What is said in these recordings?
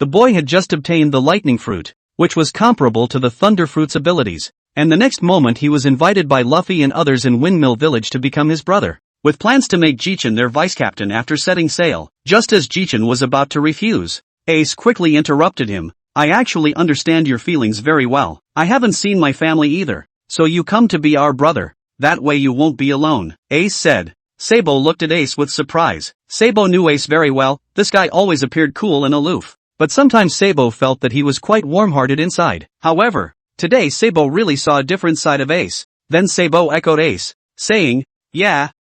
The boy had just obtained the lightning fruit, which was comparable to the thunder fruit's abilities, and the next moment he was invited by Luffy and others in Windmill Village to become his brother, with plans to make Jichen their vice-captain after setting sail. Just as Jichen was about to refuse, Ace quickly interrupted him. I actually understand your feelings very well. I haven't seen my family either, so you come to be our brother. That way you won't be alone, Ace said. Sabo looked at Ace with surprise. Sabo knew Ace very well. This guy always appeared cool and aloof, but sometimes Sabo felt that he was quite warm-hearted inside. However, today Sabo really saw a different side of Ace. Then Sabo echoed Ace, saying, Yeah,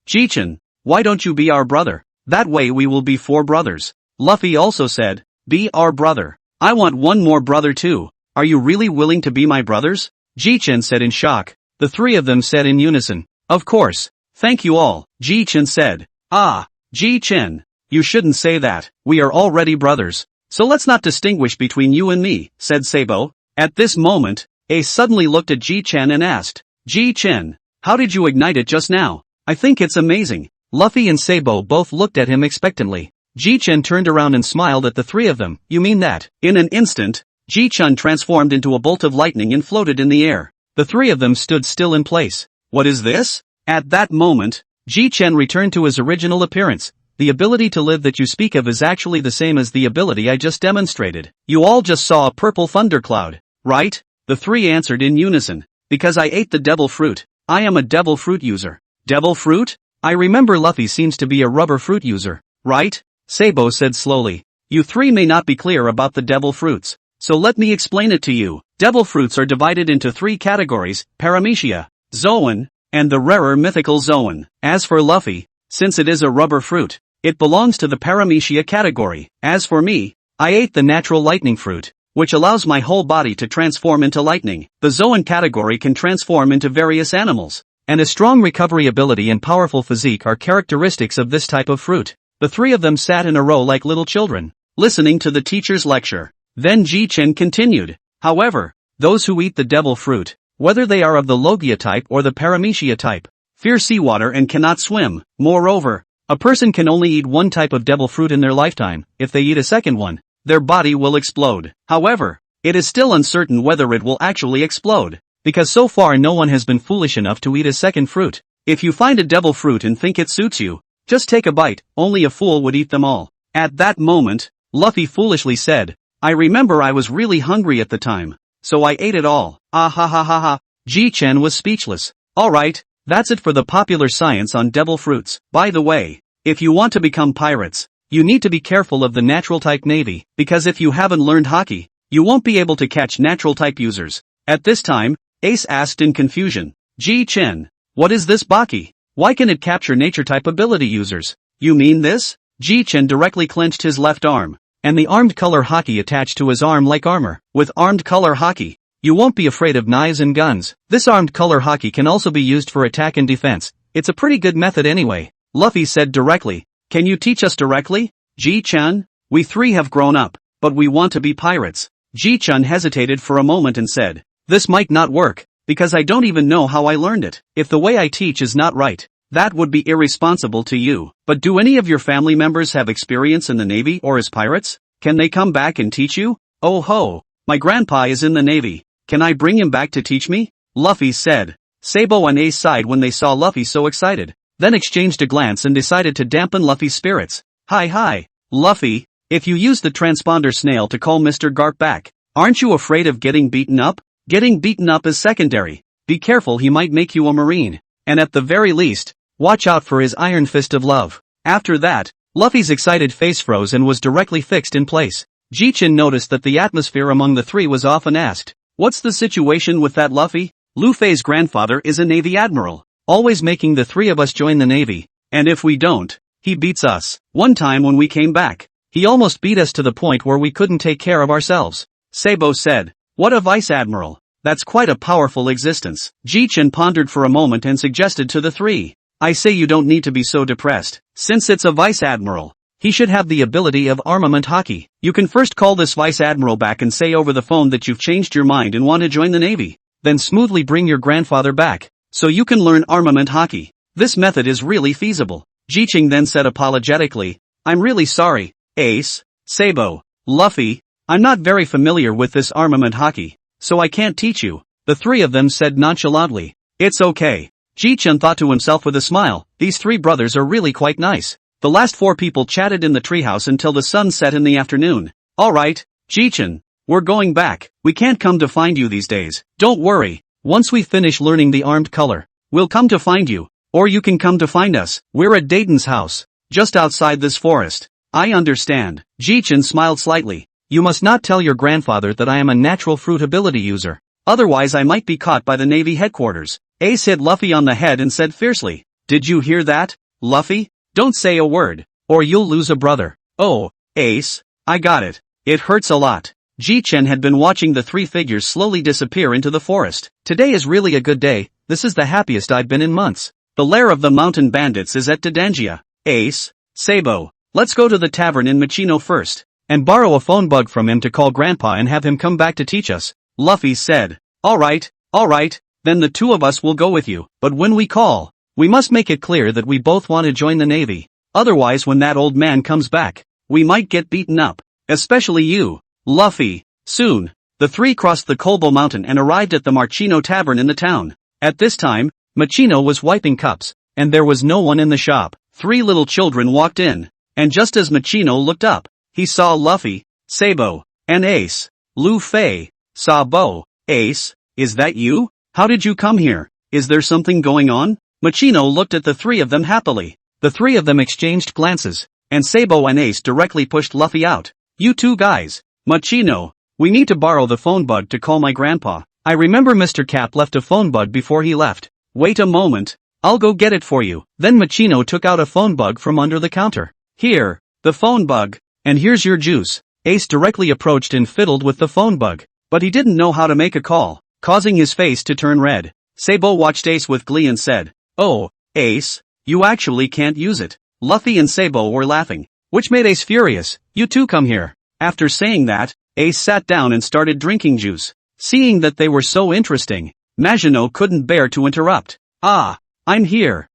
Jichen, why don't you be our brother? That way we will be 4 brothers. Luffy also said, be our brother. I want one more brother too. Are you really willing to be my brothers? Jichen said in shock. The 3 of them said in unison, of course. Thank you all, Jichen said. Ah, Jichen, you shouldn't say that. We are already brothers. So let's not distinguish between you and me, said Sabo. At this moment, Ace suddenly looked at Jichen and asked, Jichen, how did you ignite it just now? I think it's amazing. Luffy and Sabo both looked at him expectantly. Jichen turned around and smiled at the 3 of them. You mean that? In an instant, Jichen transformed into a bolt of lightning and floated in the air. The 3 of them stood still in place. What is this? At that moment, Jichen returned to his original appearance. The ability to live that you speak of is actually the same as the ability I just demonstrated. You all just saw a purple thundercloud, right? The 3 answered in unison. Because I ate the devil fruit. I am a devil fruit user. Devil fruit? I remember Luffy seems to be a rubber fruit user, right? Sabo said slowly. You 3 may not be clear about the devil fruits, so let me explain it to you. Devil fruits are divided into 3 categories, Paramecia, Zoan, and the rarer mythical Zoan. As for Luffy, since it is a rubber fruit, it belongs to the Paramecia category. As for me, I ate the natural lightning fruit, which allows my whole body to transform into lightning. The Zoan category can transform into various animals, and a strong recovery ability and powerful physique are characteristics of this type of fruit. The 3 of them sat in a row like little children, listening to the teacher's lecture. Then Jichen continued. However, those who eat the devil fruit, whether they are of the Logia type or the Paramecia type, fear seawater and cannot swim. Moreover, a person can only eat one type of devil fruit in their lifetime. If they eat a second one, their body will explode. However, it is still uncertain whether it will actually explode, because so far no one has been foolish enough to eat a second fruit. If you find a devil fruit and think it suits you, just take a bite. Only a fool would eat them all. At that moment, Luffy foolishly said, I remember I was really hungry at the time, so I ate it all. Ah ha ha ha ha. Jichen was speechless. Alright, that's it for the popular science on devil fruits. By the way, if you want to become pirates, you need to be careful of the natural type navy, because if you haven't learned Haki, you won't be able to catch natural type users. At this time, Ace asked in confusion, Jichen, what is this Baki? Why can it capture nature type ability users? You mean this? Jichen directly clenched his left arm, and the armed color Haki attached to his arm like armor. With armed color Haki, you won't be afraid of knives and guns. This armed color Haki can also be used for attack and defense. It's a pretty good method anyway, Luffy said directly. Can you teach us directly? Jichen, we 3 have grown up, but we want to be pirates. Jichen hesitated for a moment and said, this might not work, because I don't even know how I learned it. If the way I teach is not right, that would be irresponsible to you. But do any of your family members have experience in the Navy or as pirates? Can they come back and teach you? Oh ho, my grandpa is in the Navy. Can I bring him back to teach me? Luffy said. Sabo and Ace sighed when they saw Luffy so excited, then exchanged a glance and decided to dampen Luffy's spirits. Hi, Luffy, if you use the transponder snail to call Mr. Garp back, aren't you afraid of getting beaten up? Getting beaten up is secondary. Be careful, he might make you a marine. And at the very least, watch out for his iron fist of love. After that, Luffy's excited face froze and was directly fixed in place. Jichen noticed that the atmosphere among the 3 was off and asked, what's the situation with that Luffy? Luffy's grandfather is a Navy admiral, always making the 3 of us join the Navy, and if we don't, he beats us. One time when we came back, he almost beat us to the point where we couldn't take care of ourselves. Sabo said, what a vice admiral. That's quite a powerful existence. Jichen pondered for a moment and suggested to the 3. I say you don't need to be so depressed. Since it's a vice admiral, he should have the ability of armament Haki. You can first call this vice admiral back and say over the phone that you've changed your mind and want to join the Navy. Then smoothly bring your grandfather back, so you can learn armament Haki. This method is really feasible. Jichen then said apologetically, I'm really sorry, Ace, Sabo, Luffy, I'm not very familiar with this armament Haki, so I can't teach you, the three of them said nonchalantly. It's okay. Jichen thought to himself with a smile, these three brothers are really quite nice. The last four people chatted in the treehouse until the sun set in the afternoon. Alright, Jichen, we're going back. We can't come to find you these days. Don't worry, once we finish learning the armed color, we'll come to find you. Or you can come to find us. We're at Dayton's house, just outside this forest. I understand. Jichen smiled slightly. You must not tell your grandfather that I am a natural fruit ability user. Otherwise I might be caught by the Navy headquarters. Ace hit Luffy on the head and said fiercely. Did you hear that, Luffy? Don't say a word, or you'll lose a brother. Oh, Ace, I got it. It hurts a lot. Jichen had been watching the three figures slowly disappear into the forest. Today is really a good day, this is the happiest I've been in months. The lair of the mountain bandits is at Dadangia. Ace, Sabo, let's go to the tavern in Machino first, and borrow a phone bug from him to call Grandpa and have him come back to teach us. Luffy said. Alright, then the two of us will go with you, but when we call, we must make it clear that we both want to join the Navy. Otherwise when that old man comes back, we might get beaten up. Especially you, Luffy. Soon, the three crossed the Kolbo Mountain and arrived at the Machino Tavern in the town. At this time, Machino was wiping cups, and there was no one in the shop. Three little children walked in, and just as Machino looked up, he saw Luffy, Sabo, and Ace. Luffy, Sabo, Ace, is that you? How did you come here? Is there something going on? Machino looked at the three of them happily. The three of them exchanged glances, and Sabo and Ace directly pushed Luffy out. You two guys. Machino, we need to borrow the phone bug to call my grandpa. I remember Mr. Cap left a phone bug before he left. Wait a moment. I'll go get it for you. Then Machino took out a phone bug from under the counter. Here, the phone bug, and here's your juice. Ace directly approached and fiddled with the phone bug, but he didn't know how to make a call, causing his face to turn red. Sabo watched Ace with glee and said, Oh, Ace, you actually can't use it. Luffy and Sabo were laughing, which made Ace furious. You two come here. After saying that, Ace sat down and started drinking juice. Seeing that they were so interesting, Machino couldn't bear to interrupt. Ah, I'm here.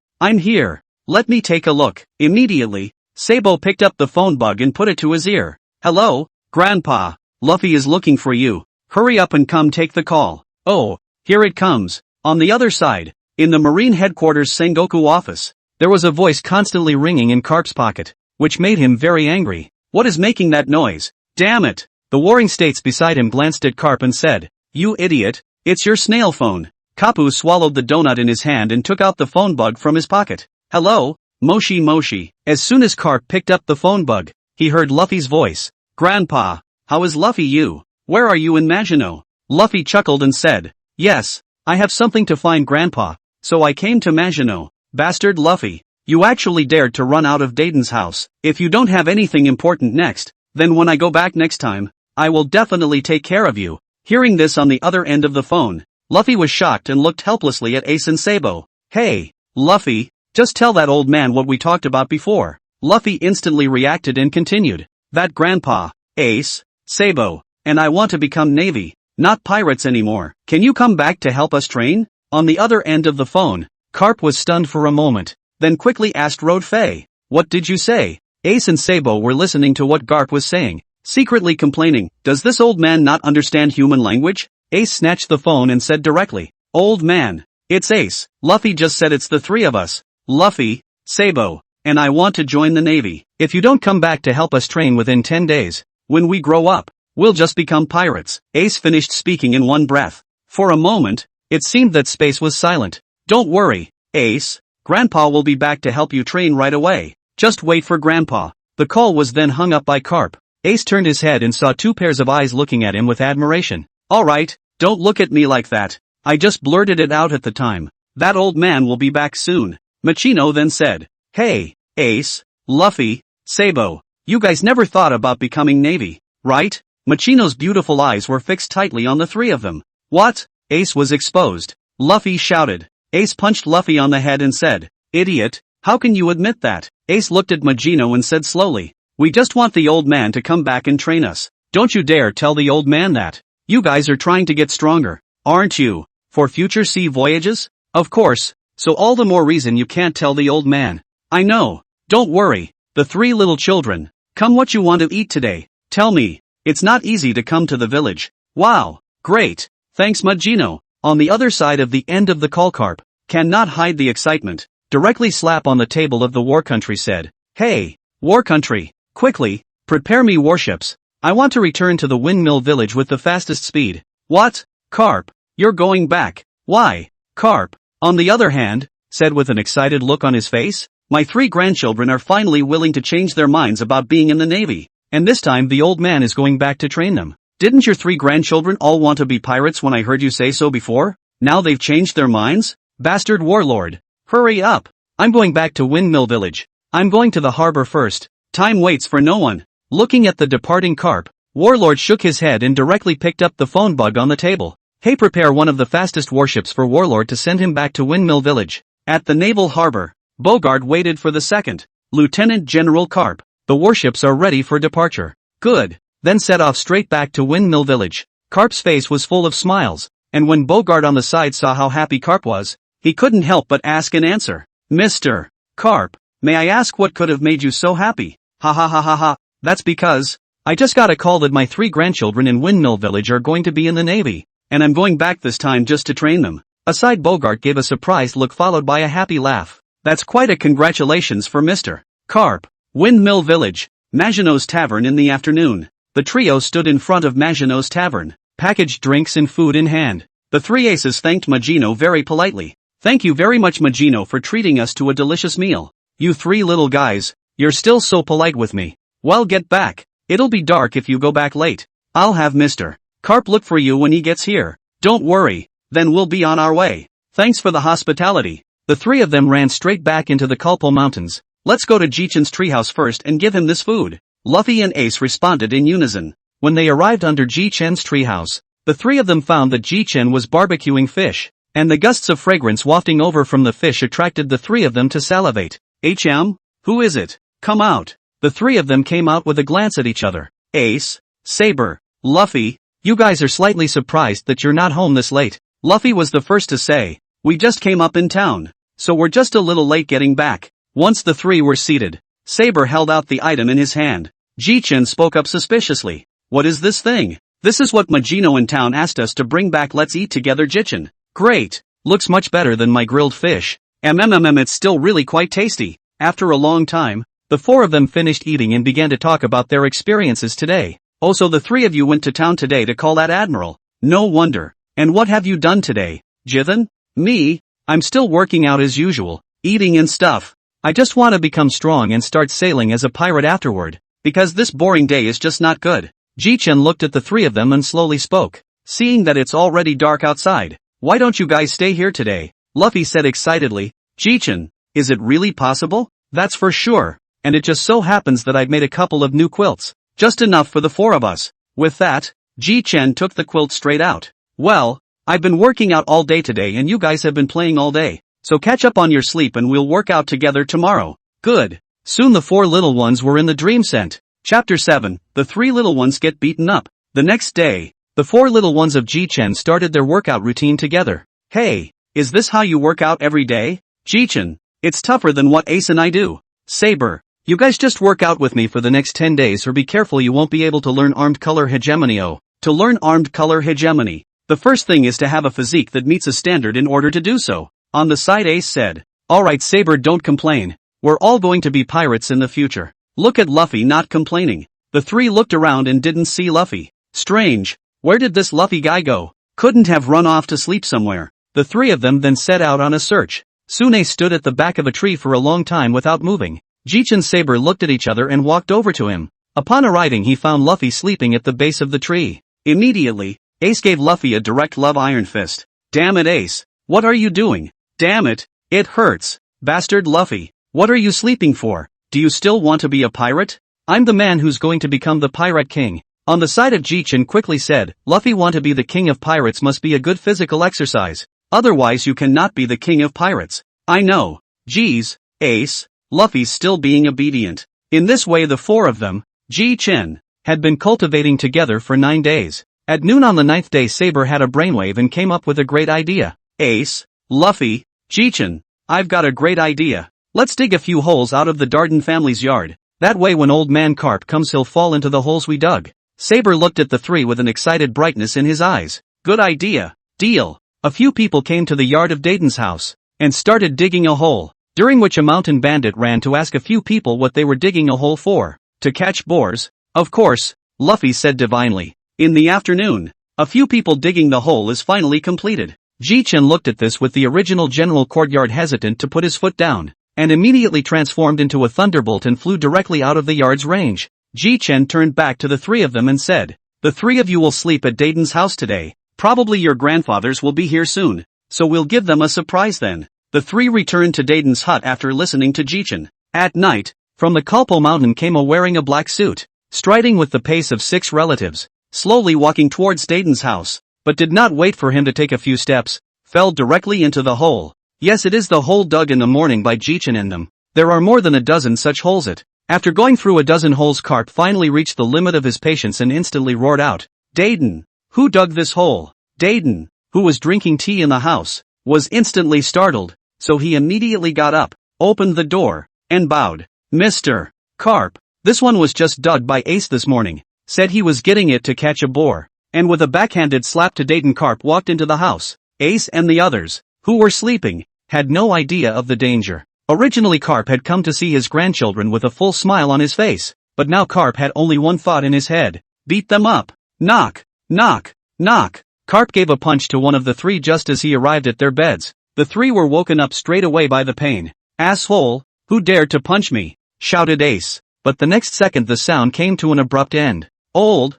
Let me take a look. Immediately, Sabo picked up the phone bug and put it to his ear. Hello, Grandpa. Luffy is looking for you. Hurry up and come take the call. Oh, here it comes. On the other side, in the Marine Headquarters Sengoku office, there was a voice constantly ringing in Garp's pocket, which made him very angry. What is making that noise? Damn it! The warring states beside him glanced at Garp and said, You idiot, it's your snail phone. Kapu swallowed the donut in his hand and took out the phone bug from his pocket. Hello, Moshi. As soon as Garp picked up the phone bug, he heard Luffy's voice. Grandpa, how is Luffy you? Where are you in Machino? Luffy chuckled and said, Yes, I have something to find Grandpa, so I came to Machino. Bastard Luffy, you actually dared to run out of Dayton's house. If you don't have anything important next, then when I go back next time, I will definitely take care of you. Hearing this on the other end of the phone, Luffy was shocked and looked helplessly at Ace and Sabo. Hey, Luffy, just tell that old man what we talked about before. Luffy instantly reacted and continued. That Grandpa, Ace, Sabo, and I want to become Navy, not pirates anymore. Can you come back to help us train? On the other end of the phone, Garp was stunned for a moment, then quickly asked Rodfei, What did you say? Ace and Sabo were listening to what Garp was saying, secretly complaining, Does this old man not understand human language? Ace snatched the phone and said directly, Old man, it's Ace. Luffy just said it's the three of us. Luffy, Sabo, and I want to join the Navy. If you don't come back to help us train within 10 days, when we grow up, we'll just become pirates. Ace finished speaking in one breath. For a moment, it seemed that space was silent. Don't worry, Ace, Grandpa will be back to help you train right away. Just wait for Grandpa. The call was then hung up by Garp. Ace turned his head and saw two pairs of eyes looking at him with admiration. Alright, don't look at me like that. I just blurted it out at the time. That old man will be back soon. Machino then said, Hey, Ace, Luffy, Sabo, you guys never thought about becoming Navy, right? Machino's beautiful eyes were fixed tightly on the three of them. What? Ace was exposed. Luffy shouted. Ace punched Luffy on the head and said, Idiot, how can you admit that? Ace looked at Machino and said slowly, We just want the old man to come back and train us. Don't you dare tell the old man that. You guys are trying to get stronger, aren't you? For future sea voyages? Of course, so all the more reason you can't tell the old man. I know, don't worry, the three little children. Come what you want to eat today. Tell me, it's not easy to come to the village. Wow, great, thanks Majino. On the other side of the end of the call Garp cannot hide the excitement. Directly slap on the table of the war country said, "Hey, war country, quickly, prepare me warships. I want to return to the windmill village with the fastest speed." What? Garp, you're going back. Why? Garp, on the other hand, said with an excited look on his face, "My 3 grandchildren are finally willing to change their minds about being in the Navy, and this time the old man is going back to train them. Didn't your 3 grandchildren all want to be pirates when I heard you say so before? Now they've changed their minds? Bastard warlord. Hurry up. I'm going back to Windmill Village. I'm going to the harbor first. Time waits for no one." Looking at the departing Garp, Warlord shook his head and directly picked up the phone bug on the table. "Hey, prepare one of the fastest warships for Warlord to send him back to Windmill Village." At the naval harbor, Bogart waited for the second. "Lieutenant General Garp, the warships are ready for departure." "Good." Then set off straight back to Windmill Village. Garp's face was full of smiles, and when Bogart on the side saw how happy Garp was, he couldn't help but ask and answer. "Mr. Garp, may I ask what could have made you so happy?" "Ha ha ha ha ha, that's because I just got a call that my 3 grandchildren in Windmill Village are going to be in the Navy, and I'm going back this time just to train them." Aside Bogart gave a surprised look followed by a happy laugh. "That's quite a congratulations for Mr. Garp." Windmill Village, Maginot's Tavern in the afternoon. The trio stood in front of Maginot's Tavern, packaged drinks and food in hand. The 3 aces thanked Magino very politely. "Thank you very much Magino for treating us to a delicious meal. You 3 little guys, you're still so polite with me. Well, get back. It'll be dark if you go back late. I'll have Mr. Garp look for you when he gets here. Don't worry, then we'll be on our way. Thanks for the hospitality." The 3 of them ran straight back into the Culpo Mountains. "Let's go to Jichen's treehouse first and give him this food." Luffy and Ace responded in unison. When they arrived under Jichen's treehouse, the 3 of them found that Jichen was barbecuing fish, and the gusts of fragrance wafting over from the fish attracted the 3 of them to salivate. Who is it? Come out." The 3 of them came out with a glance at each other. "Ace, Saber, Luffy, you guys are slightly surprised that you're not home this late." Luffy was the first to say, "We just came up in town, so we're just a little late getting back." Once the 3 were seated, Saber held out the item in his hand. Jichen spoke up suspiciously. "What is this thing?" "This is what Magino in town asked us to bring back. Let's eat together Jichen." "Great, looks much better than my grilled fish. It's still really quite tasty." After a long time, the 4 of them finished eating and began to talk about their experiences today. "Oh, so the 3 of you went to town today to call that admiral. No wonder. And what have you done today, Jichen?" "Me? I'm still working out as usual, eating and stuff. I just want to become strong and start sailing as a pirate afterward, because this boring day is just not good." Jichen looked at the 3 of them and slowly spoke. "Seeing that it's already dark outside, why don't you guys stay here today?" Luffy said excitedly. "Jichen, is it really possible?" "That's for sure. And it just so happens that I've made a couple of new quilts. Just enough for the 4 of us." With that, Jichen took the quilt straight out. "Well, I've been working out all day today and you guys have been playing all day, so catch up on your sleep and we'll work out together tomorrow." "Good." Soon the 4 little ones were in the dream scent. Chapter 7, the 3 little ones get beaten up. The next day, the 4 little ones of Jichen started their workout routine together. "Hey, is this how you work out every day?" "Jichen, it's tougher than what Ace and I do." "Saber, you guys just work out with me for the next 10 days or be careful you won't be able to learn armed color hegemony." Oh, to learn armed color hegemony, the first thing is to have a physique that meets a standard in order to do so. On the side Ace said, "Alright Saber, don't complain. We're all going to be pirates in the future." Look at Luffy not complaining. The 3 looked around and didn't see Luffy. Strange, where did this Luffy guy go? Couldn't have run off to sleep somewhere. The 3 of them then set out on a search. Soon Ace stood at the back of a tree for a long time without moving. Jichen and Saber looked at each other and walked over to him. Upon arriving he found Luffy sleeping at the base of the tree. Immediately, Ace gave Luffy a direct love iron fist. "Damn it Ace, what are you doing? Damn it, it hurts. Bastard Luffy, what are you sleeping for? Do you still want to be a pirate? I'm the man who's going to become the pirate king." On the side of Jichen quickly said, "Luffy, want to be the king of pirates must be a good physical exercise. Otherwise you cannot be the king of pirates." "I know. Geez, Ace." Luffy's still being obedient. In this way the 4 of them, Jichen, had been cultivating together for 9 days. At noon on the 9th day Saber had a brainwave and came up with a great idea. "Ace, Luffy, Jichen, I've got a great idea. Let's dig a few holes out of the Darden family's yard. That way when old man Carp comes he'll fall into the holes we dug. Saber looked at the three with an excited brightness in his eyes. Good idea. Deal. A few people came to the yard of Dayton's house and started digging a hole, during which a mountain bandit ran to ask a few people what they were digging a hole for. To catch boars? Of course, Luffy said divinely. In the afternoon, a few people digging the hole is finally completed. Jichen looked at this with the original general courtyard hesitant to put his foot down, and immediately transformed into a thunderbolt and flew directly out of the yard's range. Jichen turned back to the three of them and said, "The three of you will sleep at Dayton's house today. Probably your grandfathers will be here soon, so we'll give them a surprise then." The three returned to Dayton's hut after listening to Jichen. At night, from the Culpo Mountain came a wearing a black suit, striding with the pace of 6 relatives, slowly walking towards Dayton's house, but did not wait for him to take a few steps, fell directly into the hole. Yes, it is the hole dug in the morning by Jichen and them. There are more than a dozen such holes. After going through a dozen holes, Carp finally reached the limit of his patience and instantly roared out, "Dayton! Who dug this hole?" Dayton, who was drinking tea in the house, was instantly startled, so he immediately got up, opened the door, and bowed. "Mr. Carp, this one was just dug by Ace this morning. Said he was getting it to catch a boar." And with a backhanded slap to Dayton, Carp walked into the house. Ace and the others, who were sleeping, had no idea of the danger. Originally Carp had come to see his grandchildren with a full smile on his face, but now Carp had only one thought in his head: beat them up. Knock, knock, knock. Carp gave a punch to one of the three just as he arrived at their beds. The three were woken up straight away by the pain. "Asshole, who dared to punch me?" shouted Ace, but the next second the sound came to an abrupt end. Old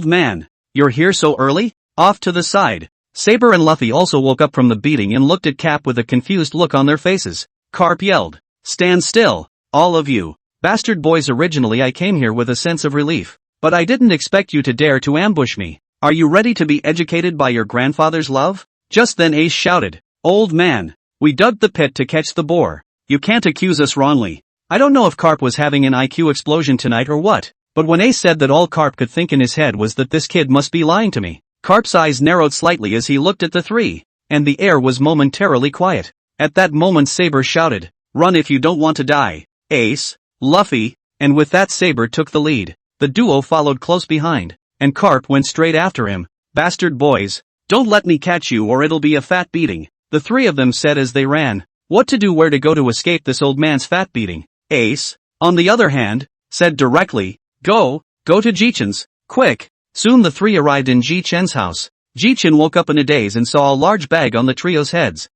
man, you're here so early?" Off to the side, Saber and Luffy also woke up from the beating and looked at Cap with a confused look on their faces. Carp yelled, "Stand still, all of you, bastard boys. Originally I came here with a sense of relief, but I didn't expect you to dare to ambush me. Are you ready to be educated by your grandfather's love?" Just then Ace shouted, "Old man, we dug the pit to catch the boar. You can't accuse us wrongly." I don't know if Carp was having an IQ explosion tonight or what, but when Ace said that, all Carp could think in his head was that this kid must be lying to me. Carp's eyes narrowed slightly as he looked at the three, and the air was momentarily quiet. At that moment Saber shouted, "Run if you don't want to die." Ace, Luffy, and with that Saber took the lead. The duo followed close behind, and Carp went straight after him. "Bastard boys, don't let me catch you or it'll be a fat beating," the three of them said as they ran. What to do, where to go to escape this old man's fat beating? Ace, on the other hand, said directly, Go to Jichen's, quick." Soon the three arrived in Jichen's house. Jichen woke up in a daze and saw a large bag on the trio's heads.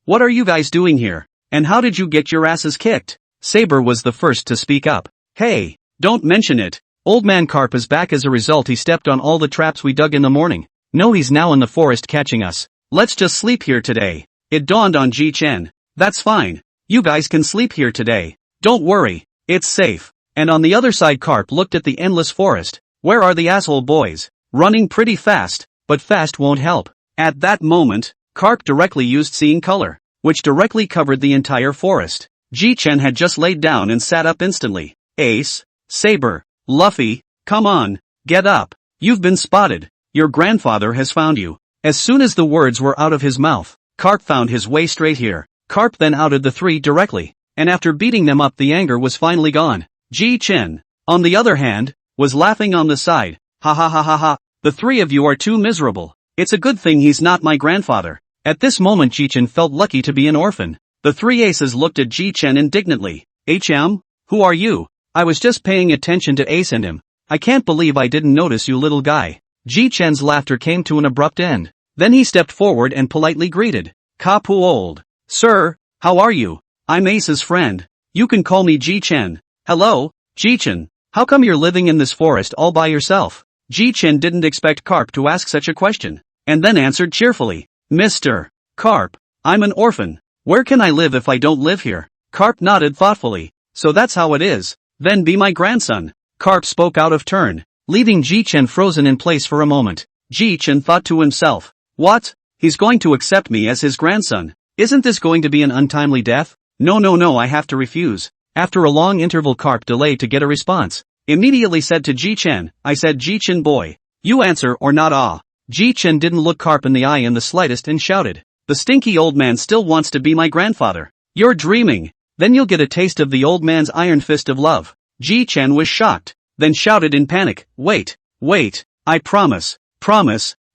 What are you guys doing here? And how did you get your asses kicked?" Saber was the first to speak up. "Hey, don't mention it. Old man Carp is back. As a result he stepped on all the traps we dug in the morning. No, he's now in the forest catching us. Let's just sleep here today." It dawned on Jichen. "That's fine. You guys can sleep here today. Don't worry, it's safe." And on the other side Carp looked at the endless forest. Where are the asshole boys? Running pretty fast, but fast won't help. At that moment, Carp directly used seeing color, which directly covered the entire forest. Jichen had just laid down and sat up instantly. "Ace, Saber, Luffy, come on, get up. You've been spotted. Your grandfather has found you." As soon as the words were out of his mouth, Carp found his way straight here. Carp then outed the three directly, and after beating them up the anger was finally gone. Jichen, on the other hand, was laughing on the side. "Ha ha ha ha ha, the three of you are too miserable. It's a good thing he's not my grandfather." At this moment Jichen felt lucky to be an orphan. The three aces looked at Jichen indignantly. Who are you?" "I was just paying attention to Ace and him. I can't believe I didn't notice you, little guy." Jichen's laughter came to an abrupt end. Then he stepped forward and politely greeted, "Kapu old. Sir, how are you? I'm Ace's friend. You can call me Jichen." "Hello, Jichen. How come you're living in this forest all by yourself?" Jichen didn't expect Carp to ask such a question, and then answered cheerfully, "Mr. Carp, I'm an orphan. Where can I live if I don't live here?" Carp nodded thoughtfully. "So that's how it is. Then be my grandson." Carp spoke out of turn, leaving Jichen frozen in place for a moment. Jichen thought to himself, "What? He's going to accept me as his grandson? Isn't this going to be an untimely death? No, I have to refuse." After a long interval Carp delayed to get a response. Immediately said to Jichen, "I said Jichen boy. You answer or not ah." Jichen didn't look Carp in the eye in the slightest and shouted, "The stinky old man still wants to be my grandfather. You're dreaming. Then you'll get a taste of the old man's iron fist of love." Jichen was shocked, then shouted in panic, wait, I promise,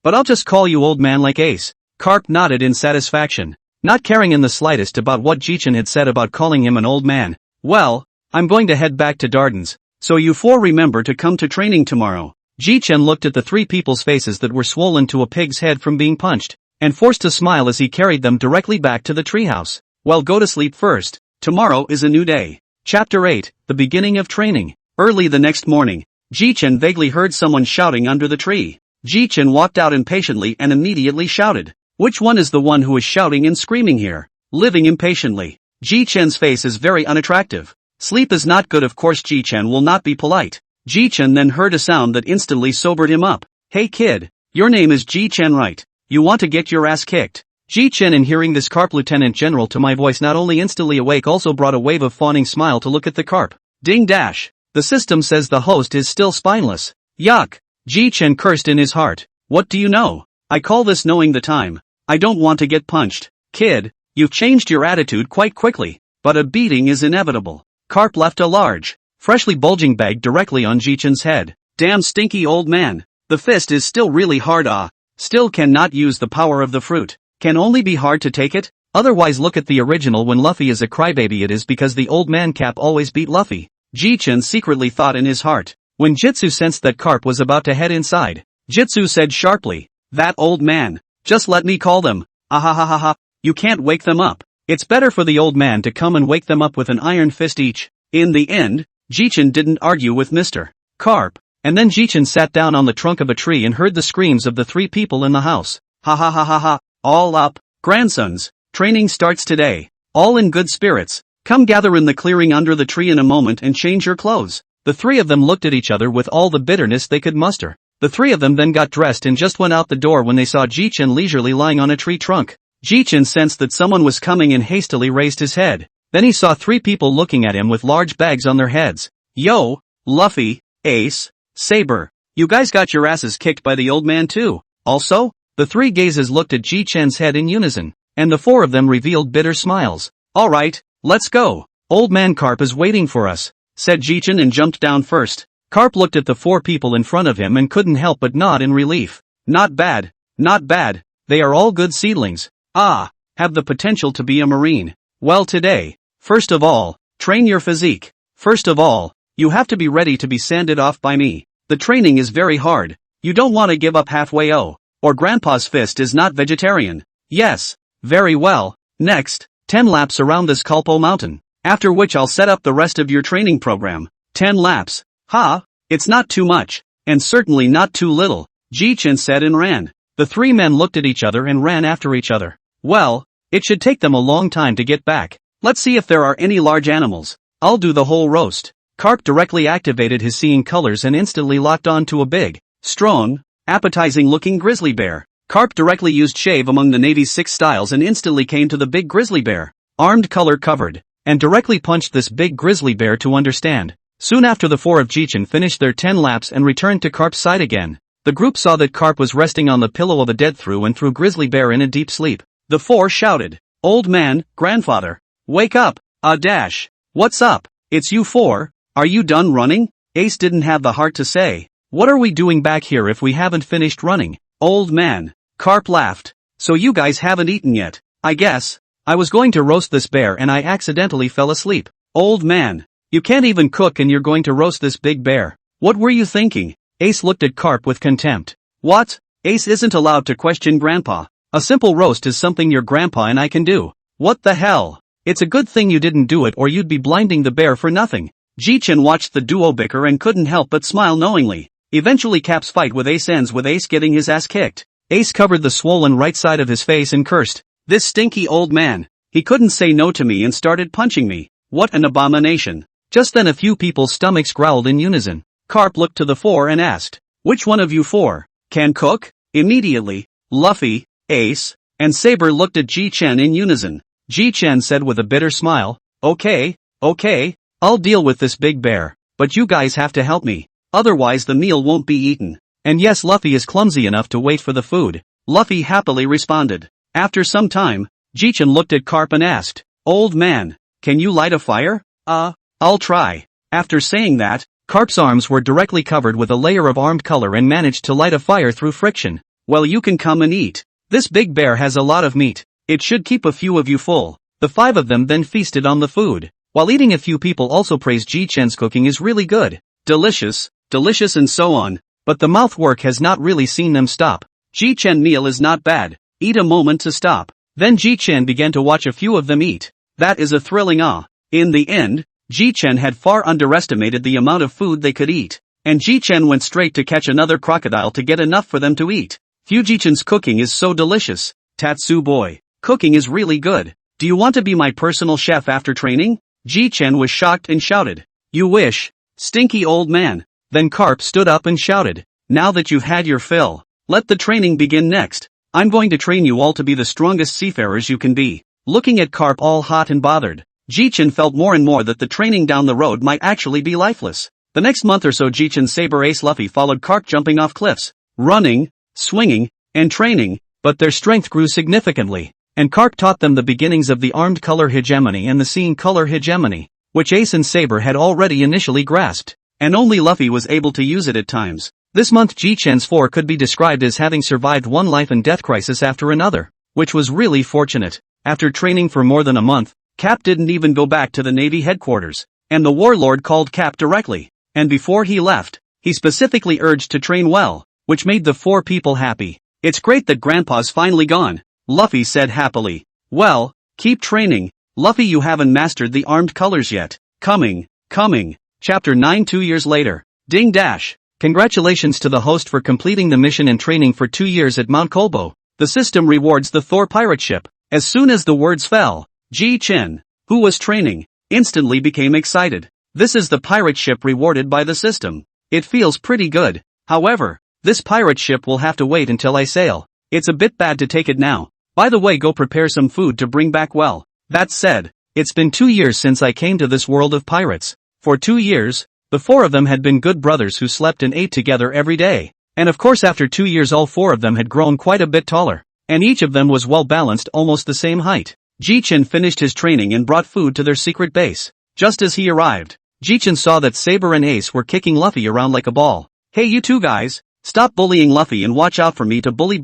but I'll just call you old man like Ace. Garp nodded in satisfaction, not caring in the slightest about what Jichen had said about calling him an old man. Well, I'm going to head back to Darden's, so you four remember to come to training tomorrow. Jichen looked at the three people's faces that were swollen to a pig's head from being punched, and forced a smile as he carried them directly back to the treehouse. Well, go to sleep first. Tomorrow is a new day. Chapter 8, The Beginning of Training. Early the next morning, Jichen vaguely heard someone shouting under the tree. Jichen walked out impatiently and immediately shouted, "Which one is the one who is shouting and screaming here?" Living impatiently. Jichen's face is very unattractive. Sleep is not good, of course. Jichen will not be polite. Jichen then heard a sound that instantly sobered him up. "Hey kid, your name is Jichen, right? You want to get your ass kicked?" Jichen, in hearing this Garp Lieutenant General to my voice, not only instantly awake, also brought a wave of fawning smile to look at the Garp. Ding dash. The system says the host is still spineless. Yuck. Jichen cursed in his heart. What do you know? I call this knowing the time. I don't want to get punched. Kid, you've changed your attitude quite quickly, but a beating is inevitable. Garp left a large, freshly bulging bag directly on Jichen's head. Damn stinky old man. The fist is still really hard. Still cannot use the power of the fruit. Can only be hard to take it? Otherwise look at the original. When Luffy is a crybaby, it is because the old man cap always beat Luffy. Jichen secretly thought in his heart. When Jitsu sensed that Garp was about to head inside, Jitsu said sharply, "That old man. Just let me call them." Ahahaha. You can't wake them up. It's better for the old man to come and wake them up with an iron fist each. In the end, Jichen didn't argue with Mr. Garp, and then Jichen sat down on the trunk of a tree and heard the screams of the three people in the house. Ha ha ha ha ha. All up, grandsons. Training starts today. All in good spirits. Come gather in the clearing under the tree in a moment and change your clothes. The three of them looked at each other with all the bitterness they could muster. The three of them then got dressed and just went out the door when they saw Jichen leisurely lying on a tree trunk. Jichen sensed that someone was coming and hastily raised his head. Then he saw three people looking at him with large bags on their heads. Yo, Luffy, Ace, Saber, you guys got your asses kicked by the old man too. Also? The three gazes looked at Jichen's head in unison, and the four of them revealed bitter smiles. Alright, let's go. Old man Garp is waiting for us, said Jichen and jumped down first. Garp looked at the four people in front of him and couldn't help but nod in relief. Not bad. They are all good seedlings. Have the potential to be a marine. Well, today, first of all, train your physique. First of all, you have to be ready to be sanded off by me. The training is very hard. You don't want to give up halfway. Or Grandpa's fist is not vegetarian. Yes. Very well. Next, 10 laps around this Culpo mountain. After which I'll set up the rest of your training program. 10 laps. It's not too much. And certainly not too little. Jichen said and ran. The three men looked at each other and ran after each other. Well, it should take them a long time to get back. Let's see if there are any large animals. I'll do the whole roast. Garp directly activated his seeing colors and instantly locked on to a big, strong, appetizing-looking grizzly bear. Garp directly used shave among the Navy's 6 styles and instantly came to the big grizzly bear, armed color-covered, and directly punched this big grizzly bear to understand. Soon after, the four of Jichen finished their 10 laps and returned to Garp's side again. The group saw that Garp was resting on the pillow of a dead threw grizzly bear in a deep sleep. The four shouted, "Old man, grandfather, wake up, dash. What's up? It's you four, are you done running?" Ace didn't have the heart to say, "What are we doing back here if we haven't finished running?" "Old man." Garp laughed. "So you guys haven't eaten yet, I guess. I was going to roast this bear and I accidentally fell asleep." "Old man, you can't even cook and you're going to roast this big bear. What were you thinking?" Ace looked at Garp with contempt. "What? Ace isn't allowed to question Grandpa. A simple roast is something your grandpa and I can do." "What the hell? It's a good thing you didn't do it or you'd be blinding the bear for nothing." Jichen watched the duo bicker and couldn't help but smile knowingly. Eventually Cap's fight with Ace ends with Ace getting his ass kicked. Ace covered the swollen right side of his face and cursed, "This stinky old man. He couldn't say no to me and started punching me. What an abomination." Just then a few people's stomachs growled in unison. Garp looked to the four and asked, "Which one of you four can cook?" Immediately, Luffy, Ace, and Saber looked at Jichen in unison. Jichen said with a bitter smile, Okay, I'll deal with this big bear, but you guys have to help me. Otherwise the meal won't be eaten." And yes, Luffy is clumsy enough to wait for the food. Luffy happily responded. After some time, Jichen looked at Garp and asked, "Old man, can you light a fire?" I'll try." After saying that, Garp's arms were directly covered with a layer of armed color and managed to light a fire through friction. Well, you can come and eat. This big bear has a lot of meat. It should keep a few of you full. The 5 of them then feasted on the food. While eating, a few people also praised Jichen's cooking is really good. Delicious, delicious and so on. But the mouth work has not really seen them stop. Jichen meal is not bad. Eat a moment to stop. Then Jichen began to watch a few of them eat. That is a thrilling In the end, Jichen had far underestimated the amount of food they could eat. And Jichen went straight to catch another crocodile to get enough for them to eat. Jichen's cooking is so delicious. Tatsu boy, cooking is really good. Do you want to be my personal chef after training? Jichen was shocked and shouted. You wish, stinky old man. Then Garp stood up and shouted. Now that you've had your fill, let the training begin next. I'm going to train you all to be the strongest seafarers you can be. Looking at Garp all hot and bothered, Jichen felt more and more that the training down the road might actually be lifeless. The next month or so, Jichen, Saber, Ace, Luffy followed Garp, jumping off cliffs, running, swinging, and training, but their strength grew significantly, and Garp taught them the beginnings of the armed color hegemony and the scene color hegemony, which Ace and Saber had already initially grasped, and only Luffy was able to use it at times. This month Jichen's 4 could be described as having survived one life and death crisis after another, which was really fortunate. After training for more than a month, Cap didn't even go back to the Navy headquarters, and the warlord called Cap directly, and before he left, he specifically urged to train well, which made the 4 people happy. It's great that Grandpa's finally gone, Luffy said happily. Well, keep training, Luffy, you haven't mastered the armed colors yet. Coming. Chapter 9. 2 years later. Ding dash. Congratulations to the host for completing the mission and training for 2 years at Mount Kolbo. The system rewards the Thor pirate ship. As soon as the words fell, Jichen, who was training, instantly became excited. This is the pirate ship rewarded by the system. It feels pretty good. However, this pirate ship will have to wait until I sail. It's a bit bad to take it now. By the way, go prepare some food to bring back. Well, that said, it's been 2 years since I came to this world of pirates. For 2 years, the 4 of them had been good brothers who slept and ate together every day. And of course after 2 years all 4 of them had grown quite a bit taller. And each of them was well balanced, almost the same height. Jichen finished his training and brought food to their secret base. Just as he arrived, Jichen saw that Saber and Ace were kicking Luffy around like a ball. Hey you two guys, stop bullying Luffy and watch out for me to bully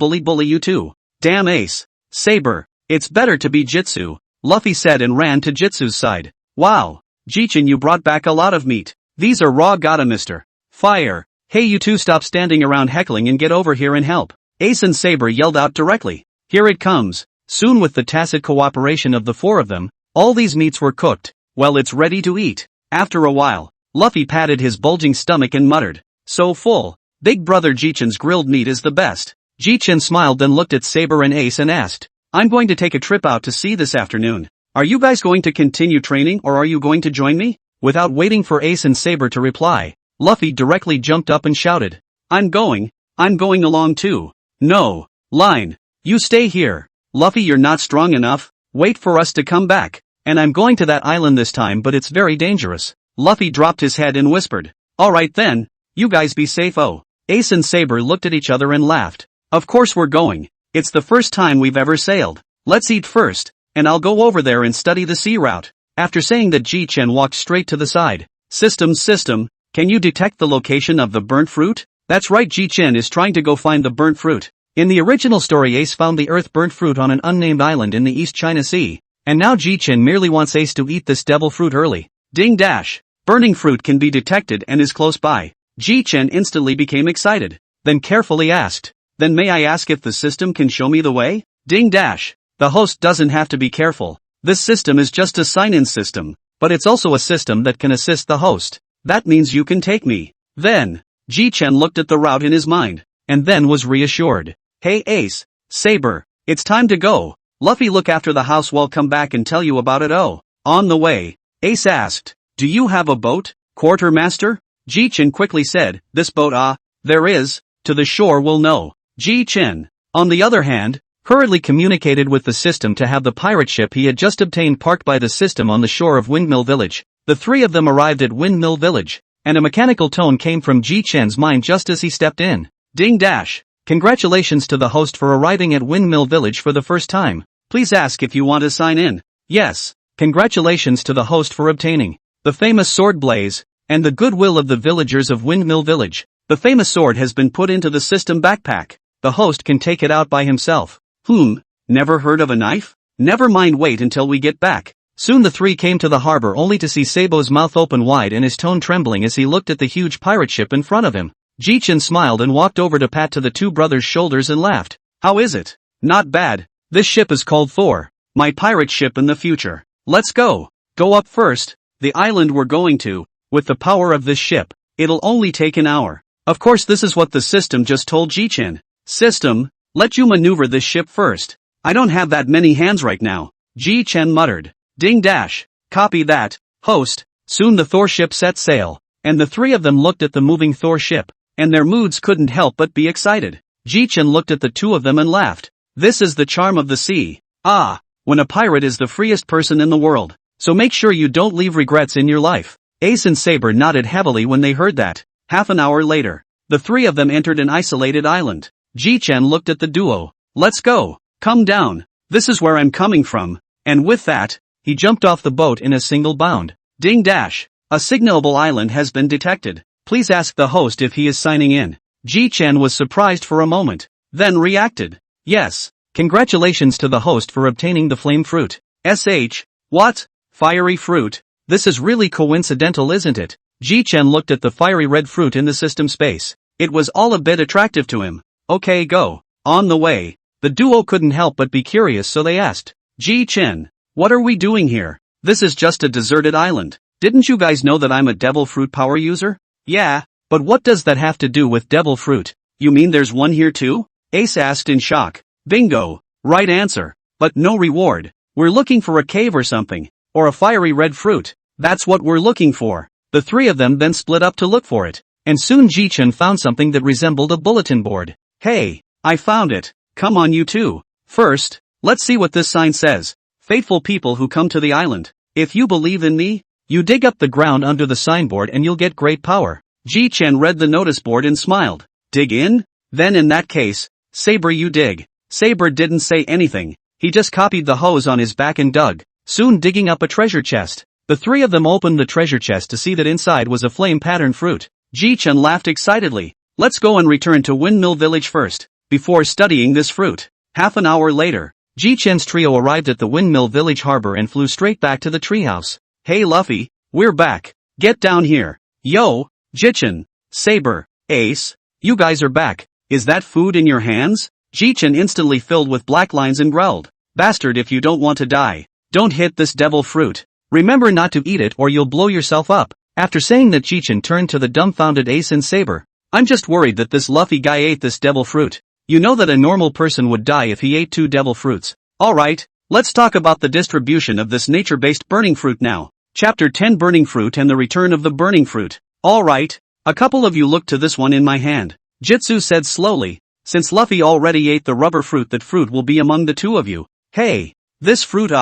you too. Damn Ace. Saber, it's better to be Jitsu, Luffy said and ran to Jitsu's side. Wow, Jichen, you brought back a lot of meat. These are raw, gotta Mr. Fire. Hey you two, stop standing around heckling and get over here and help. Ace and Saber yelled out directly. Here it comes. Soon, with the tacit cooperation of the 4 of them, all these meats were cooked. Well, it's ready to eat. After a while, Luffy patted his bulging stomach and muttered, so full. Big brother Jichen's grilled meat is the best. Jichen smiled, then looked at Saber and Ace and asked, I'm going to take a trip out to sea this afternoon. Are you guys going to continue training or are you going to join me? Without waiting for Ace and Saber to reply, Luffy directly jumped up and shouted, I'm going along too. No, Line, you stay here. Luffy, you're not strong enough. Wait for us to come back. And I'm going to that island this time, but it's very dangerous. Luffy dropped his head and whispered, alright then, you guys be safe. Oh. Ace and Saber looked at each other and laughed. Of course we're going. It's the first time we've ever sailed. Let's eat first, and I'll go over there and study the sea route. After saying that, Jichen walked straight to the side. System, can you detect the location of the burnt fruit? That's right, Jichen is trying to go find the burnt fruit. In the original story, Ace found the earth-burnt fruit on an unnamed island in the East China Sea. And now Jichen merely wants Ace to eat this devil fruit early. Ding dash. Burning fruit can be detected and is close by. Jichen instantly became excited. Then carefully asked, then may I ask if the system can show me the way? Ding dash. The host doesn't have to be careful. This system is just a sign-in system, but it's also a system that can assist the host. That means you can take me. Then, Jichen looked at the route in his mind, and then was reassured. Hey Ace, Saber, it's time to go. Luffy, look after the house, we'll come back and tell you about it. Oh. On the way, Ace asked, do you have a boat, quartermaster? Jichen quickly said, this boat, there is, to the shore we'll know. Jichen, on the other hand, hurriedly communicated with the system to have the pirate ship he had just obtained parked by the system on the shore of Windmill Village. The 3 of them arrived at Windmill Village, and a mechanical tone came from Jichen's mind just as he stepped in. Ding dash. Congratulations to the host for arriving at Windmill Village for the first time. Please ask if you want to sign in. Yes. Congratulations to the host for obtaining the famous sword blaze. and the goodwill of the villagers of Windmill Village. The famous sword has been put into the system backpack. The host can take it out by himself. Never heard of a knife? Never mind, wait until we get back. Soon the three came to the harbor only to see Sabo's mouth open wide and his tone trembling as he looked at the huge pirate ship in front of him. Jichen smiled and walked over to pat to the two brothers' shoulders and laughed. How is it? Not bad. This ship is called Thor. My pirate ship in the future. Let's go. Go up first. The island we're going to. With the power of this ship, it'll only take an hour. Of course this is what the system just told Jichen. System, let you maneuver this ship first. I don't have that many hands right now. Jichen muttered. Ding dash. Copy that, host. Soon the Thor ship set sail, and the three of them looked at the moving Thor ship, and their moods couldn't help but be excited. Jichen looked at the two of them and laughed. This is the charm of the sea. When a pirate is the freest person in the world. So make sure you don't leave regrets in your life. Ace and Saber nodded heavily when they heard that. Half an hour later, the three of them entered an isolated island. Jichen looked at the duo. Let's go. Come down. This is where I'm coming from. And with that, he jumped off the boat in a single bound. Ding dash. A signalable island has been detected. Please ask the host if he is signing in. Jichen was surprised for a moment, then reacted. Yes. Congratulations to the host for obtaining the flame fruit. What? Fiery fruit? This is really coincidental, isn't it? Jichen looked at the fiery red fruit in the system space. It was all a bit attractive to him. Okay, go. On the way. The duo couldn't help but be curious, so they asked. Jichen, what are we doing here? This is just a deserted island. Didn't you guys know that I'm a devil fruit power user? Yeah, but what does that have to do with devil fruit? You mean there's one here too? Ace asked in shock. Bingo. Right answer. But no reward. We're looking for a cave or something. Or a fiery red fruit. That's what we're looking for. The three of them then split up to look for it. And soon Jichen found something that resembled a bulletin board. Hey, I found it. Come on you two. First, let's see what this sign says. Faithful people who come to the island. If you believe in me, you dig up the ground under the signboard and you'll get great power. Jichen read the notice board and smiled. Dig in? Then in that case, Saber, you dig. Saber didn't say anything. He just copied the hose on his back and dug, soon digging up a treasure chest. The three of them opened the treasure chest to see that inside was a flame pattern fruit. Jichen laughed excitedly. Let's go and return to Windmill Village first, before studying this fruit. Half an hour later, Jichen's trio arrived at the Windmill Village harbor and flew straight back to the treehouse. Hey Luffy, we're back. Get down here. Yo, Jichen, Saber, Ace, you guys are back. Is that food in your hands? Jichen instantly filled with black lines and growled. Bastard, if you don't want to die, don't hit this devil fruit. Remember not to eat it or you'll blow yourself up. After saying that, Jichen turned to the dumbfounded Ace and Saber. I'm just worried that this Luffy guy ate this devil fruit. You know that a normal person would die if he ate 2 devil fruits. Alright, let's talk about the distribution of this nature-based burning fruit now. Chapter 10, Burning Fruit and the Return of the Burning Fruit. Alright, a couple of you look to this one in my hand. Jitsu said slowly. Since Luffy already ate the rubber fruit, that fruit will be among the two of you. Hey, this fruit,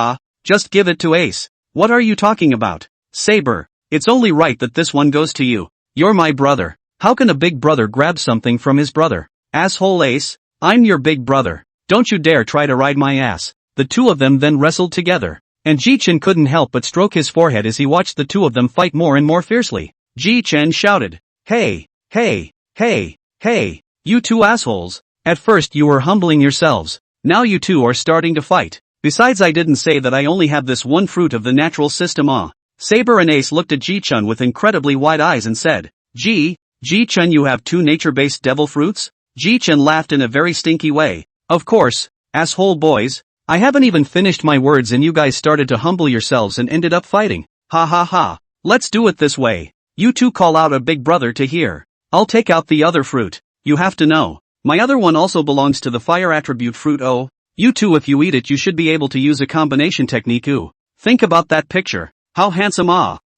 just give it to Ace. What are you talking about? Saber, it's only right that this one goes to you. You're my brother. How can a big brother grab something from his brother? Asshole Ace, I'm your big brother. Don't you dare try to ride my ass. The two of them then wrestled together. And Jichen couldn't help but stroke his forehead as he watched the two of them fight more and more fiercely. Jichen shouted. Hey, hey, hey, hey, you two assholes. At first you were humbling yourselves. Now you two are starting to fight. Besides, I didn't say that I only have this one fruit of the natural system. Saber and Ace looked at Jichen with incredibly wide eyes and said, Jichen, you have 2 nature-based devil fruits? Jichen laughed in a very stinky way. Of course, asshole boys. I haven't even finished my words and you guys started to humble yourselves and ended up fighting. Ha ha ha. Let's do it this way. You two call out a big brother to here. I'll take out the other fruit. You have to know. My other one also belongs to the fire attribute fruit. Oh, you two, if you eat it you should be able to use a combination technique. Ooh. Think about that picture. How handsome.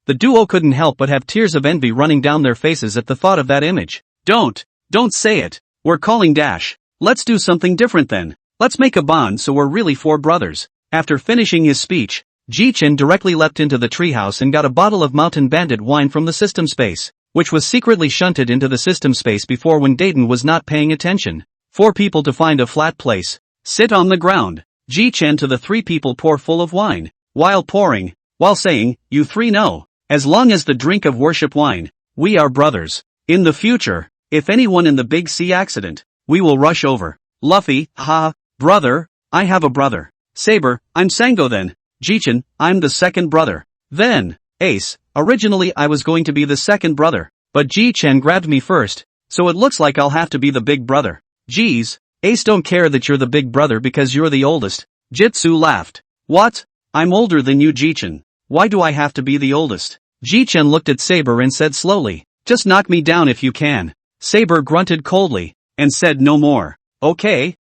The duo couldn't help but have tears of envy running down their faces at the thought of that image. Don't say it. We're calling Dash. Let's do something different then. Let's make a bond so we're really 4 brothers. After finishing his speech, Jichen directly leapt into the treehouse and got a bottle of Mountain Bandit wine from the system space, which was secretly shunted into the system space before when Dayton was not paying attention. 4 people to find a flat place. Sit on the ground. Jichen to the 3 people pour full of wine. While pouring, while saying, you 3 know. As long as the drink of worship wine, we are brothers. In the future, if anyone in the big sea accident, we will rush over. Luffy, ha, brother, I have a brother. Saber, I'm Sango then. Jichen, I'm the second brother. Then, Ace, originally I was going to be the second brother, but Jichen grabbed me first, so it looks like I'll have to be the big brother. Geez, Ace don't care that you're the big brother because you're the oldest. Jitsu laughed. What? I'm older than you, Jichen. Why do I have to be the oldest? Jichen looked at Saber and said slowly, just knock me down if you can. Saber grunted coldly, and said no more. Okay,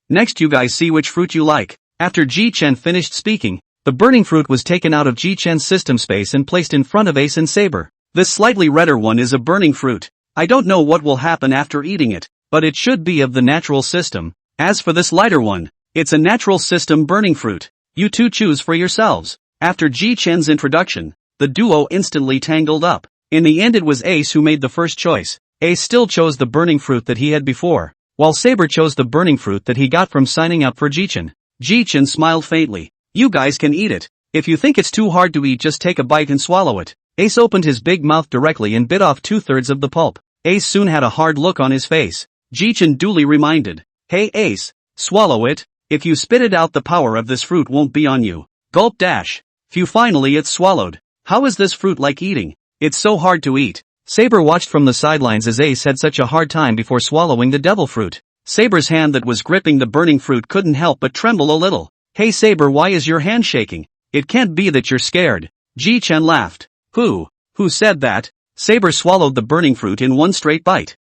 next you guys see which fruit you like. After Jichen finished speaking, the burning fruit was taken out of Jichen's system space and placed in front of Ace and Saber. This slightly redder one is a burning fruit. I don't know what will happen after eating it, but it should be of the natural system. As for this lighter one, it's a natural system burning fruit. You two choose for yourselves. After Jichen's introduction, the duo instantly tangled up. In the end it was Ace who made the first choice. Ace still chose the burning fruit that he had before, while Saber chose the burning fruit that he got from signing up for Jichen. Jichen smiled faintly. You guys can eat it. If you think it's too hard to eat, just take a bite and swallow it. Ace opened his big mouth directly and bit off 2/3 of the pulp. Ace soon had a hard look on his face. Jichen duly reminded. Hey Ace, swallow it. If you spit it out, the power of this fruit won't be on you. Gulp dash. Phew, finally it's swallowed. How is this fruit like eating? It's so hard to eat. Saber watched from the sidelines as Ace had such a hard time before swallowing the devil fruit. Saber's hand that was gripping the burning fruit couldn't help but tremble a little. Hey Saber, why is your hand shaking? It can't be that you're scared. Jichen laughed. Who said that? Saber swallowed the burning fruit in one straight bite.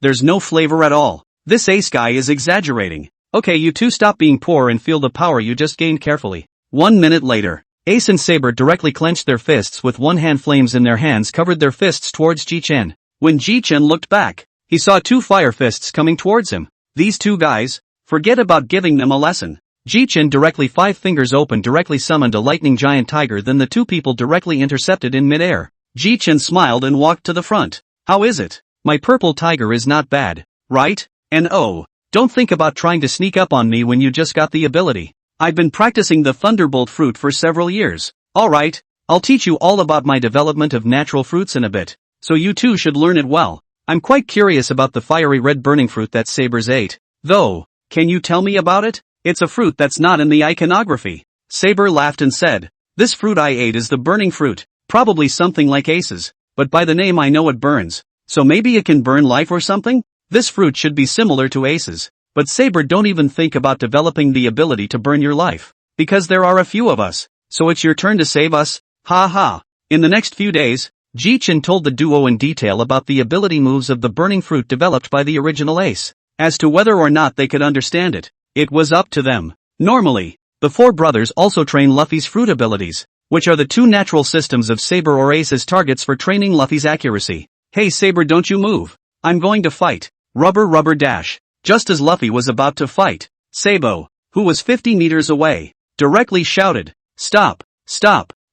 There's no flavor at all. This Ace guy is exaggerating. Okay, you two stop being poor and feel the power you just gained carefully. 1 minute later, Ace and Saber directly clenched their fists with one hand. Flames in their hands covered their fists towards Jichen. When Jichen looked back, he saw 2 fire fists coming towards him. These 2 guys? Forget about giving them a lesson. Jichen directly 5 fingers open directly summoned a lightning giant tiger, then the 2 people directly intercepted in midair. Jichen smiled and walked to the front. How is it? My purple tiger is not bad, right? And oh, don't think about trying to sneak up on me when you just got the ability. I've been practicing the thunderbolt fruit for several years. Alright, I'll teach you all about my development of natural fruits in a bit, so you too should learn it well. I'm quite curious about the fiery red burning fruit that Saber's ate. Though, can you tell me about it? It's a fruit that's not in the iconography. Saber laughed and said, this fruit I ate is the burning fruit, probably something like Ace's, but by the name I know it burns. So maybe it can burn life or something? This fruit should be similar to Ace's. But Saber, don't even think about developing the ability to burn your life, because there are a few of us, so it's your turn to save us, ha ha. In the next few days, Jichen told the duo in detail about the ability moves of the burning fruit developed by the original Ace. As to whether or not they could understand it, it was up to them. Normally, the 4 brothers also train Luffy's fruit abilities, which are the 2 natural systems of Saber or Ace as targets for training Luffy's accuracy. Hey Saber, don't you move. I'm going to fight. Rubber dash. Just as Luffy was about to fight, Sabo, who was 50 meters away, directly shouted, Stop!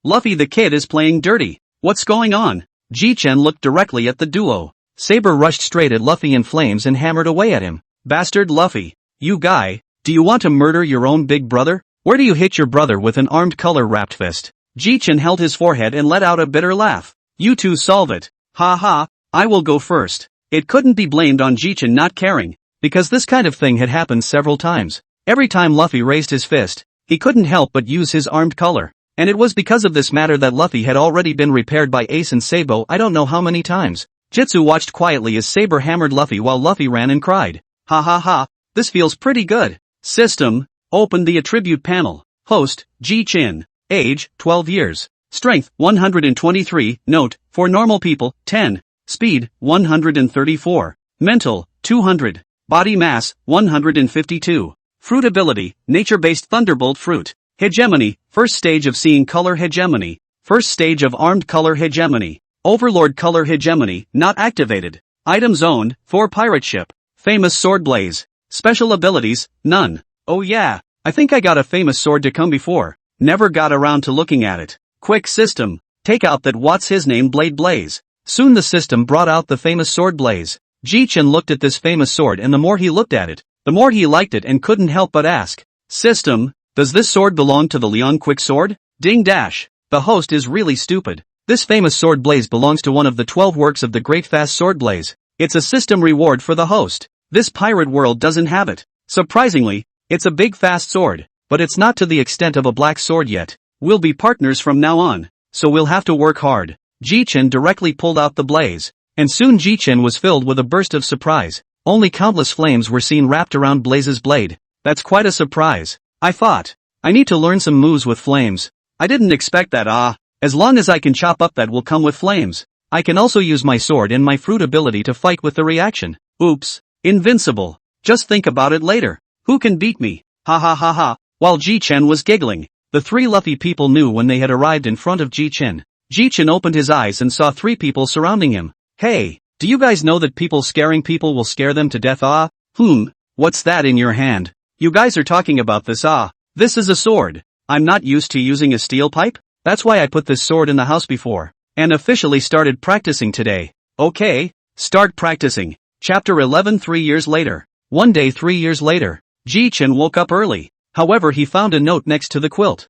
Luffy, the kid is playing dirty. What's going on? Jichen looked directly at the duo. Saber rushed straight at Luffy in flames and hammered away at him. Bastard Luffy, you guy, do you want to murder your own big brother? Where do you hit your brother with an armed color-wrapped fist? Jichen held his forehead and let out a bitter laugh. You two solve it. Ha ha, I will go first. It couldn't be blamed on Jichen not caring, because this kind of thing had happened several times. Every time Luffy raised his fist, he couldn't help but use his armed color. And it was because of this matter that Luffy had already been repaired by Ace and Sabo I don't know how many times. Jitsu watched quietly as Saber hammered Luffy while Luffy ran and cried. Ha ha ha, this feels pretty good. System, open the attribute panel. Host, Jichen. Age, 12 years. Strength, 123. Note, for normal people, 10. Speed, 134. Mental, 200. Body mass, 152. Fruit ability, nature-based thunderbolt fruit. Hegemony, first stage of seeing color hegemony. First stage of armed color hegemony. Overlord color hegemony, not activated. Items owned, 4 pirate ship. Famous sword blaze. Special abilities, none. Oh yeah, I think I got a famous sword to come before. Never got around to looking at it. Quick system, take out that what's his name Blade Blaze. Soon the system brought out the famous sword Blaze. Jichen looked at this famous sword, and the more he looked at it, the more he liked it and couldn't help but ask. System, does this sword belong to the Leon Quick Sword? Ding dash. The host is really stupid. This famous sword blaze belongs to one of the 12 works of the Great Fast Sword Blaze. It's a system reward for the host. This pirate world doesn't have it. Surprisingly, it's a big fast sword, but it's not to the extent of a black sword yet. We'll be partners from now on, so we'll have to work hard. Jichen directly pulled out the blaze, and soon Jichen was filled with a burst of surprise. Only countless flames were seen wrapped around Blaze's blade. That's quite a surprise. I thought, I need to learn some moves with flames. I didn't expect that. As long as I can chop up that will come with flames. I can also use my sword and my fruit ability to fight with the reaction. Oops. Invincible. Just think about it later. Who can beat me? Ha ha ha ha. While Jichen was giggling, the three Luffy people knew when they had arrived in front of Jichen. Jichen opened his eyes and saw three people surrounding him. Hey, do you guys know that people scaring people will scare them to death? What's that in your hand? You guys are talking about this. This is a sword. I'm not used to using a steel pipe. That's why I put this sword in the house before, and officially started practicing today. Okay, start practicing. Chapter 11. 3 years later. One day 3 years later, Jichen woke up early. However, he found a note next to the quilt.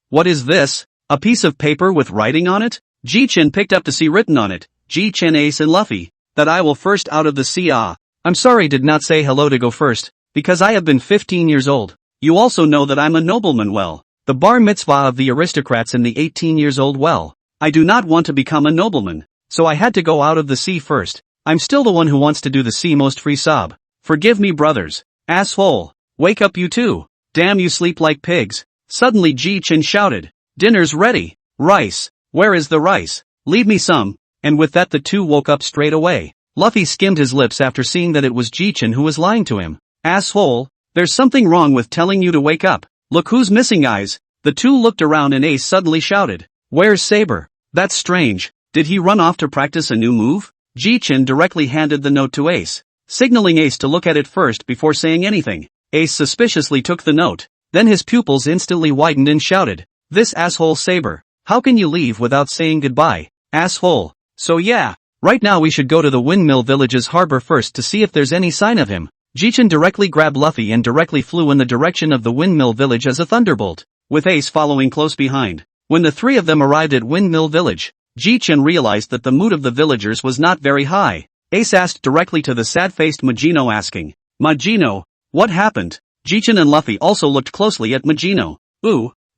What is this? A piece of paper with writing on it? Jichen picked up to see written on it, Jichen, Ace and Luffy, that I will first out of the sea. I'm sorry did not say hello to go first, because I have been 15 years old. You also know that I'm a nobleman. Well, the bar mitzvah of the aristocrats and the 18 years old. Well, I do not want to become a nobleman, so I had to go out of the sea first. I'm still the one who wants to do the sea most free. Sob. Forgive me, brothers. Asshole. Wake up, you two. Damn, you sleep like pigs. Suddenly Jichen shouted. Dinner's ready. Rice. Where is the rice? Leave me some. And with that the two woke up straight away. Luffy skimmed his lips after seeing that it was Jichen who was lying to him. Asshole. There's something wrong with telling you to wake up. Look who's missing, eyes. The two looked around and Ace suddenly shouted. Where's Saber? That's strange. Did he run off to practice a new move? Jichen directly handed the note to Ace, signaling Ace to look at it first before saying anything. Ace suspiciously took the note. Then his pupils instantly widened and shouted. This asshole Saber. How can you leave without saying goodbye? Asshole. So yeah, right now we should go to the Windmill Village's harbor first to see if there's any sign of him. Jichen directly grabbed Luffy and directly flew in the direction of the Windmill Village as a thunderbolt, with Ace following close behind. When the three of them arrived at Windmill Village, Jichen realized that the mood of the villagers was not very high. Ace asked directly to the sad-faced Majino, asking, Majino, what happened? Jichen and Luffy also looked closely at Majino.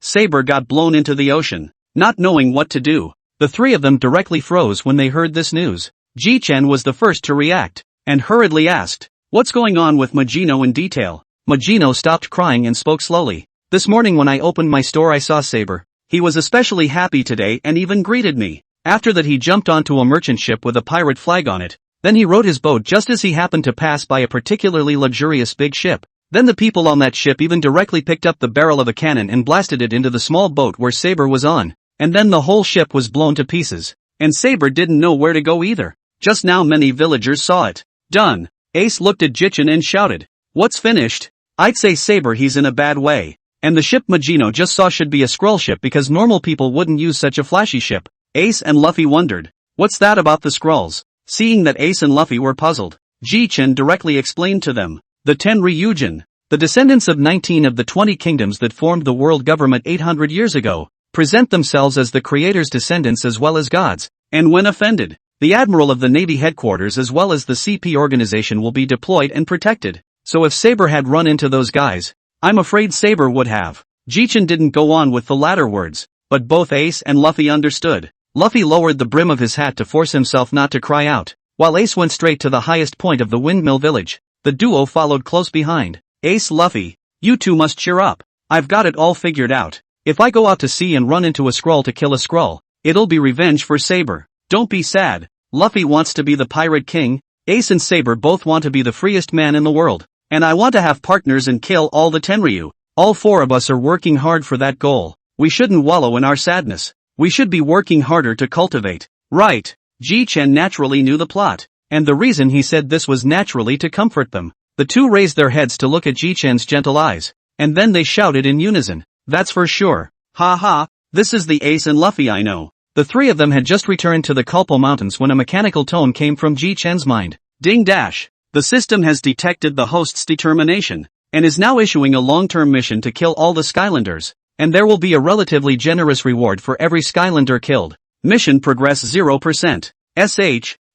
Saber got blown into the ocean. Not knowing what to do, the three of them directly froze when they heard this news. Jichen was the first to react, and hurriedly asked, what's going on with Majino in detail? Majino stopped crying and spoke slowly. This morning when I opened my store I saw Saber. He was especially happy today and even greeted me. After that he jumped onto a merchant ship with a pirate flag on it. Then he rowed his boat just as he happened to pass by a particularly luxurious big ship. Then the people on that ship even directly picked up the barrel of a cannon and blasted it into the small boat where Saber was on. And then the whole ship was blown to pieces. And Saber didn't know where to go either. Just now many villagers saw it. Done. Ace looked at Jichen and shouted. What's finished? I'd say Saber he's in a bad way. And the ship Majino just saw should be a scroll ship because normal people wouldn't use such a flashy ship. Ace and Luffy wondered. What's that about the scrolls? Seeing that Ace and Luffy were puzzled, Jichen directly explained to them. The 10 Ryujin, the descendants of 19 of the 20 kingdoms that formed the world government 800 years ago, present themselves as the creator's descendants as well as gods, and when offended, the admiral of the Navy headquarters as well as the CP organization will be deployed and protected. So if Saber had run into those guys, I'm afraid Saber would have. Jichen didn't go on with the latter words, but both Ace and Luffy understood. Luffy lowered the brim of his hat to force himself not to cry out, while Ace went straight to the highest point of the Windmill Village. The duo followed close behind. Ace, Luffy, you two must cheer up. I've got it all figured out. If I go out to sea and run into a Skrull to kill a Skrull, it'll be revenge for Saber. Don't be sad. Luffy wants to be the Pirate King. Ace and Saber both want to be the freest man in the world. And I want to have partners and kill all the Tenryu. All four of us are working hard for that goal. We shouldn't wallow in our sadness. We should be working harder to cultivate. Right. Jichen naturally knew the plot. And the reason he said this was naturally to comfort them. The two raised their heads to look at Jichen's gentle eyes. And then they shouted in unison. That's for sure. Ha ha, this is the Ace and Luffy I know. The three of them had just returned to the Culpo Mountains when a mechanical tone came from Jichen's mind. Ding dash. The system has detected the host's determination, and is now issuing a long-term mission to kill all the Skylanders. and there will be a relatively generous reward for every Skylander killed. Mission progress 0%.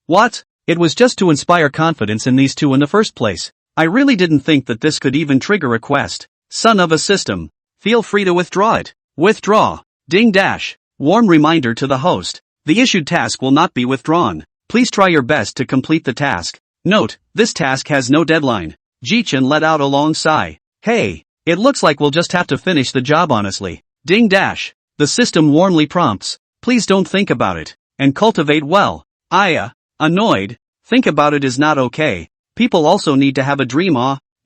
What? It was just to inspire confidence in these two in the first place. I really didn't think that this could even trigger a quest. Son of a system. Feel free to withdraw it. Withdraw. Ding dash. Warm reminder to the host. The issued task will not be withdrawn. Please try your best to complete the task. Note, this task has no deadline. Jichen let out a long sigh. Hey, it looks like we'll just have to finish the job honestly. Ding dash. The system warmly prompts. Please don't think about it. And cultivate well. Annoyed. Think about it is not okay. People also need to have a dream.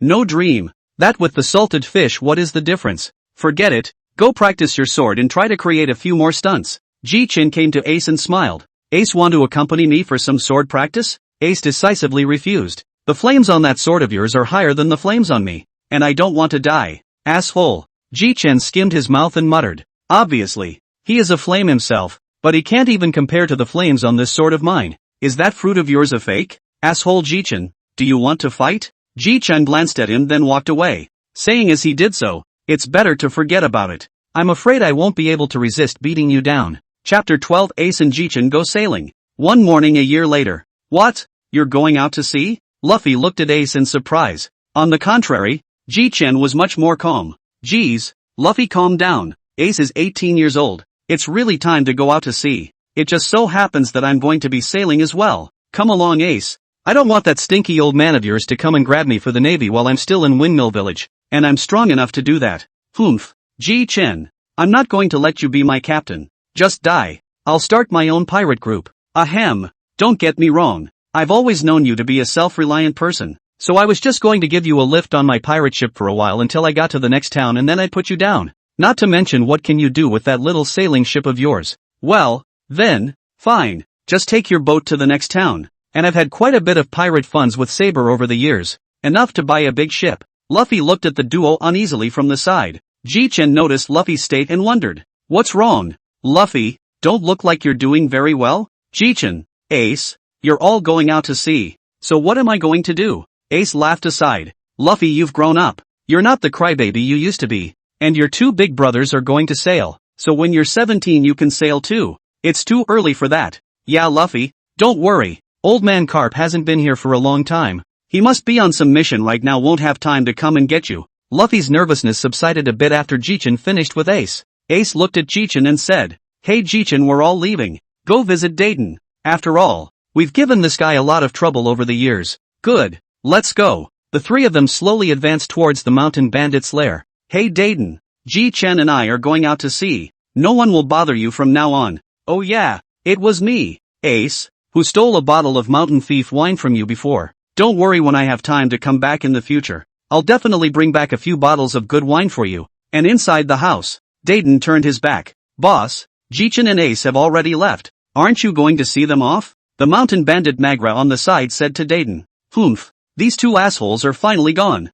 No dream. That with the salted fish, what is the difference? Forget it. Go practice your sword and try to create a few more stunts. Jichen came to Ace and smiled. Ace, want to accompany me for some sword practice? Ace decisively refused. The flames on that sword of yours are higher than the flames on me. And I don't want to die. Asshole. Jichen skimmed his mouth and muttered. Obviously. He is a flame himself, but he can't even compare to the flames on this sword of mine. Is that fruit of yours a fake? Asshole Jichen. Do you want to fight? Jichen glanced at him then walked away, saying as he did so, it's better to forget about it. I'm afraid I won't be able to resist beating you down. Chapter 12. Ace and Jichen go sailing. One morning a year later. What? You're going out to sea? Luffy looked at Ace in surprise. On the contrary, Jichen was much more calm. Geez, Luffy, calm down. Ace is 18 years old. It's really time to go out to sea. It just so happens that I'm going to be sailing as well. Come along, Ace. I don't want that stinky old man of yours to come and grab me for the Navy while I'm still in Windmill Village, and I'm strong enough to do that. Humph. Jichen. I'm not going to let you be my captain. Just die. I'll start my own pirate group. Ahem. Don't get me wrong. I've always known you to be a self-reliant person, so I was just going to give you a lift on my pirate ship for a while until I got to the next town and then I'd put you down. Not to mention, what can you do with that little sailing ship of yours? Well, then, fine. Just take your boat to the next town. And I've had quite a bit of pirate funds with Sabo over the years. Enough to buy a big ship. Luffy looked at the duo uneasily from the side. Jichen noticed Luffy's state and wondered. What's wrong? Luffy, don't look like you're doing very well. Jichen. Ace, you're all going out to sea. So what am I going to do? Ace laughed aside. Luffy, you've grown up. You're not the crybaby you used to be. And your two big brothers are going to sail. So when you're 17 you can sail too. It's too early for that. Yeah, Luffy, don't worry. Old man Garp hasn't been here for a long time. He must be on some mission right now, won't have time to come and get you. Luffy's nervousness subsided a bit after Jichen finished with Ace. Ace looked at Jichen and said, Hey Jichen, we're all leaving. Go visit Dayton. After all, we've given this guy a lot of trouble over the years. Good. Let's go. The three of them slowly advanced towards the mountain bandit's lair. Hey Dayton. Jichen and I are going out to sea. No one will bother you from now on. Oh yeah, it was me, Ace, who stole a bottle of Mountain Thief wine from you before. Don't worry, when I have time to come back in the future, I'll definitely bring back a few bottles of good wine for you. And inside the house, Dayton turned his back. Boss, Jichen and Ace have already left. Aren't you going to see them off? The mountain bandit Magra on the side said to Dayton. Humph, these two assholes are finally gone.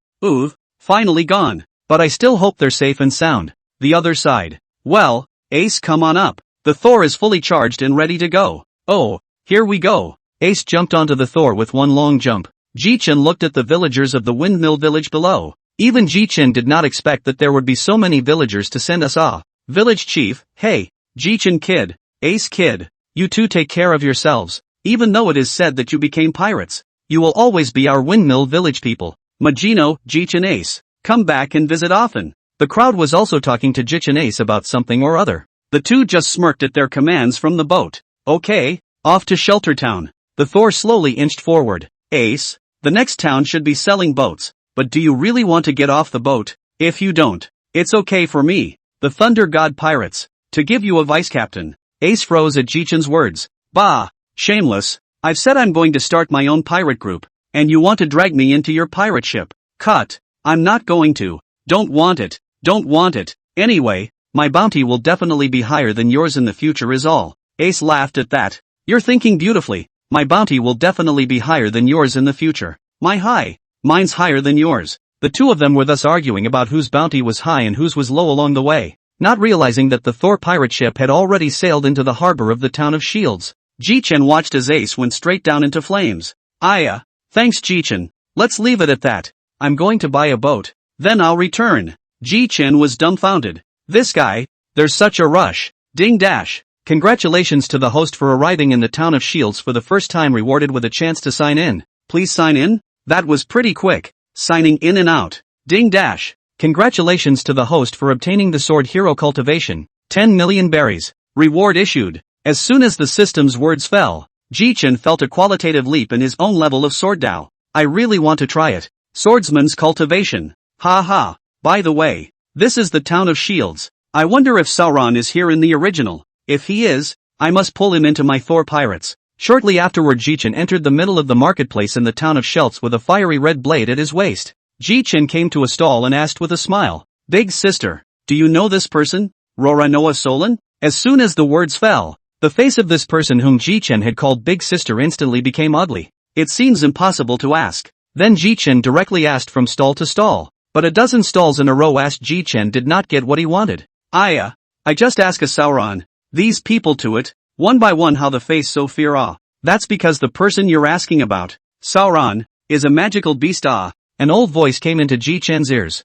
Finally gone. But I still hope they're safe and sound. The other side. Well, Ace, come on up. The Thor is fully charged and ready to go. Oh, here we go. Ace jumped onto the Thor with one long jump. Jichen looked at the villagers of the Windmill Village below. Even Jichen did not expect that there would be so many villagers to send us off. Village chief, hey, Jichen kid, Ace kid, you two take care of yourselves. Even though it is said that you became pirates, you will always be our Windmill Village people. Majino, Jichen Ace, come back and visit often. The crowd was also talking to Jichen Ace about something or other. The two just smirked at their commands from the boat. Okay, off to Sheltertown. The Thor slowly inched forward. Ace, the next town should be selling boats, but do you really want to get off the boat? If you don't, it's okay for me, the Thunder God Pirates, to give you a vice captain. Ace froze at Jichen's words. Bah, shameless. I've said I'm going to start my own pirate group, and you want to drag me into your pirate ship. Cut. I'm not going to. Don't want it. Don't want it. Anyway, my bounty will definitely be higher than yours in the future is all. Ace laughed at that. You're thinking beautifully. My bounty will definitely be higher than yours in the future. Mine's higher than yours. The two of them were thus arguing about whose bounty was high and whose was low along the way, not realizing that the Thor pirate ship had already sailed into the harbor of the town of Shields. Jichen watched as Ace went straight down into flames. Thanks Jichen. Let's leave it at that. I'm going to buy a boat. Then I'll return. Jichen was dumbfounded. This guy, there's such a rush. Ding dash. Congratulations to the host for arriving in the town of Shields for the first time, rewarded with a chance to sign in. Please sign in? That was pretty quick. Signing in and out. Ding dash. Congratulations to the host for obtaining the sword hero cultivation. 10 million berries. Reward issued. As soon as the system's words fell, Jichen felt a qualitative leap in his own level of sword Dao. I really want to try it. Swordsman's cultivation. Ha ha. By the way, this is the town of Shields. I wonder if Sauron is here in the original. If he is, I must pull him into my Thor pirates. Shortly afterward, Jichen entered the middle of the marketplace in the town of Shelts with a fiery red blade at his waist. Jichen came to a stall and asked with a smile, "Big sister, do you know this person? Roranoa Solon?" As soon as the words fell, the face of this person whom Jichen had called Big Sister instantly became ugly. It seems impossible to ask. Then Jichen directly asked from stall to stall, but a dozen stalls in a row asked Jichen did not get what he wanted. I just ask a Sauron. These people to it, one by one how the face so fear That's because the person you're asking about, Sauron, is a magical beast An old voice came into Jichen's ears.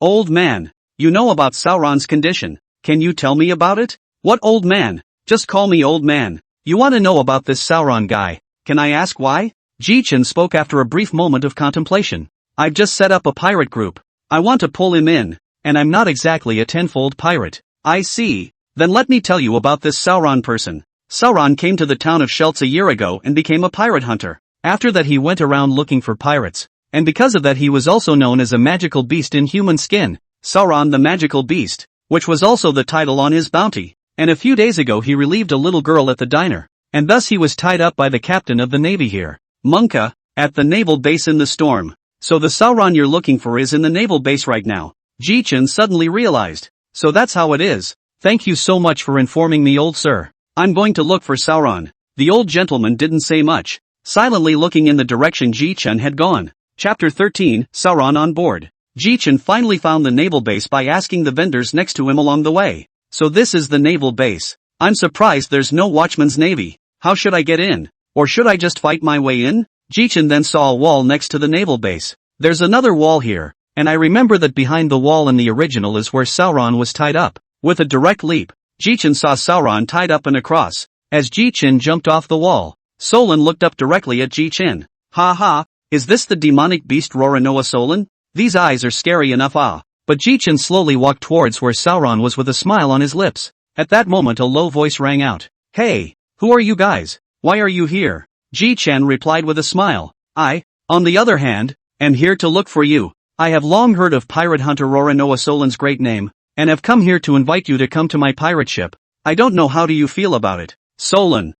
Old man, you know about Sauron's condition. Can you tell me about it? What old man? Just call me old man. You want to know about this Sauron guy. Can I ask why? Jichen spoke after a brief moment of contemplation. I've just set up a pirate group. I want to pull him in, and I'm not exactly a tenfold pirate. I see. Then let me tell you about this Sauron person. Sauron came to the town of Shelts a year ago and became a pirate hunter. After that he went around looking for pirates. And because of that he was also known as a magical beast in human skin. Sauron the magical beast, which was also the title on his bounty. And a few days ago he relieved a little girl at the diner. And thus he was tied up by the captain of the navy here. Munka, at the naval base in the storm. So the Sauron you're looking for is in the naval base right now. Jichen suddenly realized. So that's how it is. Thank you so much for informing me, old sir. I'm going to look for Sauron. The old gentleman didn't say much, silently looking in the direction Jichen had gone. Chapter 13, Sauron on board. Jichen finally found the naval base by asking the vendors next to him along the way. So this is the naval base. I'm surprised there's no watchman's navy. How should I get in? Or should I just fight my way in? Jichen then saw a wall next to the naval base. There's another wall here, and I remember that behind the wall in the original is where Sauron was tied up. With a direct leap, Jichen saw Sauron tied up and across. As Jichen jumped off the wall, Solon looked up directly at Jichen. Ha ha, is this the demonic beast Roranoa Solon? These eyes are scary enough But Jichen slowly walked towards where Sauron was with a smile on his lips. At that moment a low voice rang out. Hey, who are you guys? Why are you here? Jichen replied with a smile. I, on the other hand, am here to look for you. I have long heard of pirate hunter Roranoa Solon's great name, and have come here to invite you to come to my pirate ship. I don't know how do you feel about it. Solon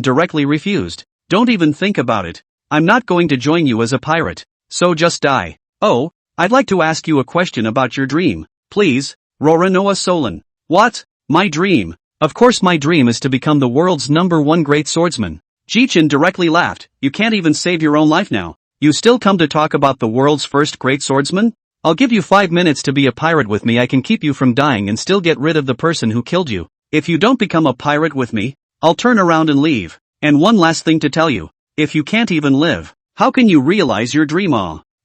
directly refused. Don't even think about it. I'm not going to join you as a pirate. So just die. Oh, I'd like to ask you a question about your dream. Please, Roranoa Solon. What? My dream? Of course my dream is to become the world's #1 great swordsman. Jichen directly laughed. You can't even save your own life now. You still come to talk about the world's first great swordsman? I'll give you 5 minutes to be a pirate with me. I can keep you from dying and still get rid of the person who killed you. If you don't become a pirate with me, I'll turn around and leave. And one last thing to tell you. If you can't even live, how can you realize your dream?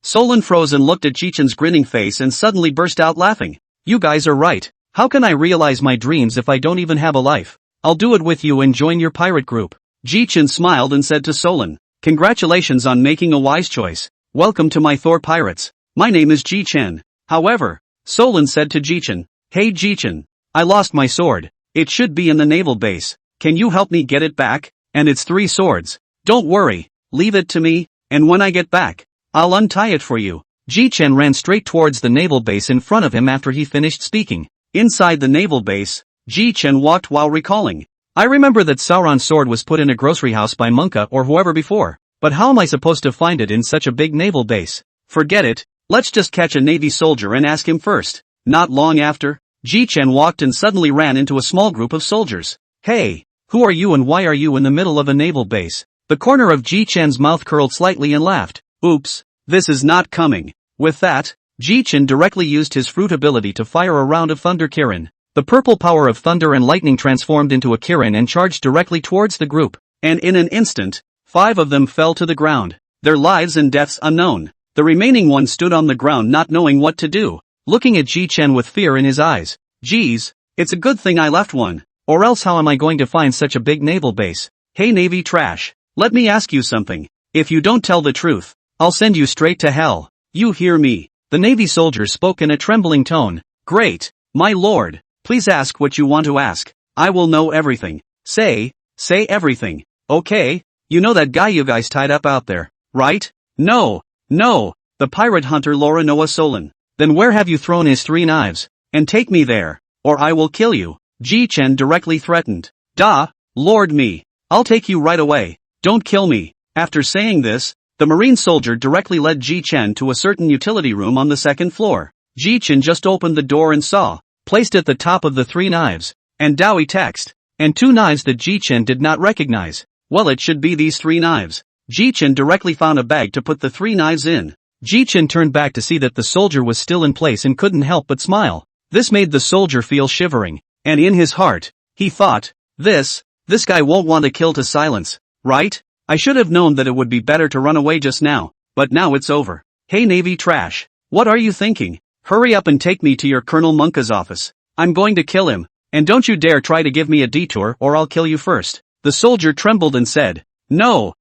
Solon froze and looked at Jichen's grinning face and suddenly burst out laughing. You guys are right. How can I realize my dreams if I don't even have a life? I'll do it with you and join your pirate group. Jichen smiled and said to Solon, congratulations on making a wise choice. Welcome to my Thor pirates. My name is Jichen. However, Solon said to Jichen, hey Jichen, I lost my sword. It should be in the naval base. Can you help me get it back? And it's 3 swords. Don't worry, leave it to me, and when I get back, I'll untie it for you. Jichen ran straight towards the naval base in front of him after he finished speaking. Inside the naval base, Jichen walked while recalling. I remember that Sauron's sword was put in a grocery house by Munka or whoever before, but how am I supposed to find it in such a big naval base? Forget it, let's just catch a navy soldier and ask him first. Not long after, Jichen walked and suddenly ran into a small group of soldiers. Hey, who are you and why are you in the middle of a naval base? The corner of Jichen's mouth curled slightly and laughed. Oops, this is not coming. With that, Jichen directly used his fruit ability to fire a round of Thunder Kirin. The purple power of thunder and lightning transformed into a Kirin and charged directly towards the group. And in an instant, 5 of them fell to the ground. Their lives and deaths unknown. The remaining one stood on the ground not knowing what to do. looking at Jichen with fear in his eyes. Geez, it's a good thing I left one. Or else how am I going to find such a big naval base? Hey Navy trash, let me ask you something. If you don't tell the truth, I'll send you straight to hell. You hear me? The Navy soldier spoke in a trembling tone. Great, my lord, please ask what you want to ask. I will know everything. Say everything. Okay, you know that guy you guys tied up out there, right? No, the pirate hunter Laura Noah Solon. Then where have you thrown his 3 knives? And take me there, or I will kill you. Jichen directly threatened. Da, lord me. I'll take you right away. Don't kill me. After saying this, the marine soldier directly led Jichen to a certain utility room on the 2nd floor. Jichen just opened the door and saw, placed at the top of the 3 knives, and Dowie text, and 2 knives that Jichen did not recognize. Well, it should be these 3 knives. Jichen directly found a bag to put the 3 knives in. Jichen turned back to see that the soldier was still in place and couldn't help but smile. This made the soldier feel shivering, and in his heart, he thought, this guy won't want to kill to silence, right? I should have known that it would be better to run away just now, but now it's over. Hey Navy trash, what are you thinking? Hurry up and take me to your Colonel Munka's office. I'm going to kill him, and don't you dare try to give me a detour or I'll kill you first. The soldier trembled and said, No,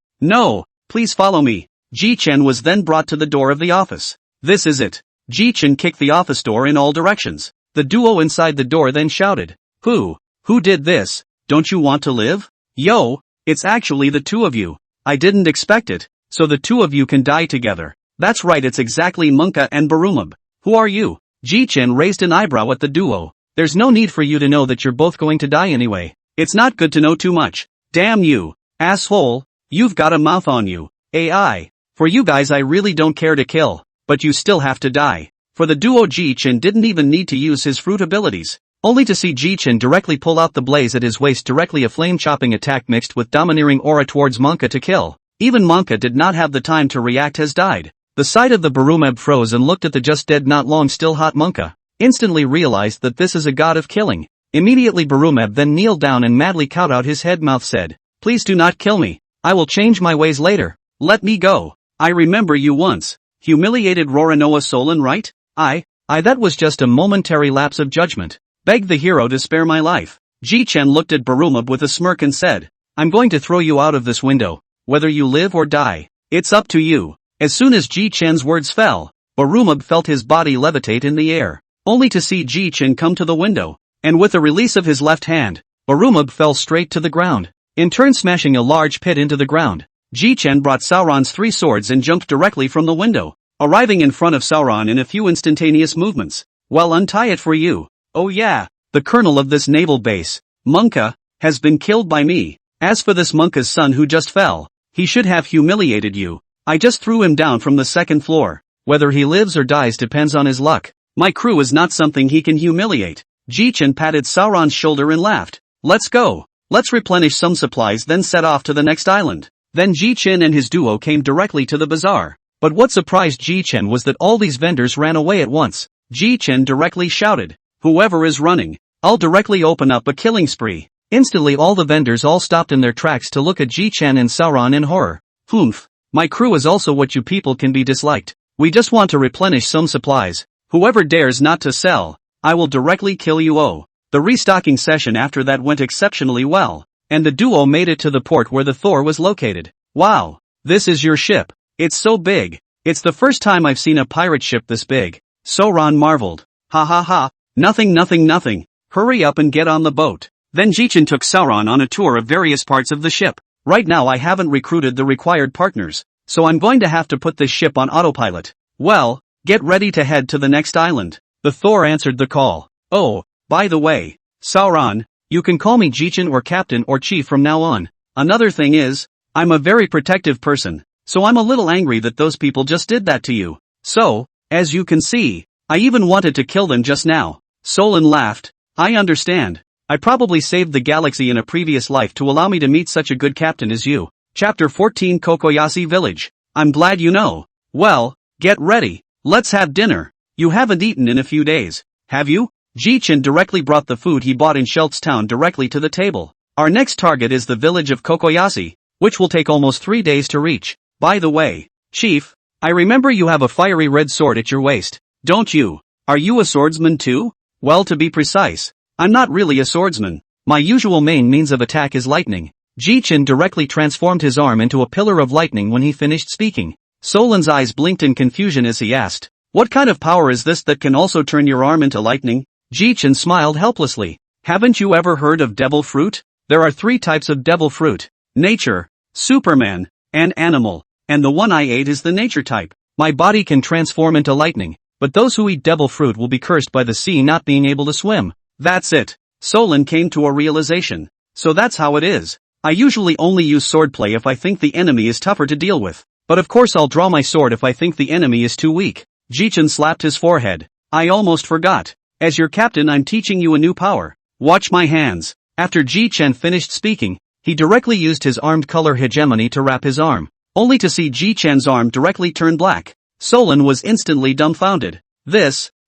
please follow me. Jichen was then brought to the door of the office. This is it. Jichen kicked the office door in all directions. The duo inside the door then shouted, Who did this? Don't you want to live? Yo, it's actually the 2 of you. I didn't expect it, so the 2 of you can die together. That's right, it's exactly Munka and Barumab. Who are you? Jichen raised an eyebrow at the duo. There's no need for you to know that you're both going to die anyway. It's not good to know too much. Damn you, asshole, you've got a mouth on you. AI. For you guys I really don't care to kill, but you still have to die. For the duo Jichen didn't even need to use his fruit abilities, only to see Jichen directly pull out the blaze at his waist, directly a flame-chopping attack mixed with domineering aura towards Monka to kill. Even Monka did not have the time to react, has died. The sight of the Barumab froze and looked at the just dead not long still hot Monka, instantly realized that this is a god of killing. Immediately Barumab then kneeled down and madly cowed out his head, mouth said, Please do not kill me. I will change my ways later. Let me go. I remember you once humiliated Roranoa Solon, right? That was just a momentary lapse of judgment. Begged the hero to spare my life. Jichen looked at Barumab with a smirk and said, I'm going to throw you out of this window. Whether you live or die, it's up to you. As soon as Jichen's words fell, Barumab felt his body levitate in the air, only to see Jichen come to the window, and with a release of his left hand, Barumab fell straight to the ground, in turn smashing a large pit into the ground. Jichen brought Sauron's 3 swords and jumped directly from the window, arriving in front of Sauron in a few instantaneous movements. Well, untie it for you. Oh yeah, the colonel of this naval base, Munka, has been killed by me. As for this Munka's son who just fell, he should have humiliated you. I just threw him down from the 2nd floor. Whether he lives or dies depends on his luck. My crew is not something he can humiliate. Jichen patted Sauron's shoulder and laughed. Let's go. Let's replenish some supplies then set off to the next island. Then Jichen and his duo came directly to the bazaar. But what surprised Jichen was that all these vendors ran away at once. Jichen directly shouted, Whoever is running, I'll directly open up a killing spree. Instantly all the vendors all stopped in their tracks to look at Jichen and Sauron in horror. Humph, my crew is also what you people can be disliked. We just want to replenish some supplies. Whoever dares not to sell, I will directly kill you. Oh, the restocking session after that went exceptionally well, and the duo made it to the port where the Thor was located. Wow, this is your ship. It's so big. It's the first time I've seen a pirate ship this big. Sauron marveled. Ha ha ha, nothing. Hurry up and get on the boat. Then Jichen took Sauron on a tour of various parts of the ship. Right now I haven't recruited the required partners, so I'm going to have to put this ship on autopilot. Well, get ready to head to the next island. The Thor answered the call. Oh, by the way, Sauron, you can call me Jichen or Captain or Chief from now on. Another thing is, I'm a very protective person, so I'm a little angry that those people just did that to you. So, as you can see, I even wanted to kill them just now. Solon laughed. I understand. I probably saved the galaxy in a previous life to allow me to meet such a good captain as you. Chapter 14 Kokoyashi Village. I'm glad you know. Well, get ready. Let's have dinner. You haven't eaten in a few days, have you? Jichen directly brought the food he bought in Shelt's town directly to the table. Our next target is the village of Kokoyashi, which will take almost 3 days to reach. By the way, Chief, I remember you have a fiery red sword at your waist, don't you? Are you a swordsman too? Well, to be precise, I'm not really a swordsman. My usual main means of attack is lightning. Jichen directly transformed his arm into a pillar of lightning when he finished speaking. Solan's eyes blinked in confusion as he asked, "What kind of power is this that can also turn your arm into lightning?" Jichen smiled helplessly. "Haven't you ever heard of devil fruit? There are 3 types of devil fruit: nature, Superman, and animal. And the one I ate is the nature type. My body can transform into lightning, but those who eat devil fruit will be cursed by the sea not being able to swim." That's it. Solan came to a realization. So that's how it is. I usually only use swordplay if I think the enemy is tougher to deal with. But of course I'll draw my sword if I think the enemy is too weak. Jichen slapped his forehead. "I almost forgot. As your captain, I'm teaching you a new power. Watch my hands." After Jichen finished speaking, he directly used his armed color hegemony to wrap his arm, only to see Jichen's arm directly turn black. Solan was instantly dumbfounded.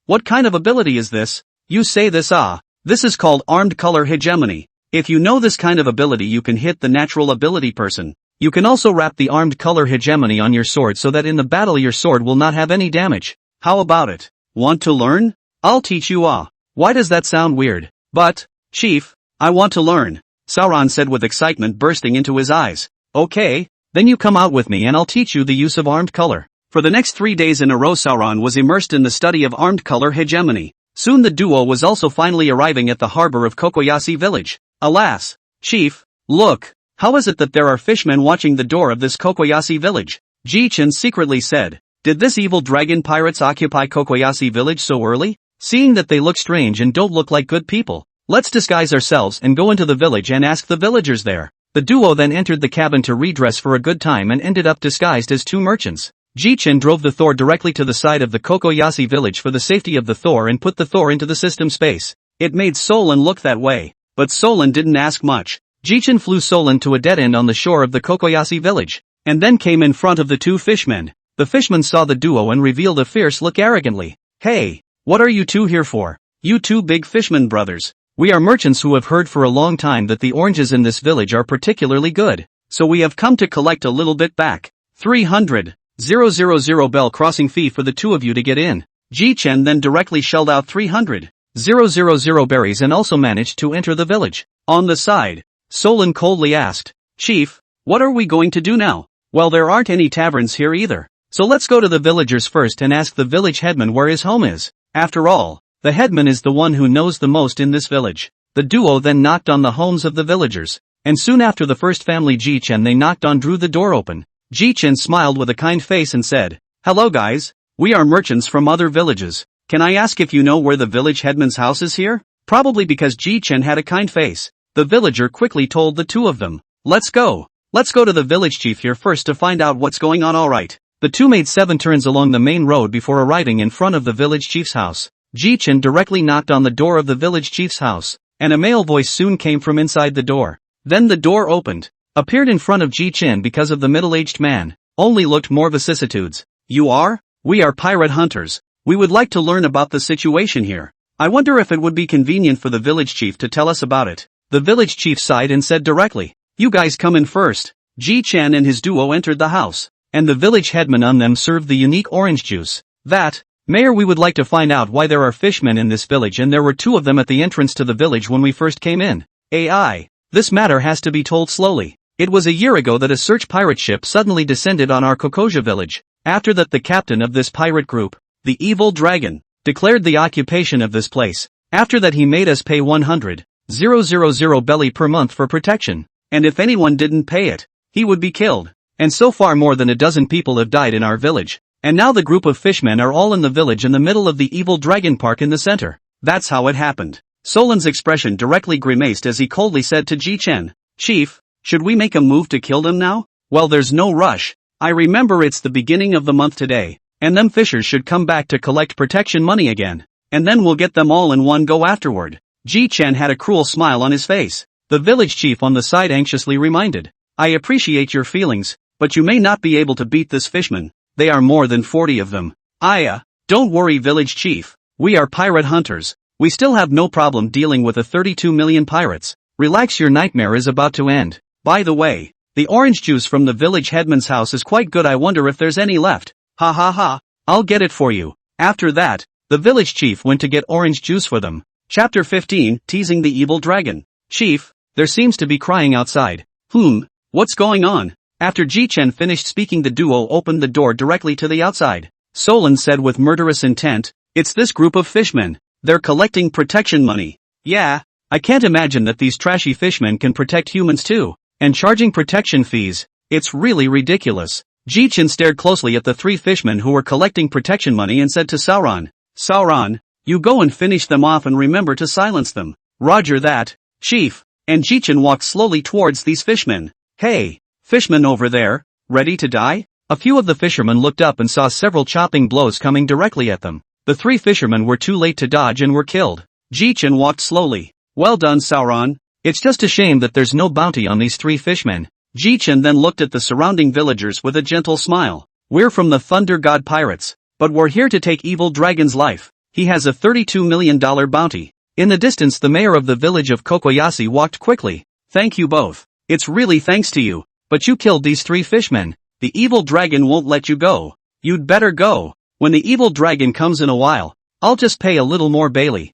What kind of ability is this? You say this this is called armed color hegemony. If you know this kind of ability, you can hit the natural ability person. You can also wrap the armed color hegemony on your sword so that in the battle your sword will not have any damage. How about it? Want to learn? I'll teach you Why does that sound weird? But, Chief, I want to learn, Sauron said with excitement bursting into his eyes. Okay, then you come out with me and I'll teach you the use of armed color. For the next 3 days in a row Sauron was immersed in the study of armed color hegemony. Soon the duo was also finally arriving at the harbor of Kokoyashi village. Alas, Chief, look, how is it that there are fishmen watching the door of this Kokoyashi village? Jichen secretly said. Did this evil dragon pirates occupy Kokoyashi village so early? Seeing that they look strange and don't look like good people, let's disguise ourselves and go into the village and ask the villagers there. The duo then entered the cabin to redress for a good time and ended up disguised as 2 merchants. Jichen drove the Thor directly to the side of the Kokoyashi village for the safety of the Thor and put the Thor into the system space. It made Solan look that way, but Solan didn't ask much. Jichen flew Solan to a dead end on the shore of the Kokoyashi village, and then came in front of the 2 fishmen. The fishman saw the duo and revealed a fierce look arrogantly. "Hey, what are you 2 here for? You 2 big fishman brothers. We are merchants who have heard for a long time that the oranges in this village are particularly good, so we have come to collect a little bit back. 300,000 bell crossing fee for the 2 of you to get in." Jichen then directly shelled out 300,000 berries and also managed to enter the village. On the side, Solan coldly asked, "Chief, what are we going to do now?" "Well, there aren't any taverns here either. So let's go to the villagers first and ask the village headman where his home is. After all, the headman is the one who knows the most in this village." The duo then knocked on the homes of the villagers, and soon after the first family Jichen they knocked on drew the door open. Jichen smiled with a kind face and said, "Hello guys, we are merchants from other villages. Can I ask if you know where the village headman's house is here?" Probably because Jichen had a kind face, the villager quickly told the 2 of them, Let's go to the village chief here first to find out what's going on." Alright. The 2 made 7 turns along the main road before arriving in front of the village chief's house. Jichen directly knocked on the door of the village chief's house, and a male voice soon came from inside the door. Then the door opened, appeared in front of Jichen because of the middle-aged man, only looked more vicissitudes. "You are? We are pirate hunters. We would like to learn about the situation here. I wonder if it would be convenient for the village chief to tell us about it." The village chief sighed and said directly, "You guys come in first." Jichen and his duo entered the house, and the village headman on them served the unique orange juice. "Mayor, we would like to find out why there are fishmen in this village, and there were 2 of them at the entrance to the village when we first came in." AI. This matter has to be told slowly. It was a year ago that a search pirate ship suddenly descended on our Kokoja village. After that, the captain of this pirate group, the evil dragon, declared the occupation of this place. After that he made us pay 100,000 belly per month for protection, and if anyone didn't pay it, he would be killed. And so far more than a dozen people have died in our village. And now the group of fishmen are all in the village in the middle of the evil dragon park in the center. That's how it happened. Solan's expression directly grimaced as he coldly said to Jichen, "Chief, should we make a move to kill them now?" "Well, there's no rush. I remember it's the beginning of the month today, and them fishers should come back to collect protection money again, and then we'll get them all in one go afterward." Jichen had a cruel smile on his face. The village chief on the side anxiously reminded, "I appreciate your feelings, but you may not be able to beat this fishman. They are more than 40 of them." Don't worry, village chief. We are pirate hunters. We still have no problem dealing with the 32 million pirates. Relax, your nightmare is about to end. By the way, the orange juice from the village headman's house is quite good. I wonder if there's any left. Ha ha ha. I'll get it for you." After that, The village chief went to get orange juice for them. Chapter 15, Teasing the Evil Dragon. Chief, there seems to be crying outside. What's going on? After Jichen finished speaking, the duo opened the door directly to the outside. Solon said with murderous intent, "It's this group of fishmen. They're collecting protection money." Yeah, I can't imagine that these trashy fishmen can protect humans too. And charging protection fees. It's really ridiculous. Jichen stared closely at the three fishmen who were collecting protection money and said to Sauron, "Sauron, you go and finish them off and remember to silence them." "Roger that, Chief." And Jichen walked slowly towards these fishmen. "Hey, fishmen over there, ready to die?" A few of the fishermen looked up and saw several chopping blows coming directly at them. The three fishermen were too late to dodge and were killed. Jichen walked slowly. "Well done, Sauron. It's just a shame that there's no bounty on these three fishmen." Jichen then looked at the surrounding villagers with a gentle smile. "We're from the Thunder God Pirates, but we're here to take Evil Dragon's life. He has a $32 million bounty." In the distance, the mayor of the village of Kokoyashi walked quickly. "Thank you both. It's really thanks to you, but you killed these three fishmen. The evil dragon won't let you go. You'd better go. When the evil dragon comes in a while, I'll just pay a little more Bailey."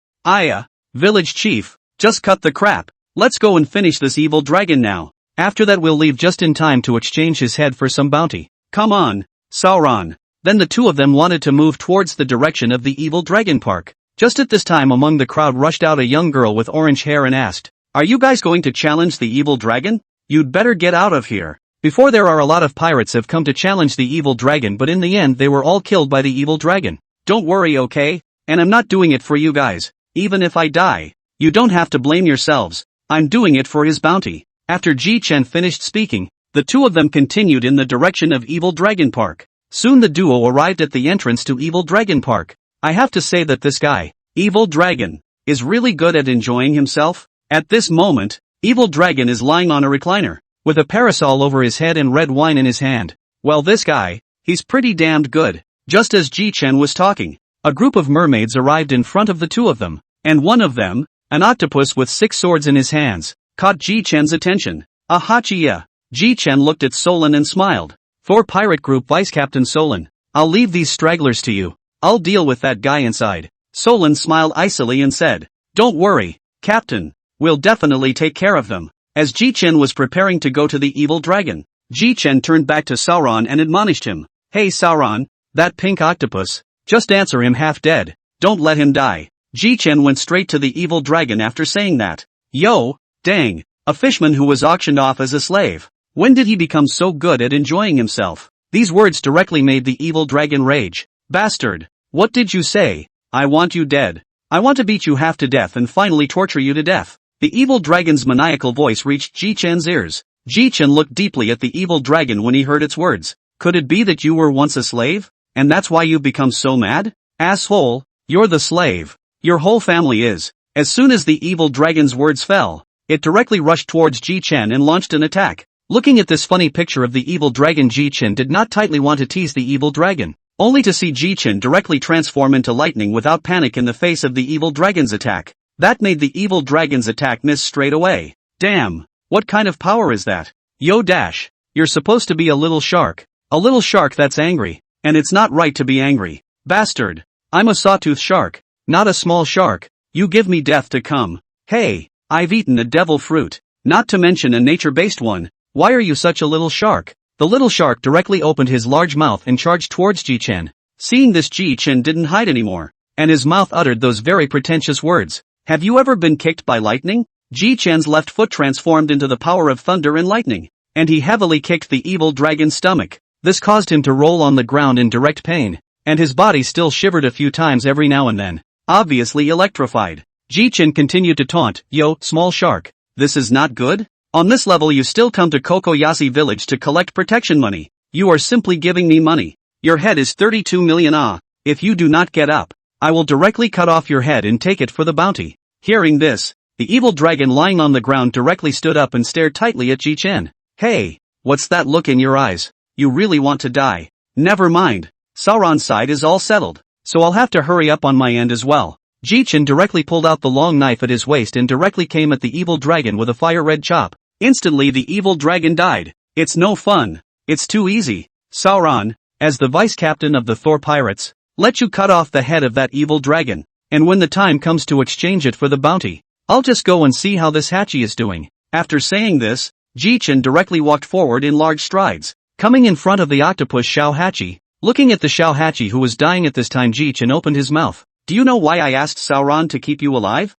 Village chief, just cut the crap. Let's go and finish this evil dragon now. After that we'll leave just in time to exchange his head for some bounty. Come on, Sauron. Then the two of them wanted to move towards the direction of the evil dragon park. Just at this time, among the crowd rushed out a young girl with orange hair and asked, "Are you guys going to challenge the evil dragon? You'd better get out of here." Before, there are a lot of pirates have come to challenge the evil dragon, but in the end they were all killed by the evil dragon. "Don't worry, okay? And I'm not doing it for you guys. Even if I die, you don't have to blame yourselves. I'm doing it for his bounty." After Jichen finished speaking, the two of them continued in the direction of Evil Dragon Park. Soon the duo arrived at the entrance to Evil Dragon Park. I have to say that this guy, Evil Dragon, is really good at enjoying himself. At this moment, Evil Dragon is lying on a recliner, with a parasol over his head and red wine in his hand. Well, this guy, he's pretty damned good. Just as Jichen was talking, a group of mermaids arrived in front of the two of them, and one of them, an octopus with 6 swords in his hands, caught Jichen's attention. "Ahachiya." Jichen looked at Solon and smiled. "For Pirate Group Vice Captain Solon, I'll leave these stragglers to you. I'll deal with that guy inside." Solon smiled icily and said, "Don't worry, Captain. We'll definitely take care of them." As Jichen was preparing to go to the evil dragon, Jichen turned back to Sauron and admonished him. "Hey Sauron, that pink octopus, just answer him half dead. Don't let him die." Jichen went straight to the evil dragon after saying that. "Yo, dang, a fishman who was auctioned off as a slave. When did he become so good at enjoying himself?" These words directly made the evil dragon rage. "Bastard, what did you say? I want you dead. I want to beat you half to death and finally torture you to death." The evil dragon's maniacal voice reached Jichen's ears. Jichen looked deeply at the evil dragon when he heard its words. "Could it be that you were once a slave? And that's why you've become so mad? Asshole, you're the slave. Your whole family is." As soon as the evil dragon's words fell, it directly rushed towards Jichen and launched an attack. Looking at this funny picture of the evil dragon, Jichen did not tightly want to tease the evil dragon, only to see Jichen directly transform into lightning without panic in the face of the evil dragon's attack. That made the evil dragon's attack miss straight away. Damn, what kind of power is that? Yo Dash, you're supposed to be a little shark. A little shark that's angry, and it's not right to be angry. Bastard, I'm a sawtooth shark, not a small shark. You give me death to come. Hey, I've eaten a devil fruit, not to mention a nature-based one. Why are you such a little shark? The little shark directly opened his large mouth and charged towards Jichen. Seeing this, Jichen didn't hide anymore, and his mouth uttered those very pretentious words. "Have you ever been kicked by lightning?" Jichen's left foot transformed into the power of thunder and lightning, and he heavily kicked the evil dragon's stomach. This caused him to roll on the ground in direct pain, and his body still shivered a few times every now and then, obviously electrified. Jichen continued to taunt, "Yo, small shark, this is not good? On this level you still come to Kokoyashi village to collect protection money. You are simply giving me money. Your head is 32 million If you do not get up, I will directly cut off your head and take it for the bounty." Hearing this, the evil dragon lying on the ground directly stood up and stared tightly at Jichen. "Hey, what's that look in your eyes? You really want to die? Never mind. Sauron's side is all settled, so I'll have to hurry up on my end as well." Jichen directly pulled out the long knife at his waist and directly came at the evil dragon with a fire-red chop. Instantly the evil dragon died. "It's no fun. It's too easy. Sauron, as the vice captain of the Thor pirates, let you cut off the head of that evil dragon. And when the time comes to exchange it for the bounty, I'll just go and see how this Hachi is doing. After saying this, Jichen directly walked forward in large strides, coming in front of the octopus Xiao Hachi. Looking at the Xiao Hachi who was dying at this time, Jichen opened his mouth. Do you know why I asked Sauron to keep you alive?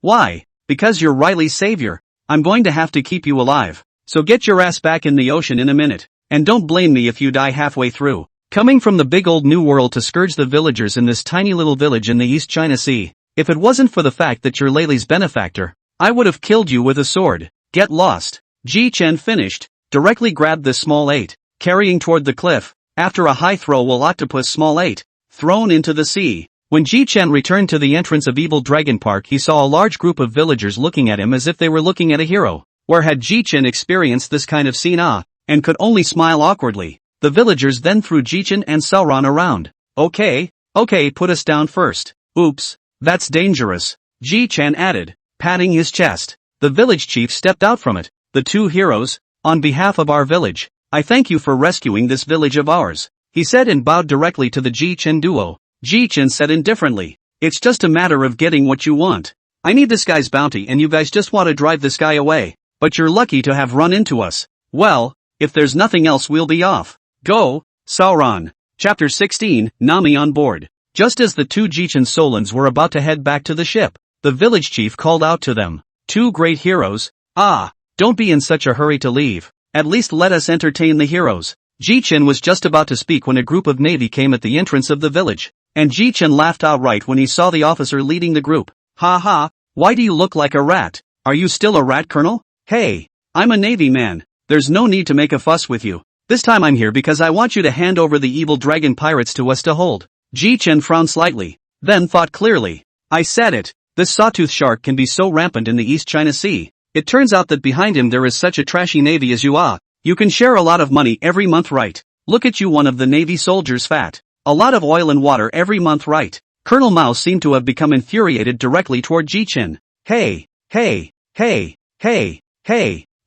Why? Because you're Riley's savior. I'm going to have to keep you alive. So get your ass back in the ocean in a minute. And don't blame me if you die halfway through. Coming from the big old new world to scourge the villagers in this tiny little village in the East China Sea. If it wasn't for the fact that you're Laylee's benefactor, I would have killed you with a sword. Get lost. Jichen finished, directly grabbed the small 8, carrying toward the cliff. After a high throw will octopus small 8, thrown into the sea. When Jichen returned to the entrance of Evil Dragon Park, he saw a large group of villagers looking at him as if they were looking at a hero. Where had Jichen experienced this kind of scene? And could only smile awkwardly. The villagers then threw Jichen and Sauron around. Okay, put us down first. Oops, that's dangerous, Jichen added, patting his chest. The village chief stepped out from it. The two heroes, on behalf of our village, I thank you for rescuing this village of ours, he said and bowed directly to the Jichen duo. Jichen said indifferently, it's just a matter of getting what you want. I need this guy's bounty and you guys just want to drive this guy away. But you're lucky to have run into us. Well, if there's nothing else we'll be off. Go, Sauron. Chapter 16, Nami on board. Just as the two Jichen Solons were about to head back to the ship, the village chief called out to them. Two great heroes. Don't be in such a hurry to leave. At least let us entertain the heroes. Jichen was just about to speak when a group of navy came at the entrance of the village. And Jichen laughed outright when he saw the officer leading the group. Ha, why do you look like a rat? Are you still a rat, Colonel? Hey, I'm a navy man. There's no need to make a fuss with you. This time I'm here because I want you to hand over the evil dragon pirates to us to hold. Jichen frowned slightly, then thought clearly. I said it, this sawtooth shark can be so rampant in the East China Sea. It turns out that behind him there is such a trashy navy as you are. You can share a lot of money every month, right? Look at you, one of the navy soldiers, fat. A lot of oil and water every month, right? Colonel Mao seemed to have become infuriated directly toward Jichen. Hey,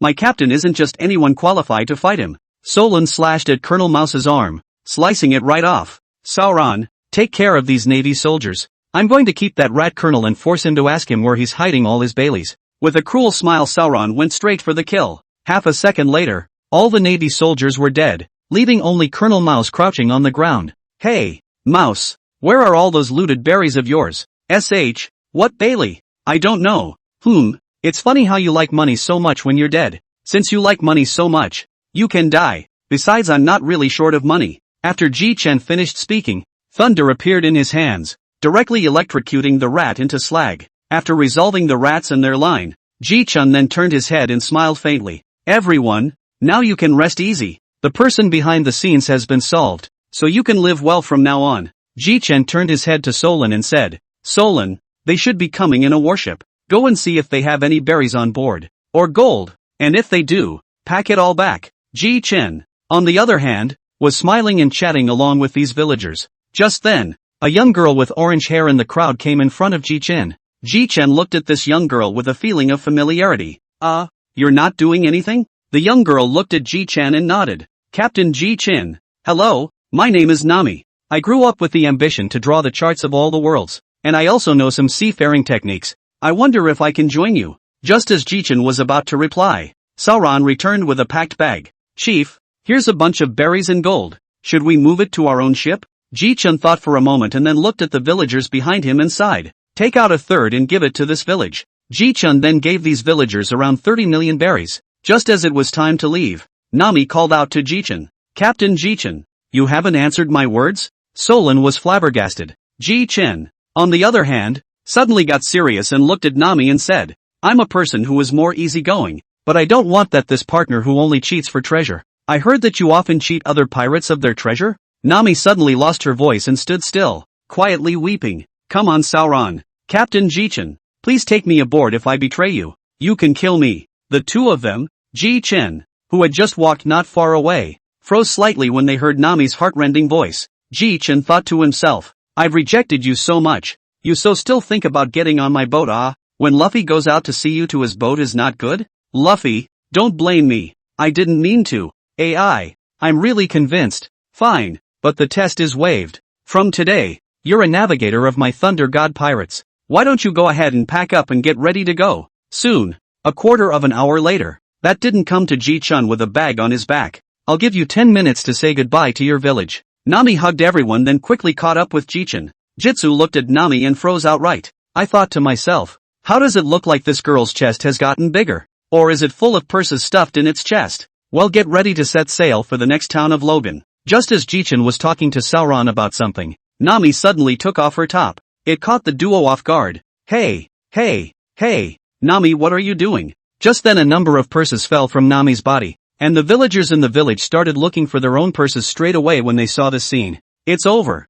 my captain isn't just anyone qualified to fight him. Solon slashed at Colonel Mouse's arm, slicing it right off. Sauron, take care of these navy soldiers. I'm going to keep that rat colonel and force him to ask him where he's hiding all his Baileys. With a cruel smile, Sauron went straight for the kill. Half a second later, all the navy soldiers were dead, leaving only Colonel Mouse crouching on the ground. Hey, Mouse, where are all those looted berries of yours? What Bailey? I don't know. It's funny how you like money so much when you're dead. Since you like money so much, you can die. Besides, I'm not really short of money. After Jichen finished speaking, thunder appeared in his hands, directly electrocuting the rat into slag. After resolving the rats and their line, Jichen then turned his head and smiled faintly. Everyone, now you can rest easy. The person behind the scenes has been solved, so you can live well from now on. Jichen turned his head to Solon and said, Solon, they should be coming in a warship. Go and see if they have any berries on board, or gold, and if they do, pack it all back. Jichen, on the other hand, was smiling and chatting along with these villagers. Just then, a young girl with orange hair in the crowd came in front of Jichen. Jichen looked at this young girl with a feeling of familiarity. You're not doing anything? The young girl looked at Jichen and nodded. Captain Jichen. Hello, my name is Nami. I grew up with the ambition to draw the charts of all the worlds, and I also know some seafaring techniques. I wonder if I can join you. Just as Jichen was about to reply, Sauron returned with a packed bag. Chief, here's a bunch of berries and gold. Should we move it to our own ship? Jichen thought for a moment and then looked at the villagers behind him and sighed. Take out a third and give it to this village. Jichen then gave these villagers around 30 million berries. Just as it was time to leave, Nami called out to Jichen. Captain Jichen, you haven't answered my words? Solon was flabbergasted. Jichen, on the other hand, suddenly got serious and looked at Nami and said, I'm a person who is more easygoing, but I don't want this partner who only cheats for treasure. I heard that you often cheat other pirates of their treasure? Nami suddenly lost her voice and stood still, quietly weeping. Come on, Sauron. Captain Jichen, please take me aboard if I betray you. You can kill me. The two of them, Jichen, who had just walked not far away, froze slightly when they heard Nami's heartrending voice. Jichen thought to himself, I've rejected you so much. You so still think about getting on my boat? When Luffy goes out to see you to his boat is not good? Luffy, don't blame me. I didn't mean to. I'm really convinced. Fine, but the test is waived. From today, you're a navigator of my Thunder God pirates. Why don't you go ahead and pack up and get ready to go? Soon. A quarter of an hour later. That didn't come to Jichen with a bag on his back. I'll give you 10 minutes to say goodbye to your village. Nami hugged everyone then quickly caught up with Jichen. Jitsu looked at Nami and froze outright. I thought to myself, how does it look like this girl's chest has gotten bigger? Or is it full of purses stuffed in its chest? Well, get ready to set sail for the next town of Logan. Just as Jichen was talking to Sauron about something, Nami suddenly took off her top. It caught the duo off guard. Hey, Nami, what are you doing? Just then a number of purses fell from Nami's body, and the villagers in the village started looking for their own purses straight away when they saw this scene. It's over.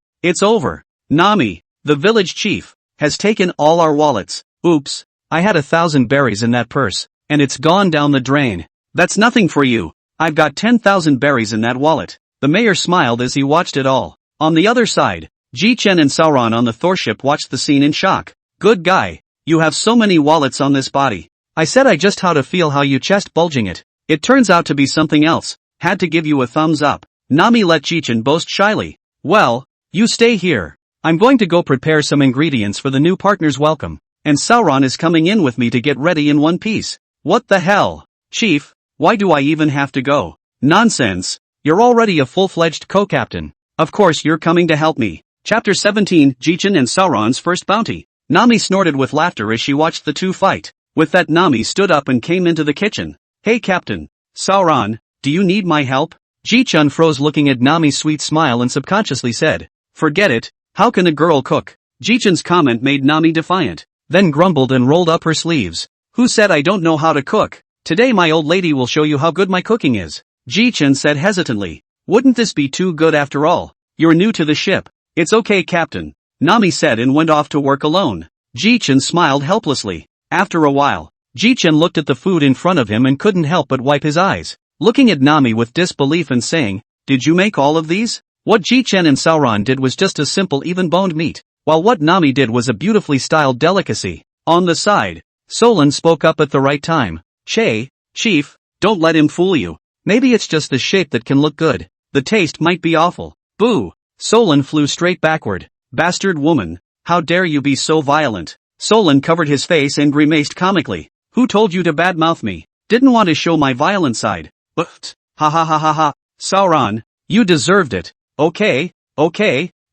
Nami, the village chief, has taken all our wallets. Oops, I had 1,000 berries in that purse, and it's gone down the drain. That's nothing for you. I've got 10,000 berries in that wallet. The mayor smiled as he watched it all. On the other side, Jichen and Sauron on the Thor ship watched the scene in shock. Good guy, you have so many wallets on this body. I said I just how to feel how you chest bulging it. It turns out to be something else. Had to give you a thumbs up. Nami let Jichen boast shyly. Well, you stay here. I'm going to go prepare some ingredients for the new partner's welcome. And Sauron is coming in with me to get ready in one piece. What the hell? Chief, why do I even have to go? Nonsense. You're already a full-fledged co-captain. Of course you're coming to help me. Chapter 17, Jichen and Sauron's first bounty. Nami snorted with laughter as she watched the two fight. With that Nami stood up and came into the kitchen. Hey Captain. Sauron, do you need my help? Jichen froze looking at Nami's sweet smile and subconsciously said, forget it, how can a girl cook? Jichen's comment made Nami defiant, then grumbled and rolled up her sleeves. Who said I don't know how to cook? Today my old lady will show you how good my cooking is. Jichen said hesitantly. Wouldn't this be too good after all? You're new to the ship. It's okay Captain. Nami said and went off to work alone. Jichen smiled helplessly. After a while, Jichen looked at the food in front of him and couldn't help but wipe his eyes, looking at Nami with disbelief and saying, did you make all of these? What Jichen and Sauron did was just a simple even-boned meat, while what Nami did was a beautifully styled delicacy. On the side, Solon spoke up at the right time. Chief, don't let him fool you. Maybe it's just the shape that can look good. The taste might be awful. Boo! Solon flew straight backward. Bastard woman, how dare you be so violent? Solon covered his face and grimaced comically. Who told you to badmouth me? Didn't want to show my violent side. But, ha. Sauron, you deserved it. Okay,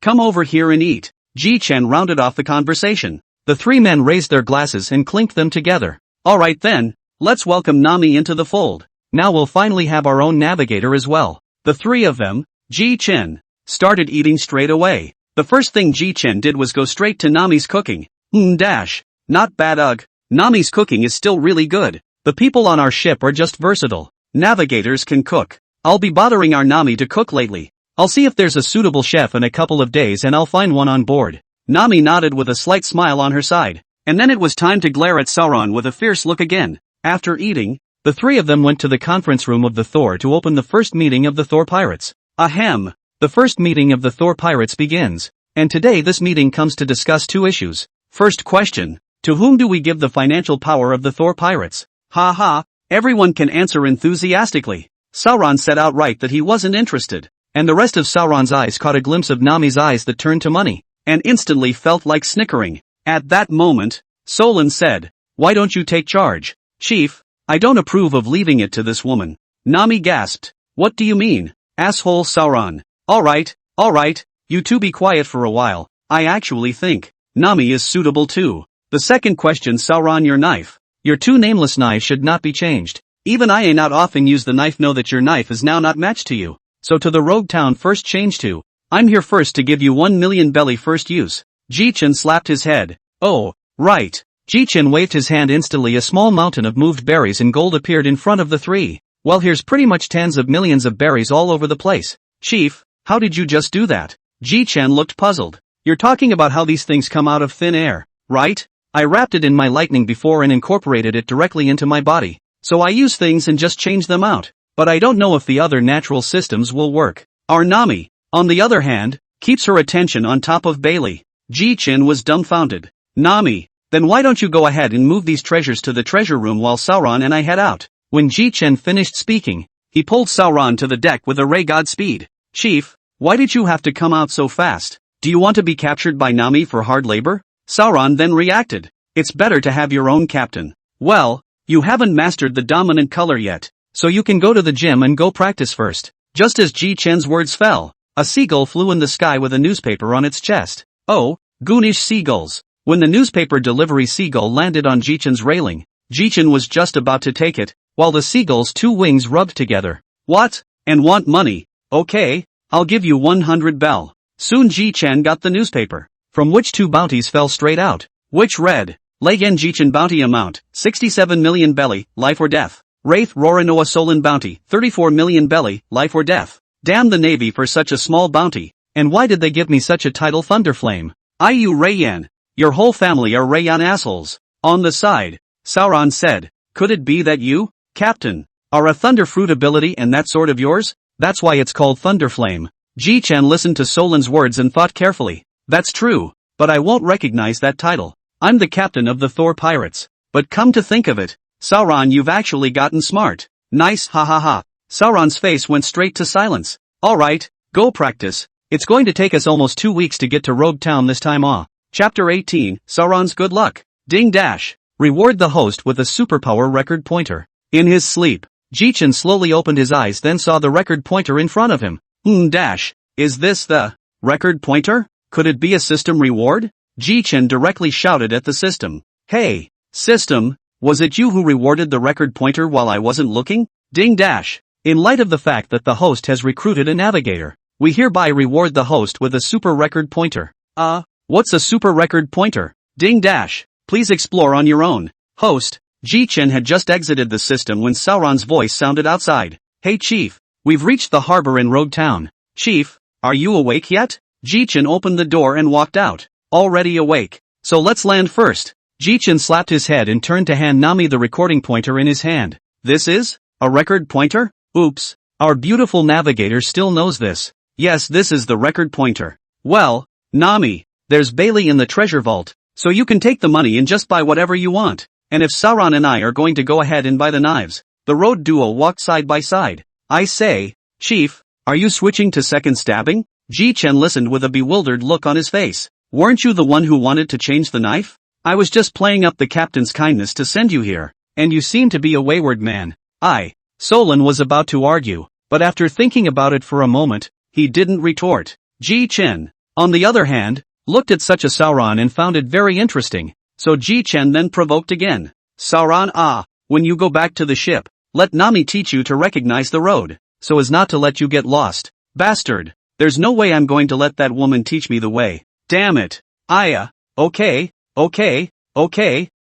come over here and eat. Jichen rounded off the conversation. The three men raised their glasses and clinked them together. Alright then, let's welcome Nami into the fold. Now we'll finally have our own navigator as well. The three of them, Jichen, started eating straight away. The first thing Jichen did was go straight to Nami's cooking. Not bad ugh. Nami's cooking is still really good. The people on our ship are just versatile. Navigators can cook. I'll be bothering our Nami to cook lately. I'll see if there's a suitable chef in a couple of days and I'll find one on board. Nami nodded with a slight smile on her side. And then it was time to glare at Sauron with a fierce look again. After eating, the three of them went to the conference room of the Thor to open the first meeting of the Thor pirates. Ahem. The first meeting of the Thor pirates begins. And today this meeting comes to discuss two issues. First question. To whom do we give the financial power of the Thor pirates? Ha, everyone can answer enthusiastically. Sauron said outright that he wasn't interested. And the rest of Sauron's eyes caught a glimpse of Nami's eyes that turned to money, and instantly felt like snickering. At that moment, Solon said, why don't you take charge? Chief, I don't approve of leaving it to this woman. Nami gasped. What do you mean, asshole Sauron? Alright, you two be quiet for a while. I actually think Nami is suitable too. The second question, Sauron, your knife. Your two nameless knives should not be changed. Even I not often use the knife, know that your knife is now not matched to you. So to the rogue town first change to. I'm here first to give you 1 million belly first use. Jichen slapped his head. Oh, right. Jichen waved his hand. Instantly a small mountain of moved berries and gold appeared in front of the three. Well, here's pretty much tens of millions of berries all over the place. Chief, how did you just do that? Jichen looked puzzled. You're talking about how these things come out of thin air, right? I wrapped it in my lightning before and incorporated it directly into my body. So I use things and just change them out. But I don't know if the other natural systems will work. Our Nami, on the other hand, keeps her attention on top of Bailey. Jichen was dumbfounded. Nami, then why don't you go ahead and move these treasures to the treasure room while Sauron and I head out? When Jichen finished speaking, he pulled Sauron to the deck with a ray god speed. Chief, why did you have to come out so fast? Do you want to be captured by Nami for hard labor? Sauron then reacted. It's better to have your own captain. Well, you haven't mastered the dominant color yet, so you can go to the gym and go practice first. Just as Jichen's words fell, a seagull flew in the sky with a newspaper on its chest. Oh, goonish seagulls. When the newspaper delivery seagull landed on Jichen's railing, Jichen was just about to take it, while the seagull's two wings rubbed together. What? And want money? Okay, I'll give you 100 bell. Soon Jichen got the newspaper, from which two bounties fell straight out, which read, Legen Jichen bounty amount, 67 million belly, life or death. Wraith Roranoa Solon bounty, 34 million belly, life or death. Damn the Navy for such a small bounty, and why did they give me such a title Thunderflame? Iu Rayan. Your whole family are Rayan assholes. On the side, Sauron said, could it be that you, Captain, are a thunder fruit ability and that sword of yours? That's why it's called Thunderflame. Jichen listened to Solon's words and thought carefully. That's true, but I won't recognize that title. I'm the captain of the Thor pirates. But come to think of it, Sauron, you've actually gotten smart. Nice, ha ha ha. Sauron's face went straight to silence. Alright, go practice. It's going to take us almost 2 weeks to get to Rogue Town this time. Chapter 18, Sauron's good luck. Ding dash. Reward the host with a superpower record pointer. In his sleep, Jichen slowly opened his eyes, then saw the record pointer in front of him. Dash. Is this the record pointer? Could it be a system reward? Jichen directly shouted at the system. Hey, system, was it you who rewarded the record pointer while I wasn't looking? Ding dash. In light of the fact that the host has recruited a navigator, we hereby reward the host with a super record pointer. What's a super record pointer? Ding dash. Please explore on your own. Host, Jichen had just exited the system when Sauron's voice sounded outside. Hey chief, we've reached the harbor in Rogue Town. Chief, are you awake yet? Jichen opened the door and walked out. Already awake. So let's land first. Jichen slapped his head and turned to hand Nami the recording pointer in his hand. This is a record pointer? Oops, our beautiful navigator still knows this. Yes, this is the record pointer. Well, Nami, there's Bailey in the treasure vault, so you can take the money and just buy whatever you want. And if Sauron and I are going to go ahead and buy the knives. The road duo walked side by side. I say, Chief, are you switching to second stabbing? Jichen listened with a bewildered look on his face. Weren't you the one who wanted to change the knife? I was just playing up the captain's kindness to send you here, and you seem to be a wayward man. Solon was about to argue, but after thinking about it for a moment, he didn't retort. Jichen, on the other hand, looked at such a Sauron and found it very interesting, so Jichen then provoked again. Sauron, when you go back to the ship, let Nami teach you to recognize the road, so as not to let you get lost. Bastard, there's no way I'm going to let that woman teach me the way. Damn it. Okay,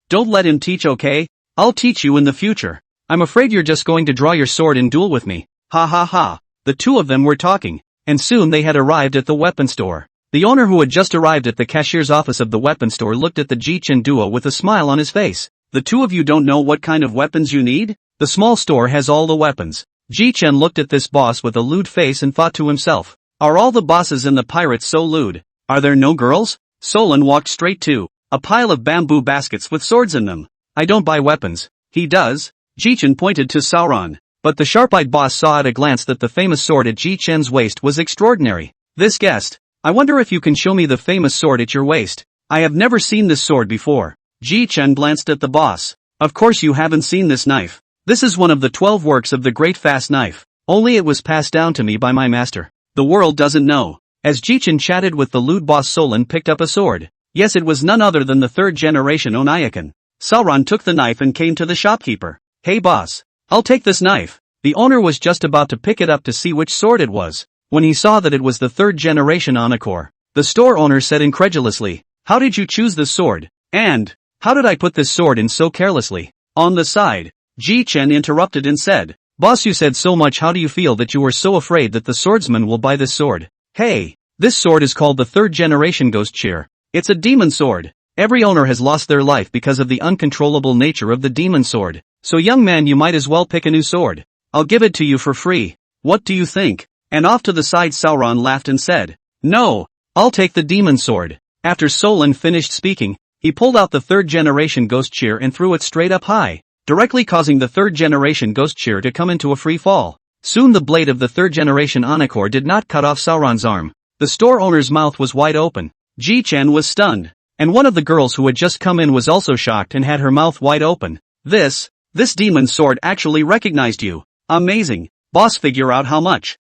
don't let him teach, okay? I'll teach you in the future. I'm afraid you're just going to draw your sword and duel with me. Ha ha ha. The two of them were talking, and soon they had arrived at the weapon store. The owner, who had just arrived at the cashier's office of the weapon store, looked at the Jichen duo with a smile on his face. The two of you don't know what kind of weapons you need? The small store has all the weapons. Jichen looked at this boss with a lewd face and thought to himself, are all the bosses in the pirates so lewd? Are there no girls? Solon walked straight to a pile of bamboo baskets with swords in them. I don't buy weapons. He does. Jichen pointed to Sauron, but the sharp-eyed boss saw at a glance that the famous sword at Jichen's waist was extraordinary. This guest, I wonder if you can show me the famous sword at your waist. I have never seen this sword before. Jichen glanced at the boss. Of course you haven't seen this knife. This is one of the 12 works of the Great Fast Knife. Only it was passed down to me by my master. The world doesn't know. As Jichen chatted with the lewd boss, Solon picked up a sword. Yes, it was none other than the third generation Onaikan. Sauron took the knife and came to the shopkeeper. Hey boss, I'll take this knife. The owner was just about to pick it up to see which sword it was, when he saw that it was the third generation Onakor. The store owner said incredulously, how did you choose this sword? And, how did I put this sword in so carelessly? On the side, Jichen interrupted and said, boss, you said so much. How do you feel that you were so afraid that the swordsman will buy this sword? Hey, this sword is called the third generation Ghost Cheer. It's a demon sword. Every owner has lost their life because of the uncontrollable nature of the demon sword. So young man, you might as well pick a new sword. I'll give it to you for free. What do you think? And off to the side Sauron laughed and said, no, I'll take the demon sword. After Solon finished speaking, he pulled out the third generation Ghost Cheer and threw it straight up high, directly causing the third generation Ghost Cheer to come into a free fall. Soon the blade of the third generation Onakor did not cut off Sauron's arm, The store owner's mouth was wide open. Jichen was stunned. And one of the girls who had just come in was also shocked and had her mouth wide open. This demon sword actually recognized you. Amazing. Boss, figure out how much.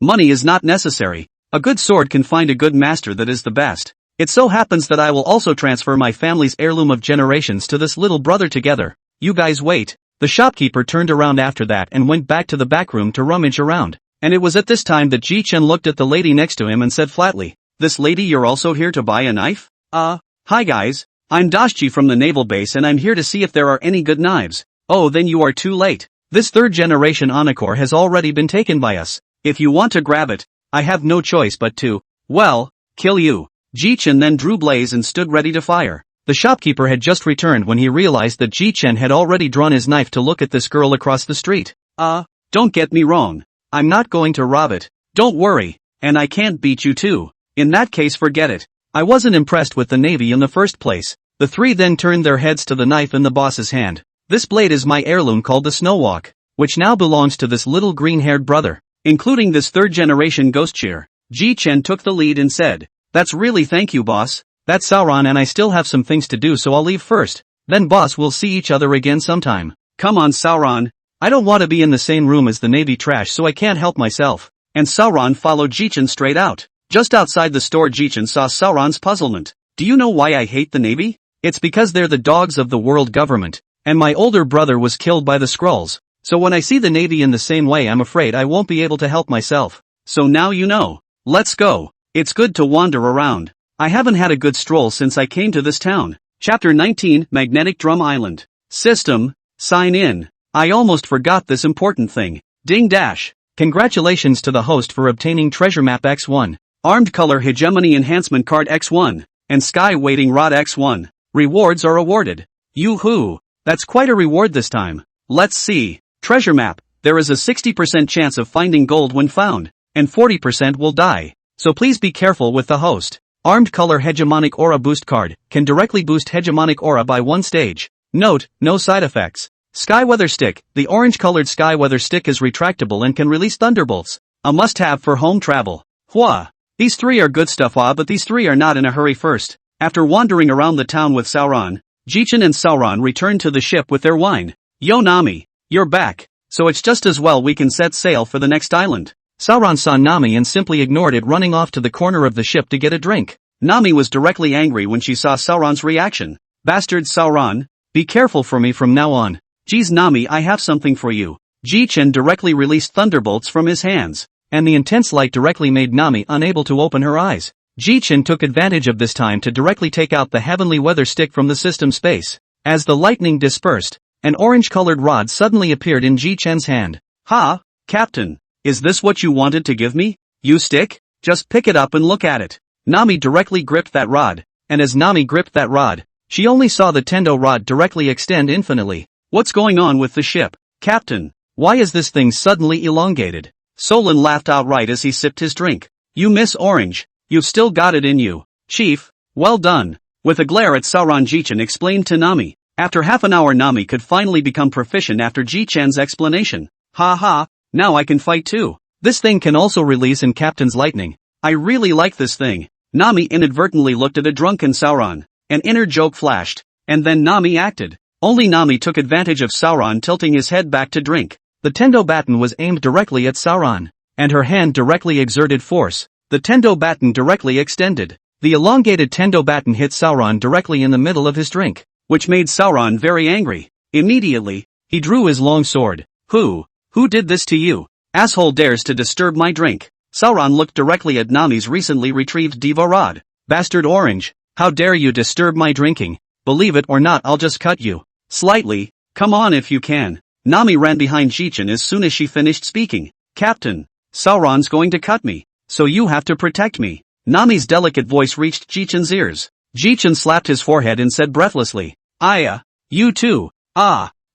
Money is not necessary. A good sword can find a good master that is the best. It so happens that I will also transfer my family's heirloom of generations to this little brother together. You guys wait. The shopkeeper turned around after that and went back to the back room to rummage around. And it was at this time that Jichen looked at the lady next to him and said flatly, "This lady, you're also here to buy a knife?" Hi guys. I'm Dashji from the naval base and I'm here to see if there are any good knives. Oh, then you are too late. This third generation Onakor has already been taken by us. If you want to grab it, I have no choice but to, well, kill you. Jichen then drew blaze and stood ready to fire. The shopkeeper had just returned when he realized that Jichen had already drawn his knife to look at this girl across the street. Don't get me wrong. I'm not going to rob it. Don't worry. And I can't beat you too. In that case, forget it. I wasn't impressed with the navy in the first place. The three then turned their heads to the knife in the boss's hand. This blade is my heirloom called the Snowwalk, which now belongs to this little green-haired brother, including this third-generation ghost cheer. Jichen took the lead and said, "That's really thank you, boss. That's Sauron and I still have some things to do, so I'll leave first. Then boss, we'll see each other again sometime." "Come on, Sauron. I don't want to be in the same room as the navy trash, so I can't help myself." And Sauron followed Jichen straight out. Just outside the store, Jichen saw Sauron's puzzlement. "Do you know why I hate the navy? It's because they're the dogs of the world government. And my older brother was killed by the Skrulls. So when I see the navy in the same way, I'm afraid I won't be able to help myself. So now you know. Let's go. It's good to wander around. I haven't had a good stroll since I came to this town." Chapter 19, Magnetic Drum Island. System, sign in. I almost forgot this important thing. Ding dash. Congratulations to the host for obtaining Treasure Map X1, Armed Color Hegemony Enhancement Card X1, and Sky Waiting Rod X1. Rewards are awarded. Yoo-hoo. That's quite a reward this time. Let's see. Treasure Map. There is a 60% chance of finding gold when found, and 40% will die. So please be careful with the host. Armed Color Hegemonic Aura Boost Card can directly boost Hegemonic Aura by 1 stage. Note, no side effects. Sky Weather Stick. The orange-colored Sky Weather Stick is retractable and can release thunderbolts. A must-have for home travel. Hua. These three are good stuff, but these three are not in a hurry first. After wandering around the town with Sauron, Jichen and Sauron returned to the ship with their wine. "Yo Nami, you're back, so it's just as well we can set sail for the next island." Sauron saw Nami and simply ignored it, running off to the corner of the ship to get a drink. Nami was directly angry when she saw Sauron's reaction. "Bastard Sauron, be careful for me from now on." "Geez Nami, I have something for you." Jichen directly released thunderbolts from his hands, and the intense light directly made Nami unable to open her eyes. Jichen took advantage of this time to directly take out the heavenly weather stick from the system space. As the lightning dispersed, an orange-colored rod suddenly appeared in Jichen's hand. "Ha, Captain, is this what you wanted to give me? You stick? Just pick it up and look at it." Nami directly gripped that rod, and as Nami gripped that rod, she only saw the Tendo rod directly extend infinitely. "What's going on with the ship, Captain? Why is this thing suddenly elongated?" Solon laughed outright as he sipped his drink. "You Miss Orange. You've still got it in you, Chief. Well done." With a glare at Sauron, Jichen explained to Nami. After half an hour, Nami could finally become proficient after Jichen's explanation. "Ha ha, now I can fight too. This thing can also release in Captain's Lightning. I really like this thing." Nami inadvertently looked at a drunken Sauron. An inner joke flashed, and then Nami acted. Only Nami took advantage of Sauron tilting his head back to drink. The Tendo baton was aimed directly at Sauron, and her hand directly exerted force. The Tendo baton directly extended. The elongated Tendo baton hit Sauron directly in the middle of his drink, which made Sauron very angry. Immediately, he drew his long sword. Who did this to you? Asshole dares to disturb my drink." Sauron looked directly at Nami's recently retrieved Diva rod. "Bastard Orange, how dare you disturb my drinking? Believe it or not, I'll just cut you. Slightly, come on if you can." Nami ran behind Jichen as soon as she finished speaking. "Captain, Sauron's going to cut me. So you have to protect me." Nami's delicate voice reached Jichen's ears. Jichen slapped his forehead and said breathlessly, "Aya, you too.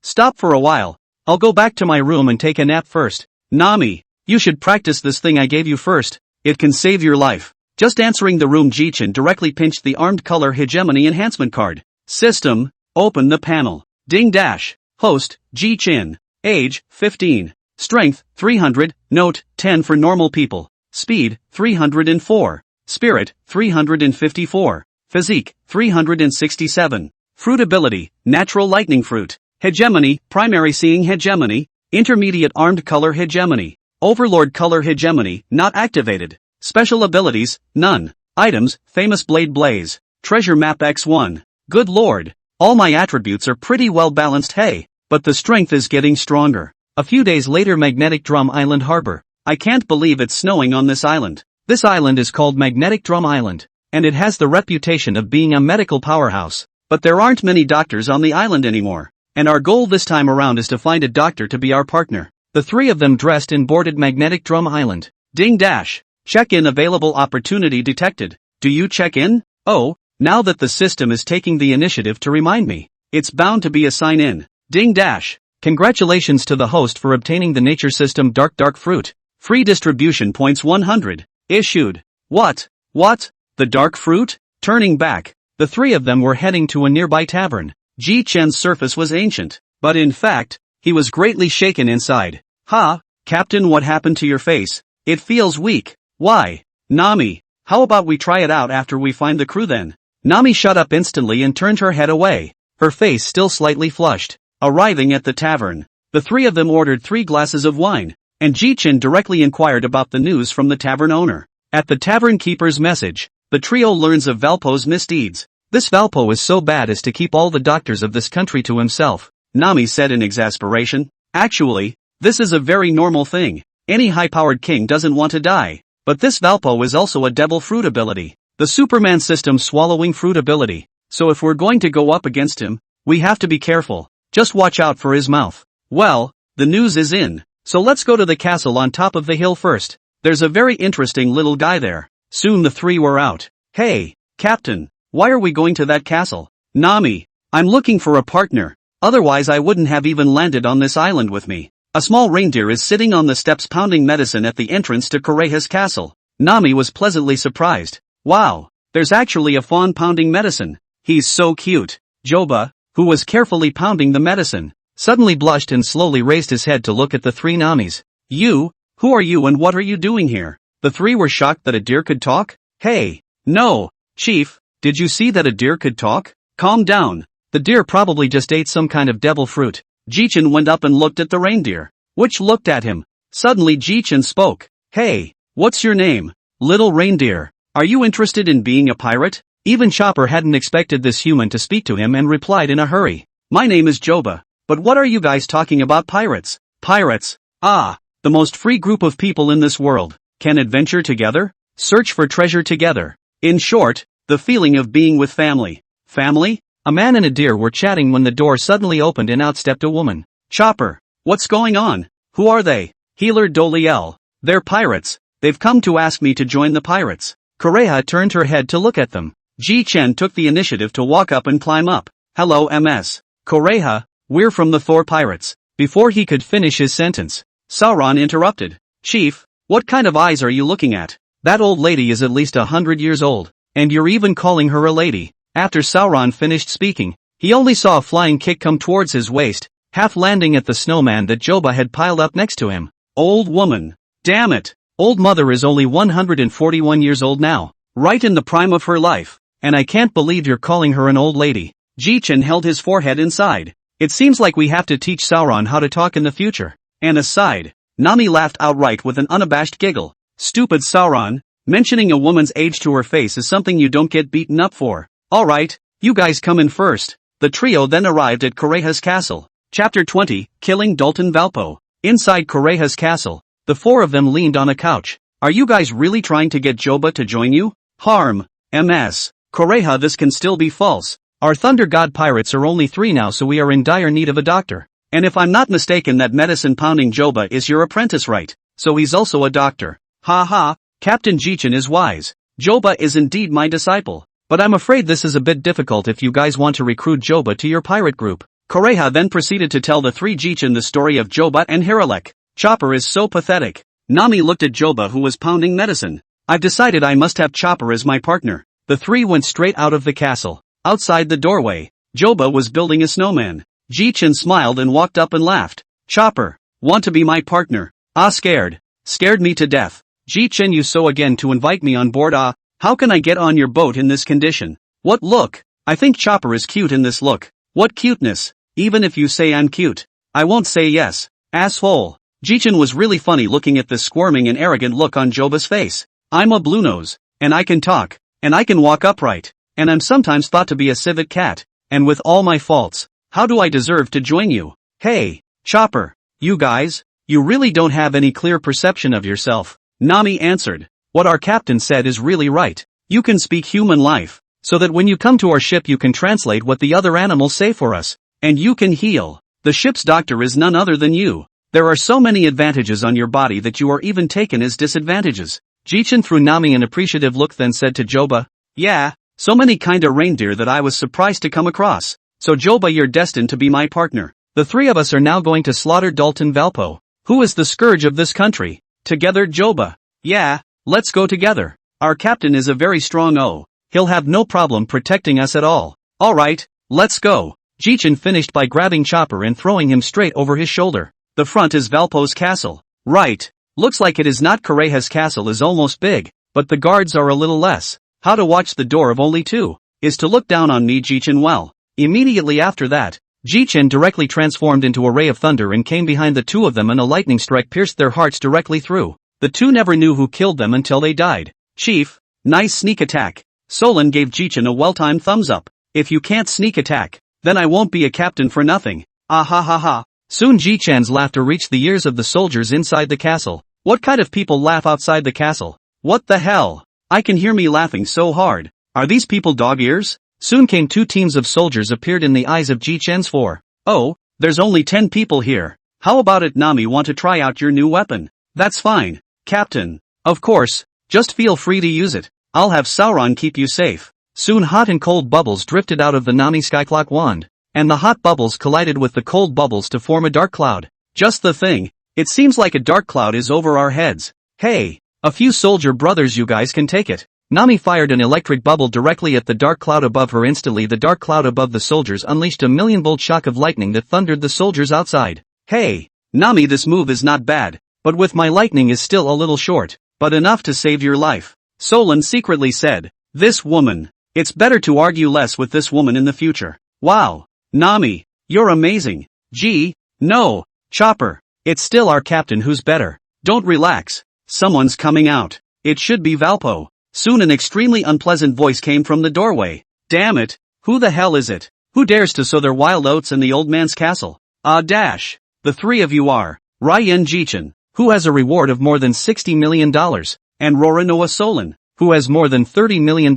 Stop for a while. I'll go back to my room and take a nap first." "Nami, you should practice this thing I gave you first. It can save your life." Just answering the room, Jichen directly pinched the Armed Color Hegemony Enhancement card. System, open the panel. Ding dash. Host, Jichen. Age, 15. Strength, 300, note, 10 for normal people. Speed, 304. Spirit, 354. Physique, 367. Fruit ability, natural lightning fruit. Hegemony, primary seeing hegemony. Intermediate armed color hegemony. Overlord color hegemony, not activated. Special abilities, none. Items, famous blade blaze. Treasure map X1. Good lord. All my attributes are pretty well balanced, hey. But the strength is getting stronger. A few days later, Magnetic Drum Island Harbor. I can't believe it's snowing on this island. This island is called Magnetic Drum Island, and it has the reputation of being a medical powerhouse. But there aren't many doctors on the island anymore, and our goal this time around is to find a doctor to be our partner. The three of them dressed in boarded Magnetic Drum Island. Ding dash. Check-in available opportunity detected. Do you check in? Oh, now that the system is taking the initiative to remind me, it's bound to be a sign-in. Ding dash. Congratulations to the host for obtaining the nature system Dark Fruit. Free distribution points 100. Issued. What? The dark fruit? Turning back, the three of them were heading to a nearby tavern. Jichen's surface was ancient, but in fact, he was greatly shaken inside. Ha, Captain, what happened to your face? It feels weak. Why? Nami, how about we try it out after we find the crew then? Nami shut up instantly and turned her head away, her face still slightly flushed. Arriving at the tavern, the three of them ordered 3 glasses of wine, and Jichen directly inquired about the news from the tavern owner. At the tavern keeper's message, the trio learns of Valpo's misdeeds. This Valpo is so bad as to keep all the doctors of this country to himself, Nami said in exasperation. Actually, this is a very normal thing. Any high-powered king doesn't want to die. But this Valpo is also a devil fruit ability, the Superman system swallowing fruit ability. So if we're going to go up against him, we have to be careful. Just watch out for his mouth. Well, the news is in. So let's go to the castle on top of the hill first. There's a very interesting little guy there. Soon the three were out. Hey, Captain, why are we going to that castle? Nami, I'm looking for a partner. Otherwise I wouldn't have even landed on this island with me. A small reindeer is sitting on the steps pounding medicine at the entrance to Kureha's castle. Nami was pleasantly surprised. Wow, there's actually a fawn pounding medicine. He's so cute. Joba, who was carefully pounding the medicine, suddenly blushed and slowly raised his head to look at the 3 Namis. You? Who are you and what are you doing here? The 3 were shocked that a deer could talk. Hey, no, Chief, did you see that a deer could talk? Calm down. The deer probably just ate some kind of devil fruit. Jichen went up and looked at the reindeer, which looked at him. Suddenly Jichen spoke. Hey, what's your name? Little reindeer, are you interested in being a pirate? Even Chopper hadn't expected this human to speak to him and replied in a hurry. My name is Joba. But what are you guys talking about pirates? Pirates? Ah, the most free group of people in this world, can adventure together, search for treasure together. In short, the feeling of being with family. Family? A man and a deer were chatting when the door suddenly opened and out stepped a woman. Chopper, what's going on? Who are they? Healer Doliel. They're pirates. They've come to ask me to join the pirates. Kureha turned her head to look at them. Jichen took the initiative to walk up and climb up. Hello MS. Kureha, we're from the Thor Pirates. Before he could finish his sentence, Sauron interrupted. Chief, what kind of eyes are you looking at? That old lady is at least 100 years old, and you're even calling her a lady. After Sauron finished speaking, he only saw a flying kick come towards his waist, half landing at the snowman that Joba had piled up next to him. Old woman. Damn it. Old mother is only 141 years old now, right in the prime of her life, and I can't believe you're calling her an old lady. Jichen held his forehead inside. It seems like we have to teach Sauron how to talk in the future. And aside, Nami laughed outright with an unabashed giggle. Stupid Sauron, mentioning a woman's age to her face is something you don't get beaten up for. Alright, you guys come in first. The trio then arrived at Kureha's castle. Chapter 20, Killing Dalton Valpo. Inside Kureha's castle, the 4 of them leaned on a couch. Are you guys really trying to get Joba to join you? Harm. MS. Kureha, this can still be false. Our Thunder God pirates are only 3 now, so we are in dire need of a doctor. And if I'm not mistaken, that medicine pounding Joba is your apprentice, right? So he's also a doctor. Ha ha, Captain Jichen is wise. Joba is indeed my disciple. But I'm afraid this is a bit difficult if you guys want to recruit Joba to your pirate group. Kureha then proceeded to tell the 3 Jichen the story of Joba and Hirilek. Chopper is so pathetic. Nami looked at Joba, who was pounding medicine. I've decided I must have Chopper as my partner. The 3 went straight out of the castle. Outside the doorway, Joba was building a snowman. Jichen smiled and walked up and laughed. Chopper, want to be my partner? Ah, scared. Scared me to death. Jichen, you so again to invite me on board. How can I get on your boat in this condition? What look? I think Chopper is cute in this look. What cuteness? Even if you say I'm cute, I won't say yes. Asshole. Jichen was really funny looking at this squirming and arrogant look on Joba's face. I'm a blue nose, and I can talk, and I can walk upright, and I'm sometimes thought to be a civet cat, and with all my faults, how do I deserve to join you? Hey, Chopper, you guys, you really don't have any clear perception of yourself. Nami answered. What our captain said is really right. You can speak human life, so that when you come to our ship you can translate what the other animals say for us, and you can heal. The ship's doctor is none other than you. There are so many advantages on your body that you are even taken as disadvantages. Jichen threw Nami an appreciative look, then said to Joba, yeah, so many kinda reindeer that I was surprised to come across. So Joba, you're destined to be my partner. The three of us are now going to slaughter Dalton Valpo, who is the scourge of this country. Together, Joba. Yeah, let's go together. Our captain is a very strong he'll have no problem protecting us at all. Alright, let's go. Jichen finished by grabbing Chopper and throwing him straight over his shoulder. The front is Valpo's castle. Right. Looks like it is not. Koreha's castle is almost big, but the guards are a little less. How to watch the door of only two is to look down on me, Jichen. Well, immediately after that, Jichen directly transformed into a ray of thunder and came behind the two of them, and a lightning strike pierced their hearts directly through. The two never knew who killed them until they died. Chief, nice sneak attack. Solon gave Jichen a well-timed thumbs up. If you can't sneak attack, then I won't be a captain for nothing. Ah ha ha ha. Soon Jichen's laughter reached the ears of the soldiers inside the castle. What kind of people laugh outside the castle? What the hell? I can hear me laughing so hard. Are these people dog ears? Soon came two teams of soldiers appeared in the eyes of Jichen's four. Oh, there's only 10 people here. How about it, Nami? Want to try out your new weapon? That's fine, Captain. Of course, just feel free to use it. I'll have Sauron keep you safe. Soon hot and cold bubbles drifted out of the Nami Skyclock wand, and the hot bubbles collided with the cold bubbles to form a dark cloud. Just the thing. It seems like a dark cloud is over our heads. Hey, a few soldier brothers, you guys can take it. Nami fired an electric bubble directly at the dark cloud above her. Instantly the dark cloud above the soldiers unleashed a 1,000,000-volt shock of lightning that thundered the soldiers outside. Hey, Nami, this move is not bad, but with my lightning is still a little short, but enough to save your life. Solon secretly said, this woman. It's better to argue less with this woman in the future. Wow. Nami, you're amazing. Gee, no, Chopper. It's still our captain who's better. Don't relax. Someone's coming out. It should be Valpo. Soon an extremely unpleasant voice came from the doorway. Damn it. Who the hell is it? Who dares to sow their wild oats in the old man's castle? Dash. The three of you are Ryan Jichen, who has a reward of more than $60 million, and Roranoa Solon, who has more than $30 million.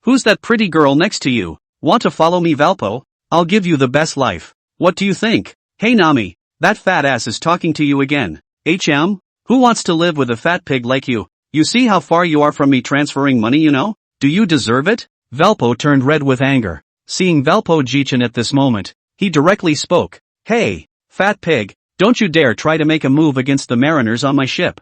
Who's that pretty girl next to you? Want to follow me, Valpo? I'll give you the best life. What do you think? Hey Nami. That fat ass is talking to you again. Who wants to live with a fat pig like you? You see how far you are from me transferring money, you know? Do you deserve it? Valpo turned red with anger. Seeing Valpo Jichen at this moment, he directly spoke. Hey, fat pig, don't you dare try to make a move against the mariners on my ship.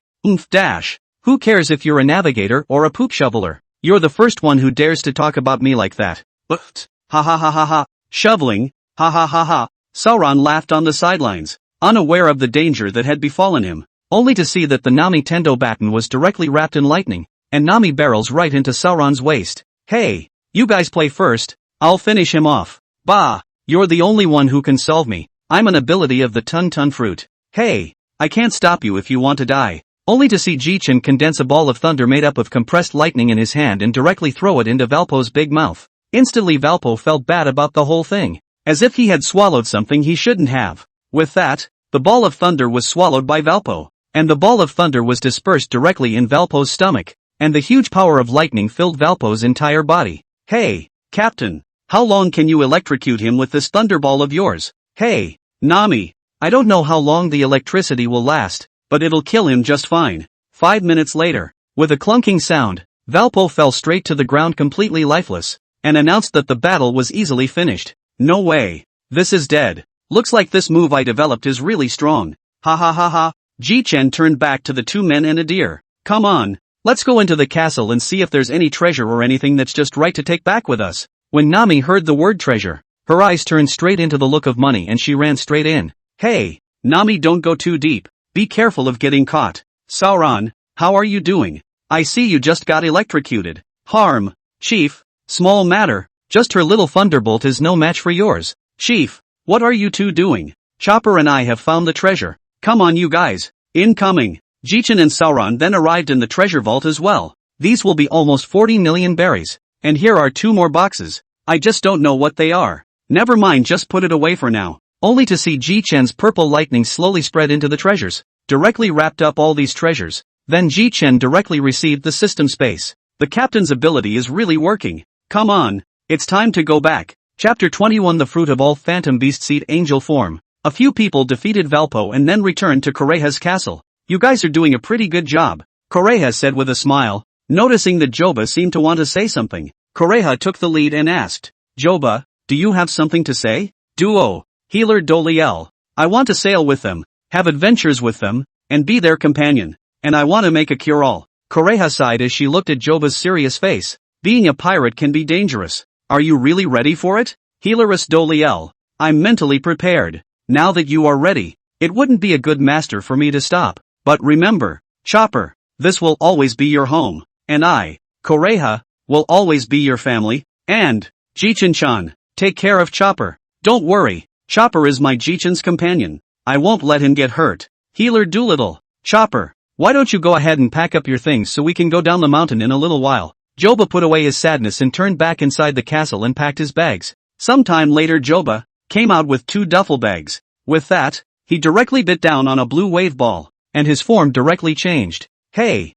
Dash. Who cares if you're a navigator or a poop shoveler? You're the first one who dares to talk about me like that. But, ha ha ha ha ha. Shoveling, ha ha ha ha. Sauron laughed on the sidelines, unaware of the danger that had befallen him, only to see that the Nami Tendo baton was directly wrapped in lightning, and Nami barrels right into Sauron's waist. Hey, you guys play first, I'll finish him off. Bah, you're the only one who can solve me. I'm an ability of the Tun fruit. Hey, I can't stop you if you want to die. Only to see Jichen condense a ball of thunder made up of compressed lightning in his hand and directly throw it into Valpo's big mouth. Instantly Valpo felt bad about the whole thing, as if he had swallowed something he shouldn't have. With that, the ball of thunder was swallowed by Valpo, and the ball of thunder was dispersed directly in Valpo's stomach, and the huge power of lightning filled Valpo's entire body. Hey, Captain, how long can you electrocute him with this thunderball of yours? Hey, Nami, I don't know how long the electricity will last, but it'll kill him just fine. 5 minutes later, with a clunking sound, Valpo fell straight to the ground completely lifeless, and announced that the battle was easily finished. No way. This is dead. Looks like this move I developed is really strong. Ha ha ha ha. Jichen turned back to the two men and a deer. Come on, let's go into the castle and see if there's any treasure or anything that's just right to take back with us. When Nami heard the word treasure, her eyes turned straight into the look of money and she ran straight in. Hey, Nami, don't go too deep. Be careful of getting caught. Sauron, how are you doing? I see you just got electrocuted. Harm. Chief, small matter, just her little thunderbolt is no match for yours. Chief, what are you two doing? Chopper and I have found the treasure. Come on you guys, incoming. Jichen and Sauron then arrived in the treasure vault as well. These will be almost 40 million berries. And here are 2 more boxes. I just don't know what they are. Never mind, just put it away for now. Only to see Jichen's purple lightning slowly spread into the treasures. Directly wrapped up all these treasures. Then Jichen directly received the system space. The captain's ability is really working. Come on, it's time to go back. Chapter 21 The Fruit of All Phantom Beasts Eat Angel Form. A few people defeated Valpo and then returned to Koreha's castle. You guys are doing a pretty good job, Koreha said with a smile. Noticing that Joba seemed to want to say something, Koreha took the lead and asked, Joba, do you have something to say? Duo, Healer Doliel. I want to sail with them, have adventures with them, and be their companion. And I want to make a cure-all. Koreha sighed as she looked at Joba's serious face. Being a pirate can be dangerous. Are you really ready for it? Healeress Doliel. I'm mentally prepared. Now that you are ready, it wouldn't be a good master for me to stop. But remember, Chopper, this will always be your home. And I, Koreha, will always be your family. And, Jichen-chan, take care of Chopper. Don't worry, Chopper is my Jichen's companion. I won't let him get hurt. Healer Doolittle. Chopper, why don't you go ahead and pack up your things so we can go down the mountain in a little while. Joba put away his sadness and turned back inside the castle and packed his bags. Sometime later Joba came out with 2 duffel bags. With that, he directly bit down on a blue wave ball, and his form directly changed. Hey,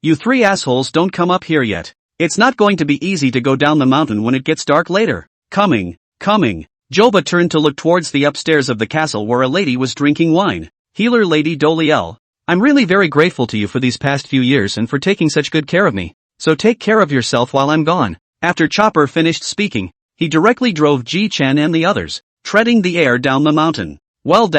you 3 assholes don't come up here yet. It's not going to be easy to go down the mountain when it gets dark later. Coming. Joba turned to look towards the upstairs of the castle where a lady was drinking wine. Healer Lady Doliel. I'm really very grateful to you for these past few years and for taking such good care of me. So take care of yourself while I'm gone. After Chopper finished speaking, he directly drove Jichen and the others, treading the air down the mountain. Well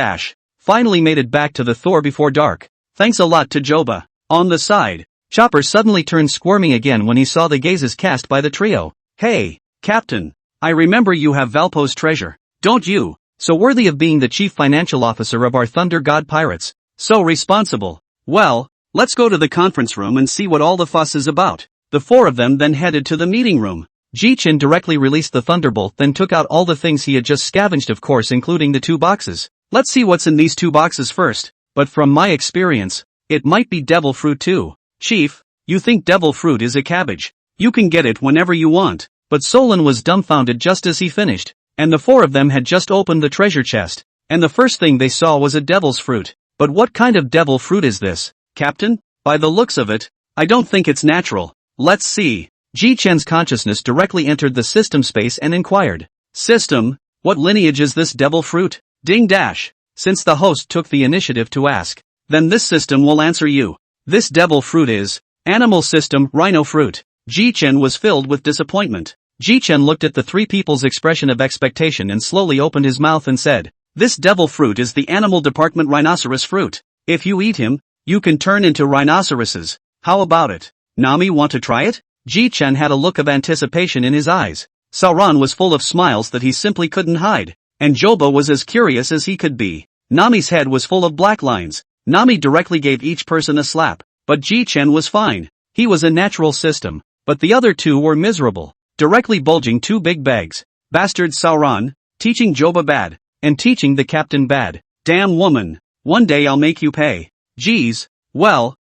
finally made it back to the Thor before dark. Thanks a lot to Joba. On the side, Chopper suddenly turned squirming again when he saw the gazes cast by the trio. Hey, Captain. I remember you have Valpo's treasure, don't you? So worthy of being the chief financial officer of our Thunder God Pirates. So responsible. Well, let's go to the conference room and see what all the fuss is about. The 4 of them then headed to the meeting room. Jichen directly released the thunderbolt then took out all the things he had just scavenged, of course including the 2 boxes. Let's see what's in these 2 boxes first, but from my experience, it might be devil fruit too. Chief, you think devil fruit is a cabbage. You can get it whenever you want. But Solon was dumbfounded just as he finished, and the 4 of them had just opened the treasure chest, and the first thing they saw was a devil's fruit. But what kind of devil fruit is this, Captain? By the looks of it, I don't think it's natural. Let's see. Jichen's consciousness directly entered the system space and inquired. System, what lineage is this devil fruit? Ding dash. Since the host took the initiative to ask, then this system will answer you. This devil fruit is animal system rhino fruit. Jichen was filled with disappointment. Jichen looked at the 3 people's expression of expectation and slowly opened his mouth and said, this devil fruit is the animal department rhinoceros fruit. If you eat him, you can turn into rhinoceroses. How about it? Nami, want to try it? Jichen had a look of anticipation in his eyes. Sauron was full of smiles that he simply couldn't hide. And Joba was as curious as he could be. Nami's head was full of black lines. Nami directly gave each person a slap. But Jichen was fine. He was a natural system. But the other 2 were miserable. Directly bulging 2 big bags. Bastard Sauron, teaching Joba bad, and teaching the captain bad. Damn woman, one day I'll make you pay. Geez, well,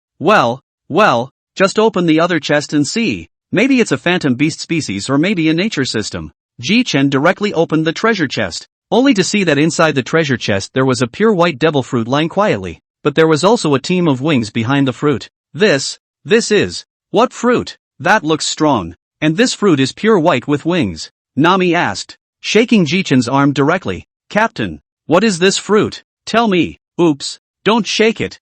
just open the other chest and see. Maybe it's a phantom beast species or maybe a nature system. Jichen directly opened the treasure chest, only to see that inside the treasure chest there was a pure white devil fruit lying quietly, but there was also a team of wings behind the fruit. This is, what fruit? That looks strong. And this fruit is pure white with wings? Nami asked, shaking Jichen's arm directly. Captain, what is this fruit? Tell me. Oops, don't shake it.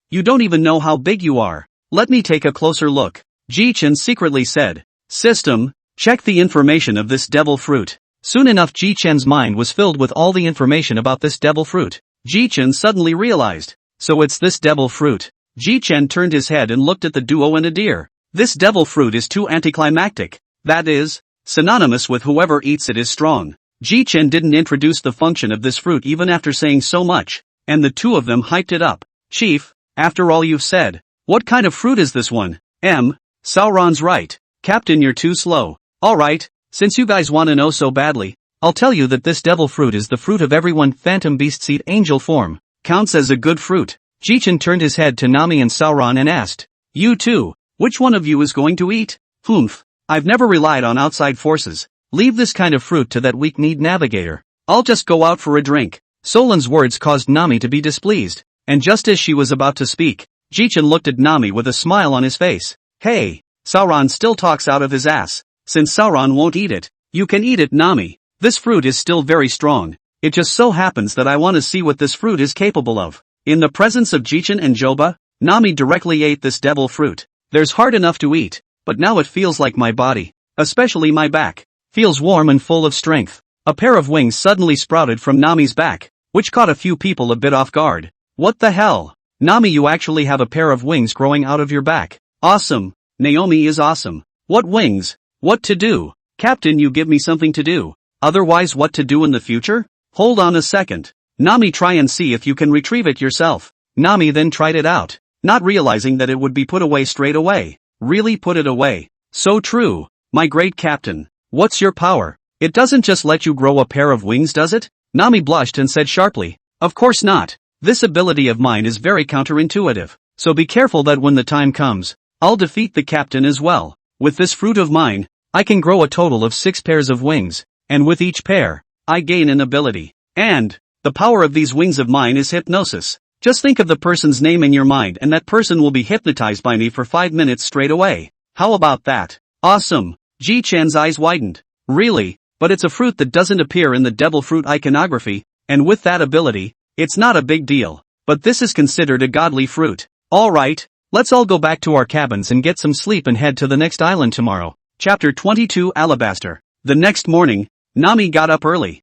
You don't even know how big you are. Let me take a closer look. Jichen secretly said. System, check the information of this devil fruit. Soon enough Jichen's mind was filled with all the information about this devil fruit. Jichen suddenly realized. So it's this devil fruit. Jichen turned his head and looked at the duo and a deer. This devil fruit is too anticlimactic. That is, synonymous with whoever eats it is strong. Jichen didn't introduce the function of this fruit even after saying so much, and the 2 of them hyped it up. Chief, After all you've said. What kind of fruit is this one? Sauron's right. Captain, you're too slow. Alright, since you guys want to know so badly, I'll tell you that this devil fruit is the fruit of everyone. Phantom beast seed angel form. Counts as a good fruit. Jichen turned his head to Nami and Sauron and asked, "You two, which one of you is going to eat?" "Humph. I've never relied on outside forces. Leave this kind of fruit to that weak-kneed navigator. I'll just go out for a drink." Solan's words caused Nami to be displeased, and just as she was about to speak, Jichen looked at Nami with a smile on his face. "Hey, Sauron still talks out of his ass. Since Sauron won't eat it, you can eat it, Nami. This fruit is still very strong. It just so happens that I want to see what this fruit is capable of." In the presence of Jichen and Joba, Nami directly ate this devil fruit. "There's hard enough to eat, but now it feels like my body, especially my back, feels warm and full of strength." A pair of wings suddenly sprouted from Nami's back, which caught a few people a bit off guard. "What the hell? Nami, you actually have a pair of wings growing out of your back. Awesome. Naomi is awesome. What wings? What to do? Captain, you give me something to do. Otherwise, what to do in the future? Hold on a second. Nami, try and see if you can retrieve it yourself." Nami then tried it out, not realizing that it would be put away straight away. Really put it away? So true. "My great captain. What's your power? It doesn't just let you grow a pair of wings, does it?" Nami blushed and said sharply, "Of course not. This ability of mine is very counterintuitive, so be careful that when the time comes, I'll defeat the captain as well. With this fruit of mine, I can grow a total of 6 pairs of wings, and with each pair, I gain an ability. And the power of these wings of mine is hypnosis. Just think of the person's name in your mind and that person will be hypnotized by me for 5 minutes straight away. How about that? Awesome." Ji-chan's eyes widened. "Really? But it's a fruit that doesn't appear in the devil fruit iconography, and with that ability, it's not a big deal. But this is considered a godly fruit. Alright, let's all go back to our cabins and get some sleep and head to the next island tomorrow." Chapter 22 Alabaster. The next morning, Nami got up early.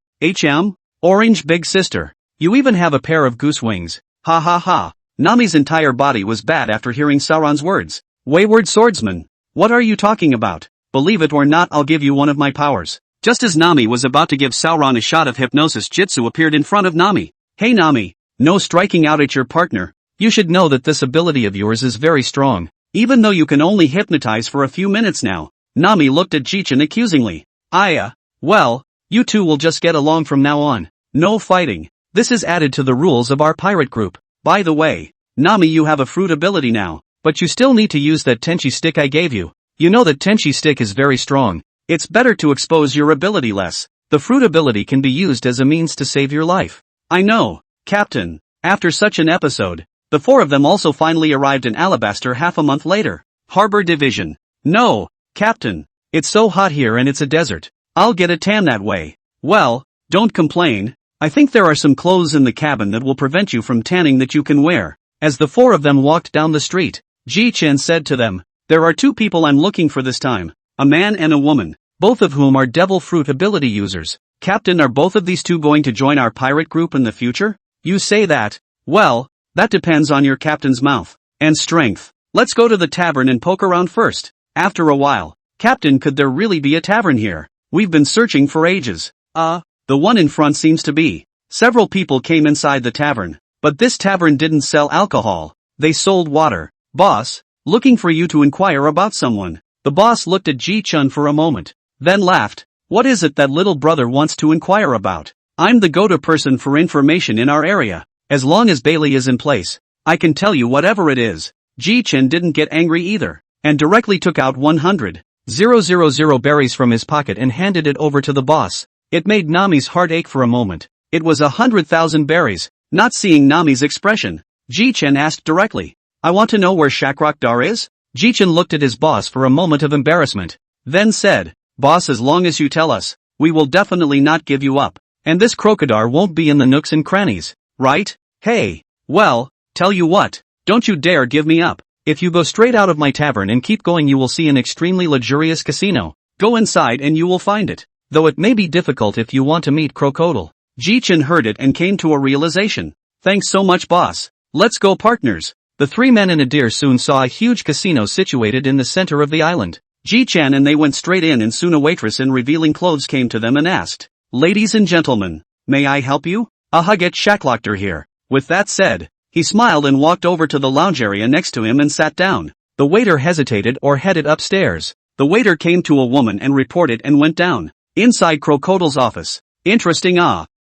Orange big sister. You even have a pair of goose wings. Ha ha ha. Nami's entire body was bad after hearing Sauron's words. "Wayward swordsman. What are you talking about? Believe it or not, I'll give you one of my powers." Just as Nami was about to give Sauron a shot of hypnosis, Jitsu appeared in front of Nami. "Hey Nami, no striking out at your partner. You should know that this ability of yours is very strong, even though you can only hypnotize for a few minutes now." Nami looked at Jichen accusingly. Well, you two will just get along from now on. No fighting. This is added to the rules of our pirate group. By the way, Nami, you have a fruit ability now, but you still need to use that Tenchi stick I gave you. You know that Tenchi stick is very strong. It's better to expose your ability less. The fruit ability can be used as a means to save your life." "I know, Captain." After such an episode, the 4 of them also finally arrived in Alabaster half a month later. Harbor Division. "No, Captain. It's so hot here and it's a desert. I'll get a tan that way." "Well, don't complain. I think there are some clothes in the cabin that will prevent you from tanning that you can wear." As the 4 of them walked down the street, Jichen said to them, "There are 2 people I'm looking for this time. A man and a woman, both of whom are devil fruit ability users." "Captain, are both of these 2 going to join our pirate group in the future?" "You say that? Well, that depends on your captain's mouth and strength. Let's go to the tavern and poke around first." After a while, "Captain, could there really be a tavern here? We've been searching for ages." The one in front seems to be." Several people came inside the tavern, but this tavern didn't sell alcohol. They sold water. "Boss, looking for you to inquire about someone." The boss looked at Ji-chun for a moment, then laughed. "What is it that little brother wants to inquire about?" "I'm the go-to person for information in our area. As long as Bailey is in place, I can tell you whatever it is." Ji-chun didn't get angry either, and directly took out 100,000 berries from his pocket and handed it over to the boss. It made Nami's heart ache for a moment. It was 100,000 berries. Not seeing Nami's expression, Jichen asked directly, "I want to know where Shakrok Dar is?" Jichen looked at his boss for a moment of embarrassment, then said, "Boss, as long as you tell us, we will definitely not give you up. And this crocodile won't be in the nooks and crannies, right?" "Hey, well, tell you what, don't you dare give me up. If you go straight out of my tavern and keep going, you will see an extremely luxurious casino. Go inside and you will find it. Though it may be difficult if you want to meet Crocodile." Jichen heard it and came to a realization. "Thanks so much, boss. Let's go, partners." The 3 men and a deer soon saw a huge casino situated in the center of the island. Jichen and they went straight in, and soon a waitress in revealing clothes came to them and asked, "Ladies and gentlemen, may I help you? Get Shaklokter here." With that said, He smiled and walked over to the lounge area next to him and sat down. The waiter hesitated or headed upstairs. The waiter came to a woman and reported and went down. Inside Crocodile's office. Interesting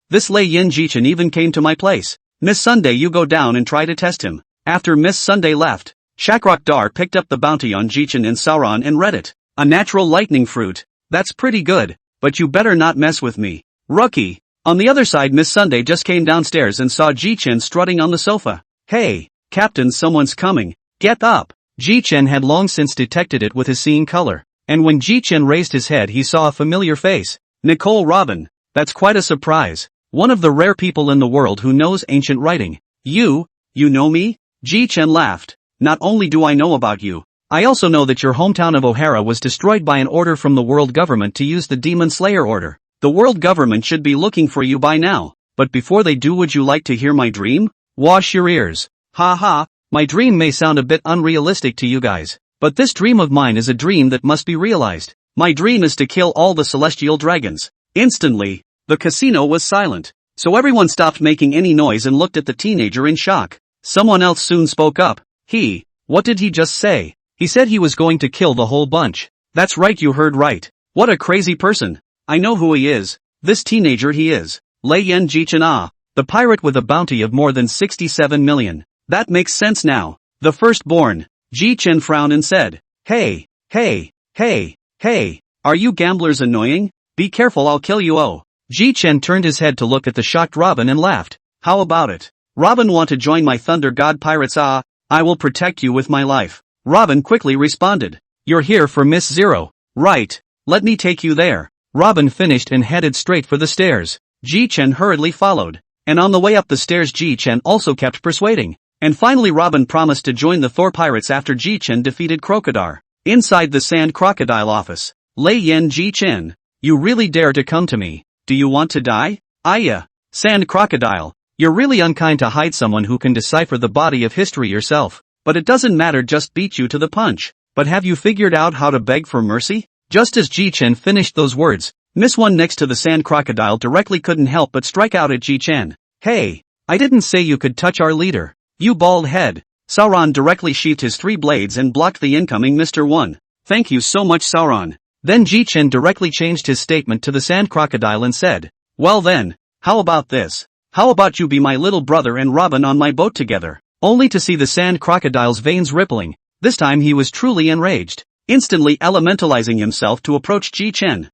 This Lei Yin Jichen even came to my place. Miss Sunday, you go down and try to test him. After Miss Sunday left, Shakrok Dar picked up the bounty on Jichen and Sauron and read it. A natural lightning fruit. That's pretty good, but you better not mess with me. Rookie. On the other side, Miss Sunday just came downstairs and saw Jichen strutting on the sofa. Hey, Captain, someone's coming. Get up. Jichen had long since detected it with his seeing color, and when Jichen raised his head he saw a familiar face. Nicole Robin. That's quite a surprise. One of the rare people in the world who knows ancient writing. You know me? Jichen laughed. Not only do I know about you, I also know that your hometown of O'Hara was destroyed by an order from the world government to use the Demon Slayer order. The world government should be looking for you by now. But before they do, would you like to hear my dream? Wash your ears. Ha ha, my dream may sound a bit unrealistic to you guys, but this dream of mine is a dream that must be realized. My dream is to kill all the celestial dragons. Instantly, the casino was silent, so everyone stopped making any noise and looked at the teenager in shock. Someone else soon spoke up. What did he just say? He said he was going to kill the whole bunch. That's right, you heard right. What a crazy person. I know who he is. This teenager, he is Lei Yin Jichen, the pirate with a bounty of more than 67 million. That makes sense now. The firstborn. Jichen frowned and said, Hey, are you gamblers annoying? Be careful, I'll kill you. Jichen turned his head to look at the shocked Robin and laughed. How about it? Robin, want to join my Thunder God pirates? I will protect you with my life. Robin quickly responded. You're here for Miss Zero. Right. Let me take you there. Robin finished and headed straight for the stairs. Jichen hurriedly followed. And on the way up the stairs, Jichen also kept persuading. And finally Robin promised to join the Thor pirates after Jichen defeated Crocodile. Inside the Sand Crocodile office. Lei Yin Jichen. You really dare to come to me? Do you want to die? Sand Crocodile. You're really unkind to hide someone who can decipher the body of history yourself. But it doesn't matter, just beat you to the punch. But have you figured out how to beg for mercy? Just as Jichen finished those words, Miss One next to the Sand Crocodile directly couldn't help but strike out at Jichen. Hey, I didn't say you could touch our leader. You bald head. Sauron directly sheathed his 3 blades and blocked the incoming Mr. One. Thank you so much, Sauron. Then Jichen directly changed his statement to the Sand Crocodile and said, well then, how about this? How about you be my little brother and Robin on my boat together? Only to see the Sand Crocodile's veins rippling. This time he was truly enraged, instantly elementalizing himself to approach Jichen.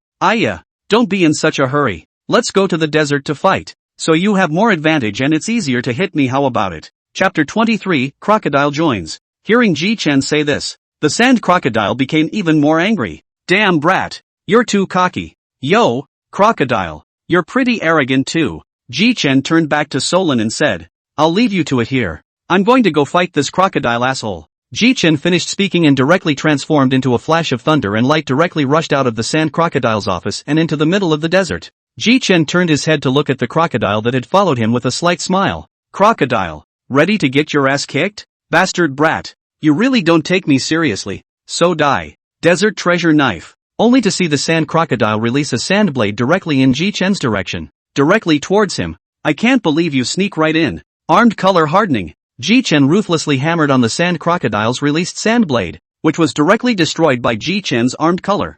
Don't be in such a hurry. Let's go to the desert to fight. So you have more advantage and it's easier to hit me, how about it? Chapter 23, Crocodile joins. Hearing Jichen say this, the Sand Crocodile became even more angry. Damn brat. You're too cocky. Yo, Crocodile. You're pretty arrogant too. Jichen turned back to Solon and said, I'll leave you to it here. I'm going to go fight this crocodile asshole. Jichen finished speaking and directly transformed into a flash of thunder and light, directly rushed out of the Sand Crocodile's office and into the middle of the desert. Jichen turned his head to look at the crocodile that had followed him with a slight smile. Crocodile, ready to get your ass kicked? Bastard brat. You really don't take me seriously. So die. Desert treasure knife. Only to see the Sand Crocodile release a sand blade directly in Jichen's direction. Directly towards him. I can't believe you sneak right in. Armed color hardening. Jichen ruthlessly hammered on the Sand Crocodile's released sand blade, which was directly destroyed by Jichen's armed color.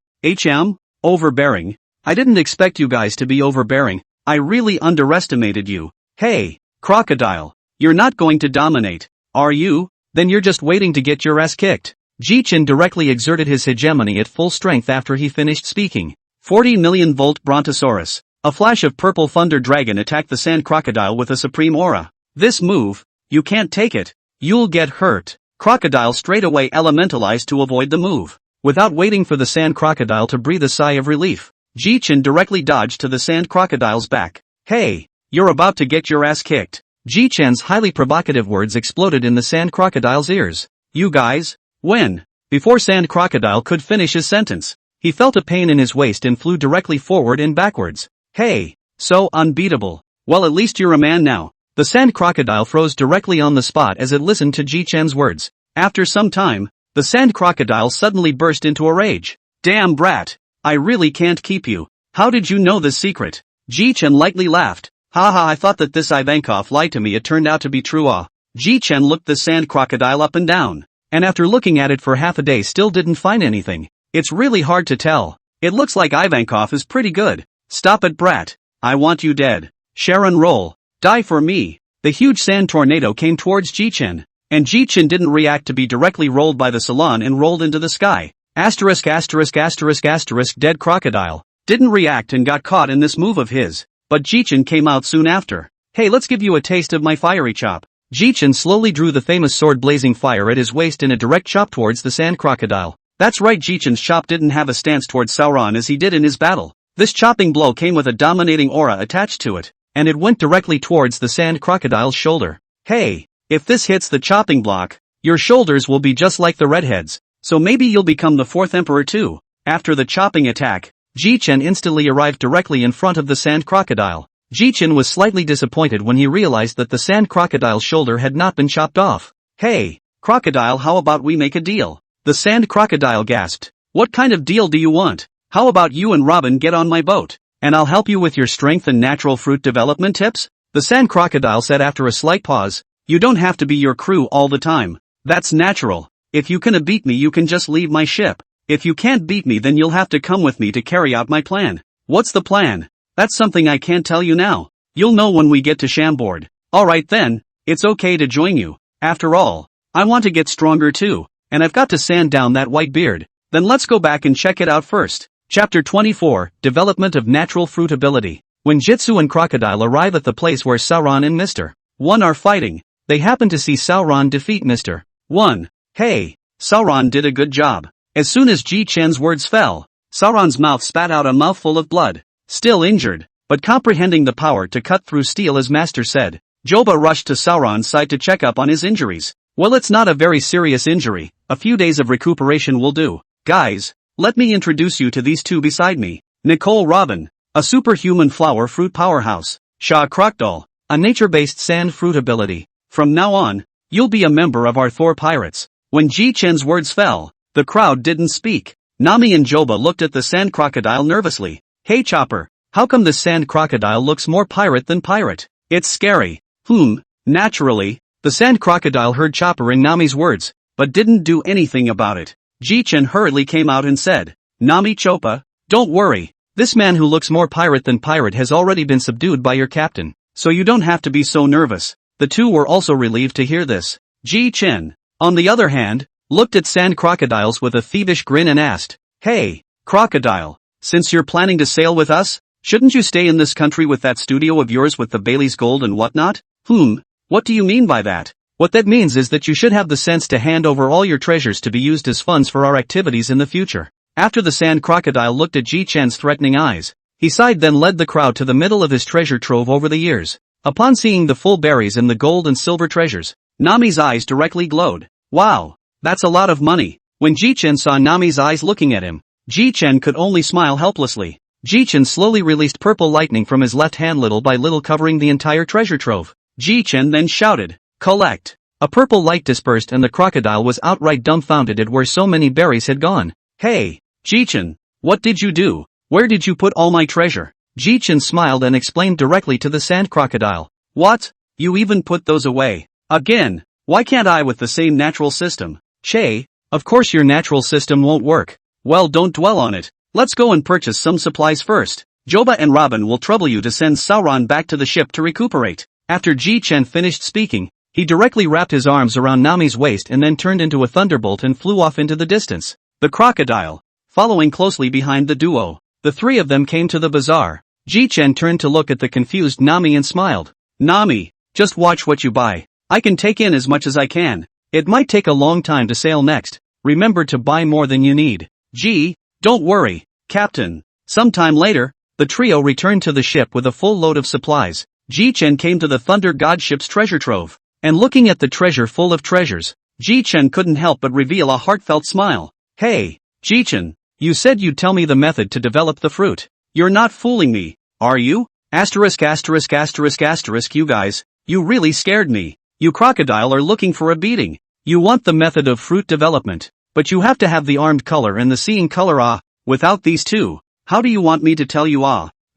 Overbearing. I didn't expect you guys to be overbearing. I really underestimated you. Hey, Crocodile. You're not going to dominate, are you? Then you're just waiting to get your ass kicked. Jichen directly exerted his hegemony at full strength after he finished speaking. 40 million volt Brontosaurus. A flash of purple thunder dragon attacked the Sand Crocodile with a supreme aura. This move, you can't take it. You'll get hurt. Crocodile straight away elementalized to avoid the move. Without waiting for the Sand Crocodile to breathe a sigh of relief, Jichen directly dodged to the Sand Crocodile's back. Hey, you're about to get your ass kicked. Jichen's highly provocative words exploded in the Sand Crocodile's ears. You guys, when? Before Sand Crocodile could finish his sentence, he felt a pain in his waist and flew directly forward and backwards. Hey, so unbeatable. Well, at least you're a man now. The Sand Crocodile froze directly on the spot as it listened to Jichen's words. After some time, the Sand Crocodile suddenly burst into a rage. Damn brat. I really can't keep you. How did you know this secret? Jichen lightly laughed. Haha, I thought that this Ivankov lied to me. It turned out to be true. Jichen looked the sand crocodile up and down, and after looking at it for half a day still didn't find anything. It's really hard to tell. It looks like Ivankov is pretty good. Stop it, brat. I want you dead. Sharon roll. Die for me. The huge sand tornado came towards Jichen, and Jichen didn't react to be directly rolled by the salon and rolled into the sky. Asterisk asterisk asterisk asterisk dead crocodile. Didn't react and got caught in this move of his, but Jichen came out soon after. Hey, let's give you a taste of my fiery chop. Jichen slowly drew the famous sword blazing fire at his waist in a direct chop towards the sand crocodile. That's right, Jichen's chop didn't have a stance towards Sauron as he did in his battle. This chopping blow came with a dominating aura attached to it, and it went directly towards the sand crocodile's shoulder. Hey, if this hits the chopping block, your shoulders will be just like the redheads, so maybe you'll become the fourth emperor too. After the chopping attack, Jichen instantly arrived directly in front of the sand crocodile. Jichen was slightly disappointed when he realized that the sand crocodile's shoulder had not been chopped off. Hey, crocodile, how about we make a deal? The sand crocodile gasped. What kind of deal do you want? How about you and Robin get on my boat, and I'll help you with your strength and natural fruit development tips? The sand crocodile said after a slight pause. You don't have to be your crew all the time. That's natural. If you can beat me, you can just leave my ship. If you can't beat me, then you'll have to come with me to carry out my plan. What's the plan? That's something I can't tell you now. You'll know when we get to Chambord. Alright then, it's okay to join you. After all, I want to get stronger too, and I've got to sand down that white beard. Then let's go back and check it out first. Chapter 24, Development of Natural Fruit Ability. When Jitsu and Crocodile arrive at the place where Sauron and Mr. 1 are fighting, they happen to see Sauron defeat Mr. 1. Hey, Sauron did a good job. As soon as Jichen's words fell, Sauron's mouth spat out a mouthful of blood. Still injured, but comprehending the power to cut through steel as Master said, Joba rushed to Sauron's side to check up on his injuries. Well, it's not a very serious injury, a few days of recuperation will do. Guys, let me introduce you to these two beside me. Nicole Robin, a superhuman flower fruit powerhouse. Shah Crocodile, a nature-based sand fruit ability. From now on, you'll be a member of our Thor pirates. When Jichen's words fell, the crowd didn't speak. Nami and Joba looked at the sand crocodile nervously. Hey Chopper, how come this sand crocodile looks more pirate than pirate? It's scary. Naturally, the sand crocodile heard Chopper in Nami's words, but didn't do anything about it. Jichen hurriedly came out and said, Nami Chopa, don't worry, this man who looks more pirate than pirate has already been subdued by your captain, so you don't have to be so nervous. The two were also relieved to hear this. Jichen, on the other hand, looked at sand crocodiles with a thievish grin and asked, Hey, crocodile, since you're planning to sail with us, shouldn't you stay in this country with that studio of yours with the Bailey's gold and whatnot? What do you mean by that? What that means is that you should have the sense to hand over all your treasures to be used as funds for our activities in the future. After the sand crocodile looked at Jichen's threatening eyes, he sighed, then led the crowd to the middle of his treasure trove over the years. Upon seeing the full berries and the gold and silver treasures, Nami's eyes directly glowed. Wow, that's a lot of money. When Jichen saw Nami's eyes looking at him, Jichen could only smile helplessly. Jichen slowly released purple lightning from his left hand little by little, covering the entire treasure trove. Jichen then shouted, Collect! A purple light dispersed and the crocodile was outright dumbfounded at where so many berries had gone. Hey, Jichen, what did you do? Where did you put all my treasure? Jichen smiled and explained directly to the sand crocodile. What? You even put those away? Again? Why can't I with the same natural system? Che, of course your natural system won't work. Well, don't dwell on it. Let's go and purchase some supplies first. Joba and Robin will trouble you to send Sauron back to the ship to recuperate. After Jichen finished speaking, he directly wrapped his arms around Nami's waist and then turned into a thunderbolt and flew off into the distance. The crocodile, following closely behind the duo. The three of them came to the bazaar. Jichen turned to look at the confused Nami and smiled. Nami, just watch what you buy. I can take in as much as I can. It might take a long time to sail next. Remember to buy more than you need. Don't worry, Captain. Sometime later, the trio returned to the ship with a full load of supplies. Jichen came to the Thunder God ship's treasure trove, and looking at the treasure full of treasures, Jichen couldn't help but reveal a heartfelt smile. Hey, Jichen, you said you'd tell me the method to develop the fruit. You're not fooling me, are you? Asterisk asterisk asterisk asterisk you guys, you really scared me. You crocodile are looking for a beating. You want the method of fruit development, but you have to have the armed color and the seeing color without these two, how do you want me to tell you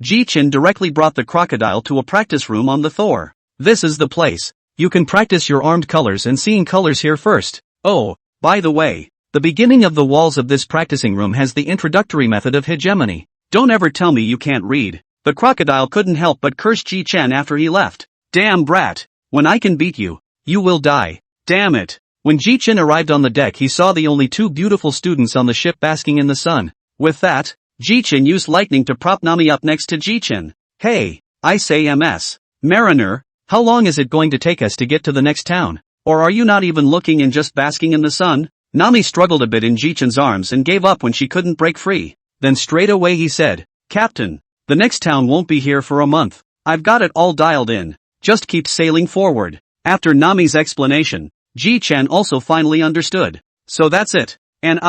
Jichen directly brought the crocodile to a practice room on the Thor. This is the place. You can practice your armed colors and seeing colors here first. Oh, by the way, the beginning of the walls of this practicing room has the introductory method of hegemony. Don't ever tell me you can't read. The crocodile couldn't help but curse Jichen after he left. Damn brat. When I can beat you, you will die. Damn it. When Jichen arrived on the deck he saw the only two beautiful students on the ship basking in the sun. With that, Jichen used lightning to prop Nami up next to Jichen. Hey, I say MS. Mariner, how long is it going to take us to get to the next town? Or are you not even looking and just basking in the sun? Nami struggled a bit in Jichen's arms and gave up when she couldn't break free. Then straight away he said, Captain, the next town won't be here for a month. I've got it all dialed in. Just keep sailing forward. After Nami's explanation, Jichen also finally understood. So that's it. And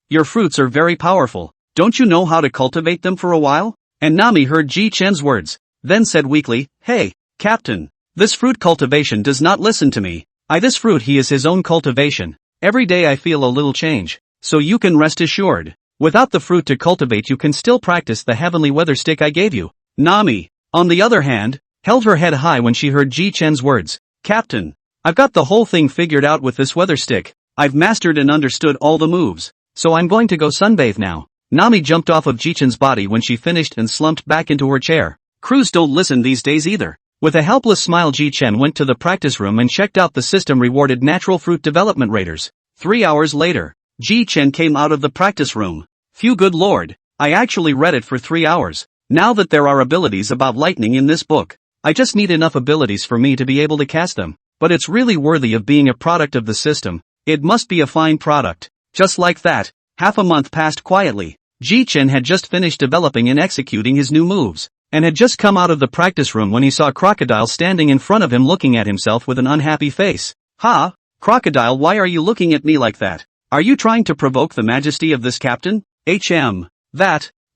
your fruits are very powerful. Don't you know how to cultivate them for a while? And Nami heard Jichen's words, then said weakly, Hey, Captain, this fruit cultivation does not listen to me. This fruit he is his own cultivation. Every day I feel a little change. So you can rest assured. Without the fruit to cultivate you can still practice the heavenly weather stick I gave you. Nami, on the other hand, held her head high when she heard Jichen's words. Captain, I've got the whole thing figured out with this weather stick. I've mastered and understood all the moves. So I'm going to go sunbathe now. Nami jumped off of Jichen's body when she finished and slumped back into her chair. Crews don't listen these days either. With a helpless smile Jichen went to the practice room and checked out the system rewarded natural fruit development raters. 3 hours later, Jichen came out of the practice room. Phew, good lord, I actually read it for 3 hours. Now that there are abilities about lightning in this book, I just need enough abilities for me to be able to cast them. But it's really worthy of being a product of the system. It must be a fine product. Just like that, half a month passed quietly. Jichen had just finished developing and executing his new moves, and had just come out of the practice room when he saw Crocodile standing in front of him looking at himself with an unhappy face. Ha! Crocodile, why are you looking at me like that? Are you trying to provoke the majesty of this captain?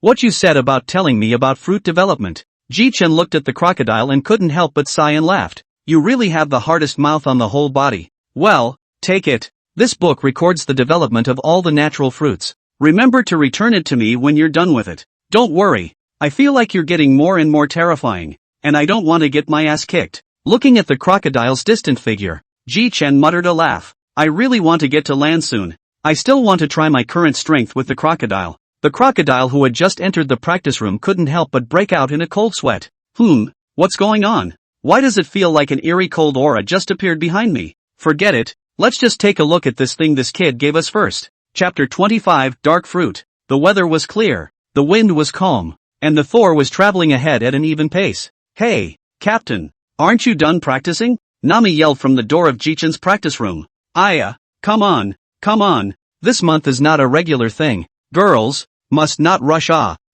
What you said about telling me about fruit development. Jichen looked at the crocodile and couldn't help but sigh and laughed. You really have the hardest mouth on the whole body. Well, take it. This book records the development of all the natural fruits. Remember to return it to me when you're done with it. Don't worry. I feel like you're getting more and more terrifying, and I don't want to get my ass kicked. Looking at the crocodile's distant figure, Jichen muttered a laugh. I really want to get to land soon. I still want to try my current strength with the crocodile. The crocodile who had just entered the practice room couldn't help but break out in a cold sweat. What's going on? Why does it feel like an eerie cold aura just appeared behind me? Forget it, let's just take a look at this thing this kid gave us first. Chapter 25, Dark Fruit. The weather was clear, the wind was calm, and the Thor was traveling ahead at an even pace. Hey, Captain, aren't you done practicing? Nami yelled from the door of Jichen's practice room. Come on. This month is not a regular thing. Girls must not rush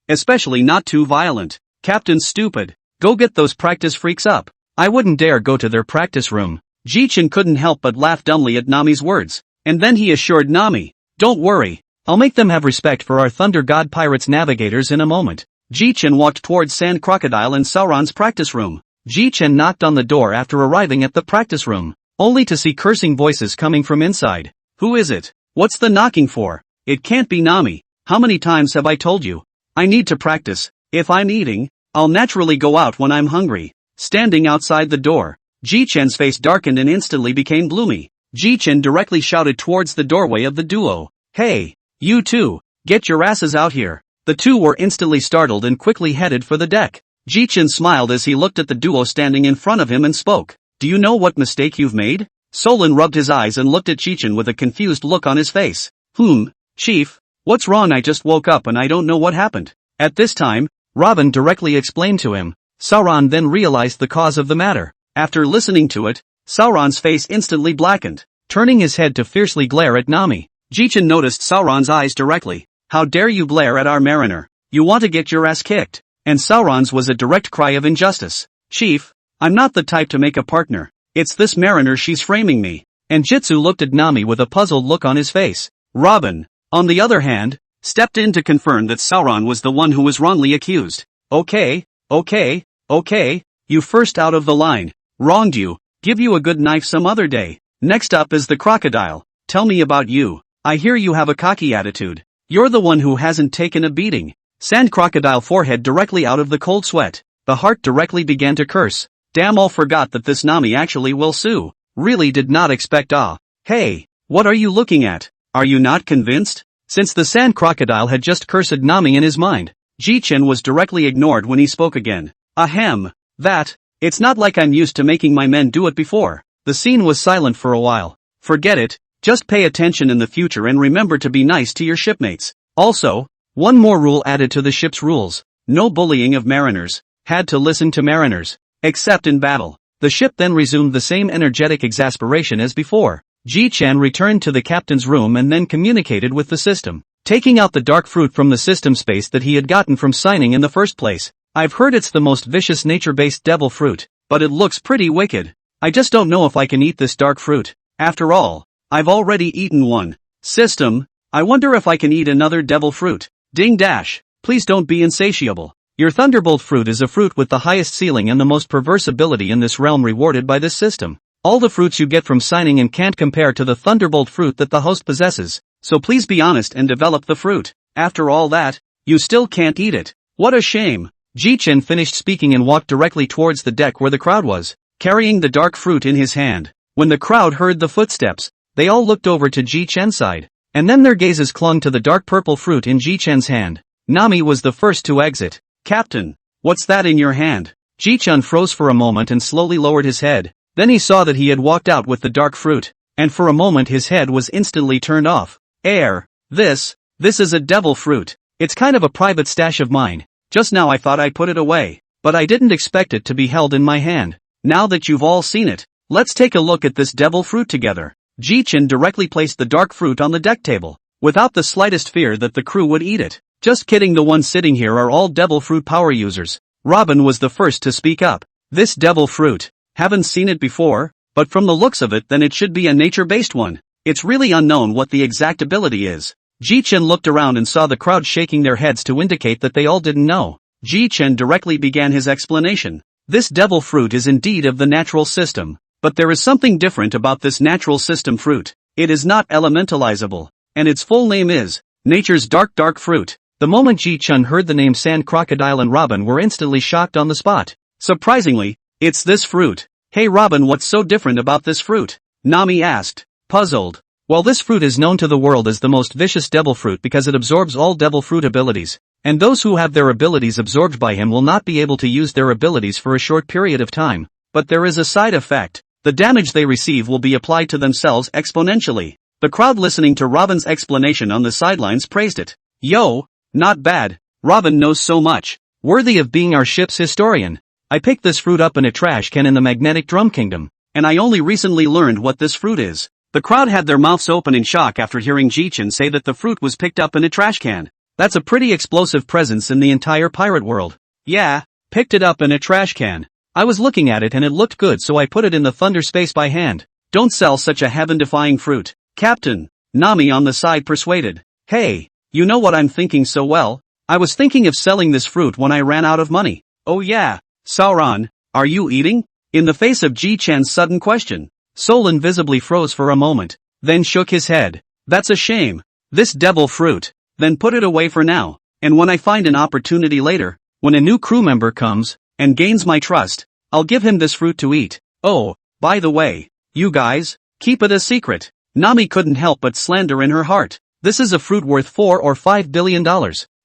especially not too violent. Captain's stupid. Go get those practice freaks up. I wouldn't dare go to their practice room. Jichen couldn't help but laugh dumbly at Nami's words. And then he assured Nami, don't worry, I'll make them have respect for our Thunder God Pirates navigators in a moment. Jichen walked towards Sand Crocodile and Sauron's practice room. Jichen knocked on the door after arriving at the practice room, only to see cursing voices coming from inside. Who is it? What's the knocking for? It can't be Nami. How many times have I told you? I need to practice. If I'm eating, I'll naturally go out when I'm hungry. Standing outside the door, Jichen's face darkened and instantly became gloomy. Jichen directly shouted towards the doorway of the duo. Hey, you two, get your asses out here. The two were instantly startled and quickly headed for the deck. Jichen smiled as he looked at the duo standing in front of him and spoke. Do you know what mistake you've made? Solon rubbed his eyes and looked at Jichen with a confused look on his face. Chief, what's wrong? I just woke up and I don't know what happened. At this time, Robin directly explained to him. Sauron then realized the cause of the matter. After listening to it, Sauron's face instantly blackened, turning his head to fiercely glare at Nami. Jichen noticed Sauron's eyes directly. How dare you glare at our mariner? You want to get your ass kicked. And Sauron's was a direct cry of injustice. Chief, I'm not the type to make a partner. It's this mariner, she's framing me. And Jitsu looked at Nami with a puzzled look on his face. Robin, on the other hand, stepped in to confirm that Sauron was the one who was wrongly accused. Okay, you first out of the line. Wronged you, give you a good knife some other day. Next up is the crocodile. Tell me about you. I hear you have a cocky attitude. You're the one who hasn't taken a beating. Sand Crocodile forehead directly out of the cold sweat. The heart directly began to curse. Damn, all forgot that this Nami actually will sue. Really did not expect. Hey, what are you looking at? Are you not convinced? Since the sand crocodile had just cursed Nami in his mind, Jichen was directly ignored when he spoke again. Ahem. It's not like I'm used to making my men do it before. The scene was silent for a while. Forget it, just pay attention in the future and remember to be nice to your shipmates. Also, one more rule added to the ship's rules. No bullying of mariners. Had to listen to mariners. Except in battle. The ship then resumed the same energetic exasperation as before. Jichen returned to the captain's room and then communicated with the system, taking out the dark fruit from the system space that he had gotten from signing in the first place. I've heard it's the most vicious nature-based devil fruit, but it looks pretty wicked. I just don't know if I can eat this dark fruit. After all, I've already eaten one. System, I wonder if I can eat another devil fruit. Ding dash, please don't be insatiable. Your Thunderbolt fruit is a fruit with the highest ceiling and the most perverse ability in this realm rewarded by this system. All the fruits you get from signing in can't compare to the Thunderbolt fruit that the host possesses, so please be honest and develop the fruit. After all that, you still can't eat it. What a shame. Jichen finished speaking and walked directly towards the deck where the crowd was, carrying the dark fruit in his hand. When the crowd heard the footsteps, they all looked over to Jichen's side, and then their gazes clung to the dark purple fruit in Jichen's hand. Nami was the first to exit. Captain, what's that in your hand? Jichen froze for a moment and slowly lowered his head. Then he saw that he had walked out with the dark fruit, and for a moment his head was instantly turned off. This is a devil fruit. It's kind of a private stash of mine. Just now I thought I put it away, but I didn't expect it to be held in my hand. Now that you've all seen it, let's take a look at this devil fruit together. Jichen directly placed the dark fruit on the deck table, without the slightest fear that the crew would eat it. Just kidding, the ones sitting here are all devil fruit power users. Robin was the first to speak up. This devil fruit, haven't seen it before, but from the looks of it then it should be a nature-based one. It's really unknown what the exact ability is. Jichen looked around and saw the crowd shaking their heads to indicate that they all didn't know. Jichen directly began his explanation. This devil fruit is indeed of the natural system, but there is something different about this natural system fruit. It is not elementalizable, and its full name is nature's dark fruit. The moment Jichen heard the name Sand Crocodile and Robin were instantly shocked on the spot. Surprisingly, it's this fruit. Hey Robin, what's so different about this fruit? Nami asked, puzzled. Well, this fruit is known to the world as the most vicious devil fruit because it absorbs all devil fruit abilities, and those who have their abilities absorbed by him will not be able to use their abilities for a short period of time. But there is a side effect. The damage they receive will be applied to themselves exponentially. The crowd listening to Robin's explanation on the sidelines praised it. Yo, not bad. Robin knows so much. Worthy of being our ship's historian. I picked this fruit up in a trash can in the Magnetic Drum Kingdom, and I only recently learned what this fruit is. The crowd had their mouths open in shock after hearing Jichen say that the fruit was picked up in a trash can. That's a pretty explosive presence in the entire pirate world. Yeah, picked it up in a trash can. I was looking at it and it looked good, so I put it in the thunder space by hand. Don't sell such a heaven-defying fruit, Captain. Nami on the side persuaded. Hey, you know what I'm thinking so well? I was thinking of selling this fruit when I ran out of money. Oh yeah, Sauron, are you eating? In the face of Jichen's sudden question, Solon visibly froze for a moment, then shook his head. That's a shame. This devil fruit. Then put it away for now, and when I find an opportunity later, when a new crew member comes and gains my trust, I'll give him this fruit to eat. Oh, by the way, you guys, keep it a secret. Nami couldn't help but slander in her heart. This is a fruit worth $4 or $5 billion,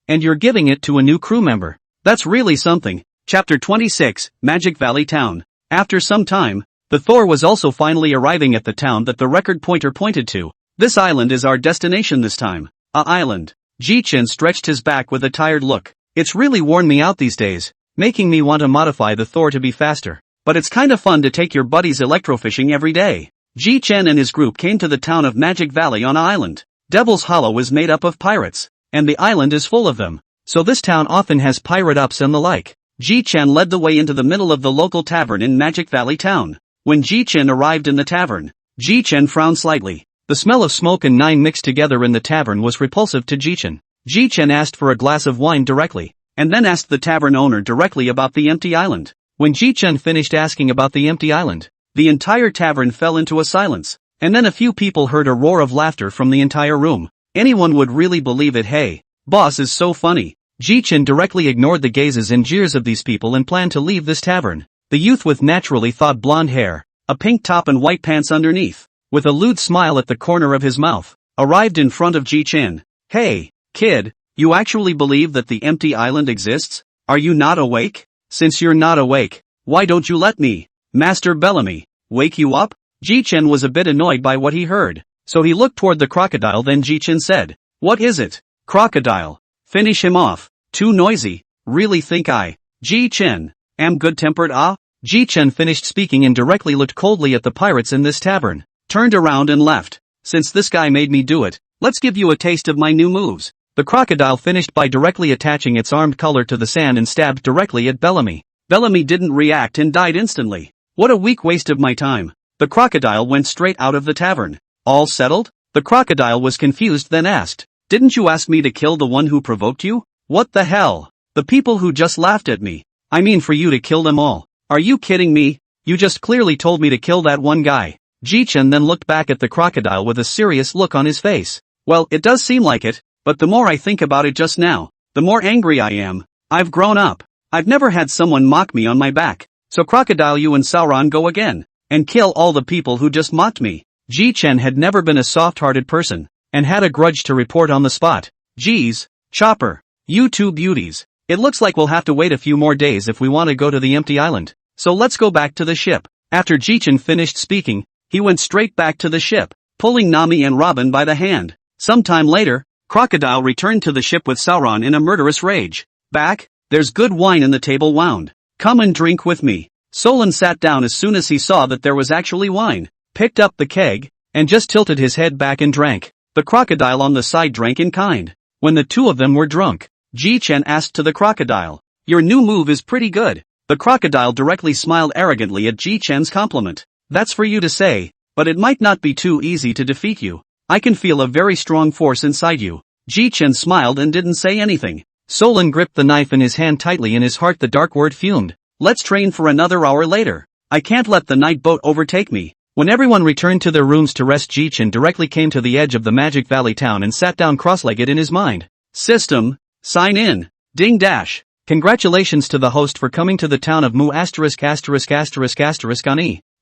and you're giving it to a new crew member. That's really something. Chapter 26, Magic Valley Town. After some time, the Thor was also finally arriving at the town that the record pointer pointed to. This island is our destination this time. A island. Jichen stretched his back with a tired look. It's really worn me out these days, making me want to modify the Thor to be faster. But it's kinda fun to take your buddies electrofishing every day. Jichen and his group came to the town of Magic Valley on an island. Devil's Hollow is made up of pirates, and the island is full of them. So this town often has pirate ups and the like. Jichen led the way into the middle of the local tavern in Magic Valley town. When Jichen arrived in the tavern, Jichen frowned slightly. The smell of smoke and wine mixed together in the tavern was repulsive to Jichen. Jichen asked for a glass of wine directly, and then asked the tavern owner directly about the empty island. When Jichen finished asking about the empty island, the entire tavern fell into a silence, and then a few people heard a roar of laughter from the entire room. Anyone would really believe it. Hey, boss is so funny. Jichen directly ignored the gazes and jeers of these people and planned to leave this tavern. the youth with naturally thawed blonde hair, a pink top and white pants underneath, with a lewd smile at the corner of his mouth, arrived in front of Jichen. Hey, kid, you actually believe that the empty island exists? Are you not awake? Since you're not awake, why don't you let me, Master Bellamy, wake you up? Jichen was a bit annoyed by what he heard, so he looked toward the crocodile. Then Jichen said, what is it? Crocodile. Finish him off. Too noisy. Really think I, Jichen, am good-tempered? Ah? Jichen finished speaking and directly looked coldly at the pirates in this tavern, turned around and left. Since this guy made me do it, let's give you a taste of my new moves. The crocodile finished by directly attaching its armed collar to the sand and stabbed directly at Bellamy. Bellamy didn't react and died instantly. What a weak waste of my time. The crocodile went straight out of the tavern. All settled? The crocodile was confused, then asked, didn't you ask me to kill the one who provoked you? What the hell? The people who just laughed at me. I mean for you to kill them all. Are you kidding me? You just clearly told me to kill that one guy. Jichen then looked back at the crocodile with a serious look on his face. Well, it does seem like it, but the more I think about it just now, the more angry I am. I've grown up. I've never had someone mock me on my back. So crocodile, you and Sauron go again, and kill all the people who just mocked me. Jichen had never been a soft-hearted person, and had a grudge to report on the spot. Geez, Chopper, you two beauties. It looks like we'll have to wait a few more days if we want to go to the empty island. So let's go back to the ship. After Jichen finished speaking, he went straight back to the ship, pulling Nami and Robin by the hand. Sometime later, Crocodile returned to the ship with Sauron in a murderous rage. Back, there's good wine in the table wound. Come and drink with me. Solon sat down as soon as he saw that there was actually wine, picked up the keg, and just tilted his head back and drank. The crocodile on the side drank in kind. When the two of them were drunk, Jichen asked to the crocodile, your new move is pretty good. The crocodile directly smiled arrogantly at Jichen's compliment. That's for you to say, but it might not be too easy to defeat you. I can feel a very strong force inside you. Jichen smiled and didn't say anything. Solon gripped the knife in his hand tightly. In his heart the dark word fumed. Let's train for another hour later. I can't let the night boat overtake me. When everyone returned to their rooms to rest, Jichen directly came to the edge of the Magic Valley town and sat down cross-legged in his mind. System, sign in. Ding dash. Congratulations to the host for coming to the town of Mu ***********.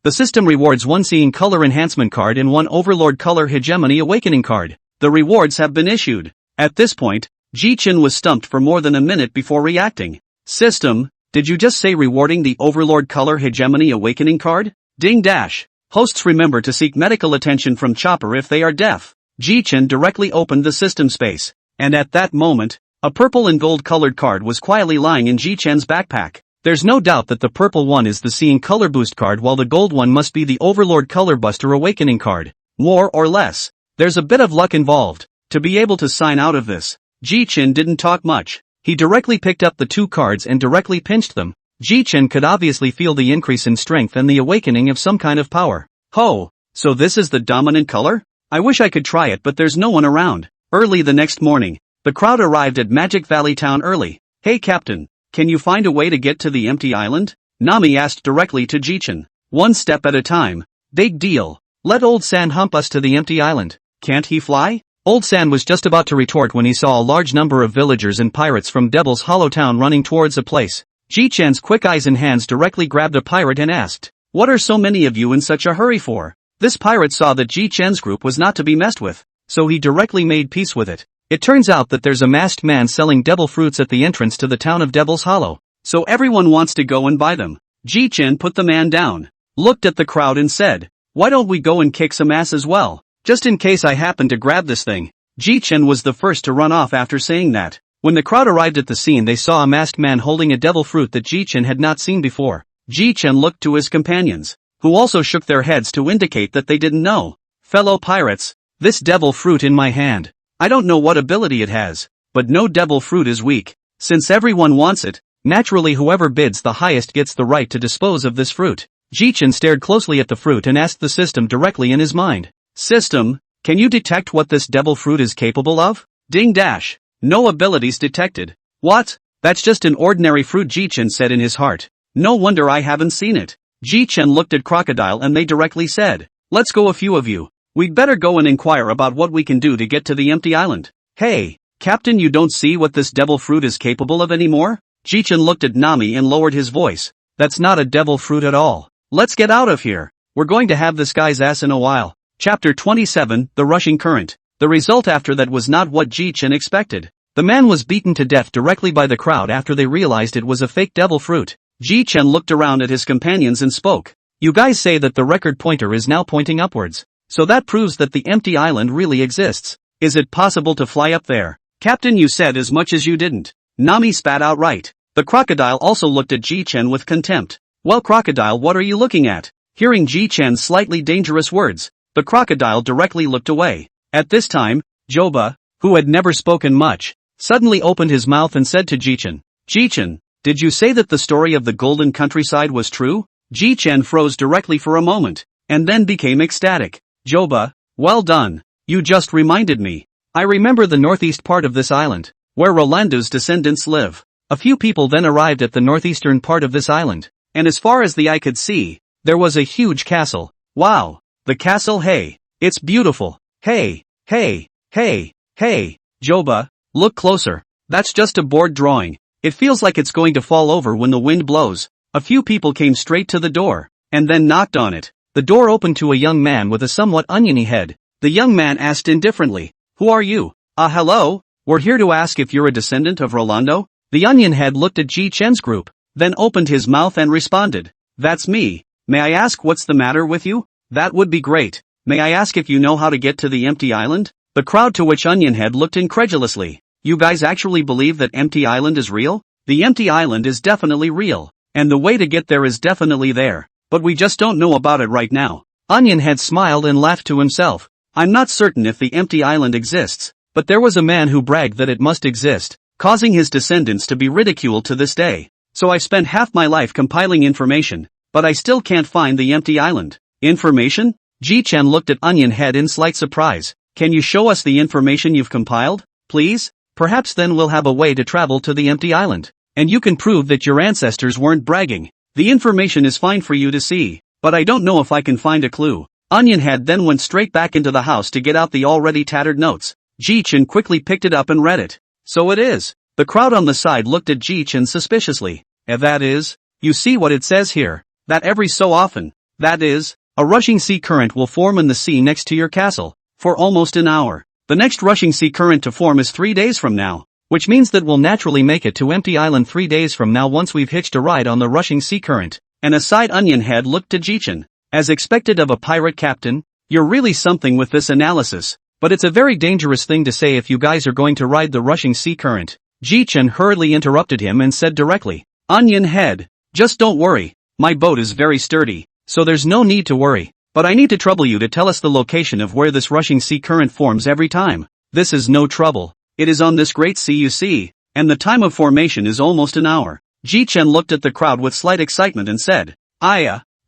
The system rewards one Seeing Color Enhancement card and one Overlord Color Hegemony Awakening card. The rewards have been issued. At this point, Jichen was stumped for more than a minute before reacting. System, did you just say rewarding the Overlord Color Hegemony Awakening card? Ding dash. Hosts remember to seek medical attention from Chopper if they are deaf. Jichen directly opened the system space, and at that moment, a purple and gold colored card was quietly lying in Jichen's backpack. There's no doubt that the purple one is the Seeing Color Boost card while the gold one must be the Overlord Color Buster Awakening card. More or less, there's a bit of luck involved. To be able to sign out of this, Jichen didn't talk much. He directly picked up the two cards and directly pinched them. Jichen could obviously feel the increase in strength and the awakening of some kind of power. Ho! So this is the dominant color? I wish I could try it, but there's no one around. Early the next morning, the crowd arrived at Magic Valley Town early. Hey Captain, can you find a way to get to the empty island? Nami asked directly to Jichen. One step at a time. Big deal. Let Old San hump us to the empty island. Can't he fly? Old San was just about to retort when he saw a large number of villagers and pirates from Devil's Hollow Town running towards a place. Jichen's quick eyes and hands directly grabbed a pirate and asked, what are so many of you in such a hurry for? This pirate saw that Jichen's group was not to be messed with, so he directly made peace with it. It turns out that there's a masked man selling devil fruits at the entrance to the town of Devil's Hollow, so everyone wants to go and buy them. Jichen put the man down, looked at the crowd and said, why don't we go and kick some ass as well? Just in case I happen to grab this thing. Jichen was the first to run off after saying that. When the crowd arrived at the scene, they saw a masked man holding a devil fruit that Jichen had not seen before. Jichen looked to his companions, who also shook their heads to indicate that they didn't know. Fellow pirates, this devil fruit in my hand. I don't know what ability it has, but no devil fruit is weak. Since everyone wants it, naturally whoever bids the highest gets the right to dispose of this fruit. Jichen stared closely at the fruit and asked the system directly in his mind. System, can you detect what this devil fruit is capable of? Ding dash. No abilities detected. What? That's just an ordinary fruit, Jichen said in his heart. No wonder I haven't seen it. Jichen looked at Crocodile and they directly said, let's go, a few of you. We'd better go and inquire about what we can do to get to the empty island. Hey, Captain, you don't see what this devil fruit is capable of anymore? Jichen looked at Nami and lowered his voice. That's not a devil fruit at all. Let's get out of here. We're going to have this guy's ass in a while. Chapter 27, The Rushing Current. The result after that was not what Jichen expected. The man was beaten to death directly by the crowd after they realized it was a fake devil fruit. Jichen looked around at his companions and spoke. You guys say that the record pointer is now pointing upwards. So that proves that the empty island really exists. Is it possible to fly up there? Captain, you said as much as you didn't. Nami spat outright. The crocodile also looked at Jichen with contempt. Well, crocodile, what are you looking at? Hearing Jichen's slightly dangerous words, the crocodile directly looked away. At this time, Joba, who had never spoken much, suddenly opened his mouth and said to Jichen, Jichen, did you say that the story of the golden countryside was true? Jichen froze directly for a moment, and then became ecstatic. Joba, well done. You just reminded me. I remember the northeast part of this island, where Rolando's descendants live. A few people then arrived at the northeastern part of this island, and as far as the eye could see, there was a huge castle. Wow! The castle, hey! It's beautiful! Hey! Hey! Hey! Hey! Joba, look closer. That's just a board drawing. It feels like it's going to fall over when the wind blows. A few people came straight to the door, and then knocked on it. The door opened to a young man with a somewhat oniony head. The young man asked indifferently, Who are you? Hello? We're here to ask if you're a descendant of Rolando? The onion head looked at Jichen's group, then opened his mouth and responded, That's me. May I ask what's the matter with you? That would be great. May I ask if you know how to get to the empty island? The crowd, to which Onionhead looked incredulously. You guys actually believe that empty island is real? The empty island is definitely real, and the way to get there is definitely there, but we just don't know about it right now. Onionhead smiled and laughed to himself. I'm not certain if the empty island exists, but there was a man who bragged that it must exist, causing his descendants to be ridiculed to this day. So I spent half my life compiling information, but I still can't find the empty island. Information? Jichen looked at Onionhead in slight surprise. Can you show us the information you've compiled, please? Perhaps then we'll have a way to travel to the empty island, and you can prove that your ancestors weren't bragging. The information is fine for you to see, but I don't know if I can find a clue. Onionhead then went straight back into the house to get out the already tattered notes. Jichen quickly picked it up and read it. So it is. The crowd on the side looked at Jichen suspiciously. That is, you see what it says here, that every so often, that is, a rushing sea current will form in the sea next to your castle, for almost an hour. The next rushing sea current to form is 3 days from now, which means that we'll naturally make it to Empty Island 3 days from now once we've hitched a ride on the rushing sea current. And aside, Onionhead looked to Jichen. As expected of a pirate captain, you're really something with this analysis, but it's a very dangerous thing to say if you guys are going to ride the rushing sea current. Jichen hurriedly interrupted him and said directly, Onionhead, just don't worry, my boat is very sturdy, so there's no need to worry, but I need to trouble you to tell us the location of where this rushing sea current forms every time. This is no trouble, it is on this great sea you see, and the time of formation is almost an hour. Jichen looked at the crowd with slight excitement and said,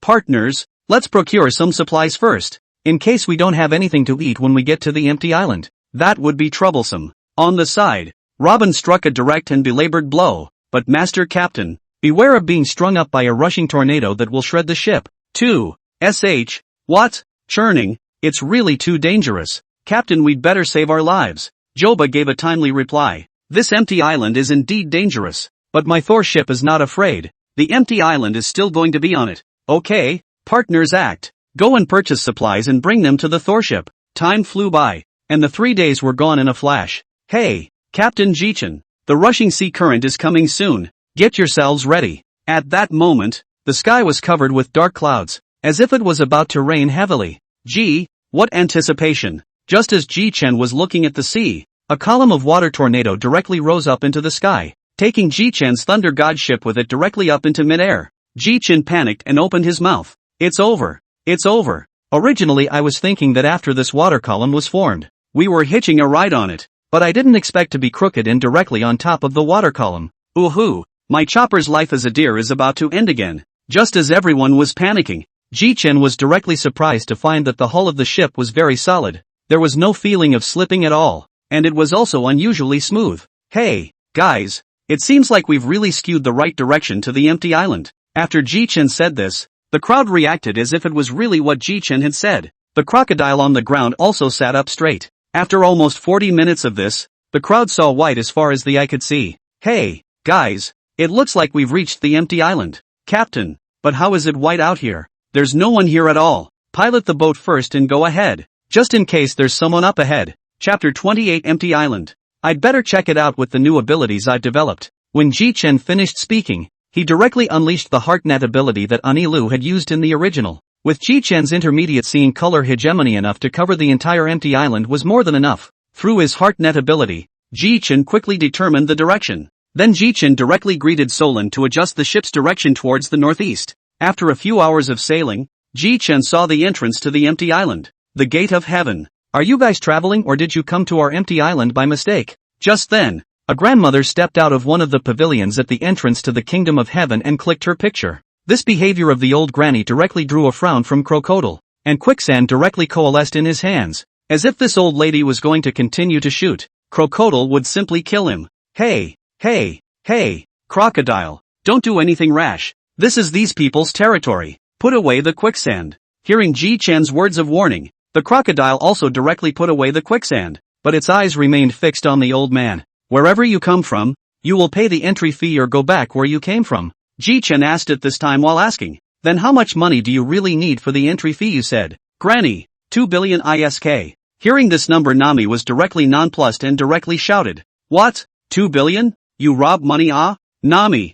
partners, let's procure some supplies first, in case we don't have anything to eat when we get to the empty island. That would be troublesome. On the side, Robin struck a direct and belabored blow. But Master Captain, beware of being strung up by a rushing tornado that will shred the ship. 2. What? Churning, it's really too dangerous. Captain, we'd better save our lives. Joba gave a timely reply. This empty island is indeed dangerous, but my Thor ship is not afraid. The empty island is still going to be on it. Okay, partners act. Go and purchase supplies and bring them to the Thor ship. Time flew by, and the 3 days were gone in a flash. Hey, Captain Jichen. The rushing sea current is coming soon. Get yourselves ready. At that moment, the sky was covered with dark clouds, as if it was about to rain heavily. Gee, what anticipation. Just as Jichen was looking at the sea, a column of water tornado directly rose up into the sky, taking Jichen's thunder god ship with it directly up into midair. Jichen panicked and opened his mouth. It's over. It's over. Originally I was thinking that after this water column was formed, we were hitching a ride on it. But I didn't expect to be crooked and directly on top of the water column. Ooh-hoo, my chopper's life as a deer is about to end again. Just as everyone was panicking, Jichen was directly surprised to find that the hull of the ship was very solid. There was no feeling of slipping at all, and it was also unusually smooth. Hey, guys, it seems like we've really skewed the right direction to the empty island. After Jichen said this, the crowd reacted as if it was really what Jichen had said. The crocodile on the ground also sat up straight. After almost 40 minutes of this, the crowd saw white as far as the eye could see. Hey, guys, it looks like we've reached the empty island. Captain, but how is it white out here? There's no one here at all. Pilot the boat first and go ahead. Just in case there's someone up ahead. Chapter 28 Empty Island. I'd better check it out with the new abilities I've developed. When Jichen finished speaking, he directly unleashed the HeartNet ability that Anilu had used in the original. With Jichen's intermediate seeing color hegemony enough to cover the entire empty island was more than enough. Through his HeartNet ability, Jichen quickly determined the direction. Then Jichen directly greeted Solon to adjust the ship's direction towards the northeast. After a few hours of sailing, Jichen saw the entrance to the empty island. The Gate of Heaven. Are you guys traveling or did you come to our empty island by mistake? Just then, a grandmother stepped out of one of the pavilions at the entrance to the Kingdom of Heaven and clicked her picture. This behavior of the old granny directly drew a frown from Crocodile, and quicksand directly coalesced in his hands. As if this old lady was going to continue to shoot, Crocodile would simply kill him. Hey, Crocodile, don't do anything rash. This is these people's territory. Put away the quicksand. Hearing Jichen's words of warning, the crocodile also directly put away the quicksand, but its eyes remained fixed on the old man. Wherever you come from, you will pay the entry fee or go back where you came from. Jichen asked it this time while asking, then how much money do you really need for the entry fee you said? Granny, 2 billion ISK. Hearing this number Nami was directly nonplussed and directly shouted, what? 2 billion? You rob money ah? Nami,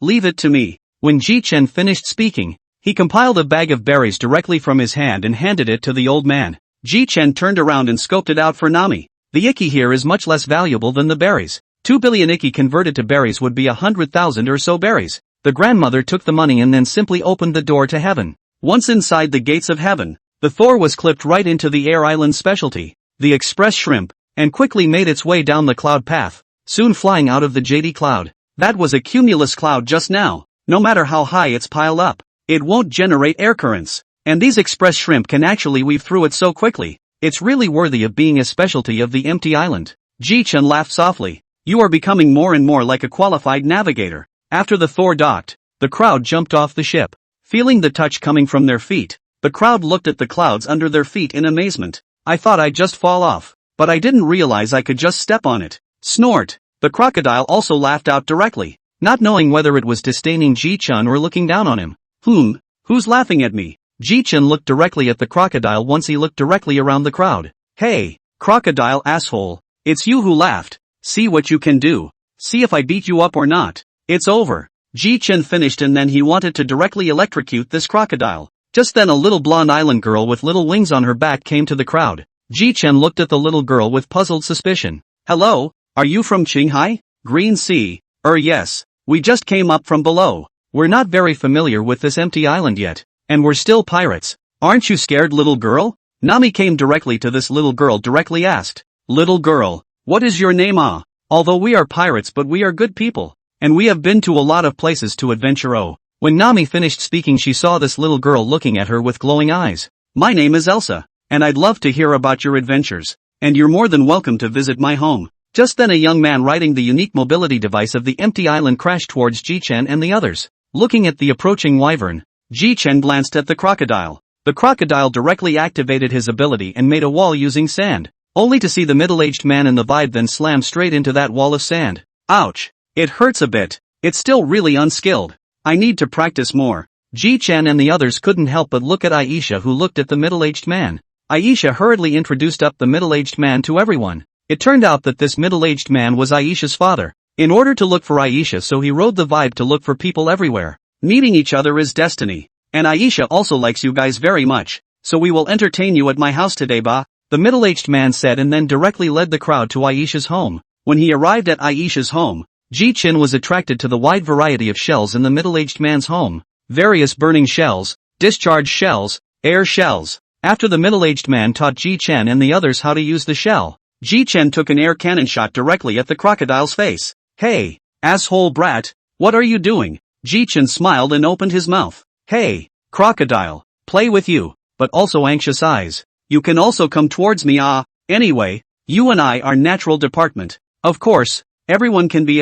leave it to me. When Jichen finished speaking, he compiled a bag of berries directly from his hand and handed it to the old man. Jichen turned around and scoped it out for Nami. The Ikki here is much less valuable than the berries. 2 billion Ikki converted to berries would be 100,000 or so berries. The grandmother took the money and then simply opened the door to heaven. Once inside the gates of heaven, the Thor was clipped right into the air island specialty, the express shrimp, and quickly made its way down the cloud path, soon flying out of the JD cloud. That was a cumulus cloud just now. No matter how high it's piled up, it won't generate air currents. And these express shrimp can actually weave through it so quickly. It's really worthy of being a specialty of the empty island. Jichen laughed softly. You are becoming more and more like a qualified navigator. After the Thor docked, the crowd jumped off the ship. Feeling the touch coming from their feet, the crowd looked at the clouds under their feet in amazement. I thought I'd just fall off, but I didn't realize I could just step on it. Snort. The crocodile also laughed out directly, not knowing whether it was disdaining Jichen or looking down on him. Who's laughing at me? Jichen looked directly at the crocodile once he looked directly around the crowd. Hey, crocodile asshole, it's you who laughed. See what you can do. See if I beat you up or not. It's over. Jichen finished and then he wanted to directly electrocute this crocodile. Just then a little blonde island girl with little wings on her back came to the crowd. Jichen looked at the little girl with puzzled suspicion. Hello, are you from Qinghai? Green Sea? Yes, we just came up from below. We're not very familiar with this empty island yet, and we're still pirates. Aren't you scared, little girl? Nami came directly to this little girl directly asked. Little girl, what is your name ah? Although we are pirates but we are good people, and we have been to a lot of places to adventure oh. When Nami finished speaking she saw this little girl looking at her with glowing eyes. My name is Elsa, and I'd love to hear about your adventures, and you're more than welcome to visit my home. Just then a young man riding the unique mobility device of the empty island crashed towards Jichen and the others. Looking at the approaching wyvern, Jichen glanced at the crocodile. The crocodile directly activated his ability and made a wall using sand, only to see the middle-aged man in the vibe then slam straight into that wall of sand. Ouch! It hurts a bit. It's still really unskilled. I need to practice more. Jichen and the others couldn't help but look at Aisha, who looked at the middle-aged man. Aisha hurriedly introduced the middle-aged man to everyone. It turned out that this middle-aged man was Aisha's father. In order to look for Aisha, so he rode the vibe to look for people everywhere. Meeting each other is destiny. And Aisha also likes you guys very much, so we will entertain you at my house today ba? The middle-aged man said and then directly led the crowd to Aisha's home. When he arrived at Aisha's home, Jichen was attracted to the wide variety of shells in the middle-aged man's home. Various burning shells, discharge shells, air shells. After the middle-aged man taught Jichen and the others how to use the shell, Jichen took an air cannon shot directly at the crocodile's face. Hey, asshole brat, what are you doing? Jichen smiled and opened his mouth. Hey, crocodile, play with you, but also anxious eyes. You can also come towards me ah. Anyway, you and I are natural department. Of course, everyone can be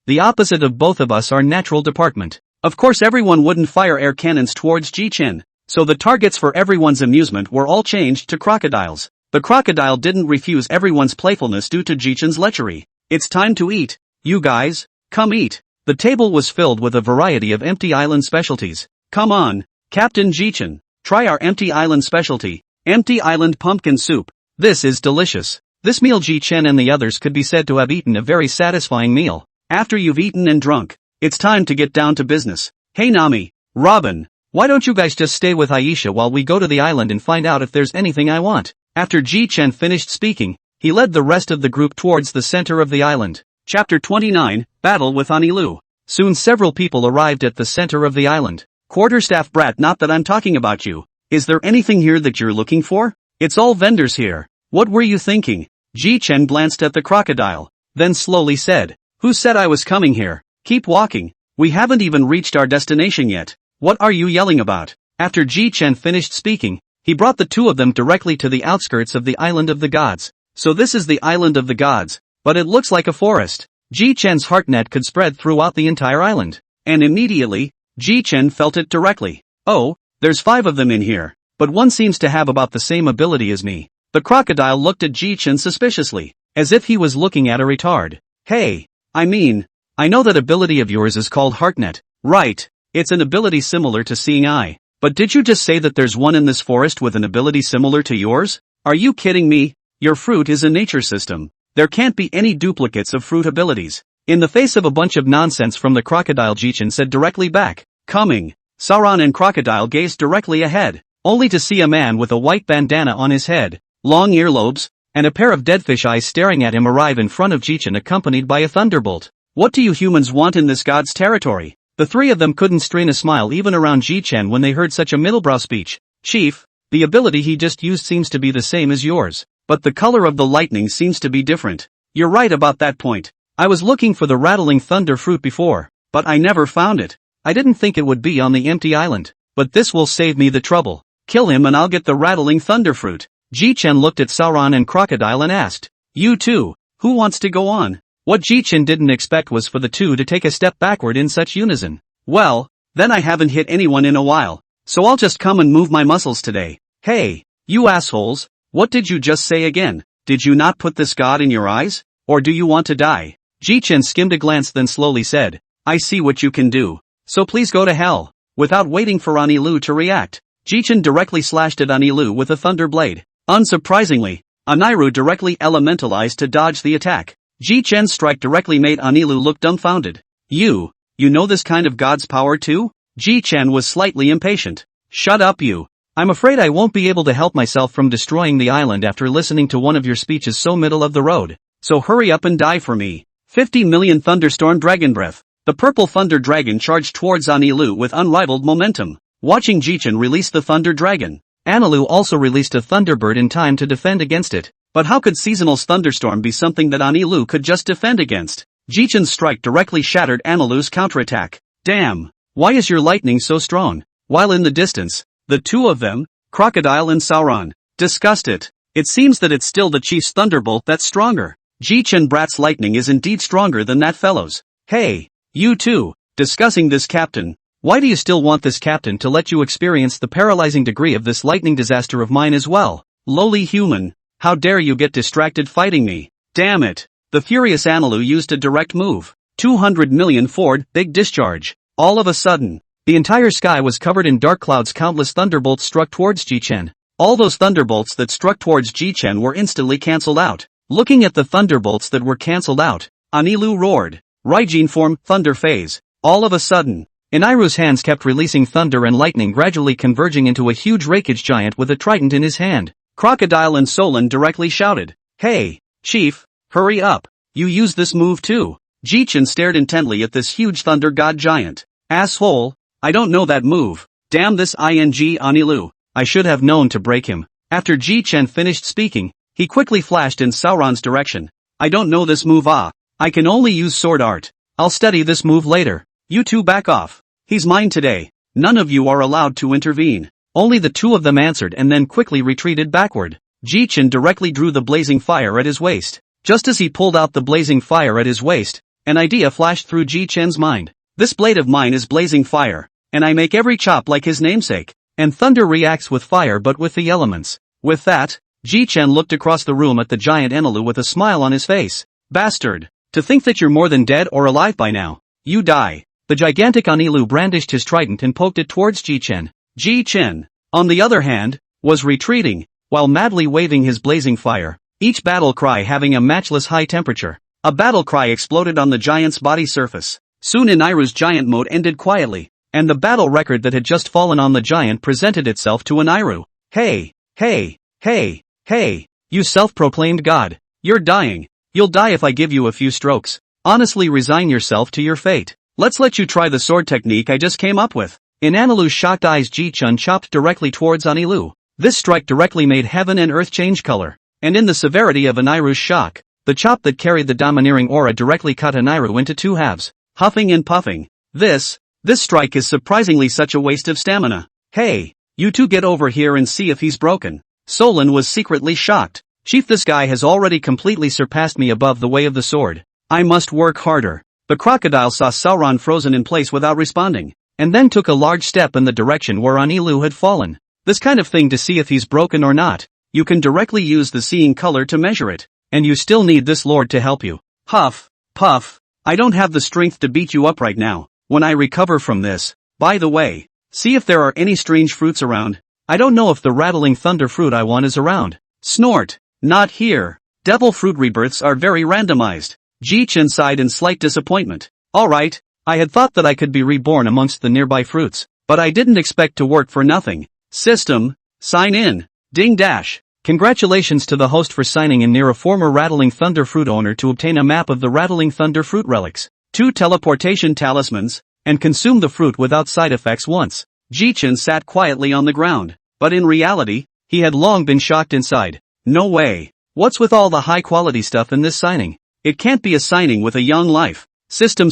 the opposite of both of us are natural department. Of course everyone wouldn't fire air cannons towards Jichen, so the targets for everyone's amusement were all changed to crocodiles. The crocodile didn't refuse everyone's playfulness due to Jichen's lechery. It's time to eat. You guys, come eat. The table was filled with a variety of empty island specialties. Come on, Captain Jichen, try our empty island specialty, empty island pumpkin soup. This is delicious. This meal Jichen and the others could be said to have eaten a very satisfying meal. After you've eaten and drunk, it's time to get down to business. Hey Nami, Robin, why don't you guys just stay with Aisha while we go to the island and find out if there's anything I want? After Jichen finished speaking, he led the rest of the group towards the center of the island. Chapter 29, Battle with Anilu. Soon several people arrived at the center of the island. Quarterstaff brat, not that I'm talking about you. Is there anything here that you're looking for? It's all vendors here. What were you thinking? Jichen glanced at the crocodile, then slowly said, who said I was coming here? Keep walking. We haven't even reached our destination yet. What are you yelling about? After Jichen finished speaking, he brought the two of them directly to the outskirts of the island of the gods. So this is the island of the gods, but it looks like a forest. Jichen's heartnet could spread throughout the entire island. And immediately, Jichen felt it directly. Oh, there's 5 of them in here, but one seems to have about the same ability as me. The crocodile looked at Jichen suspiciously, as if he was looking at a retard. Hey, I know that ability of yours is called heartnet, right? It's an ability similar to seeing eye. But did you just say that there's one in this forest with an ability similar to yours? Are you kidding me? Your fruit is a nature system. There can't be any duplicates of fruit abilities. In the face of a bunch of nonsense from the crocodile, Jichen said directly back, coming. Sauron and Crocodile gazed directly ahead, only to see a man with a white bandana on his head, long earlobes, and a pair of deadfish eyes staring at him arrive in front of Jichen accompanied by a thunderbolt. What do you humans want in this god's territory? The 3 of them couldn't strain a smile even around Jichen when they heard such a middlebrow speech. Chief, the ability he just used seems to be the same as yours, but the color of the lightning seems to be different. You're right about that point. I was looking for the rattling thunder fruit before, but I never found it. I didn't think it would be on the empty island, but this will save me the trouble. Kill him and I'll get the rattling thunder fruit. Jichen looked at Sauron and Crocodile and asked, you two, who wants to go on? What Jichen didn't expect was for the two to take a step backward in such unison. Well, then I haven't hit anyone in a while, so I'll just come and move my muscles today. Hey, you assholes, what did you just say again? Did you not put this god in your eyes? Or do you want to die? Jichen skimmed a glance then slowly said, I see what you can do. So please go to hell. Without waiting for Anilu to react, Jichen directly slashed at Anilu with a thunder blade. Unsurprisingly, Aniru directly elementalized to dodge the attack. Jichen's strike directly made Anilu look dumbfounded. You know this kind of god's power too? Jichen was slightly impatient. Shut up you. I'm afraid I won't be able to help myself from destroying the island after listening to one of your speeches so middle of the road. So hurry up and die for me. 50 million thunderstorm dragon breath. The purple thunder dragon charged towards Anilu with unrivaled momentum. Watching Jichen release the thunder dragon, Anilu also released a thunderbird in time to defend against it. But how could Seasonal's thunderstorm be something that Anilu could just defend against? Jichen's strike directly shattered Anilu's counterattack. Damn, why is your lightning so strong? While in the distance, the two of them, Crocodile and Sauron, discussed it. It seems that it's still the chief's thunderbolt that's stronger. Jichen brat's lightning is indeed stronger than that fellow's. Hey, you two, discussing this captain. Why do you still want this captain to let you experience the paralyzing degree of this lightning disaster of mine as well? Lowly human. How dare you get distracted fighting me? Damn it. The furious Anilu used a direct move. 200 million Ford, big discharge. All of a sudden, the entire sky was covered in dark clouds. Countless thunderbolts struck towards Jichen. All those thunderbolts that struck towards Jichen were instantly cancelled out. Looking at the thunderbolts that were cancelled out, Anilu roared. Raijin form, thunder phase. All of a sudden, Aniru's hands kept releasing thunder and lightning, gradually converging into a huge raikage giant with a trident in his hand. Crocodile and Solon directly shouted, Hey, chief, hurry up. You use this move too. Jichen stared intently at this huge thunder god giant. Asshole, I don't know that move. Damn this Anilu. I should have known to break him. After Jichen finished speaking, he quickly flashed in Sauron's direction. I don't know this move. I can only use sword art. I'll study this move later. You two back off. He's mine today. None of you are allowed to intervene. Only the two of them answered and then quickly retreated backward. Jichen directly drew the blazing fire at his waist. Just as he pulled out the blazing fire at his waist, an idea flashed through Jichen's mind. This blade of mine is blazing fire, and I make every chop like his namesake. And thunder reacts with fire but with the elements. With that, Jichen looked across the room at the giant Anilu with a smile on his face. Bastard! To think that you're more than dead or alive by now. You die. The gigantic Anilu brandished his trident and poked it towards Jichen. Jichen, on the other hand, was retreating, while madly waving his blazing fire, each battle cry having a matchless high temperature. A battle cry exploded on the giant's body surface. Soon Aniru's giant mode ended quietly, and the battle record that had just fallen on the giant presented itself to Aniru. Hey, hey, hey, hey, you self-proclaimed god. You're dying. You'll die if I give you a few strokes. Honestly, resign yourself to your fate. Let's let you try the sword technique I just came up with. In Anilu's shocked eyes, Jichen chopped directly towards Anilu. This strike directly made heaven and earth change color. And in the severity of Aniru's shock, the chop that carried the domineering aura directly cut Aniru into two halves. Huffing and puffing. This strike is surprisingly such a waste of stamina. Hey, you two get over here and see if he's broken. Solon was secretly shocked. Chief, this guy has already completely surpassed me above the way of the sword. I must work harder. The crocodile saw Sauron frozen in place without responding, and then took a large step in the direction where Anilu had fallen. This kind of thing to see if he's broken or not, you can directly use the seeing color to measure it, and you still need this lord to help you. Huff, puff. I don't have the strength to beat you up right now. When I recover from this, by the way, see if there are any strange fruits around. I don't know if the rattling thunder fruit I want is around. Snort. Not here. Devil fruit rebirths are very randomized. Jichen sighed in slight disappointment. Alright, I had thought that I could be reborn amongst the nearby fruits, but I didn't expect to work for nothing. System, sign in. Ding dash. Congratulations to the host for signing in near a former Rattling Thunder fruit owner to obtain a map of the Rattling Thunder fruit relics, 2 teleportation talismans, and consume the fruit without side effects once. Jichen sat quietly on the ground, but in reality, he had long been shocked inside. No way. What's with all the high quality stuff in this signing? It can't be a signing with a young life. System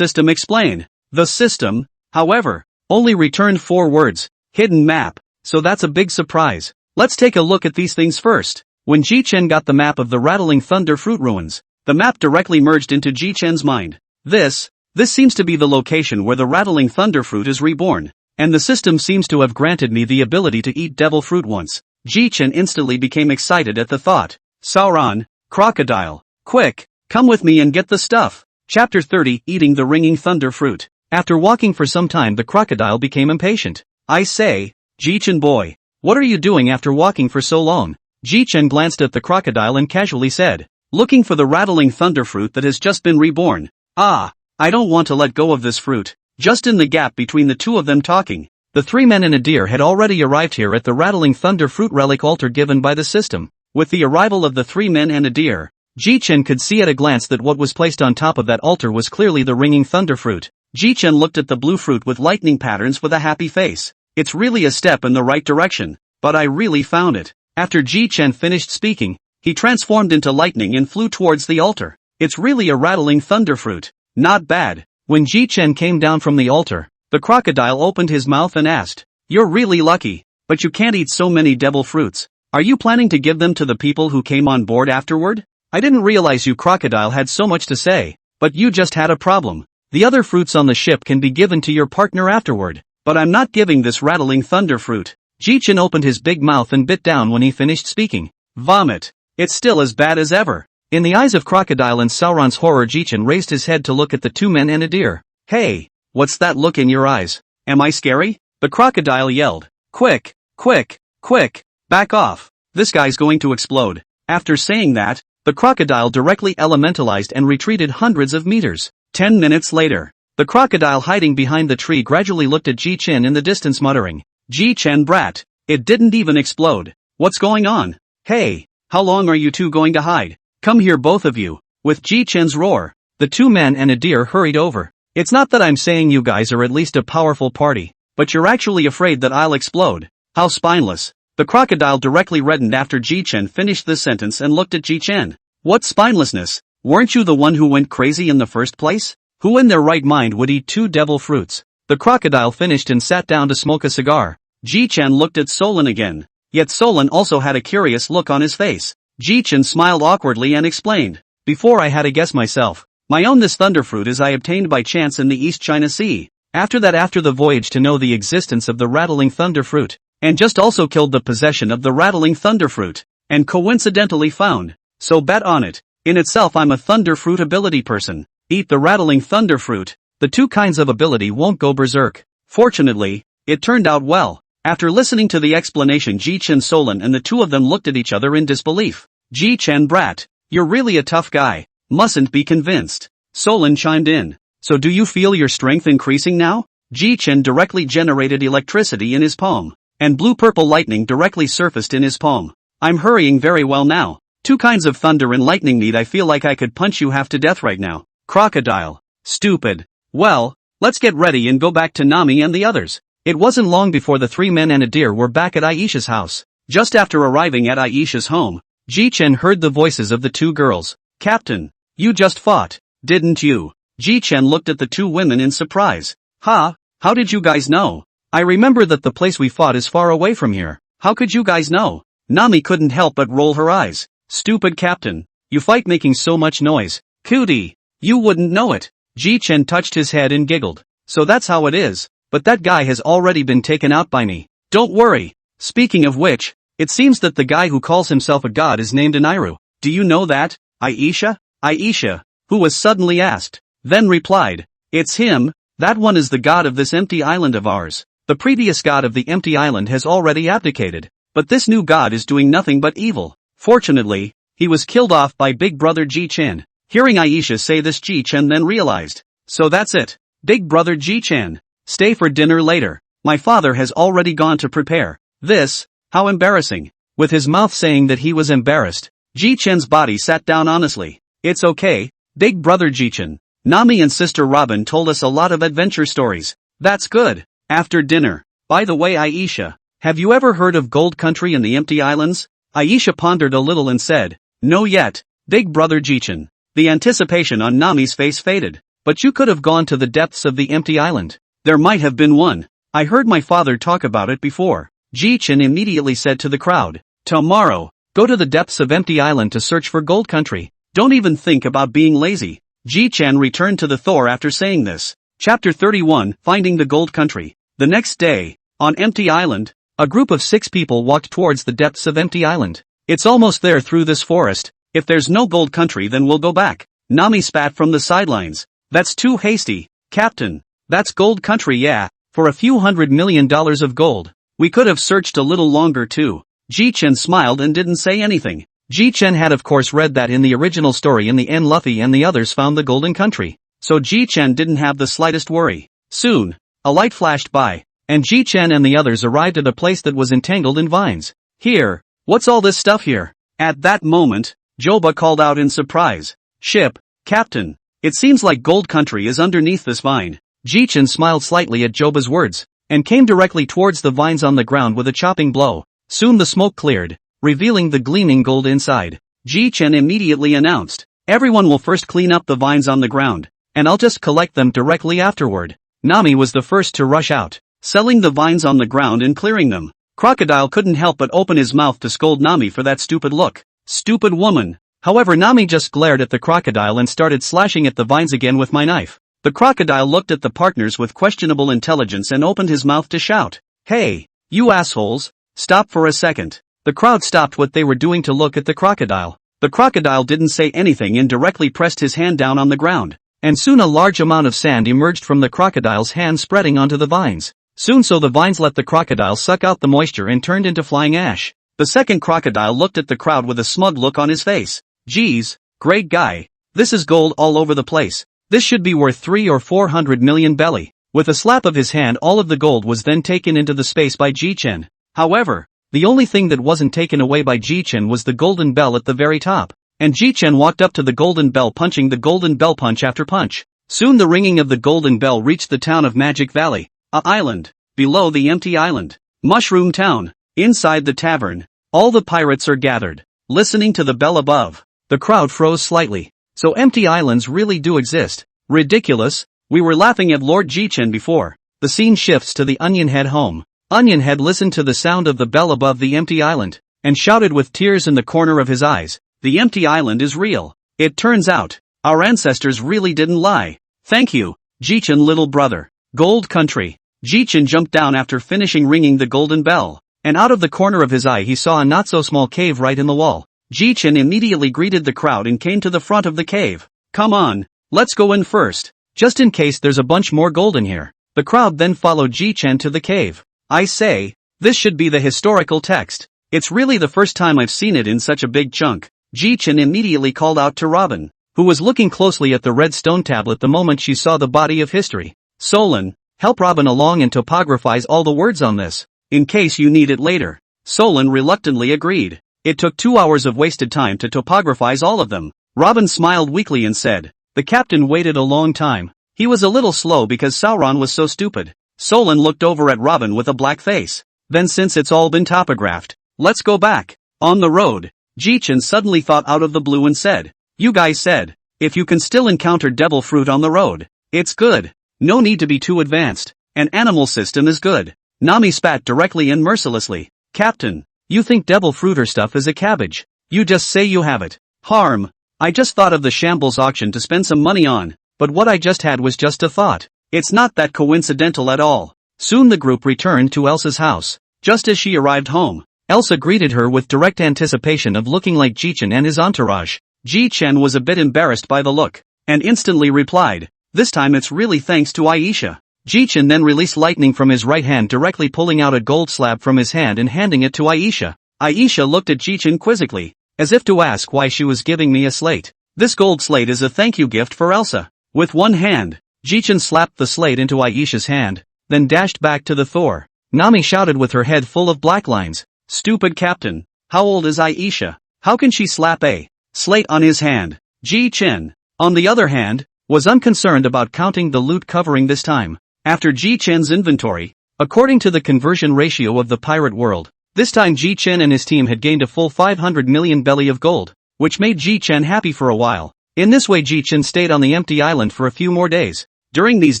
explain. The system, however, only returned 4 words. Hidden map. So that's a big surprise. Let's take a look at these things first. When Jichen got the map of the Rattling Thunder fruit ruins, the map directly merged into Jichen's mind. This seems to be the location where the Rattling Thunder fruit is reborn, and the system seems to have granted me the ability to eat devil fruit once. Jichen instantly became excited at the thought. Sauron, crocodile, quick, come with me and get the stuff. Chapter 30, Eating the Ringing Thunder Fruit. After walking for some time, the crocodile became impatient. I say, Jichen boy, what are you doing after walking for so long? Jichen glanced at the crocodile and casually said, looking for the Rattling Thunder fruit that has just been reborn. Ah, I don't want to let go of this fruit. Just in the gap between the two of them talking, the 3 men and a deer had already arrived here at the Rattling Thunder fruit relic altar given by the system. With the arrival of the 3 men and a deer, Jichen could see at a glance that what was placed on top of that altar was clearly the ringing thunder fruit. Jichen looked at the blue fruit with lightning patterns with a happy face. It's really a step in the right direction, but I really found it. After Jichen finished speaking, he transformed into lightning and flew towards the altar. It's really a rattling thunder fruit. Not bad. When Jichen came down from the altar, the crocodile opened his mouth and asked, you're really lucky, but you can't eat so many devil fruits. Are you planning to give them to the people who came on board afterward? I didn't realize you crocodile had so much to say, but you just had a problem. The other fruits on the ship can be given to your partner afterward, but I'm not giving this rattling thunder fruit. Jichen opened his big mouth and bit down when he finished speaking. Vomit. It's still as bad as ever. In the eyes of Crocodile and Sauron's horror, Jichen raised his head to look at the 2 men and a deer. Hey, what's that look in your eyes? Am I scary? The crocodile yelled. Quick, quick, quick, back off. This guy's going to explode. After saying that, the crocodile directly elementalized and retreated hundreds of meters. 10 minutes later, the crocodile hiding behind the tree gradually looked at Jichen in the distance, muttering, Jichen brat, it didn't even explode. What's going on? Hey, how long are you two going to hide? Come here both of you. With Jichen's roar, the 2 men and a deer hurried over. It's not that I'm saying you guys are at least a powerful party, but you're actually afraid that I'll explode. How spineless. The crocodile directly reddened after Jichen finished this sentence and looked at Jichen. What spinelessness? Weren't you the one who went crazy in the first place? Who in their right mind would eat 2 devil fruits? The crocodile finished and sat down to smoke a cigar. Jichen looked at Solon again. Yet Solon also had a curious look on his face. Jichen smiled awkwardly and explained. Before I had a guess myself. My own this thunder fruit is I obtained by chance in the East China Sea. After the voyage to know the existence of the rattling thunder fruit. And just also killed the possession of the rattling thunder fruit. And coincidentally found. So bet on it. In itself I'm a thunder fruit ability person. Eat the rattling thunder fruit. the two kinds of ability won't go berserk. Fortunately, it turned out well. After listening to the explanation, Jichen, Solon and the two of them looked at each other in disbelief. Jichen, brat, you're really a tough guy. Mustn't be convinced. Solon chimed in. So do you feel your strength increasing now? Jichen directly generated electricity in his palm, and blue-purple lightning directly surfaced in his palm. I'm hurrying very well now. Two kinds of thunder and lightning need. I feel like I could punch you half to death right now. Crocodile. Stupid. Well, let's get ready and go back to Nami and the others. It wasn't long before the three men and a deer were back at Aisha's house. Just after arriving at Aisha's home, Jichen heard the voices of the two girls. Captain, you just fought, didn't you? Jichen looked at the two women in surprise. Ha, how did you guys know? I remember that the place we fought is far away from here. How could you guys know? Nami couldn't help but roll her eyes. Stupid captain, you fight making so much noise. Cootie, you wouldn't know it. Jichen touched his head and giggled. So that's how it is, but that guy has already been taken out by me. Don't worry. Speaking of which, it seems that the guy who calls himself a god is named Aniru. Do you know that, Aisha? Aisha, who was suddenly asked, then replied, it's him, that one is the god of this empty island of ours. The previous god of the empty island has already abdicated, but this new god is doing nothing but evil. Fortunately, he was killed off by Big Brother Jichen. Hearing Aisha say this, Jichen then realized. So that's it. Big Brother Jichen. Stay for dinner later. My father has already gone to prepare. This, how embarrassing. With his mouth saying that he was embarrassed, Jichen's body sat down honestly. It's okay, Big Brother Jichen. Nami and Sister Robin told us a lot of adventure stories. That's good. After dinner. By the way, Aisha, have you ever heard of Gold Country in the Empty Islands? Aisha pondered a little and said, no yet, Big Brother Jichen. The anticipation on Nami's face faded. But you could have gone to the depths of the empty island. There might have been one. I heard my father talk about it before. Jichen immediately said to the crowd, tomorrow, go to the depths of Empty Island to search for Gold Country. Don't even think about being lazy. Jichen returned to the Thor after saying this. Chapter 31, Finding the Gold Country. The next day, on Empty Island, a group of 6 people walked towards the depths of Empty Island. It's almost there through this forest. If there's no Gold Country, then we'll go back. Nami spat from the sidelines. That's too hasty, Captain. That's Gold Country, yeah, for a few $100 million of gold. We could have searched a little longer too. Jichen smiled and didn't say anything. Jichen had of course read that in the original story in the end Luffy and the others found the Golden Country. So Jichen didn't have the slightest worry. Soon, a light flashed by, and Jichen and the others arrived at a place that was entangled in vines. Here, what's all this stuff here? At that moment, Joba called out in surprise. Ship, Captain. It seems like Gold Country is underneath this vine. Jichen smiled slightly at Joba's words, and came directly towards the vines on the ground with a chopping blow. Soon the smoke cleared, revealing the gleaming gold inside. Jichen immediately announced, everyone will first clean up the vines on the ground, and I'll just collect them directly afterward. Nami was the first to rush out, selling the vines on the ground and clearing them. Crocodile couldn't help but open his mouth to scold Nami for that stupid look. Stupid woman. However, Nami just glared at the crocodile and started slashing at the vines again with my knife. The crocodile looked at the partners with questionable intelligence and opened his mouth to shout. Hey, you assholes, stop for a second. The crowd stopped what they were doing to look at the crocodile. The crocodile didn't say anything and directly pressed his hand down on the ground. And soon a large amount of sand emerged from the crocodile's hand, spreading onto the vines. Soon so the vines let the crocodile suck out the moisture and turned into flying ash. The second crocodile looked at the crowd with a smug look on his face. Geez, great guy. This is gold all over the place. This should be worth 300 or 400 million belly. With a slap of his hand, all of the gold was then taken into the space by Jichen. However, the only thing that wasn't taken away by Jichen was the golden bell at the very top. And Jichen walked up to the golden bell, punching the golden bell punch after punch. Soon the ringing of the golden bell reached the town of Magic Valley, a island, below the empty island. Mushroom Town. Inside the tavern, all the pirates are gathered, listening to the bell above. The crowd froze slightly. So empty islands really do exist. Ridiculous. We were laughing at Lord Jichen before. The scene shifts to the Onion Head home. Onion Head listened to the sound of the bell above the empty island, and shouted with tears in the corner of his eyes, the empty island is real. It turns out, our ancestors really didn't lie. Thank you, Jichen little brother. Gold Country. Jichen jumped down after finishing ringing the golden bell, and out of the corner of his eye he saw a not so small cave right in the wall. Jichen immediately greeted the crowd and came to the front of the cave. Come on, let's go in first. just in case there's a bunch more gold in here. The crowd then followed Jichen to the cave. I say, this should be the historical text. It's really the first time I've seen it in such a big chunk. Jichen immediately called out to Robin, who was looking closely at the red stone tablet the moment she saw the body of history. Solon, help Robin along and topographize all the words on this, in case you need it later. Solon reluctantly agreed. It took 2 hours of wasted time to topographize all of them. Robin smiled weakly and said, the captain waited a long time. He was a little slow because Sauron was so stupid. Solon looked over at Robin with a black face. Then since it's all been topographed, let's go back. On the road, Jichen suddenly thought out of the blue and said, you guys said, if you can still encounter devil fruit on the road, it's good. No need to be too advanced. An animal system is good. Nami spat directly and mercilessly. Captain, you think devil fruiter stuff is a cabbage. You just say you have it. Harm. I just thought of the shambles auction to spend some money on, but what I just had was just a thought. It's not that coincidental at all. Soon the group returned to Elsa's house. Just as she arrived home, Elsa greeted her with direct anticipation of looking like Jichen and his entourage. Jichen was a bit embarrassed by the look, and instantly replied, this time it's really thanks to Aisha. Jichen then released lightning from his right hand, directly pulling out a gold slab from his hand and handing it to Aisha. Aisha looked at Jichen quizzically, as if to ask why she was giving me a slate. This gold slate is a thank you gift for Elsa. With one hand, Jichen slapped the slate into Aisha's hand, then dashed back to the Thor. Nami shouted with her head full of black lines. Stupid captain. How old is Aisha? How can she slap a slate on his hand? Jichen, on the other hand, was unconcerned about counting the loot covering this time. After Jichen's inventory, according to the conversion ratio of the pirate world, this time Jichen and his team had gained a full 500 million belly of gold, which made Jichen happy for a while. In this way Jichen stayed on the empty island for a few more days. During these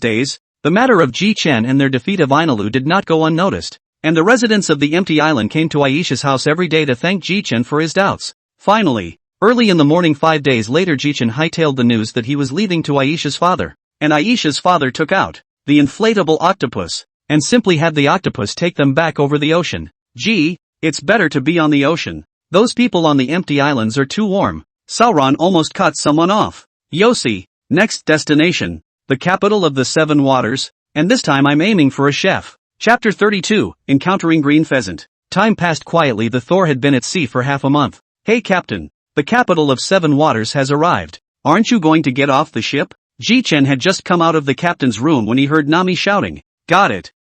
days, the matter of Jichen and their defeat of Ainalu did not go unnoticed, and the residents of the empty island came to Aisha's house every day to thank Jichen for his doubts. Finally, early in the morning 5 days later Jichen hightailed the news that he was leaving to Aisha's father, and Aisha's father took out the inflatable octopus, and simply had the octopus take them back over the ocean. Gee, it's better to be on the ocean. Those people on the empty islands are too warm. Sauron almost cut someone off. Yossi, next destination, the capital of the Seven Waters, and this time I'm aiming for a chef. Chapter 32, Encountering Green Pheasant. Time passed quietly. The Thor had been at sea for half a month. Hey captain, the capital of Seven Waters has arrived. Aren't you going to get off the ship? Jichen had just come out of the captain's room when he heard Nami shouting, got it,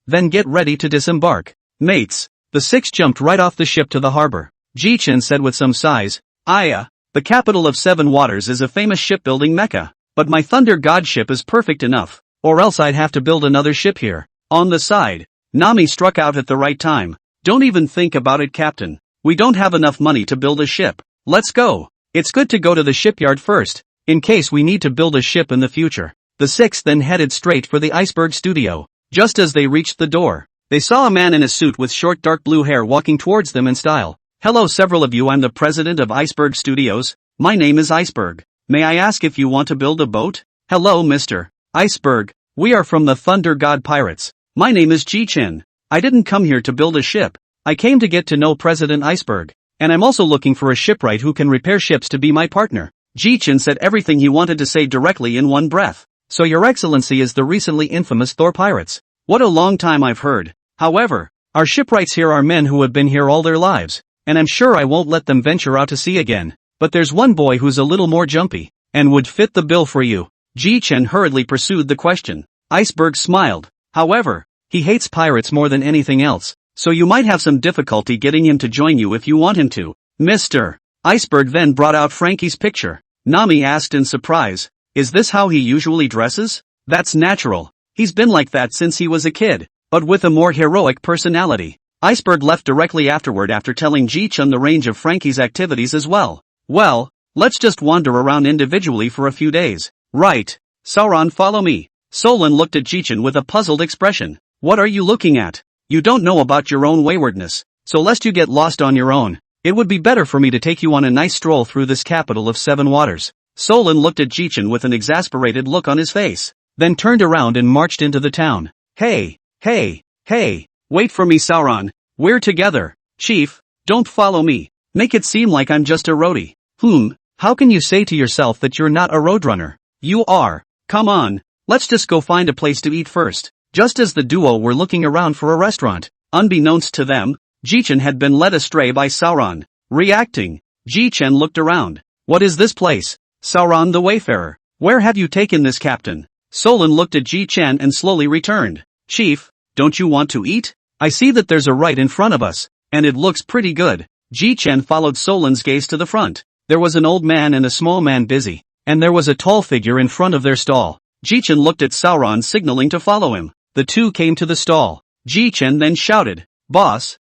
then get ready to disembark. Mates, the six jumped right off the ship to the harbor. Jichen said with some sighs, Aya, the capital of Seven Waters is a famous shipbuilding mecca, but my Thunder God ship is perfect enough, or else I'd have to build another ship here. On the side, Nami struck out at the right time. Don't even think about it captain, we don't have enough money to build a ship. Let's go. It's good to go to the shipyard first, in case we need to build a ship in the future. The six then headed straight for the iceberg studio. Just as they reached the door, they saw a man in a suit with short dark blue hair walking towards them in style. Hello several of you, I'm the president of Iceberg Studios. My name is Iceberg. May I ask if you want to build a boat? Hello Mr. Iceberg, we are from the Thunder God Pirates. My name is Jichen. I didn't come here to build a ship. I came to get to know President Iceberg. And I'm also looking for a shipwright who can repair ships to be my partner. Jichen said everything he wanted to say directly in one breath. So your excellency is the recently infamous Thor Pirates. What a long time I've heard. However, our shipwrights here are men who have been here all their lives, and I'm sure I won't let them venture out to sea again. But there's one boy who's a little more jumpy, and would fit the bill for you. Jichen hurriedly pursued the question. Iceberg smiled. However, he hates pirates more than anything else, so you might have some difficulty getting him to join you if you want him to. Mr. Iceberg then brought out Frankie's picture. Nami asked in surprise, is this how he usually dresses? That's natural. He's been like that since he was a kid, but with a more heroic personality. Iceberg left directly afterward after telling Jichen the range of Frankie's activities as well. Well, let's just wander around individually for a few days. Right. Sauron, follow me. Solon looked at Jichen with a puzzled expression. What are you looking at? You don't know about your own waywardness, so lest you get lost on your own, it would be better for me to take you on a nice stroll through this capital of Seven Waters. Solon looked at Jichen with an exasperated look on his face, then turned around and marched into the town. Hey, wait for me Sauron, we're together. Chief, don't follow me. Make it seem like I'm just a roadie. How can you say to yourself that you're not a roadrunner? You are. Come on, let's just go find a place to eat first. Just as the duo were looking around for a restaurant, unbeknownst to them, Jichen had been led astray by Sauron. Reacting, Jichen looked around. What is this place? Sauron the Wayfarer. Where have you taken this captain? Solon looked at Jichen and slowly returned. Chief, don't you want to eat? I see that there's a right in front of us, and it looks pretty good. Jichen followed Solon's gaze to the front. There was an old man and a small man busy, and there was a tall figure in front of their stall. Jichen looked at Sauron signaling to follow him. The two came to the stall. Jichen then shouted, Boss,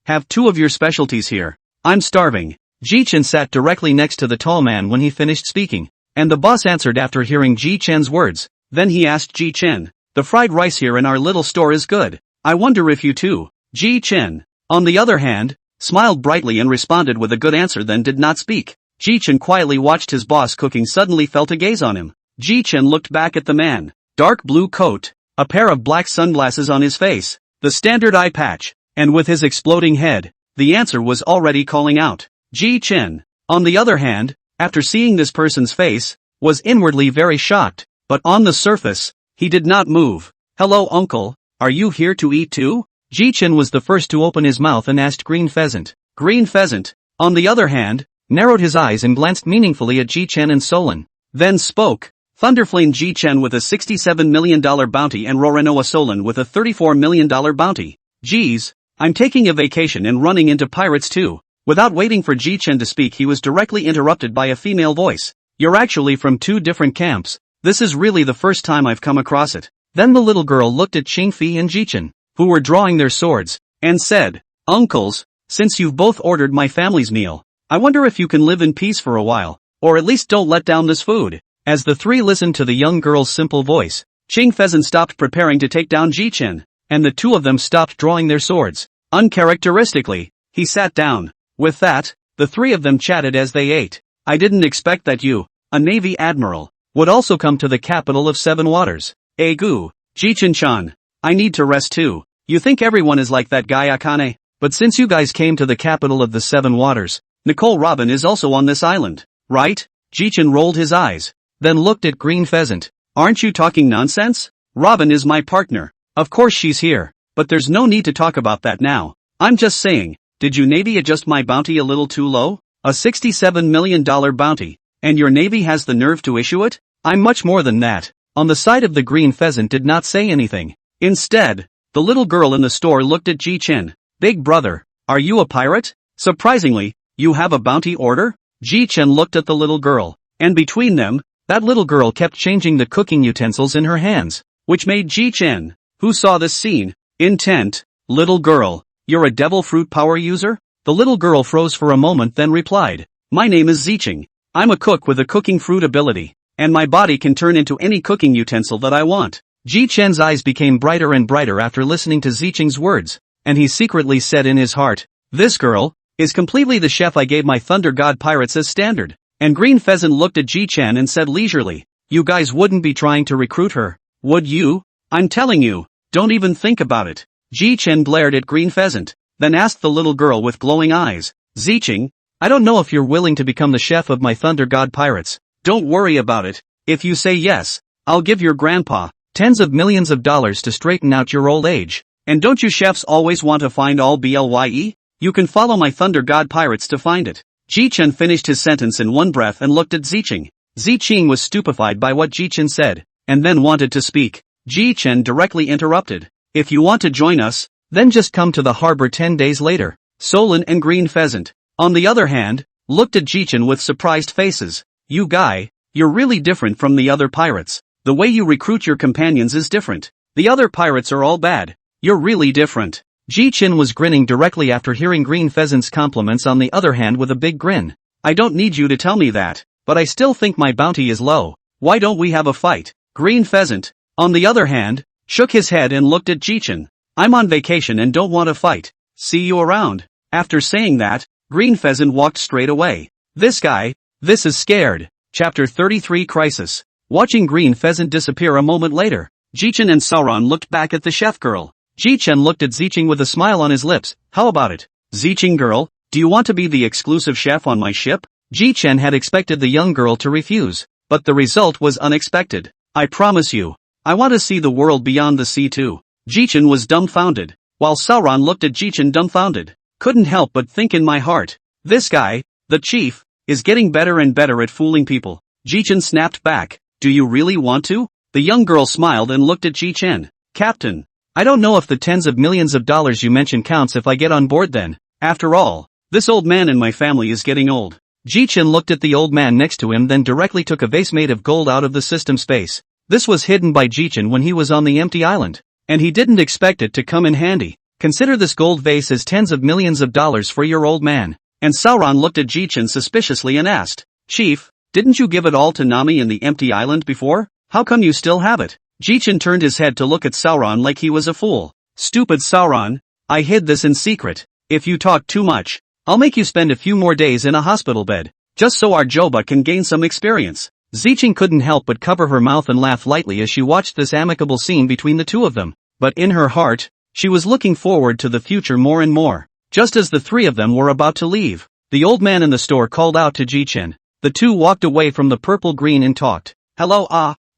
have two of your specialties here. I'm starving. Jichen sat directly next to the tall man when he finished speaking, and the boss answered after hearing Jichen's words. Then he asked Jichen, the fried rice here in our little store is good. I wonder if you too. Jichen, on the other hand, smiled brightly and responded with a good answer, then did not speak. Jichen quietly watched his boss cooking, suddenly felt a gaze on him. Jichen looked back at the man. Dark blue coat, a pair of black sunglasses on his face, the standard eye patch, and with his exploding head, the answer was already calling out. Jichen, on the other hand, after seeing this person's face, was inwardly very shocked, but on the surface, he did not move. Hello uncle, are you here to eat too? Jichen was the first to open his mouth and asked Green Pheasant. Green Pheasant, on the other hand, narrowed his eyes and glanced meaningfully at Jichen and Solon. Then spoke. Thunderflame Jichen with a $67 million bounty and Rorenoa Solon with a $34 million bounty. Geez, I'm taking a vacation and running into pirates too. Without waiting for Jichen to speak, he was directly interrupted by a female voice. You're actually from two different camps. This is really the first time I've come across it. Then the little girl looked at Qingfi and Jichen, who were drawing their swords, and said, Uncles, since you've both ordered my family's meal, I wonder if you can live in peace for a while, or at least don't let down this food. As the three listened to the young girl's simple voice, Qing Pheasant stopped preparing to take down Jichen, and the two of them stopped drawing their swords. Uncharacteristically, he sat down. With that, the three of them chatted as they ate. I didn't expect that you, a Navy admiral, would also come to the capital of Seven Waters. Egu, Jichen-chan, I need to rest too. You think everyone is like that guy Akane? But since you guys came to the capital of the Seven Waters, Nicole Robin is also on this island, right? Jichen rolled his eyes, then looked at Green Pheasant. Aren't you talking nonsense? Robin is my partner. Of course she's here, but there's no need to talk about that now. I'm just saying, did you Navy adjust my bounty a little too low? A $67 million bounty, and your Navy has the nerve to issue it? I'm much more than that. On the side of the Green Pheasant did not say anything. Instead, the little girl in the store looked at Jichen. Big brother, are you a pirate? Surprisingly, you have a bounty order? Jichen looked at the little girl, and between them, that little girl kept changing the cooking utensils in her hands, which made Jichen, who saw this scene, intent. Little girl, you're a devil fruit power user? The little girl froze for a moment, then replied, my name is Zicheng. I'm a cook with a cooking fruit ability, and my body can turn into any cooking utensil that I want. Jichen's eyes became brighter and brighter after listening to Zicheng's words, and he secretly said in his heart, this girl is completely the chef I gave my Thunder God pirates as standard. And Green Pheasant looked at Jichen and said leisurely, you guys wouldn't be trying to recruit her, would you? I'm telling you, don't even think about it. Jichen glared at Green Pheasant, then asked the little girl with glowing eyes, Zicheng, I don't know if you're willing to become the chef of my Thunder God pirates. Don't worry about it. If you say yes, I'll give your grandpa tens of millions of dollars to straighten out your old age. And don't you chefs always want to find all blye? You can follow my Thunder God pirates to find it. Jichen finished his sentence in one breath and looked at Zicheng. Zicheng was stupefied by what Jichen said, and then wanted to speak. Jichen directly interrupted. If you want to join us, then just come to the harbor 10 days later. Solon and Green Pheasant, on the other hand, looked at Jichen with surprised faces. You guy, you're really different from the other pirates. The way you recruit your companions is different. The other pirates are all bad. You're really different. Jichen was grinning directly after hearing Green Pheasant's compliments, on the other hand, with a big grin. I don't need you to tell me that, but I still think my bounty is low. Why don't we have a fight? Green Pheasant, on the other hand, shook his head and looked at Jichen. I'm on vacation and don't want to fight. See you around. After saying that, Green Pheasant walked straight away. This guy, this is scared. Chapter 33 Crisis. Watching Green Pheasant disappear a moment later, Jichen and Sauron looked back at the chef girl. Jichen looked at Zicheng with a smile on his lips. How about it? Zicheng girl, do you want to be the exclusive chef on my ship? Jichen had expected the young girl to refuse, but the result was unexpected. I promise you. I want to see the world beyond the sea too. Jichen was dumbfounded, while Sauron looked at Jichen dumbfounded. Couldn't help but think in my heart, this guy, the chief, is getting better and better at fooling people. Jichen snapped back, do you really want to? The young girl smiled and looked at Jichen. Captain, I don't know if the tens of millions of dollars you mentioned counts if I get on board then. After all, this old man in my family is getting old. Jichen looked at the old man next to him, then directly took a vase made of gold out of the system space. This was hidden by Jichen when he was on the empty island, and he didn't expect it to come in handy. Consider this gold vase as tens of millions of dollars for your old man. And Sauron looked at Jichen suspiciously and asked, Chief, didn't you give it all to Nami in the empty island before? How come you still have it? Jichen turned his head to look at Sauron like he was a fool. Stupid Sauron, I hid this in secret. If you talk too much, I'll make you spend a few more days in a hospital bed, just so our Joba can gain some experience. Zicheng couldn't help but cover her mouth and laugh lightly as she watched this amicable scene between the two of them. But in her heart, she was looking forward to the future more and more. Just as the three of them were about to leave, the old man in the store called out to Jichen. The two walked away from the purple green and talked. Hello,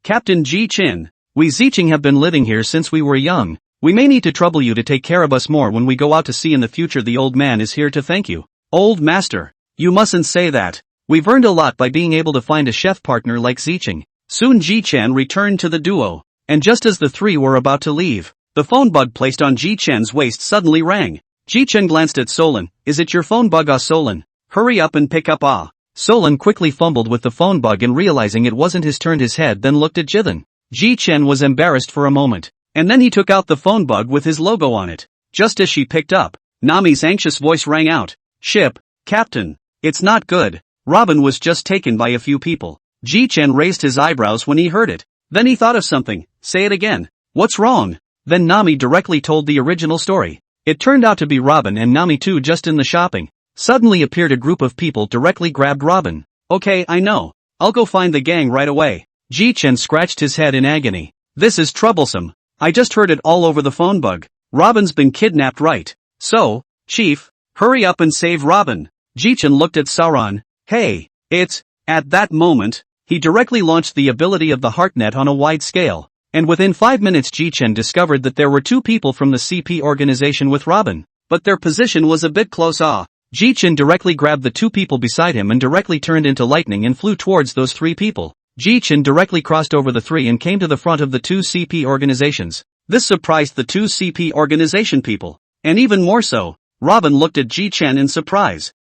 Captain Jichen. We Zicheng have been living here since we were young. We may need to trouble you to take care of us more when we go out to sea in the future. The old man is here to thank you. Old master, you mustn't say that. We've earned a lot by being able to find a chef partner like Zicheng. Soon Jichen returned to the duo, and just as the three were about to leave, the phone bug placed on Jichen's waist suddenly rang. Jichen glanced at Solon. Is it your phone bug? Solon. Hurry up and pick up. Solon quickly fumbled with the phone bug and realizing it wasn't his turned his head then looked at Jichen. Jichen was embarrassed for a moment, and then he took out the phone bug with his logo on it. Just as she picked up, Nami's anxious voice rang out. Ship, Captain. It's not good. Robin was just taken by a few people. Jichen raised his eyebrows when he heard it. Then he thought of something. Say it again. What's wrong? Then Nami directly told the original story. It turned out to be Robin and Nami too. Just in the shopping, suddenly appeared a group of people directly grabbed Robin. Okay, I know. I'll go find the gang right away. Jichen scratched his head in agony. This is troublesome. I just heard it all over the phone bug. Robin's been kidnapped, right? So, Chief, hurry up and save Robin. Jichen looked at Sauron. Hey, it's... At that moment, he directly launched the ability of the Heartnet on a wide scale, and within 5 minutes Jichen discovered that there were two people from the CP organization with Robin, but their position was a bit close. Jichen directly grabbed the two people beside him and directly turned into lightning and flew towards those three people. Jichen directly crossed over the three and came to the front of the two CP organizations. This surprised the two CP organization people, and even more so, Robin looked at Jichen in surprise.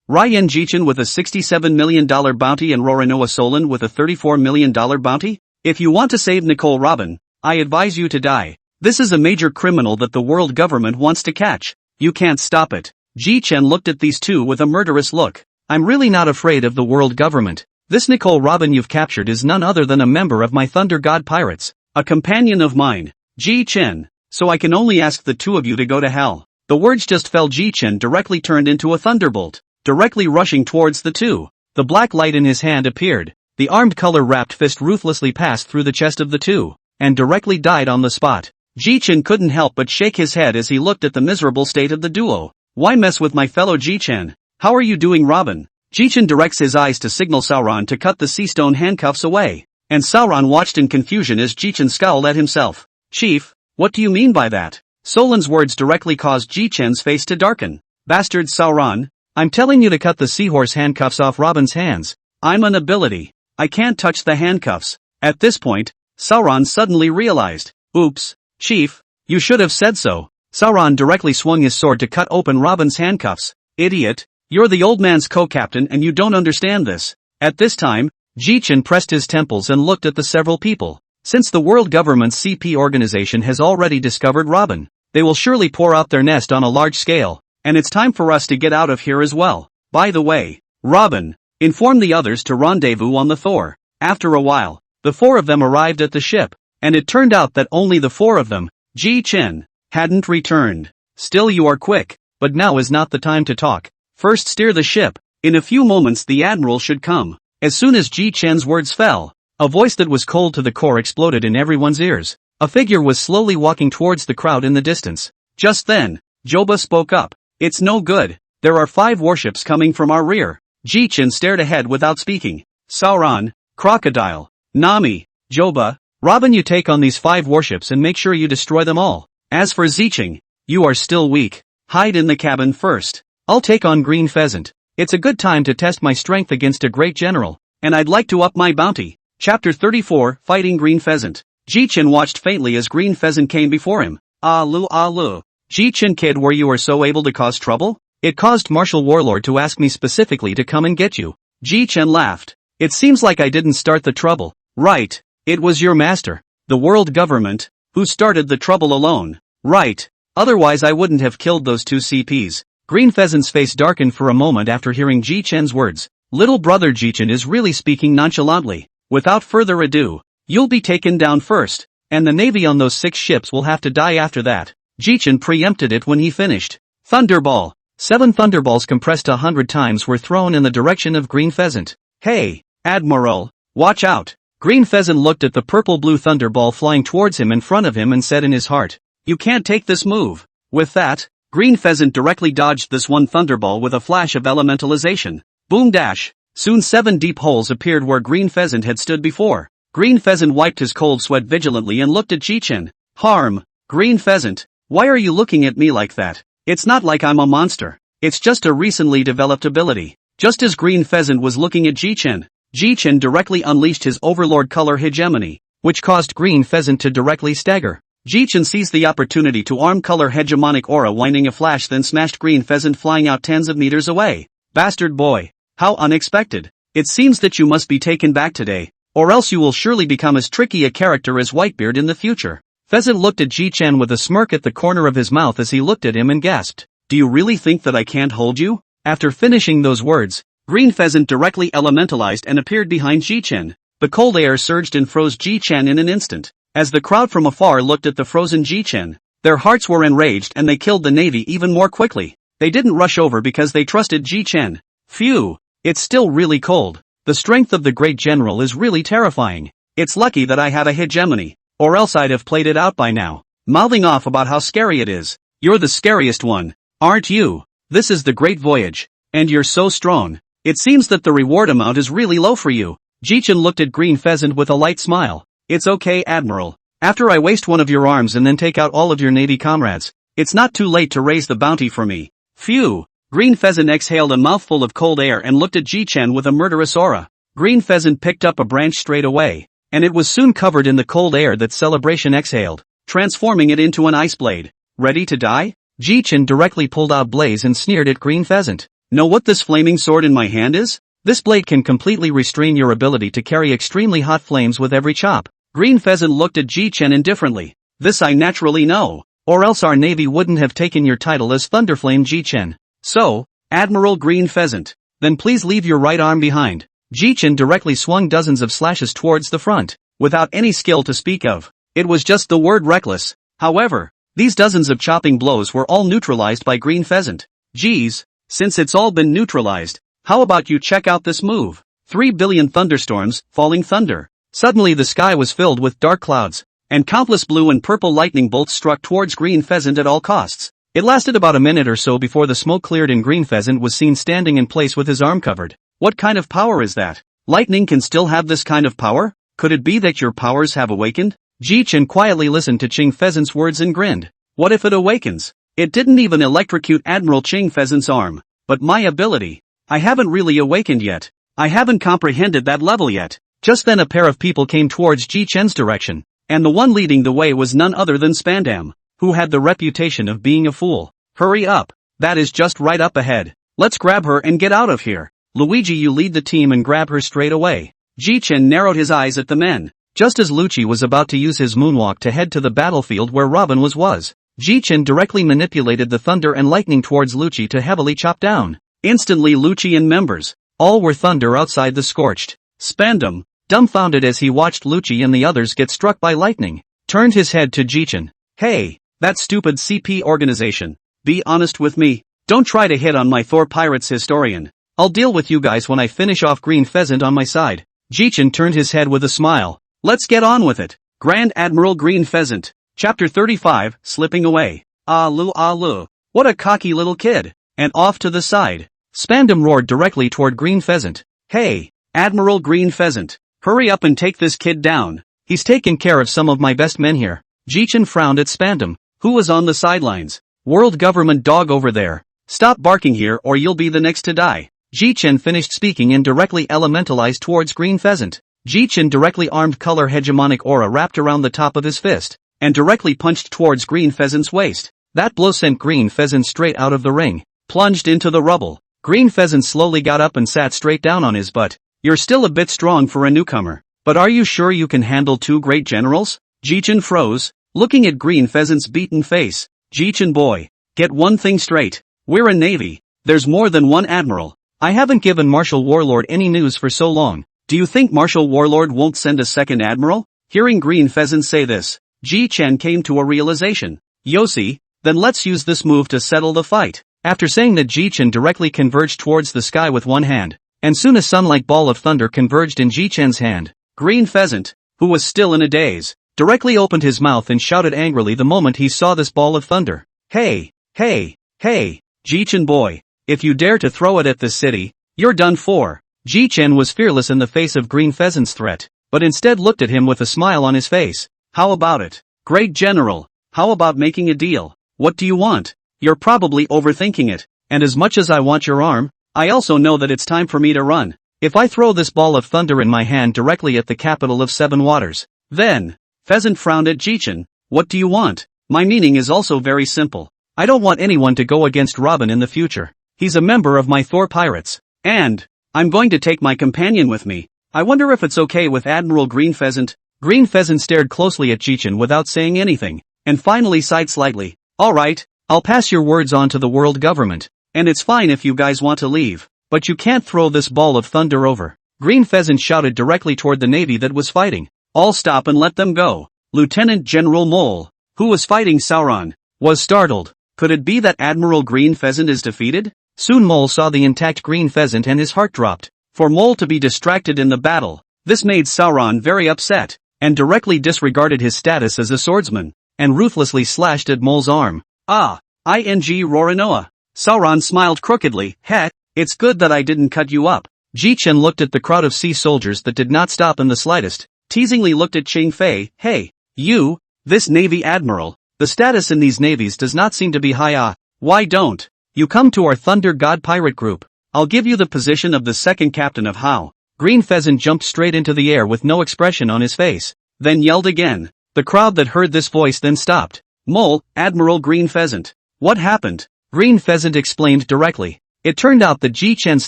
Ryan Jichen with a $67 million bounty and Roranoa Solon with a $34 million bounty? If you want to save Nicole Robin, I advise you to die. This is a major criminal that the world government wants to catch. You can't stop it. Jichen looked at these two with a murderous look. I'm really not afraid of the world government. This Nicole Robin you've captured is none other than a member of my Thunder God Pirates, a companion of mine, Jichen, so I can only ask the two of you to go to hell. The words just fell. Jichen directly turned into a thunderbolt, directly rushing towards the two. The black light in his hand appeared, the armed color-wrapped fist ruthlessly passed through the chest of the two, and directly died on the spot. Jichen couldn't help but shake his head as he looked at the miserable state of the duo. Why mess with my fellow Jichen? How are you doing, Robin? Jichen directs his eyes to signal Sauron to cut the sea stone handcuffs away, and Sauron watched in confusion as Jichen scowled at himself. Chief, what do you mean by that? Solon's words directly caused Jichen's face to darken. Bastard Sauron, I'm telling you to cut the seahorse handcuffs off Robin's hands. I'm an ability. I can't touch the handcuffs. At this point, Sauron suddenly realized. Oops, Chief, you should have said so. Sauron directly swung his sword to cut open Robin's handcuffs. Idiot. You're the old man's co-captain and you don't understand this. At this time, Jichen pressed his temples and looked at the several people. Since the world government's CP organization has already discovered Robin, they will surely pour out their nest on a large scale, and it's time for us to get out of here as well. By the way, Robin, inform the others to rendezvous on the Thor. After a while, the four of them arrived at the ship, and it turned out that only the four of them, Jichen, hadn't returned. Still, you are quick, but now is not the time to talk. First steer the ship. In a few moments the admiral should come. As soon as Jichen's words fell, a voice that was cold to the core exploded in everyone's ears. A figure was slowly walking towards the crowd in the distance. Just then, Joba spoke up. It's no good. There are 5 warships coming from our rear. Jichen stared ahead without speaking. Sauron, Crocodile. Nami. Joba. Robin, you take on these 5 warships and make sure you destroy them all. As for Jichen, you are still weak. Hide in the cabin first. I'll take on Green Pheasant. It's a good time to test my strength against a great general, and I'd like to up my bounty. Chapter 34, Fighting Green Pheasant. Jichen watched faintly as Green Pheasant came before him. Alu. Jichen kid, were you or so able to cause trouble? It caused Martial Warlord to ask me specifically to come and get you. Jichen laughed. It seems like I didn't start the trouble. Right. It was your master, the world government, who started the trouble alone. Right. Otherwise I wouldn't have killed those 2 CPs. Green Pheasant's face darkened for a moment after hearing Jichen's words. Little brother Jichen is really speaking nonchalantly. Without further ado, you'll be taken down first, and the navy on those 6 ships will have to die after that. Jichen preempted it when he finished. Thunderball. 7 thunderballs compressed 100 times were thrown in the direction of Green Pheasant. Hey, Admiral, watch out. Green Pheasant looked at the purple-blue thunderball flying towards him in front of him and said in his heart, you can't take this move. With that, Green Pheasant directly dodged this one thunderball with a flash of elementalization. Boom dash. Soon 7 deep holes appeared where Green Pheasant had stood before. Green Pheasant wiped his cold sweat vigilantly and looked at Jichen. Harm. Green Pheasant, why are you looking at me like that? It's not like I'm a monster. It's just a recently developed ability. Just as Green Pheasant was looking at Jichen, Jichen directly unleashed his Overlord color hegemony, which caused Green Pheasant to directly stagger. Jichen seized the opportunity to arm color hegemonic aura, winding a flash, then smashed Green Pheasant flying out tens of meters away. Bastard boy. How unexpected. It seems that you must be taken back today, or else you will surely become as tricky a character as Whitebeard in the future. Pheasant looked at Jichen with a smirk at the corner of his mouth as he looked at him and gasped. Do you really think that I can't hold you? After finishing those words, Green Pheasant directly elementalized and appeared behind Jichen. The cold air surged and froze Jichen in an instant. As the crowd from afar looked at the frozen Jichen, their hearts were enraged and they killed the navy even more quickly. They didn't rush over because they trusted Jichen. Phew, it's still really cold. The strength of the great general is really terrifying. It's lucky that I had a hegemony, or else I'd have played it out by now. Mouthing off about how scary it is. You're the scariest one, aren't you? This is the great voyage, and you're so strong. It seems that the reward amount is really low for you. Jichen looked at Green Pheasant with a light smile. It's okay, Admiral. After I waste one of your arms and then take out all of your navy comrades, it's not too late to raise the bounty for me. Phew. Green Pheasant exhaled a mouthful of cold air and looked at Jichen with a murderous aura. Green Pheasant picked up a branch straight away, and it was soon covered in the cold air that Celebration exhaled, transforming it into an ice blade. Ready to die? Jichen directly pulled out Blaze and sneered at Green Pheasant. Know what this flaming sword in my hand is? This blade can completely restrain your ability to carry extremely hot flames with every chop. Green Pheasant looked at Jichen indifferently. This I naturally know, or else our navy wouldn't have taken your title as Thunderflame Jichen. So, Admiral Green Pheasant, then please leave your right arm behind. Jichen directly swung dozens of slashes towards the front, without any skill to speak of. It was just the word reckless. However, these dozens of chopping blows were all neutralized by Green Pheasant. Geez, since it's all been neutralized, how about you check out this move? 3 billion thunderstorms, falling thunder. Suddenly the sky was filled with dark clouds, and countless blue and purple lightning bolts struck towards Green Pheasant at all costs. It lasted about a minute or so before the smoke cleared and Green Pheasant was seen standing in place with his arm covered. What kind of power is that? Lightning can still have this kind of power? Could it be that your powers have awakened? Jichen quietly listened to Ching Pheasant's words and grinned. What if it awakens? It didn't even electrocute Admiral Ching Pheasant's arm. But my ability? I haven't really awakened yet. I haven't comprehended that level yet. Just then a pair of people came towards Jichen's direction, and the one leading the way was none other than Spandam, who had the reputation of being a fool. Hurry up. That is just right up ahead. Let's grab her and get out of here. Luigi, you lead the team and grab her straight away. Jichen narrowed his eyes at the men. Just as Lucci was about to use his moonwalk to head to the battlefield where Robin was, Jichen directly manipulated the thunder and lightning towards Lucci to heavily chop down. Instantly Lucci and members, all were thunder outside the scorched. Spandam, dumbfounded as he watched Lucci and the others get struck by lightning, turned his head to Jichen. Hey, that stupid CP organization. Be honest with me. Don't try to hit on my Thor Pirates historian. I'll deal with you guys when I finish off Green Pheasant on my side. Jichen turned his head with a smile. Let's get on with it. Grand Admiral Green Pheasant. Chapter 35, Slipping Away. Alu. What a cocky little kid. And off to the side. Spandam roared directly toward Green Pheasant. Hey, Admiral Green Pheasant. Hurry up and take this kid down. He's taken care of some of my best men here. Jichen frowned at Spandam, who was on the sidelines. World government dog over there. Stop barking here or you'll be the next to die. Jichen finished speaking and directly elementalized towards Green Pheasant. Jichen directly armed color hegemonic aura wrapped around the top of his fist, and directly punched towards Green Pheasant's waist. That blow sent Green Pheasant straight out of the ring, plunged into the rubble. Green Pheasant slowly got up and sat straight down on his butt. You're still a bit strong for a newcomer, but are you sure you can handle two great generals? Jichen froze, looking at Green Pheasant's beaten face. Jichen boy, get one thing straight. We're a navy. There's more than one admiral. I haven't given Martial Warlord any news for so long. Do you think Martial Warlord won't send a second admiral? Hearing Green Pheasant say this, Jichen came to a realization. Yossi, then let's use this move to settle the fight. After saying that, Jichen directly converged towards the sky with one hand, and soon a sun-like ball of thunder converged in Jichen's hand. Green Pheasant, who was still in a daze, directly opened his mouth and shouted angrily the moment he saw this ball of thunder. Hey, hey, hey, Jichen boy, if you dare to throw it at this city, you're done for. Jichen was fearless in the face of Green Pheasant's threat, but instead looked at him with a smile on his face. How about it? Great general, how about making a deal? What do you want? You're probably overthinking it, and as much as I want your arm, I also know that it's time for me to run. If I throw this ball of thunder in my hand directly at the capital of Seven Waters, then, Pheasant frowned at Jichen, what do you want? My meaning is also very simple. I don't want anyone to go against Robin in the future. He's a member of my Thor Pirates, and I'm going to take my companion with me. I wonder if it's okay with Admiral Green Pheasant. Green Pheasant stared closely at Jichen without saying anything, and finally sighed slightly. Alright, I'll pass your words on to the world government, and it's fine if you guys want to leave, but you can't throw this ball of thunder over. Green Pheasant shouted directly toward the navy that was fighting. All stop and let them go. Lieutenant General Mole, who was fighting Sauron, was startled. Could it be that Admiral Green Pheasant is defeated? Soon Mole saw the intact Green Pheasant and his heart dropped. For Mole to be distracted in the battle, this made Sauron very upset, and directly disregarded his status as a swordsman, and ruthlessly slashed at Mole's arm. Ah, ing Roranoa. Sauron smiled crookedly. Heck, it's good that I didn't cut you up. Jichen looked at the crowd of sea soldiers that did not stop in the slightest, teasingly looked at Ching Fei. Hey, you, this Navy Admiral, the status in these navies does not seem to be high. Why don't you come to our Thunder God Pirate group? I'll give you the position of the second captain of How. Green Pheasant jumped straight into the air with no expression on his face, then yelled again. The crowd that heard this voice then stopped. Mole, Admiral Green Pheasant. What happened? Green Pheasant explained directly. It turned out that Jichen's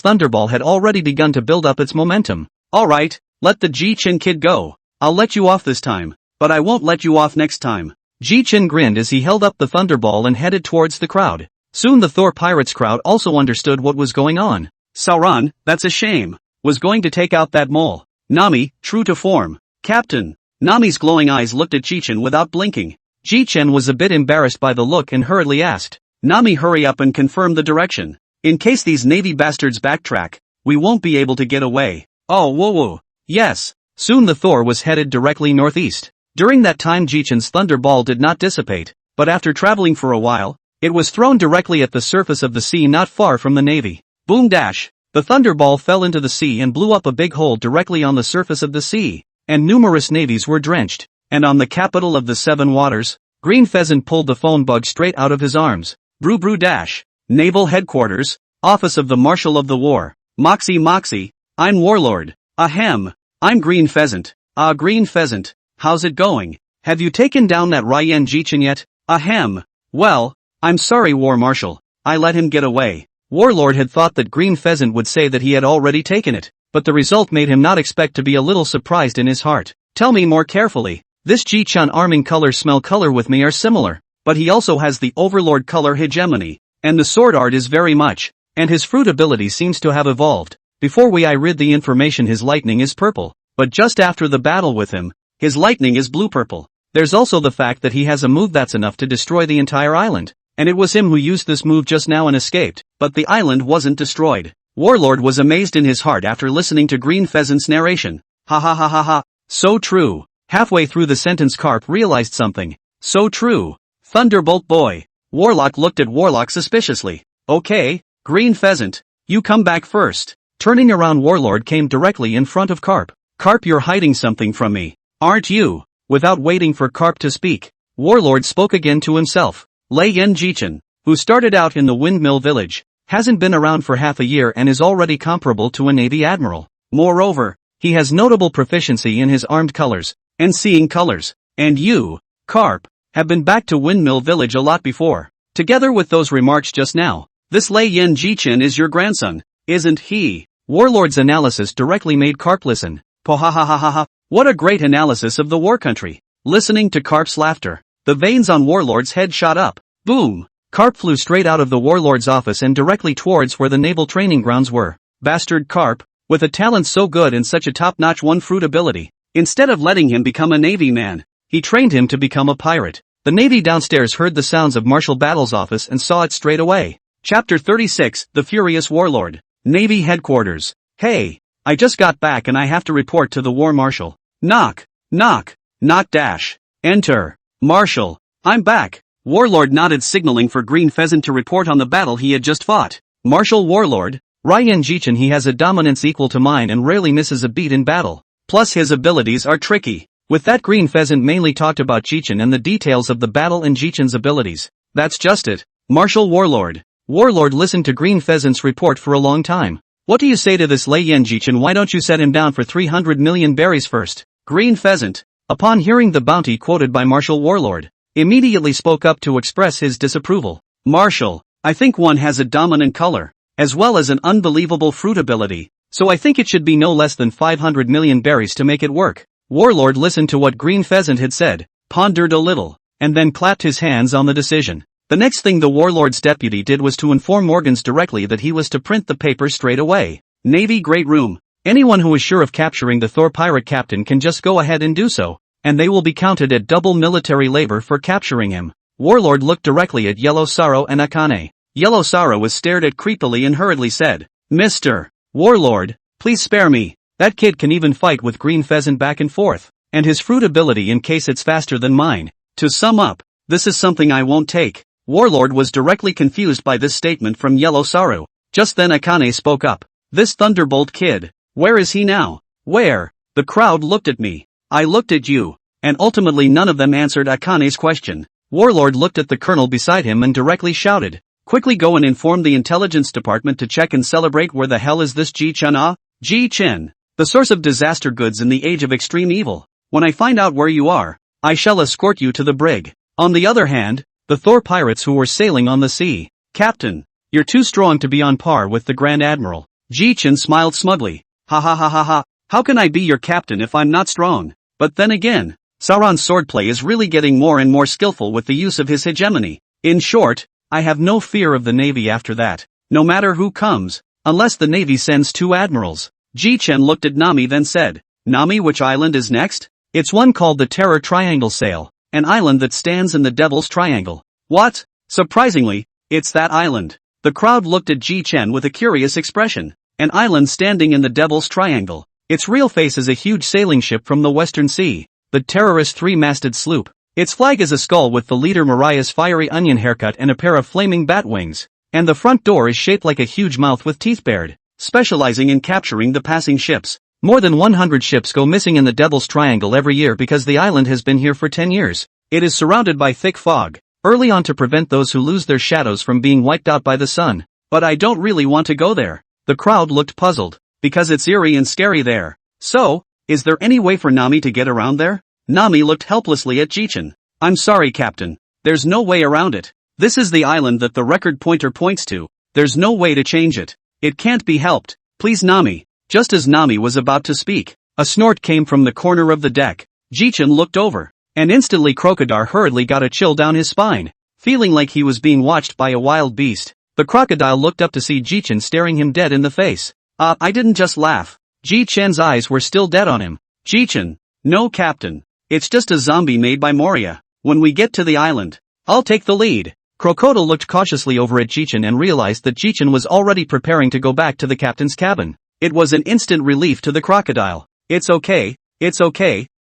Thunderball had already begun to build up its momentum. Alright, let the Jichen kid go. I'll let you off this time, but I won't let you off next time. Jichen grinned as he held up the Thunderball and headed towards the crowd. Soon the Thor Pirates crowd also understood what was going on. Sauron, that's a shame, was going to take out that mole. Nami, true to form. Captain. Nami's glowing eyes looked at Jichen without blinking. Jichen was a bit embarrassed by the look and hurriedly asked, Nami, hurry up and confirm the direction. In case these Navy bastards backtrack, we won't be able to get away. Oh, whoa. Yes. Soon the Thor was headed directly northeast. During that time Jichen's Thunderball did not dissipate, but after traveling for a while, it was thrown directly at the surface of the sea not far from the navy. Boom dash! The Thunderball fell into the sea and blew up a big hole directly on the surface of the sea, and numerous navies were drenched. And on the capital of the Seven Waters, Green Pheasant pulled the phone bug straight out of his arms. Brew dash! Naval Headquarters, Office of the Marshal of the War. Moxie, I'm Warlord. Ahem. I'm Green Pheasant. Green Pheasant, how's it going? Have you taken down that Ryan Jichen yet? Ahem. Well, I'm sorry War Marshal, I let him get away. Warlord had thought that Green Pheasant would say that he had already taken it, but the result made him not expect to be a little surprised in his heart. Tell me more carefully. This Jichen arming color smell color with me are similar, but he also has the Overlord color hegemony, and the sword art is very much, and his fruit ability seems to have evolved. Before I read the information his lightning is purple, but just after the battle with him, his lightning is blue-purple. There's also the fact that he has a move that's enough to destroy the entire island. And it was him who used this move just now and escaped, but the island wasn't destroyed. Warlord was amazed in his heart after listening to Green Pheasant's narration. Ha. So true. Halfway through the sentence Garp realized something. So true. Thunderbolt boy. Warlock looked at Warlock suspiciously. Okay, Green Pheasant, you come back first. Turning around Warlord came directly in front of Garp. Garp, you're hiding something from me, aren't you? Without waiting for Garp to speak, Warlord spoke again to himself. Lei Yen Jichen, who started out in the windmill village, hasn't been around for half a year and is already comparable to a Navy admiral. Moreover, he has notable proficiency in his armed colors, and seeing colors. And you, Garp, have been back to Windmill Village a lot before. Together with those remarks just now, this Lei Yen Jichen is your grandson, isn't he? Warlord's analysis directly made Garp listen. Pohahahaha, what a great analysis of the war country. Listening to Garp's laughter, the veins on Warlord's head shot up. Boom! Garp flew straight out of the Warlord's office and directly towards where the naval training grounds were. Bastard Garp, with a talent so good and such a top-notch one-fruit ability. Instead of letting him become a Navy man, he trained him to become a pirate. The Navy downstairs heard the sounds of Marshal Battle's office and saw it straight away. Chapter 36, The Furious Warlord. Navy Headquarters. Hey, I just got back and I have to report to the War Marshal. Knock, knock, knock dash. Enter. Marshal, I'm back. Warlord nodded, signaling for Green Pheasant to report on the battle he had just fought. Marshal Warlord, Ryan Jichen, he has a dominance equal to mine and rarely misses a beat in battle. Plus his abilities are tricky. With that, Green Pheasant mainly talked about Jichen and the details of the battle and Jichen's abilities. That's just it. Marshal Warlord. Warlord listened to Green Pheasant's report for a long time. What do you say to this Lei Yen Jichen? Why don't you set him down for 300 million berries first? Green Pheasant, upon hearing the bounty quoted by Marshal Warlord, immediately spoke up to express his disapproval. Marshal, I think one has a dominant color, as well as an unbelievable fruit ability, so I think it should be no less than 500 million berries to make it work. Warlord listened to what Green Pheasant had said, pondered a little, and then clapped his hands on the decision. The next thing the Warlord's deputy did was to inform Morgans directly that he was to print the paper straight away. Navy Great Room. Anyone who is sure of capturing the Thor pirate captain can just go ahead and do so, and they will be counted at double military labor for capturing him. Warlord looked directly at Yellow Zoro and Akane. Yellow Zoro was stared at creepily and hurriedly said, Mr. Warlord, please spare me. That kid can even fight with Green Pheasant back and forth, and his fruit ability in case it's faster than mine. To sum up, this is something I won't take. Warlord was directly confused by this statement from Yellow Zoro. Just then Akane spoke up. This Thunderbolt kid, where is he now? Where? The crowd looked at me. I looked at you. And ultimately none of them answered Akane's question. Warlord looked at the colonel beside him and directly shouted, quickly go and inform the intelligence department to check and celebrate. Where the hell is this Jichen? Jichen, the source of disaster goods in the age of extreme evil. When I find out where you are, I shall escort you to the brig. On the other hand, the Thor pirates who were sailing on the sea. Captain, you're too strong to be on par with the Grand Admiral. Jichen smiled smugly. Ha ha ha ha ha, how can I be your captain if I'm not strong? But then again, Sauron's swordplay is really getting more and more skillful with the use of his hegemony. In short, I have no fear of the Navy after that, no matter who comes, unless the Navy sends 2 admirals. Jichen looked at Nami then said, Nami, which island is next? It's one called the Terror Triangle Sail, an island that stands in the Devil's Triangle. What? Surprisingly, it's that island. The crowd looked at Jichen with a curious expression. An island standing in the Devil's Triangle. Its real face is a huge sailing ship from the Western Sea, the terrorist 3-masted sloop. Its flag is a skull with the leader Mariah's fiery onion haircut and a pair of flaming bat wings. And the front door is shaped like a huge mouth with teeth bared, specializing in capturing the passing ships. More than 100 ships go missing in the Devil's Triangle every year because the island has been here for 10 years. It is surrounded by thick fog, early on to prevent those who lose their shadows from being wiped out by the sun. But I don't really want to go there. The crowd looked puzzled, because it's eerie and scary there. So, is there any way for Nami to get around there? Nami looked helplessly at Jichen. I'm sorry, Captain. There's no way around it. This is the island that the record pointer points to. There's no way to change it. It can't be helped. Please, Nami. Just as Nami was about to speak, a snort came from the corner of the deck. Jichen looked over, and instantly Crocodile hurriedly got a chill down his spine, feeling like he was being watched by a wild beast. The crocodile looked up to see Jichen staring him dead in the face. I didn't just laugh. Jichen's eyes were still dead on him. Jichen, no, Captain. It's just a zombie made by Moria. When we get to the island, I'll take the lead. Crocodile looked cautiously over at Jichen and realized that Jichen was already preparing to go back to the captain's cabin. It was an instant relief to the crocodile. It's okay,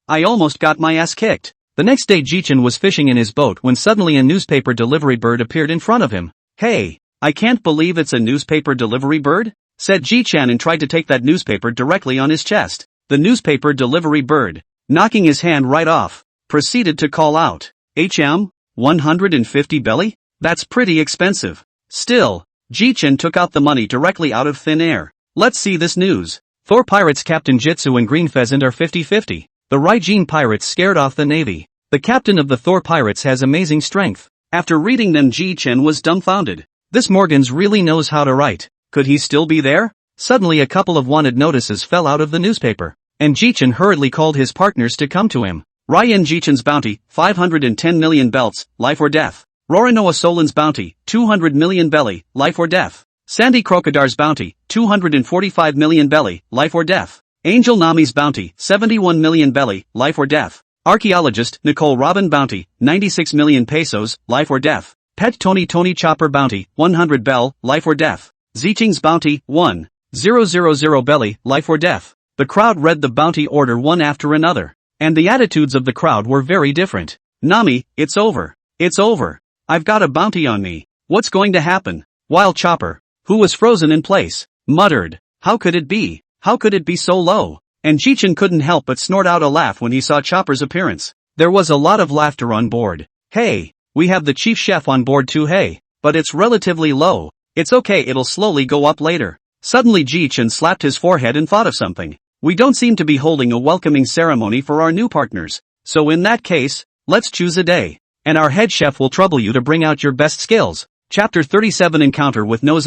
I almost got my ass kicked. The next day Jichen was fishing in his boat when suddenly a newspaper delivery bird appeared in front of him. Hey, I can't believe it's a newspaper delivery bird, said Jichen and tried to take that newspaper directly on his chest. the newspaper delivery bird, knocking his hand right off, proceeded to call out, HM, 150 belly? That's pretty expensive. Still, Jichen took out the money directly out of thin air. Let's see this news. Thor Pirates Captain Jitsu and Green Pheasant are 50-50. The Raijin Pirates scared off the Navy. The captain of the Thor Pirates has amazing strength. After reading them, Jichen was dumbfounded. This Morgans really knows how to write. Could he still be there? Suddenly a couple of wanted notices fell out of the newspaper, and Jichen hurriedly called his partners to come to him. Ryan Jichen's bounty, 510 million belts, life or death. Rorinoa Solan's bounty, 200 million belly, life or death. Sandy Crocodile's bounty, 245 million belly, life or death. Angel Nami's bounty, 71 million belly, life or death. Archaeologist Nicole Robin bounty, 96 million pesos, life or death. Pet Tony Chopper bounty, 100 bell, life or death. Ziching's bounty, 1,000 belly, life or death. The crowd read the bounty order one after another, and the attitudes of the crowd were very different. Nami, it's over. It's over. I've got a bounty on me. What's going to happen? While Chopper, who was frozen in place, muttered, how could it be? How could it be so low? And Jichen couldn't help but snort out a laugh when he saw Chopper's appearance. There was a lot of laughter on board. Hey, we have the chief chef on board too, hey, but it's relatively low. It's okay, it'll slowly go up later. Suddenly Jichen slapped his forehead and thought of something. We don't seem to be holding a welcoming ceremony for our new partners. So in that case, let's choose a day. And our head chef will trouble you to bring out your best skills. Chapter 37 Encounter with Nose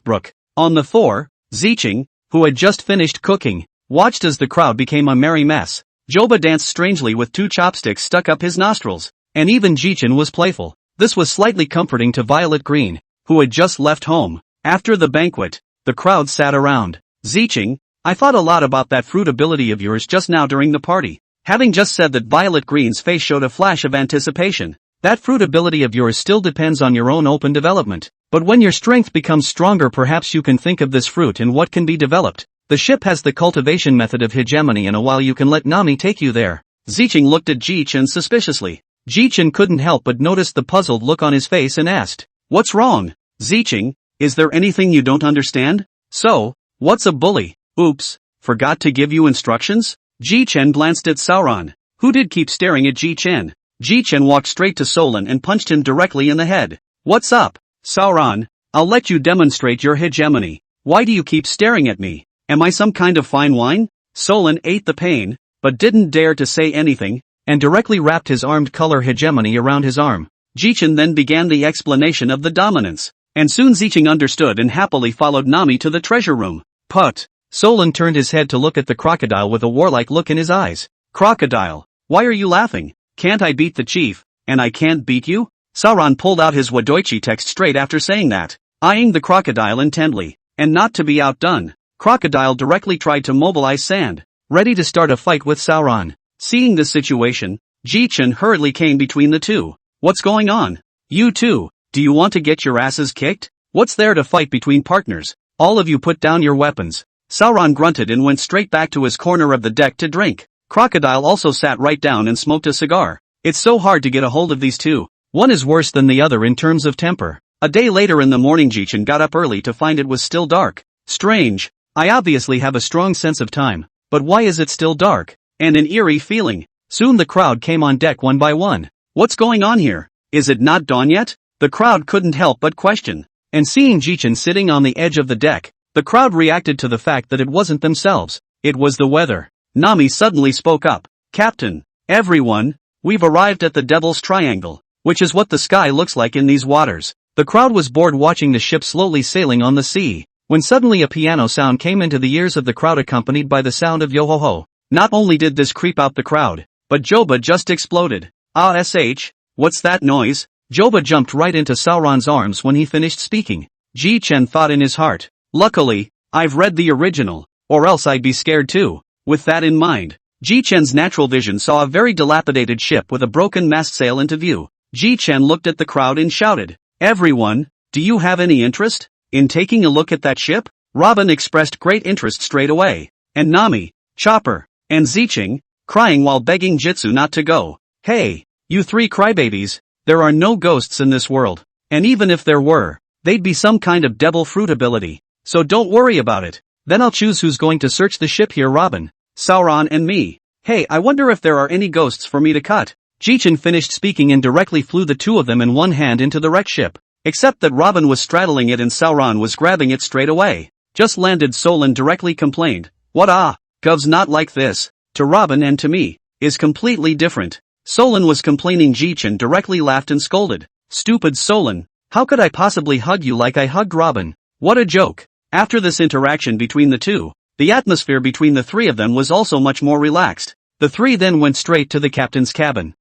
Brook. On the Thor, Zicheng, who had just finished cooking, watched as the crowd became a merry mess. Joba danced strangely with two chopsticks stuck up his nostrils, and even Jichen was playful. This was slightly comforting to Violet Green, who had just left home. After the banquet, the crowd sat around. Zicheng, I thought a lot about that fruit ability of yours just now during the party. Having just said that, Violet Green's face showed a flash of anticipation. That fruit ability of yours still depends on your own open development. But when your strength becomes stronger, perhaps you can think of this fruit and what can be developed. The ship has the cultivation method of hegemony, and a while you can let Nami take you there. Zicheng looked at Jichen suspiciously. Jichen couldn't help but notice the puzzled look on his face and asked, what's wrong? Zicheng, is there anything you don't understand? So, what's a bully? Oops, forgot to give you instructions? Jichen glanced at Sauron, who did keep staring at Jichen. Jichen walked straight to Solan and punched him directly in the head. What's up, Sauron? I'll let you demonstrate your hegemony. Why do you keep staring at me? Am I some kind of fine wine? Solan ate the pain, but didn't dare to say anything, and directly wrapped his armed color hegemony around his arm. Jichen then began the explanation of the dominance, and soon Zicheng understood and happily followed Nami to the treasure room. Put. Solan turned his head to look at the crocodile with a warlike look in his eyes. Crocodile, why are you laughing? Can't I beat the chief, and I can't beat you? Sauron pulled out his Wadoichi text straight after saying that, eyeing the crocodile intently, and not to be outdone. Crocodile directly tried to mobilize sand, ready to start a fight with Sauron. Seeing this situation, Jichen hurriedly came between the two. What's going on? You two, do you want to get your asses kicked? What's there to fight between partners? All of you put down your weapons. Sauron grunted and went straight back to his corner of the deck to drink. Crocodile also sat right down and smoked a cigar. It's so hard to get a hold of these two. One is worse than the other in terms of temper. A day later in the morning, Jichen got up early to find it was still dark. Strange. I obviously have a strong sense of time, but why is it still dark? And an eerie feeling. Soon the crowd came on deck one by one. What's going on here? Is it not dawn yet? The crowd couldn't help but question. And seeing Jichen sitting on the edge of the deck, the crowd reacted to the fact that it wasn't themselves. It was the weather. Nami suddenly spoke up. Captain, everyone, we've arrived at the Devil's Triangle, which is what the sky looks like in these waters. The crowd was bored watching the ship slowly sailing on the sea, when suddenly a piano sound came into the ears of the crowd, accompanied by the sound of yo-ho-ho. Not only did this creep out the crowd, but Joba just exploded. What's that noise? Joba jumped right into Sauron's arms when he finished speaking. Jichen thought in his heart, luckily, I've read the original, or else I'd be scared too. With that in mind, Jichen's natural vision saw a very dilapidated ship with a broken mast sail into view. Jichen looked at the crowd and shouted, everyone, do you have any interest in taking a look at that ship? Robin expressed great interest straight away, and Nami, Chopper, and Zicheng, crying while begging Jitsu not to go. Hey, you three crybabies, there are no ghosts in this world, and even if there were, they'd be some kind of devil fruit ability, so don't worry about it. Then I'll choose who's going to search the ship here, Robin. Sauron and me. Hey, I wonder if there are any ghosts for me to cut. Jichen finished speaking and directly flew the two of them in one hand into the wrecked ship. Except that Robin was straddling it and Sauron was grabbing it straight away. Just landed. Solon directly complained. What Gov's not like this. To Robin and to me. Is completely different. Solon was complaining. Jichen directly laughed and scolded. Stupid Solon. How could I possibly hug you like I hugged Robin? What a joke. After this interaction between the two, the atmosphere between the three of them was also much more relaxed. The three then went straight to the captain's cabin.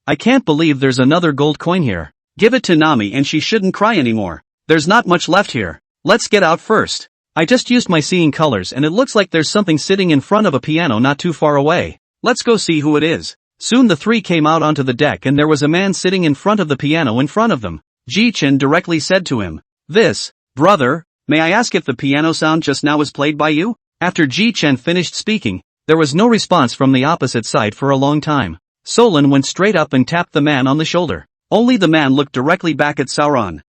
I can't believe there's another gold coin here. Give it to Nami and she shouldn't cry anymore. There's not much left here. Let's get out first. I just used my seeing colors and it looks like there's something sitting in front of a piano not too far away. Let's go see who it is. Soon the three came out onto the deck and there was a man sitting in front of the piano in front of them. Jichen directly said to him, brother, may I ask if the piano sound just now was played by you? After Jichen finished speaking, there was no response from the opposite side for a long time. Solon went straight up and tapped the man on the shoulder. Only the man looked directly back at Sauron.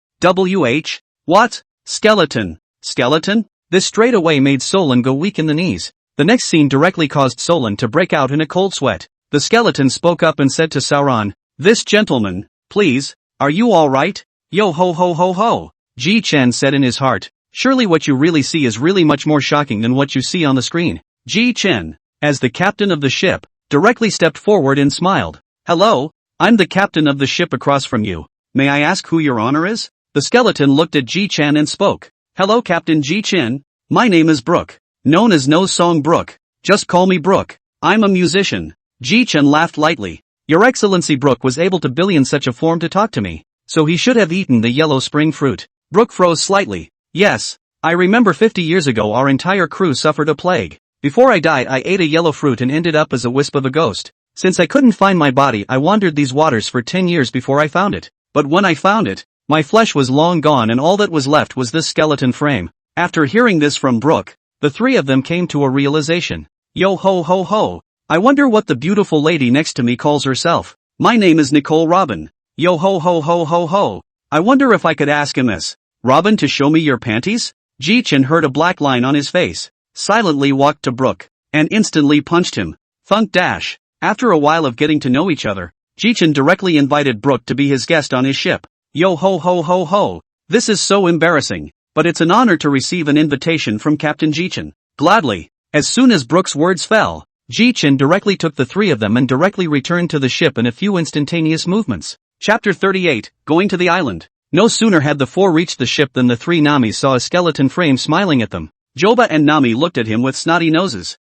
What? Skeleton? Skeleton? This straight away made Solon go weak in the knees. The next scene directly caused Solon to break out in a cold sweat. The skeleton spoke up and said to Sauron, this gentleman, please, are you alright? Yo ho ho ho ho. Jichen said in his heart, surely what you really see is really much more shocking than what you see on the screen. Jichen, as the captain of the ship, directly stepped forward and smiled. Hello, I'm the captain of the ship across from you. May I ask who your honor is? The skeleton looked at Jichen and spoke. Hello Captain Jichen, my name is Brook. Known as No Song Brook. Just call me Brook. I'm a musician. Jichen laughed lightly. Your Excellency, Brook was able to billion such a form to talk to me. So he should have eaten the yellow spring fruit. Brook froze slightly. Yes, I remember 50 years ago our entire crew suffered a plague. Before I died I ate a yellow fruit and ended up as a wisp of a ghost. Since I couldn't find my body I wandered these waters for 10 years before I found it. But when I found it, my flesh was long gone and all that was left was this skeleton frame. After hearing this from Brook, the three of them came to a realization. Yo ho ho ho. I wonder what the beautiful lady next to me calls herself. My name is Nicole Robin. Yo ho ho ho ho ho. I wonder if I could ask Miss Robin to show me your panties? Jichen heard a black line on his face, silently walked to Brook, and instantly punched him. Thunk dash. After a while of getting to know each other, Jichen directly invited Brook to be his guest on his ship. Yo ho ho ho ho. This is so embarrassing, but it's an honor to receive an invitation from Captain Jichen. Gladly. As soon as Brook's words fell, Jichen directly took the three of them and directly returned to the ship in a few instantaneous movements. Chapter 38, Going to the Island. No sooner had the four reached the ship than the three Namis saw a skeleton frame smiling at them. Joba and Nami looked at him with snotty noses.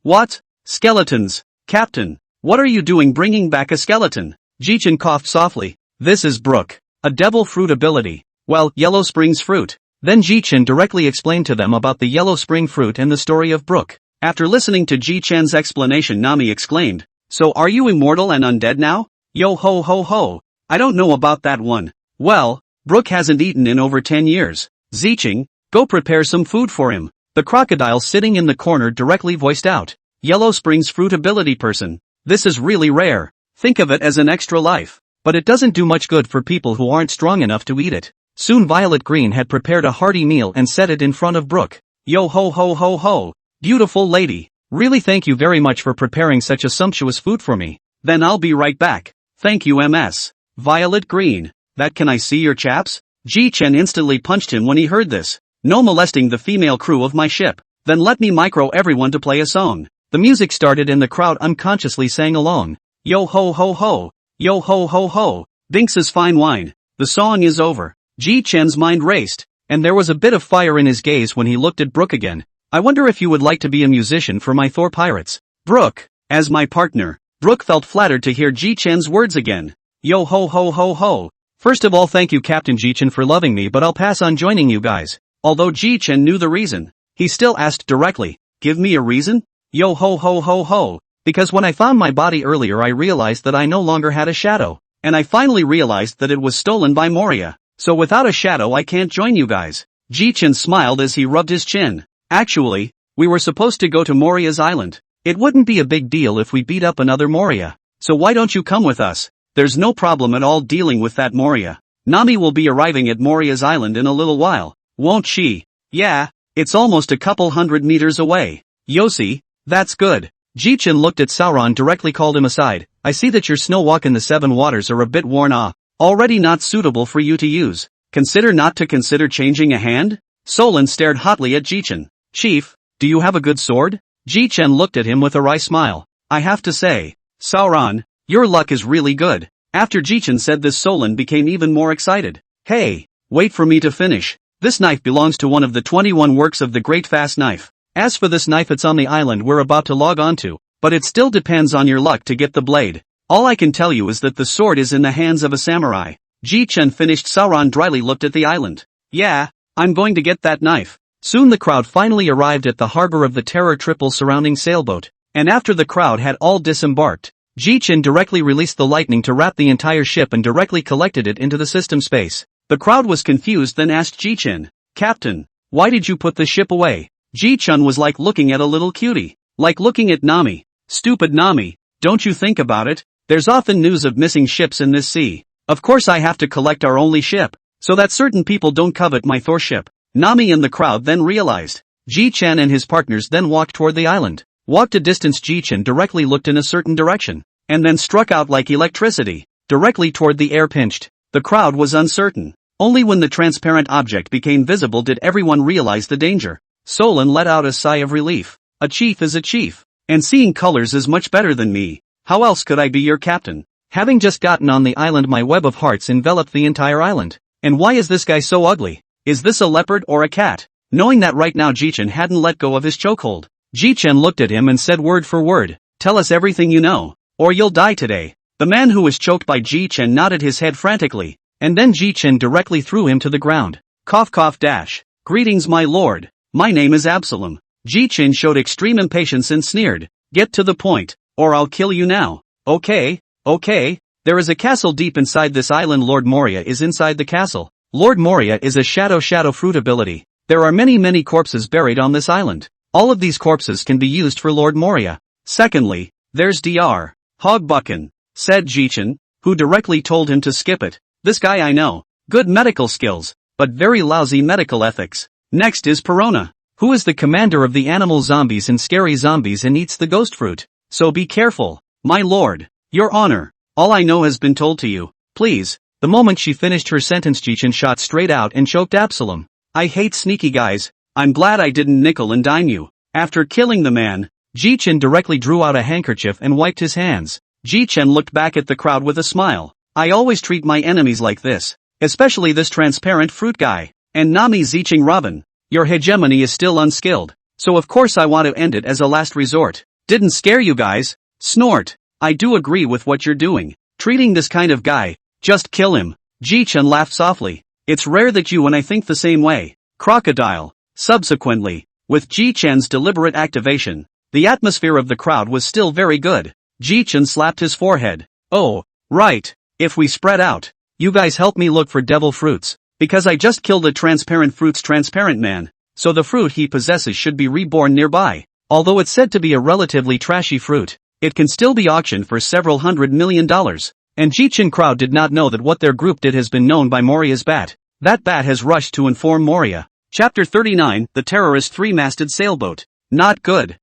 What? Skeletons, Captain. What are you doing bringing back a skeleton? Jichen coughed softly. This is Brook. A devil fruit ability. Well, Yellow Spring's fruit. Then Jichen directly explained to them about the Yellow Spring fruit and the story of Brook. After listening to Jichen's explanation, Nami exclaimed, so are you immortal and undead now? Yo ho ho ho. I don't know about that one. Well, Brook hasn't eaten in over 10 years. Zicheng, go prepare some food for him. The crocodile sitting in the corner directly voiced out. Yellow Spring's fruit ability person. This is really rare. Think of it as an extra life. But it doesn't do much good for people who aren't strong enough to eat it. Soon Violet Green had prepared a hearty meal and set it in front of Brook. Yo ho ho ho ho. Beautiful lady. Really thank you very much for preparing such a sumptuous food for me. Then I'll be right back. Thank you Ms. Violet Green. That can I see your chaps? Jichen instantly punched him when he heard this. No molesting the female crew of my ship. Then let me micro everyone to play a song. The music started and the crowd unconsciously sang along. Yo ho ho ho. Yo ho ho ho. Binks's fine wine. The song is over. Jichen's mind raced, and there was a bit of fire in his gaze when he looked at Brook again. I wonder if you would like to be a musician for my Thor Pirates. Brook, as my partner. Brook felt flattered to hear Jichen's words again. Yo ho ho ho ho. First of all thank you Captain Jichen for loving me, but I'll pass on joining you guys. Although Jichen knew the reason, he still asked directly, give me a reason? Yo ho ho ho ho. Because when I found my body earlier I realized that I no longer had a shadow. And I finally realized that it was stolen by Moria. So without a shadow I can't join you guys. Jichen smiled as he rubbed his chin. Actually, we were supposed to go to Moria's island. It wouldn't be a big deal if we beat up another Moria. So why don't you come with us? There's no problem at all dealing with that Moria. Nami will be arriving at Moria's island in a little while, won't she? Yeah, It's almost a couple 100 meters away. Yossi, that's good. Jichen looked at Sauron directly called him aside. I see that your snow walk in the seven waters are a bit worn off. Already not suitable for you to use. Consider changing a hand? Solon stared hotly at Jichen. Chief, do you have a good sword? Jichen looked at him with a wry smile. I have to say, Sauron, your luck is really good. After Jichen said this, Solon became even more excited. Hey, wait for me to finish. This knife belongs to one of the 21 works of the Great Fast Knife. As for this knife, it's on the island we're about to log onto, but it still depends on your luck to get the blade. All I can tell you is that the sword is in the hands of a samurai. Jichen finished. Sauron dryly looked at the island. Yeah, I'm going to get that knife. Soon the crowd finally arrived at the harbor of the Terror Triple surrounding sailboat, and after the crowd had all disembarked, Jichen directly released the lightning to wrap the entire ship and directly collected it into the system space. The crowd was confused, then asked Jichen, Captain, why did you put the ship away? Jichen was like looking at a little cutie. Like looking at Nami. Stupid Nami, don't you think about it? There's often news of missing ships in this sea. Of course I have to collect our only ship, so that certain people don't covet my Thor ship. Nami and the crowd then realized. Jichen and his partners then walked toward the island. Walked a distance. Jichen directly looked in a certain direction, and then struck out like electricity, directly toward the air pinched. The crowd was uncertain. Only when the transparent object became visible did everyone realize the danger. Solon let out a sigh of relief. A chief is a chief, and seeing colors is much better than me. How else could I be your captain? Having just gotten on the island, my web of hearts enveloped the entire island. And why is this guy so ugly? Is this a leopard or a cat? Knowing that right now Jichen hadn't let go of his chokehold, Jichen looked at him and said word for word, tell us everything you know, or you'll die today. The man who was choked by Jichen nodded his head frantically, and then Jichen directly threw him to the ground. Cough cough dash. Greetings my lord. My name is Absalom. Jichen showed extreme impatience and sneered. Get to the point, or I'll kill you now. Okay. There is a castle deep inside this island. Lord Moria is inside the castle. Lord Moria is a shadow fruit ability. There are many corpses buried on this island. All of these corpses can be used for Lord Moria. Secondly, there's Dr. Hogbucken, said Jichen, who directly told him to skip it. This guy I know. Good medical skills, but very lousy medical ethics. Next is Perona, who is the commander of the animal zombies and scary zombies and eats the ghost fruit. So be careful, my lord. Your honor, all I know has been told to you. Please. The moment she finished her sentence, Jichen shot straight out and choked Absalom. I hate sneaky guys. I'm glad I didn't nickel and dime you. After killing the man, Jichen directly drew out a handkerchief and wiped his hands. Jichen looked back at the crowd with a smile. I always treat my enemies like this, especially this transparent fruit guy. And Nami Zicheng Robin, your hegemony is still unskilled, so of course I want to end it as a last resort. Didn't scare you guys? Snort. I do agree with what you're doing. Treating this kind of guy, just kill him. Jichen laughed softly. It's rare that you and I think the same way. Crocodile. Subsequently, with Jichen's deliberate activation, the atmosphere of the crowd was still very good. Jichen slapped his forehead. Oh, right. If we spread out, you guys help me look for devil fruits. Because I just killed a transparent fruit's transparent man, so the fruit he possesses should be reborn nearby. Although it's said to be a relatively trashy fruit, it can still be auctioned for several $100 million. And Jichen crowd did not know that what their group did has been known by Moria's bat. That bat has rushed to inform Moria. Chapter 39, The Terrorist Three-Masted Sailboat. Not good.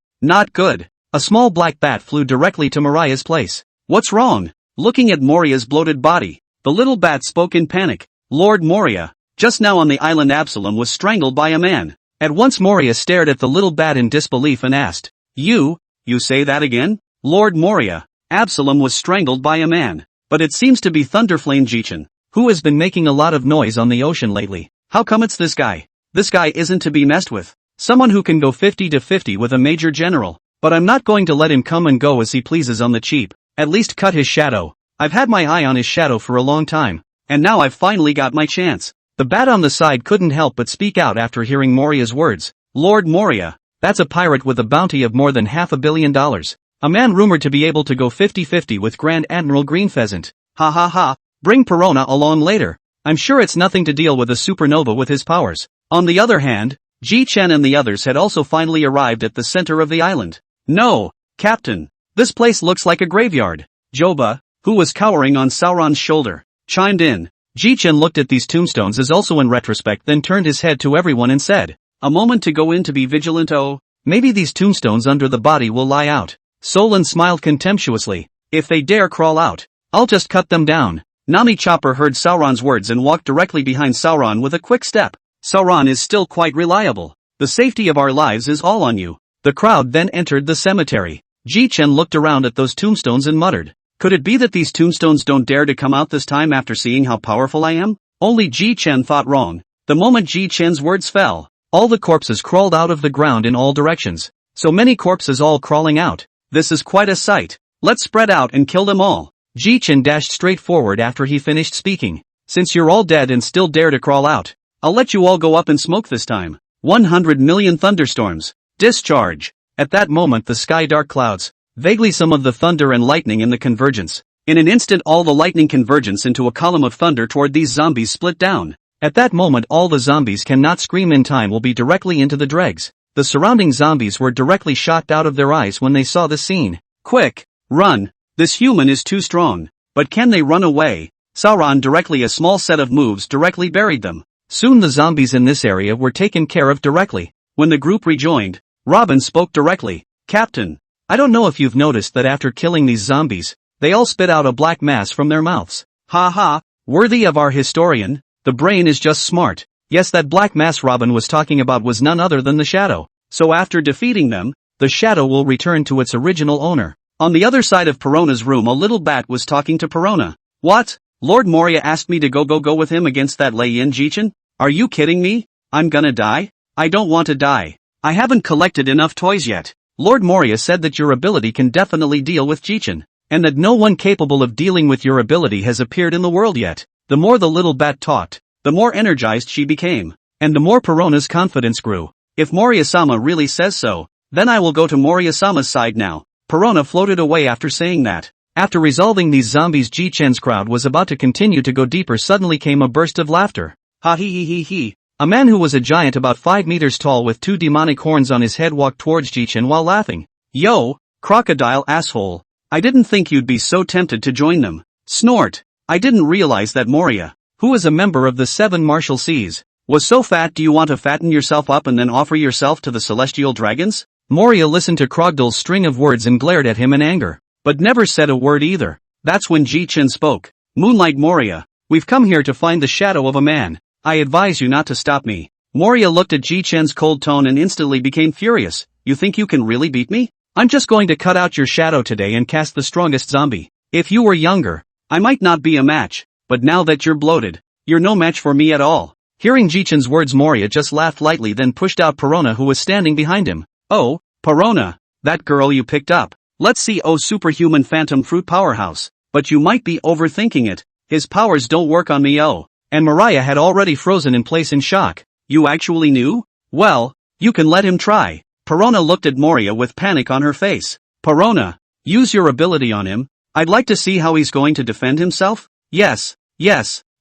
A small black bat flew directly to Moria's place. What's wrong? Looking at Moria's bloated body, the little bat spoke in panic. Lord Moria, just now on the island Absalom was strangled by a man. At once Moria stared at the little bat in disbelief and asked, You say that again? Lord Moria, Absalom was strangled by a man. But it seems to be Thunderflame Jichen, who has been making a lot of noise on the ocean lately. How come it's this guy? This guy isn't to be messed with. Someone who can go 50-50 with a major general. But I'm not going to let him come and go as he pleases on the cheap. At least cut his shadow. I've had my eye on his shadow for a long time. And now I've finally got my chance. The bat on the side couldn't help but speak out after hearing Moria's words. Lord Moria, that's a pirate with a bounty of more than $500 million. A man rumored to be able to go 50-50 with Grand Admiral Greenpheasant. Ha ha ha, bring Perona along later. I'm sure it's nothing to deal with a supernova with his powers. On the other hand, Jichen and the others had also finally arrived at the center of the island. No, Captain, this place looks like a graveyard. Joba, who was cowering on Sauron's shoulder, chimed in. Jichen looked at these tombstones as also in retrospect, then turned his head to everyone and said, A moment to go in to be vigilant. Oh, maybe these tombstones under the body will lie out. Solon smiled contemptuously. If they dare crawl out, I'll just cut them down. Nami Chopper heard Sauron's words and walked directly behind Sauron with a quick step. Sauron is still quite reliable. The safety of our lives is all on you. The crowd then entered the cemetery. Jichen looked around at those tombstones and muttered. Could it be that these tombstones don't dare to come out this time after seeing how powerful I am? Only Jichen thought wrong. The moment Jichen's words fell, all the corpses crawled out of the ground in all directions. So many corpses all crawling out. This is quite a sight. Let's spread out and kill them all. Jichen dashed straight forward after he finished speaking. Since you're all dead and still dare to crawl out, I'll let you all go up in smoke this time. 100 million thunderstorms. Discharge. At that moment the sky dark clouds. Vaguely some of the thunder and lightning in the convergence. In an instant all the lightning convergence into a column of thunder toward these zombies split down. At that moment all the zombies cannot scream in time will be directly into the dregs. The surrounding zombies were directly shot out of their eyes when they saw the scene. Quick! Run! This human is too strong. But can they run away? Sauron directly a small set of moves directly buried them. Soon the zombies in this area were taken care of directly. When the group rejoined, Robin spoke directly. Captain, I don't know if you've noticed that after killing these zombies, they all spit out a black mass from their mouths. Ha ha, worthy of our historian, the brain is just smart. Yes, that black mass Robin was talking about was none other than the shadow. So after defeating them, the shadow will return to its original owner. On the other side of Perona's room a little bat was talking to Perona. What? Lord Moria asked me to go with him against that lay-in Jichen? Are you kidding me? I'm gonna die? I don't want to die. I haven't collected enough toys yet. Lord Moria said that your ability can definitely deal with Jichen, and that no one capable of dealing with your ability has appeared in the world yet. The more the little bat talked, the more energized she became, and the more Perona's confidence grew. If Moria-sama really says so, then I will go to Moria-sama's side now. Perona floated away after saying that. After resolving these zombies, Jichen's crowd was about to continue to go deeper. Suddenly came a burst of laughter. Ha he he he he. A man who was a giant about 5 meters tall with 2 demonic horns on his head walked towards Jichen while laughing. Yo, crocodile asshole. I didn't think you'd be so tempted to join them. Snort. I didn't realize that Moria, who is a member of the 7 martial seas, was so fat. Do you want to fatten yourself up and then offer yourself to the celestial dragons? Moria listened to Krogdal's string of words and glared at him in anger, but never said a word either. That's when Jichen spoke. Moonlight Moria, we've come here to find the shadow of a man. I advise you not to stop me. Moria looked at Jichen's cold tone and instantly became furious. You think you can really beat me? I'm just going to cut out your shadow today and cast the strongest zombie. If you were younger, I might not be a match, but now that you're bloated, you're no match for me at all. Hearing Jichen's words, Moria just laughed lightly, then pushed out Perona, who was standing behind him. Oh, Perona, that girl you picked up. Let's see. Oh, superhuman phantom fruit powerhouse. But you might be overthinking it. His powers don't work on me. Oh. And Mariah had already frozen in place in shock. You actually knew? Well, you can let him try. Perona looked at Moria with panic on her face. Perona, use your ability on him. I'd like to see how he's going to defend himself. Yes,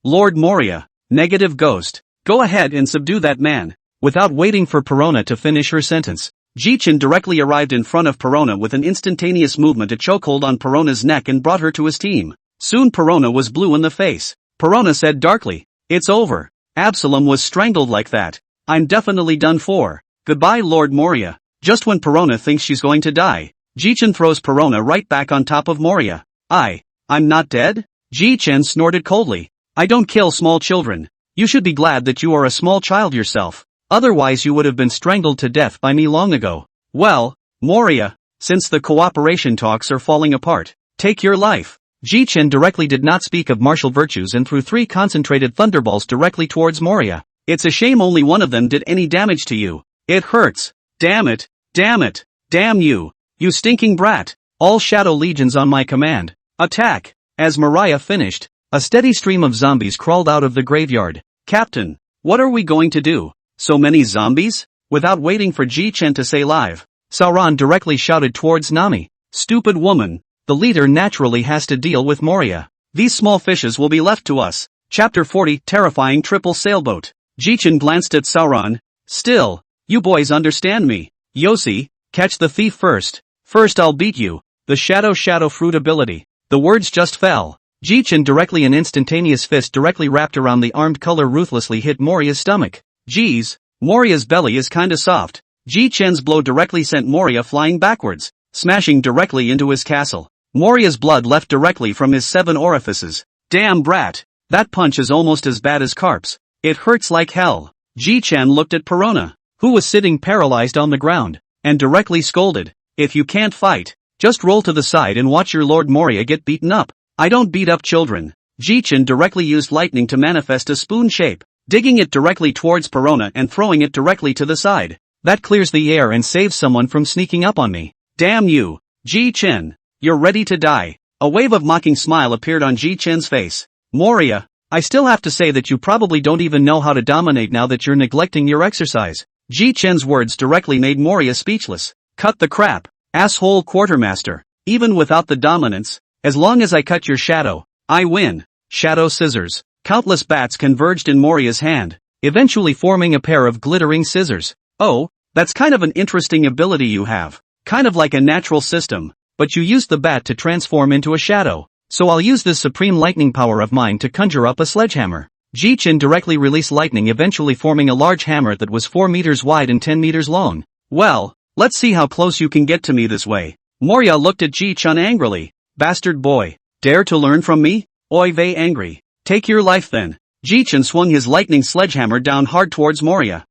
Lord Moria. Negative ghost. Go ahead and subdue that man. Without waiting for Perona to finish her sentence, Jichen directly arrived in front of Perona with an instantaneous movement, a chokehold on Perona's neck, and brought her to his team. Soon Perona was blue in the face. Perona said darkly, "It's over. Absalom was strangled like that. I'm definitely done for. Goodbye, Lord Moria." Just when Perona thinks she's going to die, Jichen throws Perona right back on top of Moria. I'm not dead? Jichen snorted coldly. I don't kill small children. You should be glad that you are a small child yourself. Otherwise you would have been strangled to death by me long ago. Well, Moria, since the cooperation talks are falling apart, take your life. Jichen directly did not speak of martial virtues and threw 3 concentrated thunderballs directly towards Moria. It's a shame only one of them did any damage to you. It hurts. Damn it. Damn you. You stinking brat. All shadow legions on my command. Attack. As Mariah finished, a steady stream of zombies crawled out of the graveyard. Captain, what are we going to do? So many zombies? Without waiting for Jichen to say live, Sauron directly shouted towards Nami. Stupid woman. The leader naturally has to deal with Moria. These small fishes will be left to us. Chapter 40, Terrifying Triple Sailboat. Jichen glanced at Sauron. Still, you boys understand me. Yossi, catch the thief first. First I'll beat you. The shadow fruit ability. The words just fell. Jichen directly an instantaneous fist directly wrapped around the armed color ruthlessly hit Moria's stomach. Geez, Moriya's belly is kinda soft. Jichen's blow directly sent Moriya flying backwards, smashing directly into his castle. Moriya's blood left directly from his 7 orifices. Damn brat. That punch is almost as bad as Garp's. It hurts like hell. Jichen looked at Perona, who was sitting paralyzed on the ground, and directly scolded. If you can't fight, just roll to the side and watch your Lord Moriya get beaten up. I don't beat up children. Jichen directly used lightning to manifest a spoon shape, digging it directly towards Perona and throwing it directly to the side. That clears the air and saves someone from sneaking up on me. Damn you, Jichen. You're ready to die. A wave of mocking smile appeared on Jichen's face. Moriya, I still have to say that you probably don't even know how to dominate now that you're neglecting your exercise. Jichen's words directly made Moriya speechless. Cut the crap, asshole quartermaster. Even without the dominance, as long as I cut your shadow, I win. Shadow scissors. Countless bats converged in Moriya's hand, eventually forming a pair of glittering scissors. Oh, that's kind of an interesting ability you have. Kind of like a natural system, but you used the bat to transform into a shadow. So I'll use this supreme lightning power of mine to conjure up a sledgehammer. Jichen directly released lightning, eventually forming a large hammer that was 4 meters wide and 10 meters long. Well, let's see how close you can get to me this way. Moriya looked at Jichen angrily. Bastard boy. Dare to learn from me? Oy vey angry. Take your life then. Jichen swung his lightning sledgehammer down hard towards Moriya.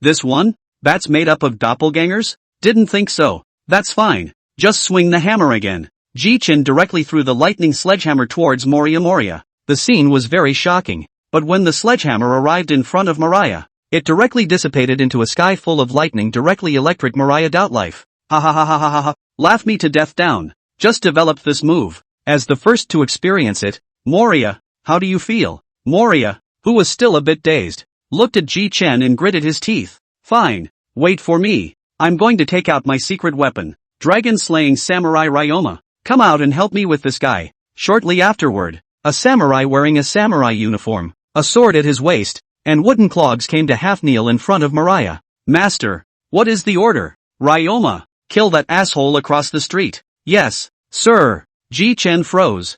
This one? Bats made up of doppelgangers? Didn't think so. That's fine. Just swing the hammer again. Jichen directly threw the lightning sledgehammer towards Moriya. The scene was very shocking, but when the sledgehammer arrived in front of Moriya, it directly dissipated into a sky full of lightning, directly electric Moriya life. Ha ha ha ha ha ha ha. Laugh me to death down. Just developed this move. As the first to experience it, Moriya, how do you feel? Moriya, who was still a bit dazed, looked at Jichen and gritted his teeth. Fine. Wait for me. I'm going to take out my secret weapon. Dragon-slaying samurai Ryoma. Come out and help me with this guy. Shortly afterward, a samurai wearing a samurai uniform, a sword at his waist, and wooden clogs came to half kneel in front of Moriya. Master, what is the order? Ryoma, kill that asshole across the street. Yes, sir. Jichen froze.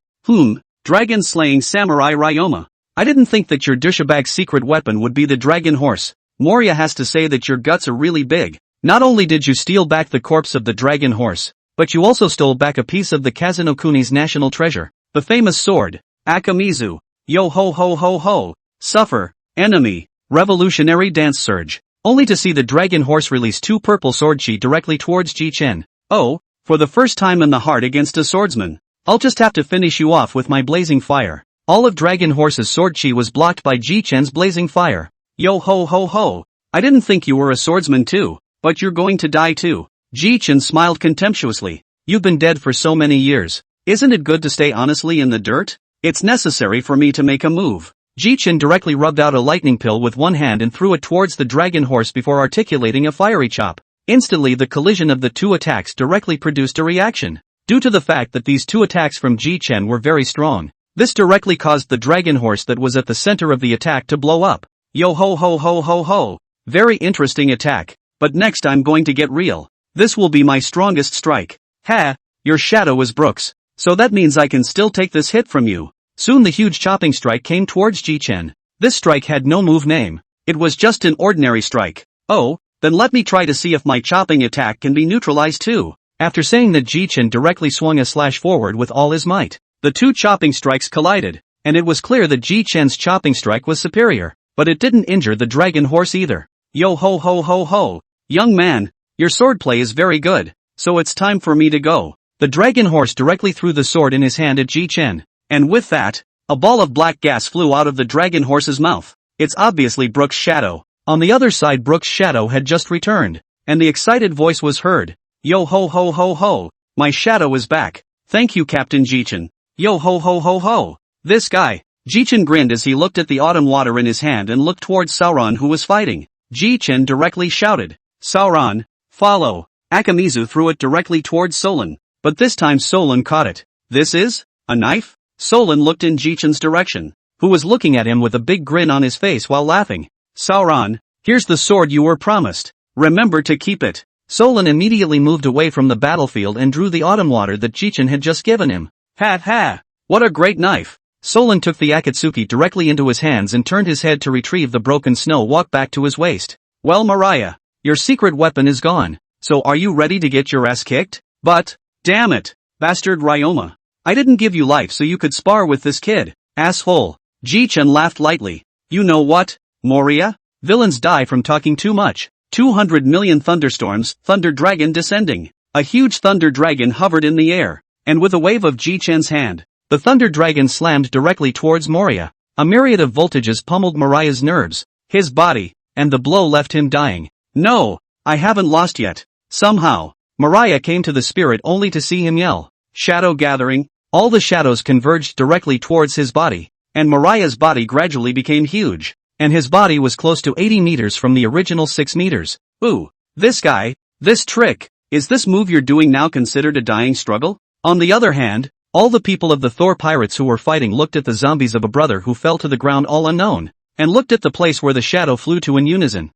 Dragon-slaying samurai Ryoma. I didn't think that your douchebag's secret weapon would be the dragon horse. Moriya has to say that your guts are really big. Not only did you steal back the corpse of the dragon horse, but you also stole back a piece of the Kazunokuni's national treasure, the famous sword, Akamizu. Yo ho ho ho ho. Suffer, enemy, revolutionary dance surge. Only to see the dragon horse release 2 purple sword chi directly towards Jichen. Oh, for the first time in the heart against a swordsman. I'll just have to finish you off with my blazing fire. All of Dragon Horse's sword chi was blocked by Jichen's blazing fire. Yo ho ho ho. I didn't think you were a swordsman too, but you're going to die too. Jichen smiled contemptuously. You've been dead for so many years. Isn't it good to stay honestly in the dirt? It's necessary for me to make a move. Jichen directly rubbed out a lightning pill with one hand and threw it towards the dragon horse before articulating a fiery chop. Instantly the collision of the 2 attacks directly produced a reaction. Due to the fact that these 2 attacks from Jichen were very strong, this directly caused the dragon horse that was at the center of the attack to blow up. Yo ho ho ho ho ho. Very interesting attack, but next I'm going to get real. This will be my strongest strike. Ha, your shadow is Brooks, so that means I can still take this hit from you. Soon the huge chopping strike came towards Jichen. This strike had no move name. It was just an ordinary strike. Oh, then let me try to see if my chopping attack can be neutralized too. After saying that, Jichen directly swung a slash forward with all his might. The 2 chopping strikes collided, and it was clear that Jichen's chopping strike was superior, but it didn't injure the dragon horse either. Yo ho ho ho ho. Young man, your swordplay is very good, so it's time for me to go. The dragon horse directly threw the sword in his hand at Jichen, and with that, a ball of black gas flew out of the dragon horse's mouth. It's obviously Brooks' shadow. On the other side, Brooks' shadow had just returned, and the excited voice was heard. Yo ho ho ho ho. My shadow is back. Thank you, Captain Jichen. Yo ho ho ho ho. This guy. Jichen grinned as he looked at the autumn water in his hand and looked towards Sauron, who was fighting. Jichen directly shouted, Sauron, follow. Akamizu threw it directly towards Solon, but this time Solon caught it. This is a knife? Solon looked in Jichen's direction, who was looking at him with a big grin on his face while laughing. Sauron, here's the sword you were promised. Remember to keep it. Solon immediately moved away from the battlefield and drew the autumn water that Jichen had just given him. Ha ha! What a great knife! Solon took the Akatsuki directly into his hands and turned his head to retrieve the broken snow walk back to his waist. Well Mariah, your secret weapon is gone, so are you ready to get your ass kicked? But, damn it, bastard Ryoma. I didn't give you life so you could spar with this kid, asshole. Jichen laughed lightly. You know what, Moria? Villains die from talking too much. 200 million thunderstorms, thunder dragon descending. A huge thunder dragon hovered in the air, and with a wave of Jichen's hand, the thunder dragon slammed directly towards Moria. A myriad of voltages pummeled Mariah's nerves, his body, and the blow left him dying. No, I haven't lost yet. Somehow, Mariah came to the spirit only to see him yell. Shadow gathering, all the shadows converged directly towards his body, and Mariah's body gradually became huge, and his body was close to 80 meters from the original 6 meters. Ooh, this guy, this trick, is this move you're doing now considered a dying struggle? On the other hand, all the people of the Thor pirates who were fighting looked at the zombies of a brother who fell to the ground all unknown, and looked at the place where the shadow flew to in unison.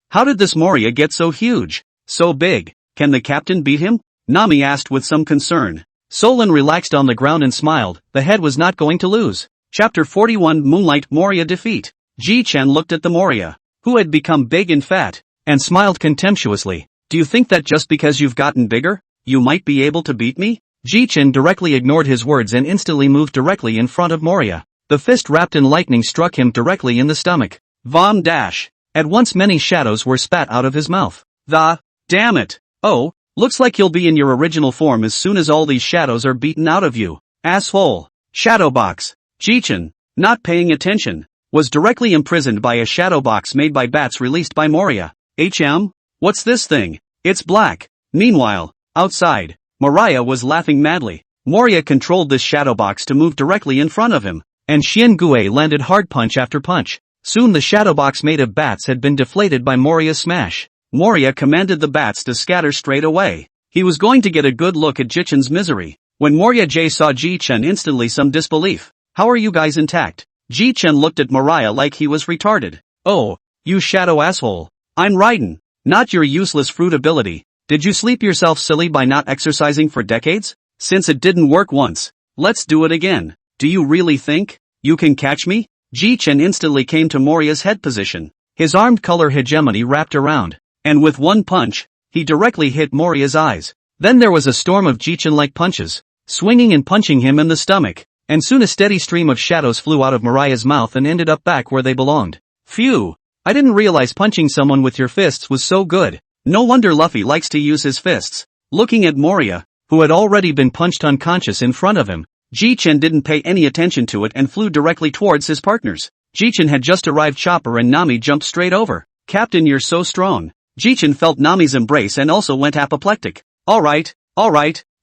How did this Moria get so huge? So big? Can the captain beat him? Nami asked with some concern. Solon relaxed on the ground and smiled, the head was not going to lose. Chapter 41 Moonlight Moria Defeat. Jichen looked at the Moria, who had become big and fat, and smiled contemptuously. Do you think that just because you've gotten bigger, you might be able to beat me? Jichen directly ignored his words and instantly moved directly in front of Moria. The fist wrapped in lightning struck him directly in the stomach. Vom dash. At once many shadows were spat out of his mouth. Damn it. Oh, looks like you'll be in your original form as soon as all these shadows are beaten out of you. Asshole. Shadow box. Jichen, not paying attention, was directly imprisoned by a shadow box made by bats released by Moria. What's this thing? It's black. Meanwhile, outside, Mariah was laughing madly. Moria controlled this shadow box to move directly in front of him, and Xiangui landed hard punch after punch. Soon the shadow box made of bats had been deflated by Moria's smash. Moria commanded the bats to scatter straight away. He was going to get a good look at Jichen's misery. When Moria J saw Jichen, instantly some disbelief. How are you guys intact? Jichen looked at Mariah like he was retarded. Oh, you shadow asshole. I'm Raiden. Not your useless fruit ability. Did you sleep yourself silly by not exercising for decades? Since it didn't work once, let's do it again. Do you really think you can catch me? Jichen instantly came to Moria's head position. His armed color hegemony wrapped around, and with one punch, he directly hit Moria's eyes. Then there was a storm of Jichen-like punches, swinging and punching him in the stomach, and soon a steady stream of shadows flew out of Mariah's mouth and ended up back where they belonged. Phew! I didn't realize punching someone with your fists was so good. No wonder Luffy likes to use his fists. Looking at Moria, who had already been punched unconscious in front of him, Jichen didn't pay any attention to it and flew directly towards his partners. Jichen had just arrived. Chopper and Nami jumped straight over. Captain, you're so strong. Jichen felt Nami's embrace and also went apoplectic. Alright,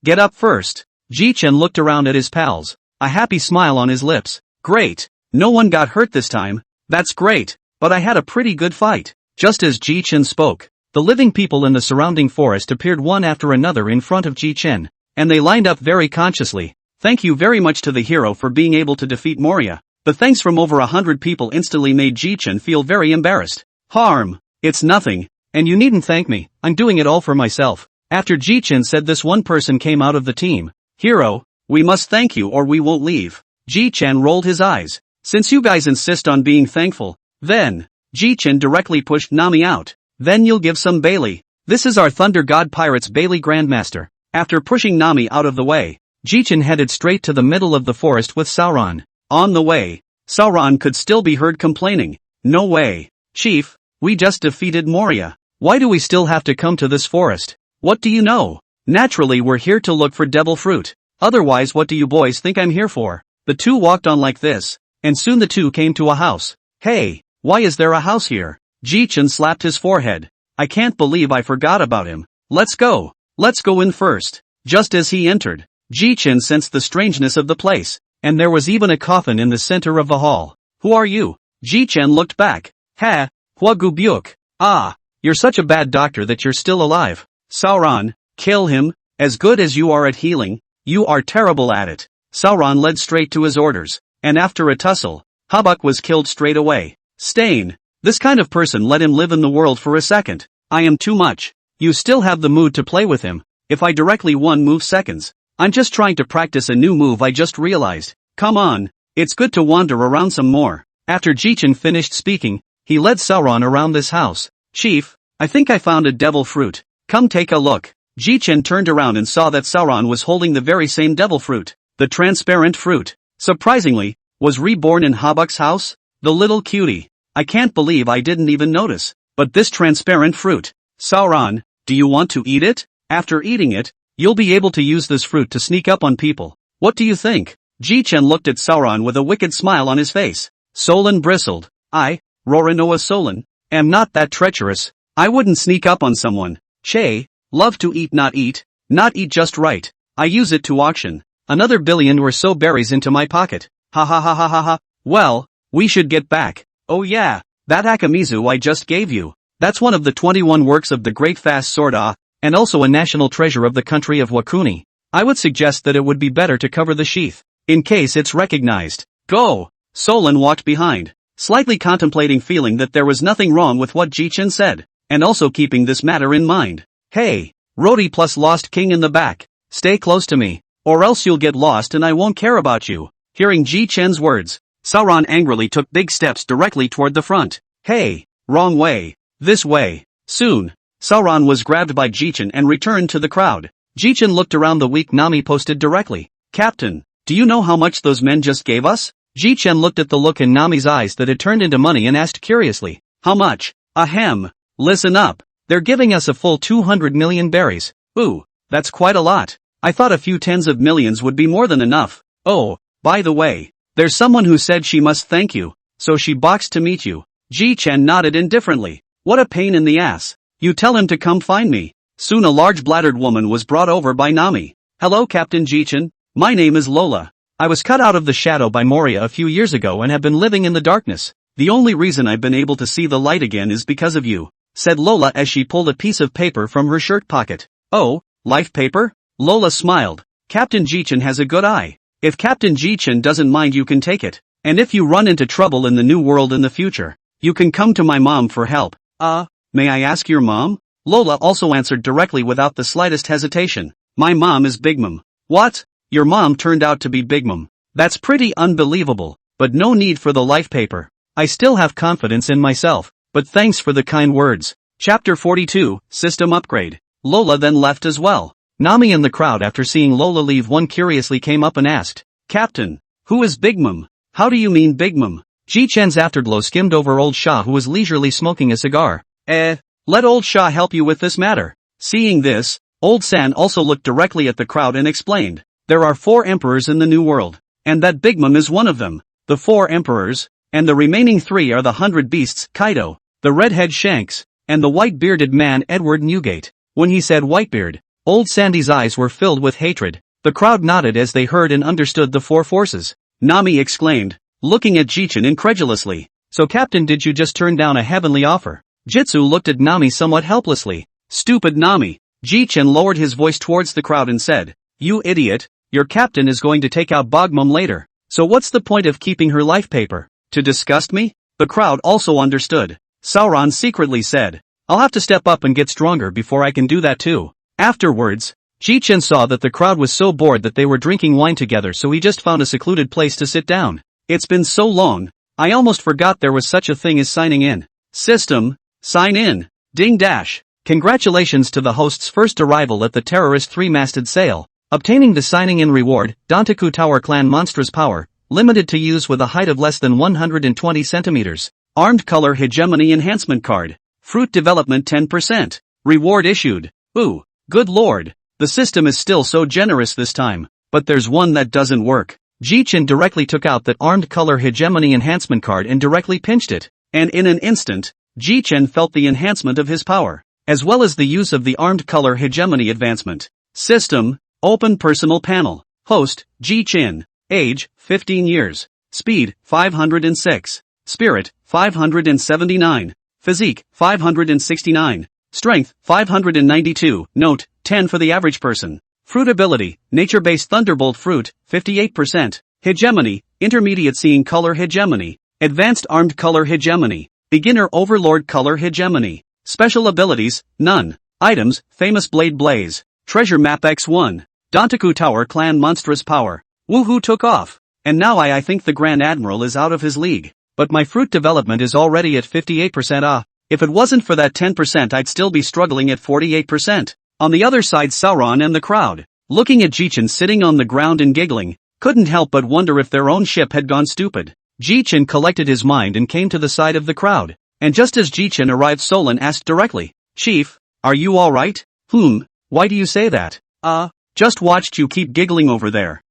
get up first. Jichen looked around at his pals, a happy smile on his lips. Great, no one got hurt this time. That's great, but I had a pretty good fight. Just as Jichen spoke, the living people in the surrounding forest appeared one after another in front of Jichen, and they lined up very consciously. Thank you very much to the hero for being able to defeat Moria. The thanks from over 100 people instantly made Jichen feel very embarrassed. Harm, it's nothing, and you needn't thank me, I'm doing it all for myself. After Jichen said this, one person came out of the team. Hero, we must thank you or we won't leave. Jichen rolled his eyes. Since you guys insist on being thankful, then, Jichen directly pushed Nami out. Then you'll give some Bailey. This is our Thunder God Pirates Bailey Grandmaster. After pushing Nami out of the way, Jichen headed straight to the middle of the forest with Sauron. On the way, Sauron could still be heard complaining. No way, Chief, we just defeated Moria. Why do we still have to come to this forest? What do you know? Naturally we're here to look for devil fruit. Otherwise what do you boys think I'm here for? The two walked on like this, and soon the two came to a house. Hey, why is there a house here? Jichen slapped his forehead. I can't believe I forgot about him. Let's go in first. Just as he entered, Jichen sensed the strangeness of the place, and there was even a coffin in the center of the hall. Who are you? Jichen looked back. Ha, Hwagubyuk. Ah, you're such a bad doctor that you're still alive. Sauron, kill him. As good as you are at healing, you are terrible at it. Sauron led straight to his orders, and after a tussle, Habak was killed straight away. Stain. This kind of person, let him live in the world for a second. I am too much. You still have the mood to play with him. If I directly 1 move seconds. I'm just trying to practice a new move I just realized. Come on, it's good to wander around some more. After Jichen finished speaking, he led Sauron around this house. Chief, I think I found a devil fruit. Come take a look. Jichen turned around and saw that Sauron was holding the very same devil fruit. The transparent fruit, surprisingly, was reborn in Habak's house. The little cutie. I can't believe I didn't even notice. But this transparent fruit. Sauron, do you want to eat it? After eating it, you'll be able to use this fruit to sneak up on people. What do you think? Jichen looked at Sauron with a wicked smile on his face. Solon bristled. I, Roranoa Solon, am not that treacherous. I wouldn't sneak up on someone. Che, love to eat not eat just right. I use it to auction another billion or so berries into my pocket. Ha ha ha ha ha ha. Well, we should get back. Oh yeah, that Akamizu I just gave you. That's one of the 21 works of the Great Fast Sword and also a national treasure of the country of Wakuni. I would suggest that it would be better to cover the sheath, in case it's recognized. Go! Solon walked behind, slightly contemplating, feeling that there was nothing wrong with what Jichen said, and also keeping this matter in mind. Hey, Rhodey plus Lost King in the back, stay close to me, or else you'll get lost and I won't care about you. Hearing Jichen's words, Sauron angrily took big steps directly toward the front. Hey, wrong way. This way. Soon, Sauron was grabbed by Jichen and returned to the crowd. Jichen looked around. The weak Nami posted directly. Captain, do you know how much those men just gave us? Jichen looked at the look in Nami's eyes that had turned into money and asked curiously. How much? Ahem. Listen up. They're giving us a full 200 million berries. Ooh, that's quite a lot. I thought a few tens of millions would be more than enough. Oh, by the way, there's someone who said she must thank you, so she boxed to meet you. Jichen nodded indifferently. What a pain in the ass. You tell him to come find me. Soon a large bladdered woman was brought over by Nami. Hello Captain Jichen, my name is Lola. I was cut out of the shadow by Moria a few years ago and have been living in the darkness. The only reason I've been able to see the light again is because of you, said Lola as she pulled a piece of paper from her shirt pocket. Oh, life paper? Lola smiled. Captain Jichen has a good eye. If Captain Jichen doesn't mind, you can take it. And if you run into trouble in the new world in the future, you can come to my mom for help. May I ask your mom? Lola also answered directly without the slightest hesitation. My mom is Big Mom. What? Your mom turned out to be Big Mom. That's pretty unbelievable, but no need for the life paper. I still have confidence in myself, but thanks for the kind words. Chapter 42, System Upgrade. Lola then left as well. Nami in the crowd, after seeing Lola leave, one curiously came up and asked, Captain, who is Big Mom? How do you mean Big Mom? Jichen's afterglow skimmed over old Shah, who was leisurely smoking a cigar. Let old Shah help you with this matter. Seeing this, old San also looked directly at the crowd and explained, there are 4 emperors in the new world, and that Big Mom is one of them. The 4 emperors, and the remaining 3 are the 100 beasts, Kaido, the redhead Shanks, and the white-bearded man Edward Newgate. When he said Whitebeard, old Sandy's eyes were filled with hatred. The crowd nodded as they heard and understood the 4 forces. Nami exclaimed, looking at Jichen incredulously. So Captain, did you just turn down a heavenly offer? Jitsu looked at Nami somewhat helplessly. Stupid Nami. Jichen lowered his voice towards the crowd and said, you idiot, your captain is going to take out Bogmum later. So what's the point of keeping her life paper? To disgust me? The crowd also understood. Sauron secretly said, I'll have to step up and get stronger before I can do that too. Afterwards, Jichen saw that the crowd was so bored that they were drinking wine together, so he just found a secluded place to sit down. It's been so long, I almost forgot there was such a thing as signing in. System, sign in. Ding dash. Congratulations to the host's first arrival at the terrorist 3-masted sail. Obtaining the signing in reward, Dantaku Tower Clan Monstrous Power, limited to use with a height of less than 120 centimeters. Armed Color Hegemony Enhancement Card. Fruit Development 10%. Reward issued. Ooh, good lord. The system is still so generous this time. But there's one that doesn't work. Jichen directly took out that Armed Color Hegemony Enhancement Card and directly pinched it. And in an instant, Jichen felt the enhancement of his power, as well as the use of the Armed Color Hegemony Advancement. System, Open Personal Panel. Host, Jichen. Age, 15 years. Speed, 506. Spirit, 579. Physique, 569. Strength, 592. Note, 10 for the average person. Fruit ability, Nature-based Thunderbolt Fruit, 58%. Hegemony, Intermediate Seeing Color Hegemony. Advanced Armed Color Hegemony. Beginner Overlord Color Hegemony. Special abilities, none. Items, Famous Blade Blaze. Treasure Map X1. Dantaku Tower Clan Monstrous Power. Woohoo took off. and now I think the Grand Admiral is out of his league. But my fruit development is already at 58%. If it wasn't for that 10% I'd still be struggling at 48%. On the other side Sauron and the crowd, looking at Jichen sitting on the ground and giggling, couldn't help but wonder if their own ship had gone stupid. Jichen collected his mind and came to the side of the crowd. And just as Jichen arrived Solon asked directly, "Chief, are you alright?" Why do you say that? Just watched you keep giggling over there.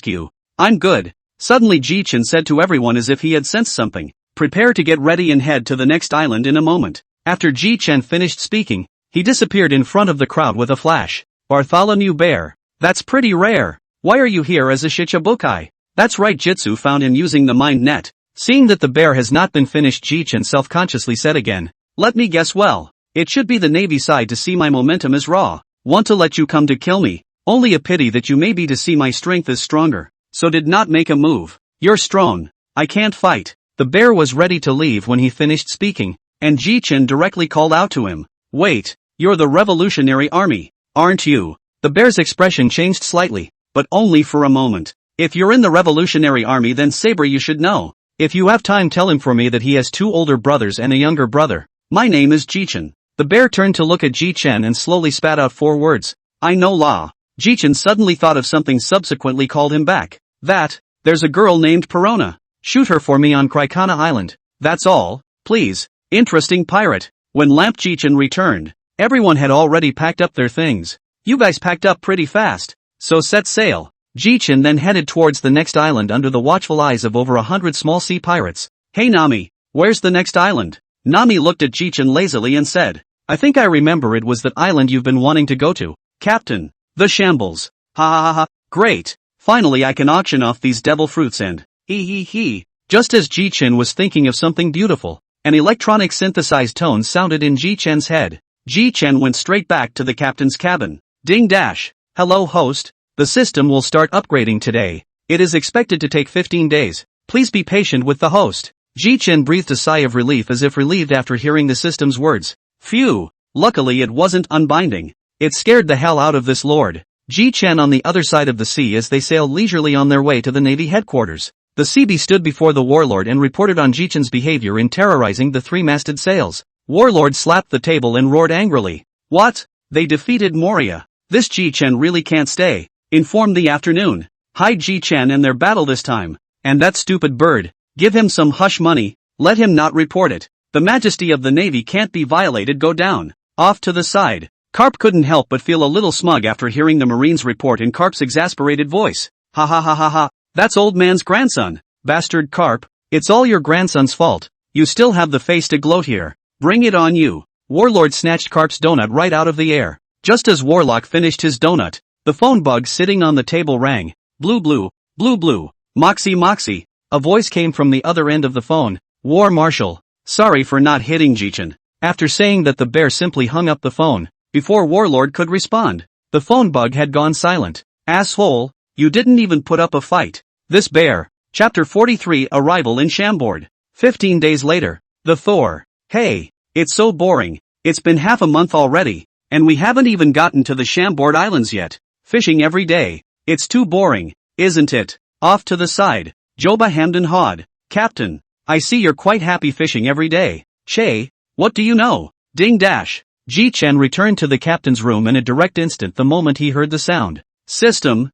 You. I'm good. Suddenly Jichen said to everyone as if he had sensed something, "Prepare to get ready and head to the next island in a moment." After Jichen finished speaking, he disappeared in front of the crowd with a flash. Bartholomew Bear. That's pretty rare. Why are you here as a Shichibukai? That's right, Jitsu found in using the mind net. Seeing that the bear has not been finished, Jichen self-consciously said again, "Let me guess well. It should be the Navy side to see my momentum is raw. Want to let you come to kill me. Only a pity that you may be to see my strength is stronger. So did not make a move. You're strong. I can't fight." The bear was ready to leave when he finished speaking, and Jichen directly called out to him, "Wait, you're the Revolutionary Army, aren't you?" The bear's expression changed slightly, but only for a moment. "If you're in the Revolutionary Army then Saber you should know. If you have time tell him for me that he has 2 older brothers and a younger brother. My name is Jichen." The bear turned to look at Jichen and slowly spat out 4 words. "I know law." Jichen suddenly thought of something, subsequently called him back. There's a girl named Perona. Shoot her for me on Kraikana Island. That's all, please. Interesting pirate. When Lamp Jichen returned, everyone had already packed up their things. "You guys packed up pretty fast. So set sail." Jichen then headed towards the next island under the watchful eyes of over 100 small sea pirates. "Hey Nami, where's the next island?" Nami looked at Jichen lazily and said, "I think I remember, it was that island you've been wanting to go to, Captain. The Shambles. Ha ha ha ha, great. Finally I can auction off these devil fruits and, he. Just as Jichen was thinking of something beautiful, an electronic synthesized tone sounded in Jichen's head. Jichen went straight back to the captain's cabin. Ding dash. "Hello host. The system will start upgrading today. It is expected to take 15 days. Please be patient with the host." Jichen breathed a sigh of relief, as if relieved after hearing the system's words. Phew. Luckily it wasn't unbinding. It scared the hell out of this lord. Jichen on the other side of the sea as they sailed leisurely on their way to the Navy headquarters. The Seabee stood before the warlord and reported on Jichen's behavior in terrorizing the 3-masted sails. Warlord slapped the table and roared angrily. "What? They defeated Moria. This Jichen really can't stay. Inform the afternoon. Hide Jichen and their battle this time. And that stupid bird. Give him some hush money. Let him not report it. The majesty of the Navy can't be violated. Go down." Off to the side, Garp couldn't help but feel a little smug after hearing the Marine's report in Garp's exasperated voice. "Ha ha ha ha ha. That's old man's grandson. Bastard Garp. It's all your grandson's fault. You still have the face to gloat here. Bring it on you." Warlord snatched Garp's donut right out of the air. Just as Warlock finished his donut, the phone bug sitting on the table rang. Blue blue, blue blue, Moxie. A voice came from the other end of the phone. "War Marshal. Sorry for not hitting Jichen." After saying that, the bear simply hung up the phone. Before Warlord could respond, the phone bug had gone silent. "Asshole, you didn't even put up a fight." This bear. Chapter 43, Arrival in Chambord. 15 days later. The Thor. "Hey, it's so boring. It's been half a month already, and we haven't even gotten to the Chambord Islands yet. Fishing every day. It's too boring, isn't it?" Off to the side, Joba Hamden Hod. "Captain, I see you're quite happy fishing every day. Che, what do you know?" Ding dash. Jichen returned to the captain's room in a direct instant the moment he heard the sound. System,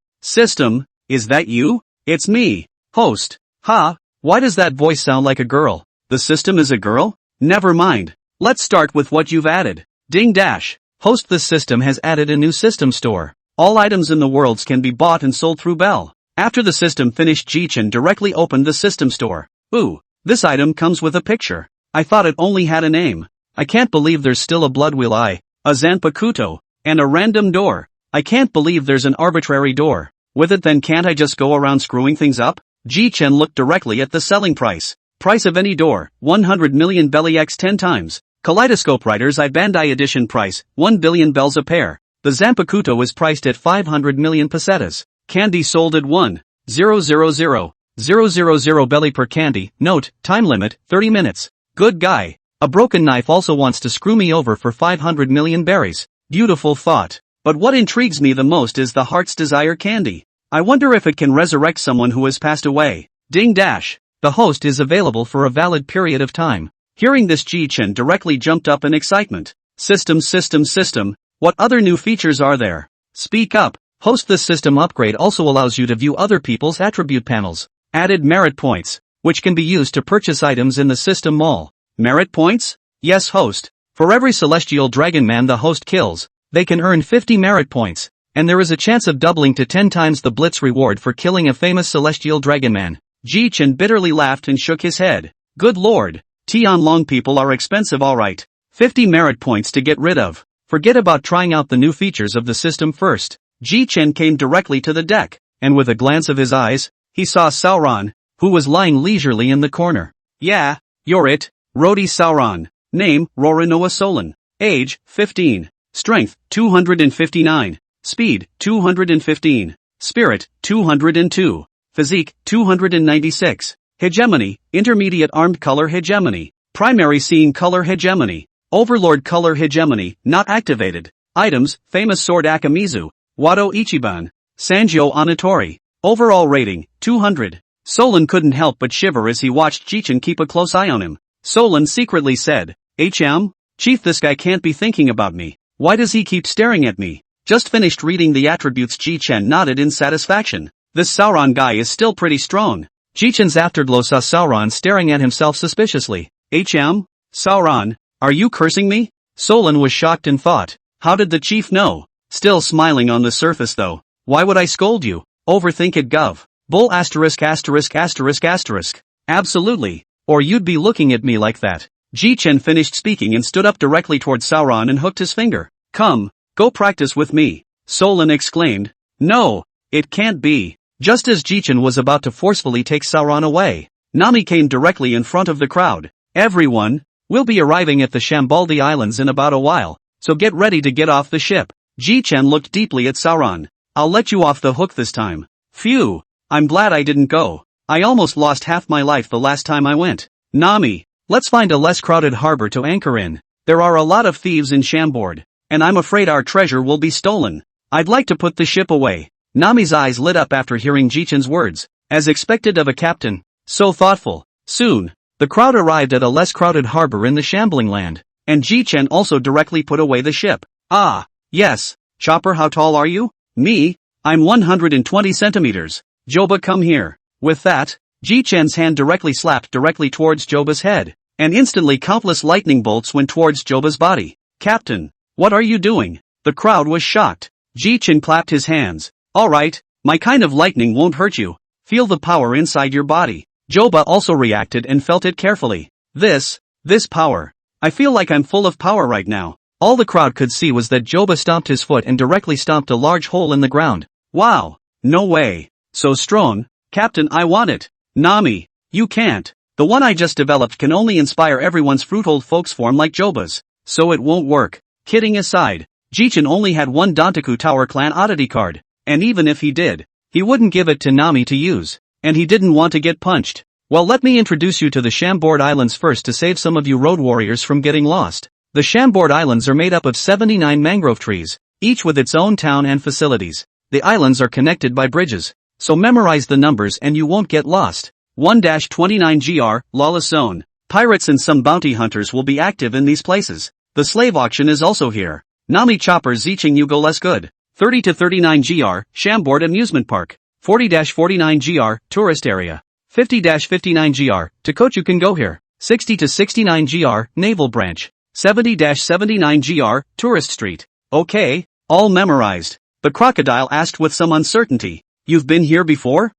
is that you?" "It's me, host." "Ha, why does that voice sound like a girl?" "The system is a girl? Never mind. Let's start with what you've added." Ding dash. Host, the system has added a new system store. All items in the worlds can be bought and sold through Bell. After the system finished, Jichen directly opened the system store. "Ooh, this item comes with a picture. I thought it only had a name. I can't believe there's still a Bloodwheel Eye, a Zanpakuto, and a random door. I can't believe there's an arbitrary door. With it then can't I just go around screwing things up?" Jichen looked directly at the selling price. Price of any door, 100 million belly x 10 times. Kaleidoscope Writers I Bandai Edition price, 1 billion bells a pair. The Zanpakuto is priced at 500 million pesetas. Candy sold at 1,000,000 belly per candy. Note, time limit, 30 minutes. Good guy. A broken knife also wants to screw me over for 500 million berries. Beautiful thought. But what intrigues me the most is the Heart's Desire candy. I wonder if it can resurrect someone who has passed away. Ding dash. The host is available for a valid period of time. Hearing this, Jichen directly jumped up in excitement. System. What other new features are there? Speak up. Host. This system upgrade also allows you to view other people's attribute panels. Added merit points, which can be used to purchase items in the system mall. Merit points? Yes, host. For every celestial dragon man the host kills, they can earn 50 merit points, and there is a chance of doubling to 10 times the blitz reward for killing a famous celestial dragon man. Jichen bitterly laughed and shook his head. Good lord. Tianlong people are expensive, alright. 50 merit points to get rid of. Forget about trying out the new features of the system first. Jichen came directly to the deck, and with a glance of his eyes, he saw Sauron, who was lying leisurely in the corner. Yeah, you're it, Rodi Sauron. Name, Rorinoa Solon. Age, 15. Strength, 259. Speed, 215. Spirit, 202. Physique, 296. Hegemony, intermediate armed color hegemony. Primary seeing color hegemony. Overlord color hegemony, not activated. Items, famous sword Akamizu, Wado Ichiban, Sanjo Anatori. Overall rating, 200. Solon couldn't help but shiver as he watched Jichen keep a close eye on him. Solon secretly said, Chief, this guy can't be thinking about me. Why does he keep staring at me? Just finished reading the attributes. Jichen nodded in satisfaction. This Sauron guy is still pretty strong. Jichen's afterglow saw Sauron staring at himself suspiciously. Sauron, are you cursing me? Solon was shocked and thought, how did the chief know? Still smiling on the surface though. Why would I scold you? Overthink it, gov. Bull ******. Absolutely. Or you'd be looking at me like that. Jichen finished speaking and stood up directly towards Sauron and hooked his finger. Come, go practice with me. Solon exclaimed. No, it can't be. Just as Jichen was about to forcefully take Sauron away, Nami came directly in front of the crowd. Everyone, we'll be arriving at the Shambaldi Islands in about a while, so get ready to get off the ship. Jichen looked deeply at Sauron. I'll let you off the hook this time. Phew, I'm glad I didn't go. I almost lost half my life the last time I went. Nami, let's find a less crowded harbor to anchor in. There are a lot of thieves in Chambord, and I'm afraid our treasure will be stolen. I'd like to put the ship away. Nami's eyes lit up after hearing Jichen's words. As expected of a captain, so thoughtful. Soon, the crowd arrived at a less crowded harbor in the Shambling Land, and Jichen also directly put away the ship. Ah, yes. Chopper, how tall are you? Me? I'm 120 centimeters. Joba, come here. With that, Jichen's hand directly slapped directly towards Joba's head, and instantly countless lightning bolts went towards Joba's body. Captain, what are you doing? The crowd was shocked. Jichen clapped his hands. Alright, my kind of lightning won't hurt you. Feel the power inside your body. Joba also reacted and felt it carefully. This power. I feel like I'm full of power right now. All the crowd could see was that Joba stomped his foot and directly stomped a large hole in the ground. Wow, no way. So strong. Captain, I want it. Nami, you can't. The one I just developed can only inspire everyone's fruithold folks form like Joba's, so it won't work. Kidding aside, Jichen only had one Dantaku Tower Clan oddity card, and even if he did, he wouldn't give it to Nami to use, and he didn't want to get punched. Well, let me introduce you to the Chambord Islands first to save some of you road warriors from getting lost. The Chambord Islands are made up of 79 mangrove trees, each with its own town and facilities. The islands are connected by bridges, so memorize the numbers and you won't get lost. 1-29 GR, Lawless Zone. Pirates and some bounty hunters will be active in these places. The slave auction is also here. Nami Chopper Ziching you go less good. 30-39 GR, Chambord Amusement Park. 40-49 GR, Tourist Area. 50-59 GR, Tokochu can go here. 60-69 GR, Naval Branch. 70-79 GR, Tourist Street. Okay, all memorized. The crocodile asked with some uncertainty. You've been here before?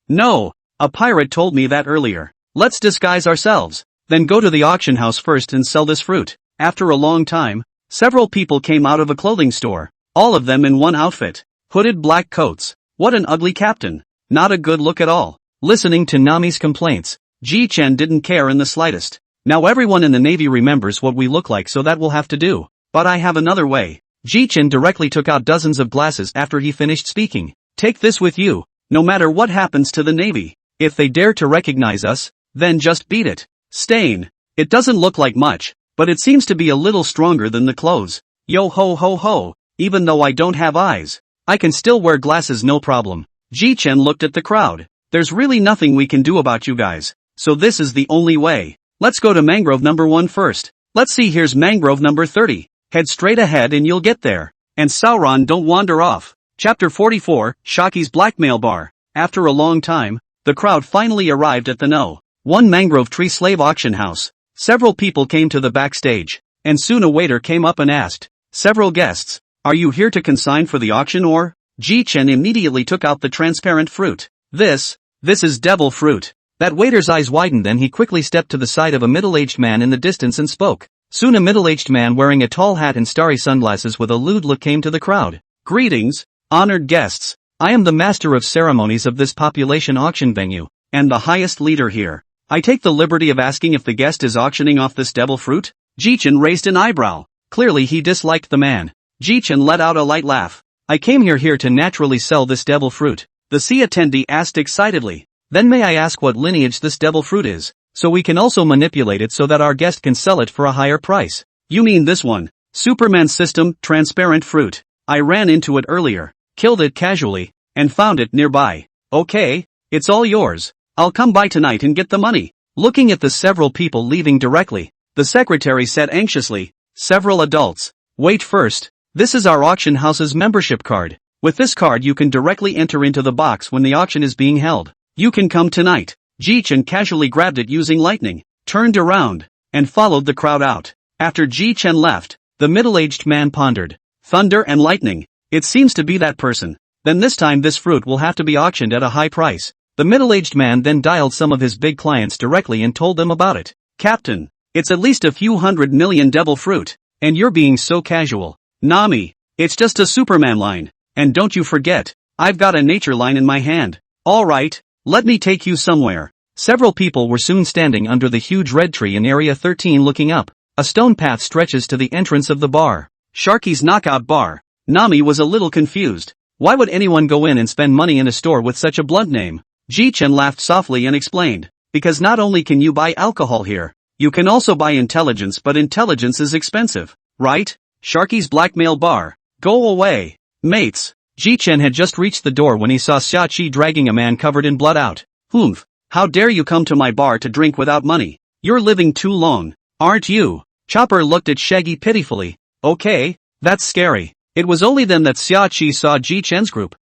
No. A pirate told me that earlier. Let's disguise ourselves, then go to the auction house first and sell this fruit. After a long time, several people came out of a clothing store, all of them in one outfit. Hooded black coats. What an ugly captain. Not a good look at all. Listening to Nami's complaints, Jichen didn't care in the slightest. Now everyone in the Navy remembers what we look like, so that will have to do. But I have another way. Jichen directly took out dozens of glasses after he finished speaking. Take this with you, no matter what happens to the Navy. If they dare to recognize us, then just beat it. Stain. It doesn't look like much, but it seems to be a little stronger than the clothes. Yo ho ho ho, even though I don't have eyes, I can still wear glasses no problem. Jichen looked at the crowd. There's really nothing we can do about you guys, so this is the only way. Let's go to mangrove number 1 first. Let's see, here's mangrove number 30. Head straight ahead and you'll get there. And Sauron, don't wander off. Chapter 44, Shaki's Blackmail Bar. After a long time, the crowd finally arrived at the No. 1 Mangrove Tree Slave Auction House. Several people came to the backstage, and soon a waiter came up and asked several guests, "Are you here to consign for the auction or?" Jichen immediately took out the transparent fruit. This is devil fruit. That waiter's eyes widened and he quickly stepped to the side of a middle-aged man in the distance and spoke. Soon a middle-aged man wearing a tall hat and starry sunglasses with a lewd look came to the crowd. "Greetings, honored guests. I am the master of ceremonies of this population auction venue, and the highest leader here. I take the liberty of asking if the guest is auctioning off this devil fruit?" Jichen raised an eyebrow. Clearly he disliked the man. Jichen let out a light laugh. "I came here to naturally sell this devil fruit," the sea attendee asked excitedly. "Then may I ask what lineage this devil fruit is, so we can also manipulate it so that our guest can sell it for a higher price?" "You mean this one? Superman System, transparent fruit. I ran into it earlier, killed it casually, and found it nearby. Okay, it's all yours. I'll come by tonight and get the money." Looking at the several people leaving directly, the secretary said anxiously, "Several adults. Wait first. This is our auction house's membership card. With this card you can directly enter into the box when the auction is being held. You can come tonight." Jichen casually grabbed it using lightning, turned around, and followed the crowd out. After Jichen left, the middle-aged man pondered. Thunder and lightning. It seems to be that person. Then this time this fruit will have to be auctioned at a high price. The middle-aged man then dialed some of his big clients directly and told them about it. "Captain, it's at least a few 100 million devil fruit, and you're being so casual. Nami, it's just a Superman line. And don't you forget, I've got a nature line in my hand. Alright, let me take you somewhere." Several people were soon standing under the huge red tree in Area 13 looking up. A stone path stretches to the entrance of the bar. Sharky's Knockout Bar. Nami was a little confused. Why would anyone go in and spend money in a store with such a blunt name? Jichen laughed softly and explained, "Because not only can you buy alcohol here, you can also buy intelligence, but intelligence is expensive, right? Sharky's Blackmail Bar. Go away, mates." Jichen had just reached the door when he saw Xiaoqi dragging a man covered in blood out. "Humph, how dare you come to my bar to drink without money? You're living too long, aren't you?" Chopper looked at Shaggy pitifully. "Okay, that's scary." It was only then that Xiaoqi saw Jichen's group.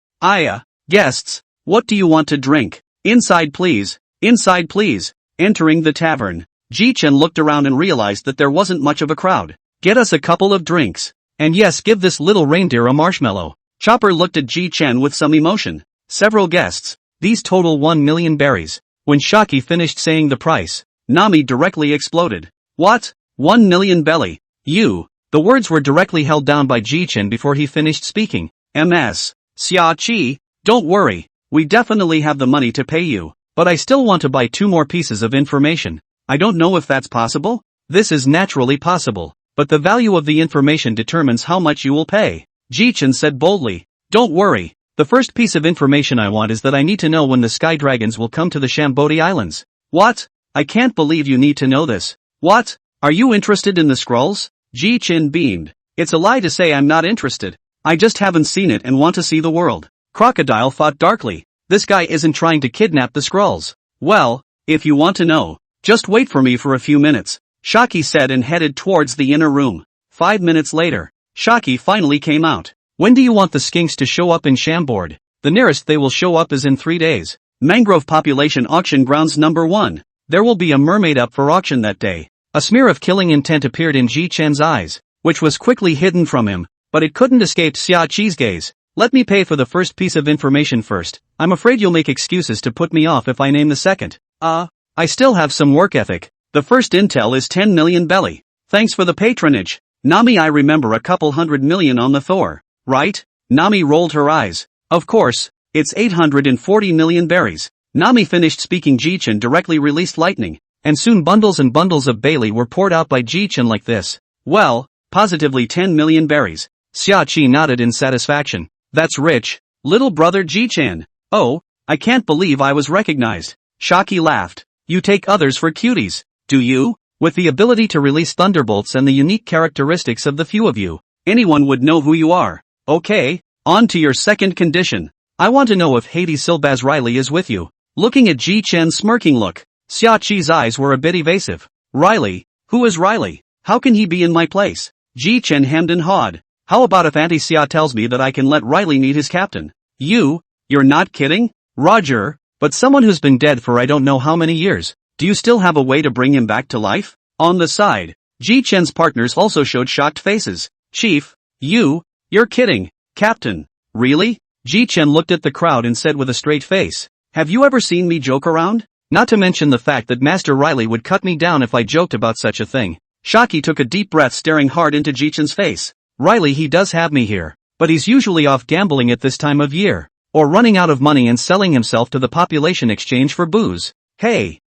Guests, what do you want to drink? Inside please, inside please." Entering the tavern, Jichen looked around and realized that there wasn't much of a crowd. "Get us a couple of drinks. And yes, give this little reindeer a marshmallow." Chopper looked at Jichen with some emotion. "Several guests. These total 1 million berries." When Shaki finished saying the price, Nami directly exploded. "What? 1 million belly? You?" The words were directly held down by Jichen before he finished speaking. "Ms. Xiaoqi, don't worry, we definitely have the money to pay you, but I still want to buy 2 more pieces of information. I don't know if that's possible?" "This is naturally possible, but the value of the information determines how much you will pay," Jichen said boldly. "Don't worry, the first piece of information I want is that I need to know when the Sky Dragons will come to the Shambodi Islands." "What? I can't believe you need to know this. What? Are you interested in the scrolls?" Jichen beamed. "It's a lie to say I'm not interested. I just haven't seen it and want to see the world." Crocodile thought darkly. This guy isn't trying to kidnap the scrolls. "Well, if you want to know, just wait for me for a few minutes," Shaki said and headed towards the inner room. 5 minutes later, Shaki finally came out. "When do you want the skinks to show up in Shambord?" "The nearest they will show up is in 3 days. Mangrove Population Auction Grounds number 1. There will be a mermaid up for auction that day." A smear of killing intent appeared in Jichen's eyes, which was quickly hidden from him, but it couldn't escape Xiaoqi's gaze. "Let me pay for the first piece of information first. I'm afraid you'll make excuses to put me off if I name the second." I still have some work ethic. The first intel is 10 million belly. Thanks for the patronage. Nami, I remember a couple 100 million on the Thor, right?" Nami rolled her eyes. "Of course, it's 840 million berries." Nami finished speaking. Jichen directly released lightning, and soon bundles and bundles of Bailey were poured out by Jichen like this. "Well, positively 10 million berries." Xiaoqi nodded in satisfaction. "That's rich, little brother Jichen." "Oh, I can't believe I was recognized." Shaki laughed. "You take others for cuties, do you? With the ability to release thunderbolts and the unique characteristics of the few of you, anyone would know who you are. Okay, on to your second condition. I want to know if Haiti Silbaz Riley is with you. Looking at Jichen's smirking look, Xiaqi's eyes were a bit evasive. Riley? Who is Riley? How can he be in my place? Jichen hemmed and hawed. How about if Auntie Xia tells me that I can let Riley meet his captain? You're not kidding? Roger, but someone who's been dead for I don't know how many years. Do you still have a way to bring him back to life? On the side, Jichen's partners also showed shocked faces. Chief, you're kidding. Captain, really? Jichen looked at the crowd and said with a straight face, have you ever seen me joke around? Not to mention the fact that Master Riley would cut me down if I joked about such a thing. Haki took a deep breath staring hard into Jichen's face. Riley, he does have me here, but he's usually off gambling at this time of year, or running out of money and selling himself to the population exchange for booze. Hey,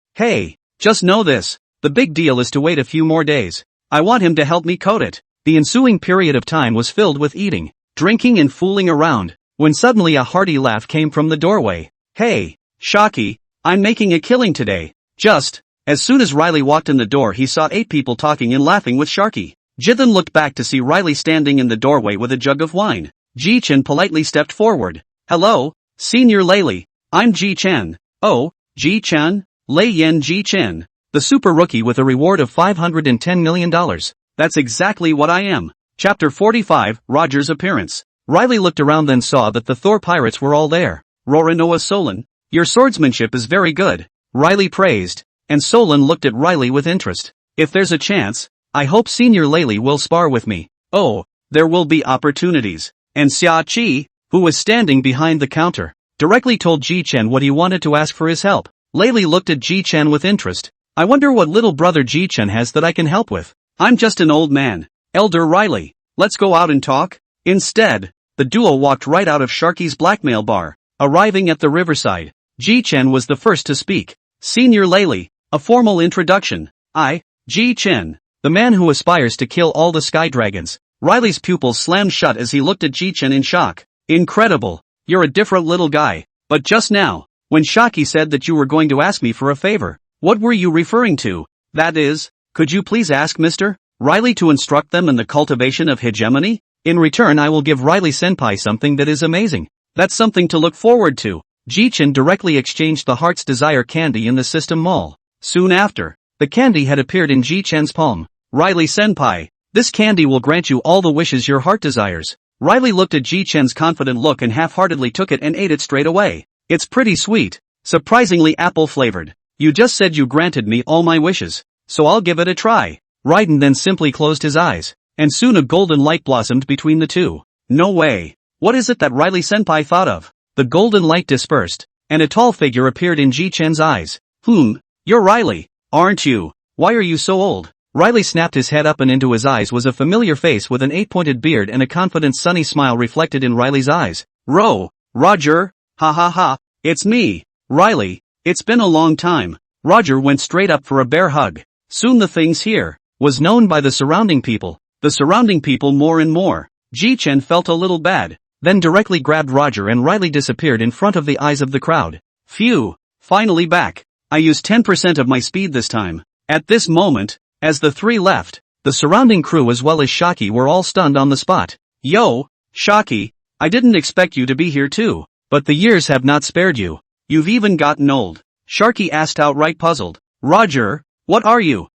just know this, the big deal is to wait a few more days. I want him to help me coat it. The ensuing period of time was filled with eating, drinking and fooling around, when suddenly a hearty laugh came from the doorway. Hey, Haki, I'm making a killing today. Just, as soon as Riley walked in the door he saw 8 people talking and laughing with Haki. Jichen looked back to see Riley standing in the doorway with a jug of wine. Jichen politely stepped forward. Hello, Senior Layli. I'm Jichen. Oh, Jichen? Lei Yen Jichen. The super rookie with a reward of $510 million. That's exactly what I am. Chapter 45, Roger's appearance. Riley looked around then saw that the Thor pirates were all there. Roranoa Solon, your swordsmanship is very good, Riley praised, and Solon looked at Riley with interest. If there's a chance, I hope Senior Layli will spar with me. Oh, there will be opportunities. And Xiaqi, who was standing behind the counter, directly told Jichen what he wanted to ask for his help. Layli looked at Jichen with interest. I wonder what little brother Jichen has that I can help with. I'm just an old man. Elder Riley, let's go out and talk. Instead, the duo walked right out of Sharky's blackmail bar. Arriving at the riverside, Jichen was the first to speak. Senior Layli, a formal introduction. I, Jichen, the man who aspires to kill all the sky dragons. Riley's pupils slammed shut as he looked at Jichen in shock. Incredible, you're a different little guy. But just now, when Haki said that you were going to ask me for a favor, what were you referring to? That is, could you please ask Mr. Riley to instruct them in the cultivation of hegemony? In return I will give Riley-senpai something that is amazing. That's something to look forward to. Jichen directly exchanged the Heart's Desire candy in the System Mall. Soon after, the candy had appeared in Jichen's palm. Riley-senpai, this candy will grant you all the wishes your heart desires. Riley looked at Jichen's confident look and half-heartedly took it and ate it straight away. It's pretty sweet, surprisingly apple-flavored. You just said you granted me all my wishes, so I'll give it a try. Raiden then simply closed his eyes, and soon a golden light blossomed between the two. No way. What is it that Riley-senpai thought of? The golden light dispersed, and a tall figure appeared in Jichen's eyes. You're Riley, aren't you? Why are you so old? Riley snapped his head up and into his eyes was a familiar face with an 8-pointed beard and a confident sunny smile reflected in Riley's eyes. Roger, ha, it's me, Riley, it's been a long time. Roger went straight up for a bear hug. Soon the things here was known by the surrounding people more and more. Jichen felt a little bad, then directly grabbed Roger and Riley disappeared in front of the eyes of the crowd. Phew, finally back. I used 10% of my speed this time. At this moment, as the three left, the surrounding crew as well as Haki were all stunned on the spot. Yo, Haki, I didn't expect you to be here too, but the years have not spared you. You've even gotten old. Haki asked outright puzzled. Roger, what are you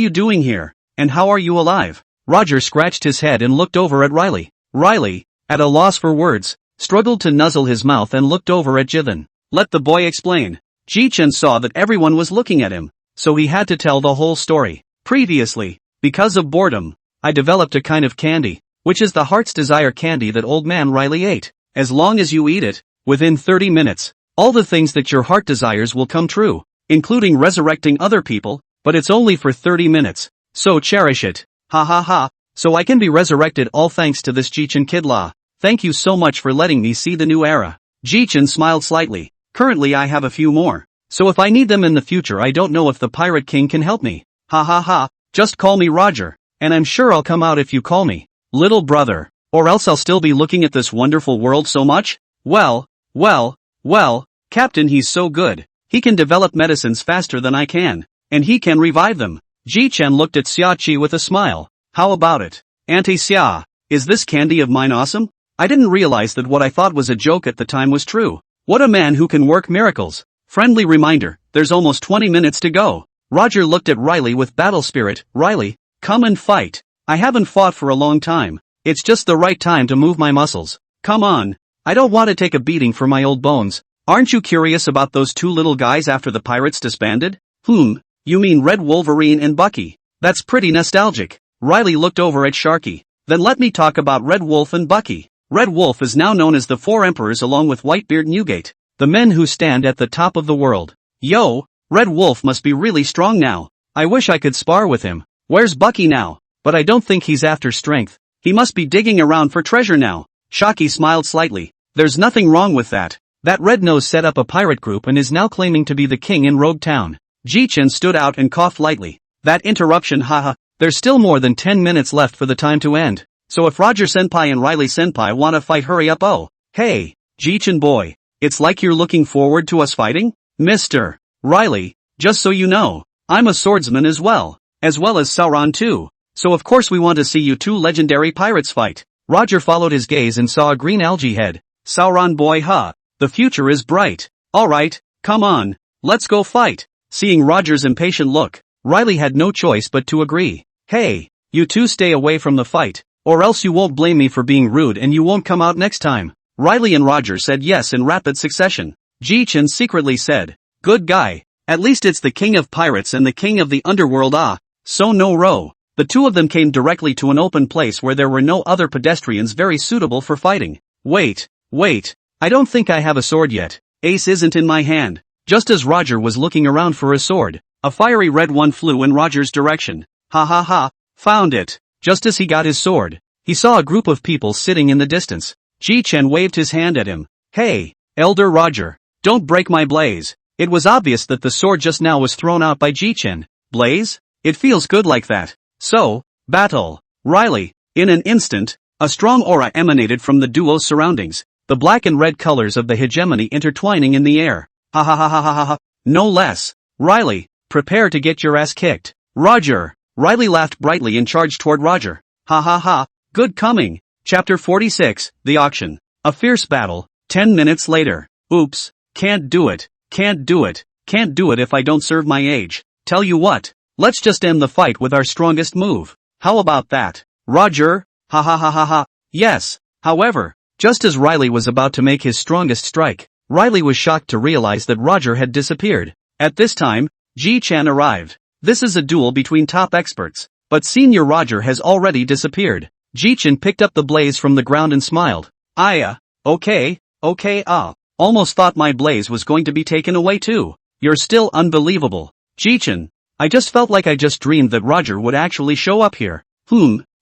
doing here, and how are you alive? Roger scratched his head and looked over at Riley. Riley, at a loss for words, struggled to nuzzle his mouth and looked over at Jichen. Let the boy explain. Jichen saw that everyone was looking at him, so he had to tell the whole story. Previously, because of boredom, I developed a kind of candy, which is the Heart's Desire candy that old man Riley ate. As long as you eat it, within 30 minutes, all the things that your heart desires will come true, including resurrecting other people, but it's only for 30 minutes, so cherish it. Ha, so I can be resurrected all thanks to this Jichen Kidla. Thank you so much for letting me see the new era. Jichen smiled slightly. Currently I have a few more, so if I need them in the future I don't know if the Pirate King can help me. Ha, just call me Roger, and I'm sure I'll come out if you call me little brother, or else I'll still be looking at this wonderful world so much. Well, Captain, he's so good. He can develop medicines faster than I can, and he can revive them. Jichen looked at Xiachi with a smile. How about it, Auntie Xia? Is this candy of mine awesome? I didn't realize that what I thought was a joke at the time was true. What a man who can work miracles. Friendly reminder, there's almost 20 minutes to go. Roger looked at Riley with battle spirit. Riley, come and fight. I haven't fought for a long time. It's just the right time to move my muscles. Come on. I don't want to take a beating for my old bones. Aren't you curious about those two little guys after the pirates disbanded? You mean Red Wolverine and Bucky. That's pretty nostalgic. Riley looked over at Sharky. Then let me talk about Red Wolf and Bucky. Red Wolf is now known as the Four Emperors along with Whitebeard Newgate, the men who stand at the top of the world. Yo, Red Wolf must be really strong now. I wish I could spar with him. Where's Bucky now? But I don't think he's after strength. He must be digging around for treasure now. Sharky smiled slightly. There's nothing wrong with that. That Red Nose set up a pirate group and is now claiming to be the king in Rogue Town. Jichen stood out and coughed lightly. That interruption, haha. There's still more than 10 minutes left for the time to end. So if Roger Senpai and Riley Senpai want to fight, hurry up. Oh, hey, Jichen boy. It's like you're looking forward to us fighting? Mr. Riley, just so you know, I'm a swordsman as well as Sauron too. So of course we want to see you two legendary pirates fight. Roger followed his gaze and saw a green algae head. Sauron boy, huh? The future is bright. Alright, come on, let's go fight. Seeing Roger's impatient look, Riley had no choice but to agree. Hey, you two stay away from the fight, or else you won't blame me for being rude and you won't come out next time. Riley and Roger said yes in rapid succession. Jichen secretly said, good guy, at least it's the king of pirates and the king of the underworld, so no row. The two of them came directly to an open place where there were no other pedestrians very suitable for fighting. Wait, I don't think I have a sword yet. Ace isn't in my hand. Just as Roger was looking around for a sword, a fiery red one flew in Roger's direction. Ha ha ha, found it. Just as he got his sword, he saw a group of people sitting in the distance. Jichen waved his hand at him. Hey, Elder Roger, don't break my blaze. It was obvious that the sword just now was thrown out by Jichen. Blaze? It feels good like that. So, battle. Riley. In an instant, a strong aura emanated from the duo's surroundings, the black and red colors of the hegemony intertwining in the air. Ha ha ha ha ha ha, no less. Riley, prepare to get your ass kicked. Roger. Riley laughed brightly and charged toward Roger. Ha ha ha, good coming. Chapter 46, The Auction. A fierce battle. 10 minutes later. Oops, can't do it if I don't serve my age. Tell you what, let's just end the fight with our strongest move. How about that? Roger? Ha ha ha ha ha, yes. However, just as Riley was about to make his strongest strike, Riley was shocked to realize that Roger had disappeared. At this time, Jichen arrived. This is a duel between top experts, but Senior Roger has already disappeared. Jichen picked up the blaze from the ground and smiled. Okay, almost thought my blaze was going to be taken away too. You're still unbelievable. Jichen, I just felt like I just dreamed that Roger would actually show up here.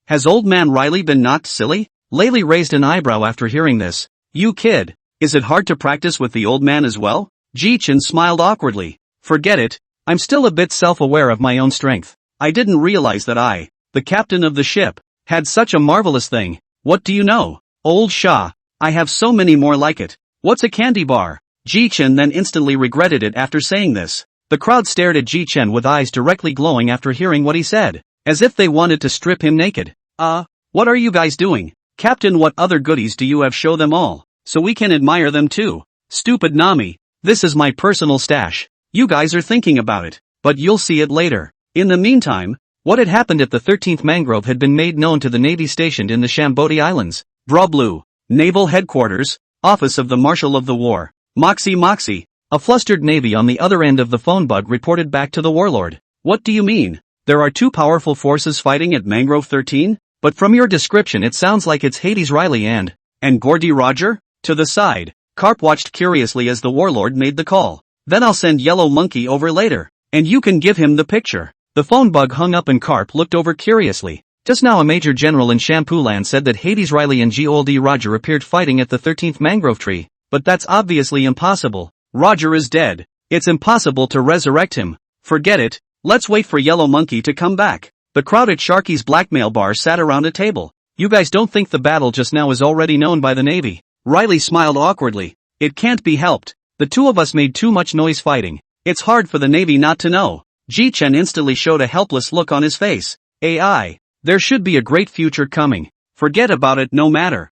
Has old man Riley been knocked silly? Laylee raised an eyebrow after hearing this. You kid, is it hard to practice with the old man as well? Jichen smiled awkwardly. Forget it, I'm still a bit self-aware of my own strength. I didn't realize that I, the captain of the ship, had such a marvelous thing. What do you know? Old Shah, I have so many more like it. What's a candy bar? Jichen then instantly regretted it after saying this. The crowd stared at Jichen with eyes directly glowing after hearing what he said, as if they wanted to strip him naked. What are you guys doing? Captain, what other goodies do you have? Show them all, so we can admire them too. Stupid Nami, this is my personal stash. You guys are thinking about it, but you'll see it later. In the meantime, what had happened at the 13th Mangrove had been made known to the Navy stationed in the Shambodi Islands. Blue, Naval Headquarters, Office of the Marshal of the War. Moxie. A flustered Navy on the other end of the phone bug reported back to the warlord. What do you mean? There are two powerful forces fighting at Mangrove 13? But from your description it sounds like it's Hades Riley and Gordy Roger? To the side, Garp watched curiously as the warlord made the call. Then I'll send Yellow Monkey over later, and you can give him the picture. The phone bug hung up and Garp looked over curiously. Just now a major general in Shampooland said that Hades Riley and Gold Roger appeared fighting at the 13th Mangrove Tree, but that's obviously impossible. Roger is dead. It's impossible to resurrect him. Forget it, let's wait for Yellow Monkey to come back. The crowd at Sharky's blackmail bar sat around a table. You guys don't think the battle just now is already known by the Navy? Riley smiled awkwardly. It can't be helped. The two of us made too much noise fighting. It's hard for the Navy not to know. Jichen instantly showed a helpless look on his face. AI. There should be a great future coming. Forget about it no matter.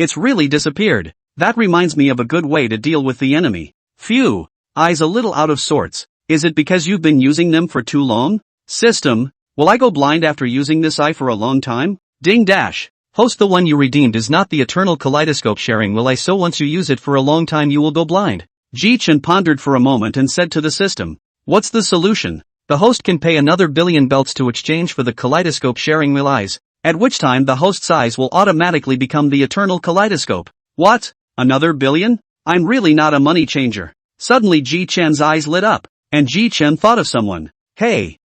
It's really disappeared. That reminds me of a good way to deal with the enemy. Phew. Eyes a little out of sorts. Is it because you've been using them for too long? System. Will I go blind after using this eye for a long time? Ding dash. Host, the one you redeemed is not the eternal kaleidoscope sharing will I, so once you use it for a long time you will go blind. Jichen pondered for a moment and said to the system. What's the solution? The host can pay another billion belts to exchange for the kaleidoscope sharing will eyes, at which time the host's eyes will automatically become the eternal kaleidoscope. What? Another billion? I'm really not a money changer. Suddenly Jichen's eyes lit up, and Jichen thought of someone. Hey,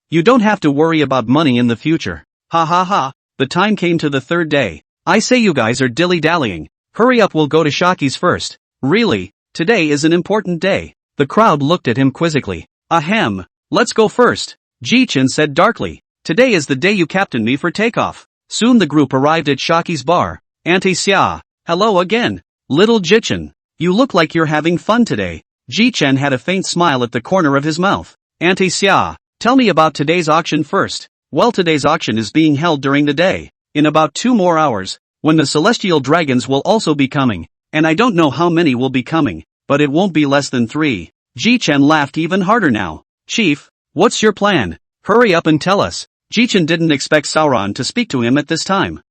you don't have to worry about money in the future. Ha ha ha. The time came to the third day. I say you guys are dilly-dallying. Hurry up, we'll go to Shaki's first. Really? Today is an important day. The crowd looked at him quizzically. Ahem. Let's go first. Jichen said darkly. Today is the day you captained me for takeoff. Soon the group arrived at Shaki's bar. Auntie Xia. Hello again. Little Jichen. You look like you're having fun today. Jichen had a faint smile at the corner of his mouth. Auntie Xia. Tell me about today's auction first. Well, today's auction is being held during the day. In about 2 more hours, when the celestial dragons will also be coming. And I don't know how many will be coming, but it won't be less than 3. Jichen laughed even harder now. Chief, what's your plan? Hurry up and tell us. Jichen didn't expect Sauron to speak to him at this time.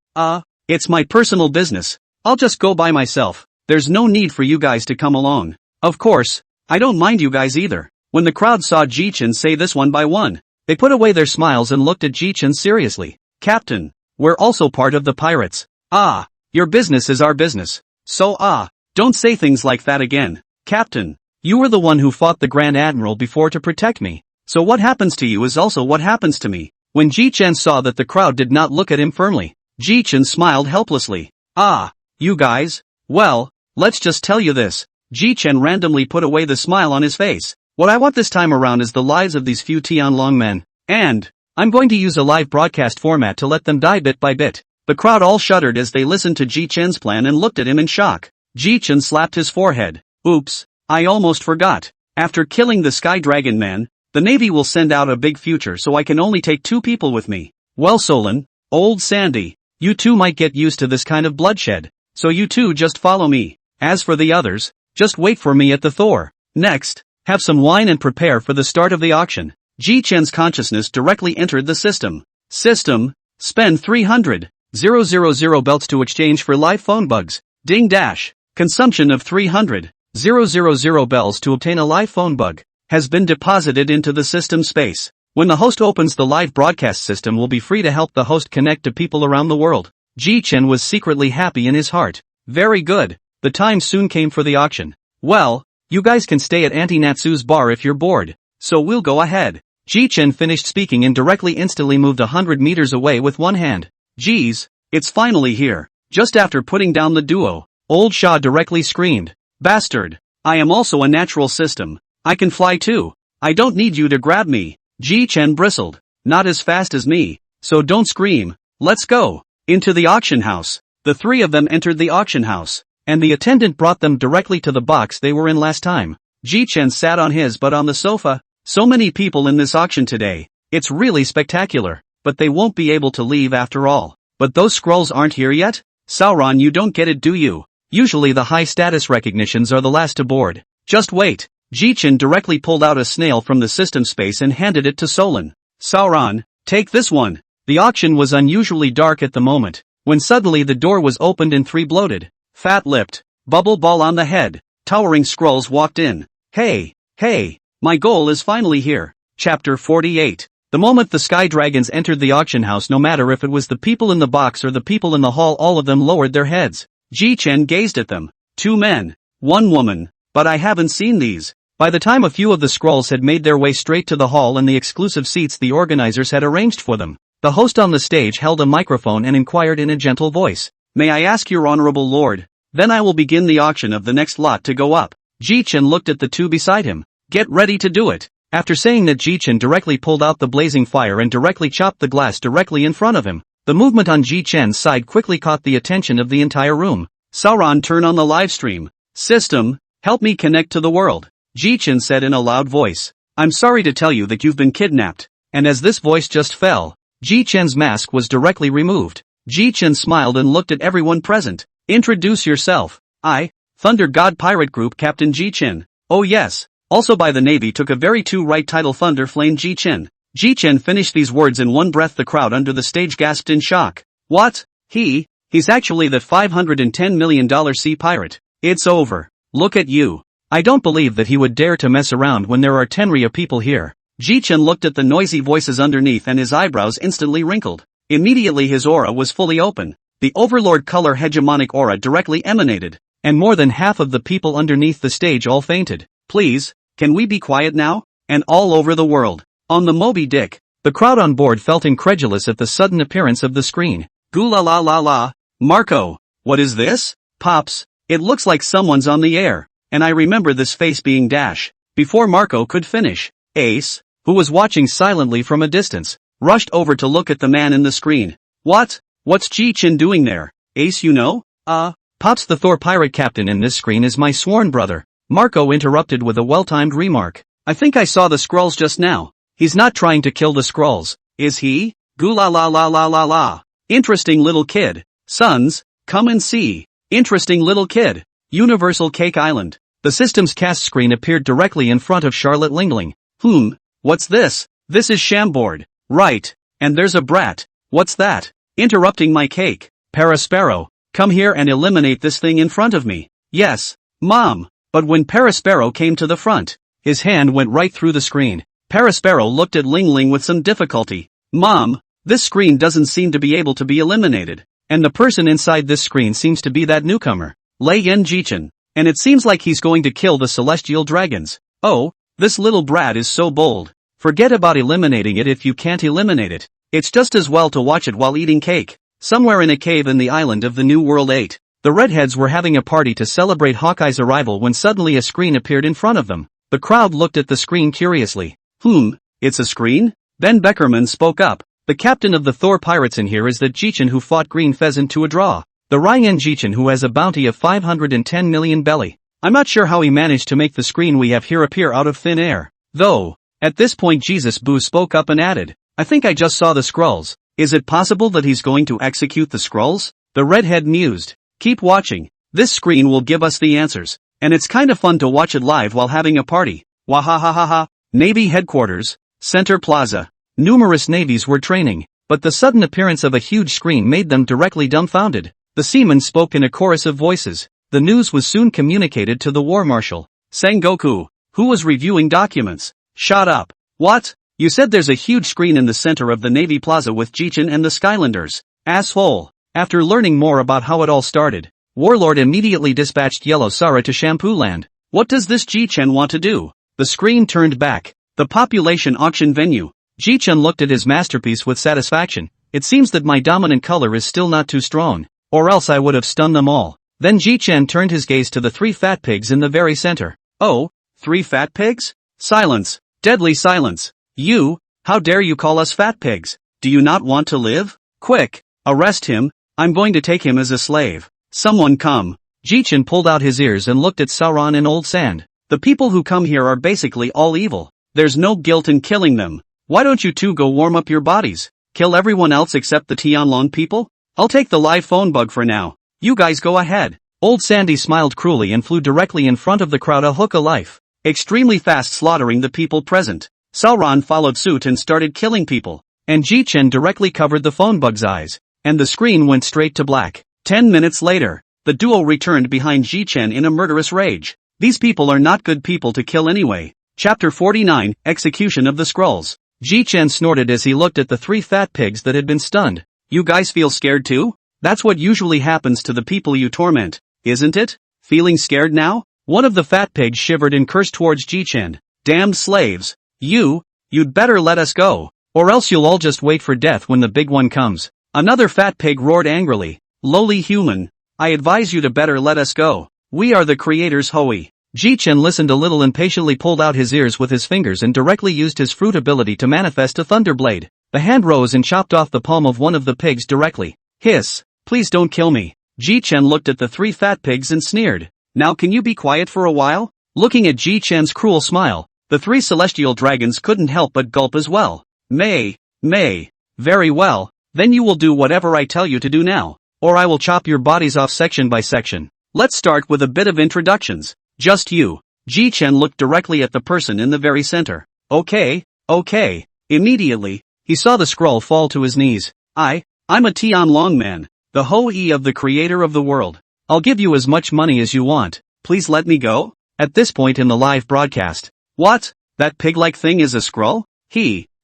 It's my personal business. I'll just go by myself. There's no need for you guys to come along. Of course, I don't mind you guys either. When the crowd saw Jichen say this one by one, they put away their smiles and looked at Jichen seriously. Captain, we're also part of the pirates. Your business is our business. So don't say things like that again. Captain, you were the one who fought the Grand Admiral before to protect me. So what happens to you is also what happens to me. When Jichen saw that the crowd did not look at him firmly, Jichen smiled helplessly. You guys? Well, let's just tell you this. Jichen randomly put away the smile on his face. What I want this time around is the lives of these few Tianlong men. And I'm going to use a live broadcast format to let them die bit by bit. The crowd all shuddered as they listened to Jichen's plan and looked at him in shock. Jichen slapped his forehead. Oops, I almost forgot. After killing the Sky Dragon man, the Navy will send out a big future, so I can only take 2 people with me. Well, Solon, old Sandy, you two might get used to this kind of bloodshed. So you two just follow me. As for the others, just wait for me at the Thor. Next, have some wine and prepare for the start of the auction. Jichen's consciousness directly entered the system. System, spend 300,000 belts to exchange for live phone bugs. Ding dash. Consumption of 300,000 bells to obtain a live phone bug has been deposited into the system space. When the host opens the live broadcast system will be free to help the host connect to people around the world. Jichen was secretly happy in his heart. Very good. The time soon came for the auction. Well, you guys can stay at Auntie Natsu's bar if you're bored. So we'll go ahead. Jichen finished speaking and directly instantly moved 100 meters away with one hand. Geez, it's finally here. Just after putting down the duo, old Shah directly screamed. Bastard. I am also a natural system. I can fly too. I don't need you to grab me. Jichen bristled. Not as fast as me. So don't scream. Let's go. Into the auction house. The 3 of them entered the auction house, and the attendant brought them directly to the box they were in last time. Jichen sat on his butt on the sofa. So many people in this auction today. It's really spectacular, but they won't be able to leave after all. But those scrolls aren't here yet? Sauron, you don't get it, do you? Usually the high status recognitions are the last to board. Just wait. Jichen directly pulled out a snail from the system space and handed it to Solon. Sauron, take this one. The auction was unusually dark at the moment, when suddenly the door was opened and 3 bloated, fat-lipped, bubble ball on the head, towering scrolls walked in. Hey, my goal is finally here. Chapter 48. The moment the Sky Dragons entered the auction house, no matter if it was the people in the box or the people in the hall, all of them lowered their heads. Jichen gazed at them. 2 men, 1 woman. But I haven't seen these. By the time a few of the scrolls had made their way straight to the hall and the exclusive seats the organizers had arranged for them, the host on the stage held a microphone and inquired in a gentle voice. May I ask your honorable lord? Then I will begin the auction of the next lot to go up. Jichen looked at the 2 beside him. Get ready to do it. After saying that, Jichen directly pulled out the blazing fire and directly chopped the glass directly in front of him. The movement on Jichen's side quickly caught the attention of the entire room. Sauron, turn on the live stream. System, help me connect to the world. Jichen said in a loud voice. I'm sorry to tell you that you've been kidnapped. And as this voice just fell, Jichen's mask was directly removed. Jichen smiled and looked at everyone present. Introduce yourself. I, Thunder God Pirate Group Captain Jichen. Oh yes. Also by the Navy took a very to right title Thunder Flame Jichen. Jichen finished these words in one breath. The crowd under the stage gasped in shock. What? He's actually that $510 million sea pirate. It's over. Look at you. I don't believe that he would dare to mess around when there are tenria people here. Jichen looked at the noisy voices underneath and his eyebrows instantly wrinkled. Immediately his aura was fully open. The Overlord color hegemonic aura directly emanated, and more than half of the people underneath the stage all fainted. Please, can we be quiet now? And all over the world. On the Moby Dick, the crowd on board felt incredulous at the sudden appearance of the screen. Goo la la la la. Marco, what is this? Pops, it looks like someone's on the air. And I remember this face being Dash. Before Marco could finish, Ace, who was watching silently from a distance, rushed over to look at the man in the screen. What's Jichen doing there? Ace, you know? Pops, the Thor pirate captain in this screen is my sworn brother. Marco interrupted with a well-timed remark. I think I saw the Skrulls just now. He's not trying to kill the Skrulls, is he? Goo la la la la la la. Interesting little kid. Sons, come and see. Interesting little kid. Universal Cake Island. The system's cast screen appeared directly in front of Charlotte Lingling. What's this? This is Shamboard. Right. And there's a brat. What's that? Interrupting my cake. Parasparrow, come here and eliminate this thing in front of me. Yes, Mom. But when Parasparrow came to the front, his hand went right through the screen. Parasparrow looked at Lingling with some difficulty. Mom, this screen doesn't seem to be able to be eliminated. And the person inside this screen seems to be that newcomer, Lei Yen Jichen. And it seems like he's going to kill the celestial dragons. Oh, this little brat is so bold. Forget about eliminating it if you can't eliminate it. It's just as well to watch it while eating cake. Somewhere in a cave in the island of the New World 8, the redheads were having a party to celebrate Hawkeye's arrival when suddenly a screen appeared in front of them. The crowd looked at the screen curiously. It's a screen? Then Beckerman spoke up. The captain of the Thor pirates in here is the Jichen who fought Green Pheasant to a draw. The Ryan Jichen who has a bounty of 510 million belly. I'm not sure how he managed to make the screen we have here appear out of thin air. Though, at this point Jesus Boo spoke up and added, I think I just saw the Skrulls. Is it possible that he's going to execute the Skrulls? The redhead mused. Keep watching. This screen will give us the answers. And it's kinda fun to watch it live while having a party. Wahahahaha. Navy headquarters, Center Plaza. Numerous navies were training, but the sudden appearance of a huge screen made them directly dumbfounded. The seamen spoke in a chorus of voices. The news was soon communicated to the war marshal, Sengoku, who was reviewing documents. Shut up. What? You said there's a huge screen in the center of the Navy Plaza with Jichen and the Skylanders. Asshole. After learning more about how it all started, Warlord immediately dispatched Yellow Sara to Shampoo Land. What does this Jichen want to do? The screen turned back. The population auction venue. Jichen looked at his masterpiece with satisfaction. It seems that my dominant color is still not too strong, or else I would have stunned them all. Then Jichen turned his gaze to the 3 fat pigs in the very center. Oh, 3 fat pigs? Silence. Deadly silence. You, how dare you call us fat pigs? Do you not want to live? Quick, arrest him. I'm going to take him as a slave. Someone come. Jichen pulled out his ears and looked at Sauron and Old Sand. The people who come here are basically all evil. There's no guilt in killing them. Why don't you two go warm up your bodies? Kill everyone else except the Tianlong people? I'll take the live phone bug for now. You guys go ahead. Old Sandy smiled cruelly and flew directly in front of the crowd, a hook of life. Extremely fast, slaughtering the people present. Sauron followed suit and started killing people. And Jichen directly covered the phone bug's eyes. And the screen went straight to black. 10 minutes later, the duo returned behind Jichen in a murderous rage. These people are not good people to kill anyway. Chapter 49, Execution of the Skrulls. Jichen snorted as he looked at the 3 fat pigs that had been stunned. You guys feel scared too? That's what usually happens to the people you torment, isn't it? Feeling scared now? One of the fat pigs shivered and cursed towards Jichen. Damned slaves. You'd better let us go, or else you'll all just wait for death when the big one comes. Another fat pig roared angrily. Lowly human, I advise you to better let us go. We are the creators, Hoey. Jichen listened a little and patiently pulled out his ears with his fingers and directly used his fruit ability to manifest a thunderblade. The hand rose and chopped off the palm of one of the pigs directly. Hiss, please don't kill me. Jichen looked at the 3 fat pigs and sneered. Now can you be quiet for a while? Looking at Jichen's cruel smile, the 3 celestial dragons couldn't help but gulp as well. May. Very well, then you will do whatever I tell you to do now. or I will chop your bodies off section by section. Let's start with a bit of introductions. Just you. Jichen looked directly at the person in the very center. Okay. Immediately, he saw the scroll fall to his knees. I'm a Tianlong man, the Hou-yi of the creator of the world. I'll give you as much money as you want. Please let me go? At this point in the live broadcast. What? That pig-like thing is a scroll?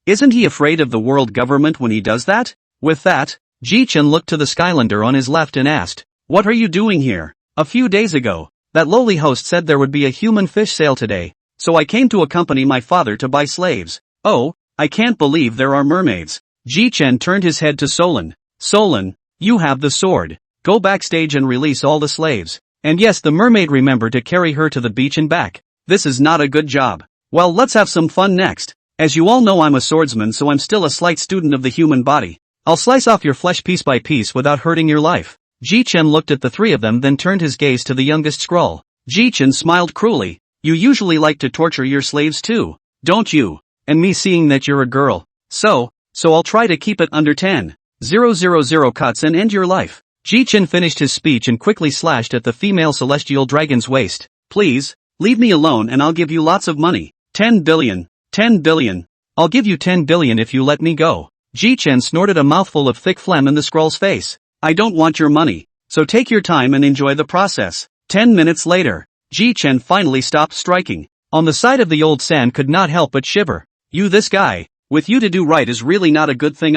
Isn't he afraid of the world government when he does that? With that, Jichen looked to the Skylander on his left and asked, what are you doing here? A few days ago, that lowly host said there would be a human fish sale today, so I came to accompany my father to buy slaves. Oh, I can't believe there are mermaids. Jichen turned his head to Solan. Solan, you have the sword. Go backstage and release all the slaves. And yes, the mermaid, remember to carry her to the beach and back. This is not a good job. Well, let's have some fun next. As you all know, I'm a swordsman, so I'm still a slight student of the human body. I'll slice off your flesh piece by piece without hurting your life. Jichen looked at the three of them, then turned his gaze to the youngest scroll. Jichen smiled cruelly. You usually like to torture your slaves too, don't you? And me seeing that you're a girl. So I'll try to keep it under 10,000 cuts and end your life. Jichen finished his speech and quickly slashed at the female celestial dragon's waist. Please, leave me alone and I'll give you lots of money. 10 billion. 10 billion. I'll give you 10 billion if you let me go. Jichen snorted a mouthful of thick phlegm in the scroll's face. I don't want your money, so take your time and enjoy the process. 10 minutes later, Jichen finally stopped striking. On the side of the old sand could not help but shiver. This guy, with you to do right is really not a good thing.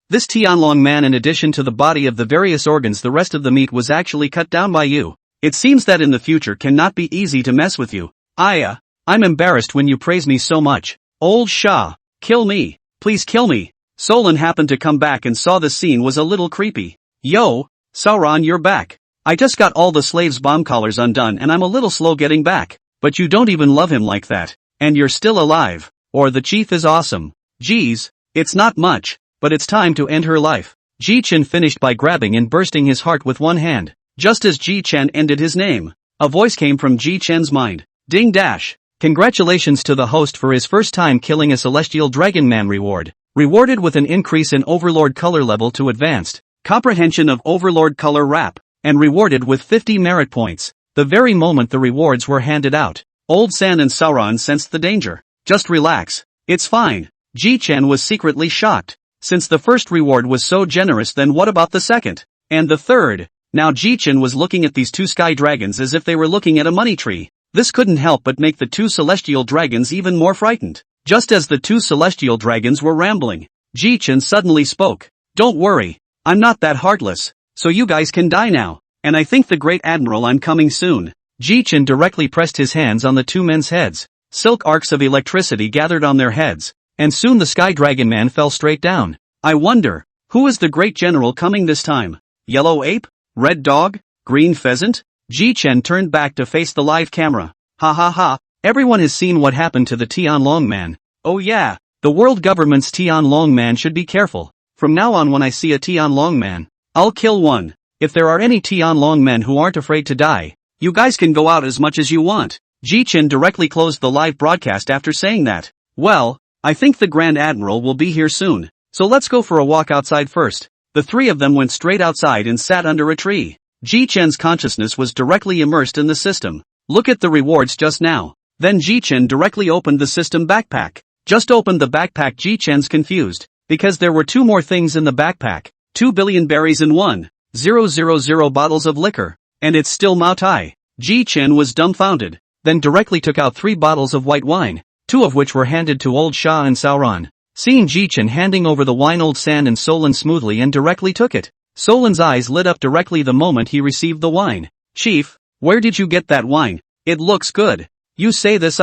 This Tianlong man, in addition to the body of the various organs, the rest of the meat was actually cut down by you. It seems that in the future cannot be easy to mess with you. I'm embarrassed when you praise me so much. Old Shah, kill me, please kill me. Solan happened to come back and saw the scene was a little creepy. Yo, Sauron, you're back. I just got all the slaves' bomb collars undone and I'm a little slow getting back. But you don't even love him like that. And you're still alive. Or the chief is awesome. Geez, it's not much, but it's time to end her life. Jichen finished by grabbing and bursting his heart with one hand. Just as Jichen ended his name, a voice came from Jichen's mind. Ding dash. Congratulations to the host for his first time killing a celestial dragon man reward. Rewarded with an increase in Overlord color level to advanced comprehension of Overlord color wrap, and rewarded with 50 merit points. The very moment the rewards were handed out, Old San and Sauron sensed the danger. Just relax. It's fine. Jichen was secretly shocked. Since the first reward was so generous, then what about the second? And the third? Now Jichen was looking at these two sky dragons as if they were looking at a money tree. This couldn't help but make the two celestial dragons even more frightened. Just as the two celestial dragons were rambling, Jichen suddenly spoke. Don't worry. I'm not that heartless. So you guys can die now. And I think the Great Admiral, I'm coming soon. Jichen directly pressed his hands on the two men's heads. Silk arcs of electricity gathered on their heads, and soon the Sky Dragon Man fell straight down. I wonder, who is the great general coming this time? Yellow ape? Red dog? Green pheasant? Jichen turned back to face the live camera. Ha ha ha, everyone has seen what happened to the Tianlong man. Oh yeah, the world government's Tianlong man should be careful. From now on, when I see a Tianlong man, I'll kill one. If there are any Tianlong men who aren't afraid to die, you guys can go out as much as you want. Jichen directly closed the live broadcast after saying that. Well, I think the Grand Admiral will be here soon, so let's go for a walk outside first. The three of them went straight outside and sat under a tree. Jichen's consciousness was directly immersed in the system. Look at the rewards just now. Then Jichen directly opened the system backpack. Just opened the backpack. Jichen's confused, because there were two more things in the backpack. 2 billion berries and 1,000 bottles of liquor. And it's still Mao Tai. Jichen was dumbfounded, then directly took out 3 bottles of white wine, 2 of which were handed to Old Shah and Sauron. Seeing Jichen handing over the wine, Old San and Solan smoothly and directly took it. Solan's eyes lit up directly the moment he received the wine. Chief, where did you get that wine? It looks good. You say this?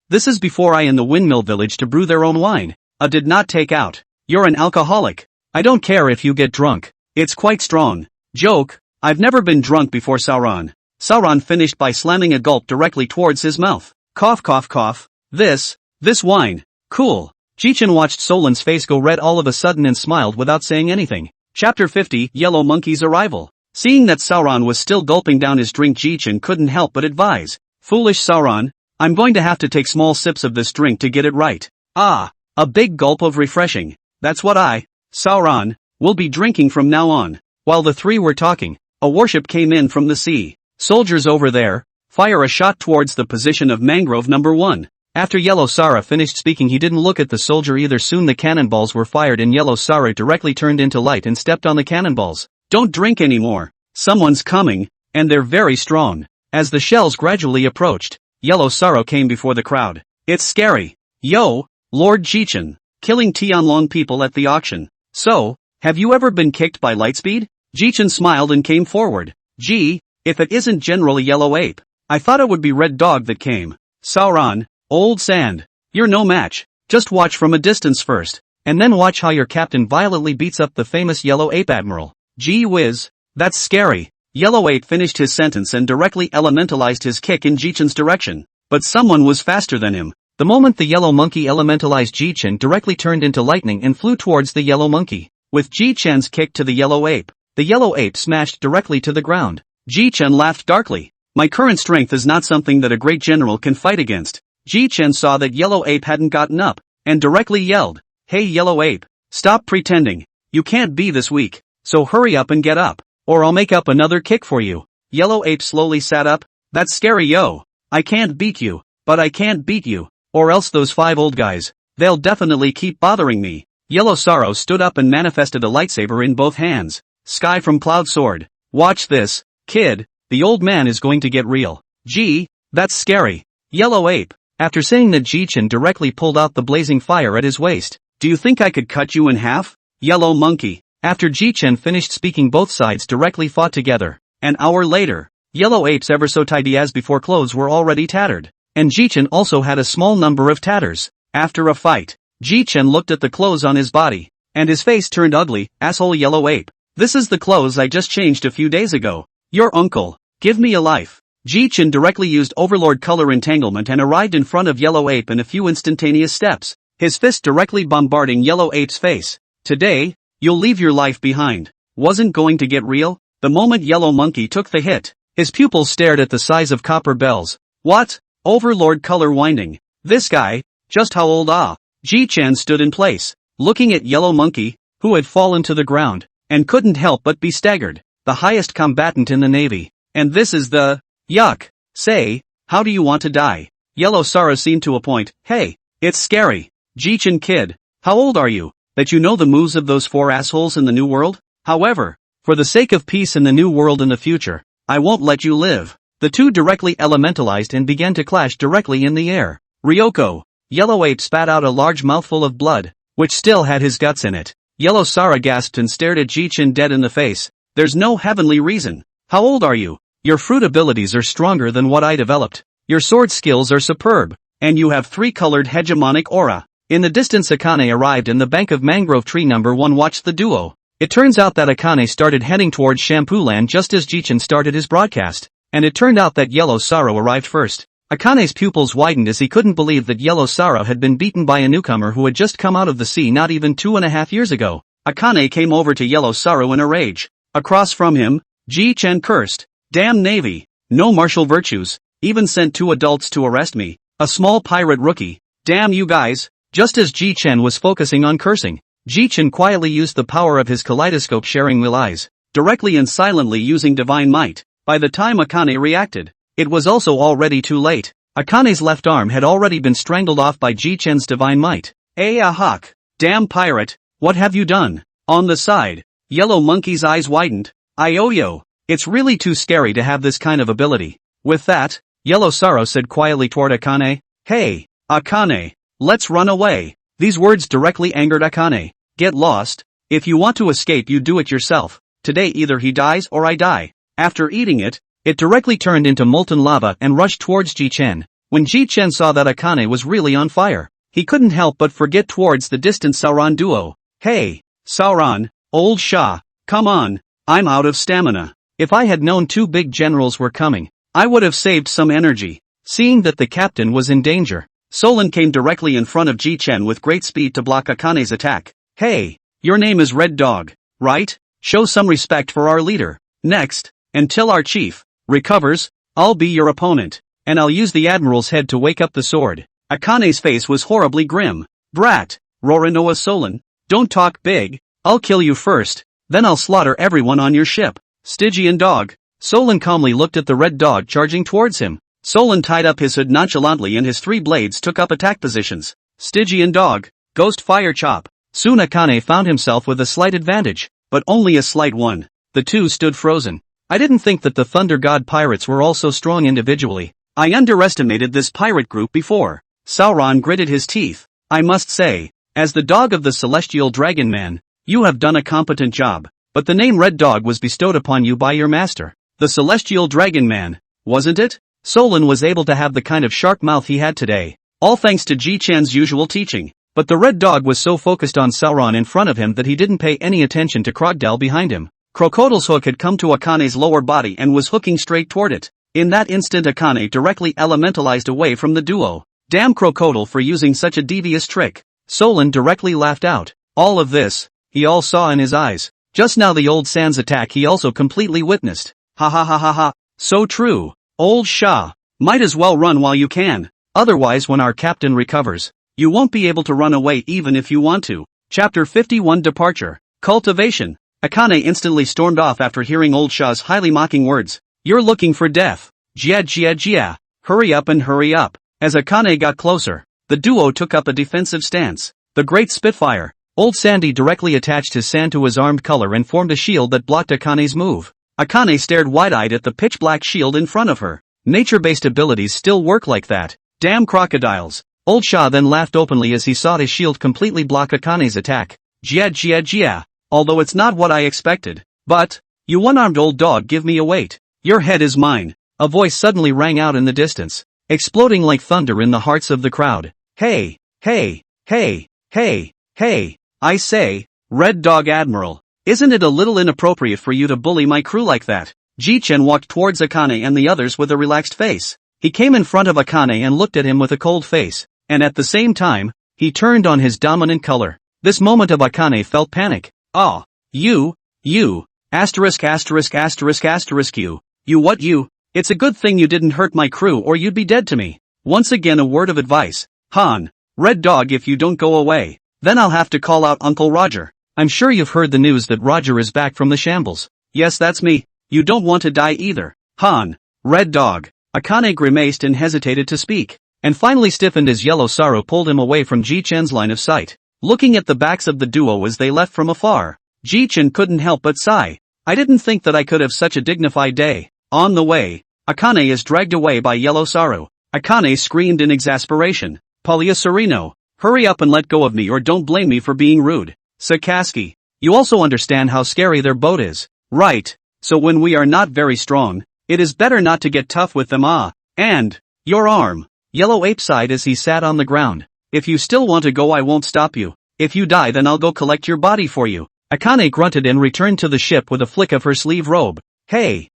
This is before I in the windmill village to brew their own wine. Did not take out. You're an alcoholic. I don't care if you get drunk. It's quite strong. Joke. I've never been drunk before. Sauron. Sauron finished by slamming a gulp directly towards his mouth. Cough cough cough. This wine. Cool. Jichen watched Solan's face go red all of a sudden and smiled without saying anything. Chapter 50, Yellow Monkey's Arrival. Seeing that Sauron was still gulping down his drink, Jichen couldn't help but advise. Foolish Sauron, I'm going to have to take small sips of this drink to get it right. A big gulp of refreshing. That's what Sauron, will be drinking from now on. While the three were talking, a warship came in from the sea. Soldiers over there, fire a shot towards the position of mangrove number 1. After Yellow Sara finished speaking, he didn't look at the soldier either. Soon the cannonballs were fired and Yellow Sara directly turned into light and stepped on the cannonballs. Don't drink anymore. Someone's coming, and they're very strong. As the shells gradually approached, Yellow Sara came before the crowd. It's scary. Yo, Lord Jichen, killing Tianlong people at the auction. So, have you ever been kicked by Lightspeed? Jichen smiled and came forward. Gee, if it isn't General Yellow Ape. I thought it would be Red Dog that came. Sauron, old sand. You're no match. Just watch from a distance first, and then watch how your captain violently beats up the famous Yellow Ape Admiral. Gee whiz, that's scary. Yellow Ape finished his sentence and directly elementalized his kick in Jichen's direction. But someone was faster than him. The moment the yellow monkey elementalized Jichen directly turned into lightning and flew towards the yellow monkey. With Jichen's kick to the yellow ape smashed directly to the ground. Jichen laughed darkly. My current strength is not something that a great general can fight against. Jichen saw that Yellow Ape hadn't gotten up, and directly yelled, Hey Yellow Ape, stop pretending. You can't be this weak, so hurry up and get up, or I'll make up another kick for you. Yellow Ape slowly sat up. That's scary yo. I can't beat you, but I can't beat you. Or else those 5 old guys, they'll definitely keep bothering me. Yellow Sorrow stood up and manifested a lightsaber in both hands. Sky from Cloud Sword. Watch this, kid, the old man is going to get real. Gee, that's scary. Yellow Ape, after saying that, Jichen directly pulled out the blazing fire at his waist. Do you think I could cut you in half? Yellow Monkey. After Jichen finished speaking, both sides directly fought together. An hour later, Yellow Ape's ever so tidy as before clothes were already tattered. And Jichen also had a small number of tatters. After a fight, Jichen looked at the clothes on his body, and his face turned ugly. Asshole Yellow Ape. This is the clothes I just changed a few days ago. Your uncle, give me a life. Jichen directly used Overlord Color Entanglement and arrived in front of Yellow Ape in a few instantaneous steps, his fist directly bombarding Yellow Ape's face. Today, you'll leave your life behind. Wasn't going to get real? The moment Yellow Monkey took the hit, his pupils stared at the size of copper bells. What? Overlord Color Winding. This guy, just how old ah? Jichen stood in place, looking at Yellow Monkey, who had fallen to the ground, and couldn't help but be staggered. The highest combatant in the Navy. And this is the... Yuck. Say, how do you want to die? Yellow Sara seemed to a point. Hey, it's scary. Jichen kid, how old are you, that you know the moves of those 4 assholes in the New World? However, for the sake of peace in the New World in the future, I won't let you live. The two directly elementalized and began to clash directly in the air. Ryoko. Yellow Ape spat out a large mouthful of blood, which still had his guts in it. Yellow Sara gasped and stared at Jichen dead in the face. There's no heavenly reason. How old are you? Your fruit abilities are stronger than what I developed. Your sword skills are superb. And you have 3-colored hegemonic aura. In the distance, Akane arrived in the bank of mangrove tree number 1. Watched the duo. It turns out that Akane started heading towards Shampoo Land just as Jichen started his broadcast. And it turned out that Yellow Sara arrived first. Akane's pupils widened as he couldn't believe that Yellow Sara had been beaten by a newcomer who had just come out of the sea not even 2.5 years ago. Akane came over to Yellow Sara in a rage. Across from him, Jichen cursed. Damn Navy. No martial virtues. Even sent 2 adults to arrest me. A small pirate rookie. Damn you guys. Just as Jichen was focusing on cursing, Jichen quietly used the power of his kaleidoscope sharing will eyes, directly and silently using divine might. By the time Akane reacted, it was also already too late. Akane's left arm had already been strangled off by Jichen's divine might. Hawk. Damn pirate, what have you done? On the side, Yellow Monkey's eyes widened. Yo. It's really too scary to have this kind of ability. With that, Yellow Sara said quietly toward Akane. Hey, Akane, let's run away. These words directly angered Akane. Get lost. If you want to escape, you do it yourself. Today either he dies or I die. After eating it, it directly turned into molten lava and rushed towards Jichen. When Jichen saw that Akane was really on fire, he couldn't help but forget towards the distant Sauron duo. Hey, Sauron, old Shah, come on, I'm out of stamina. If I had known 2 big generals were coming, I would have saved some energy. Seeing that the captain was in danger, Solon came directly in front of Jichen with great speed to block Akane's attack. Hey, your name is Red Dog, right? Show some respect for our leader. Next, until our chief recovers, I'll be your opponent, and I'll use the admiral's head to wake up the sword. Akane's face was horribly grim. Brat, Roranoa Solon, don't talk big, I'll kill you first. Then I'll slaughter everyone on your ship. Stygian dog. Solon calmly looked at the red dog charging towards him. Solon tied up his hood nonchalantly and his 3 blades took up attack positions. Stygian dog. Ghost fire chop. Soon Akane found himself with a slight advantage, but only a slight one. The two stood frozen. I didn't think that the Thunder God pirates were all so strong individually. I underestimated this pirate group before. Sauron gritted his teeth. I must say, as the dog of the Celestial Dragon Man, you have done a competent job, but the name Red Dog was bestowed upon you by your master. The Celestial Dragon Man, wasn't it? Solon was able to have the kind of sharp mouth he had today, all thanks to Jichen's usual teaching. But the Red Dog was so focused on Sauron in front of him that he didn't pay any attention to Crocodile behind him. Crocodile's hook had come to Akane's lower body and was hooking straight toward it. In that instant Akane directly elementalized away from the duo. Damn Crocodile for using such a devious trick. Solon directly laughed out. All of this, he all saw in his eyes. Just now the old Sans attack he also completely witnessed. Ha ha ha ha ha. So true. Old Shah. Might as well run while you can. Otherwise when our captain recovers, you won't be able to run away even if you want to. Chapter 51 Departure. Cultivation. Akane instantly stormed off after hearing old Shah's highly mocking words. You're looking for death. Jia jia jia. Hurry up and hurry up. As Akane got closer, the duo took up a defensive stance. The Great Spitfire. Old Sandy directly attached his sand to his armed color and formed a shield that blocked Akane's move. Akane stared wide-eyed at the pitch-black shield in front of her. Nature-based abilities still work like that. Damn crocodiles. Old Shah then laughed openly as he saw his shield completely block Akane's attack. Jia jia jia. Although it's not what I expected. But, you one-armed old dog, give me a wait. Your head is mine. A voice suddenly rang out in the distance, exploding like thunder in the hearts of the crowd. Hey, hey, hey, hey, hey, I say, Red Dog Admiral, isn't it a little inappropriate for you to bully my crew like that? Jichen walked towards Akane and the others with a relaxed face. He came in front of Akane and looked at him with a cold face, and at the same time, he turned on his dominant color. This moment of Akane felt panic. Ah, you, asterisk asterisk asterisk asterisk you what you? It's a good thing you didn't hurt my crew or you'd be dead to me. Once again a word of advice. Han, Red Dog, if you don't go away, then I'll have to call out Uncle Roger. I'm sure you've heard the news that Roger is back from the shambles. Yes, that's me. You don't want to die either. Han, Red Dog. Akane grimaced and hesitated to speak, and finally stiffened as yellow sorrow pulled him away from Jichen's line of sight. Looking at the backs of the duo as they left from afar, Jichen couldn't help but sigh. I didn't think that I could have such a dignified day. On the way, Akane is dragged away by yellow sorrow. Akane screamed in exasperation. Palia Sereno, hurry up and let go of me or don't blame me for being rude. Sakaski, you also understand how scary their boat is, right? So when we are not very strong, it is better not to get tough with them. And, your arm. Yellow Ape sighed as he sat on the ground. If you still want to go I won't stop you. If you die then I'll go collect your body for you. Akane grunted and returned to the ship with a flick of her sleeve robe. Hey,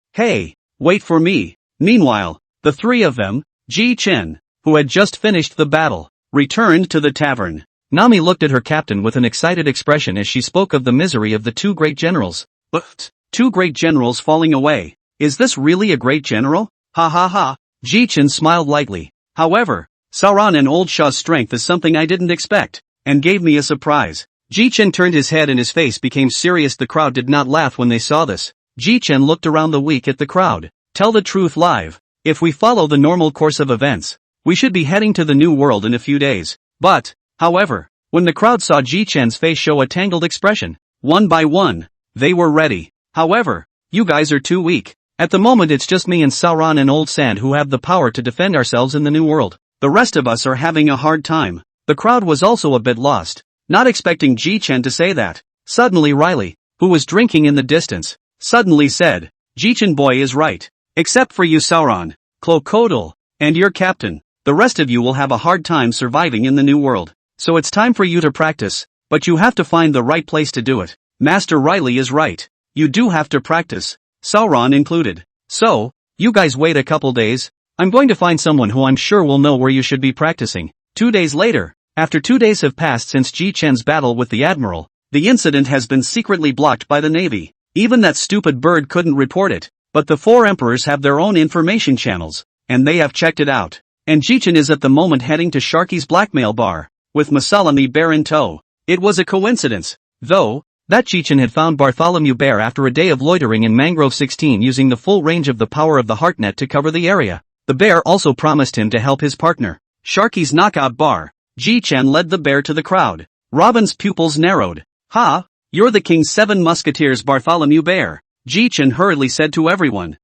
wait for me. Meanwhile, the three of them, Jichen, who had just finished the battle, returned to the tavern. Nami looked at her captain with an excited expression as she spoke of the misery of the two great generals. But, two great generals falling away. Is this really a great general? Ha ha ha. Jichen smiled lightly. However, Sauron and Old Shah's strength is something I didn't expect, and gave me a surprise. Jichen turned his head and his face became serious. The crowd did not laugh when they saw this. Jichen looked around the week at the crowd. Tell the truth live. If we follow the normal course of events, we should be heading to the new world in a few days. But, however, when the crowd saw Jichen's face show a tangled expression, one by one, they were ready. However, you guys are too weak. At the moment it's just me and Sauron and Old Sand who have the power to defend ourselves in the new world. The rest of us are having a hard time. The crowd was also a bit lost, not expecting Jichen to say that. Suddenly Riley, who was drinking in the distance, suddenly said, Jichen boy is right. Except for you Sauron, Crocodile, and your captain, the rest of you will have a hard time surviving in the new world. So it's time for you to practice, but you have to find the right place to do it. Master Riley is right. You do have to practice, Sauron included. So, you guys wait a couple days. I'm going to find someone who I'm sure will know where you should be practicing. 2 days later, after 2 days have passed since Jichen's battle with the Admiral, the incident has been secretly blocked by the Navy. Even that stupid bird couldn't report it. But the four emperors have their own information channels, and they have checked it out. And Jichen is at the moment heading to Sharky's blackmail bar, with Masalami Bear in tow. It was a coincidence, though, That Jichen had found Bartholomew Bear after a day of loitering in Mangrove 16 using the full range of the power of the Heartnet to cover the area. The bear also promised him to help his partner. Sharky's knockout bar. Jichen led the bear to the crowd. Robin's pupils narrowed. "Ha! You're the King's 7 Musketeers Bartholomew Bear," Jichen hurriedly said to everyone.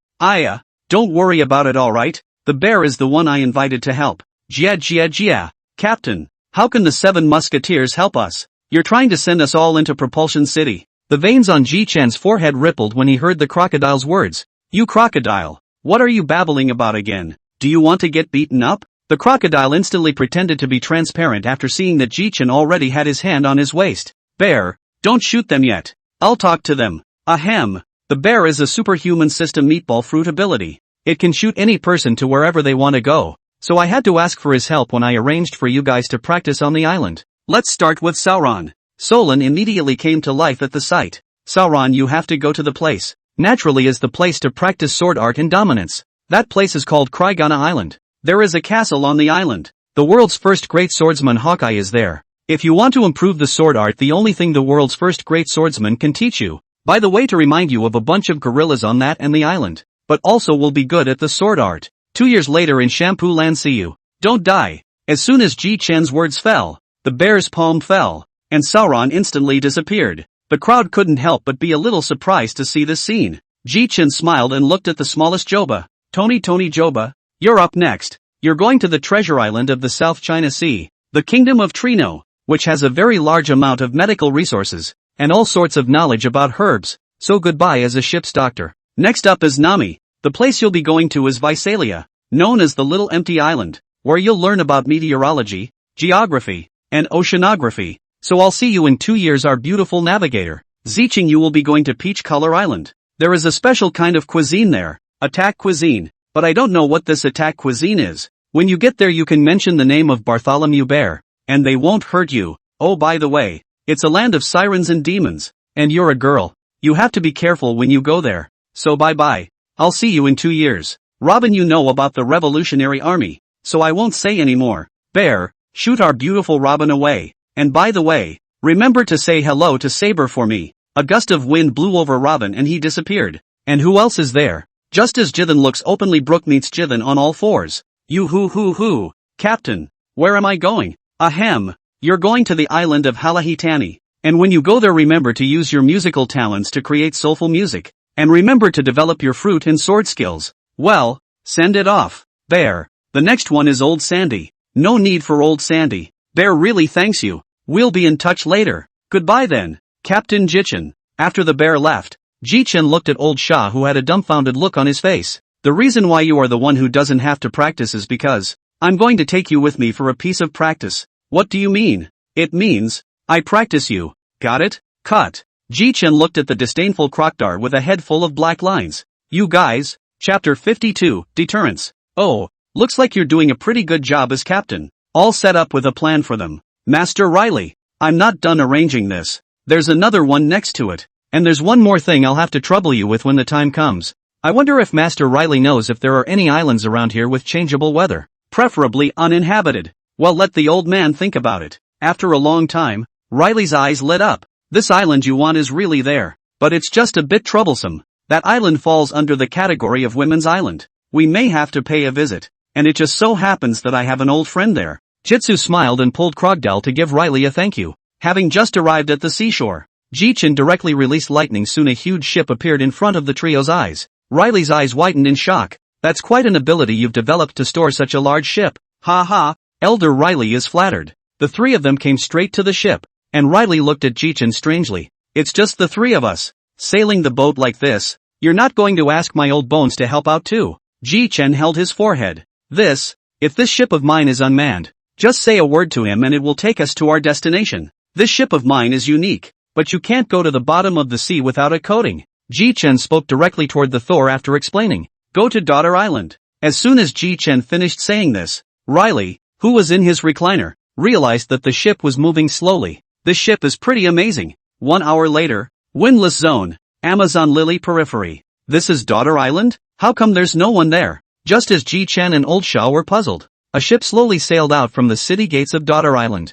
Don't worry about it, alright? The bear is the one I invited to help." Jia. "Captain, how can the 7 Musketeers help us? You're trying to send us all into Propulsion City." The veins on Jichen's forehead rippled when he heard the crocodile's words. "You crocodile, what are you babbling about again? Do you want to get beaten up?" The crocodile instantly pretended to be transparent after seeing that Jichen already had his hand on his waist. "Bear, don't shoot them yet. I'll talk to them." Ahem. The bear is a superhuman system meatball fruit ability. It can shoot any person to wherever they want to go, so I had to ask for his help when I arranged for you guys to practice on the island. Let's start with Sauron. Solon immediately came to life at the sight. "Sauron, you have to go to the place. Naturally is the place to practice sword art and dominance. That place is called Krygana Island. There is a castle on the island. The world's first great swordsman Hawkeye is there. If you want to improve the sword art, the only thing the world's first great swordsman can teach you. By the way, to remind you of a bunch of gorillas on that and the island, but also will be good at the sword art. 2 years later in Shampoo Land, see you. Don't die." As soon as Jichen's words fell, the bear's palm fell, and Sauron instantly disappeared. The crowd couldn't help but be a little surprised to see this scene. Jichen smiled and looked at the smallest Joba. Tony Joba, you're up next. You're going to the treasure island of the South China Sea, the Kingdom of Trino, which has a very large amount of medical resources, and all sorts of knowledge about herbs, so goodbye as a ship's doctor. Next up is Nami. The place you'll be going to is Visalia, known as the Little Empty Island, where you'll learn about meteorology, geography, and oceanography. So I'll see you in 2 years, our beautiful navigator. Zicheng, you will be going to Peach Color Island. There is a special kind of cuisine there, attack cuisine, but I don't know what this attack cuisine is. When you get there you can mention the name of Bartholomew Bear, and they won't hurt you. Oh, by the way, it's a land of sirens and demons, and you're a girl. You have to be careful when you go there. So bye-bye. I'll see you in 2 years. Robin, you know about the Revolutionary Army, so I won't say any more. Bear, shoot our beautiful Robin away. And by the way, remember to say hello to Saber for me." A gust of wind blew over Robin and he disappeared. And who else is there? Just as Jichen looks openly, Brook meets Jichen on all fours. "You hoo. Captain, where am I going?" "Ahem. You're going to the island of Halahitani. And when you go there, remember to use your musical talents to create soulful music. And remember to develop your fruit and sword skills." "Well, send it off, Bear. The next one is Old Sandy." "No need for Old Sandy. Bear really thanks you. We'll be in touch later. Goodbye then, Captain Jichen." After the bear left, Jichen looked at Old Shah, who had a dumbfounded look on his face. "The reason why you are the one who doesn't have to practice is because I'm going to take you with me for a piece of practice." "What do you mean?" "It means I practice you. Got it? Cut." Jichen looked at the disdainful crocodile with a head full of black lines. "You guys." Chapter 52, Deterrence. "Oh, looks like you're doing a pretty good job as captain. All set up with a plan for them. Master Riley, I'm not done arranging this. There's another one next to it. And there's one more thing I'll have to trouble you with when the time comes. I wonder if Master Riley knows if there are any islands around here with changeable weather, preferably uninhabited." Well, let the old man think about it. After a long time, Riley's eyes lit up. "This island you want is really there, but it's just a bit troublesome. That island falls under the category of Women's Island. We may have to pay a visit, and it just so happens that I have an old friend there." Jitsu smiled and pulled Krogdal to give Riley a thank you. Having just arrived at the seashore, Jichen directly released lightning. Soon a huge ship appeared in front of the trio's eyes. Riley's eyes widened in shock. "That's quite an ability you've developed to store such a large ship." "Ha ha, Elder Riley is flattered." The three of them came straight to the ship, and Riley looked at Jichen strangely. "It's just the three of us, sailing the boat like this. You're not going to ask my old bones to help out too?" Jichen held his forehead. If this ship of mine is unmanned, just say a word to him and it will take us to our destination. This ship of mine is unique, but you can't go to the bottom of the sea without a coating." Jichen spoke directly toward the Thor after explaining. "Go to Daughter Island." As soon as Jichen finished saying this, Riley, who was in his recliner, realized that the ship was moving slowly. "This ship is pretty amazing." 1 hour later, Windless Zone, Amazon Lily Periphery. "This is Daughter Island? How come there's no one there?" Just as Jichen and Old Shah were puzzled, a ship slowly sailed out from the city gates of Daughter Island.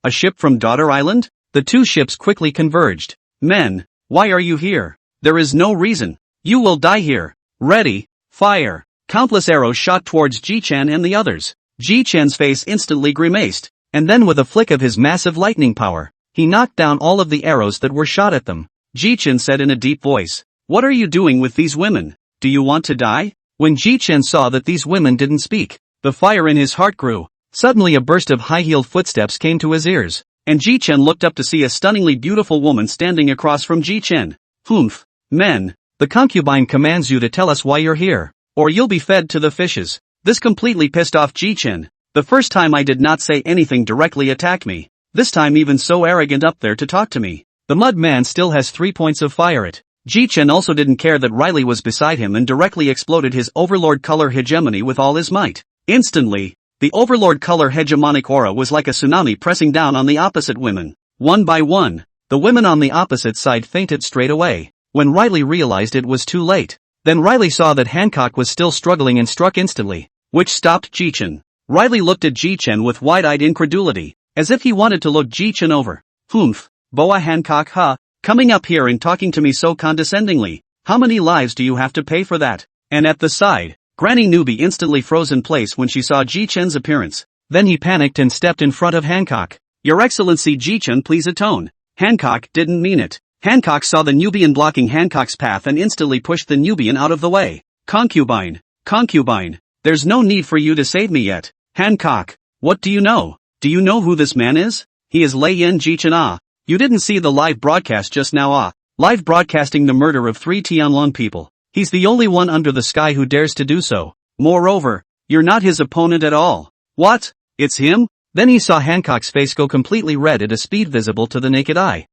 A ship from Daughter Island? The two ships quickly converged. Men, why are you here? There is no reason. You will die here. Ready, fire. Countless arrows shot towards Jichen and the others. Jichen's face instantly grimaced, and then with a flick of his massive lightning power, he knocked down all of the arrows that were shot at them. Jichen said in a deep voice, "What are you doing with these women? Do you want to die?" When Jichen saw that these women didn't speak, the fire in his heart grew. Suddenly a burst of high-heeled footsteps came to his ears, and Jichen looked up to see a stunningly beautiful woman standing across from Jichen. "Humph. Men, the concubine commands you to tell us why you're here, or you'll be fed to the fishes." This completely pissed off Jichen. "The first time I did not say anything directly attacked me. This time even so arrogant up there to talk to me." The mud man still has 3 points of fire it. Jichen also didn't care that Riley was beside him and directly exploded his overlord color hegemony with all his might. Instantly, the overlord color hegemonic aura was like a tsunami pressing down on the opposite women. One by one, the women on the opposite side fainted straight away, when Riley realized it was too late. Then Riley saw that Hancock was still struggling and struck instantly, which stopped Jichen. Riley looked at Jichen with wide-eyed incredulity, as if he wanted to look Jichen over. "Humph, Boa Hancock huh? Coming up here and talking to me so condescendingly. How many lives do you have to pay for that?" And at the side, Granny Newbie instantly froze in place when she saw Jichen's appearance. Then he panicked and stepped in front of Hancock. "Your Excellency Jichen, please atone." Hancock didn't mean it. Hancock saw the Nubian blocking Hancock's path and instantly pushed the Nubian out of the way. "Concubine, concubine, there's no need for you to save me yet." "Hancock, what do you know? Do you know who this man is?" "He is Lei Yin Jichen ah. You didn't see the live broadcast just now ah. Live broadcasting the murder of 3 Tianlong people. He's the only one under the sky who dares to do so. Moreover, you're not his opponent at all." "What? It's him?" Then he saw Hancock's face go completely red at a speed visible to the naked eye.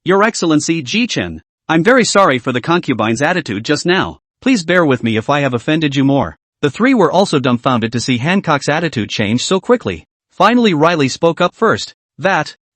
Your Excellency Jichen, I'm very sorry for the concubine's attitude just now. Please bear with me if I have offended you more." The three were also dumbfounded to see Hancock's attitude change so quickly. Finally Riley spoke up first.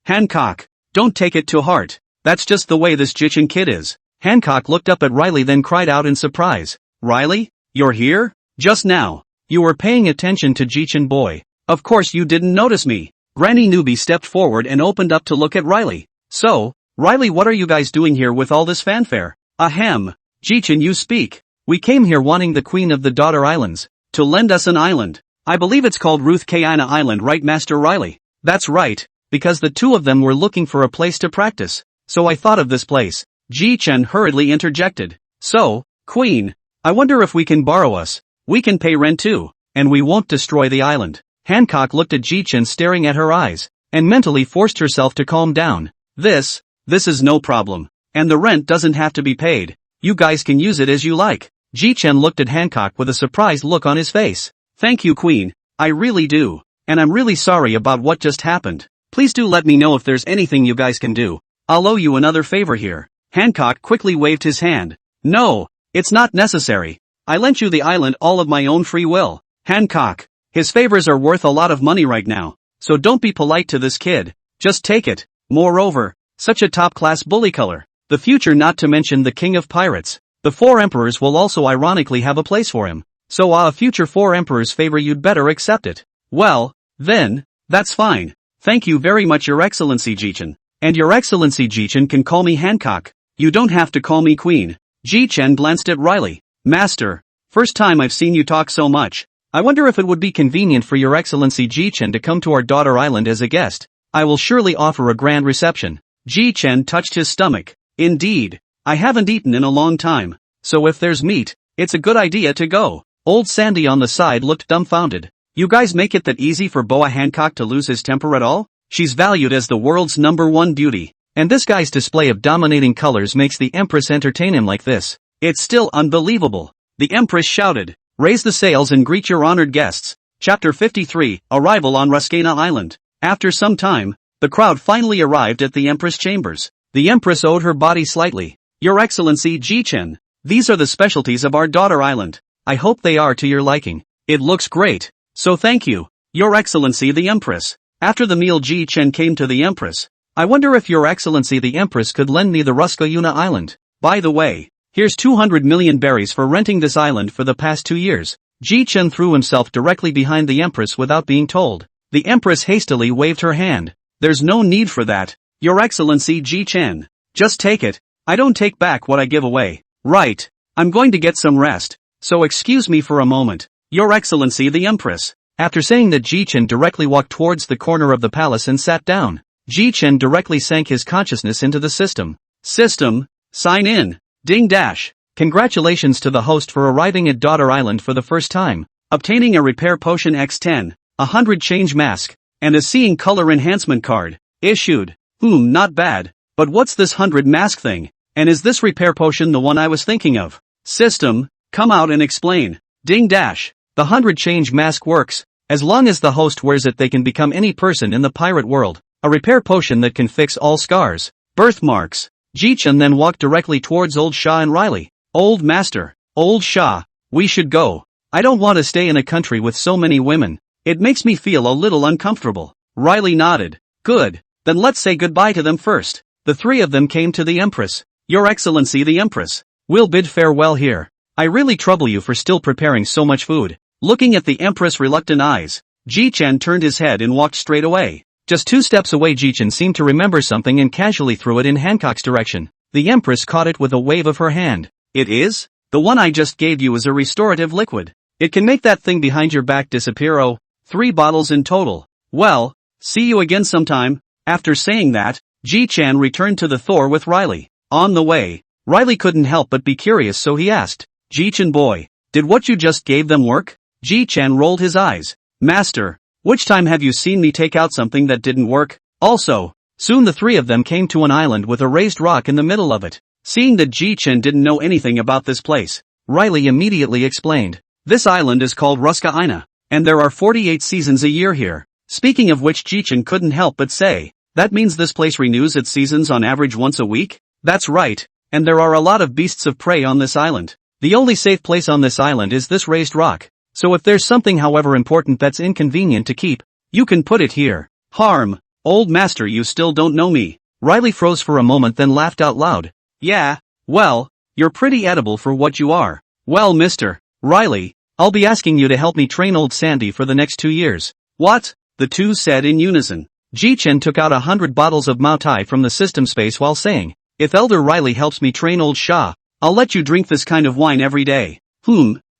Hancock, don't take it to heart. That's just the way this Jichen kid is." Hancock looked up at Riley then cried out in surprise. "Riley, you're here? Just now. You were paying attention to Jichen boy. Of course you didn't notice me." Granny Newbie stepped forward and opened up to look at Riley. "So, Riley, what are you guys doing here with all this fanfare?" "Ahem. Jichen, you speak." "We came here wanting the Queen of the Daughter Islands to lend us an island. I believe it's called Ruth Kaina Island, right, Master Riley?" "That's right, because the two of them were looking for a place to practice. So I thought of this place." Jichen hurriedly interjected. "So, Queen, I wonder if we can borrow us. We can pay rent too, and we won't destroy the island." Hancock looked at Jichen staring at her eyes, and mentally forced herself to calm down. This is no problem. And the rent doesn't have to be paid. You guys can use it as you like." Jichen looked at Hancock with a surprised look on his face. "Thank you, Queen. I really do. And I'm really sorry about what just happened. Please do let me know if there's anything you guys can do. I'll owe you another favor here." Hancock quickly waved his hand. "No, it's not necessary. I lent you the island all of my own free will." "Hancock, his favors are worth a lot of money right now, so don't be polite to this kid. Just take it. Moreover, such a top-class bully color. The future, not to mention the king of pirates. The 4 emperors will also ironically have a place for him. So a future 4 emperors favor, you'd better accept it." "Well, then, that's fine. Thank you very much, Your Excellency Jichen. And Your Excellency Jichen can call me Hancock. You don't have to call me Queen." Jichen glanced at Riley. "Master, first time I've seen you talk so much. I wonder if it would be convenient for Your Excellency Jichen to come to our daughter island as a guest. I will surely offer a grand reception." Jichen touched his stomach. "Indeed, I haven't eaten in a long time, so if there's meat, it's a good idea to go." Old Sandy on the side looked dumbfounded. "You guys make it that easy for Boa Hancock to lose his temper at all? She's valued as the world's #1 beauty, and this guy's display of dominating colors makes the Empress entertain him like this. It's still unbelievable." The Empress shouted, "Raise the sails and greet your honored guests." Chapter 53, Arrival on Ruskana Island. After some time, the crowd finally arrived at the Empress chambers. The Empress owed her body slightly. "Your Excellency Jichen, these are the specialties of our daughter island. I hope they are to your liking. It looks great. So thank you, Your Excellency the Empress." After the meal, Jichen came to the Empress. "I wonder if Your Excellency the Empress could lend me the Ruskayuna Island. By the way, here's 200 million berries for renting this island for the past 2 years." Jichen threw himself directly behind the Empress without being told. The Empress hastily waved her hand. "There's no need for that, Your Excellency Jichen. Just take it. I don't take back what I give away. Right. I'm going to get some rest. So excuse me for a moment. Your Excellency the Empress. After saying that, Jichen directly walked towards the corner of the palace and sat down. Jichen directly sank his consciousness into the system. System, sign in. Ding dash. Congratulations to the host for arriving at Daughter Island for the first time, obtaining a repair potion X10, 100 change mask, and a seeing color enhancement card. Issued. Not bad. But what's this 100 mask thing? And is this repair potion the one I was thinking of? System, come out and explain. Ding dash. The 100 change mask works. As long as the host wears it, they can become any person in the pirate world. A repair potion that can fix all scars, birthmarks. Jichen then walked directly towards Old Shah and Riley. Old Master, Old Shah, we should go. I don't want to stay in a country with so many women. It makes me feel a little uncomfortable. Riley nodded. Good, then let's say goodbye to them first. The three of them came to the Empress. Your Excellency the Empress, we'll bid farewell here. I really trouble you for still preparing so much food. Looking at the Empress' reluctant eyes, Jichen turned his head and walked straight away. Just 2 steps away, Jichen seemed to remember something and casually threw it in Hancock's direction. The Empress caught it with a wave of her hand. It is? The one I just gave you is a restorative liquid. It can make that thing behind your back disappear. Oh, 3 bottles in total. Well, see you again sometime. After saying that, Jichen returned to the Thor with Riley. On the way, Riley couldn't help but be curious, so he asked, Jichen boy, did what you just gave them work? Jichen rolled his eyes. Master, which time have you seen me take out something that didn't work? Also, soon the three of them came to an island with a raised rock in the middle of it. Seeing that Jichen didn't know anything about this place, Riley immediately explained. This island is called Ruska Ina, and there are 48 seasons a year here. Speaking of which, Jichen couldn't help but say, that means this place renews its seasons on average once a week? That's right, and there are a lot of beasts of prey on this island. The only safe place on this island is this raised rock. So if there's something however important that's inconvenient to keep, you can put it here. Harm, old master, you still don't know me. Riley froze for a moment, then laughed out loud. Yeah, well, you're pretty edible for what you are. Well, Mr. Riley, I'll be asking you to help me train old Sandy for the next 2 years. What? The two said in unison. Jichen took out 100 bottles of Mao Tai from the system space while saying, if Elder Riley helps me train old Shah, I'll let you drink this kind of wine every day.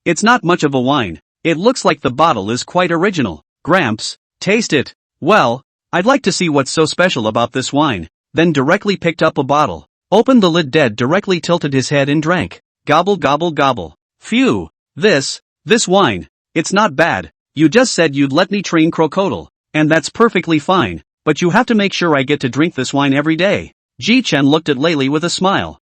It's not much of a wine. It looks like the bottle is quite original. Gramps, taste it. Well, I'd like to see what's so special about this wine. Then directly picked up a bottle, opened the lid dead, directly tilted his head and drank. Gobble gobble gobble. Phew. This wine. It's not bad. You just said you'd let me train Crocodile. And that's perfectly fine. But you have to make sure I get to drink this wine every day. Jichen looked at Laylee with a smile.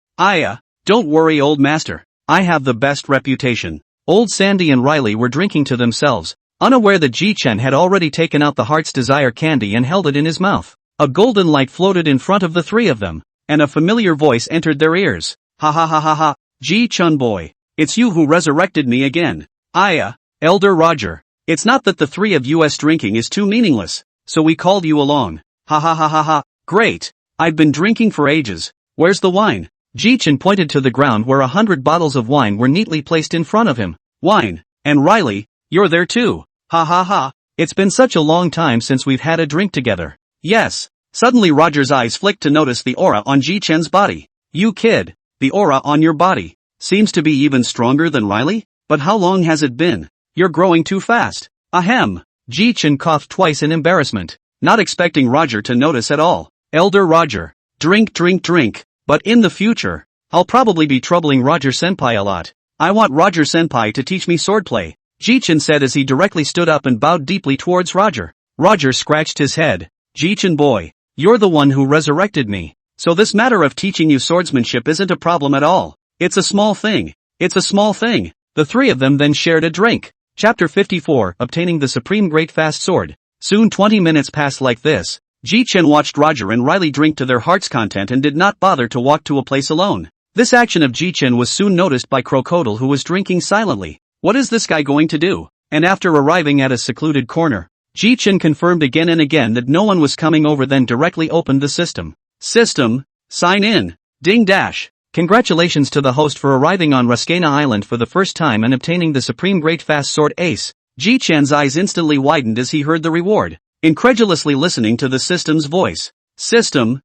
Don't worry, old master. I have the best reputation. Old Sandy and Riley were drinking to themselves, unaware that Jichen had already taken out the Heart's Desire candy and held it in his mouth. A golden light floated in front of the three of them, and a familiar voice entered their ears. Ha ha ha ha ha, Ji-chun boy. It's you who resurrected me again. Elder Roger. It's not that the three of us drinking is too meaningless, so we called you along. Ha ha ha ha ha, great. I've been drinking for ages. Where's the wine? Jichen pointed to the ground where 100 bottles of wine were neatly placed in front of him. Wine. And Riley, you're there too. Ha ha ha. It's been such a long time since we've had a drink together. Yes. Suddenly Roger's eyes flicked to notice the aura on Jichen's body. You kid. The aura on your body seems to be even stronger than Riley? But how long has it been? You're growing too fast. Ahem. Jichen coughed twice in embarrassment, not expecting Roger to notice at all. Elder Roger. Drink drink drink. But in the future, I'll probably be troubling Roger Senpai a lot. I want Roger Senpai to teach me swordplay, Jichen said as he directly stood up and bowed deeply towards Roger. Roger scratched his head. Jichen boy, you're the one who resurrected me. So this matter of teaching you swordsmanship isn't a problem at all. It's a small thing. It's a small thing. The three of them then shared a drink. Chapter 54, Obtaining the Supreme Great Fast Sword. Soon 20 minutes passed like this. Jichen watched Roger and Riley drink to their heart's content and did not bother to walk to a place alone. This action of Jichen was soon noticed by Crocodile, who was drinking silently. What is this guy going to do? And after arriving at a secluded corner, Jichen confirmed again and again that no one was coming over, then directly opened the system. System, sign in. Ding dash. Congratulations to the host for arriving on Ruskena Island for the first time and obtaining the Supreme Great Fast Sword Ace. Jichen's eyes instantly widened as he heard the reward, incredulously listening to the system's voice. System,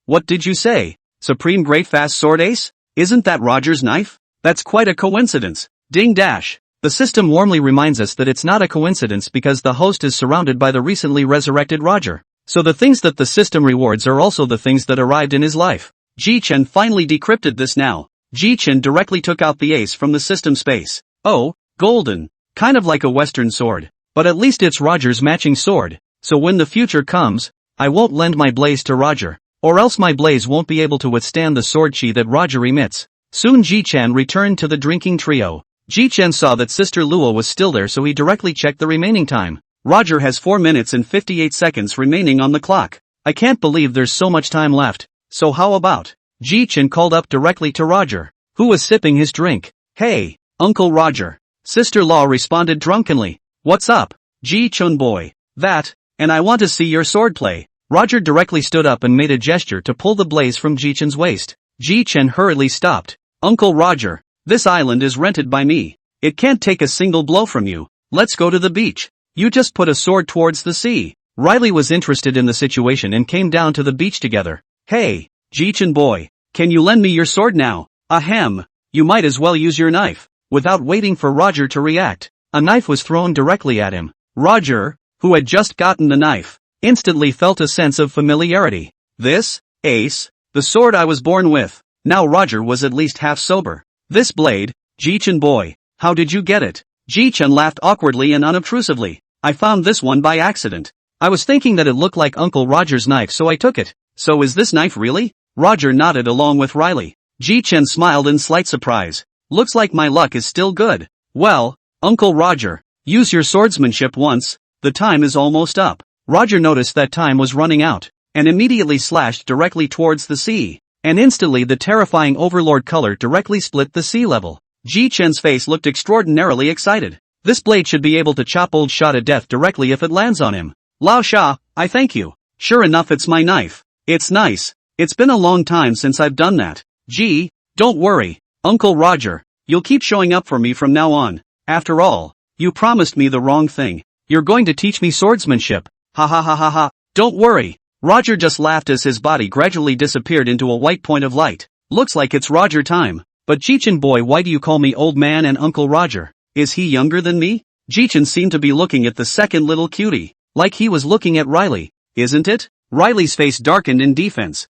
what did you say? Supreme Great Fast Sword Ace? Isn't that Roger's knife? That's quite a coincidence. Ding dash. The system warmly reminds us that it's not a coincidence because the host is surrounded by the recently resurrected Roger. So the things that the system rewards are also the things that arrived in his life. Jichen finally decrypted this now. Jichen directly took out the ace from the system space. Oh, golden. Kind of like a western sword. But at least it's Roger's matching sword. So when the future comes, I won't lend my blaze to Roger. Or else my blaze won't be able to withstand the sword chi that Roger emits. Soon Jichen returned to the drinking trio. Jichen saw that Sister Luo was still there, so he directly checked the remaining time. Roger has 4 minutes and 58 seconds remaining on the clock. I can't believe there's so much time left. So how about? Jichen called up directly to Roger, who was sipping his drink. Hey, Uncle Roger. Sister Law responded drunkenly. What's up? Jichen boy. That, and I want to see your swordplay. Roger directly stood up and made a gesture to pull the blaze from Jichen's waist. Jichen hurriedly stopped. Uncle Roger, this island is rented by me. It can't take a single blow from you. Let's go to the beach. You just put a sword towards the sea. Riley was interested in the situation and came down to the beach together. Hey, Jichen boy, can you lend me your sword now? Ahem. You might as well use your knife. Without waiting for Roger to react, a knife was thrown directly at him. Roger, who had just gotten the knife, instantly felt a sense of familiarity. This, Ace, the sword I was born with. Now Roger was at least half sober. This blade, Jichen boy, how did you get it? Jichen laughed awkwardly and unobtrusively. I found this one by accident. I was thinking that it looked like Uncle Roger's knife, so I took it. So is this knife really? Roger nodded along with Riley. Jichen smiled in slight surprise. Looks like my luck is still good. Well, Uncle Roger, use your swordsmanship once. The time is almost up. Roger noticed that time was running out, and immediately slashed directly towards the sea. And instantly the terrifying overlord color directly split the sea level. Jichen's face looked extraordinarily excited. This blade should be able to chop old Sha to death directly if it lands on him. Lao Sha, I thank you. Sure enough, it's my knife. It's nice. It's been a long time since I've done that. Gee, don't worry, Uncle Roger. You'll keep showing up for me from now on. After all, you promised me the wrong thing. You're going to teach me swordsmanship. Ha ha ha ha ha. Don't worry. Roger just laughed as his body gradually disappeared into a white point of light. Looks like it's Roger time. But Jichen boy, why do you call me old man and Uncle Roger? Is he younger than me? Jichen seemed to be looking at the second little cutie, like he was looking at Riley, isn't it? Riley's face darkened in defense.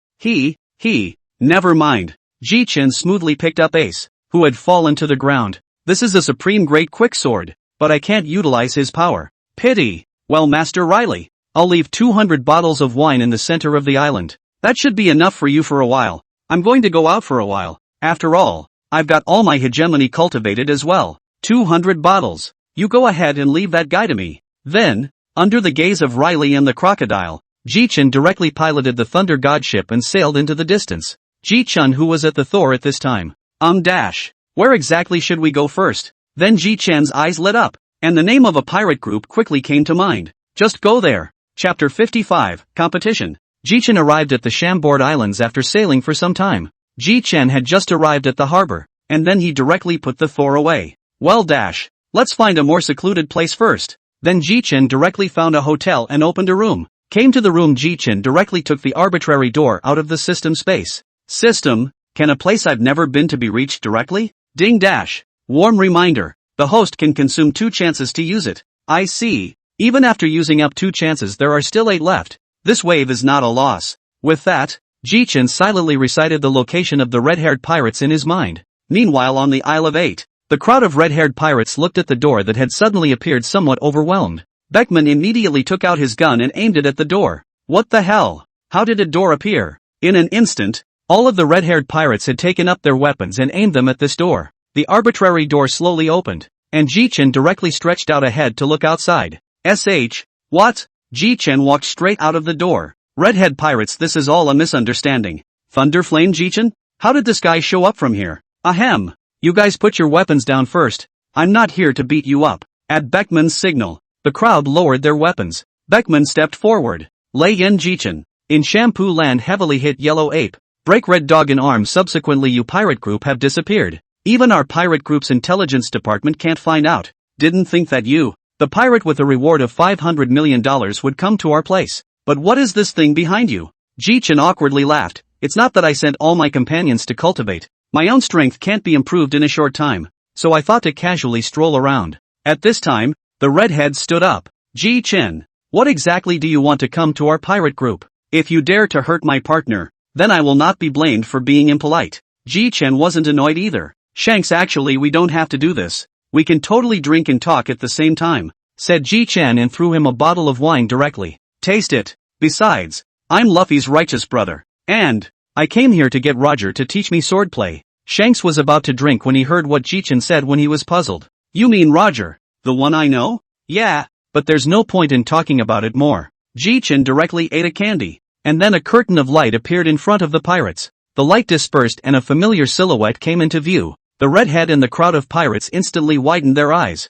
Never mind. Jichen smoothly picked up Ace, who had fallen to the ground. This is a supreme great quick sword, but I can't utilize his power. Pity. Well, Master Riley, I'll leave 200 bottles of wine in the center of the island. That should be enough for you for a while. I'm going to go out for a while. After all, I've got all my hegemony cultivated as well. 200 bottles. You go ahead and leave that guy to me. Then, under the gaze of Riley and the crocodile, Jichen directly piloted the Thunder God ship and sailed into the distance. Jichen, who was at the Thor at this time. Where exactly should we go first? Then Jichen's eyes lit up, and the name of a pirate group quickly came to mind. Just go there. Chapter 55, Competition. Jichen arrived at the Shamboard Islands after sailing for some time. Jichen had just arrived at the harbor, and then he directly put the Thor away. Well, let's find a more secluded place first. Then Jichen directly found a hotel and opened a room. Came to the room, Jichen directly took the arbitrary door out of the system space. System, can a place I've never been to be reached directly? Ding dash. Warm reminder. The host can consume 2 chances to use it. I see. Even after using up 2 chances, there are still 8 left. This wave is not a loss. With that, Jichen silently recited the location of the red-haired pirates in his mind. Meanwhile, on the Isle of 8, the crowd of red-haired pirates looked at the door that had suddenly appeared, somewhat overwhelmed. Beckman immediately took out his gun and aimed it at the door. What the hell? How did a door appear? In an instant, all of the red-haired pirates had taken up their weapons and aimed them at this door. The arbitrary door slowly opened, and Jichen directly stretched out a head to look outside. What? Jichen walked straight out of the door. Redhead pirates, this is all a misunderstanding. Thunderflame Jichen? How did this guy show up from here? Ahem. You guys put your weapons down first. I'm not here to beat you up. At Beckman's signal, the crowd lowered their weapons. Beckman stepped forward. Lay in Jichen. In Shampoo Land, heavily hit Yellow Ape. Break Red Dog in arms. Subsequently, you pirate group have disappeared. Even our pirate group's intelligence department can't find out. Didn't think that you, the pirate with a reward of $500 million, would come to our place. But what is this thing behind you? Jichen awkwardly laughed. It's not that I sent all my companions to cultivate. My own strength can't be improved in a short time, so I thought to casually stroll around. At this time, the redhead stood up. Jichen, what exactly do you want to come to our pirate group? If you dare to hurt my partner, then I will not be blamed for being impolite. Jichen wasn't annoyed either. Shanks, actually we don't have to do this. We can totally drink and talk at the same time, said Jichen and threw him a bottle of wine directly. Taste it. Besides, I'm Luffy's righteous brother. And I came here to get Roger to teach me swordplay. Shanks was about to drink when he heard what Jichen said when he was puzzled. You mean Roger, the one I know? Yeah, but there's no point in talking about it more. Jichen directly ate a candy, and then a curtain of light appeared in front of the pirates. The light dispersed and a familiar silhouette came into view. The redhead and the crowd of pirates instantly widened their eyes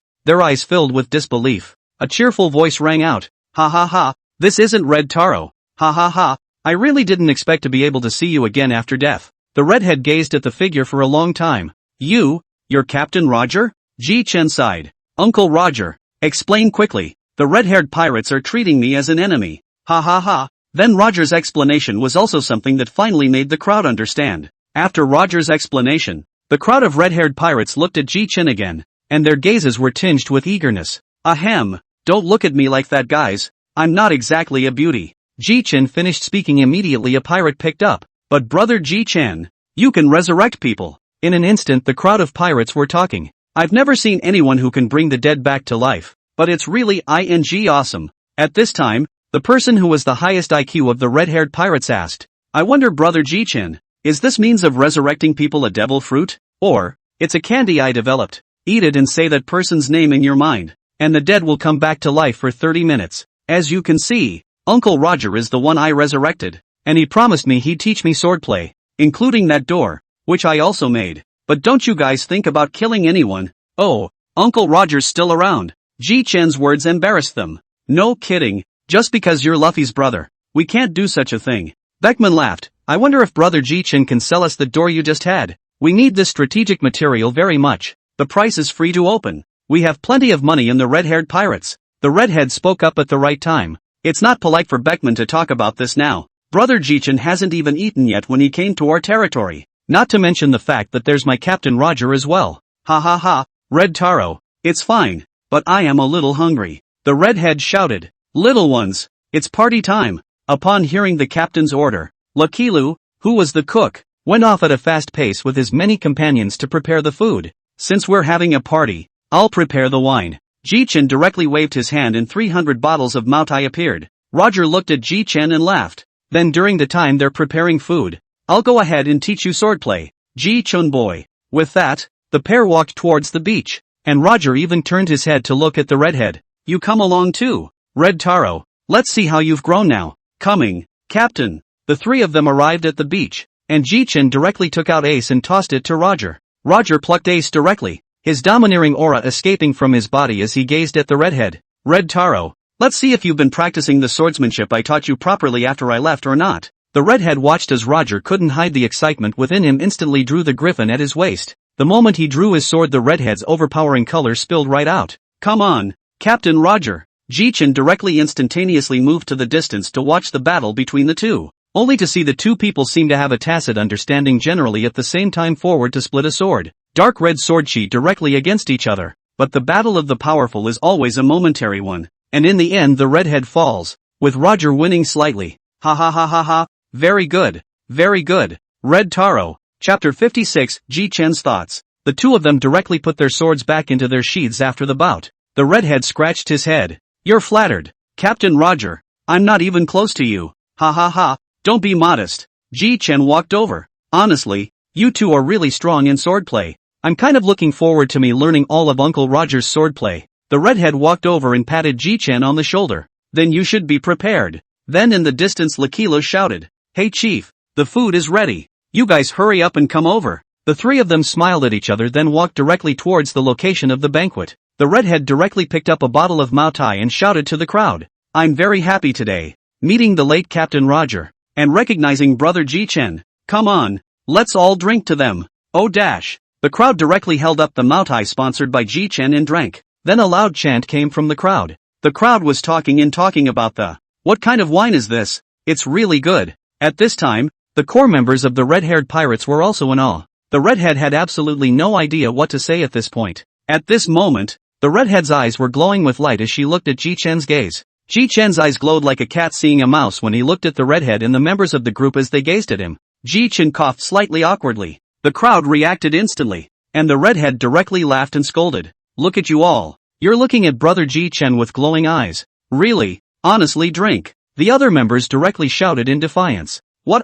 filled with disbelief. A cheerful voice rang out. Ha ha ha, this isn't Red Taro. Ha ha ha, I really didn't expect to be able to see you again after death. The redhead gazed at the figure for a long time. You're Captain Roger? Jichen sighed. Uncle Roger, explain quickly. The red-haired pirates are treating me as an enemy. Ha ha ha. Then Roger's explanation was also something that finally made the crowd understand. After Roger's explanation, the crowd of red-haired pirates looked at Jichen again, and their gazes were tinged with eagerness. Ahem, don't look at me like that, guys. I'm not exactly a beauty. Jichen finished speaking. Immediately a pirate picked up. But brother Jichen, you can resurrect people. In an instant the crowd of pirates were talking. I've never seen anyone who can bring the dead back to life, but it's really awesome. At this time, the person who was the highest IQ of the red-haired pirates asked, I wonder, brother Jichen, is this means of resurrecting people a devil fruit? Or, it's a candy I developed. Eat it and say that person's name in your mind, and the dead will come back to life for 30 minutes. As you can see, Uncle Roger is the one I resurrected, and he promised me he'd teach me swordplay, including that door, which I also made. But don't you guys think about killing anyone? Oh, Uncle Roger's still around. Jichen's words embarrassed them. No kidding, just because you're Luffy's brother, we can't do such a thing. Beckman laughed. I wonder if brother Jichen can sell us the door you just had. We need this strategic material very much. The price is free to open. We have plenty of money in the red-haired pirates. The redhead spoke up at the right time. It's not polite for Beckman to talk about this now. Brother Jichen hasn't even eaten yet when he came to our territory. Not to mention the fact that there's my Captain Roger as well. Ha ha ha, Red Taro, it's fine, but I am a little hungry. The redhead shouted. Little ones, it's party time. Upon hearing the captain's order, Lakilu, who was the cook, went off at a fast pace with his many companions to prepare the food. Since we're having a party, I'll prepare the wine. Jichen directly waved his hand and 300 bottles of Moutai appeared. Roger looked at Jichen and laughed. Then during the time they're preparing food, I'll go ahead and teach you swordplay, Jichen boy. With that, the pair walked towards the beach, and Roger even turned his head to look at the redhead. You come along too, Red Taro. Let's see how you've grown now. Coming, Captain. The three of them arrived at the beach, and Jichen directly took out Ace and tossed it to Roger. Roger plucked Ace directly, his domineering aura escaping from his body as he gazed at the redhead. Red Taro, let's see if you've been practicing the swordsmanship I taught you properly after I left or not. The redhead watched as Roger couldn't hide the excitement within him. Instantly drew the griffin at his waist. The moment he drew his sword, the redhead's overpowering color spilled right out. Come on, Captain Roger. Jichen directly instantaneously moved to the distance to watch the battle between the two, only to see the two people seem to have a tacit understanding generally at the same time forward to split a sword. Dark red sword chi directly against each other. But the battle of the powerful is always a momentary one, and in the end the redhead falls, with Roger winning slightly. Ha ha ha ha ha. Very good. Very good. Red Taro. Chapter 56, Jichen's thoughts. The two of them directly put their swords back into their sheaths after the bout. The redhead scratched his head. You're flattered, Captain Roger. I'm not even close to you. Ha ha ha, don't be modest. Jichen walked over. Honestly, you two are really strong in swordplay. I'm kind of looking forward to me learning all of Uncle Roger's swordplay. The redhead walked over and patted Jichen on the shoulder. Then you should be prepared. Then in the distance Lakilo shouted. Hey chief, the food is ready. You guys hurry up and come over. The three of them smiled at each other, then walked directly towards the location of the banquet. The redhead directly picked up a bottle of Moutai and shouted to the crowd. I'm very happy today, meeting the late Captain Roger, and recognizing brother Jichen. Come on, let's all drink to them. Oh dash. The crowd directly held up the Moutai sponsored by Jichen and drank. Then a loud chant came from the crowd. The crowd was talking about the, what kind of wine is this? It's really good. At this time, The core members of the red-haired pirates were also in awe. The redhead had absolutely no idea what to say at this point. At this moment, the redhead's eyes were glowing with light as she looked at Jichen's gaze. Jichen's eyes glowed like a cat seeing a mouse when he looked at the redhead and the members of the group as they gazed at him. Jichen coughed slightly awkwardly. The crowd reacted instantly, and the redhead directly laughed and scolded. Look at you all. You're looking at brother Jichen with glowing eyes. Really? Honestly, drink. The other members directly shouted in defiance. What?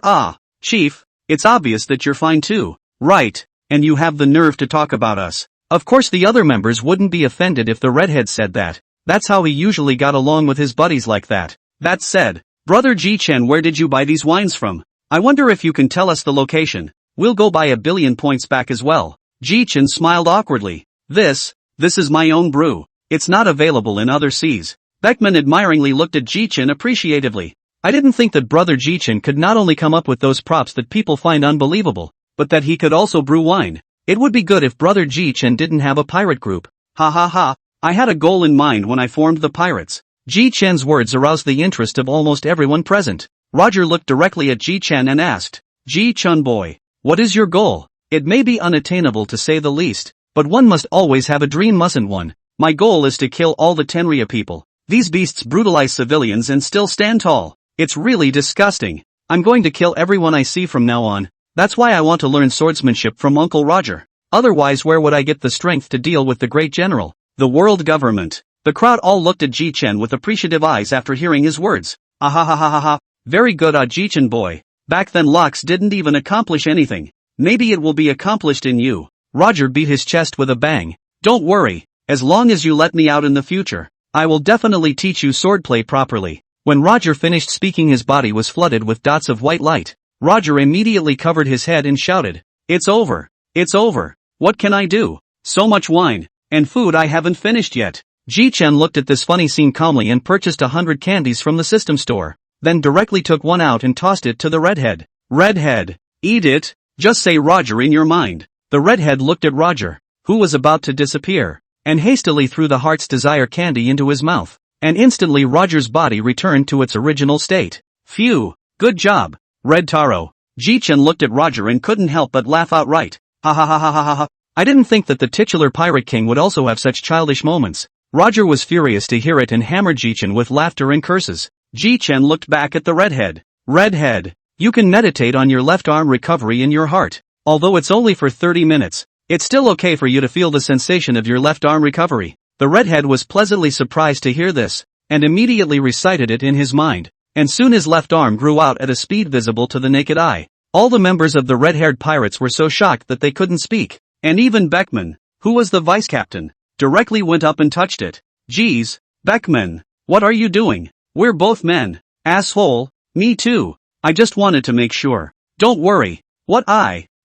Chief, it's obvious that you're fine too. Right, and you have the nerve to talk about us. Of course the other members wouldn't be offended if the redhead said that. That's how he usually got along with his buddies like that. That said, brother Jichen, where did you buy these wines from? I wonder if you can tell us the location. We'll go buy 1,000,000,000 points back as well. Jichen smiled awkwardly. This is my own brew. It's not available in other seas. Beckman admiringly looked at Jichen appreciatively. I didn't think that brother Jichen could not only come up with those props that people find unbelievable, but that he could also brew wine. It would be good if brother Jichen didn't have a pirate group. Ha ha ha, I had a goal in mind when I formed the pirates. Jichen's words aroused the interest of almost everyone present. Roger looked directly at Jichen and asked, Jichen boy, what is your goal? It may be unattainable to say the least, but one must always have a dream, mustn't one? My goal is to kill all the Tenrya people. These beasts brutalize civilians and still stand tall. It's really disgusting. I'm going to kill everyone I see from now on. That's why I want to learn swordsmanship from Uncle Roger. Otherwise where would I get the strength to deal with the great general? The world government. The crowd all looked at Jichen with appreciative eyes after hearing his words. Ahahahaha. Very good, Jichen boy. Back then Lux didn't even accomplish anything. Maybe it will be accomplished in you. Roger beat his chest with a bang. Don't worry. As long as you let me out in the future, I will definitely teach you swordplay properly. When Roger finished speaking, his body was flooded with dots of white light. Roger immediately covered his head and shouted, It's over. It's over. What can I do? So much wine and food I haven't finished yet. Jichen looked at this funny scene calmly and purchased 100 candies from the system store, then directly took one out and tossed it to the redhead. Redhead, eat it. Just say Roger in your mind. The redhead looked at Roger, who was about to disappear, and hastily threw the heart's desire candy into his mouth, and instantly Roger's body returned to its original state. Phew, good job, Red Taro. Jichen looked at Roger and couldn't help but laugh outright. Ha ha ha ha ha ha ha. I didn't think that the titular pirate king would also have such childish moments. Roger was furious to hear it and hammered Jichen with laughter and curses. Jichen looked back at the redhead. Redhead, you can meditate on your left arm recovery in your heart. Although it's only for 30 minutes, it's still okay for you to feel the sensation of your left arm recovery. The redhead was pleasantly surprised to hear this, and immediately recited it in his mind, and soon his left arm grew out at a speed visible to the naked eye. All the members of the red-haired pirates were so shocked that they couldn't speak, and even Beckman, who was the vice captain, directly went up and touched it. Geez, Beckman, what are you doing? We're both men. Asshole, me too. I just wanted to make sure. Don't worry. What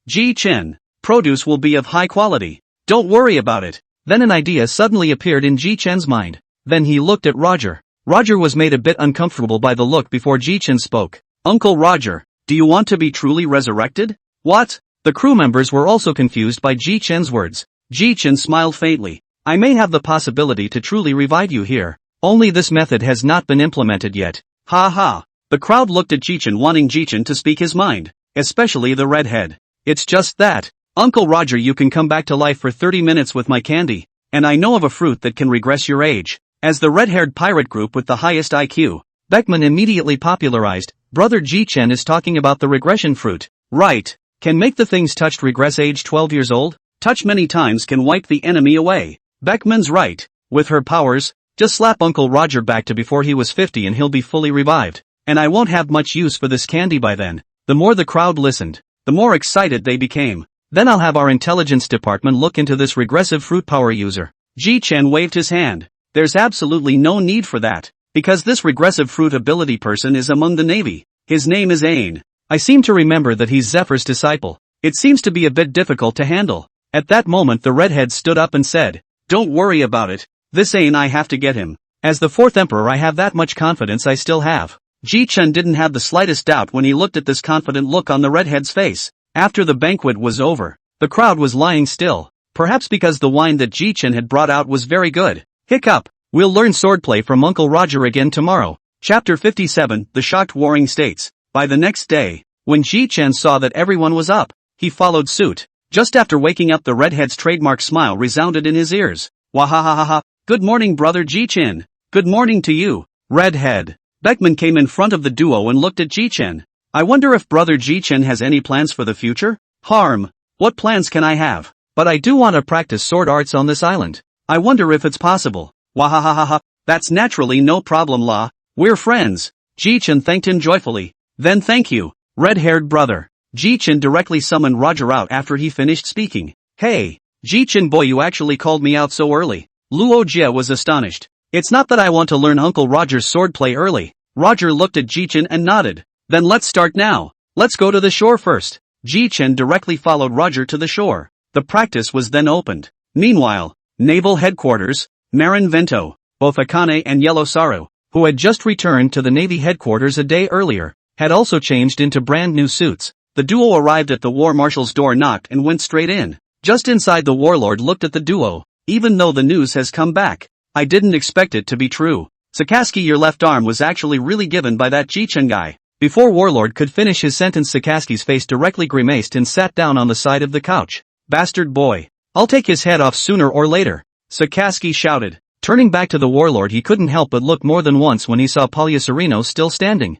Jichen, produce will be of high quality. Don't worry about it. Then an idea suddenly appeared in Jichen's mind. Then he looked at Roger. Roger was made a bit uncomfortable by the look before Jichen spoke. Uncle Roger, do you want to be truly resurrected? What? The crew members were also confused by Jichen's words. Jichen smiled faintly. I may have the possibility to truly revive you here. Only this method has not been implemented yet. Ha ha. The crowd looked at Jichen, wanting Jichen to speak his mind, especially the redhead. It's just that, Uncle Roger, you can come back to life for 30 minutes with my candy, and I know of a fruit that can regress your age. As the red-haired pirate group with the highest IQ, Beckman immediately popularized, Brother Jichen is talking about the regression fruit. Right. Can make the things touched regress age 12 years old? Touch many times can wipe the enemy away. Beckman's right. With her powers, just slap Uncle Roger back to before he was 50 and he'll be fully revived. And I won't have much use for this candy by then. The more the crowd listened, the more excited they became. Then I'll have our intelligence department look into this regressive fruit power user. Jichen waved his hand. There's absolutely no need for that, because this regressive fruit ability person is among the Navy. His name is Ain. I seem to remember that he's Zephyr's disciple. It seems to be a bit difficult to handle. At that moment the redhead stood up and said, Don't worry about it. This Ain, I have to get him. As the fourth emperor, I have that much confidence I still have. Jichen didn't have the slightest doubt when he looked at this confident look on the redhead's face. After the banquet was over, the crowd was lying still, perhaps because the wine that Jichen had brought out was very good. Hiccup. We'll learn swordplay from Uncle Roger again tomorrow. Chapter 57, The Shocked Warring States. By the next day, When Jichen saw that everyone was up, he followed suit. Just after waking up, the redhead's trademark smile resounded in his ears. Wahahaha, good morning brother Jichen. Good morning to you, redhead. Beckman came in front of the duo and looked at Jichen. I wonder if brother Jichen has any plans for the future? Harm. What plans can I have? But I do want to practice sword arts on this island. I wonder if it's possible. Wahahaha, that's naturally no problem la. We're friends. Jichen thanked him joyfully. Then thank you, red-haired brother. Jichen directly summoned Roger out after he finished speaking. Hey, Jichen boy, you actually called me out so early. Luo Jie was astonished. It's not that I want to learn Uncle Roger's swordplay early. Roger looked at Jichen and nodded. Then let's start now. Let's go to the shore first. Jichen directly followed Roger to the shore. The practice was then opened. Meanwhile, Naval Headquarters, Marin Vento, both Akane and Yellow Saru, who had just returned to the Navy headquarters a day earlier, had also changed into brand new suits. The duo arrived at the war marshal's door, knocked and went straight in. Just inside, the warlord looked at the duo. Even though the news has come back, I didn't expect it to be true. Sakaski, your left arm was actually really given by that Jichen guy. Before warlord could finish his sentence, Sakaski's face directly grimaced and sat down on the side of the couch. Bastard boy. I'll take his head off sooner or later. Sakaski shouted. Turning back to the warlord, he couldn't help but look more than once when he saw Polyacerino still standing.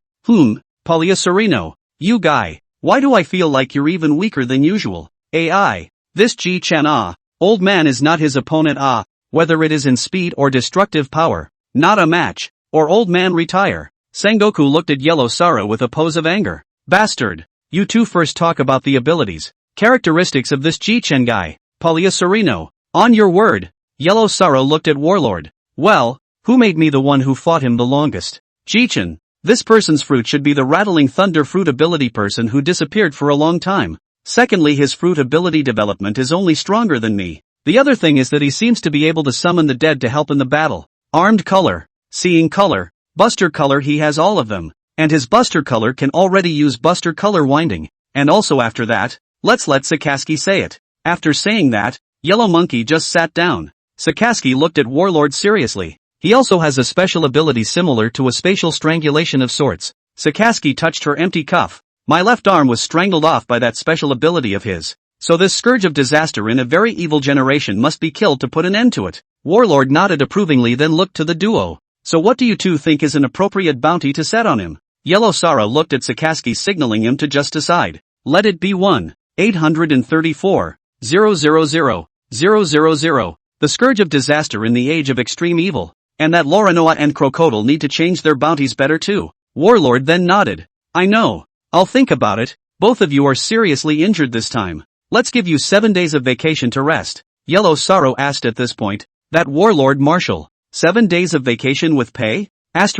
Polyacerino. You guy. Why do I feel like you're even weaker than usual? AI. This Jichen old man is not his opponent whether it is in speed or destructive power. Not a match. Or old man retire. Sengoku looked at Yellow Saru with a pose of anger. Bastard. You two first talk about the abilities. Characteristics of this Jichen guy. Polyacerino. On your word. Yellow Saru looked at warlord. Well, who made me the one who fought him the longest? Jichen. This person's fruit should be the rattling thunder fruit ability person who disappeared for a long time. Secondly, his fruit ability development is only stronger than me. The other thing is that he seems to be able to summon the dead to help in the battle. Armed color. Seeing color. Buster color, he has all of them. And his buster color can already use buster color winding. And also after that, let's let Sakaski say it. After saying that, Yellow Monkey just sat down. Sakaski looked at warlord seriously. He also has a special ability similar to a spatial strangulation of sorts. Sakaski touched her empty cuff. My left arm was strangled off by that special ability of his. So this scourge of disaster in a very evil generation must be killed to put an end to it. Warlord nodded approvingly, then looked to the duo. So what do you two think is an appropriate bounty to set on him? Yellow Saru looked at Sakaski, signaling him to just decide. Let it be 1-834-000-000. The scourge of disaster in the age of extreme evil. And that Loranoa and Crocodile need to change their bounties better too. Warlord then nodded. I know. I'll think about it. Both of you are seriously injured this time. Let's give you 7 days of vacation to rest. Yellow Saru asked at this point. That warlord marshal. 7 days of vacation with pay? Off.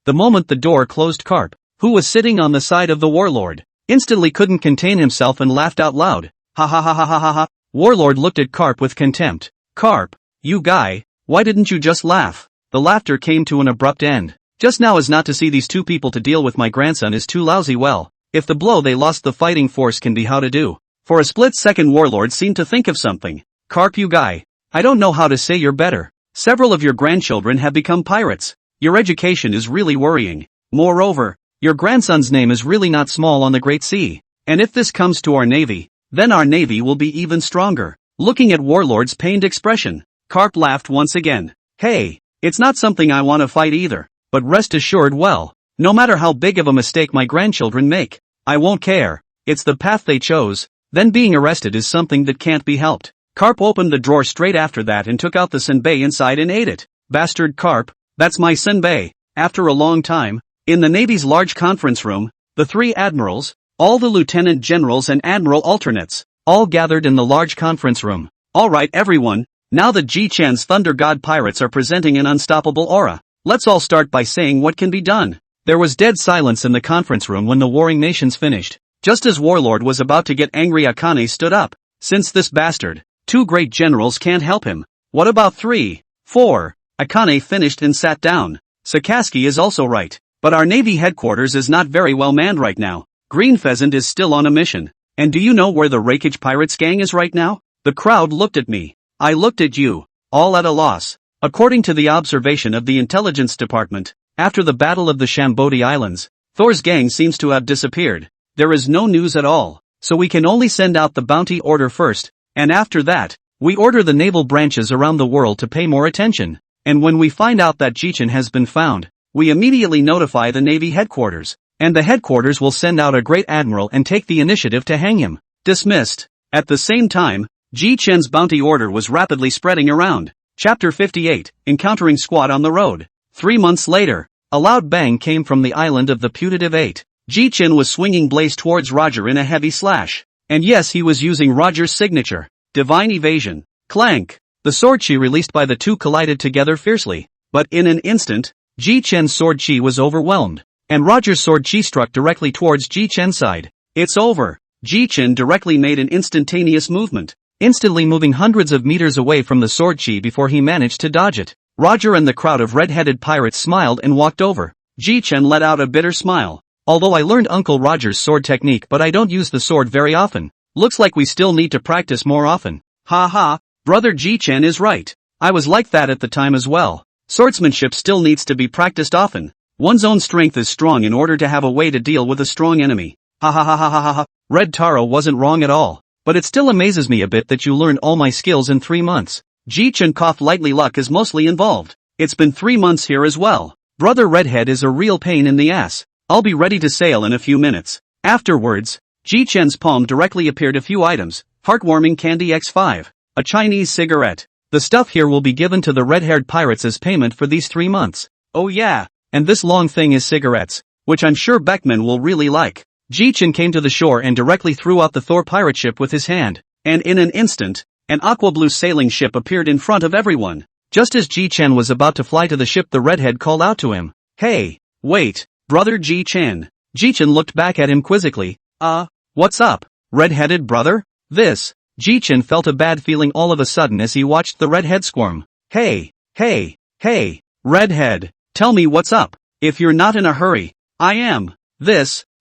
The moment the door closed, Garp, who was sitting on the side of the warlord, instantly couldn't contain himself and laughed out loud. Ha ha ha ha ha ha ha. Warlord looked at Garp with contempt. Garp. You guy, why didn't you just laugh? The laughter came to an abrupt end. Just now is not to see these two people to deal with my grandson is too lousy. Well, if the blow they lost the fighting force can be how to do. For a split second warlord seemed to think of something. Garp, you guy, I don't know how to say you're better. Several of your grandchildren have become pirates. Your education is really worrying. Moreover, your grandson's name is really not small on the Great Sea. And if this comes to our navy, then our navy will be even stronger. Looking at warlord's pained expression, Garp laughed once again. Hey, it's not something I want to fight either, but rest assured, well, no matter how big of a mistake my grandchildren make, I won't care. It's the path they chose. Then being arrested is something that can't be helped. Garp opened the drawer straight after that and took out the senbei inside and ate it. Bastard Garp, that's my senbei. After a long time, in the Navy's large conference room, the 3 admirals, all the lieutenant generals and admiral alternates, all gathered in the large conference room. Alright everyone, now that Jichen's Thunder God pirates are presenting an unstoppable aura, let's all start by saying what can be done. There was dead silence in the conference room when the warring nations finished. Just as Warlord was about to get angry, Akane stood up. Since this bastard, 2 great generals can't help him, what about 3, 4? Akane finished and sat down. Sakaski is also right. But our Navy headquarters is not very well manned right now. Green Pheasant is still on a mission. And do you know where the Raikage Pirates gang is right now? The crowd looked at me. I looked at you. All at a loss. According to the observation of the intelligence department, after the Battle of the Shambodi Islands, Thor's gang seems to have disappeared. There is no news at all, so we can only send out the bounty order first, and after that, we order the naval branches around the world to pay more attention. And when we find out that Jichen has been found, we immediately notify the Navy headquarters, and the headquarters will send out a great admiral and take the initiative to hang him. Dismissed. At the same time, Jichen's bounty order was rapidly spreading around. Chapter 58, Encountering Squad on the Road. 3 months later, a loud bang came from the island of the Putative Eight. Jichen was swinging Blaze towards Roger in a heavy slash. And yes, he was using Roger's signature, Divine Evasion. Clank! The sword chi released by the two collided together fiercely. But in an instant, Jichen's sword chi was overwhelmed, and Roger's sword chi struck directly towards Jichen's side. It's over. Jichen directly made an instantaneous movement, instantly moving hundreds of meters away from the sword chi before he managed to dodge it. Roger and the crowd of red-headed pirates smiled and walked over. Jichen let out a bitter smile. Although I learned Uncle Roger's sword technique, but I don't use the sword very often. Looks like we still need to practice more often. Ha ha, brother Jichen is right. I was like that at the time as well. Swordsmanship still needs to be practiced often. One's own strength is strong in order to have a way to deal with a strong enemy. Ha ha ha ha ha ha ha. Red Taro wasn't wrong at all. But it still amazes me a bit that you learned all my skills in 3 months. Jichen coughed lightly. Luck is mostly involved. It's been 3 months here as well. Brother Redhead is a real pain in the ass. I'll be ready to sail in a few minutes. Afterwards, Jichen's palm directly appeared a few items. Heartwarming candy X5. A Chinese cigarette. The stuff here will be given to the red-haired pirates as payment for these 3 months. Oh yeah, and this long thing is cigarettes, which I'm sure Beckman will really like. Jichen came to the shore and directly threw out the Thor pirate ship with his hand, and in an instant, an aqua-blue sailing ship appeared in front of everyone. Just as Jichen was about to fly to the ship, the redhead called out to him. Hey, wait, brother Jichen. Jichen looked back at him quizzically. What's up, red-headed brother? Jichen felt a bad feeling all of a sudden as he watched the redhead squirm. Hey, redhead, tell me what's up. If you're not in a hurry, I am.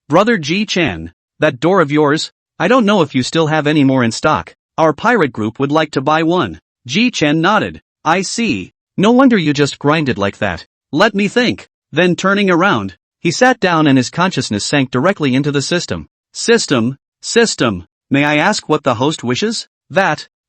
Brother Jichen, that door of yours, I don't know if you still have any more in stock. Our pirate group would like to buy one. Jichen nodded. I see. No wonder you just grinded like that. Let me think. Then turning around, he sat down and his consciousness sank directly into the system. System. May I ask what the host wishes?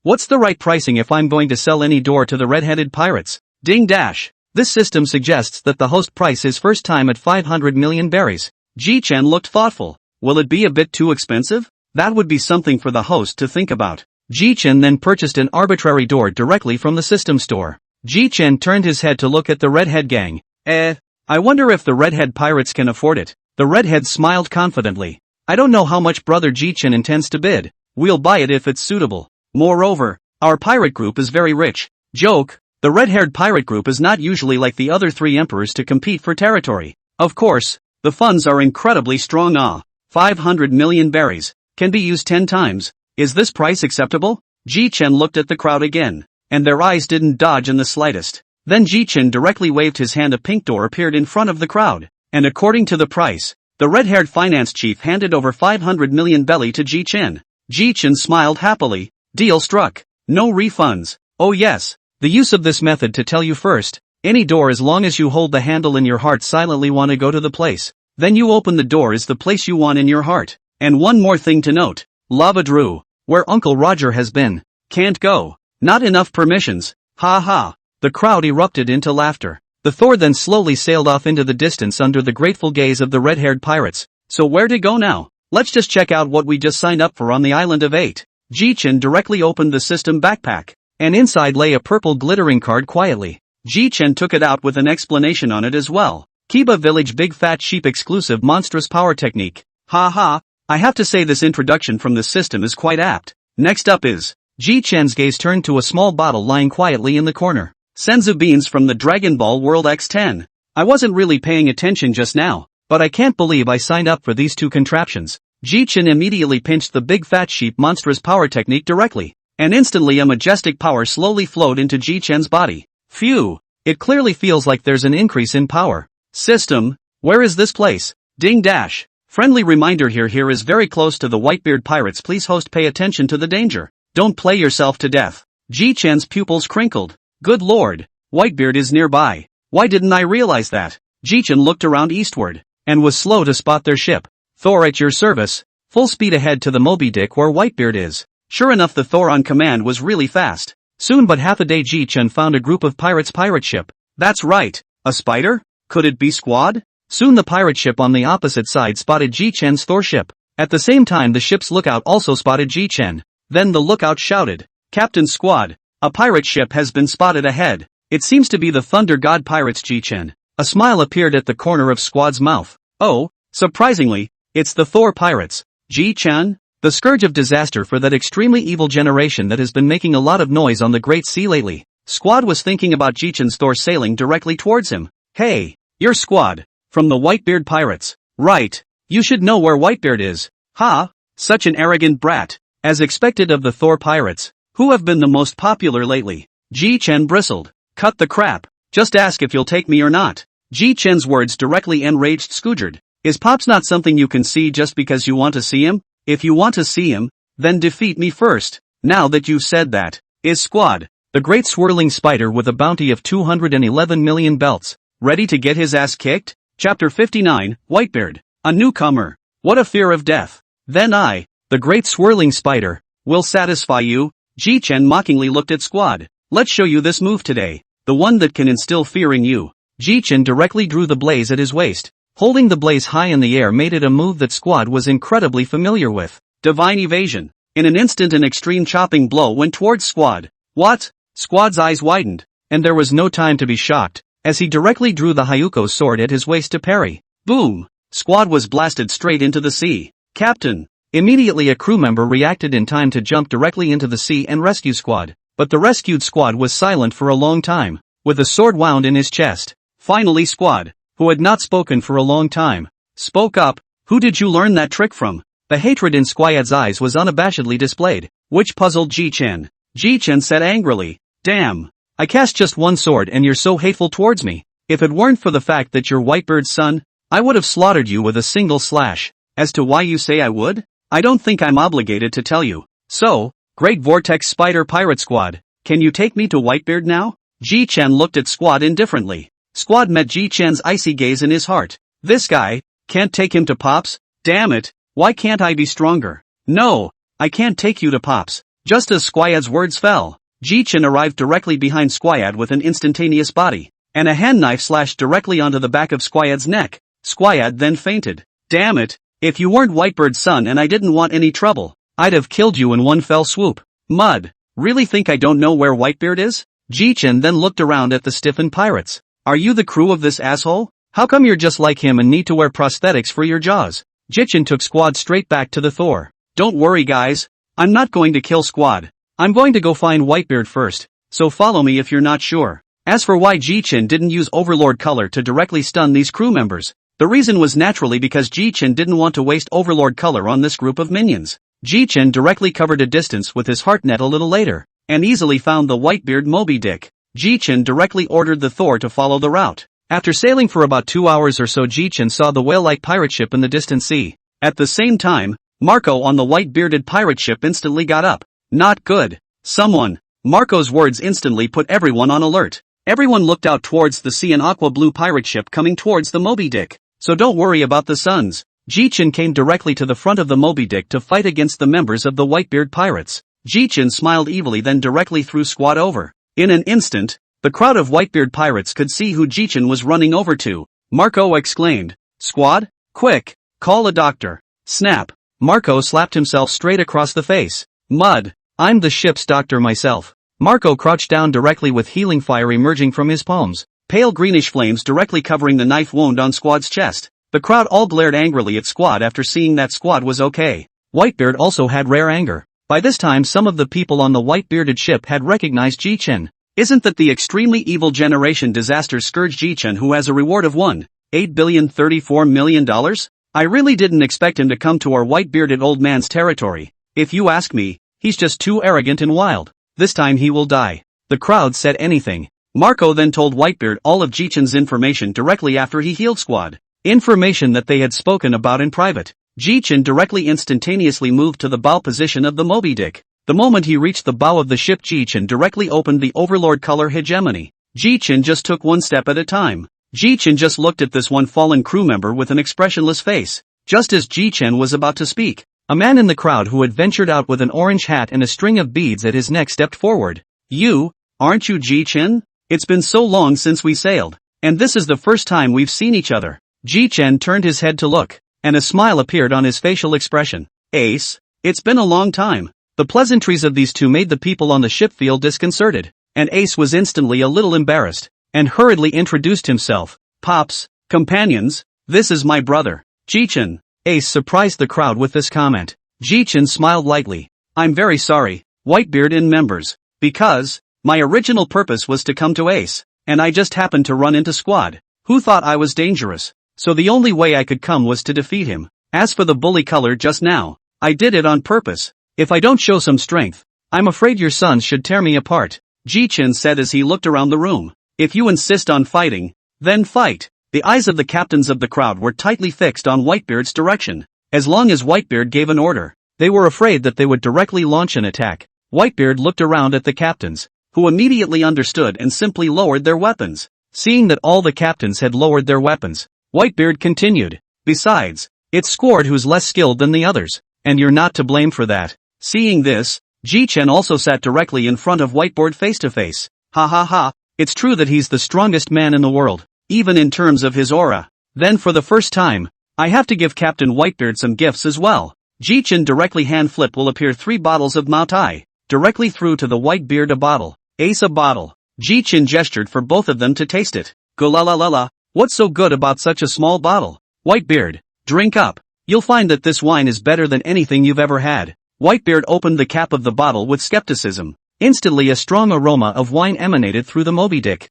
What's the right pricing if I'm going to sell any door to the red-headed pirates? Ding dash. This system suggests that the host price is first time at 500 million berries. Jichen looked thoughtful. Will it be a bit too expensive? That would be something for the host to think about. Jichen then purchased an arbitrary door directly from the system store. Jichen turned his head to look at the redhead gang. I wonder if the redhead pirates can afford it. The redhead smiled confidently. I don't know how much brother Jichen intends to bid. We'll buy it if it's suitable. Moreover, our pirate group is very rich. Joke, the red-haired pirate group is not usually like the other 3 emperors to compete for territory. Of course, the funds are incredibly strong. 500 million berries, can be used 10 times. Is this price acceptable? Jichen looked at the crowd again, and their eyes didn't dodge in the slightest. Then Jichen directly waved his hand. A pink door appeared in front of the crowd, and according to the price, the red-haired finance chief handed over 500 million belly to Jichen. Jichen smiled happily. Deal struck. No refunds. Oh yes, the use of this method to tell you first. Any door as long as you hold the handle in your heart silently want to go to the place. Then you open the door is the place you want in your heart. And one more thing to note. Lava Drew, where Uncle Roger has been. Can't go. Not enough permissions. Ha ha. The crowd erupted into laughter. The Thor then slowly sailed off into the distance under the grateful gaze of the red-haired pirates. So where to go now? Let's just check out what we just signed up for on the island of 8. Jichen directly opened the system backpack, and inside lay a purple glittering card quietly. Jichen took it out with an explanation on it as well. Kiba Village Big Fat Sheep exclusive monstrous power technique. Ha ha, I have to say this introduction from this system is quite apt. Next up is, Jichen's gaze turned to a small bottle lying quietly in the corner. Senzu beans from the Dragon Ball World X10. I wasn't really paying attention just now, but I can't believe I signed up for these 2 contraptions. Jichen immediately pinched the Big Fat Sheep monstrous power technique directly, and instantly a majestic power slowly flowed into Jichen's body. Phew, it clearly feels like there's an increase in power. System, where is this place? Ding dash. Friendly reminder here is very close to the Whitebeard pirates. Please host pay attention to the danger. Don't play yourself to death. Jichen's pupils crinkled. Good lord, Whitebeard is nearby. Why didn't I realize that? Jichen looked around eastward, and was slow to spot their ship. Thor at your service. Full speed ahead to the Moby Dick where Whitebeard is. Sure enough, the Thor on command was really fast. Soon but half a day Jichen found a group of pirates' pirate ship. That's right. A spider? Could it be Squad? Soon the pirate ship on the opposite side spotted Jichen's Thor ship. At the same time the ship's lookout also spotted Jichen. Then the lookout shouted, Captain Squad, a pirate ship has been spotted ahead. It seems to be the Thunder God pirates Jichen. A smile appeared at the corner of Squad's mouth. Oh, surprisingly, it's the Thor pirates. Jichen? The scourge of disaster for that extremely evil generation that has been making a lot of noise on the Great Sea lately. Squad was thinking about Jichen's Thor sailing directly towards him. Hey, you're Squad. From the Whitebeard pirates. Right. You should know where Whitebeard is. Ha! Such an arrogant brat. As expected of the Thor pirates, who have been the most popular lately. Jichen bristled. Cut the crap. Just ask if you'll take me or not. Jichen's words directly enraged Scourge. Is Pops not something you can see just because you want to see him? If you want to see him, then defeat me first. Now that you've said that, is Squad, the great swirling spider with a bounty of 211 million belts, ready to get his ass kicked? Chapter 59, Whitebeard, a newcomer. What a fear of death. Then I, the great swirling spider, will satisfy you. Jichen mockingly looked at Squad. Let's show you this move today, the one that can instill fear in you. Jichen directly drew the blaze at his waist. Holding the blaze high in the air made it a move that Squad was incredibly familiar with. Divine evasion. In an instant an extreme chopping blow went towards Squad. What? Squad's eyes widened, and there was no time to be shocked, as he directly drew the Hyuko's sword at his waist to parry. Boom! Squad was blasted straight into the sea. Captain! Immediately a crew member reacted in time to jump directly into the sea and rescue Squad, but the rescued Squad was silent for a long time, with a sword wound in his chest. Finally Squad, who had not spoken for a long time, spoke up. Who did you learn that trick from? The hatred in Squad's eyes was unabashedly displayed, which puzzled Jichen. Jichen said angrily, Damn! I cast just one sword and you're so hateful towards me. If it weren't for the fact that you're Whitebeard's son, I would have slaughtered you with a single slash. As to why you say I would? I don't think I'm obligated to tell you. So, Great Vortex Spider Pirate Squad, can you take me to Whitebeard now? Jichen looked at Squad indifferently. Squad met Jichen's icy gaze in his heart. This guy, can't take him to Pops? Damn it, why can't I be stronger? No, I can't take you to Pops. Just as Squad's words fell, Jichen arrived directly behind Squad with an instantaneous body, and a hand knife slashed directly onto the back of Squad's neck. Squad then fainted. Damn it, if you weren't Whitebeard's son and I didn't want any trouble, I'd have killed you in one fell swoop. Mud, really think I don't know where Whitebeard is? Jichen then looked around at the stiffened pirates. Are you the crew of this asshole? How come you're just like him and need to wear prosthetics for your jaws? Jichen took Squad straight back to the Thor. Don't worry guys, I'm not going to kill Squad. I'm going to go find Whitebeard first, so follow me if you're not sure. As for why Jichen didn't use Overlord color to directly stun these crew members, the reason was naturally because Jichen didn't want to waste Overlord color on this group of minions. Jichen directly covered a distance with his heart net a little later, and easily found the Whitebeard Moby Dick. Jichen directly ordered the Thor to follow the route. After sailing for about 2 hours or so Jichen saw the whale-like pirate ship in the distant sea. At the same time, Marco on the white-bearded pirate ship instantly got up. Not good. Someone. Marco's words instantly put everyone on alert. Everyone looked out towards the sea, an aqua-blue pirate ship coming towards the Moby Dick. So don't worry about the suns. Jichen came directly to the front of the Moby Dick to fight against the members of the Whitebeard pirates. Jichen smiled evilly then directly threw Squad over. In an instant, the crowd of Whitebeard pirates could see who Jichen was running over to. Marco exclaimed, Squad, quick, call a doctor. Snap. Marco slapped himself straight across the face. Mud, I'm the ship's doctor myself. Marco crouched down directly with healing fire emerging from his palms, pale greenish flames directly covering the knife wound on Squad's chest. The crowd all glared angrily at Squad after seeing that Squad was okay. Whitebeard also had rare anger. By this time some of the people on the white-bearded ship had recognized Jichen. Isn't that the extremely evil generation disaster scourge Jichen who has a reward of $1.834 billion? I really didn't expect him to come to our white-bearded old man's territory. If you ask me, he's just too arrogant and wild. This time he will die. The crowd said anything. Marco then told Whitebeard all of Jichen's information directly after he healed Squad. Information that they had spoken about in private. Jichen directly instantaneously moved to the bow position of the Moby Dick. The moment he reached the bow of the ship Jichen directly opened the Overlord color hegemony. Jichen just took one step at a time. Jichen just looked at this one fallen crew member with an expressionless face. Just as Jichen was about to speak, a man in the crowd who had ventured out with an orange hat and a string of beads at his neck stepped forward. You, aren't you Jichen? It's been so long since we sailed, and this is the first time we've seen each other. Jichen turned his head to look, and a smile appeared on his facial expression. Ace, it's been a long time. The pleasantries of these two made the people on the ship feel disconcerted, and Ace was instantly a little embarrassed, and hurriedly introduced himself. Pops, companions, this is my brother, Jichen. Ace surprised the crowd with this comment. Jichen smiled lightly. I'm very sorry, Whitebeard and members, because my original purpose was to come to Ace, and I just happened to run into Squad, who thought I was dangerous, so the only way I could come was to defeat him. As for the bully color just now, I did it on purpose. If I don't show some strength, I'm afraid your sons should tear me apart, Jichen said as he looked around the room. If you insist on fighting, then fight. The eyes of the captains of the crowd were tightly fixed on Whitebeard's direction. As long as Whitebeard gave an order, they were afraid that they would directly launch an attack. Whitebeard looked around at the captains, who immediately understood and simply lowered their weapons. Seeing that all the captains had lowered their weapons, Whitebeard continued. Besides, it's Squad who's less skilled than the others, and you're not to blame for that. Seeing this, Jichen also sat directly in front of Whitebeard face to face. Ha ha ha, it's true that he's the strongest man in the world, even in terms of his aura. Then for the first time, I have to give Captain Whitebeard some gifts as well. Jichen directly hand flip will appear 3 bottles of Mao Tai, directly through to the Whitebeard a bottle. Ace a bottle. Jichen gestured for both of them to taste it. Go la la la la, what's so good about such a small bottle? Whitebeard, drink up. You'll find that this wine is better than anything you've ever had. Whitebeard opened the cap of the bottle with skepticism. Instantly a strong aroma of wine emanated through the Moby Dick.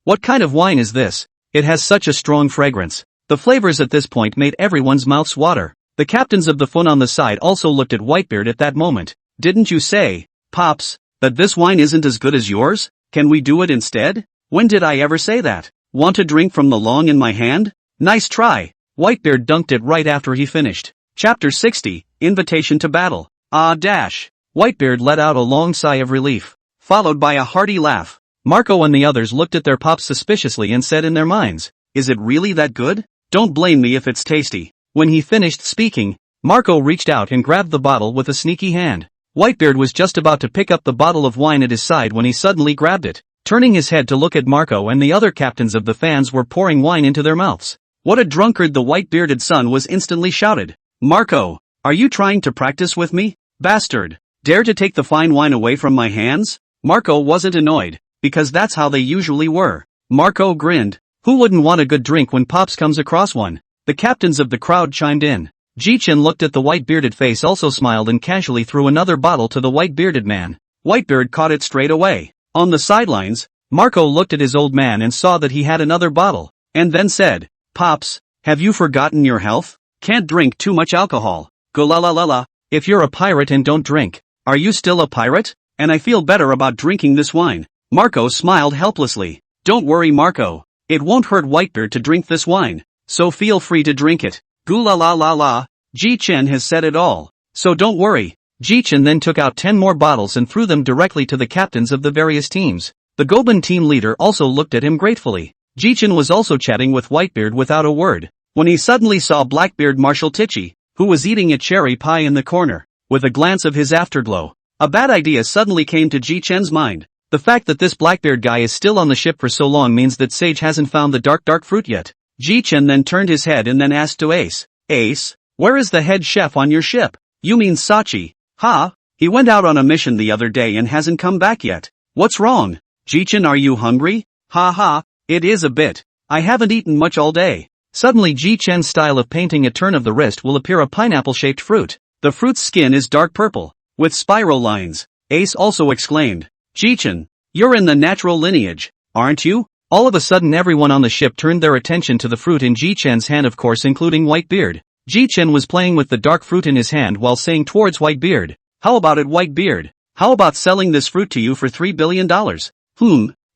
What kind of wine is this? It has such a strong fragrance. The flavors at this point made everyone's mouths water. The captains of the fun on the side also looked at Whitebeard at that moment. Didn't you say, Pops, that this wine isn't as good as yours? Can we do it instead? When did I ever say that? Want a drink from the long in my hand? Nice try. Whitebeard dunked it right after he finished. Chapter 60, Invitation to Battle. Whitebeard let out a long sigh of relief, followed by a hearty laugh. Marco and the others looked at their pops suspiciously and said in their minds, is it really that good? Don't blame me if it's tasty. When he finished speaking, Marco reached out and grabbed the bottle with a sneaky hand. Whitebeard was just about to pick up the bottle of wine at his side when he suddenly grabbed it. Turning his head to look at Marco and the other captains of the fans were pouring wine into their mouths. What a drunkard, the white-bearded son was instantly shouted. Marco, are you trying to practice with me? Bastard. Dare to take the fine wine away from my hands? Marco wasn't annoyed, because that's how they usually were. Marco grinned. Who wouldn't want a good drink when Pops comes across one? The captains of the crowd chimed in. Jichen looked at the white-bearded face, also smiled and casually threw another bottle to the white-bearded man. Whitebeard caught it straight away. On the sidelines, Marco looked at his old man and saw that he had another bottle, and then said, Pops, have you forgotten your health? Can't drink too much alcohol. Go la la la la. If you're a pirate and don't drink, are you still a pirate? And I feel better about drinking this wine. Marco smiled helplessly. Don't worry, Marco. It won't hurt Whitebeard to drink this wine, so feel free to drink it. Goo la la la la. Jichen has said it all, so don't worry. Jichen then took out 10 more bottles and threw them directly to the captains of the various teams. The Goban team leader also looked at him gratefully. Jichen was also chatting with Whitebeard without a word, when he suddenly saw Blackbeard Marshal Tichy, who was eating a cherry pie in the corner, with a glance of his afterglow. A bad idea suddenly came to Jichen's mind. The fact that this Blackbeard guy is still on the ship for so long means that Sage hasn't found the dark fruit yet. Jichen then turned his head and then asked to Ace, Ace, where is the head chef on your ship? You mean Sachi? Ha? He went out on a mission the other day and hasn't come back yet. What's wrong? Jichen, are you hungry? Ha ha, it is a bit. I haven't eaten much all day. Suddenly Jichen's style of painting a turn of the wrist will appear a pineapple-shaped fruit. The fruit's skin is dark purple, with spiral lines. Ace also exclaimed, Jichen, you're in the natural lineage, aren't you? All of a sudden everyone on the ship turned their attention to the fruit in Jichen's hand, of course including Whitebeard. Jichen was playing with the dark fruit in his hand while saying towards Whitebeard, how about it, Whitebeard? How about selling this fruit to you for $3 billion?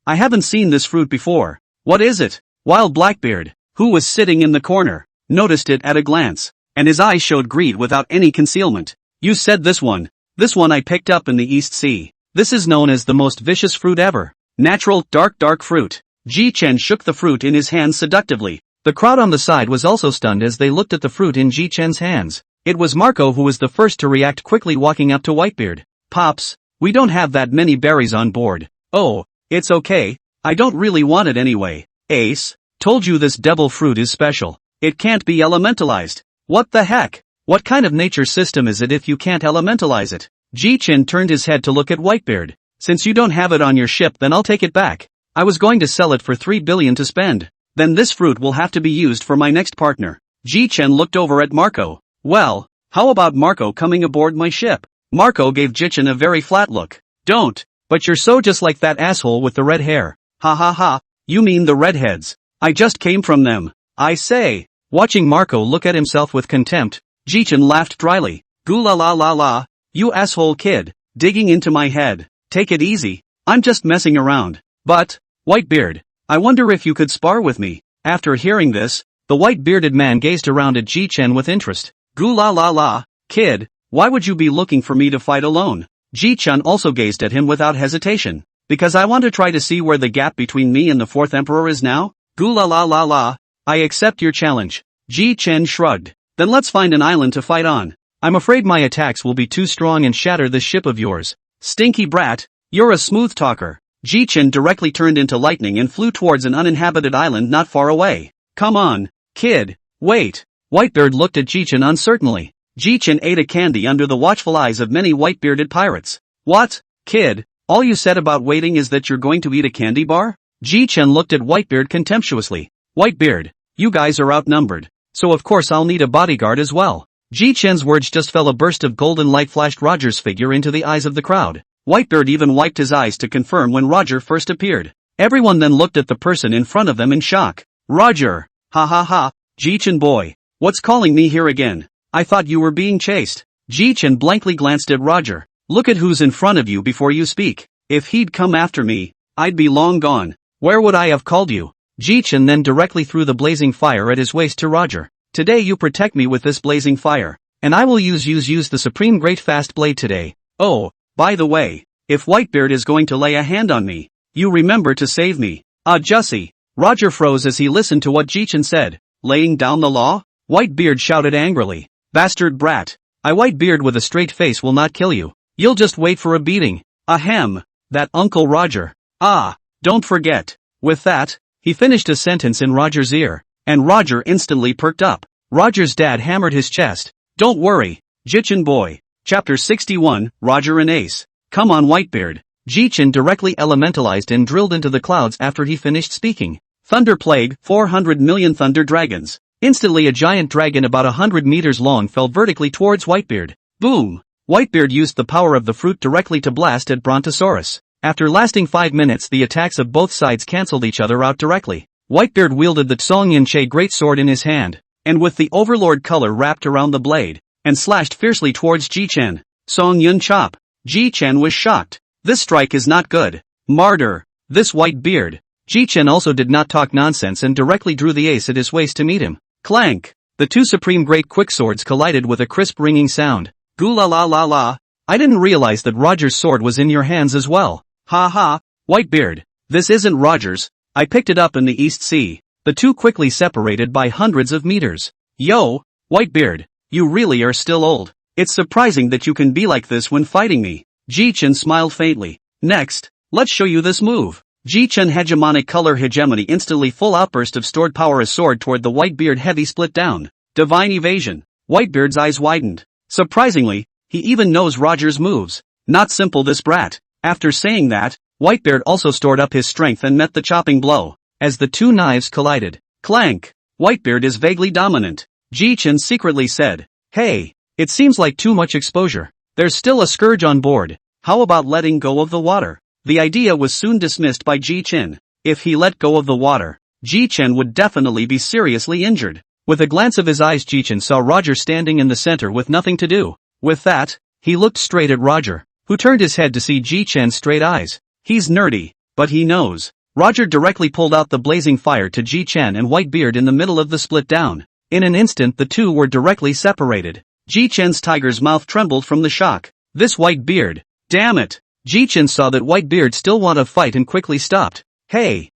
I haven't seen this fruit before. What is it? While Blackbeard, who was sitting in the corner, noticed it at a glance, and his eyes showed greed without any concealment. You said this one I picked up in the East Sea. This is known as the most vicious fruit ever. Natural, dark fruit. Jichen shook the fruit in his hands seductively. The crowd on the side was also stunned as they looked at the fruit in Jichen's hands. It was Marco who was the first to react, quickly walking up to Whitebeard. Pops, we don't have that many berries on board. Oh, it's okay, I don't really want it anyway. Ace, told you this devil fruit is special. It can't be elementalized. What the heck? What kind of nature system is it if you can't elementalize it? Jichen turned his head to look at Whitebeard. Since you don't have it on your ship, then I'll take it back. I was going to sell it for 3 billion to spend. Then this fruit will have to be used for my next partner. Jichen looked over at Marco. Well, how about Marco coming aboard my ship? Marco gave Jichen a very flat look. Don't, but you're so just like that asshole with the red hair. Ha ha ha, you mean the redheads. I just came from them. I say. Watching Marco look at himself with contempt, Jichen laughed dryly. Goo la la la la, you asshole kid, digging into my head. Take it easy, I'm just messing around. But, Whitebeard, I wonder if you could spar with me. After hearing this, the white-bearded man gazed around at Jichen with interest. Goo la la la, kid, why would you be looking for me to fight alone? Jichen also gazed at him without hesitation. Because I want to try to see where the gap between me and the fourth emperor is now? Goo la la la la, I accept your challenge. Jichen shrugged. Then let's find an island to fight on. I'm afraid my attacks will be too strong and shatter this ship of yours. Stinky brat, you're a smooth talker. Jichen directly turned into lightning and flew towards an uninhabited island not far away. Come on, kid, wait. Whitebeard looked at Jichen uncertainly. Jichen ate a candy under the watchful eyes of many white-bearded pirates. What, kid, all you said about waiting is that you're going to eat a candy bar? Jichen looked at Whitebeard contemptuously. Whitebeard, you guys are outnumbered, so of course I'll need a bodyguard as well. Jichen's words just fell. A burst of golden light flashed Roger's figure into the eyes of the crowd. Whitebeard even wiped his eyes to confirm when Roger first appeared. Everyone then looked at the person in front of them in shock. Roger! Ha ha ha, Jichen boy, what's calling me here again? I thought you were being chased. Jichen blankly glanced at Roger. Look at who's in front of you before you speak. If he'd come after me, I'd be long gone. Where would I have called you? Jichen then directly threw the blazing fire at his waist to Roger. Today you protect me with this blazing fire, and I will use the supreme great fast blade today. Oh, by the way, if Whitebeard is going to lay a hand on me, you remember to save me. Ah Jussie. Roger froze as he listened to what Jichen said. Laying down the law? Whitebeard shouted angrily. Bastard brat. I Whitebeard with a straight face will not kill you. You'll just wait for a beating. Ahem. That Uncle Roger. Ah, don't forget. With that, he finished a sentence in Roger's ear, and Roger instantly perked up. Roger's dad hammered his chest. Don't worry, Jichen boy. Chapter 61, Roger and Ace. Come on Whitebeard. Jichen directly elementalized and drilled into the clouds after he finished speaking. Thunder plague, 400 million thunder dragons. Instantly a giant dragon about 100 meters long fell vertically towards Whitebeard. Boom! Whitebeard used the power of the fruit directly to blast at Brontosaurus. After lasting 5 minutes, the attacks of both sides cancelled each other out directly. Whitebeard wielded the Tsong Yunche greatsword in his hand, and with the overlord color wrapped around the blade, and slashed fiercely towards Jichen. Song Yun chop. Jichen was shocked. This strike is not good. Martyr. This Whitebeard. Jichen also did not talk nonsense and directly drew the ace at his waist to meet him. Clank. The two supreme great quickswords collided with a crisp ringing sound. Goo la la la la. I didn't realize that Roger's sword was in your hands as well. Ha ha, Whitebeard. This isn't Roger's. I picked it up in the East Sea. The two quickly separated by hundreds of meters. Yo, Whitebeard, you really are still old. It's surprising that you can be like this when fighting me. Jichen smiled faintly. Next, let's show you this move. Jichen hegemonic color hegemony instantly full outburst of stored power. A sword toward the Whitebeard heavy split down. Divine evasion. Whitebeard's eyes widened. Surprisingly, he even knows Roger's moves. Not simple this brat. After saying that, Whitebeard also stored up his strength and met the chopping blow. As the two knives collided. Clank. Whitebeard is vaguely dominant. Jichen secretly said. Hey, it seems like too much exposure. There's still a scourge on board. How about letting go of the water? The idea was soon dismissed by Jichen. If he let go of the water, Jichen would definitely be seriously injured. With a glance of his eyes, Jichen saw Roger standing in the center with nothing to do. With that, he looked straight at Roger, who turned his head to see Jichen's straight eyes. He's nerdy, but he knows. Roger directly pulled out the blazing fire to Jichen and Whitebeard in the middle of the split down. In an instant the two were directly separated. Jichen's tiger's mouth trembled from the shock. This Whitebeard. Damn it! Jichen saw that Whitebeard still wanted to fight and quickly stopped. Hey,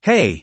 Hey,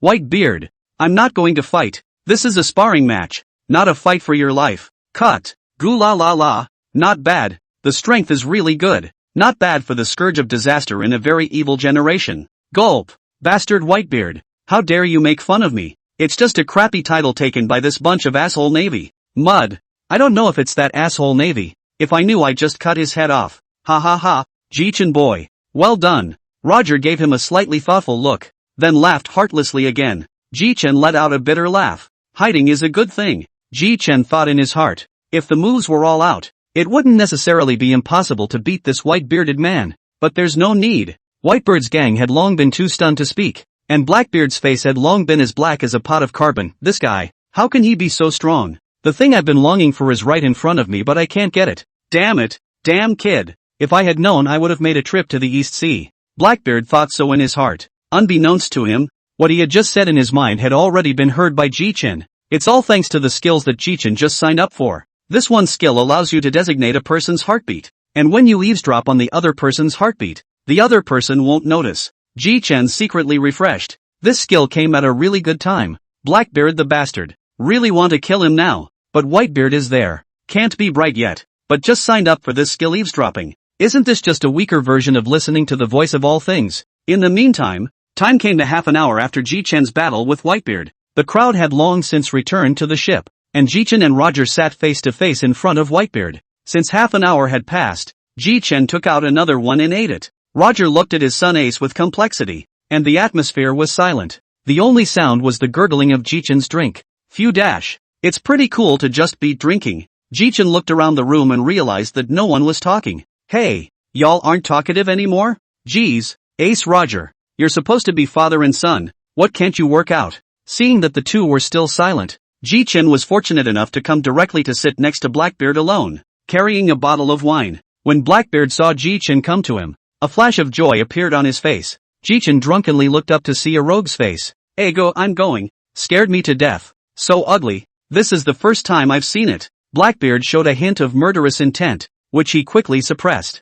Whitebeard. I'm not going to fight. This is a sparring match, not a fight for your life. Cut. Goo la la la. Not bad. The strength is really good. Not bad for the scourge of disaster in a very evil generation. Gulp. Bastard Whitebeard. How dare you make fun of me? It's just a crappy title taken by this bunch of asshole Navy. Mud. I don't know if it's that asshole Navy. If I knew I'd just cut his head off. Ha ha ha. Jichen boy. Well done. Roger gave him a slightly thoughtful look, then laughed heartlessly again. Jichen let out a bitter laugh. Hiding is a good thing. Jichen thought in his heart. If the moves were all out, it wouldn't necessarily be impossible to beat this white-bearded man. But there's no need. Whitebeard's gang had long been too stunned to speak, and Blackbeard's face had long been as black as a pot of carbon. This guy, how can he be so strong? The thing I've been longing for is right in front of me, but I can't get it. Damn it. Damn kid. If I had known, I would have made a trip to the East Sea. Blackbeard thought so in his heart. Unbeknownst to him, what he had just said in his mind had already been heard by Jichen. It's all thanks to the skills that Jichen just signed up for. This one skill allows you to designate a person's heartbeat, and when you eavesdrop on the other person's heartbeat, the other person won't notice. Jichen secretly refreshed. This skill came at a really good time. Blackbeard the bastard. Really want to kill him now, but Whitebeard is there. Can't be bright yet, but just signed up for this skill eavesdropping. Isn't this just a weaker version of listening to the voice of all things? In the meantime, time came to half an hour after Jichen's battle with Whitebeard. The crowd had long since returned to the ship, and Jichen and Roger sat face to face in front of Whitebeard. Since half an hour had passed, Jichen took out another one and ate it. Roger looked at his son Ace with complexity, and the atmosphere was silent. The only sound was the gurgling of Jichen's drink. Phew dash. It's pretty cool to just be drinking. Jichen looked around the room and realized that no one was talking. Hey, y'all aren't talkative anymore? Geez, Ace Roger, you're supposed to be father and son, what can't you work out? Seeing that the two were still silent, Jichen was fortunate enough to come directly to sit next to Blackbeard alone, carrying a bottle of wine. When Blackbeard saw Jichen come to him, a flash of joy appeared on his face. Jichen drunkenly looked up to see a rogue's face. Ego, I'm going. Scared me to death. So ugly. This is the first time I've seen it. Blackbeard showed a hint of murderous intent, which he quickly suppressed.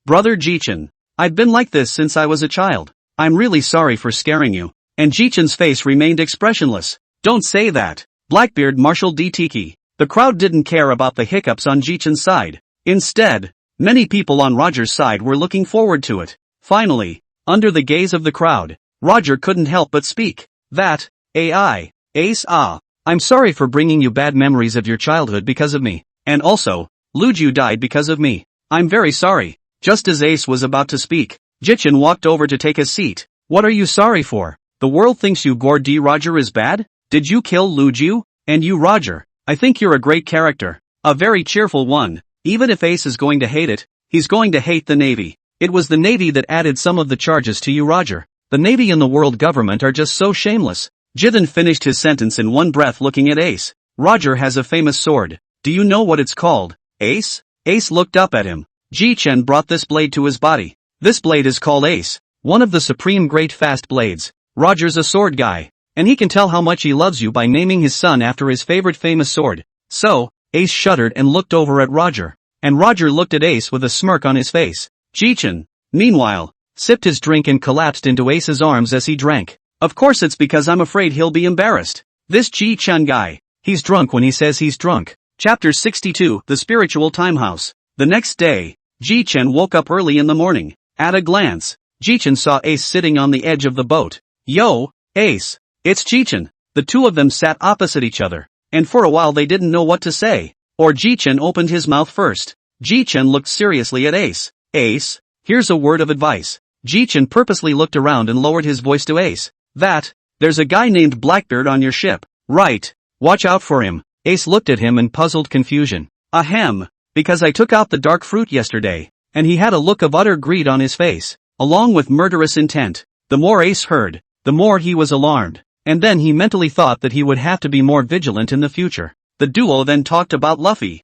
Brother Jichen. I've been like this since I was a child. I'm really sorry for scaring you. And Jichen's face remained expressionless. Don't say that. Blackbeard marshaled Tiki. The crowd didn't care about the hiccups on Jichen's side. Instead, many people on Roger's side were looking forward to it. Finally, under the gaze of the crowd, Roger couldn't help but speak. That, Ace, I'm sorry for bringing you bad memories of your childhood because of me. And also, Luju died because of me. I'm very sorry. Just as Ace was about to speak, Jichen walked over to take a seat. What are you sorry for? The world thinks you Gordy Roger is bad? Did you kill Luju? And you Roger, I think you're a great character. A very cheerful one. Even if Ace is going to hate it, he's going to hate the Navy. It was the Navy that added some of the charges to you Roger. The Navy and the world government are just so shameless. Jichen finished his sentence in one breath looking at Ace. Roger has a famous sword. Do you know what it's called? Ace? Ace looked up at him. Jichen brought this blade to his body. This blade is called Ace, one of the supreme great fast blades. Roger's a sword guy, and he can tell how much he loves you by naming his son after his favorite famous sword. So, Ace shuddered and looked over at Roger. And Roger looked at Ace with a smirk on his face. Jichen, meanwhile, sipped his drink and collapsed into Ace's arms as he drank. Of course it's because I'm afraid he'll be embarrassed. This Jichen guy, he's drunk when he says he's drunk. Chapter 62, The Spiritual Timehouse. The next day, Jichen woke up early in the morning. At a glance, Jichen saw Ace sitting on the edge of the boat. Yo, Ace. It's Jichen. The two of them sat opposite each other, and for a while they didn't know what to say. Or Jichen opened his mouth first. Jichen looked seriously at Ace. Ace, here's a word of advice. Jichen purposely looked around and lowered his voice to Ace. There's a guy named Blackbeard on your ship. Right. Watch out for him. Ace looked at him in puzzled confusion. Ahem. Because I took out the dark fruit yesterday, and he had a look of utter greed on his face, along with murderous intent. The more Ace heard, the more he was alarmed, and then he mentally thought that he would have to be more vigilant in the future. The duo then talked about Luffy.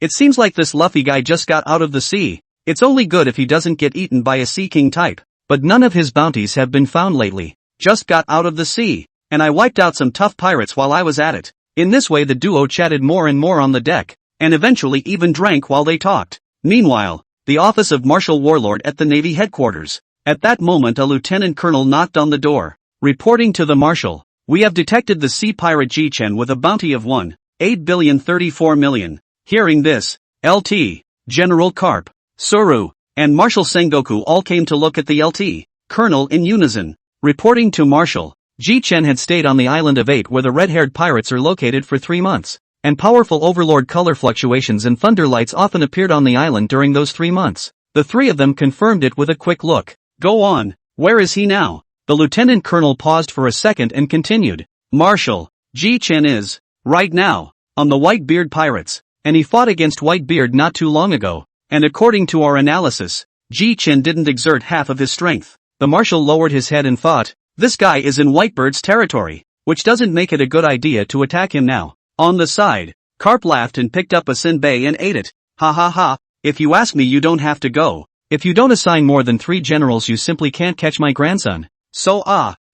It seems like this Luffy guy just got out of the sea. It's only good if he doesn't get eaten by a Sea King type, but none of his bounties have been found lately. Just got out of the sea, and I wiped out some tough pirates while I was at it. In this way the duo chatted more and more on the deck, and eventually even drank while they talked. Meanwhile, the office of Marshal Warlord at the Navy headquarters. At that moment a lieutenant colonel knocked on the door. Reporting to the marshal, we have detected the sea pirate Jichen with a bounty of 1,834,000,000. Hearing this, LT, General Garp, Zoro, and Marshal Sengoku all came to look at the LT colonel in unison. Reporting to marshal, Jichen had stayed on the island of 8 where the red-haired pirates are located for 3 months, and powerful overlord color fluctuations and thunder lights often appeared on the island during those 3 months. The three of them confirmed it with a quick look. Go on, where is he now? The lieutenant colonel paused for a second and continued. Marshal, Jichen is, right now, on the Whitebeard pirates, and he fought against Whitebeard not too long ago, and according to our analysis, Jichen didn't exert half of his strength. The marshal lowered his head and thought, this guy is in Whitebeard's territory, which doesn't make it a good idea to attack him now. On the side, Garp laughed and picked up a senbei and ate it. Ha ha ha, if you ask me you don't have to go. If you don't assign more than 3 generals you simply can't catch my grandson. So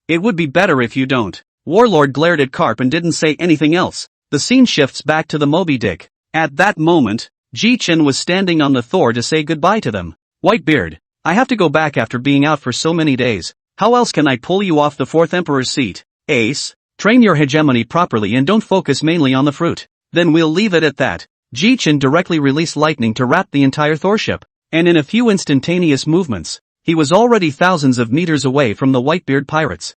it would be better if you don't. Warlord glared at Garp and didn't say anything else. The scene shifts back to the Moby Dick. At that moment, Jichen was standing on the Thor to say goodbye to them. Whitebeard, I have to go back after being out for so many days. How else can I pull you off the 4th Emperor's seat? Ace, train your hegemony properly and don't focus mainly on the fruit. Then we'll leave it at that. Jichen directly released lightning to wrap the entire Thor ship, and in a few instantaneous movements, he was already thousands of meters away from the Whitebeard pirates.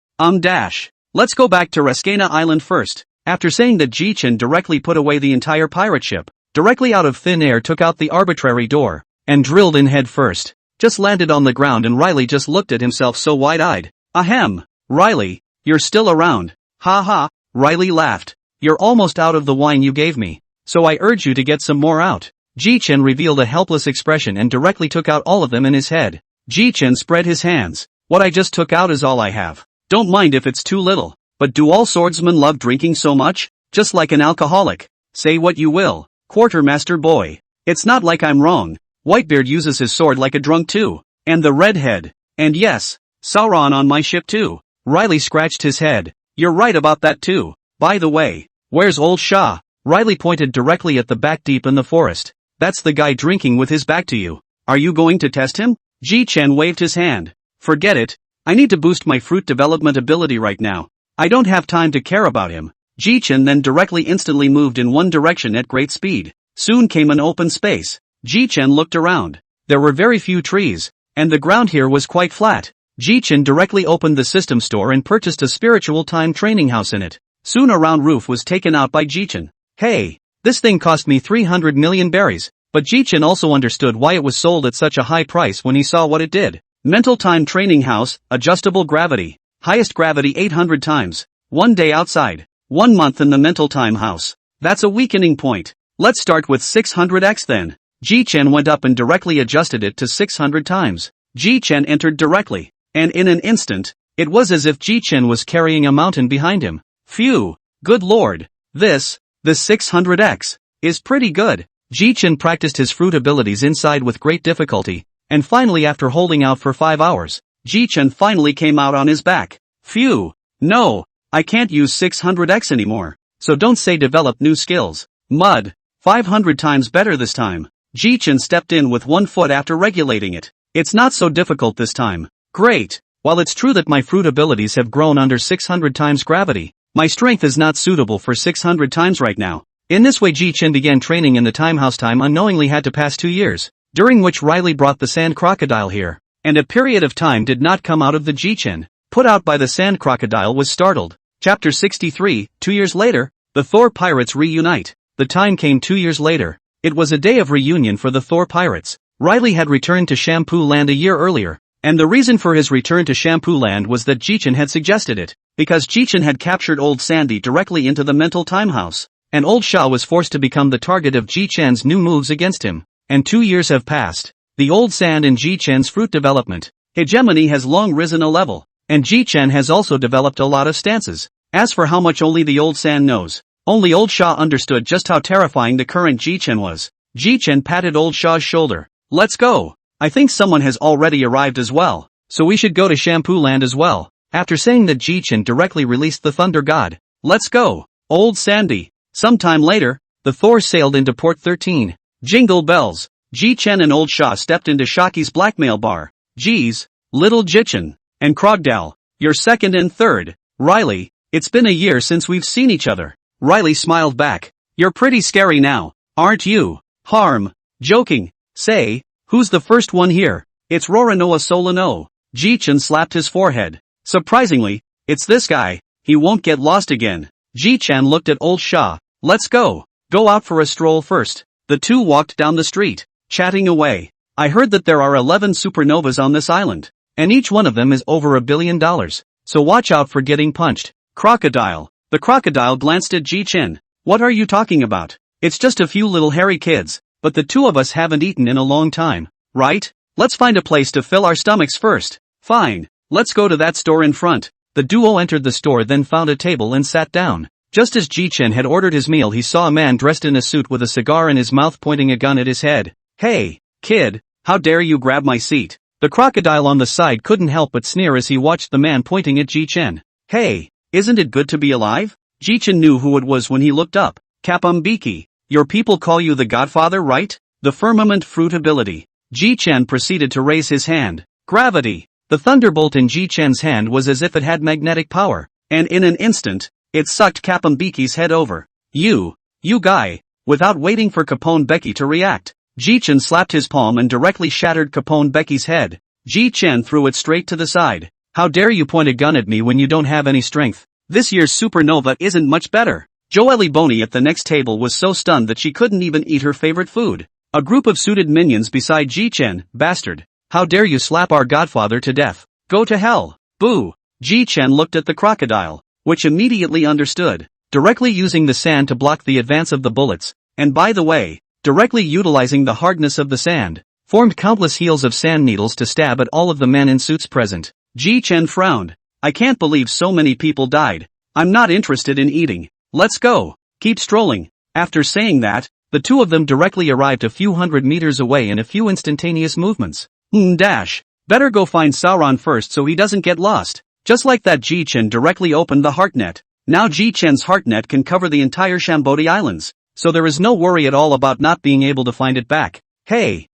Let's go back to Reskena Island first. After saying that Jichen directly put away the entire pirate ship, directly out of thin air took out the arbitrary door, and drilled in head first. Just landed on the ground and Riley just looked at himself so wide-eyed. Ahem, Riley, you're still around. Ha ha, Riley laughed. You're almost out of the wine you gave me, so I urge you to get some more out. Jichen revealed a helpless expression and directly took out all of them in his head. Jichen spread his hands. What I just took out is all I have. Don't mind if it's too little, but do all swordsmen love drinking so much? Just like an alcoholic. Say what you will, quartermaster boy. It's not like I'm wrong. Whitebeard uses his sword like a drunk too. And the redhead. And yes, Sauron on my ship too. Riley scratched his head. You're right about that too. By the way, where's old Shah? Riley pointed directly at the back deep in the forest. That's the guy drinking with his back to you. Are you going to test him? Jichen waved his hand. Forget it. I need to boost my fruit development ability right now. I don't have time to care about him. Jichen then instantly moved in one direction at great speed. Soon came an open space. Jichen looked around. There were very few trees, and the ground here was quite flat. Jichen directly opened the system store and purchased a spiritual time training house in it. Soon a round roof was taken out by Jichen. Hey, this thing cost me 300 million berries, but Jichen also understood why it was sold at such a high price when he saw what it did. Mental time training house, adjustable gravity, highest gravity 800 times, 1 day outside, 1 month in the mental time house. That's a weakening point. Let's start with 600x then. Jichen went up and directly adjusted it to 600 times. Jichen entered directly, and in an instant, it was as if Jichen was carrying a mountain behind him. Phew, good lord, this 600x, is pretty good. Jichen practiced his fruit abilities inside with great difficulty, and finally after holding out for 5 hours, Jichen finally came out on his back. Phew, no, I can't use 600x anymore, so don't say develop new skills. Mud, 500 times better this time. Jichen stepped in with 1 foot after regulating it. It's not so difficult this time. Great. While it's true that my fruit abilities have grown under 600 times gravity, my strength is not suitable for 600 times right now. In this way Jichen began training in the time house. Time unknowingly had to pass 2 years, during which Riley brought the sand crocodile here, and a period of time did not come out of the Jichen put out by the sand crocodile was startled. Chapter 63, 2 years later, the Thor pirates reunite. The time came 2 years later. It was a day of reunion for the Thor pirates. Riley had returned to Shampoo Land a year earlier, and the reason for his return to Shampoo Land was that Jichen had suggested it, because Jichen had captured Old Sandy directly into the mental time house, and Old Shah was forced to become the target of Jichen's new moves against him. And 2 years have passed. The Old Sand and Jichen's fruit development hegemony has long risen a level, and Jichen has also developed a lot of stances. As for how much only the Old Sand knows, only Old Shah understood just how terrifying the current Jichen was. Jichen patted Old Shah's shoulder. Let's go. I think someone has already arrived as well, so we should go to Shampoo Land as well. After saying that Jichen directly released the Thunder God. Let's go, Old Sandy. Sometime later, the Thor sailed into Port 13. Jingle bells. Jichen and Old Shah stepped into Shaki's blackmail bar. Geez, Little Jichen. And Crocodile. You're second and third. Riley, it's been a year since we've seen each other. Riley smiled back. You're pretty scary now, aren't you? Harm. Joking. Say, who's the first one here? It's Roranoa Solano. Jichen slapped his forehead. Surprisingly, it's this guy. He won't get lost again. Jichen looked at old Sha. Let's go. Go out for a stroll first. The two walked down the street, chatting away. I heard that there are 11 supernovas on this island, and each one of them is over $1 billion. So watch out for getting punched. Crocodile. The crocodile glanced at Jichen. What are you talking about? It's just a few little hairy kids, but the two of us haven't eaten in a long time, right? Let's find a place to fill our stomachs first. Fine. Let's go to that store in front. The duo entered the store, then found a table and sat down. Just as Jichen had ordered his meal, he saw a man dressed in a suit with a cigar in his mouth pointing a gun at his head. Hey, kid, how dare you grab my seat? The crocodile on the side couldn't help but sneer as he watched the man pointing at Jichen. Hey, isn't it good to be alive? Jichen knew who it was when he looked up. Kapambiki, your people call you the Godfather, right? The firmament fruit ability. Jichen proceeded to raise his hand. Gravity. The thunderbolt in Jichen's hand was as if it had magnetic power, and in an instant, it sucked Kapambiki's head over. You guy. Without waiting for Capone Becky to react, Jichen slapped his palm and directly shattered Capone Becky's head. Jichen threw it straight to the side. How dare you point a gun at me when you don't have any strength? This year's supernova isn't much better. Joelle Boney at the next table was so stunned that she couldn't even eat her favorite food. A group of suited minions beside Jichen. Bastard. How dare you slap our godfather to death? Go to hell. Boo. Jichen looked at the crocodile, which immediately understood, directly using the sand to block the advance of the bullets, and by the way, directly utilizing the hardness of the sand, formed countless heels of sand needles to stab at all of the men in suits present. Jichen frowned. I can't believe so many people died. I'm not interested in eating. Let's go. Keep strolling. After saying that, the two of them directly arrived a few hundred meters away in a few instantaneous movements. Better go find Sauron first so he doesn't get lost. Just like that, Jichen directly opened the heartnet. Now Jichen's heartnet can cover the entire Shambodi Islands, so there is no worry at all about not being able to find it back. Hey,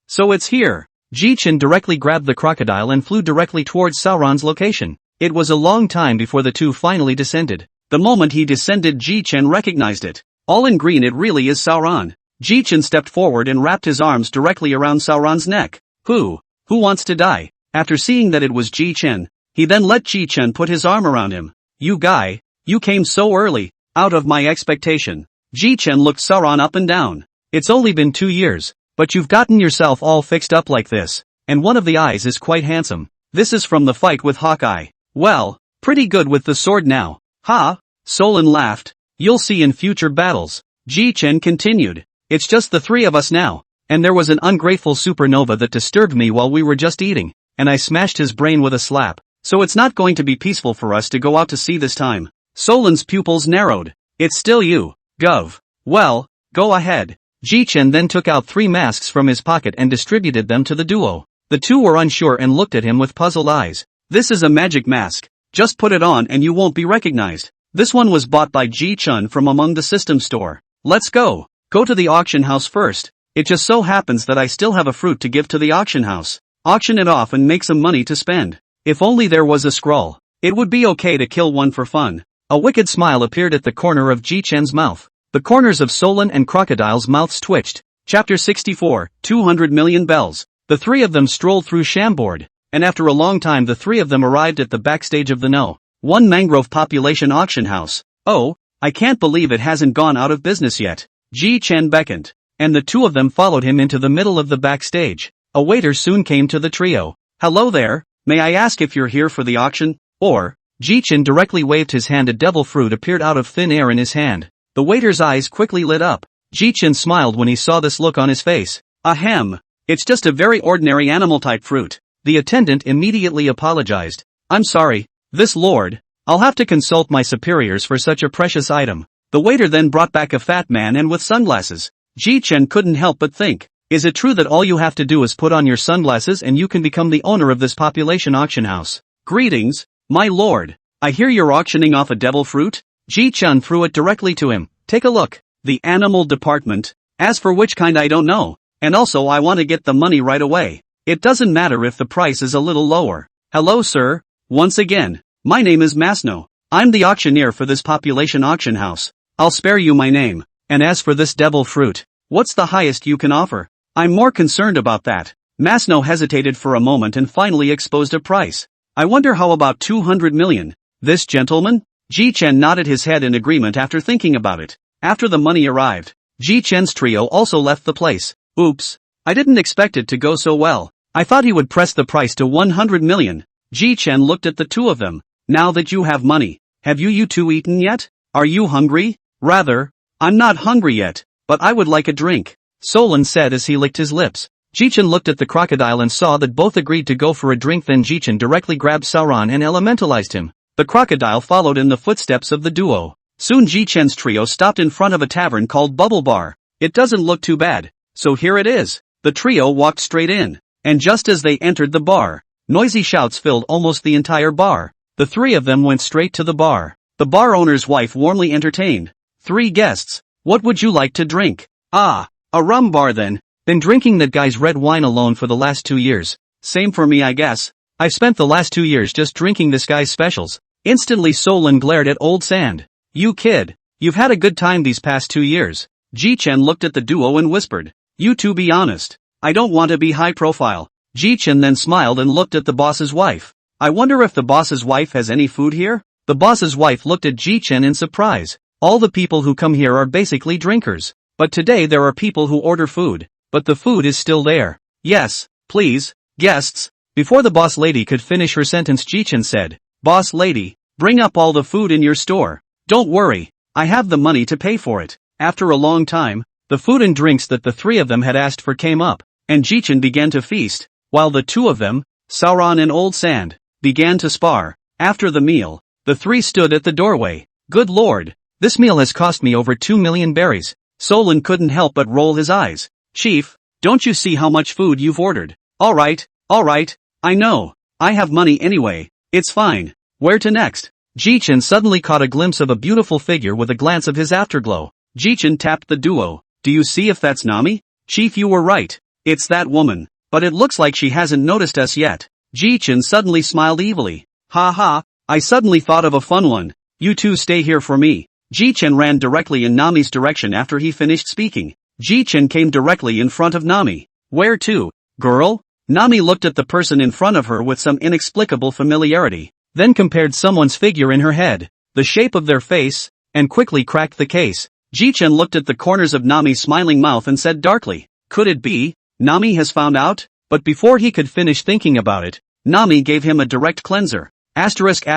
so it's here. Jichen directly grabbed the crocodile and flew directly towards Sauron's location. It was a long time before the two finally descended. The moment he descended, Jichen recognized it. All in green, it really is Sauron. Jichen stepped forward and wrapped his arms directly around Sauron's neck. Who wants to die? After seeing that it was Jichen, he then let Jichen put his arm around him. You guy, you came so early, out of my expectation. Jichen looked Sauron up and down. It's only been 2 years, but you've gotten yourself all fixed up like this, and one of the eyes is quite handsome. This is from the fight with Hawkeye. Well, pretty good with the sword now. Ha! Solon laughed. You'll see in future battles. Jichen continued. It's just the three of us now, and there was an ungrateful supernova that disturbed me while we were just eating, and I smashed his brain with a slap. So it's not going to be peaceful for us to go out to sea this time. Solon's pupils narrowed. It's still you, Gov. Well, go ahead. Jichen then took out 3 masks from his pocket and distributed them to the duo. The two were unsure and looked at him with puzzled eyes. This is a magic mask. Just put it on and you won't be recognized. This one was bought by Jichen from among the system store. Let's go. Go to the auction house first. It just so happens that I still have a fruit to give to the auction house. Auction it off and make some money to spend. If only there was a scroll. It would be okay to kill one for fun. A wicked smile appeared at the corner of Jichen's mouth. The corners of Solon and Crocodile's mouths twitched. Chapter 64, 200 million bells. The three of them strolled through Shambord, and after a long time the three of them arrived at the backstage of the No. 1 Mangrove Population Auction House. Oh, I can't believe it hasn't gone out of business yet. Jichen beckoned, and the two of them followed him into the middle of the backstage. A waiter soon came to the trio. Hello there. May I ask if you're here for the auction, or? Jichen directly waved his hand. A devil fruit appeared out of thin air in his hand. The waiter's eyes quickly lit up. Jichen smiled when he saw this look on his face. Ahem. It's just a very ordinary animal-type fruit. The attendant immediately apologized. I'm sorry, this lord. I'll have to consult my superiors for such a precious item. The waiter then brought back a fat man and with sunglasses. Jichen couldn't help but think. Is it true that all you have to do is put on your sunglasses and you can become the owner of this population auction house? Greetings, my lord. I hear you're auctioning off a devil fruit? Jichen threw it directly to him. Take a look. The animal department. As for which kind I don't know. And also I want to get the money right away. It doesn't matter if the price is a little lower. Hello sir, once again. My name is Masno. I'm the auctioneer for this population auction house. I'll spare you my name. And as for this devil fruit, what's the highest you can offer? I'm more concerned about that. Masno hesitated for a moment and finally exposed a price. I wonder how about 200 million. This gentleman? Jichen nodded his head in agreement after thinking about it. After the money arrived, Jichen's trio also left the place. Oops. I didn't expect it to go so well. I thought he would press the price to 100 million. Jichen looked at the two of them. Now that you have money, have you two eaten yet? Are you hungry? Rather, I'm not hungry yet, but I would like a drink, Solon said as he licked his lips. Jichen looked at the crocodile and saw that both agreed to go for a drink. Then Jichen directly grabbed Sauron and elementalized him. The crocodile followed in the footsteps of the duo. Soon Jichen's trio stopped in front of a tavern called Bubble Bar. It doesn't look too bad, so here it is. The trio walked straight in. And just as they entered the bar, noisy shouts filled almost the entire bar. The three of them went straight to the bar. The bar owner's wife warmly entertained. 3 guests. What would you like to drink? Ah, a rum bar then. Been drinking that guy's red wine alone for the last 2 years. Same for me I guess. I've spent the last 2 years just drinking this guy's specials. Instantly Solon glared at Old Sand. You kid. You've had a good time these past 2 years. Jichen looked at the duo and whispered. You two be honest. I don't want to be high profile. Jichen then smiled and looked at the boss's wife. I wonder if the boss's wife has any food here? The boss's wife looked at Jichen in surprise. All the people who come here are basically drinkers. But today there are people who order food. But the food is still there. Yes, please, guests. Before the boss lady could finish her sentence, Jichen said, Boss lady, bring up all the food in your store. Don't worry, I have the money to pay for it. After a long time, the food and drinks that the three of them had asked for came up, and Jichen began to feast, while the two of them, Sauron and Old Sand, began to spar. After the meal, the three stood at the doorway. Good lord, this meal has cost me over 2 million berries. Solon couldn't help but roll his eyes. Chief, don't you see how much food you've ordered? Alright, I know. I have money anyway. It's fine. Where to next? Jichen suddenly caught a glimpse of a beautiful figure with a glance of his afterglow. Jichen tapped the duo. Do you see if that's Nami? Chief, you were right. It's that woman. But it looks like she hasn't noticed us yet. Jichen suddenly smiled evilly. Ha ha, I suddenly thought of a fun one. You two stay here for me. Jichen ran directly in Nami's direction after he finished speaking. Jichen came directly in front of Nami. Where to, girl? Nami looked at the person in front of her with some inexplicable familiarity, then compared someone's figure in her head, the shape of their face, and quickly cracked the case. Jichen looked at the corners of Nami's smiling mouth and said darkly, could it be? Nami has found out? But before he could finish thinking about it, Nami gave him a direct cleanser. Asterisk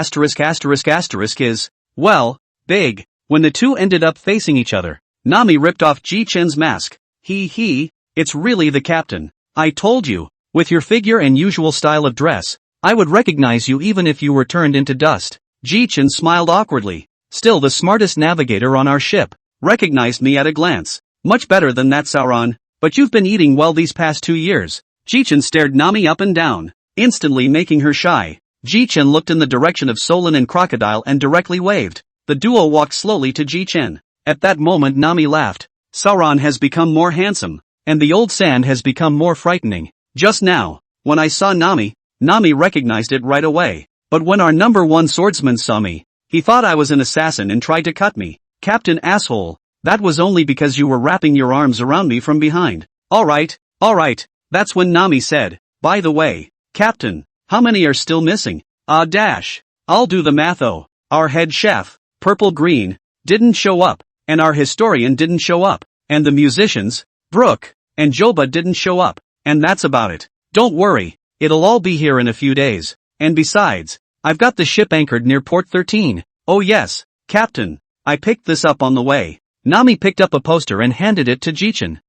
is, well, big. When the two ended up facing each other, Nami ripped off Jichen's mask. It's really the captain. I told you, with your figure and usual style of dress, I would recognize you even if you were turned into dust. Jichen smiled awkwardly. Still the smartest navigator on our ship, recognized me at a glance. Much better than that Sauron, but you've been eating well these past 2 years. Jichen stared Nami up and down, instantly making her shy. Jichen looked in the direction of Solon and Crocodile and directly waved. The duo walked slowly to Jichen. At that moment Nami laughed. Sauron has become more handsome, and the old sand has become more frightening. Just now, when I saw Nami recognized it right away. But when our number 1 swordsman saw me, he thought I was an assassin and tried to cut me. Captain asshole, that was only because you were wrapping your arms around me from behind. Alright, that's when Nami said, by the way, Captain, how many are still missing? I'll do the matho. Our head chef, Purple Green, didn't show up, and our historian didn't show up, and the musicians, Brooke, and Joba didn't show up, and that's about it. Don't worry, it'll all be here in a few days, and besides, I've got the ship anchored near Port 13. Oh yes, Captain, I picked this up on the way. Nami picked up a poster and handed it to Jichen.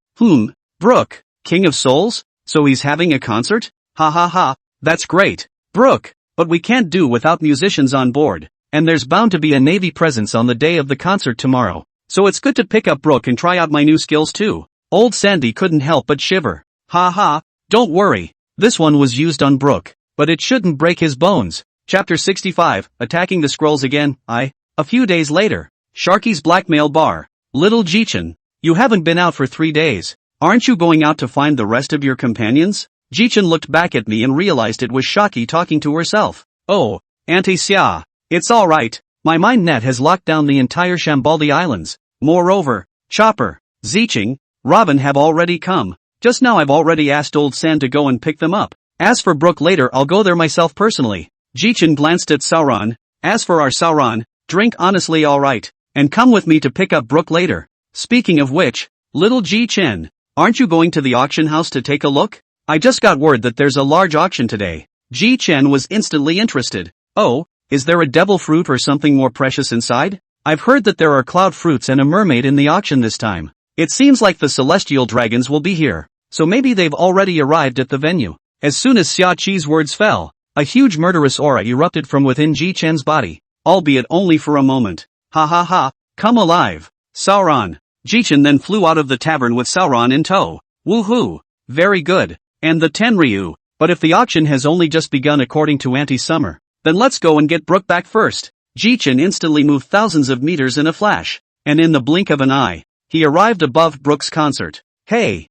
Brooke, King of Souls? So he's having a concert? Ha ha ha, that's great, Brooke, but we can't do without musicians on board, and there's bound to be a Navy presence on the day of the concert tomorrow, so it's good to pick up Brooke and try out my new skills too. Old Sandy couldn't help but shiver. Ha ha, don't worry, this one was used on Brooke, but it shouldn't break his bones. Chapter 65, Attacking the Scrolls Again. A few days later, Sharky's Blackmail Bar. Little Jichen, you haven't been out for 3 days. Aren't you going out to find the rest of your companions? Jichen looked back at me and realized it was Shaki talking to herself. Oh, Auntie Xia. It's alright, my mind net has locked down the entire Shambaldi Islands. Moreover, Chopper, Zicheng, Robin have already come. Just now I've already asked Old San to go and pick them up. As for Brook later I'll go there myself personally. Jichen glanced at Sauron. As for our Sauron, drink honestly alright, and come with me to pick up Brook later. Speaking of which, little Jichen, aren't you going to the auction house to take a look? I just got word that there's a large auction today. Jichen was instantly interested. Oh, is there a devil fruit or something more precious inside? I've heard that there are cloud fruits and a mermaid in the auction this time. It seems like the celestial dragons will be here, so maybe they've already arrived at the venue. As soon as Xia Qi's words fell, a huge murderous aura erupted from within Jichen's body, albeit only for a moment. Ha ha ha, come alive, Sauron. Jichen then flew out of the tavern with Sauron in tow. Woohoo, very good. And the Tenryu, but if the auction has only just begun according to Auntie Summer, then let's go and get Brook back first. Jichen instantly moved thousands of meters in a flash, and in the blink of an eye, he arrived above Brook's concert. Hey,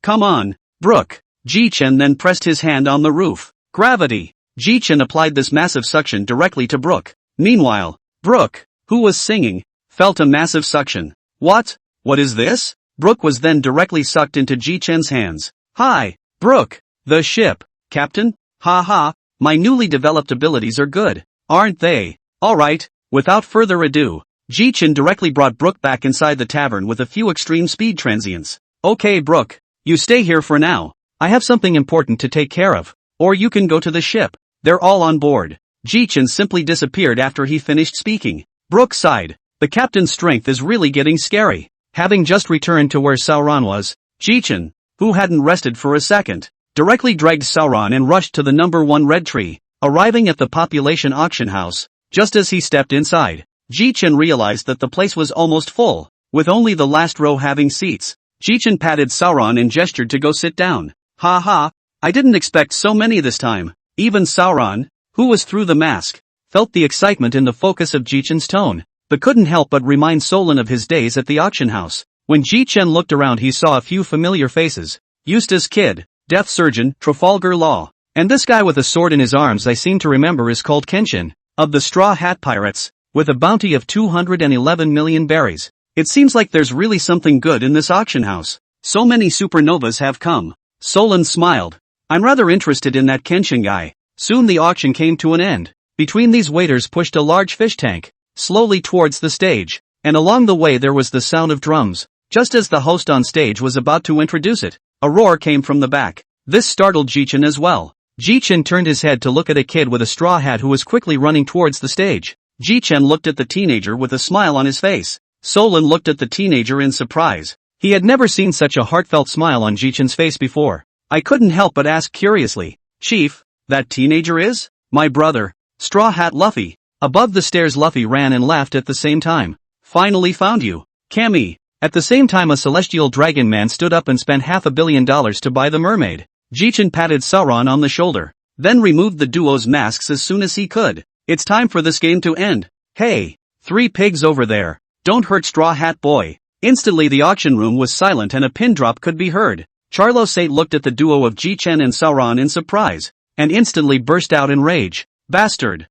come on, Brook. Jichen then pressed his hand on the roof. Gravity. Jichen applied this massive suction directly to Brook. Meanwhile, Brook, who was singing, felt a massive suction. What is this? Brook was then directly sucked into Jichen's hands. Hi, Brook. The ship, Captain? Ha, my newly developed abilities are good, aren't they? Alright, without further ado, Jichen directly brought Brook back inside the tavern with a few extreme speed transients. Okay Brook, you stay here for now. I have something important to take care of. Or you can go to the ship. They're all on board. Jichen simply disappeared after he finished speaking. Brook sighed. The captain's strength is really getting scary. Having just returned to where Sauron was, Jichen, who hadn't rested for a second, directly dragged Sauron and rushed to the number 1 red tree, arriving at the population auction house. Just as he stepped inside, Jichen realized that the place was almost full, with only the last row having seats. Jichen patted Sauron and gestured to go sit down. Ha, I didn't expect so many this time. Even Sauron, who was through the mask, felt the excitement in the focus of Jichen's tone, but couldn't help but remind Solon of his days at the auction house. When Jichen looked around he saw a few familiar faces. Eustace Kidd, Death Surgeon, Trafalgar Law. And this guy with a sword in his arms I seem to remember is called Kenshin, of the Straw Hat Pirates, with a bounty of 211 million berries. It seems like there's really something good in this auction house. So many supernovas have come. Solon smiled. I'm rather interested in that Kenshin guy. Soon the auction came to an end. Between these waiters pushed a large fish tank, slowly towards the stage, and along the way there was the sound of drums. Just as the host on stage was about to introduce it, a roar came from the back. This startled Jichen as well. Jichen turned his head to look at a kid with a straw hat who was quickly running towards the stage. Jichen looked at the teenager with a smile on his face. Solon looked at the teenager in surprise. He had never seen such a heartfelt smile on Jichen's face before. I couldn't help but ask curiously, Chief, that teenager is? My brother, Straw Hat Luffy. Above the stairs Luffy ran and laughed at the same time. Finally found you, Cammy. At the same time a celestial dragon man stood up and spent $500 million to buy the mermaid. Jichen patted Sauron on the shoulder, then removed the duo's masks as soon as he could. It's time for this game to end. Hey, 3 pigs over there, don't hurt Straw Hat Boy. Instantly the auction room was silent and a pin drop could be heard. Charlos 8 looked at the duo of Jichen and Sauron in surprise, and instantly burst out in rage. Bastard,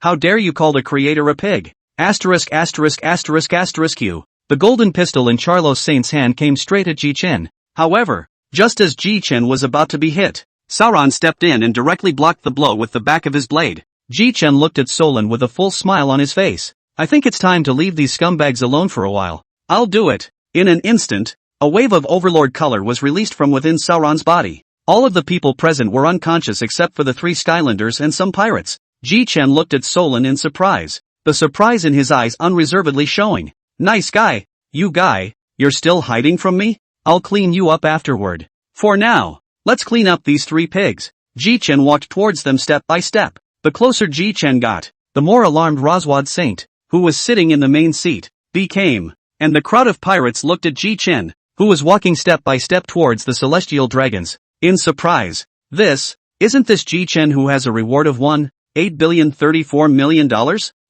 how dare you call the creator a pig? Asterisk. The golden pistol in Charlos Saint's hand came straight at Jichen. However, just as Jichen was about to be hit, Sauron stepped in and directly blocked the blow with the back of his blade. Jichen looked at Solon with a full smile on his face. I think it's time to leave these scumbags alone for a while. I'll do it. In an instant, a wave of overlord color was released from within Sauron's body. All of the people present were unconscious except for the 3 Skylanders and some pirates. Jichen looked at Solon in surprise, the surprise in his eyes unreservedly showing. Nice guy. You're still hiding from me? I'll clean you up afterward. For now, let's clean up these 3 pigs. Jichen walked towards them step by step. The closer Jichen got, the more alarmed Roswad Saint, who was sitting in the main seat, became. And the crowd of pirates looked at Jichen, who was walking step by step towards the celestial dragons, in surprise. Isn't this Jichen who has a reward of $1.834 billion?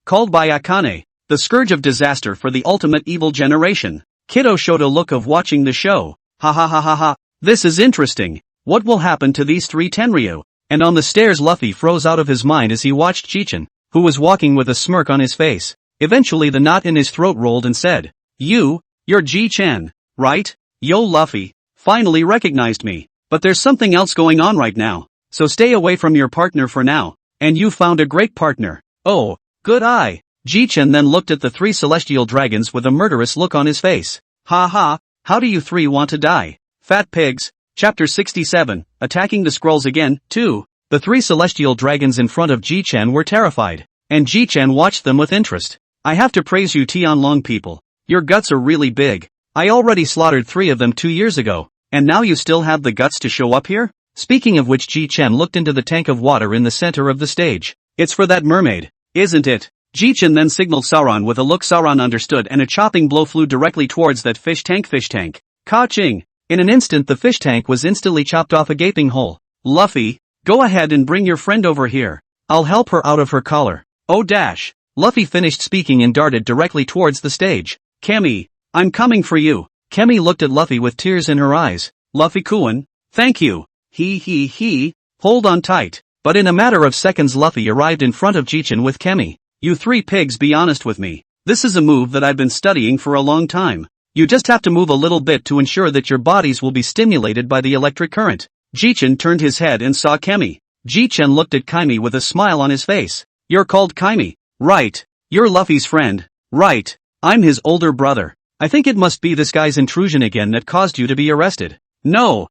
Called by Akane, the scourge of disaster for the ultimate evil generation. Kiddo showed a look of watching the show. Ha. This is interesting. What will happen to these three Tenryu? And on the stairs Luffy froze out of his mind as he watched Jichen, who was walking with a smirk on his face. Eventually the knot in his throat rolled and said, You're Jichen, right? Yo Luffy, finally recognized me. But there's something else going on right now, so stay away from your partner for now. And you found a great partner. Oh, good eye. Jichen then looked at the three celestial dragons with a murderous look on his face. Ha ha, how do you three want to die? Fat pigs. Chapter 67, Attacking the Scrolls Again, 2. The three celestial dragons in front of Jichen were terrified, and Jichen watched them with interest. I have to praise you Tianlong people. Your guts are really big. I already slaughtered 3 of them 2 years ago, and now you still have the guts to show up here? Speaking of which Jichen looked into the tank of water in the center of the stage. It's for that mermaid, isn't it? Jichen then signaled Sauron with a look Sauron understood and a chopping blow flew directly towards that fish tank. Ka-ching! In an instant the fish tank was instantly chopped off a gaping hole. Luffy, go ahead and bring your friend over here. I'll help her out of her collar. Oh dash! Luffy finished speaking and darted directly towards the stage. Kemi, I'm coming for you. Kemi looked at Luffy with tears in her eyes. Luffy-kun, thank you. He, hold on tight. But in a matter of seconds Luffy arrived in front of Jichen with Kemi. You three pigs be honest with me. This is a move that I've been studying for a long time. You just have to move a little bit to ensure that your bodies will be stimulated by the electric current. Jichen turned his head and saw Kemi. Jichen looked at Kemi with a smile on his face. You're called Kemi, right? You're Luffy's friend, right? I'm his older brother. I think it must be this guy's intrusion again that caused you to be arrested. No.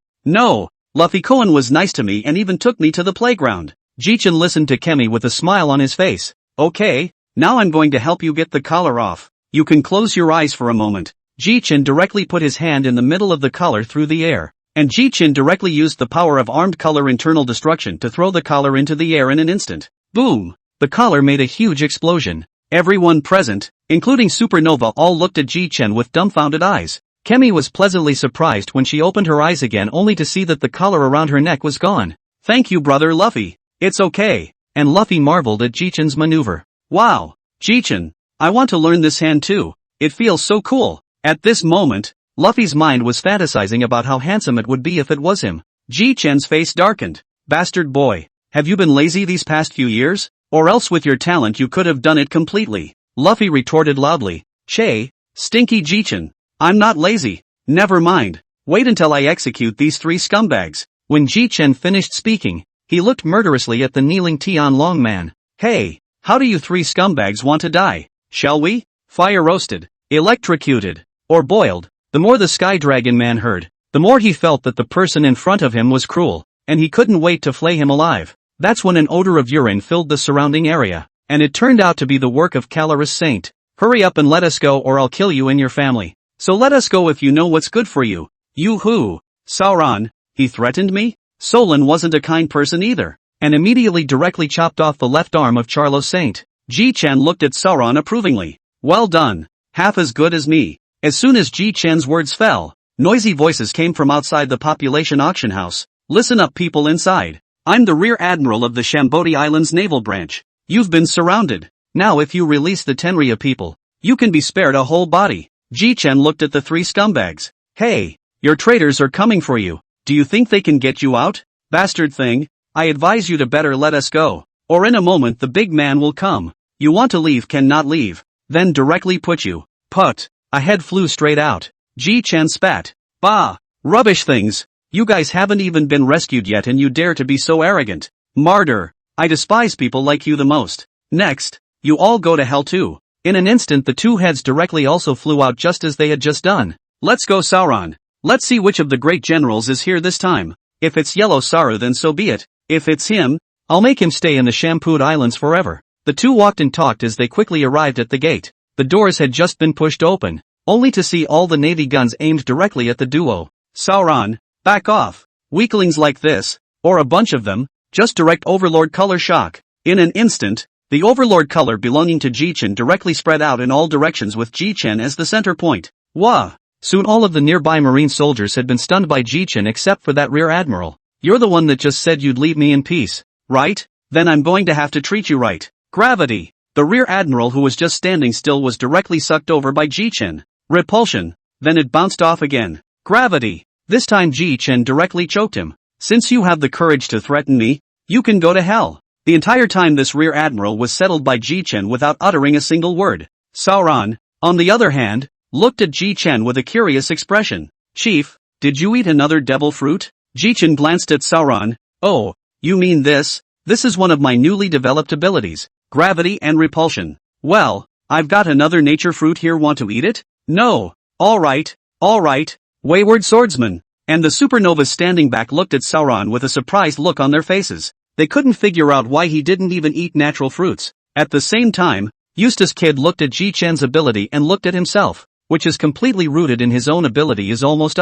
Luffy-kun was nice to me and even took me to the playground. Jichen listened to Kemi with a smile on his face. Okay, now I'm going to help you get the collar off. You can close your eyes for a moment. Jichen directly put his hand in the middle of the collar through the air. And Jichen directly used the power of armed collar internal destruction to throw the collar into the air in an instant. Boom! The collar made a huge explosion. Everyone present, including Supernova, all looked at Jichen with dumbfounded eyes. Kemi was pleasantly surprised when she opened her eyes again only to see that the collar around her neck was gone. Thank you brother Luffy. It's okay. And Luffy marveled at Jichen's maneuver. Wow, Jichen, I want to learn this hand too. It feels so cool. At this moment, Luffy's mind was fantasizing about how handsome it would be if it was him. Jichen's face darkened. Bastard boy, have you been lazy these past few years? Or else with your talent you could have done it completely. Luffy retorted loudly. Che, stinky Jichen. I'm not lazy. Never mind. Wait until I execute these 3 scumbags. When Jichen finished speaking, he looked murderously at the kneeling Tianlong man. Hey, how do you 3 scumbags want to die? Shall we? Fire roasted, electrocuted, or boiled? The more the Sky Dragon man heard, the more he felt that the person in front of him was cruel, and he couldn't wait to flay him alive. That's when an odor of urine filled the surrounding area, and it turned out to be the work of Calorus Saint. Hurry up and let us go or I'll kill you and your family. So let us go if you know what's good for you. You-hoo! Sauron, he threatened me? Solon wasn't a kind person either, and immediately directly chopped off the left arm of Charlos Saint. Jichen looked at Sauron approvingly. Well done. Half as good as me. As soon as Jichen's words fell, noisy voices came from outside the population auction house. Listen up people inside. I'm the Rear Admiral of the Shambodi Islands Naval Branch. You've been surrounded. Now if you release the Tenryu people, you can be spared a whole body. Jichen looked at the 3 scumbags. Hey, your traitors are coming for you. Do you think they can get you out? Bastard thing, I advise you to better let us go, or in a moment the big man will come. You want to leave cannot leave, then directly put you. Put. A head flew straight out. Jichen spat. Bah, rubbish things. You guys haven't even been rescued yet and you dare to be so arrogant. Martyr. I despise people like you the most. Next, you all go to hell too. In an instant the 2 heads directly also flew out just as they had just done. Let's go Sauron. Let's see which of the great generals is here this time. If it's Yellow Saru then so be it. If it's him, I'll make him stay in the Shampooed Islands forever. The 2 walked and talked as they quickly arrived at the gate. The doors had just been pushed open, only to see all the navy guns aimed directly at the duo. Sauron, back off. Weaklings like this, or a bunch of them, just direct Overlord color shock. In an instant, the Overlord color belonging to Jichen directly spread out in all directions with Jichen as the center point. Wah! Soon all of the nearby marine soldiers had been stunned by Jichen except for that Rear Admiral. You're the one that just said you'd leave me in peace, right? Then I'm going to have to treat you right. Gravity! The Rear Admiral who was just standing still was directly sucked over by Jichen. Repulsion. Then it bounced off again. Gravity! This time Jichen directly choked him. Since you have the courage to threaten me, you can go to hell. The entire time this rear admiral was settled by Jichen without uttering a single word. Sauron, on the other hand, looked at Jichen with a curious expression. Chief, did you eat another devil fruit? Jichen glanced at Sauron. Oh, you mean this? This is one of my newly developed abilities, gravity and repulsion. Well, I've got another nature fruit here, want to eat it? No. Alright, wayward swordsman. And the supernovas standing back looked at Sauron with a surprised look on their faces. They couldn't figure out why he didn't even eat natural fruits. At the same time, Eustace Kid looked at Jichen's ability and looked at himself, which is completely rooted in his own ability is almost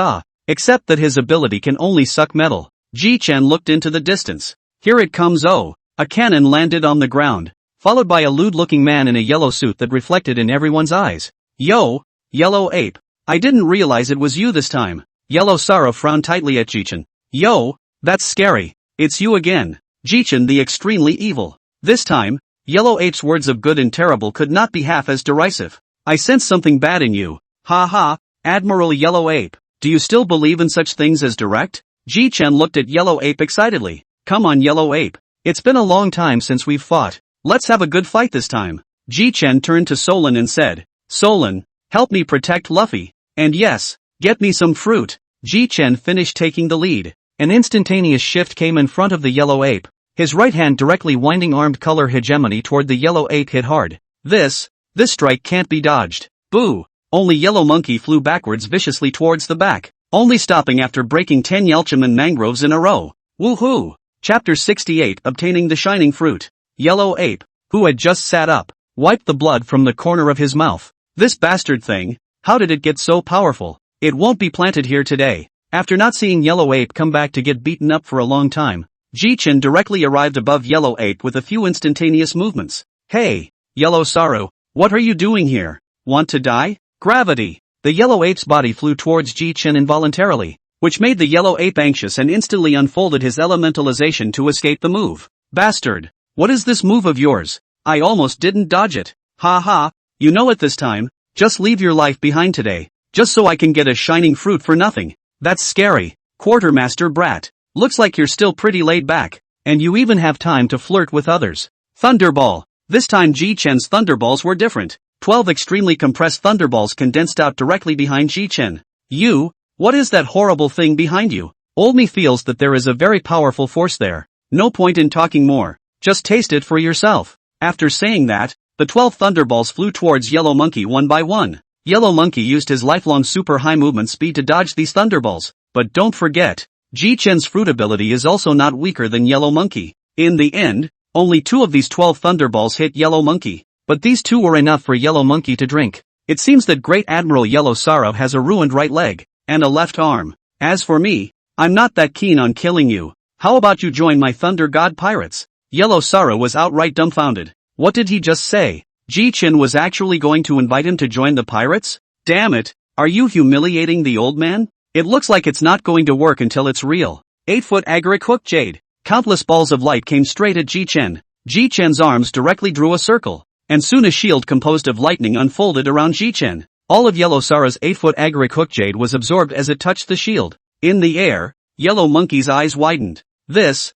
except that his ability can only suck metal. Jichen looked into the distance. Here it comes. Oh, a cannon landed on the ground, followed by a lewd-looking man in a yellow suit that reflected in everyone's eyes. Yo, Yellow Ape. I didn't realize it was you this time. Yellow Sorrow frowned tightly at Jichen. Yo, that's scary. It's you again. Jichen the extremely evil. This time, Yellow Ape's words of good and terrible could not be half as derisive. I sense something bad in you. Ha ha, Admiral Yellow Ape. Do you still believe in such things as direct? Jichen looked at Yellow Ape excitedly. Come on, Yellow Ape. It's been a long time since we've fought. Let's have a good fight this time. Jichen turned to Solon and said, Solon, help me protect Luffy. And yes, get me some fruit. Jichen finished taking the lead. An instantaneous shift came in front of the Yellow Ape. His right hand directly winding armed color hegemony toward the Yellow Ape hit hard. This strike can't be dodged. Boo! Only Yellow Monkey flew backwards viciously towards the back, only stopping after breaking 10 Yelchaman mangroves in a row. Woohoo! Chapter 68 Obtaining the Shining Fruit. Yellow Ape, who had just sat up, wiped the blood from the corner of his mouth. This bastard thing, how did it get so powerful? It won't be planted here today. After not seeing Yellow Ape come back to get beaten up for a long time, Jichen directly arrived above Yellow Ape with a few instantaneous movements. Hey, Yellow Sorrow, what are you doing here? Want to die? Gravity! The Yellow Ape's body flew towards Jichen involuntarily, which made the Yellow Ape anxious and instantly unfolded his elementalization to escape the move. Bastard! What is this move of yours? I almost didn't dodge it. Ha ha, you know it this time. Just leave your life behind today, just so I can get a shining fruit for nothing. That's scary. Quartermaster Brat. Looks like you're still pretty laid back, and you even have time to flirt with others. Thunderball. This time Jichen's thunderballs were different. 12 extremely compressed thunderballs condensed out directly behind Jichen. You, what is that horrible thing behind you? Old me feels that there is a very powerful force there. No point in talking more. Just taste it for yourself. After saying that, the 12 thunderballs flew towards Yellow Monkey one by one. Yellow Monkey used his lifelong super high movement speed to dodge these thunderballs. But don't forget, Jichen's fruit ability is also not weaker than Yellow Monkey. In the end, only 2 of these 12 thunderballs hit Yellow Monkey. But these 2 were enough for Yellow Monkey to drink. It seems that Great Admiral Yellow Sorrow has a ruined right leg, and a left arm. As for me, I'm not that keen on killing you. How about you join my Thunder God Pirates? Yellow Sorrow was outright dumbfounded. What did he just say? Jichen was actually going to invite him to join the pirates? Damn it, are you humiliating the old man? It looks like it's not going to work until it's real. 8-foot agaric hook jade. Countless balls of light came straight at Jichen. Jichen's arms directly drew a circle, and soon a shield composed of lightning unfolded around Jichen. All of Yellow Sorrow's 8-foot agaric hook jade was absorbed as it touched the shield. In the air, Yellow Monkey's eyes widened. This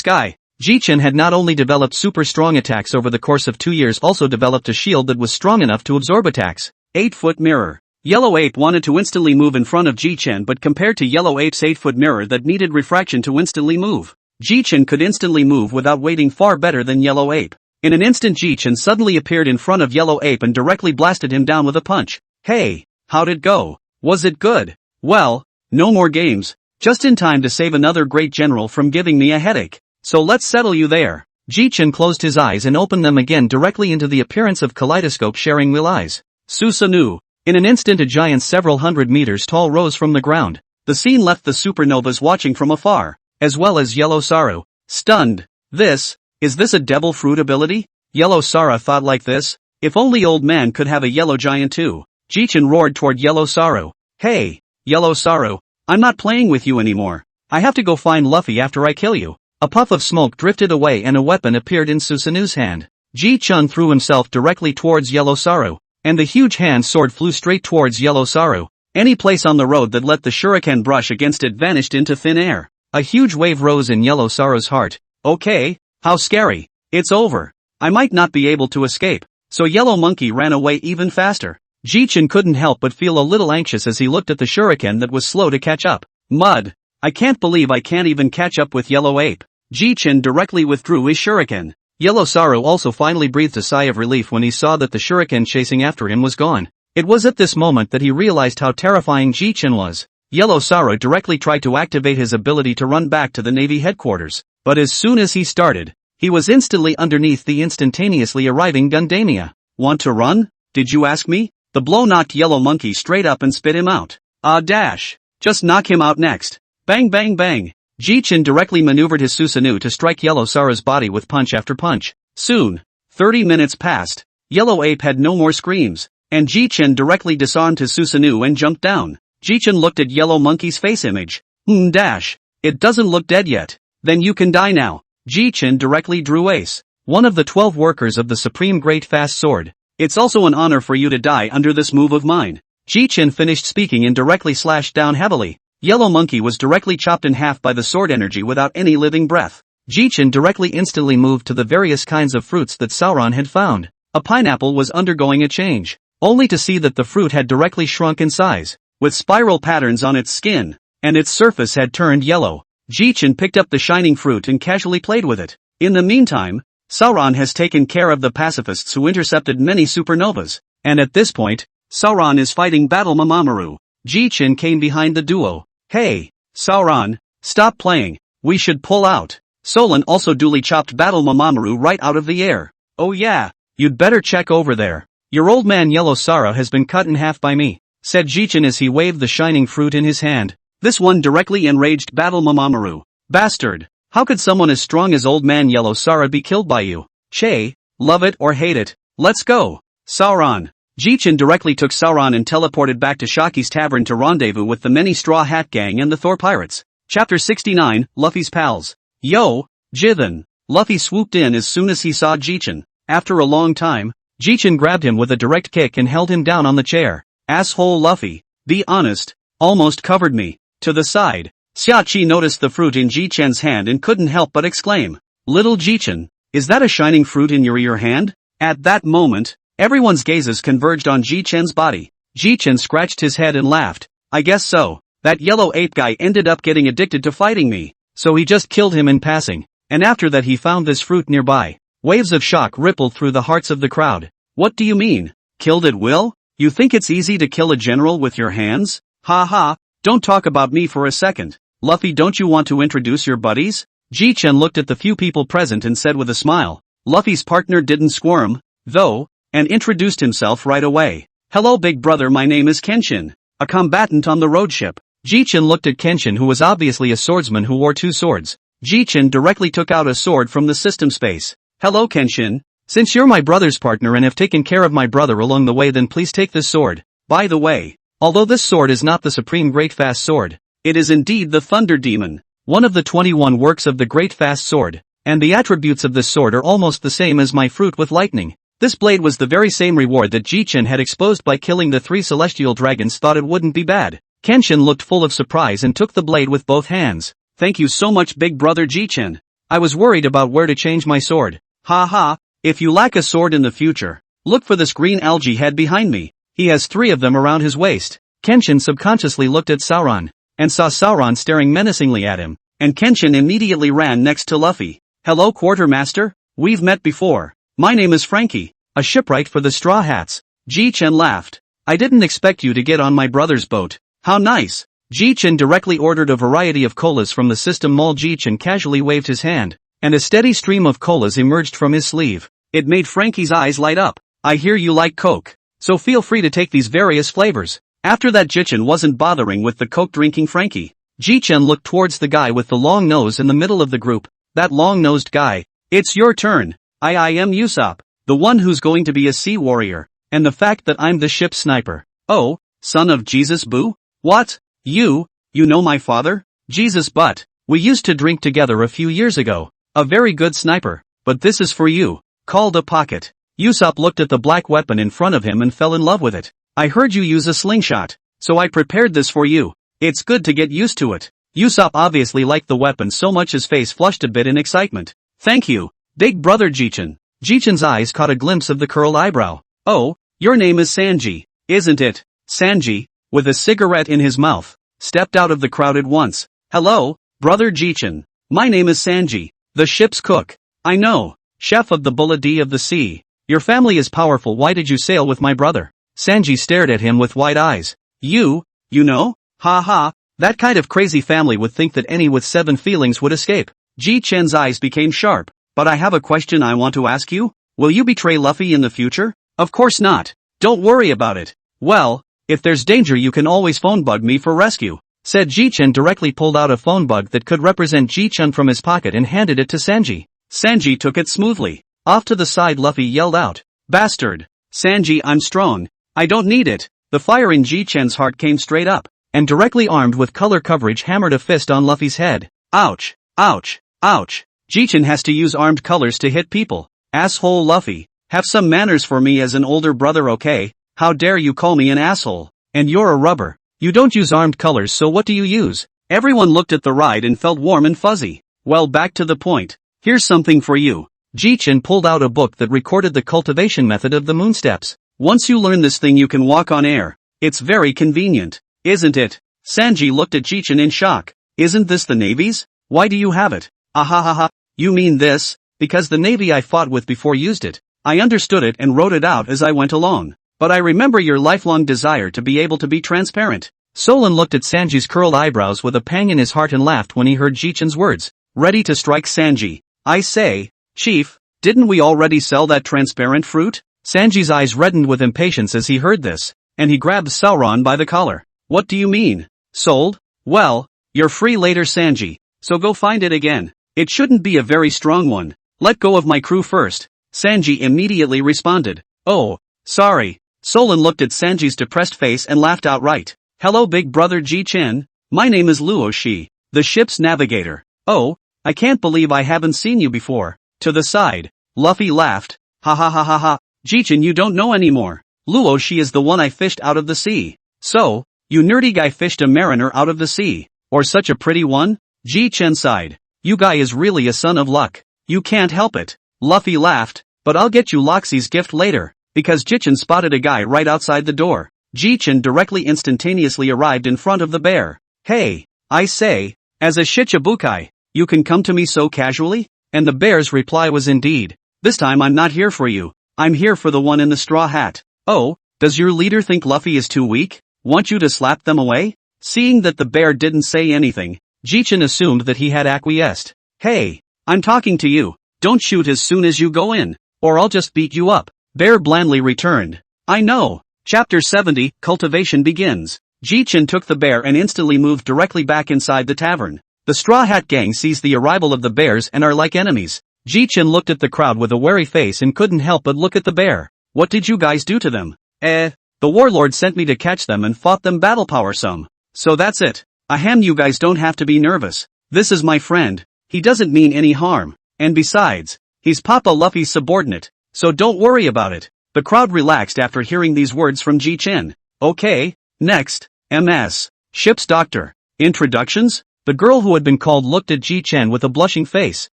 guy. Jichen had not only developed super strong attacks over the course of 2 years, also developed a shield that was strong enough to absorb attacks. 8-foot mirror. Yellow Ape wanted to instantly move in front of Jichen, but compared to Yellow Ape's 8-foot mirror that needed refraction to instantly move, Jichen could instantly move without waiting, far better than Yellow Ape. In an instant Jichen suddenly appeared in front of Yellow Ape and directly blasted him down with a punch. Hey, how'd it go? Was it good? Well, no more games. Just in time to save another great general from giving me a headache. So let's settle you there. Jichen closed his eyes and opened them again directly into the appearance of kaleidoscope sharing will eyes. Susanoo. In an instant a giant several hundred meters tall rose from the ground. The scene left the supernovas watching from afar, as well as Yellow Sorrow, stunned. Is this a devil fruit ability? Yellow Sorrow thought like this. If only old man could have a yellow giant too. Jichen roared toward Yellow Sorrow. Hey, Yellow Sorrow, I'm not playing with you anymore. I have to go find Luffy after I kill you. A puff of smoke drifted away and a weapon appeared in Susanoo's hand. Jichen threw himself directly towards Yellow Sorrow, and the huge hand sword flew straight towards Yellow Sorrow. Any place on the road that let the shuriken brush against it vanished into thin air. A huge wave rose in Yellow Soro's heart. Okay, how scary. It's over. I might not be able to escape. So Yellow Monkey ran away even faster. Jichen couldn't help but feel a little anxious as he looked at the shuriken that was slow to catch up. Mud. I can't believe I can't even catch up with Yellow Ape. Jichen directly withdrew his shuriken. Yellow Soro also finally breathed a sigh of relief when he saw that the shuriken chasing after him was gone. It was at this moment that he realized how terrifying Jichen was. Yellow Soro directly tried to activate his ability to run back to the Navy headquarters, but as soon as he started, he was instantly underneath the instantaneously arriving Gundamia. Want to run? Did you ask me? The blow knocked Yellow Monkey straight up and spit him out. Dash. Just knock him out next. Bang bang bang. Jichen directly maneuvered his Susanoo to strike Yellow Soro's body with punch after punch. Soon, 30 minutes passed. Yellow Ape had no more screams, and Jichen directly disarmed his Susanoo and jumped down. Jichen looked at Yellow Monkey's face image. Dash. It doesn't look dead yet. Then you can die now. Jichen directly drew Ace, one of the 12 workers of the Supreme Great Fast Sword. It's also an honor for you to die under this move of mine. Jichen finished speaking and directly slashed down heavily. Yellow Monkey was directly chopped in half by the sword energy without any living breath. Jichen directly instantly moved to the various kinds of fruits that Sauron had found. A pineapple was undergoing a change, only to see that the fruit had directly shrunk in size, with spiral patterns on its skin, and its surface had turned yellow. Jichen picked up the shining fruit and casually played with it. In the meantime, Sauron has taken care of the pacifists who intercepted many supernovas, and at this point, Sauron is fighting Battle Mamamoru. Jichen came behind the duo. Hey, Sauron, stop playing, we should pull out. Solon also duly chopped Battle Mamamoru right out of the air. Oh yeah, you'd better check over there. Your old man Yellow Soro has been cut in half by me, said Jichen as he waved the shining fruit in his hand. This one directly enraged Battle Mamamoru. Bastard, how could someone as strong as old man Yellow Soro be killed by you? Che, love it or hate it, let's go. Sauron. Jichen directly took Sauron and teleported back to Shaki's tavern to rendezvous with the many Straw Hat Gang and the Thor Pirates. Chapter 69, Luffy's Pals. Yo, Jichen. Luffy swooped in as soon as he saw Jichen. After a long time, Jichen grabbed him with a direct kick and held him down on the chair. Asshole Luffy, be honest, almost covered me. To the side, Xiachi noticed the fruit in Jichen's hand and couldn't help but exclaim, Little Jichen, is that a shining fruit in your hand? At that moment, everyone's gazes converged on Jichen's body. Jichen scratched his head and laughed. I guess so. That yellow ape guy ended up getting addicted to fighting me, so he just killed him in passing, and after that he found this fruit nearby. Waves of shock rippled through the hearts of the crowd. What do you mean? Killed at will? You think it's easy to kill a general with your hands? Ha ha. Don't talk about me for a second. Luffy, don't you want to introduce your buddies? Jichen looked at the few people present and said with a smile. Luffy's partner didn't squirm, though, and introduced himself right away. Hello big brother, my name is Kenshin, a combatant on the road ship. Jichen looked at Kenshin, who was obviously a swordsman who wore two swords. Jichen directly took out a sword from the system space. Hello Kenshin. Since you're my brother's partner and have taken care of my brother along the way, then please take this sword. By the way, although this sword is not the Supreme Great Fast Sword, it is indeed the Thunder Demon, one of the 21 works of the Great Fast Sword, and the attributes of this sword are almost the same as my fruit with lightning. This blade was the very same reward that Jichen had exposed by killing the 3 celestial dragons. Thought it wouldn't be bad. Kenshin looked full of surprise and took the blade with both hands. Thank you so much big brother Jichen. I was worried about where to change my sword. Ha ha, if you lack a sword in the future, look for this green algae head behind me. He has 3 of them around his waist. Kenshin subconsciously looked at Sauron, and saw Sauron staring menacingly at him, and Kenshin immediately ran next to Luffy. Hello Quartermaster, we've met before. My name is Frankie, a shipwright for the Straw Hats. Jichen laughed. I didn't expect you to get on my brother's boat. How nice. Jichen directly ordered a variety of colas from the system mall. Jichen casually waved his hand, and a steady stream of colas emerged from his sleeve. It made Frankie's eyes light up. I hear you like Coke, so feel free to take these various flavors. After that, Jichen wasn't bothering with the Coke drinking Frankie. Jichen looked towards the guy with the long nose in the middle of the group. That long-nosed guy. It's your turn. I am Usopp, the one who's going to be a sea warrior, and the fact that I'm the ship's sniper. Oh, son of Jesus Boo? What? You know my father? Jesus, but we used to drink together a few years ago. A very good sniper, but this is for you. Called a pocket. Usopp looked at the black weapon in front of him and fell in love with it. I heard you use a slingshot, so I prepared this for you. It's good to get used to it. Usopp obviously liked the weapon so much his face flushed a bit in excitement. Thank you, big brother Jichen. Jichen's eyes caught a glimpse of the curled eyebrow. Oh, your name is Sanji, isn't it? Sanji, with a cigarette in his mouth, stepped out of the crowd at once. Hello, brother Jichen. My name is Sanji, the ship's cook. I know, chef of the Bullet D of the sea. Your family is powerful. Why did you sail with my brother? Sanji stared at him with wide eyes. You know? Ha ha, that kind of crazy family would think that any with 7 feelings would escape. Jichen's eyes became sharp. But I have a question I want to ask you. Will you betray Luffy in the future? Of course not. Don't worry about it. Well, if there's danger you can always phone bug me for rescue, said Jichen. Directly pulled out a phone bug that could represent Jichen from his pocket and handed it to Sanji. Sanji took it smoothly. Off to the side Luffy yelled out. Bastard. Sanji, I'm strong. I don't need it. The fire in Jichen's heart came straight up, and directly armed with color coverage hammered a fist on Luffy's head. Ouch. Ouch. Ouch. Jichen has to use armed colors to hit people. Asshole Luffy. Have some manners for me as an older brother, okay? How dare you call me an asshole? And you're a rubber. You don't use armed colors, so what do you use? Everyone looked at the ride and felt warm and fuzzy. Well, back to the point. Here's something for you. Jichen pulled out a book that recorded the cultivation method of the moon steps. Once you learn this thing you can walk on air. It's very convenient, isn't it? Sanji looked at Jichen in shock. Isn't this the Navy's? Why do you have it? Ahahaha. You mean this? Because the Navy I fought with before used it. I understood it and wrote it out as I went along. But I remember your lifelong desire to be able to be transparent. Solon looked at Sanji's curled eyebrows with a pang in his heart and laughed when he heard Jichen's words. Ready to strike Sanji. I say, Chief, didn't we already sell that transparent fruit? Sanji's eyes reddened with impatience as he heard this, and he grabbed Sauron by the collar. What do you mean? Sold? Well, you're free later, Sanji, so go find it again. It shouldn't be a very strong one. Let go of my crew first. Sanji immediately responded. Oh, sorry. Solon looked at Sanji's depressed face and laughed outright. Hello big brother Jichen. My name is Luo Shi, the ship's navigator. Oh, I can't believe I haven't seen you before. To the side, Luffy laughed. Ha ha ha ha ha. Jichen, you don't know anymore. Luo Shi is the one I fished out of the sea. So, you nerdy guy fished a mariner out of the sea. Or such a pretty one? Jichen sighed. You guy is really a son of luck. You can't help it. Luffy laughed, but I'll get you Loxie's gift later, because Jichen spotted a guy right outside the door. Jichen directly instantaneously arrived in front of the bear. Hey, I say, as a Shichibukai, you can come to me so casually? And the bear's reply was indeed. This time I'm not here for you. I'm here for the one in the straw hat. Oh, does your leader think Luffy is too weak? Want you to slap them away? Seeing that the bear didn't say anything, Jichen assumed that he had acquiesced. Hey, I'm talking to you. Don't shoot as soon as you go in, or I'll just beat you up. Bear blandly returned. I know. Chapter 70, Cultivation begins. Jichen took the bear and instantly moved directly back inside the tavern. The Straw Hat Gang sees the arrival of the bears and are like enemies. Jichen looked at the crowd with a wary face and couldn't help but look at the bear. What did you guys do to them? The warlord sent me to catch them and fought them battle power some. So that's it. Ahem, you guys don't have to be nervous. This is my friend. He doesn't mean any harm. And besides, he's Papa Luffy's subordinate. So don't worry about it. The crowd relaxed after hearing these words from Jichen. Okay, next, MS. Ship's doctor. Introductions? The girl who had been called looked at Jichen with a blushing face.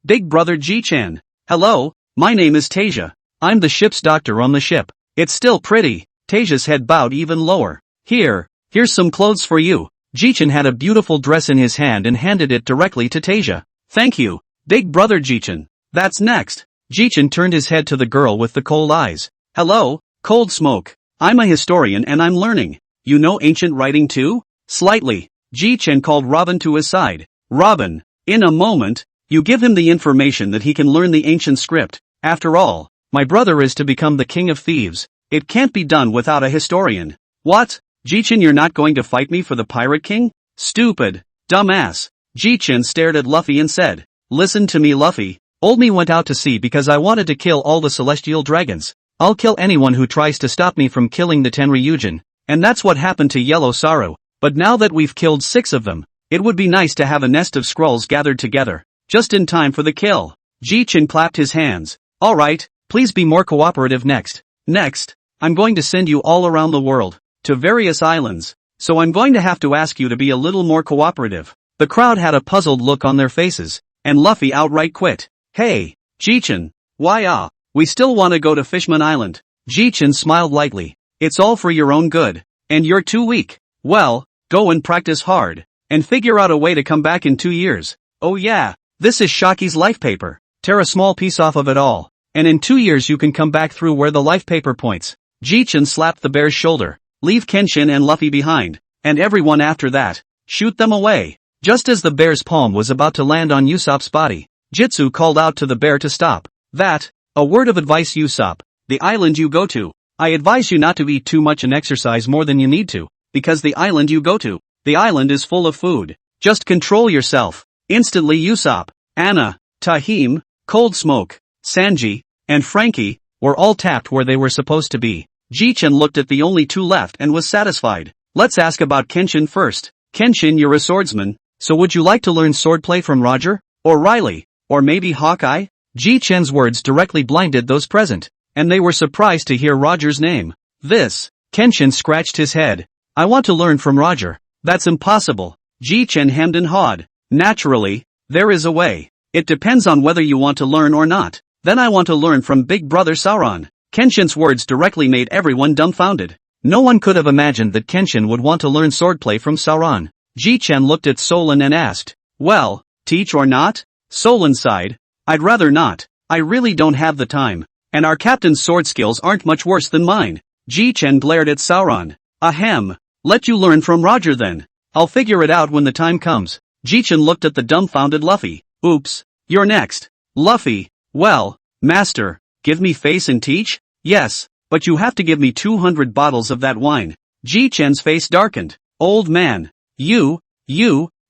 Big brother Jichen. Hello, my name is Tasia. I'm the ship's doctor on the ship. It's still pretty. Tasia's head bowed even lower. Here's some clothes for you. Jichen had a beautiful dress in his hand and handed it directly to Tasia. Thank you, big brother Jichen. That's next. Jichen turned his head to the girl with the cold eyes. Hello, Cold Smoke. I'm a historian and I'm learning. You know ancient writing too? Slightly. Jichen called Robin to his side. Robin, in a moment, you give him the information that he can learn the ancient script. After all, my brother is to become the king of thieves. It can't be done without a historian. What? Jichen, you're not going to fight me for the pirate king? Stupid. Dumbass. Jichen stared at Luffy and said, listen to me Luffy. Old me went out to sea because I wanted to kill all the celestial dragons. I'll kill anyone who tries to stop me from killing the Tenryujin. And that's what happened to Yellow Saru. But now that we've killed 6 of them, it would be nice to have a nest of Skrulls gathered together, just in time for the kill. Jichen clapped his hands. Alright, please be more cooperative next. Next, I'm going to send you all around the world, to various islands. so I'm going to have to ask you to be a little more cooperative. The crowd had a puzzled look on their faces, and Luffy outright quit. Hey, Jichen, why we still want to go to Fishman Island. Jichen smiled lightly. It's all for your own good. And you're too weak. Well, go and practice hard, and figure out a way to come back in 2 years. Oh yeah, this is Shaki's life paper. Tear a small piece off of it all, and in 2 years you can come back through where the life paper points. Jichen slapped the bear's shoulder. Leave Kenshin and Luffy behind, and everyone after that. Shoot them away. Just as the bear's palm was about to land on Usopp's body, Jitsu called out to the bear to stop. That, a word of advice, Usopp. The island you go to, I advise you not to eat too much and exercise more than you need to, because the island you go to, the island is full of food. Just control yourself. Instantly Usopp, Anna, Tahim, Cold Smoke, Sanji, and Frankie were all tapped where they were supposed to be. Jichen looked at the only two left and was satisfied. Let's ask about Kenshin first. Kenshin, you're a swordsman, so would you like to learn swordplay from Roger? Or Riley? Or maybe Hawkeye? Jichen's words directly blinded those present, and they were surprised to hear Roger's name. Kenshin scratched his head. I want to learn from Roger. That's impossible. Jichen hemmed and hawed. Naturally, there is a way. It depends on whether you want to learn or not. Then I want to learn from Big Brother Sauron. Kenshin's words directly made everyone dumbfounded. No one could have imagined that Kenshin would want to learn swordplay from Sauron. Jichen looked at Solon and asked, well, teach or not? Solon sighed. I'd rather not. I really don't have the time. And our captain's sword skills aren't much worse than mine. Jichen glared at Sauron. Ahem. Let you learn from Roger then. I'll figure it out when the time comes. Jichen looked at the dumbfounded Luffy. Oops. You're next. Luffy. Well, master, give me face and teach? Yes, but you have to give me 200 bottles of that wine. Jichen's face darkened. Old man. You,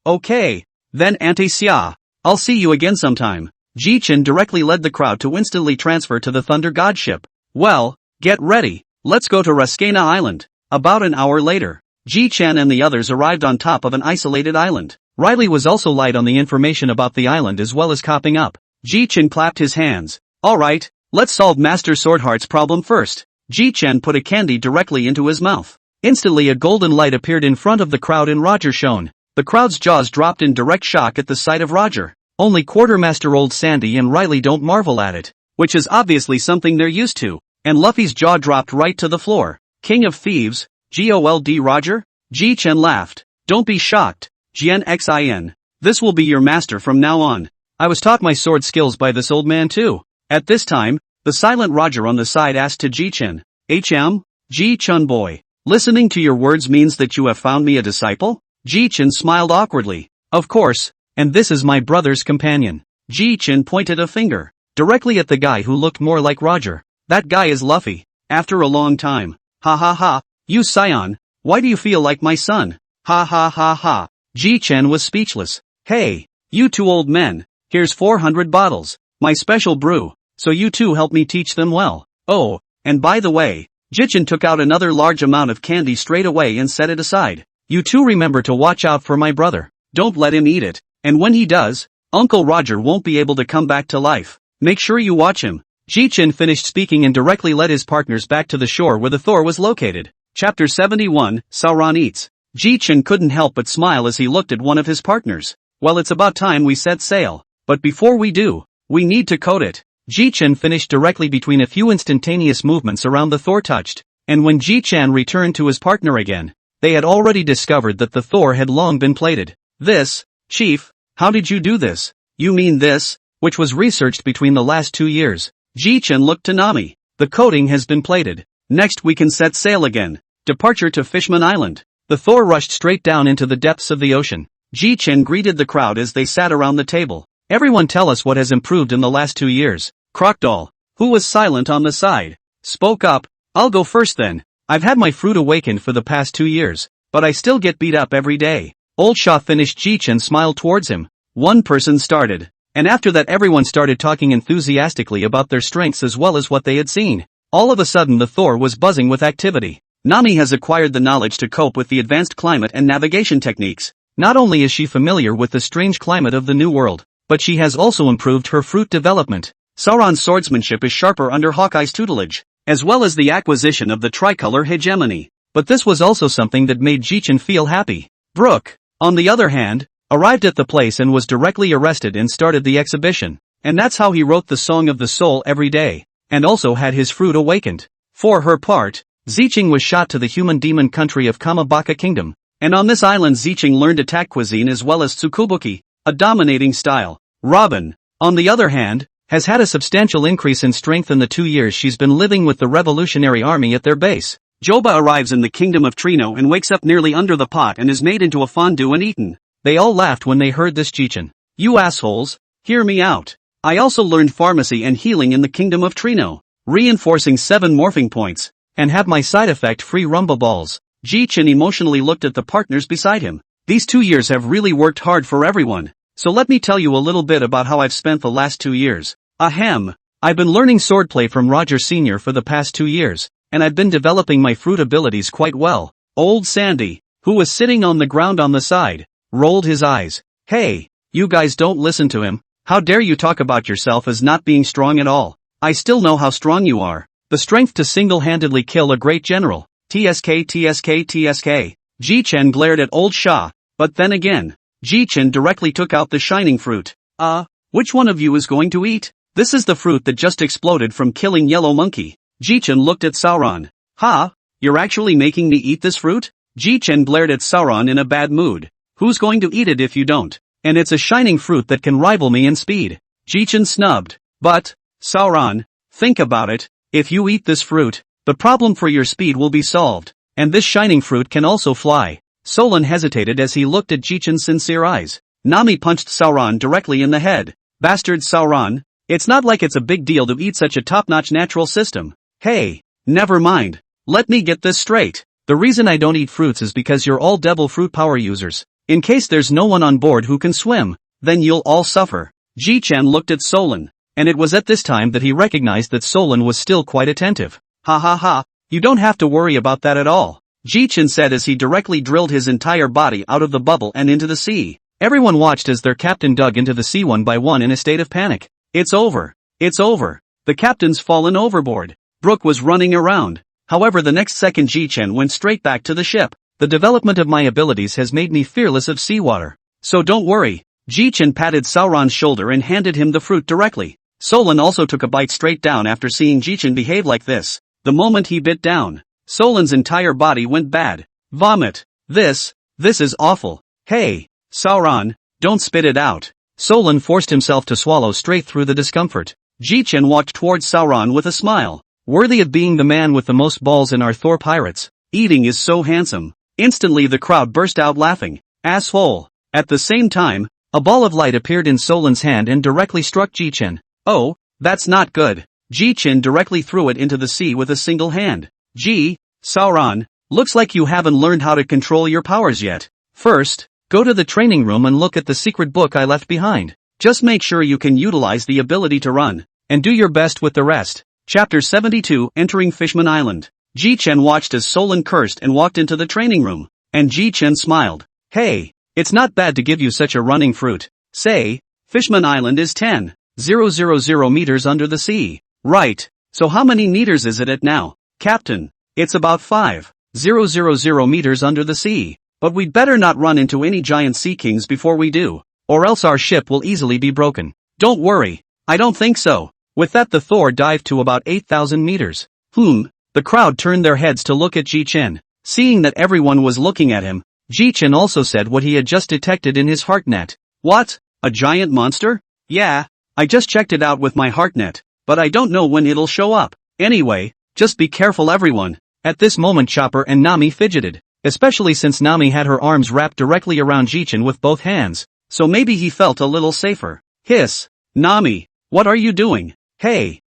okay. Then Ante-sia. I'll see you again sometime. Jichen directly led the crowd to instantly transfer to the Thunder God ship. Well, get ready. Let's go to Raskena Island. About an hour later, Jichen and the others arrived on top of an isolated island. Riley was also light on the information about the island as well as copping up. Jichen clapped his hands. Alright, let's solve Master Swordheart's problem first. Jichen put a candy directly into his mouth. Instantly a golden light appeared in front of the crowd and Roger shone. The crowd's jaws dropped in direct shock at the sight of Roger. Only Quartermaster Old Sandy and Riley don't marvel at it, which is obviously something they're used to, and Luffy's jaw dropped right to the floor. King of Thieves, Gold Roger? Jichen laughed. Don't be shocked, Xin. This will be your master from now on. I was taught my sword skills by this old man too. At this time, the silent Roger on the side asked to Jichen, Ji-chun boy, listening to your words means that you have found me a disciple? Jichen smiled awkwardly. Of course, and this is my brother's companion. Jichen pointed a finger, directly at the guy who looked more like Roger. That guy is Luffy. After a long time. Ha ha ha, you scion, why do you feel like my son? Ha ha ha ha. Jichen was speechless. Hey, you two old men. Here's 400 bottles, my special brew, so you two help me teach them well. Oh, and by the way, Jichen took out another large amount of candy straight away and set it aside. You two remember to watch out for my brother. Don't let him eat it, and when he does, Uncle Roger won't be able to come back to life. Make sure you watch him. Jichen finished speaking and directly led his partners back to the shore where the Thor was located. Chapter 71, Sauron Eats. Jichen couldn't help but smile as he looked at one of his partners. Well, it's about time we set sail. But before we do, we need to coat it. Jichen finished directly between a few instantaneous movements around the Thor touched, and when Jichen returned to his partner again, they had already discovered that the Thor had long been plated. Chief, how did you do this? You mean this, which was researched between the last 2 years. Jichen looked to Nami. The coating has been plated. Next we can set sail again. Departure to Fishman Island. The Thor rushed straight down into the depths of the ocean. Jichen greeted the crowd as they sat around the table. Everyone tell us what has improved in the last 2 years. Crocodile, who was silent on the side, spoke up. I'll go first then. I've had my fruit awakened for the past 2 years, but I still get beat up every day. Old Shaw finished. Jichen smiled towards him. One person started, and after that everyone started talking enthusiastically about their strengths as well as what they had seen. All of a sudden the Thor was buzzing with activity. Nami has acquired the knowledge to cope with the advanced climate and navigation techniques. Not only is she familiar with the strange climate of the New World, but she has also improved her fruit development. Sauron's swordsmanship is sharper under Hawkeye's tutelage, as well as the acquisition of the tricolor hegemony. but this was also something that made Jichen feel happy. Brook, on the other hand, arrived at the place and was directly arrested and started the exhibition. And that's how he wrote the Song of the Soul every day, and also had his fruit awakened. For her part, Zicheng was shot to the human demon country of Kamabaka Kingdom, and on this island Zicheng learned attack cuisine as well as tsukubuki, a dominating style. Robin, on the other hand, has had a substantial increase in strength in the 2 years she's been living with the Revolutionary Army at their base. Joba arrives in the kingdom of Trino and wakes up nearly under the pot and is made into a fondue and eaten. They all laughed when they heard this. Jichen, you assholes, hear me out. I also learned pharmacy and healing in the kingdom of Trino, reinforcing 7 morphing points, and have my side effect free rumba balls. Jichen emotionally looked at the partners beside him. These 2 years have really worked hard for everyone, so let me tell you a little bit about how I've spent the last 2 years. Ahem. I've been learning swordplay from Roger Sr. for the past 2 years, and I've been developing my fruit abilities quite well. Old Sandy, who was sitting on the ground on the side, rolled his eyes. Hey, you guys don't listen to him. How dare you talk about yourself as not being strong at all? I still know how strong you are. The strength to single-handedly kill a great general. TSK TSK TSK. Jichen glared at old Sha, but then again, Jichen directly took out the shining fruit. Which one of you is going to eat? This is the fruit that just exploded from killing Yellow Monkey. Jichen looked at Sauron. Ha? You're actually making me eat this fruit? Jichen glared at Sauron in a bad mood. Who's going to eat it if you don't? And it's a shining fruit that can rival me in speed. Jichen snubbed. But, Sauron, think about it. If you eat this fruit, the problem for your speed will be solved. And this shining fruit can also fly. Solon hesitated as he looked at Jichen's sincere eyes. Nami punched Sauron directly in the head. Bastard Sauron, it's not like it's a big deal to eat such a top-notch natural system. Hey, never mind. Let me get this straight. The reason I don't eat fruits is because you're all devil fruit power users. In case there's no one on board who can swim, then you'll all suffer. Jichen looked at Solon, and it was at this time that he recognized that Solon was still quite attentive. Ha ha ha, you don't have to worry about that at all, Jichen said as he directly drilled his entire body out of the bubble and into the sea. Everyone watched as their captain dug into the sea one by one in a state of panic. It's over. It's over. The captain's fallen overboard. Brook was running around. However, the next second Jichen went straight back to the ship. The development of my abilities has made me fearless of seawater. So don't worry. Jichen patted Sauron's shoulder and handed him the fruit directly. Solon also took a bite straight down after seeing Jichen behave like this. The moment he bit down, Solon's entire body went bad. Vomit. This is awful. Hey, Sauron, don't spit it out. Solon forced himself to swallow straight through the discomfort. Jichen walked towards Sauron with a smile. Worthy of being the man with the most balls in our Thor pirates. Eating is so handsome. Instantly the crowd burst out laughing. Asshole. At the same time, a ball of light appeared in Solon's hand and directly struck Jichen. Oh, that's not good. Jichen directly threw it into the sea with a single hand. Gee, Sauron, looks like you haven't learned how to control your powers yet. First, go to the training room and look at the secret book I left behind. Just make sure you can utilize the ability to run, and do your best with the rest. Chapter 72, Entering Fishman Island. Jichen watched as Solon cursed and walked into the training room, and Jichen smiled. Hey, it's not bad to give you such a running fruit. Say, Fishman Island is 10,000 meters under the sea. Right, so how many meters is it at now? Captain, it's about 5,000 meters under the sea. But we'd better not run into any giant sea kings before we do, or else our ship will easily be broken. Don't worry, I don't think so. With that the Thor dived to about 8,000 meters. The crowd turned their heads to look at Jichen. Seeing that everyone was looking at him, Jichen also said what he had just detected in his heartnet. What? A giant monster? Yeah, I just checked it out with my heartnet, but I don't know when it'll show up. Anyway, just be careful everyone. At this moment Chopper and Nami fidgeted, especially since Nami had her arms wrapped directly around Jichen with both hands, so maybe he felt a little safer. Hiss. Nami, what are you doing? Hey,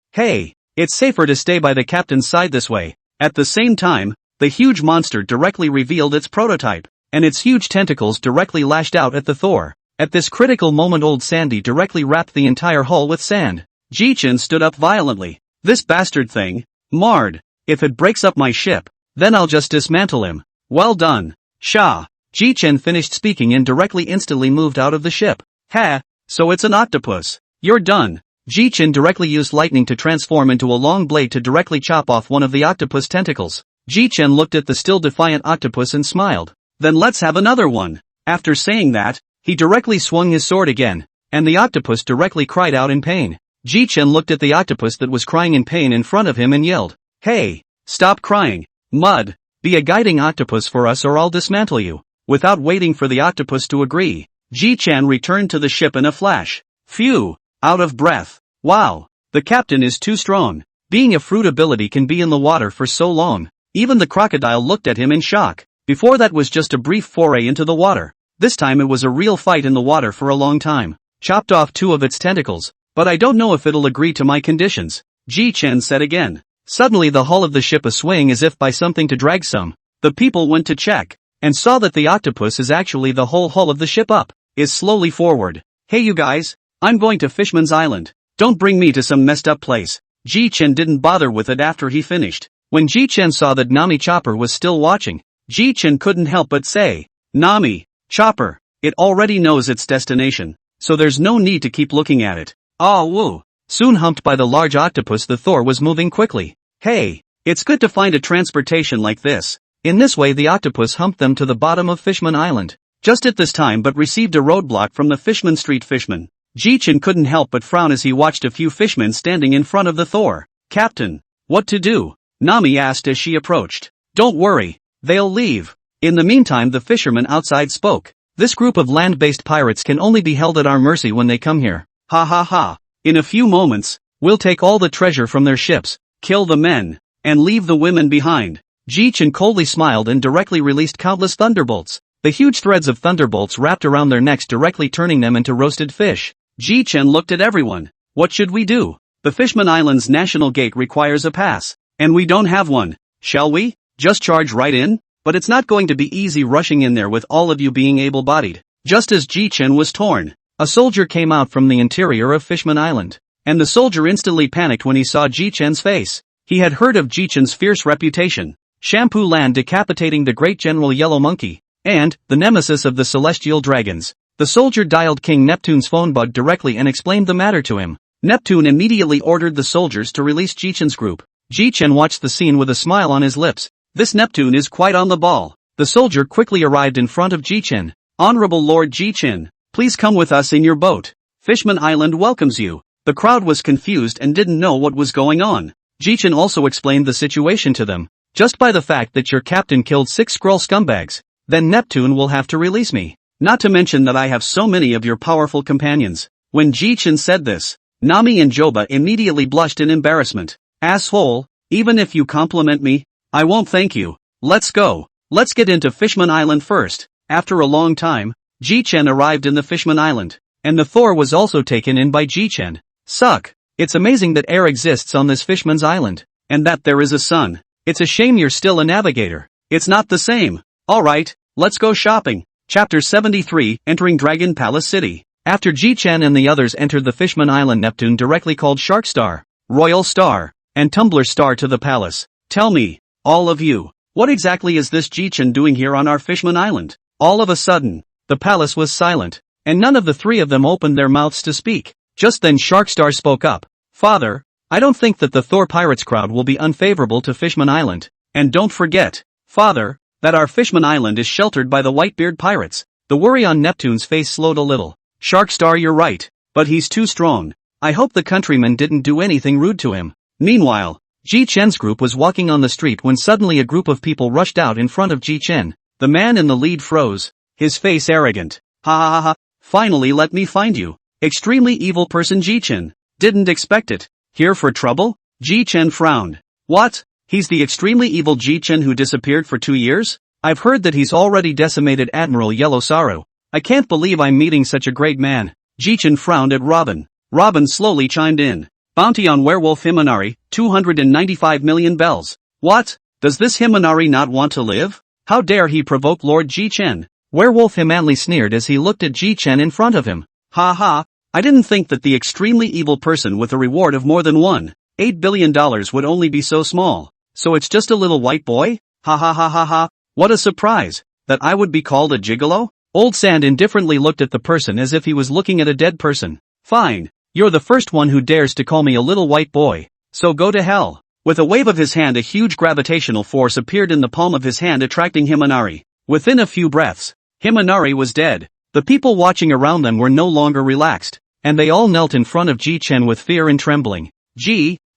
it's safer to stay by the captain's side this way. At the same time, the huge monster directly revealed its prototype, and its huge tentacles directly lashed out at the Thor. At this critical moment old Sandy directly wrapped the entire hull with sand. Jichen stood up violently. This bastard thing, Mard, if it breaks up my ship, then I'll just dismantle him. Well done, Sha. Jichen finished speaking and directly instantly moved out of the ship. Ha, so it's an octopus. You're done. Jichen directly used lightning to transform into a long blade to directly chop off one of the octopus tentacles. Jichen looked at the still defiant octopus and smiled. Then let's have another one. After saying that, he directly swung his sword again, and the octopus directly cried out in pain. Jichen looked at the octopus that was crying in pain in front of him and yelled, "Hey! Stop crying! Mud! Be a guiding octopus for us or I'll dismantle you." Without waiting for the octopus to agree, Jichen returned to the ship in a flash. Phew! Out of breath. Wow! The captain is too strong. Being a fruit ability can be in the water for so long. Even the crocodile looked at him in shock. Before that was just a brief foray into the water. This time it was a real fight in the water for a long time. Chopped off 2 of its tentacles, but I don't know if it'll agree to my conditions, Jichen said again. Suddenly the hull of the ship swaying as if by something to drag some. The people went to check, and saw that the octopus is actually the whole hull of the ship up, is slowly forward. Hey you guys, I'm going to Fishman's Island. Don't bring me to some messed up place. Jichen didn't bother with it after he finished. When Jichen saw that Nami Chopper was still watching, Jichen couldn't help but say, "Nami, Chopper, it already knows its destination, so there's no need to keep looking at it." Ah woo. Soon humped by the large octopus, the Thor was moving quickly. Hey, it's good to find a transportation like this. In this way the octopus humped them to the bottom of Fishman Island. Just at this time but received a roadblock from the Fishman Street Fishman. Jichen couldn't help but frown as he watched a few fishmen standing in front of the Thor. "Captain, what to do?" Nami asked as she approached. "Don't worry, they'll leave." In the meantime the fisherman outside spoke. "This group of land-based pirates can only be held at our mercy when they come here. Ha ha ha. In a few moments, we'll take all the treasure from their ships, kill the men, and leave the women behind." Jichen coldly smiled and directly released countless thunderbolts. The huge threads of thunderbolts wrapped around their necks, directly turning them into roasted fish. Jichen looked at everyone. "What should we do? The Fishman Island's national gate requires a pass, and we don't have one. Shall we just charge right in? But it's not going to be easy rushing in there with all of you being able-bodied." Just as Jichen was torn, a soldier came out from the interior of Fishman Island, and the soldier instantly panicked when he saw Jichen's face. He had heard of Jichen's fierce reputation. Shampoo Land decapitating the great General Yellow Monkey, and the nemesis of the celestial dragons. The soldier dialed King Neptune's phone bug directly and explained the matter to him. Neptune immediately ordered the soldiers to release Jichen's group. Jichen watched the scene with a smile on his lips. This Neptune is quite on the ball. The soldier quickly arrived in front of Jichen. "Honorable Lord Jichen, please come with us in your boat. Fishman Island welcomes you." The crowd was confused and didn't know what was going on. Jichen also explained the situation to them. "Just by the fact that your captain killed 6 Skrull scumbags, then Neptune will have to release me. Not to mention that I have so many of your powerful companions." When Jichen said this, Nami and Joba immediately blushed in embarrassment. "Asshole, even if you compliment me, I won't thank you. Let's go. Let's get into Fishman Island first." After a long time, Jichen arrived in the Fishman Island, and the Thor was also taken in by Jichen. "Suck. It's amazing that air exists on this Fishman's Island, and that there is a sun. It's a shame you're still a navigator. It's not the same. Alright, let's go shopping." Chapter 73, Entering Dragon Palace City. After Jichen and the others entered the Fishman Island, Neptune directly called Shark Star, Royal Star, and Tumbler Star to the palace. "Tell me, all of you, what exactly is this Jichen doing here on our Fishman Island?" All of a sudden, the palace was silent, and none of the 3 of them opened their mouths to speak. Just then Sharkstar spoke up. "Father, I don't think that the Thor Pirates crowd will be unfavorable to Fishman Island. And don't forget, Father, that our Fishman Island is sheltered by the Whitebeard Pirates." The worry on Neptune's face slowed a little. "Sharkstar, you're right, but he's too strong. I hope the countrymen didn't do anything rude to him." Meanwhile, Jichen's group was walking on the street when suddenly a group of people rushed out in front of Jichen. The man in the lead froze, his face arrogant. "Ha ha ha ha, finally let me find you. Extremely evil person Jichen. Didn't expect it. Here for trouble?" Jichen frowned. "What? He's the extremely evil Jichen who disappeared for 2 years? I've heard that he's already decimated Admiral Yellow Sorrow. I can't believe I'm meeting such a great man." Jichen frowned at Robin. Robin slowly chimed in. "Bounty on Werewolf Himenari, 295 million bells. What? Does this Himenari not want to live? How dare he provoke Lord Jichen?" Werewolf Himanli sneered as he looked at Jichen in front of him. "Ha ha, I didn't think that the extremely evil person with a reward of more than $1.8 billion would only be so small. So it's just a little white boy? Ha ha ha ha ha, what a surprise, that I would be called a gigolo?" Old Sand indifferently looked at the person as if he was looking at a dead person. "Fine, you're the first one who dares to call me a little white boy, so go to hell." With a wave of his hand, a huge gravitational force appeared in the palm of his hand, attracting Himanari. Within a few breaths, Himanari was dead. The people watching around them were no longer relaxed, and they all knelt in front of Jichen with fear and trembling.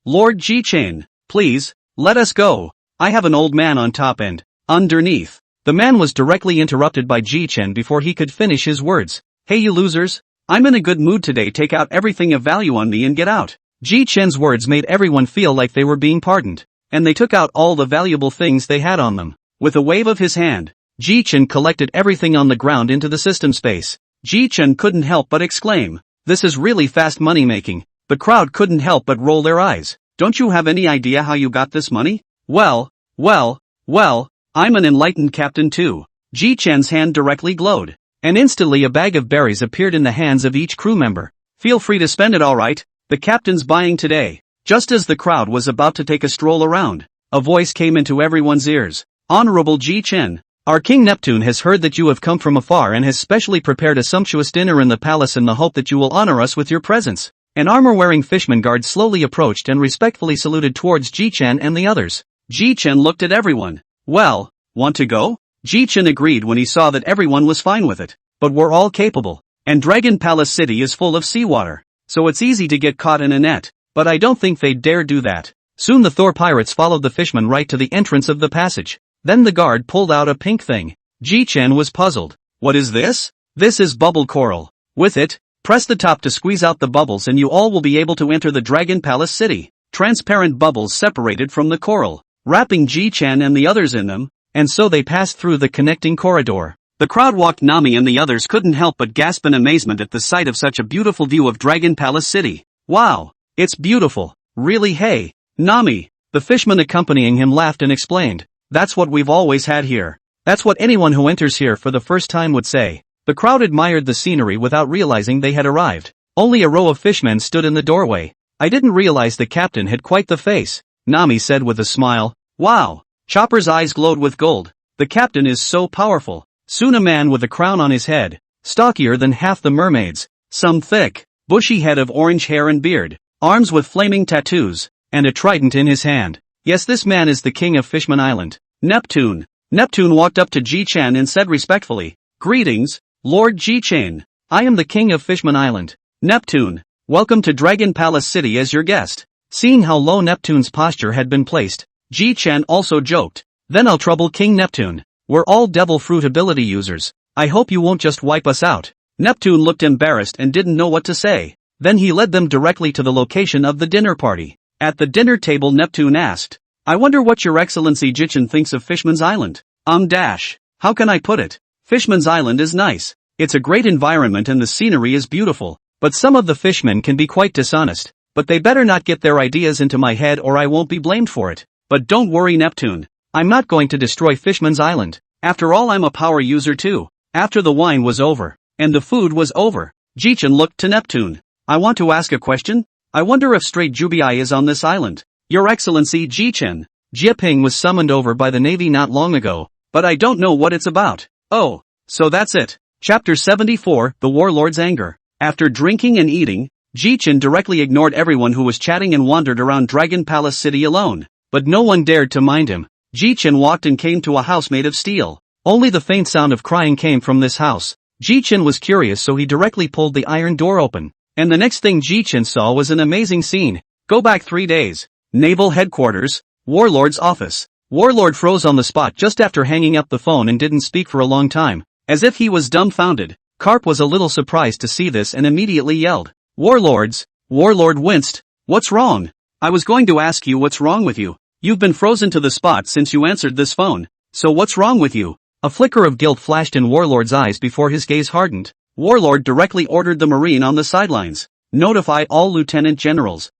Lord Jichen, please, let us go. I have an old man on top and underneath. The man was directly interrupted by Jichen before he could finish his words. Hey you losers, I'm in a good mood today, take out everything of value on me and get out. Jichen's words made everyone feel like they were being pardoned, and they took out all the valuable things they had on them. With a wave of his hand, Jichen collected everything on the ground into the system space. Jichen couldn't help but exclaim, this is really fast money making. The crowd couldn't help but roll their eyes. Don't you have any idea how you got this money? Well, I'm an enlightened captain too. Jichen's hand directly glowed, and instantly a bag of berries appeared in the hands of each crew member. Feel free to spend it, alright? The captain's buying today. Just as the crowd was about to take a stroll around, a voice came into everyone's ears. Honorable Jichen, our King Neptune has heard that you have come from afar and has specially prepared a sumptuous dinner in the palace in the hope that you will honor us with your presence. An armor-wearing Fishman guard slowly approached and respectfully saluted towards Jichen and the others. Jichen looked at everyone. Well, want to go? Jichen agreed when he saw that everyone was fine with it. But we're all capable. And Dragon Palace City is full of seawater, so it's easy to get caught in a net. But I don't think they'd dare do that. Soon the Thor pirates followed the Fishman right to the entrance of the passage. Then the guard pulled out a pink thing. Jichen was puzzled. What is this? This is bubble coral. With it, press the top to squeeze out the bubbles and you all will be able to enter the Dragon Palace City. Transparent bubbles separated from the coral, wrapping Jichen and the others in them, and so they passed through the connecting corridor. The crowd walked. Nami and the others couldn't help but gasp in amazement at the sight of such a beautiful view of Dragon Palace City. Wow, it's beautiful. Really? Hey, Nami. The Fishman accompanying him laughed and explained. That's what we've always had here. That's what anyone who enters here for the first time would say. The crowd admired the scenery without realizing they had arrived. Only a row of fishmen stood in the doorway. I didn't realize the captain had quite the face, Nami said with a smile. Wow. Chopper's eyes glowed with gold. The captain is so powerful. Soon a man with a crown on his head, stockier than half the mermaids, some thick, bushy head of orange hair and beard, arms with flaming tattoos, and a trident in his hand. Yes, this man is the king of Fishman Island, Neptune. Neptune walked up to Jichen and said respectfully, Greetings, Lord Jichen. I am the king of Fishman Island, Neptune. Welcome to Dragon Palace City as your guest. Seeing how low Neptune's posture had been placed, Jichen also joked, Then I'll trouble King Neptune. We're all devil fruit ability users. I hope you won't just wipe us out. Neptune looked embarrassed and didn't know what to say. Then he led them directly to the location of the dinner party. At the dinner table, Neptune asked, I wonder what Your Excellency Jichen thinks of Fishman's Island. How can I put it? Fishman's Island is nice. It's a great environment and the scenery is beautiful. But some of the fishmen can be quite dishonest. But they better not get their ideas into my head or I won't be blamed for it. But don't worry, Neptune. I'm not going to destroy Fishman's Island. After all, I'm a power user too. After the wine was over, and the food was over, Jichen looked to Neptune. I want to ask a question. I wonder if Straight Jubii is on this island. Your Excellency Jichen. Jieping was summoned over by the Navy not long ago, but I don't know what it's about. Oh, so that's it. Chapter 74, The Warlord's Anger. After drinking and eating, Jichen directly ignored everyone who was chatting and wandered around Dragon Palace City alone. But no one dared to mind him. Jichen walked and came to a house made of steel. Only the faint sound of crying came from this house. Jichen was curious, so he directly pulled the iron door open. And the next thing Jichen saw was an amazing scene. Go back 3 days. Naval Headquarters, Warlord's office. Warlord froze on the spot just after hanging up the phone and didn't speak for a long time, as if he was dumbfounded. Garp was a little surprised to see this and immediately yelled, Warlords! Warlord winced. What's wrong? I was going to ask you what's wrong with you. You've been frozen to the spot since you answered this phone. So what's wrong with you? A flicker of guilt flashed in Warlord's eyes before his gaze hardened. Warlord directly ordered the Marine on the sidelines. Notify all lieutenant generals,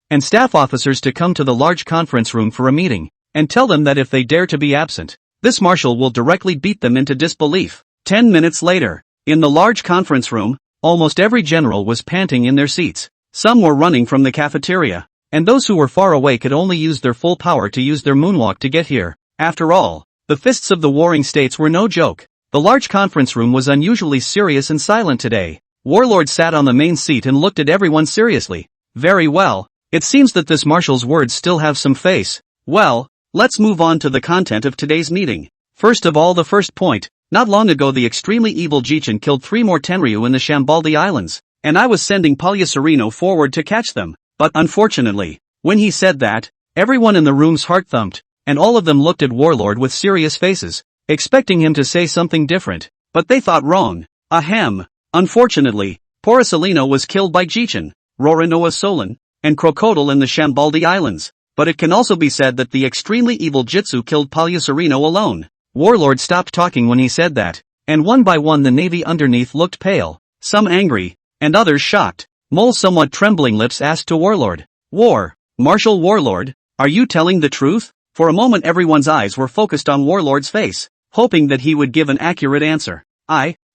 and staff officers to come to the large conference room for a meeting, and tell them that if they dare to be absent, this marshal will directly beat them into disbelief. 10 minutes later, in the large conference room, almost every general was panting in their seats. Some were running from the cafeteria, and those who were far away could only use their full power to use their moonwalk to get here. After all, the fists of the warring states were no joke. The large conference room was unusually serious and silent today. Warlord sat on the main seat and looked at everyone seriously. Very well. It seems that this marshal's words still have some face. Well, let's move on to the content of today's meeting. First of all, the first point. Not long ago the extremely evil Jichen killed 3 more Tenryu in the Shambaldi Islands, and I was sending Palyasurino forward to catch them. But unfortunately, when he said that, everyone in the room's heart thumped, and all of them looked at Warlord with serious faces, expecting him to say something different, but they thought wrong. Ahem. Unfortunately, Porisalino was killed by Jichen, Roranoa Solon, and Crocodile in the Shambaldi Islands, but it can also be said that the extremely evil Jitsu killed Palyasurino alone. Warlord stopped talking when he said that, and one by one the navy underneath looked pale, some angry, and others shocked. Mole's somewhat trembling lips asked to Warlord, Marshal Warlord, are you telling the truth? For a moment everyone's eyes were focused on Warlord's face, hoping that he would give an accurate answer.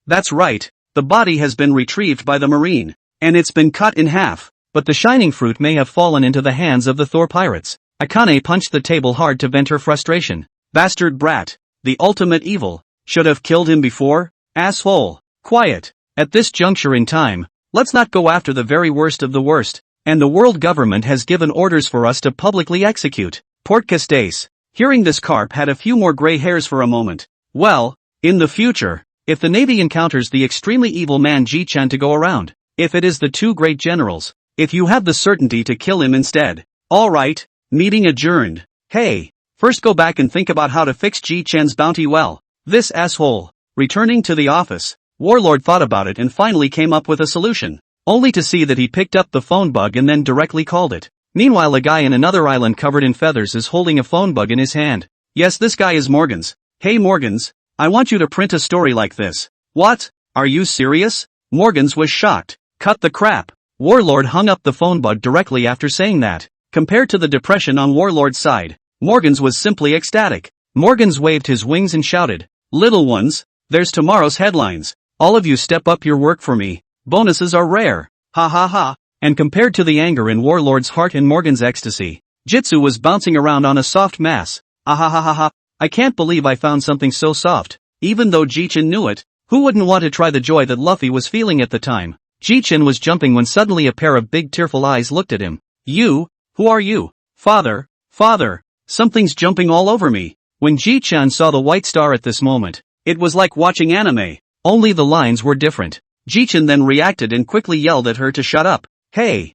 That's right, the body has been retrieved by the Marine, and it's been cut in half, but the shining fruit may have fallen into the hands of the Thor pirates. Akane punched the table hard to vent her frustration. Bastard brat. The ultimate evil. Should have killed him before? Asshole. Quiet. At this juncture in time, let's not go after the very worst of the worst, and the world government has given orders for us to publicly execute. Port Castes. Hearing this, Garp had a few more gray hairs for a moment. Well, in the future, if the Navy encounters the extremely evil man Jichen to go around, if it is the 2 great generals, if you have the certainty to kill him instead. Alright, meeting adjourned. Hey. First go back and think about how to fix Jichen's bounty well. This asshole. Returning to the office, Warlord thought about it and finally came up with a solution, only to see that he picked up the phone bug and then directly called it. Meanwhile a guy in another island covered in feathers is holding a phone bug in his hand. Yes, this guy is Morgans. Hey Morgans, I want you to print a story like this. What? Are you serious? Morgans was shocked. Cut the crap. Warlord hung up the phone bug directly after saying that. Compared to the depression on Warlord's side, Morgans was simply ecstatic. Morgans waved his wings and shouted, "Little ones, there's tomorrow's headlines. All of you step up your work for me. Bonuses are rare. Ha ha ha." And compared to the anger in Warlord's heart and Morgan's ecstasy, Jitsu was bouncing around on a soft mass. Ah ha ha ha ha. I can't believe I found something so soft. Even though Jichen knew it, who wouldn't want to try the joy that Luffy was feeling at the time? Jichen was jumping when suddenly a pair of big tearful eyes looked at him. "You? Who are you?" "Father, father. Something's jumping all over me." When Jichen saw the white star at this moment, it was like watching anime, only the lines were different. Jichen then reacted and quickly yelled at her to shut up. Hey,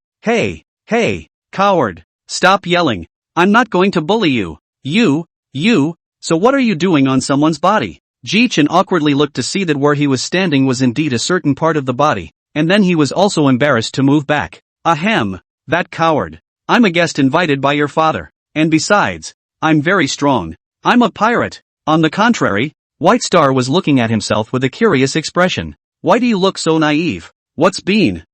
coward. Stop yelling. I'm not going to bully you. You, so what are you doing on someone's body? Jichen awkwardly looked to see that where he was standing was indeed a certain part of the body, and then he was also embarrassed to move back. Ahem, that coward. I'm a guest invited by your father. And besides, I'm very strong. I'm a pirate. On the contrary, White Star was looking at himself with a curious expression. Why do you look so naive? What's bean?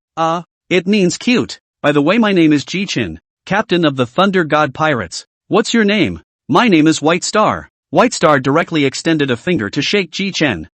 It means cute. By the way, my name is Jichen, captain of the Thunder God Pirates. What's your name? My name is White Star. White Star directly extended a finger to shake Jichen.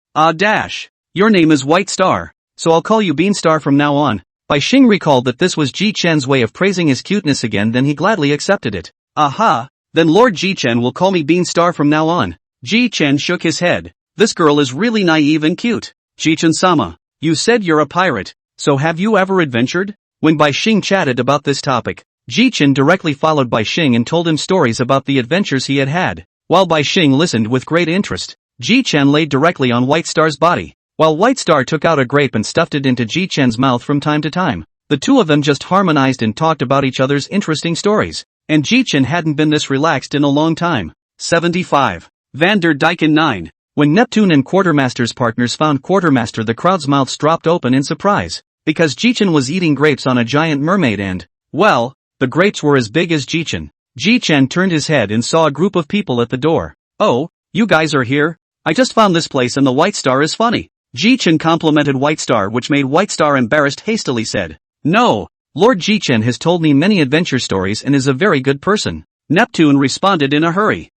Your name is White Star, so I'll call you Beanstar from now on. Bai Xing recalled that this was Jichen's way of praising his cuteness again, then he gladly accepted it. Aha, then Lord Jichen will call me Beanstar from now on. Jichen shook his head. This girl is really naive and cute. Jichen-sama, you said you're a pirate, so have you ever adventured? When Bai Xing chatted about this topic, Jichen directly followed Bai Xing and told him stories about the adventures he had had. While Bai Xing listened with great interest, Jichen laid directly on White Star's body, while White Star took out a grape and stuffed it into Jichen's mouth from time to time. The two of them just harmonized and talked about each other's interesting stories. And Jichen hadn't been this relaxed in a long time. 75. Van der Dyken 9. When Neptune and Quartermaster's partners found Quartermaster, the crowd's mouths dropped open in surprise, because Jichen was eating grapes on a giant mermaid and, well, the grapes were as big as Jichen. Jichen turned his head and saw a group of people at the door. "Oh, you guys are here? I just found this place and the White Star is funny." Jichen complimented White Star, which made White Star embarrassed, hastily said, "No. Lord Jichen has told me many adventure stories and is a very good person." Neptune responded in a hurry.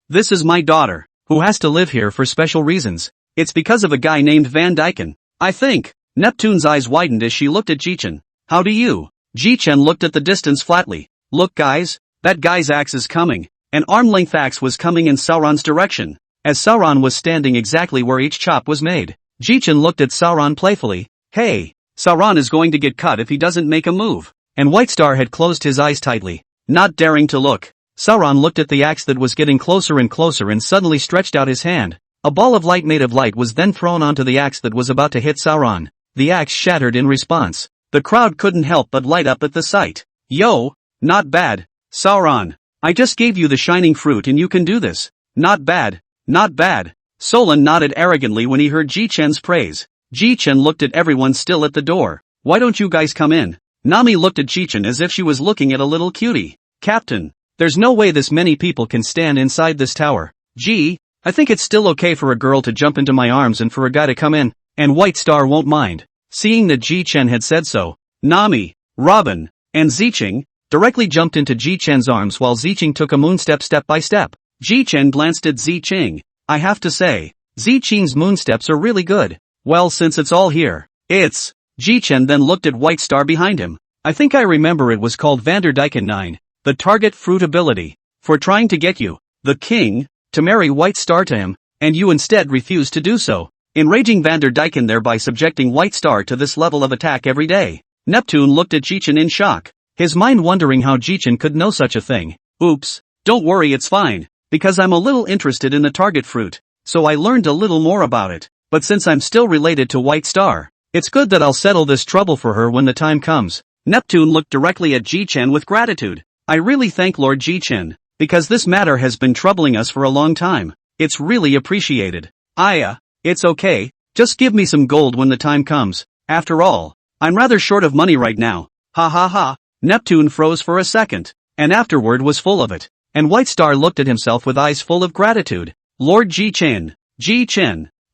This is my daughter, who has to live here for special reasons. It's because of a guy named Van Dyken, I think. Neptune's eyes widened as she looked at Jichen. "How do you?" Jichen looked at the distance flatly. "Look guys, that guy's axe is coming." An arm-length axe was coming in Sauron's direction, as Sauron was standing exactly where each chop was made. Jichen looked at Sauron playfully. "Hey, Sauron is going to get cut if he doesn't make a move." and White Star had closed his eyes tightly, not daring to look. Sauron looked at the axe that was getting closer and closer and suddenly stretched out his hand. A ball of light made of light was then thrown onto the axe that was about to hit Sauron. The axe shattered in response. The crowd couldn't help but light up at the sight. Yo, not bad, Sauron. I just gave you the shining fruit and you can do this. Not bad, not bad. Solon nodded arrogantly when he heard Jichen's praise. Jichen looked at everyone still at the door. Why don't you guys come in? Nami looked at Jichen as if she was looking at a little cutie. Captain, there's no way this many people can stand inside this tower. Gee, I think it's still okay for a girl to jump into my arms and for a guy to come in, and White Star won't mind. Seeing that Jichen had said so, Nami, Robin, and Zicheng directly jumped into Jichen's arms while Zicheng took a moonstep step by step. Jichen glanced at Zicheng. I have to say, Zicheng's moonsteps are really good. Well, since it's all here, it's... Jichen then looked at White Star behind him. I think I remember it was called Vanderdyken 9, the target fruit ability, for trying to get you, the king, to marry White Star to him, and you instead refused to do so, enraging Vanderdyken thereby subjecting White Star to this level of attack every day. Neptune looked at Jichen in shock, his mind wondering how Jichen could know such a thing. Oops, don't worry, it's fine, because I'm a little interested in the target fruit, so I learned a little more about it, but since I'm still related to White Star, it's good that I'll settle this trouble for her when the time comes. Neptune looked directly at Jichen with gratitude. I really thank Lord Jichen, because this matter has been troubling us for a long time. It's really appreciated. It's okay, just give me some gold when the time comes. After all, I'm rather short of money right now. Ha ha ha. Neptune froze for a second, and afterward was full of it. And White Star looked at himself with eyes full of gratitude. Lord Jichen,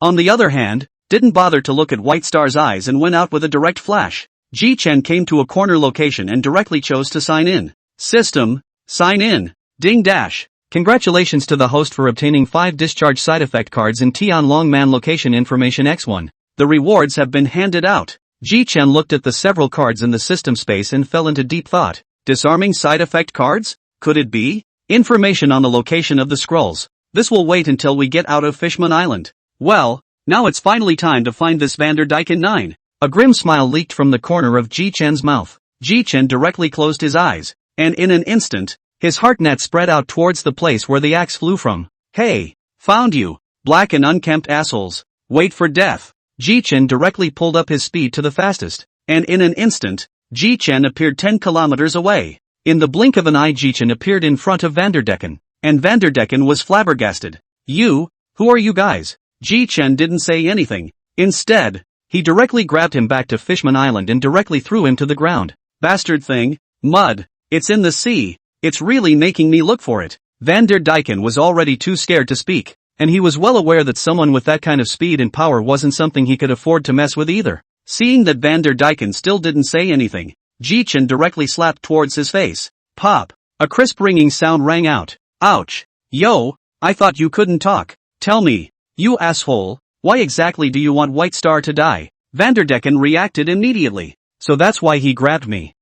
on the other hand, didn't bother to look at White Star's eyes and went out with a direct flash. Jichen came to a corner location and directly chose to sign in. System, sign in. Ding dash. Congratulations to the host for obtaining 5 discharge side effect cards in Tian Longman location information X1. The rewards have been handed out. Jichen looked at the several cards in the system space and fell into deep thought. Disarming side effect cards? Could it be? Information on the location of the scrolls. This will wait until we get out of Fishman Island. Well, now it's finally time to find this Vanderdyken 9. A grim smile leaked from the corner of Jichen's mouth. Jichen directly closed his eyes, and in an instant, his heart net spread out towards the place where the axe flew from. Hey, found you, black and unkempt assholes. Wait for death. Jichen directly pulled up his speed to the fastest, and in an instant, Jichen appeared 10 kilometers away. In the blink of an eye Jichen appeared in front of Vanderdyken, and Vanderdyken was flabbergasted. Who are you guys? Jichen didn't say anything. Instead, he directly grabbed him back to Fishman Island and directly threw him to the ground. Bastard thing, mud, it's in the sea, it's really making me look for it. Vanderdyken was already too scared to speak, and he was well aware that someone with that kind of speed and power wasn't something he could afford to mess with either. Seeing that Vanderdyken still didn't say anything, Jichen directly slapped towards his face. Pop! A crisp ringing sound rang out. Ouch! Yo, I thought you couldn't talk. Tell me, you asshole, why exactly do you want White Star to die? Vanderdyken reacted immediately. So that's why he grabbed me.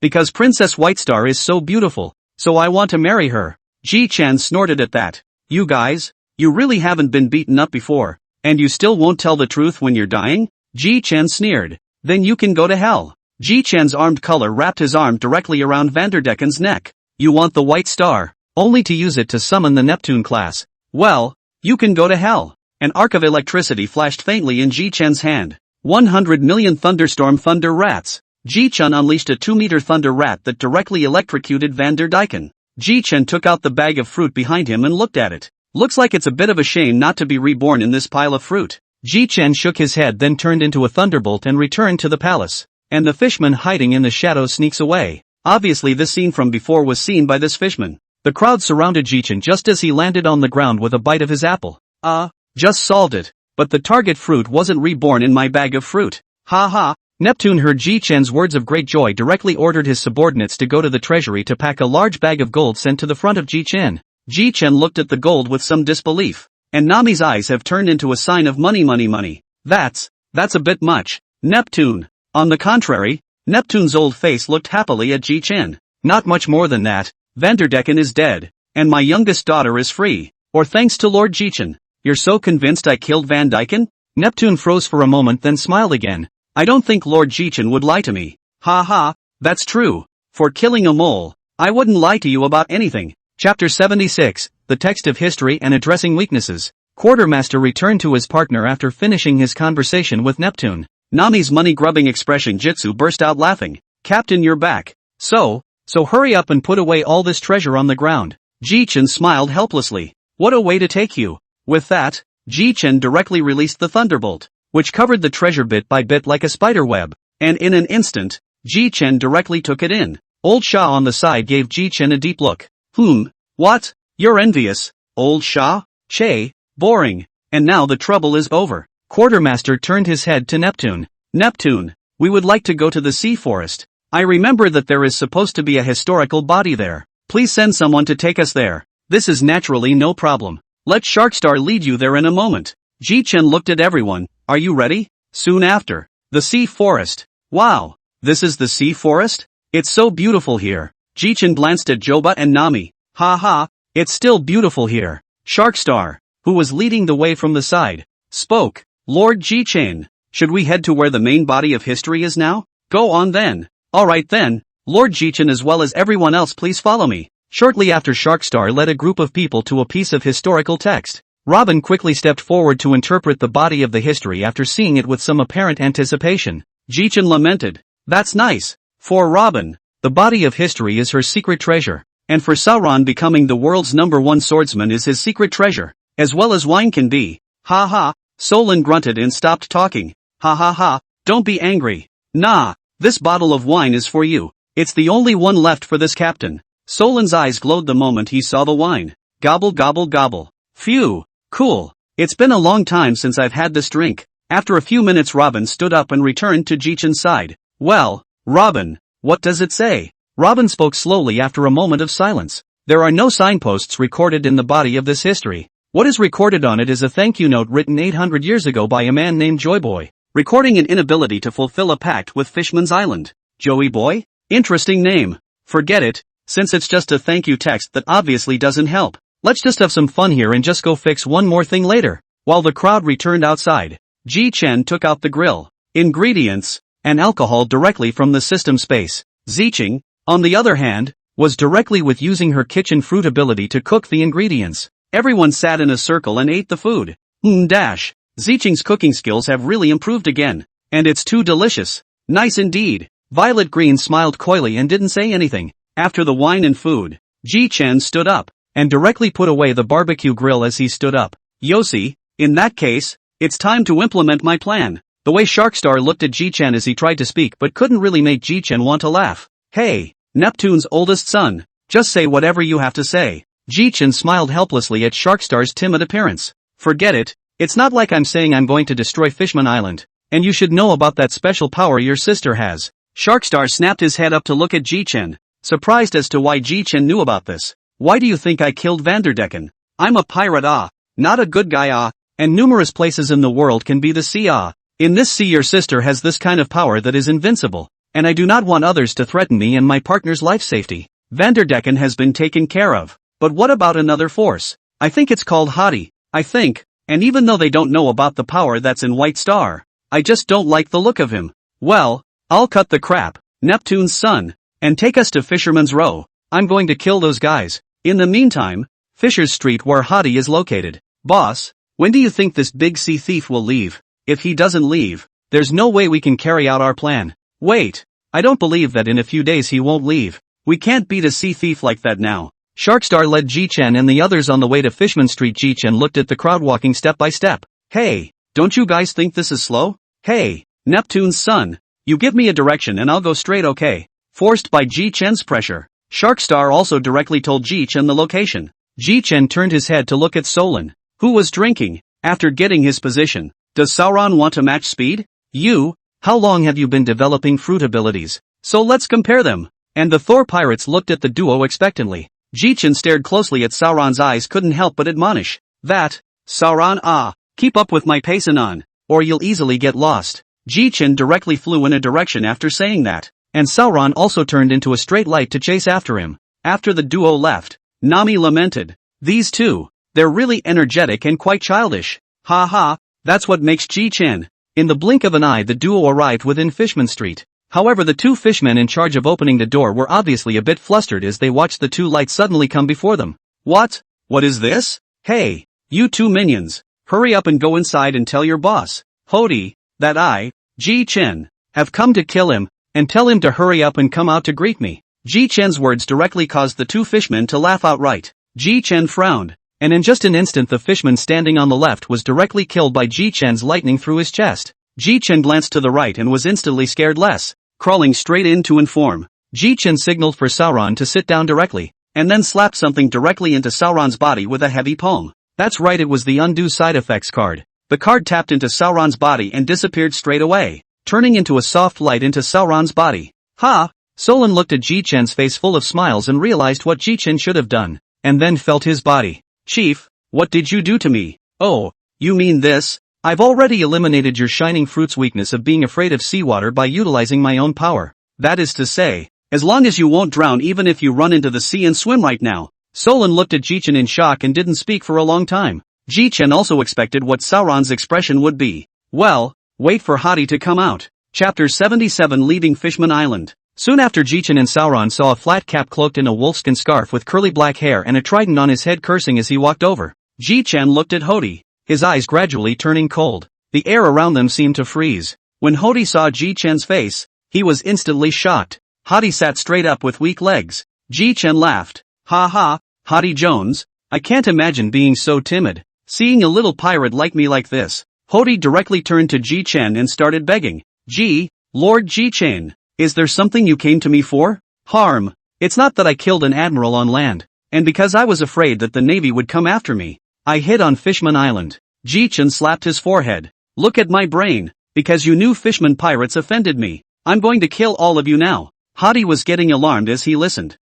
Because Princess White Star is so beautiful, so I want to marry her. Jichen snorted at that. You guys, you really haven't been beaten up before, and you still won't tell the truth when you're dying? Jichen sneered. Then you can go to hell. Jichen's armed color wrapped his arm directly around Vanderdyken's neck. You want the White Star, only to use it to summon the Neptune class. Well, you can go to hell. An arc of electricity flashed faintly in Jichen's hand. 100 million thunderstorm thunder rats. Jichen unleashed a 2-meter thunder rat that directly electrocuted Vanderdyken. Jichen took out the bag of fruit behind him and looked at it. Looks like it's a bit of a shame not to be reborn in this pile of fruit. Jichen shook his head, then turned into a thunderbolt and returned to the palace. And the fishman hiding in the shadows sneaks away. Obviously this scene from before was seen by this fishman. The crowd surrounded Jichen just as he landed on the ground with a bite of his apple. Just solved it. But the target fruit wasn't reborn in my bag of fruit. Ha ha. Neptune heard Jichen's words of great joy, directly ordered his subordinates to go to the treasury to pack a large bag of gold sent to the front of Jichen. Jichen looked at the gold with some disbelief. And Nami's eyes have turned into a sign of money. That's a bit much. Neptune. On the contrary, Neptune's old face looked happily at Jichen. Not much more than that. Vanderdyken is dead, and my youngest daughter is free. Or thanks to Lord Jichen. You're so convinced I killed Vanderdyken? Neptune froze for a moment, then smiled again. I don't think Lord Jichen would lie to me. Ha ha, That's true. For killing a mole, I wouldn't lie to you about anything. Chapter 76, The Text of History and Addressing Weaknesses. Quartermaster returned to his partner after finishing his conversation with Neptune. Nami's money-grubbing expression Jitsu burst out laughing. Captain, you're back. So hurry up and put away all this treasure on the ground. Jichen smiled helplessly. What a way to take you. With that, Jichen directly released the thunderbolt, which covered the treasure bit by bit like a spider web. And in an instant, Jichen directly took it in. Old Shah on the side gave Jichen a deep look. What? You're envious, Old Shah? Che, boring. And now the trouble is over. Quartermaster turned his head to Neptune. Neptune, we would like to go to the sea forest. I remember that there is supposed to be a historical body there. Please send someone to take us there. This is naturally no problem. Let Sharkstar lead you there in a moment. Jichen looked at everyone. Are you ready? Soon after. The sea forest. Wow. This is the sea forest? It's so beautiful here. Jichen glanced at Joba and Nami. Ha, it's still beautiful here. Sharkstar, who was leading the way from the side, spoke. Lord Jichen, should we head to where the main body of history is now? Go on then. Alright then, Lord Jichen as well as everyone else please follow me. Shortly after Sharkstar led a group of people to a piece of historical text. Robin quickly stepped forward to interpret the body of the history after seeing it with some apparent anticipation. Jichen lamented. That's nice. For Robin, the body of history is her secret treasure. And for Sauron becoming the world's #1 swordsman is his secret treasure, as well as wine can be. Ha. Solon grunted and stopped talking. Ha, don't be angry. Nah, this bottle of wine is for you. It's the only one left for this captain. Solon's eyes glowed the moment he saw the wine. Gobble gobble gobble. Phew, cool. It's been a long time since I've had this drink. After a few minutes Robin stood up and returned to Jichen's side. Well, Robin, what does it say? Robin spoke slowly after a moment of silence. There are no signposts recorded in the body of this history. What is recorded on it is a thank you note written 800 years ago by a man named Joyboy, recording an inability to fulfill a pact with Fishman's Island. Joey Boy? Interesting name. Forget it, since it's just a thank you text that obviously doesn't help. Let's just have some fun here and just go fix one more thing later. While the crowd returned outside, Jichen took out the grill, ingredients, and alcohol directly from the system space. Zicheng, on the other hand, was directly with using her kitchen fruit ability to cook the ingredients. Everyone sat in a circle and ate the food. Zicheng's cooking skills have really improved again. And it's too delicious. Nice indeed. Violet Green smiled coyly and didn't say anything. After the wine and food, Jichen stood up, and directly put away the barbecue grill as he stood up. Yossi, in that case, it's time to implement my plan. The way Sharkstar looked at Jichen as he tried to speak but couldn't really make Jichen want to laugh. Hey, Neptune's oldest son, just say whatever you have to say. Jichen smiled helplessly at Sharkstar's timid appearance. Forget it, it's not like I'm saying I'm going to destroy Fishman Island, and you should know about that special power your sister has. Sharkstar snapped his head up to look at Jichen, surprised as to why Jichen knew about this. Why do you think I killed Vanderdecken? I'm a pirate not a good guy and numerous places in the world can be the sea In this sea your sister has this kind of power that is invincible, and I do not want others to threaten me and my partner's life safety. Vanderdecken has been taken care of, but what about another force? I think it's called Haki, and even though they don't know about the power that's in White Star, I just don't like the look of him. Well, I'll cut the crap, Neptune's son, and take us to Fisherman's Row. I'm going to kill those guys. In the meantime, Fisher's Street where Haki is located. Boss, when do you think this big sea thief will leave? If he doesn't leave, there's no way we can carry out our plan. Wait, I don't believe that in a few days he won't leave. We can't beat a sea thief like that now. Sharkstar led Jichen and the others on the way to Fishman Street. Jichen looked at the crowd walking step by step. Hey, don't you guys think this is slow? Hey, Neptune's son, you give me a direction and I'll go straight, okay? Forced by Jichen's pressure, Sharkstar also directly told Jichen the location. Jichen turned his head to look at Solon, who was drinking. After getting his position, does Sauron want to match speed? How long have you been developing fruit abilities? So let's compare them. And the Thor pirates looked at the duo expectantly. Jichen stared closely at Sauron's eyes, couldn't help but admonish. That, Sauron, keep up with my pace Anon, or you'll easily get lost. Jichen directly flew in a direction after saying that, and Sauron also turned into a straight light to chase after him. After the duo left, Nami lamented. These two, they're really energetic and quite childish. Ha, that's what makes Jichen. In the blink of an eye the duo arrived within Fishman Street. However, the two fishmen in charge of opening the door were obviously a bit flustered as they watched the two lights suddenly come before them. What? What is this? Hey, you two minions, hurry up and go inside and tell your boss, Hody, that I, Jichen, have come to kill him, and tell him to hurry up and come out to greet me. Jichen's words directly caused the two fishmen to laugh outright. Jichen frowned, and in just an instant the fishman standing on the left was directly killed by Jichen's lightning through his chest. Jichen glanced to the right and was instantly scared less, crawling straight in to inform. Jichen signaled for Sauron to sit down directly, and then slapped something directly into Sauron's body with a heavy palm. That's right, it was the undo side effects card. The card tapped into Sauron's body and disappeared straight away, turning into a soft light into Sauron's body. Ha! Solon looked at Jichen's face full of smiles and realized what Jichen should have done, and then felt his body. Chief, what did you do to me? Oh, you mean this? I've already eliminated your shining fruit's weakness of being afraid of seawater by utilizing my own power. That is to say, as long as you won't drown even if you run into the sea and swim right now. Solon looked at Jichen in shock and didn't speak for a long time. Jichen also expected what Sauron's expression would be. Well, wait for Haki to come out. Chapter 77, Leaving Fishman Island. Soon after, Jichen and Sauron saw a flat cap cloaked in a wolfskin scarf with curly black hair and a trident on his head cursing as he walked over. Jichen looked at Hody, his eyes gradually turning cold. The air around them seemed to freeze. When Hody saw Jichen's face, he was instantly shocked. Hody sat straight up with weak legs. Jichen laughed. Ha ha, Hody Jones, I can't imagine being so timid, seeing a little pirate like me like this. Hody directly turned to Jichen and started begging. Lord Jichen, is there something you came to me for? Harm. It's not that I killed an admiral on land, and because I was afraid that the navy would come after me, I hid on Fishman Island. Jichen slapped his forehead. Look at my brain, because you knew Fishman pirates offended me. I'm going to kill all of you now. Hody was getting alarmed as he listened.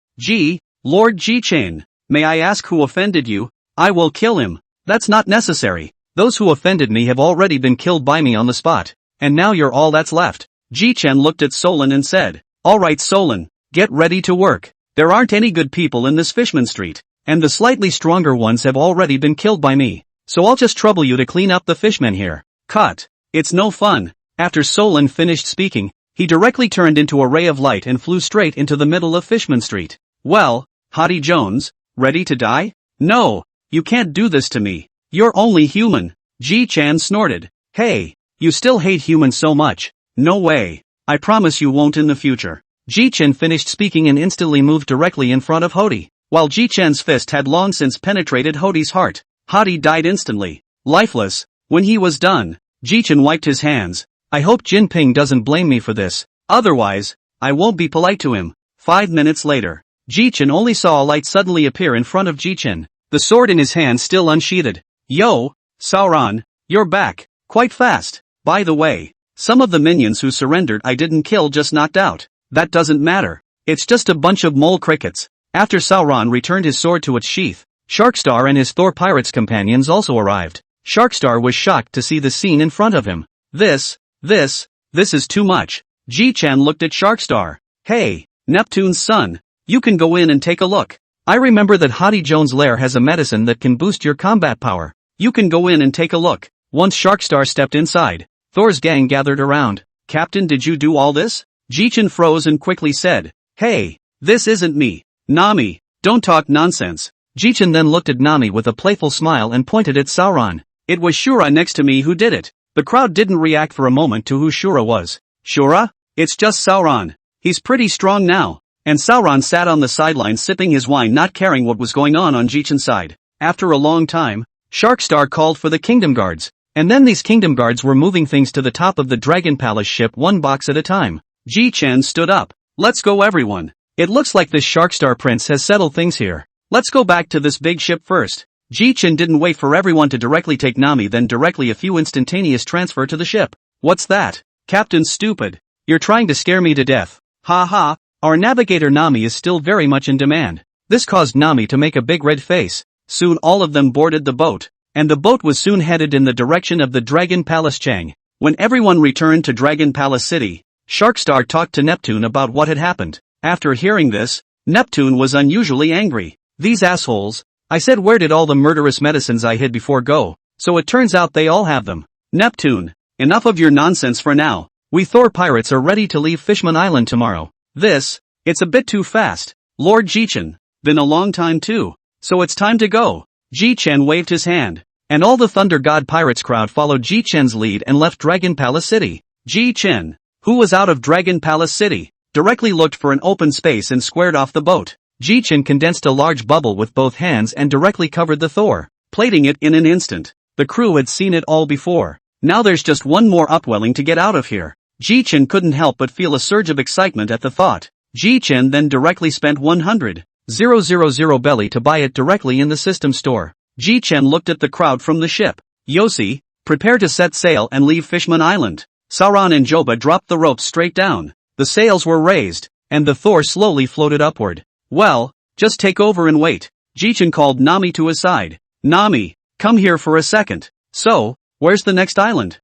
Lord Jichen, may I ask who offended you? I will kill him. That's not necessary. Those who offended me have already been killed by me on the spot, and now you're all that's left. Jichen looked at Solon and said, Alright Solon, get ready to work. There aren't any good people in this Fishman Street, and the slightly stronger ones have already been killed by me, so I'll just trouble you to clean up the fishmen here. Cut. It's no fun. After Solon finished speaking, he directly turned into a ray of light and flew straight into the middle of Fishman Street. Well, Hody Jones, ready to die? No, you can't do this to me. You're only human. Jichen snorted. Hey, you still hate humans so much. No way. I promise you won't in the future. Jichen finished speaking and instantly moved directly in front of Hody. While Jichen's fist had long since penetrated Hody's heart, Hody died instantly, lifeless. When he was done, Jichen wiped his hands. I hope Jinping doesn't blame me for this. Otherwise, I won't be polite to him. 5 minutes later, Jichen only saw a light suddenly appear in front of Jichen, the sword in his hand still unsheathed. Yo, Sauron, you're back. Quite fast. By the way, some of the minions who surrendered I didn't kill just knocked out. That doesn't matter. It's just a bunch of mole crickets. After Sauron returned his sword to its sheath, Sharkstar and his Thor pirates companions also arrived. Sharkstar was shocked to see the scene in front of him. This is too much. Jichen looked at Sharkstar. Hey, Neptune's son, you can go in and take a look. I remember that Hody Jones' lair has a medicine that can boost your combat power. You can go in and take a look. Once Sharkstar stepped inside, Thor's gang gathered around. Captain, did you do all this? Jichen froze and quickly said, Hey, this isn't me. Nami, don't talk nonsense. Jichen then looked at Nami with a playful smile and pointed at Sauron. It was Shura next to me who did it. The crowd didn't react for a moment to who Shura was. Shura? It's just Sauron. He's pretty strong now. And Sauron sat on the sidelines sipping his wine, not caring what was going on Jichen's side. After a long time, Sharkstar called for the Kingdom Guards. And then these Kingdom Guards were moving things to the top of the Dragon Palace ship one box at a time. Jichen stood up. Let's go everyone. It looks like this Sharkstar prince has settled things here. Let's go back to this big ship first. Jichen didn't wait for everyone to directly take Nami, then directly a few instantaneous transfer to the ship. What's that? Captain stupid. You're trying to scare me to death. Ha ha, our navigator Nami is still very much in demand. This caused Nami to make a big red face. Soon all of them boarded the boat, and the boat was soon headed in the direction of the Dragon Palace Chang. When everyone returned to Dragon Palace City, Sharkstar talked to Neptune about what had happened. After hearing this, Neptune was unusually angry. These assholes, I said where did all the murderous medicines I hid before go, so it turns out they all have them. Neptune, enough of your nonsense for now. We Thor pirates are ready to leave Fishman Island tomorrow. It's a bit too fast. Lord Jichen. Been a long time too. So it's time to go. Jichen waved his hand. And all the Thunder God Pirates crowd followed Jichen's lead and left Dragon Palace City. Jichen, who was out of Dragon Palace City, directly looked for an open space and squared off the boat. Jichen condensed a large bubble with both hands and directly covered the Thor, plating it in an instant. The crew had seen it all before. Now there's just one more upwelling to get out of here. Jichen couldn't help but feel a surge of excitement at the thought. Jichen then directly spent 100,000 belly to buy it directly in the system store. Jichen looked at the crowd from the ship. Yossi, prepare to set sail and leave Fishman Island. Sauron and Joba dropped the ropes straight down. The sails were raised, and the Thor slowly floated upward. Well, just take over and wait. Jichen called Nami to his side. Nami, come here for a second. So, where's the next island?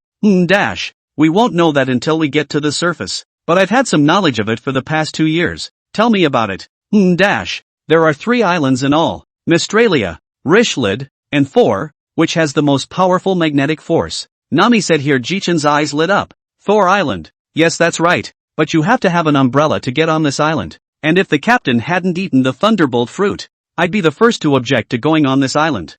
We won't know that until we get to the surface. But I've had some knowledge of it for the past 2 years. Tell me about it. There are 3 islands in all. Mistralia, Rishlid, and Thor, which has the most powerful magnetic force. Nami said here. Jichen's eyes lit up. Thor Island. Yes, that's right. But you have to have an umbrella to get on this island. And if the captain hadn't eaten the thunderbolt fruit, I'd be the first to object to going on this island.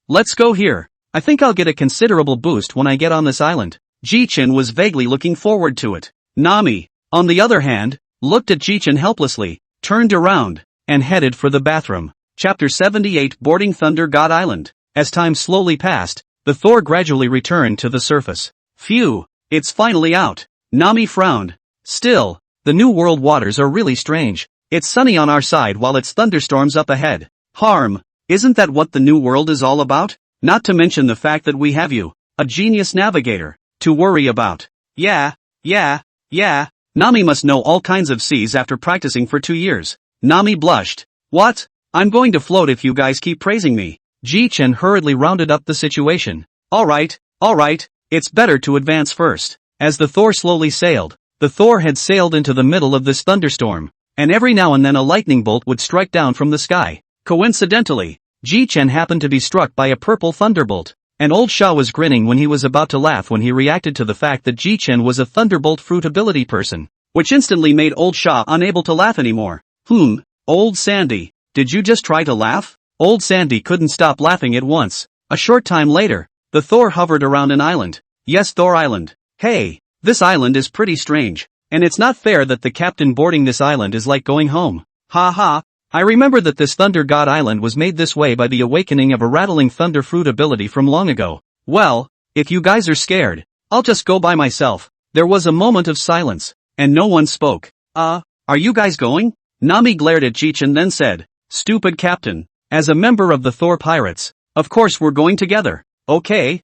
Let's go here. I think I'll get a considerable boost when I get on this island. Jichen was vaguely looking forward to it. Nami, on the other hand, looked at Jichen helplessly, turned around, and headed for the bathroom. Chapter 78 Boarding Thunder God Island. As time slowly passed, the Thor gradually returned to the surface. Phew, it's finally out. Nami frowned. Still, the New World waters are really strange. It's sunny on our side while it's thunderstorms up ahead. Isn't that what the New World is all about? Not to mention the fact that we have you, a genius navigator, to worry about. Yeah. Nami must know all kinds of seas after practicing for 2 years. Nami blushed. What? I'm going to float if you guys keep praising me. Jichen hurriedly rounded up the situation. Alright, it's better to advance first. As the Thor slowly sailed, the Thor had sailed into the middle of this thunderstorm, and every now and then a lightning bolt would strike down from the sky. Coincidentally, Jichen happened to be struck by a purple thunderbolt. And old Sha was grinning when he was about to laugh when he reacted to the fact that Jichen was a thunderbolt fruit ability person, which instantly made old Sha unable to laugh anymore. Old Sandy, did you just try to laugh? Old Sandy couldn't stop laughing at once. A short time later, the Thor hovered around an island. Yes, Thor Island. Hey, this island is pretty strange, and it's not fair that the captain boarding this island is like going home. I remember that this Thunder God Island was made this way by the awakening of a rattling thunder fruit ability from long ago. Well, if you guys are scared, I'll just go by myself. There was a moment of silence, and no one spoke. Are you guys going? Nami glared at Jichen then said, Stupid captain, as a member of the Thor Pirates, of course we're going together. Okay,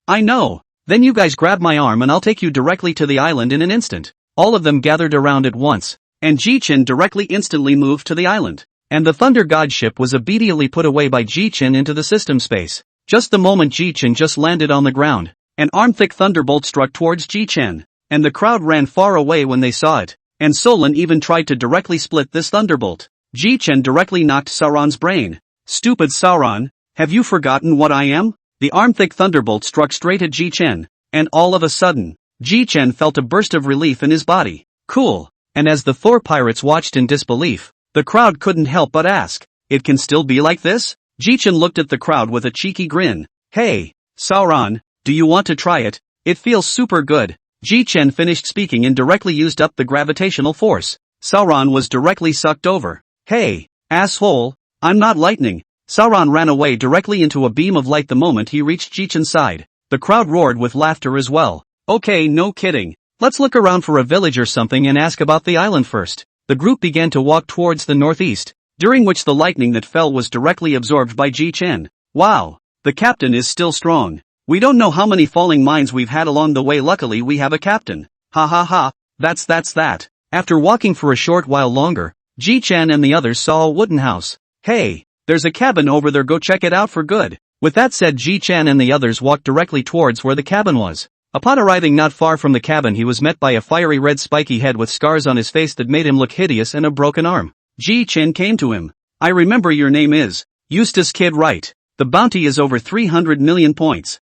I know. Then you guys grab my arm and I'll take you directly to the island in an instant. All of them gathered around at once. And Jichen instantly moved to the island. And the Thunder God ship was immediately put away by Jichen into the system space. Just the moment Jichen just landed on the ground, an arm-thick thunderbolt struck towards Jichen. And the crowd ran far away when they saw it. And Solon even tried to directly split this thunderbolt. Jichen directly knocked Sauron's brain. Stupid Sauron, have you forgotten what I am? The arm-thick thunderbolt struck straight at Jichen. And all of a sudden, Jichen felt a burst of relief in his body. Cool. And as the Thor pirates watched in disbelief, the crowd couldn't help but ask, it can still be like this? Jichen looked at the crowd with a cheeky grin. Hey, Sauron, do you want to try it? It feels super good. Jichen finished speaking and directly used up the gravitational force. Sauron was directly sucked over. Hey, asshole, I'm not lightning. Sauron ran away directly into a beam of light the moment he reached Jichen's side. The crowd roared with laughter as well. Okay, no kidding. Let's look around for a village or something and ask about the island first. The group began to walk towards the northeast, during which the lightning that fell was directly absorbed by Jichen. Wow, the captain is still strong. We don't know how many falling mines we've had along the way. Luckily we have a captain. That's that. After walking for a short while longer, Jichen and the others saw a wooden house. Hey, there's a cabin over there, go check it out for good. With that said, Jichen and the others walked directly towards where the cabin was. Upon arriving not far from the cabin, he was met by a fiery red spiky head with scars on his face that made him look hideous and a broken arm. Jichen came to him. I remember your name is Eustace Kid, right? The bounty is over 300 million points.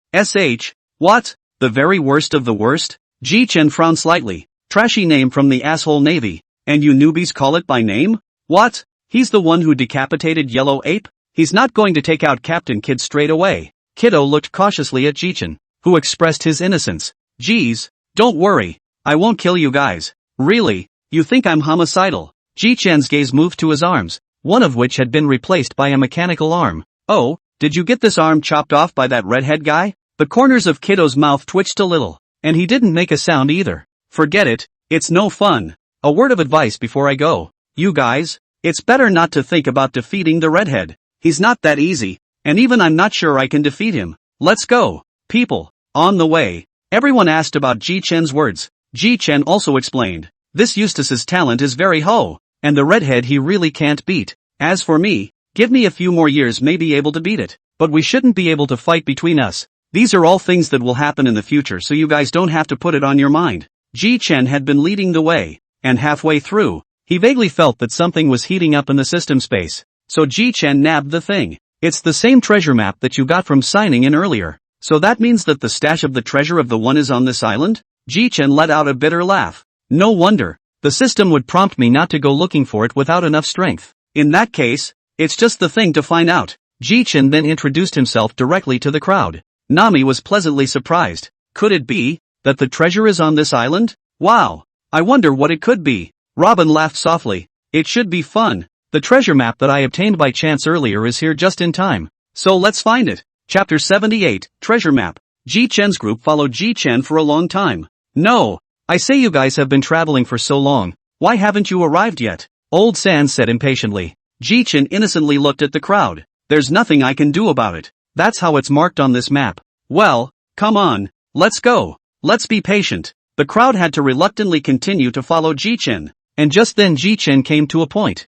What? The very worst of the worst? Jichen frowned slightly. Trashy name from the asshole navy. And you newbies call it by name? What? He's the one who decapitated Yellow Ape? He's not going to take out Captain Kid straight away. Kiddo looked cautiously at Jichen, who expressed his innocence. Geez, don't worry. I won't kill you guys. Really? You think I'm homicidal? Jichen's gaze moved to his arms, one of which had been replaced by a mechanical arm. Oh, did you get this arm chopped off by that redhead guy? The corners of Kiddo's mouth twitched a little, and he didn't make a sound either. Forget it, it's no fun. A word of advice before I go. You guys, it's better not to think about defeating the redhead. He's not that easy, and even I'm not sure I can defeat him. Let's go, people. On the way. Everyone asked about Jichen's words. Jichen also explained. This Eustace's talent is very ho, and the redhead he really can't beat. As for me, give me a few more years may be able to beat it, but we shouldn't be able to fight between us. These are all things that will happen in the future, so you guys don't have to put it on your mind. Jichen had been leading the way, and halfway through, he vaguely felt that something was heating up in the system space. So Jichen nabbed the thing. It's the same treasure map that you got from signing in earlier. So that means that the stash of the treasure of the one is on this island? Jichen let out a bitter laugh. No wonder. The system would prompt me not to go looking for it without enough strength. In that case, it's just the thing to find out. Jichen then introduced himself directly to the crowd. Nami was pleasantly surprised. Could it be that the treasure is on this island? Wow. I wonder what it could be. Robin laughed softly. It should be fun. The treasure map that I obtained by chance earlier is here just in time. So let's find it. Chapter 78, Treasure Map. Jichen's group followed Jichen for a long time. No. I say you guys have been traveling for so long. Why haven't you arrived yet? Old San said impatiently. Jichen innocently looked at the crowd. There's nothing I can do about it. That's how it's marked on this map. Well, come on. Let's go. Let's be patient. The crowd had to reluctantly continue to follow Jichen. And just then Jichen came to a point.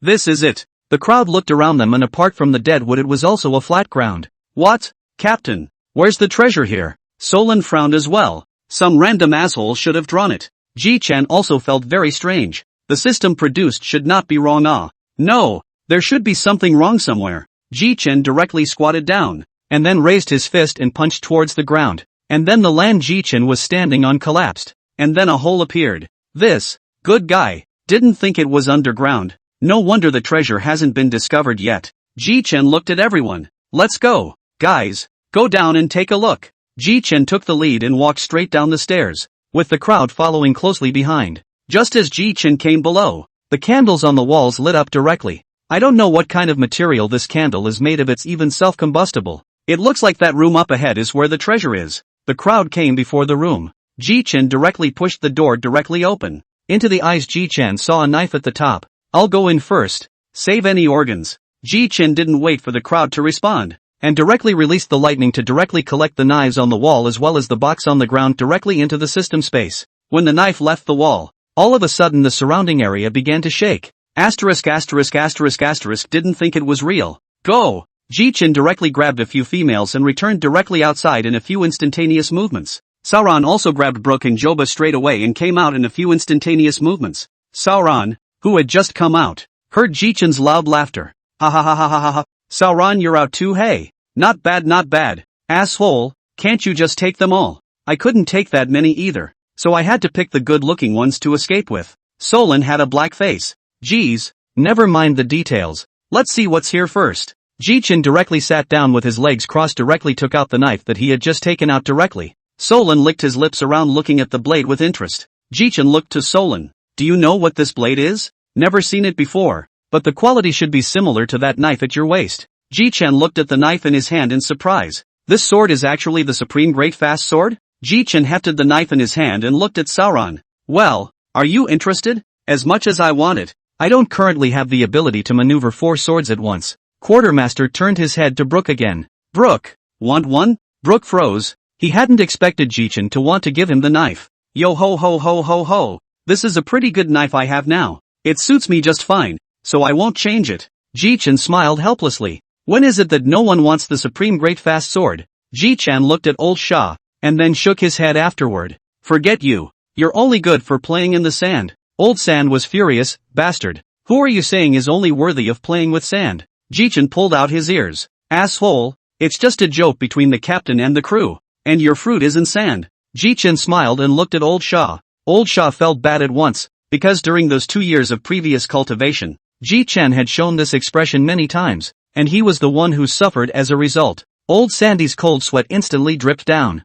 This is it. The crowd looked around them, and apart from the dead wood it was also a flat ground. What? Captain, where's the treasure here? Solon frowned as well. Some random asshole should have drawn it. Jichen also felt very strange. The system produced should not be wrong. No, there should be something wrong somewhere. Jichen directly squatted down, and then raised his fist and punched towards the ground. And then the land Jichen was standing on collapsed. And then a hole appeared. This good guy didn't think it was underground. No wonder the treasure hasn't been discovered yet. Jichen looked at everyone. Let's go. Guys, go down and take a look. Jichen took the lead and walked straight down the stairs, with the crowd following closely behind. Just as Jichen came below, the candles on the walls lit up directly. I don't know what kind of material this candle is made of, it's even self-combustible. It looks like that room up ahead is where the treasure is. The crowd came before the room. Jichen directly pushed the door directly open. Into the eyes Jichen saw a knife at the top. I'll go in first. Save any organs. Jichen didn't wait for the crowd to respond, and directly released the lightning to directly collect the knives on the wall as well as the box on the ground directly into the system space. When the knife left the wall, all of a sudden the surrounding area began to shake. Didn't think it was real. Go! Jichen directly grabbed a few females and returned directly outside in a few instantaneous movements. Sauron also grabbed Brook and Joba straight away and came out in a few instantaneous movements. Sauron, who had just come out, heard Jichen's loud laughter. Ha ha ha ha ha ha. Sauron, you're out too, hey. Not bad, not bad. Asshole, can't you just take them all? I couldn't take that many either, so I had to pick the good-looking ones to escape with. Solon had a black face. Geez, never mind the details. Let's see what's here first. Jichen directly sat down with his legs crossed, directly took out the knife that he had just taken out directly. Solon licked his lips around looking at the blade with interest. Jichen looked to Solon. Do you know what this blade is? Never seen it before, but the quality should be similar to that knife at your waist. Jichen looked at the knife in his hand in surprise. This sword is actually the Supreme Great Fast Sword? Jichen hefted the knife in his hand and looked at Sauron. Well, are you interested? As much as I want it. I don't currently have the ability to maneuver 4 swords at once. Quartermaster turned his head to Brook again. Brook, want one? Brook froze. He hadn't expected Jichen to want to give him the knife. Yo ho ho ho ho ho. This is a pretty good knife I have now. It suits me just fine, so I won't change it. Jichen smiled helplessly. When is it that no one wants the Supreme Great Fast Sword? Jichen looked at Old Shah, and then shook his head afterward. Forget you. You're only good for playing in the sand. Old Sand was furious. Bastard. Who are you saying is only worthy of playing with sand? Jichen pulled out his ears. Asshole, it's just a joke between the captain and the crew. And your fruit isn't sand. Jichen smiled and looked at Old Shah. Old Shah felt bad at once, because during those 2 years of previous cultivation, Jichen had shown this expression many times, and he was the one who suffered as a result. Old Sandy's cold sweat instantly dripped down.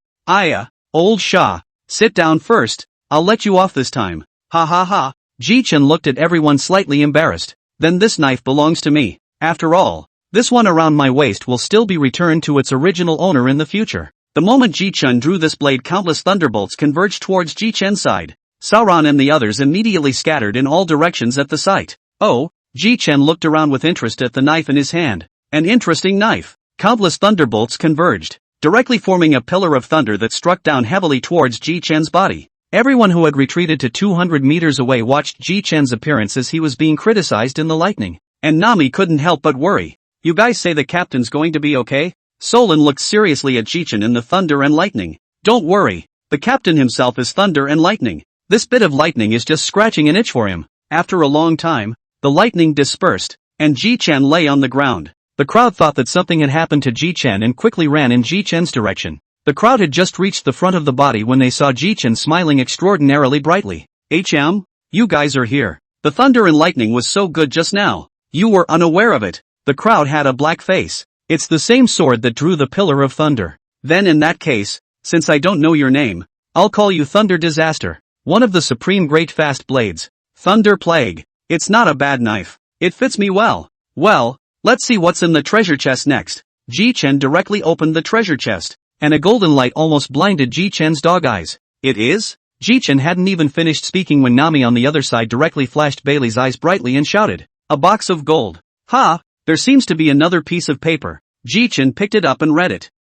Old Shah, sit down first, I'll let you off this time. Ha ha ha. Jichen looked at everyone slightly embarrassed. Then this knife belongs to me. After all, this one around my waist will still be returned to its original owner in the future. The moment Jichen drew this blade, countless thunderbolts converged towards Jichen's side. Sauron and the others immediately scattered in all directions at the sight. Oh, Jichen looked around with interest at the knife in his hand. An interesting knife. Countless thunderbolts converged, directly forming a pillar of thunder that struck down heavily towards Jichen's body. Everyone who had retreated to 200 meters away watched Jichen's appearance as he was being criticized in the lightning. And Nami couldn't help but worry. You guys say the captain's going to be okay? Solon looked seriously at Jichen in the thunder and lightning. Don't worry, the captain himself is thunder and lightning. This bit of lightning is just scratching an itch for him. After a long time, the lightning dispersed, and Jichen lay on the ground. The crowd thought that something had happened to Jichen and quickly ran in Jichen's direction. The crowd had just reached the front of the body when they saw Jichen smiling extraordinarily brightly. You guys are here. The thunder and lightning was so good just now. You were unaware of it. The crowd had a black face. It's the same sword that drew the pillar of thunder. Then in that case, since I don't know your name, I'll call you Thunder Disaster. One of the supreme great fast blades. Thunder Plague. It's not a bad knife. It fits me well. Well, let's see what's in the treasure chest next. Jichen directly opened the treasure chest, and a golden light almost blinded Jichen's dog eyes. It is? Jichen hadn't even finished speaking when Nami on the other side directly flashed Bailey's eyes brightly and shouted, "A box of gold." Ha! There seems to be another piece of paper. Jichen picked it up and read it.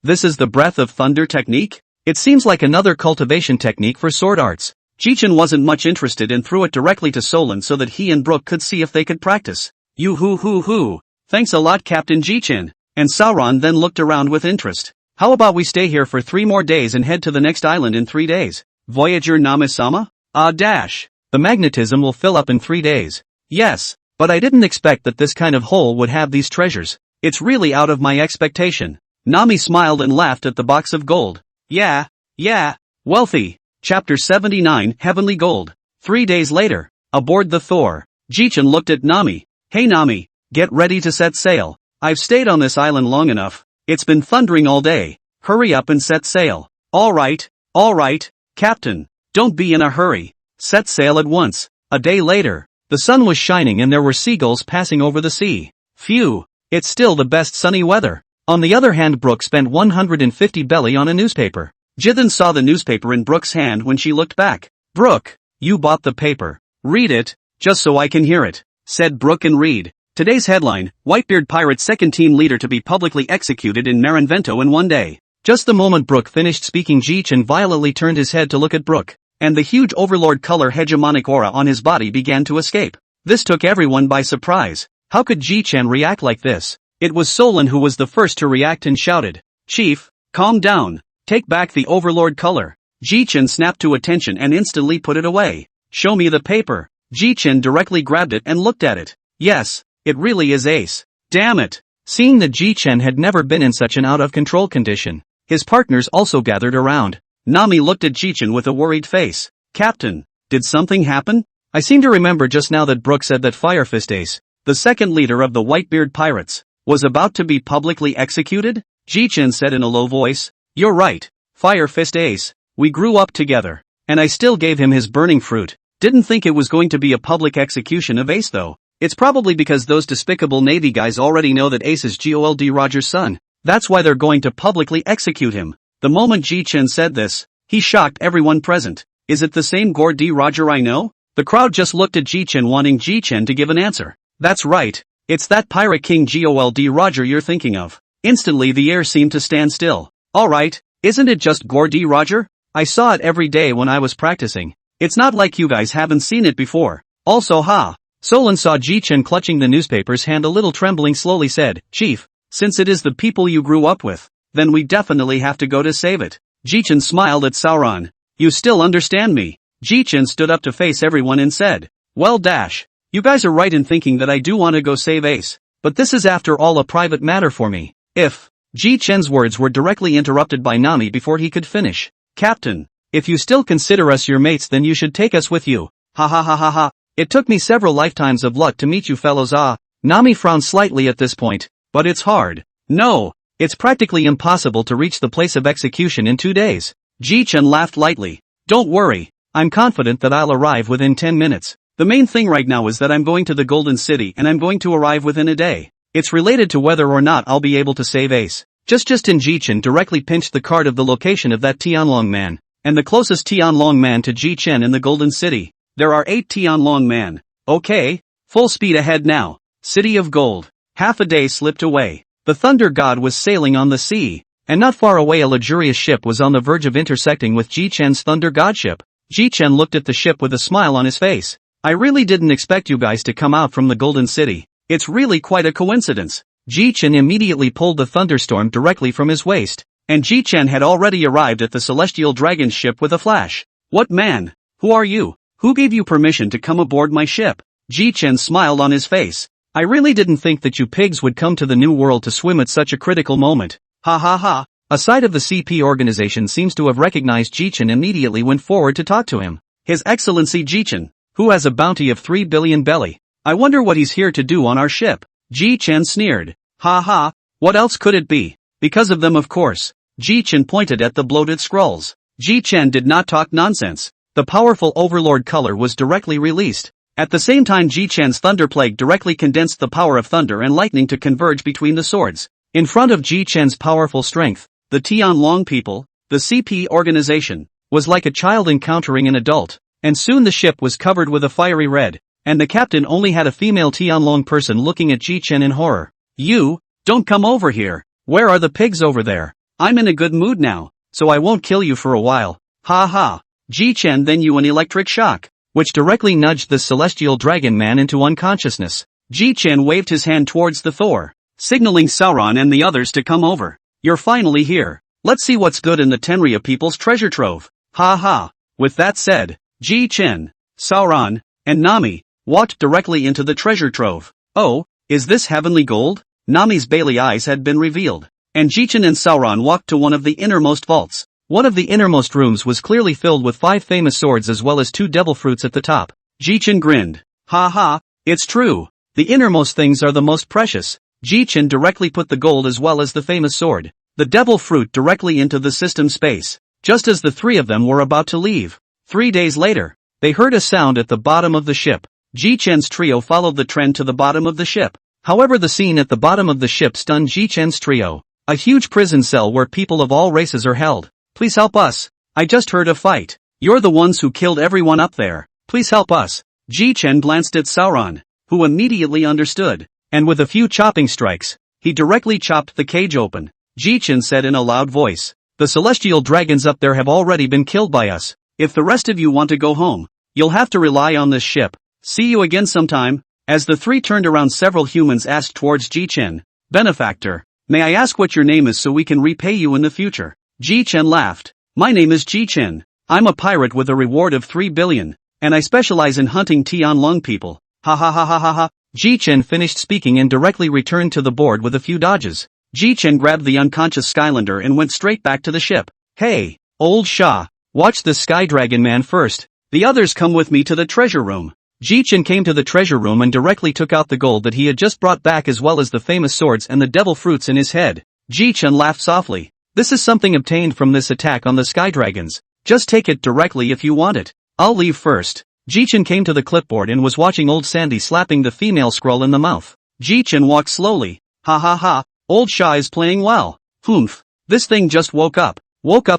This is the Breath of Thunder technique? It seems like another cultivation technique for sword arts. Jichen wasn't much interested and threw it directly to Solon so that he and Brook could see if they could practice. Thanks a lot, Captain Jichen. And Sauron then looked around with interest. How about we stay here for 3 more days and head to the next island in 3 days? Voyager Nami-sama? The magnetism will fill up in 3 days. Yes, but I didn't expect that this kind of hole would have these treasures. It's really out of my expectation. Nami smiled and laughed at the box of gold. Yeah, wealthy. Chapter 79, Heavenly Gold. 3 days later, aboard the Thor, Jichen looked at Nami. Hey Nami, get ready to set sail. I've stayed on this island long enough. It's been thundering all day. Hurry up and set sail. All right, Captain. Don't be in a hurry. Set sail at once. A day later, the sun was shining and there were seagulls passing over the sea. Phew, it's still the best sunny weather. On the other hand, Brooke spent 150 belly on a newspaper. Jichen saw the newspaper in Brooke's hand when she looked back. Brooke, you bought the paper. Read it, just so I can hear it, said Brooke and read. Today's headline, Whitebeard Pirate's second team leader to be publicly executed in Marinvento in 1 day. Just the moment Brooke finished speaking, Jichen violently turned his head to look at Brooke, and the huge overlord color hegemonic aura on his body began to escape. This took everyone by surprise. How could Jichen react like this? It was Solon who was the first to react and shouted, "Chief, calm down. Take back the overlord color." Jichen snapped to attention and instantly put it away. Show me the paper. Jichen directly grabbed it and looked at it. Yes, it really is ace. Damn it. Seeing that Jichen had never been in such an out-of-control condition, his partners also gathered around. Nami looked at Jichen with a worried face. Captain, did something happen? I seem to remember just now that Brooke said that Firefist Ace, the second leader of the Whitebeard Pirates, was about to be publicly executed? Jichen said in a low voice. You're right, Firefist Ace. We grew up together, and I still gave him his burning fruit. Didn't think it was going to be a public execution of Ace though. It's probably because those despicable Navy guys already know that Ace is Gold Roger's son. That's why they're going to publicly execute him. The moment Jichen said this, he shocked everyone present. Is it the same Gold Roger I know? The crowd just looked at Jichen, wanting Jichen to give an answer. That's right. It's that Pirate King Gold Roger you're thinking of. Instantly the air seemed to stand still. Alright, isn't it just Gold Roger? I saw it every day when I was practicing. It's not like you guys haven't seen it before. Also Solon saw Jichen clutching the newspaper's hand a little trembling, slowly said, Chief, since it is the people you grew up with, then we definitely have to go to save it. Jichen smiled at Sauron. You still understand me? Jichen stood up to face everyone and said, Well, you guys are right in thinking that I do want to go save Ace, but this is after all a private matter for me. If Jichen's words were directly interrupted by Nami before he could finish. Captain, if you still consider us your mates then you should take us with you. Ha ha ha ha ha. It took me several lifetimes of luck to meet you fellows. Nami frowned slightly at this point, but it's hard. No, it's practically impossible to reach the place of execution in 2 days. Jichen laughed lightly. Don't worry, I'm confident that I'll arrive within 10 minutes. The main thing right now is that I'm going to the Golden City and I'm going to arrive within a day. It's related to whether or not I'll be able to save Ace. Justin Jichen directly pinched the card of the location of that Tianlong man, and the closest Tianlong man to Jichen in the Golden City. There are 8 Tianlong man. Okay, full speed ahead now. City of Gold. Half a day slipped away. The Thunder God was sailing on the sea, and not far away a luxurious ship was on the verge of intersecting with Jichen's Thunder God ship. Jichen looked at the ship with a smile on his face. I really didn't expect you guys to come out from the Golden City. It's really quite a coincidence. Jichen immediately pulled the thunderstorm directly from his waist, and Jichen had already arrived at the Celestial Dragon's ship with a flash. What man? Who are you? Who gave you permission to come aboard my ship? Jichen smiled on his face. I really didn't think that you pigs would come to the New World to swim at such a critical moment. Ha ha ha. A side of the CP organization seems to have recognized Jichen immediately went forward to talk to him. His Excellency Jichen, who has a bounty of 3 billion belly. I wonder what he's here to do on our ship. Jichen sneered. Ha ha, what else could it be? Because of them of course. Jichen pointed at the bloated scrolls. Jichen did not talk nonsense. The powerful Overlord color was directly released. At the same time Jichen's Thunder Plague directly condensed the power of thunder and lightning to converge between the swords. In front of Jichen's powerful strength, the Tianlong people, the CP organization, was like a child encountering an adult, and soon the ship was covered with a fiery red, and the captain only had a female Tianlong person looking at Jichen in horror. You, don't come over here. Where are the pigs over there? I'm in a good mood now, so I won't kill you for a while. Ha ha. Jichen then you an electric shock, which directly nudged the Celestial Dragon Man into unconsciousness. Jichen waved his hand towards the Thor, signaling Sauron and the others to come over. You're finally here. Let's see what's good in the Tenria people's treasure trove. Ha ha. With that said, Jichen, Sauron, and Nami walked directly into the treasure trove. Oh, is this heavenly gold? Nami's Bailey eyes had been revealed, and Jichen and Sauron walked to one of the innermost vaults. One of the innermost rooms was clearly filled with 5 famous swords as well as 2 devil fruits at the top. Jichen grinned. Ha ha, it's true. The innermost things are the most precious. Jichen directly put the gold as well as the famous sword, the devil fruit directly into the system space, just as the 3 of them were about to leave. 3 days later, they heard a sound at the bottom of the ship. Jichen's trio followed the trend to the bottom of the ship. However, the scene at the bottom of the ship stunned Jichen's trio. A huge prison cell where people of all races are held. Please help us. I just heard a fight. You're the ones who killed everyone up there. Please help us. Jichen glanced at Sauron, who immediately understood, and with a few chopping strikes, he directly chopped the cage open. Jichen said in a loud voice, the celestial dragons up there have already been killed by us. If the rest of you want to go home, you'll have to rely on this ship. See you again sometime. As the 3 turned around, several humans asked towards Jichen, Benefactor, may I ask what your name is so we can repay you in the future? Jichen laughed. My name is Jichen. I'm a pirate with a reward of 3 billion, and I specialize in hunting Tianlong people. Ha ha ha ha ha ha. Jichen finished speaking and directly returned to the board with a few dodges. Jichen grabbed the unconscious Skylander and went straight back to the ship. Hey, old Shah, watch the Sky Dragon Man first. The others come with me to the treasure room. Jichen came to the treasure room and directly took out the gold that he had just brought back as well as the famous swords and the devil fruits in his head. Jichen laughed softly. This is something obtained from this attack on the Sky Dragons. Just take it directly if you want it. I'll leave first. Jichen came to the clipboard and was watching old Sandy slapping the female scroll in the mouth. Jichen walked slowly. Ha ha ha, old Shah is playing well. Humph. This thing just woke up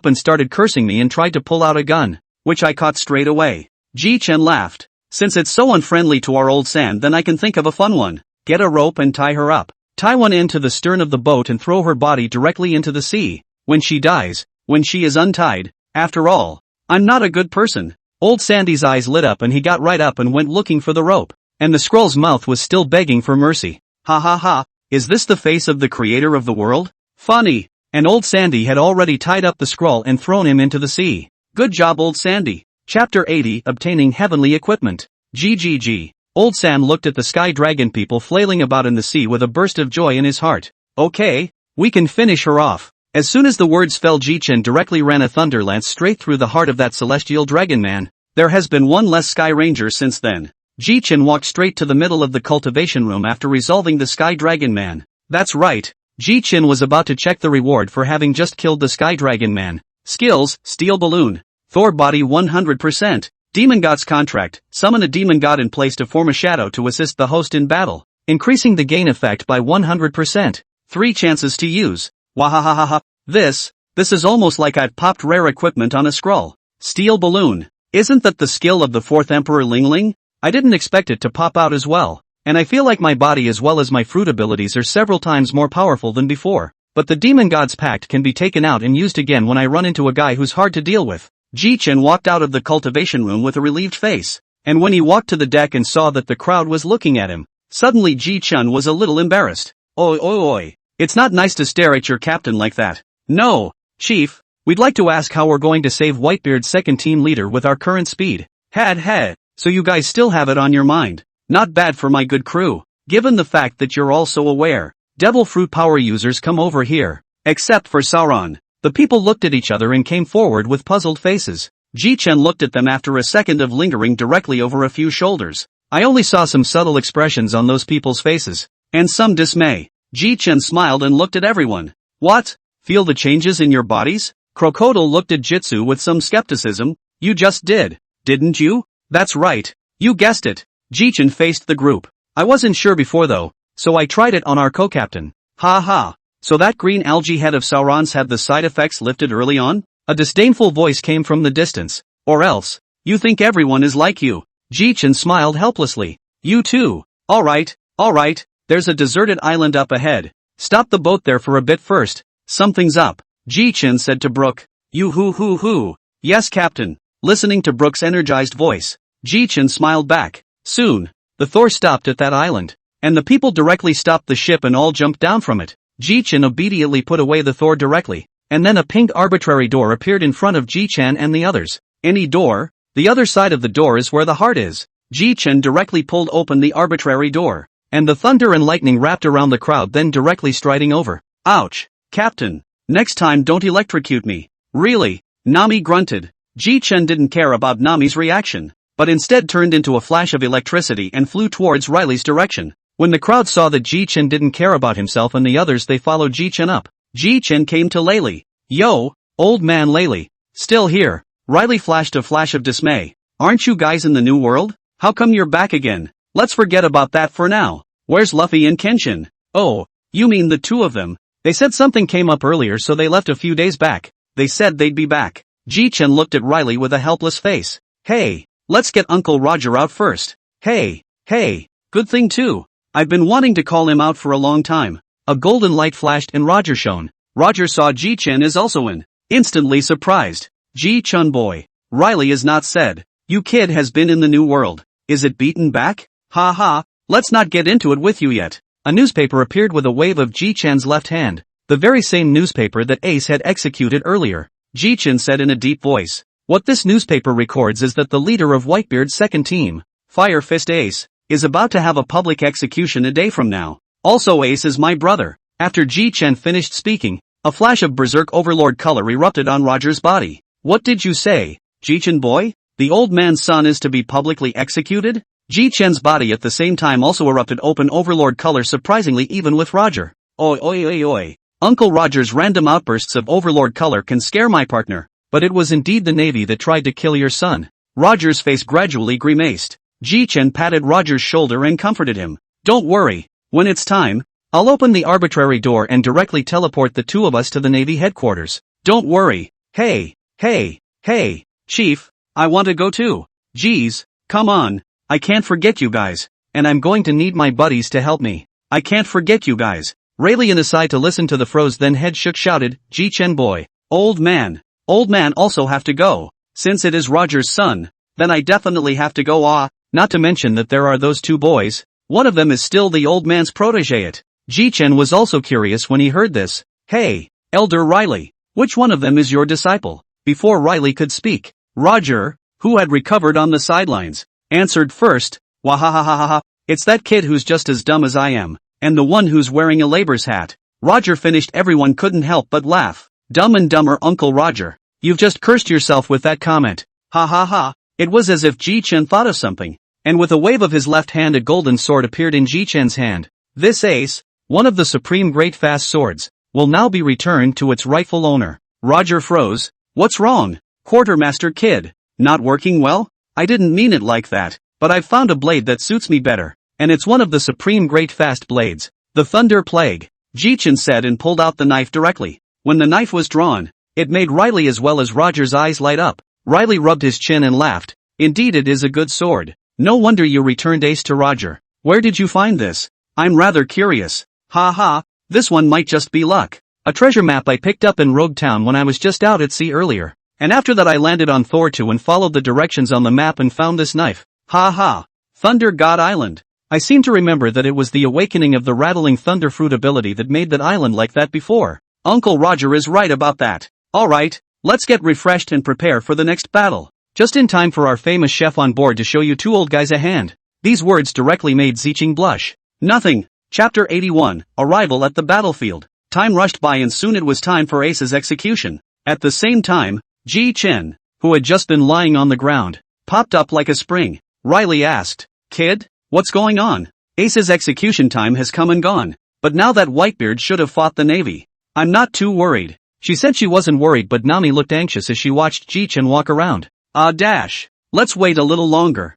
and started cursing me and tried to pull out a gun, which I caught straight away. Jichen laughed. Since it's so unfriendly to our old Sand, then I can think of a fun one. Get a rope and tie her up. Tie one end to the stern of the boat and throw her body directly into the sea. When she dies, when she is untied, after all, I'm not a good person. Old Sandy's eyes lit up and he got right up and went looking for the rope. And the scroll's mouth was still begging for mercy. Ha ha ha, is this the face of the creator of the world? Funny. And old Sandy had already tied up the scroll and thrown him into the sea. Good job, old Sandy. Chapter 80, Obtaining Heavenly Equipment. GGG. Old Sam looked at the Sky Dragon people flailing about in the sea with a burst of joy in his heart. Okay, we can finish her off. As soon as the words fell, Jichen directly ran a thunder lance straight through the heart of that celestial dragon man. There has been one less Sky Ranger since then. Jichen walked straight to the middle of the cultivation room after resolving the Sky Dragon Man. That's right. Jichen was about to check the reward for having just killed the Sky Dragon Man. Skills, Steel Balloon. Thor Body 100%. Demon God's Contract, summon a demon god in place to form a shadow to assist the host in battle, increasing the gain effect by 100%. 3 chances to use. Wahahaha. This is almost like I've popped rare equipment on a scroll. Steel Balloon. Isn't that the skill of the 4th Emperor Ling Ling? I didn't expect it to pop out as well, and I feel like my body as well as my fruit abilities are several times more powerful than before. But the Demon God's Pact can be taken out and used again when I run into a guy who's hard to deal with. Jichen walked out of the cultivation room with a relieved face, and when he walked to the deck and saw that the crowd was looking at him, suddenly Jichen was a little embarrassed. Oi. It's not nice to stare at your captain like that. No, Chief, we'd like to ask how we're going to save Whitebeard's second team leader with our current speed. So you guys still have it on your mind. Not bad for my good crew. Given the fact that you're all so aware, devil fruit power users come over here. Except for Sauron. The people looked at each other and came forward with puzzled faces. Jichen looked at them after a second of lingering directly over a few shoulders. I only saw some subtle expressions on those people's faces. And some dismay. Jichen smiled and looked at everyone. What? Feel the changes in your bodies? Crocodile looked at Jitsu with some skepticism. You just did, didn't you? That's right. You guessed it. Jichen faced the group. I wasn't sure before though, so I tried it on our co-captain. Ha. So that green algae head of Sauron's had the side effects lifted early on? A disdainful voice came from the distance. Or else, you think everyone is like you. Jichen smiled helplessly. You too. Alright, there's a deserted island up ahead. Stop the boat there for a bit first. Something's up. Jichen said to Brook. You hoo. Yes, Captain. Listening to Brook's energized voice, Jichen smiled back. Soon, the Thor stopped at that island, and the people directly stopped the ship and all jumped down from it. Jichen obediently put away the Thor directly, and then a pink arbitrary door appeared in front of Jichen and the others. Any door? The other side of the door is where the heart is. Jichen directly pulled open the arbitrary door, and the thunder and lightning wrapped around the crowd, then directly striding over. Ouch, Captain. Next time don't electrocute me. Really? Nami grunted. Jichen didn't care about Nami's reaction, but instead turned into a flash of electricity and flew towards Riley's direction. When the crowd saw that Jichen didn't care about himself and the others, they followed Jichen up. Jichen came to Laylee. Yo, old man Laylee. Still here. Riley flashed a flash of dismay. Aren't you guys in the new world? How come you're back again? Let's forget about that for now. Where's Luffy and Kenshin? Oh, you mean the two of them? They said something came up earlier, so they left a few days back. They said they'd be back. Jichen looked at Riley with a helpless face. Hey, let's get Uncle Roger out first. Hey, good thing too. I've been wanting to call him out for a long time. A golden light flashed and Roger shone. Roger saw Jichen is also in. Instantly surprised. Jichen boy. Riley is not said. You kid has been in the new world. Is it beaten back? Ha, let's not get into it with you yet. A newspaper appeared with a wave of Jichen's left hand. The very same newspaper that Ace had executed earlier. Jichen said in a deep voice. What this newspaper records is that the leader of Whitebeard's second team, Fire Fist Ace, is about to have a public execution a day from now. Also Ace is my brother. After Jichen finished speaking, a flash of berserk overlord color erupted on Roger's body. What did you say, Jichen boy? The old man's son is to be publicly executed? Jichen's body at the same time also erupted open overlord color, surprisingly even with Roger. Oi. Uncle Roger's random outbursts of overlord color can scare my partner, but it was indeed the Navy that tried to kill your son. Roger's face gradually grimaced. Jichen patted Roger's shoulder and comforted him. Don't worry, when it's time, I'll open the arbitrary door and directly teleport the two of us to the Navy headquarters. Don't worry. Hey, Chief, I want to go too. Geez, come on, I can't forget you guys, and I'm going to need my buddies to help me. I can't forget you guys. Rayleigh aside to listen to the froze then head shook shouted, Jichen boy. Old man also have to go. Since it is Roger's son, then I definitely have to go. Not to mention that there are those two boys. One of them is still the old man's protege. Jichen was also curious when he heard this. Hey, Elder Riley, which one of them is your disciple? Before Riley could speak, Roger, who had recovered on the sidelines, answered first. Wahahaha, it's that kid who's just as dumb as I am, and the one who's wearing a labor's hat. Roger finished. Everyone couldn't help but laugh. Dumb and Dumber Uncle Roger. You've just cursed yourself with that comment. Ha ha ha. It was as if Jichen thought of something. And with a wave of his left hand a golden sword appeared in Jichen's hand. This ace, one of the supreme great fast swords, will now be returned to its rightful owner. Roger froze. What's wrong? Quartermaster Kid. Not working well? I didn't mean it like that, but I've found a blade that suits me better, and it's one of the supreme great fast blades. The Thunder Plague. Jichen said and pulled out the knife directly. When the knife was drawn, it made Riley as well as Roger's eyes light up. Riley rubbed his chin and laughed. Indeed it is a good sword. No wonder you returned ace to Roger. Where did you find this? I'm rather curious. Ha ha, this one might just be luck. A treasure map I picked up in Rogue Town when I was just out at sea earlier. And after that I landed on Thor 2 and followed the directions on the map and found this knife. Ha ha. Thunder God Island. I seem to remember that it was the awakening of the rattling thunder fruit ability that made that island like that before. Uncle Roger is right about that. Alright, let's get refreshed and prepare for the next battle. Just in time for our famous chef on board to show you two old guys a hand. These words directly made Zicheng blush. Nothing. Chapter 81, Arrival at the Battlefield. Time rushed by and soon it was time for Ace's execution. At the same time, Jichen, who had just been lying on the ground, popped up like a spring. Riley asked, Kid, what's going on? Ace's execution time has come and gone, but now that Whitebeard should have fought the Navy. I'm not too worried. She said she wasn't worried, but Nami looked anxious as she watched Jichen walk around. Let's wait a little longer,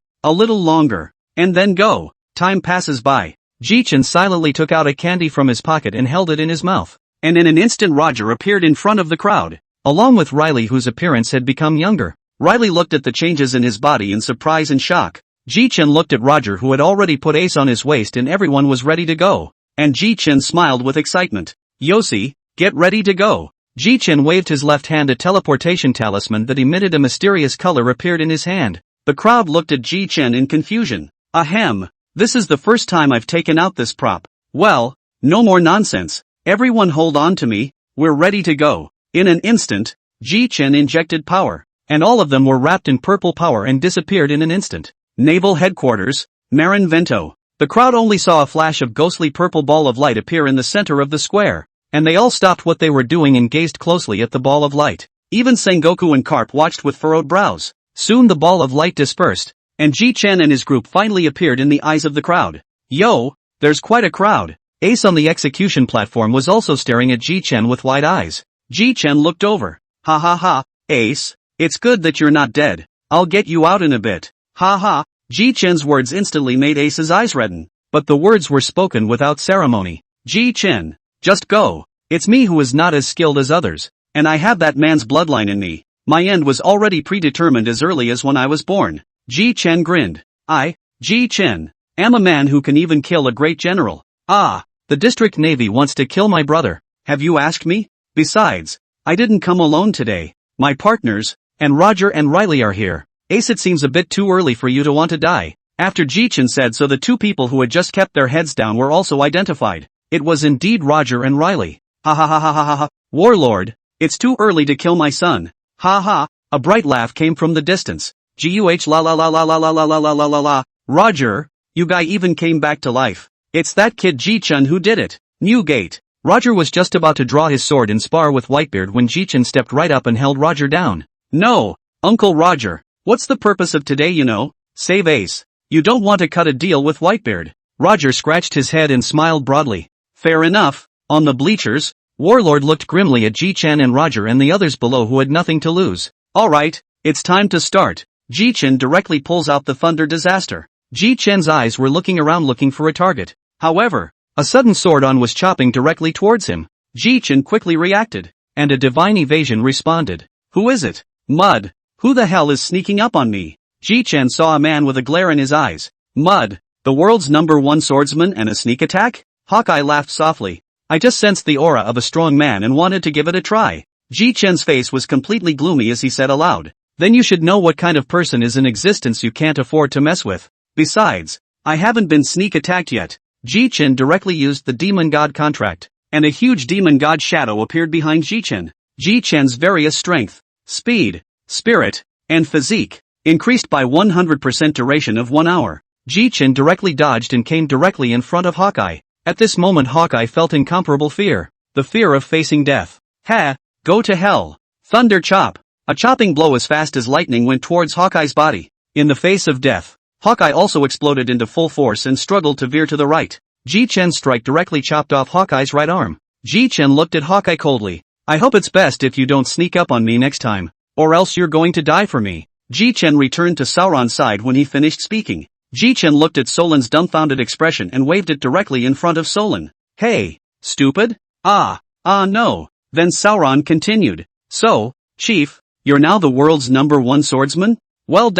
and then go. Time passes by. Jichen silently took out a candy from his pocket and held it in his mouth. And in an instant Roger appeared in front of the crowd, along with Riley whose appearance had become younger. Riley looked at the changes in his body in surprise and shock. Jichen looked at Roger who had already put ace on his waist and everyone was ready to go. And Jichen smiled with excitement. Yossi, get ready to go. Jichen waved his left hand. A teleportation talisman that emitted a mysterious color appeared in his hand. The crowd looked at Jichen in confusion. Ahem. This is the first time I've taken out this prop. Well, no more nonsense. Everyone hold on to me, we're ready to go. In an instant, Jichen injected power, and all of them were wrapped in purple power and disappeared in an instant. Naval Headquarters, Marin Vento. The crowd only saw a flash of ghostly purple ball of light appear in the center of the square, and they all stopped what they were doing and gazed closely at the ball of light. Even Sengoku and Garp watched with furrowed brows. Soon the ball of light dispersed, and Jichen and his group finally appeared in the eyes of the crowd. Yo, there's quite a crowd. Ace on the execution platform was also staring at Jichen with wide eyes. Jichen looked over. Ha ha ha, Ace, it's good that you're not dead. I'll get you out in a bit. Ha ha. Jichen's words instantly made Ace's eyes redden, but the words were spoken without ceremony. Jichen, just go. It's me who is not as skilled as others, and I have that man's bloodline in me. My end was already predetermined as early as when I was born. Jichen grinned. I, Jichen, am a man who can even kill a great general. Ah, the district navy wants to kill my brother. Have you asked me? Besides, I didn't come alone today. My partners, and Roger and Riley are here. Ace, it seems a bit too early for you to want to die. After Jichen said so, the two people who had just kept their heads down were also identified. It was indeed Roger and Riley. Ha ha ha ha ha ha. Warlord, it's too early to kill my son. Ha ha. A bright laugh came from the distance. Guh la la la la la la la la la la la la. Roger, you guy even came back to life. It's that kid Jichen who did it. New gate. Roger was just about to draw his sword and spar with Whitebeard when Jichen stepped right up and held Roger down. No, Uncle Roger. What's the purpose of today, you know? Save Ace. You don't want to cut a deal with Whitebeard. Roger scratched his head and smiled broadly. Fair enough. On the bleachers, Warlord looked grimly at Jichen and Roger and the others below who had nothing to lose. Alright, it's time to start. Jichen directly pulls out the thunder disaster. Jichen's eyes were looking around looking for a target. However, a sudden sword-on was chopping directly towards him. Jichen quickly reacted, and a divine evasion responded. Who is it? Mud. Who the hell is sneaking up on me? Jichen saw a man with a glare in his eyes. Mud, the world's #1 swordsman and a sneak attack? Hawkeye laughed softly. I just sensed the aura of a strong man and wanted to give it a try. Jichen's face was completely gloomy as he said aloud. Then you should know what kind of person is in existence you can't afford to mess with. Besides, I haven't been sneak attacked yet. Jichen directly used the demon god contract, and a huge demon god shadow appeared behind Jichen. Jichen's various strength, speed, spirit, and physique increased by 100% duration of 1 hour. Jichen directly dodged and came directly in front of Hawkeye. At this moment Hawkeye felt incomparable fear. The fear of facing death. Ha! Go to hell! Thunder chop! A chopping blow as fast as lightning went towards Hawkeye's body. In the face of death, Hawkeye also exploded into full force and struggled to veer to the right. Jichen's strike directly chopped off Hawkeye's right arm. Jichen looked at Hawkeye coldly. I hope it's best if you don't sneak up on me next time, or else you're going to die for me. Jichen returned to Sauron's side when he finished speaking. Jichen looked at Solan's dumbfounded expression and waved it directly in front of Solan. Hey, stupid? No. Then Sauron continued. So, Chief, you're now the world's #1 swordsman? Well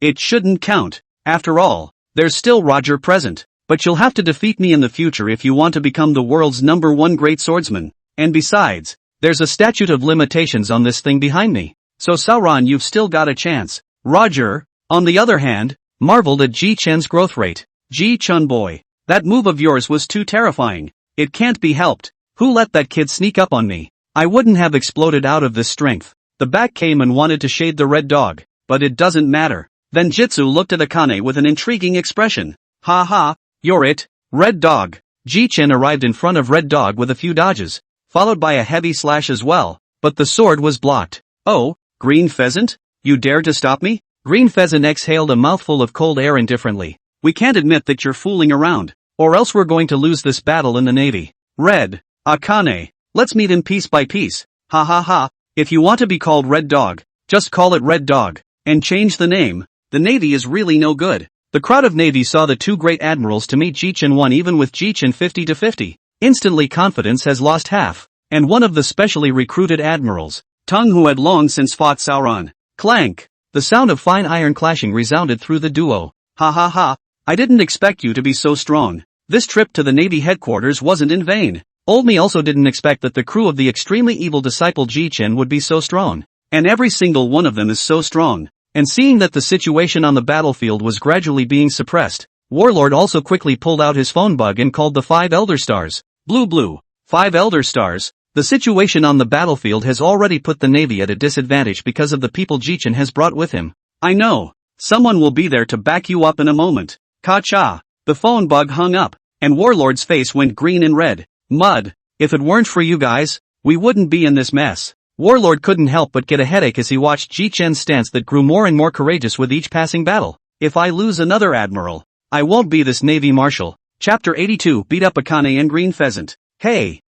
it shouldn't count. After all, there's still Roger present. But you'll have to defeat me in the future if you want to become the world's #1 great swordsman. And besides, there's a statute of limitations on this thing behind me. So Sauron, you've still got a chance. Roger, on the other hand, marveled at Jichen's growth rate. Ji-chun boy, that move of yours was too terrifying. It can't be helped. Who let that kid sneak up on me? I wouldn't have exploded out of this strength. The back came and wanted to shade the red dog, but it doesn't matter. Then Jitsu looked at Akane with an intriguing expression. Ha ha, you're it, Red Dog. Jichen arrived in front of Red Dog with a few dodges, followed by a heavy slash as well, but the sword was blocked. Oh, Green Pheasant? You dare to stop me? Green Pheasant exhaled a mouthful of cold air indifferently. We can't admit that you're fooling around, or else we're going to lose this battle in the Navy. Red, Akane, let's meet him piece by piece. Ha ha ha, if you want to be called Red Dog, just call it Red Dog, and change the name. The Navy is really no good. The crowd of Navy saw the two great admirals to meet Jichen won even with Jichen 50-50. Instantly confidence has lost half. And one of the specially recruited admirals, Tung, who had long since fought Sauron. Clank! The sound of fine iron clashing resounded through the duo. Ha ha ha, I didn't expect you to be so strong. This trip to the Navy headquarters wasn't in vain. Old me also didn't expect that the crew of the extremely evil disciple Jichen would be so strong. And every single one of them is so strong. And seeing that the situation on the battlefield was gradually being suppressed, Warlord also quickly pulled out his phone bug and called the 5 Elder Stars. Blue. 5 Elder Stars. The situation on the battlefield has already put the Navy at a disadvantage because of the people Jichen has brought with him. I know. Someone will be there to back you up in a moment. Ka-cha. The phone bug hung up, and Warlord's face went green and red. Mud. If it weren't for you guys, we wouldn't be in this mess. Warlord couldn't help but get a headache as he watched Jichen's stance that grew more and more courageous with each passing battle. If I lose another admiral, I won't be this Navy Marshal. Chapter 82 Beat up Akane and Green Pheasant. Hey,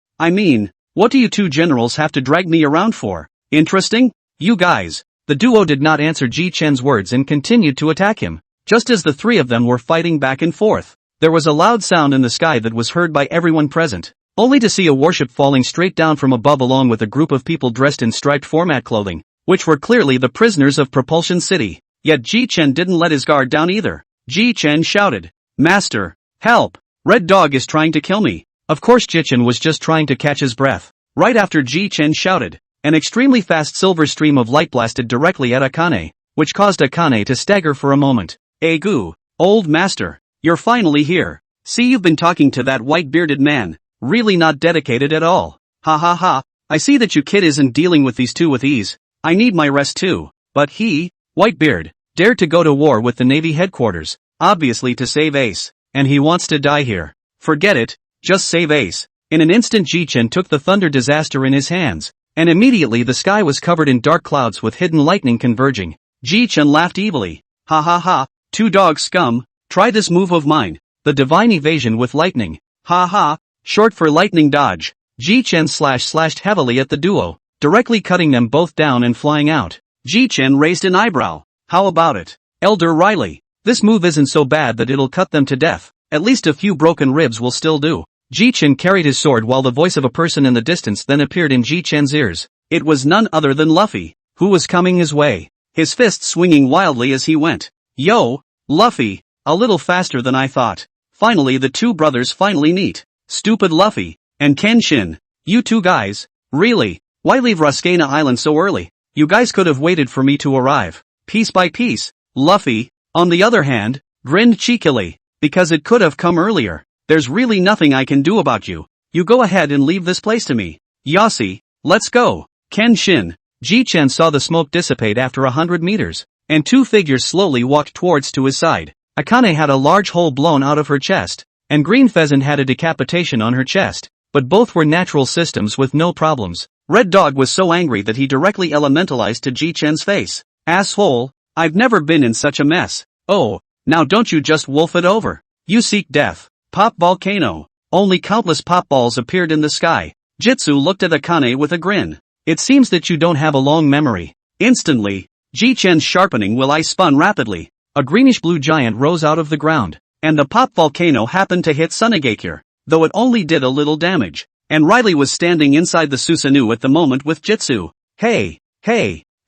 what do you two generals have to drag me around for? Interesting? You guys. The duo did not answer Jichen's words and continued to attack him. Just as the three of them were fighting back and forth, there was a loud sound in the sky that was heard by everyone present. Only to see a warship falling straight down from above along with a group of people dressed in striped format clothing, which were clearly the prisoners of Propulsion City. Yet Jichen didn't let his guard down either. Jichen shouted, Master, help! Red Dog is trying to kill me. Of course Jichen was just trying to catch his breath. Right after Jichen shouted, an extremely fast silver stream of light blasted directly at Akane, which caused Akane to stagger for a moment. Egu, old master, you're finally here. See, you've been talking to that white-bearded man. Really not dedicated at all. Ha ha ha, I see that you kid isn't dealing with these two with ease. I need my rest too. But he, Whitebeard, dared to go to war with the Navy headquarters, obviously to save Ace, and he wants to die here. Forget it, just save Ace. In an instant Jichen took the thunder disaster in his hands, and immediately the sky was covered in dark clouds with hidden lightning converging. Jichen laughed evilly. Ha ha ha, two dog scum, try this move of mine, the divine evasion with lightning. Ha ha. Short for lightning dodge. Jichen slashed heavily at the duo, directly cutting them both down and flying out. Jichen raised an eyebrow. How about it, Elder Riley? This move isn't so bad that it'll cut them to death. At least a few broken ribs will still do. Jichen carried his sword while the voice of a person in the distance then appeared in Jichen's ears. It was none other than Luffy, who was coming his way, his fists swinging wildly as he went. Yo, Luffy, a little faster than I thought. Finally the two brothers finally meet. Stupid Luffy, and Kenshin. You two guys, really, why leave Rascana Island so early? You guys could have waited for me to arrive, piece by piece. Luffy, on the other hand, grinned cheekily, because it could have come earlier. There's really nothing I can do about you. You go ahead and leave this place to me. Yossi, let's go. Kenshin. Jichen saw the smoke dissipate after 100 meters, and two figures slowly walked towards to his side. Akane had a large hole blown out of her chest, and Green Pheasant had a decapitation on her chest, but both were natural systems with no problems. Red Dog was so angry that he directly elementalized to Jichen's face. Asshole, I've never been in such a mess. Oh, now don't you just wolf it over. You seek death. Pop volcano. Only countless pop balls appeared in the sky. Jitsu looked at Akane with a grin. It seems that you don't have a long memory. Instantly, Jichen's sharpening will eye spun rapidly. A greenish-blue giant rose out of the ground, and the pop volcano happened to hit Sunagakure, though it only did a little damage. And Riley was standing inside the Susanoo at the moment with Jitsu. Hey,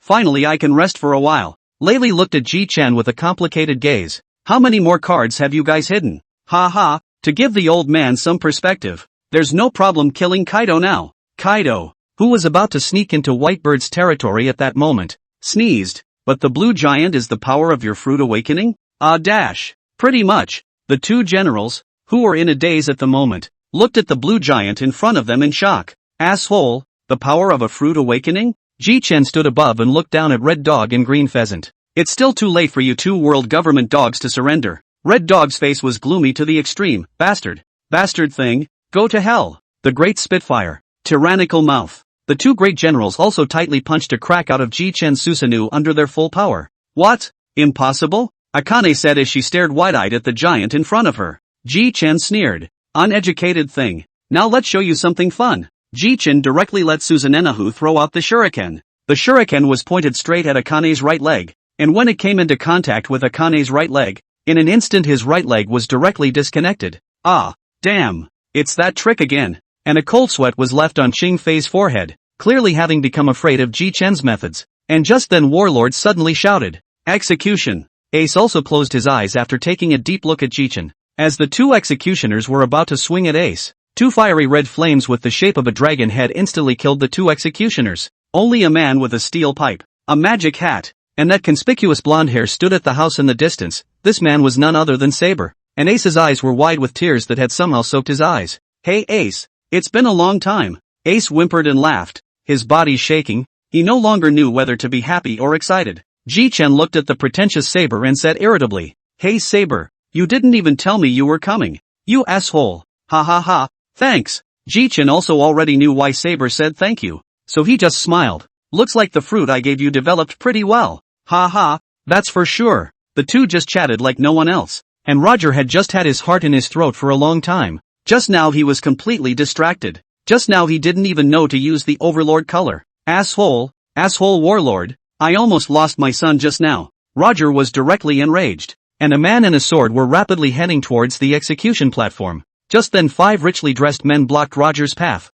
finally I can rest for a while. Laylee looked at Jichen with a complicated gaze. How many more cards have you guys hidden? Ha, to give the old man some perspective, there's no problem killing Kaido now. Kaido, who was about to sneak into Whitebird's territory at that moment, sneezed. But the blue giant is the power of your fruit awakening? Pretty much. The two generals, who were in a daze at the moment, looked at the blue giant in front of them in shock. Asshole, the power of a fruit awakening? Jichen stood above and looked down at Red Dog and Green Pheasant. It's still too late for you two world government dogs to surrender. Red Dog's face was gloomy to the extreme. Bastard thing, go to hell. The great Spitfire. Tyrannical mouth. The two great generals also tightly punched a crack out of Jichen's Susanoo under their full power. What? Impossible? Akane said as she stared wide-eyed at the giant in front of her. Jichen sneered. Uneducated thing. Now let's show you something fun. Jichen directly let Susanenahu throw out the shuriken. The shuriken was pointed straight at Akane's right leg, and when it came into contact with Akane's right leg, in an instant his right leg was directly disconnected. Ah, damn. It's that trick again. And a cold sweat was left on Ching Fei's forehead, clearly having become afraid of Jichen's methods. And just then Warlord suddenly shouted, "Execution!" Ace also closed his eyes after taking a deep look at Jichen. As the two executioners were about to swing at Ace, two fiery red flames with the shape of a dragon head instantly killed the two executioners. Only a man with a steel pipe, a magic hat, and that conspicuous blonde hair stood at the house in the distance. This man was none other than Saber, and Ace's eyes were wide with tears that had somehow soaked his eyes. Hey Ace, it's been a long time. Ace whimpered and laughed, his body shaking. He no longer knew whether to be happy or excited. Jichen looked at the pretentious Saber and said irritably, "Hey Saber, you didn't even tell me you were coming. You asshole. Ha. Thanks." Jichen also already knew why Saber said thank you, so he just smiled. "Looks like the fruit I gave you developed pretty well." Ha, that's for sure. The two just chatted like no one else, and Roger had just had his heart in his throat for a long time. Just now he was completely distracted. Just now he didn't even know to use the Overlord color. Asshole Warlord, I almost lost my son just now. Roger was directly enraged, and a man and a sword were rapidly heading towards the execution platform. Just then 5 richly dressed men blocked Roger's path.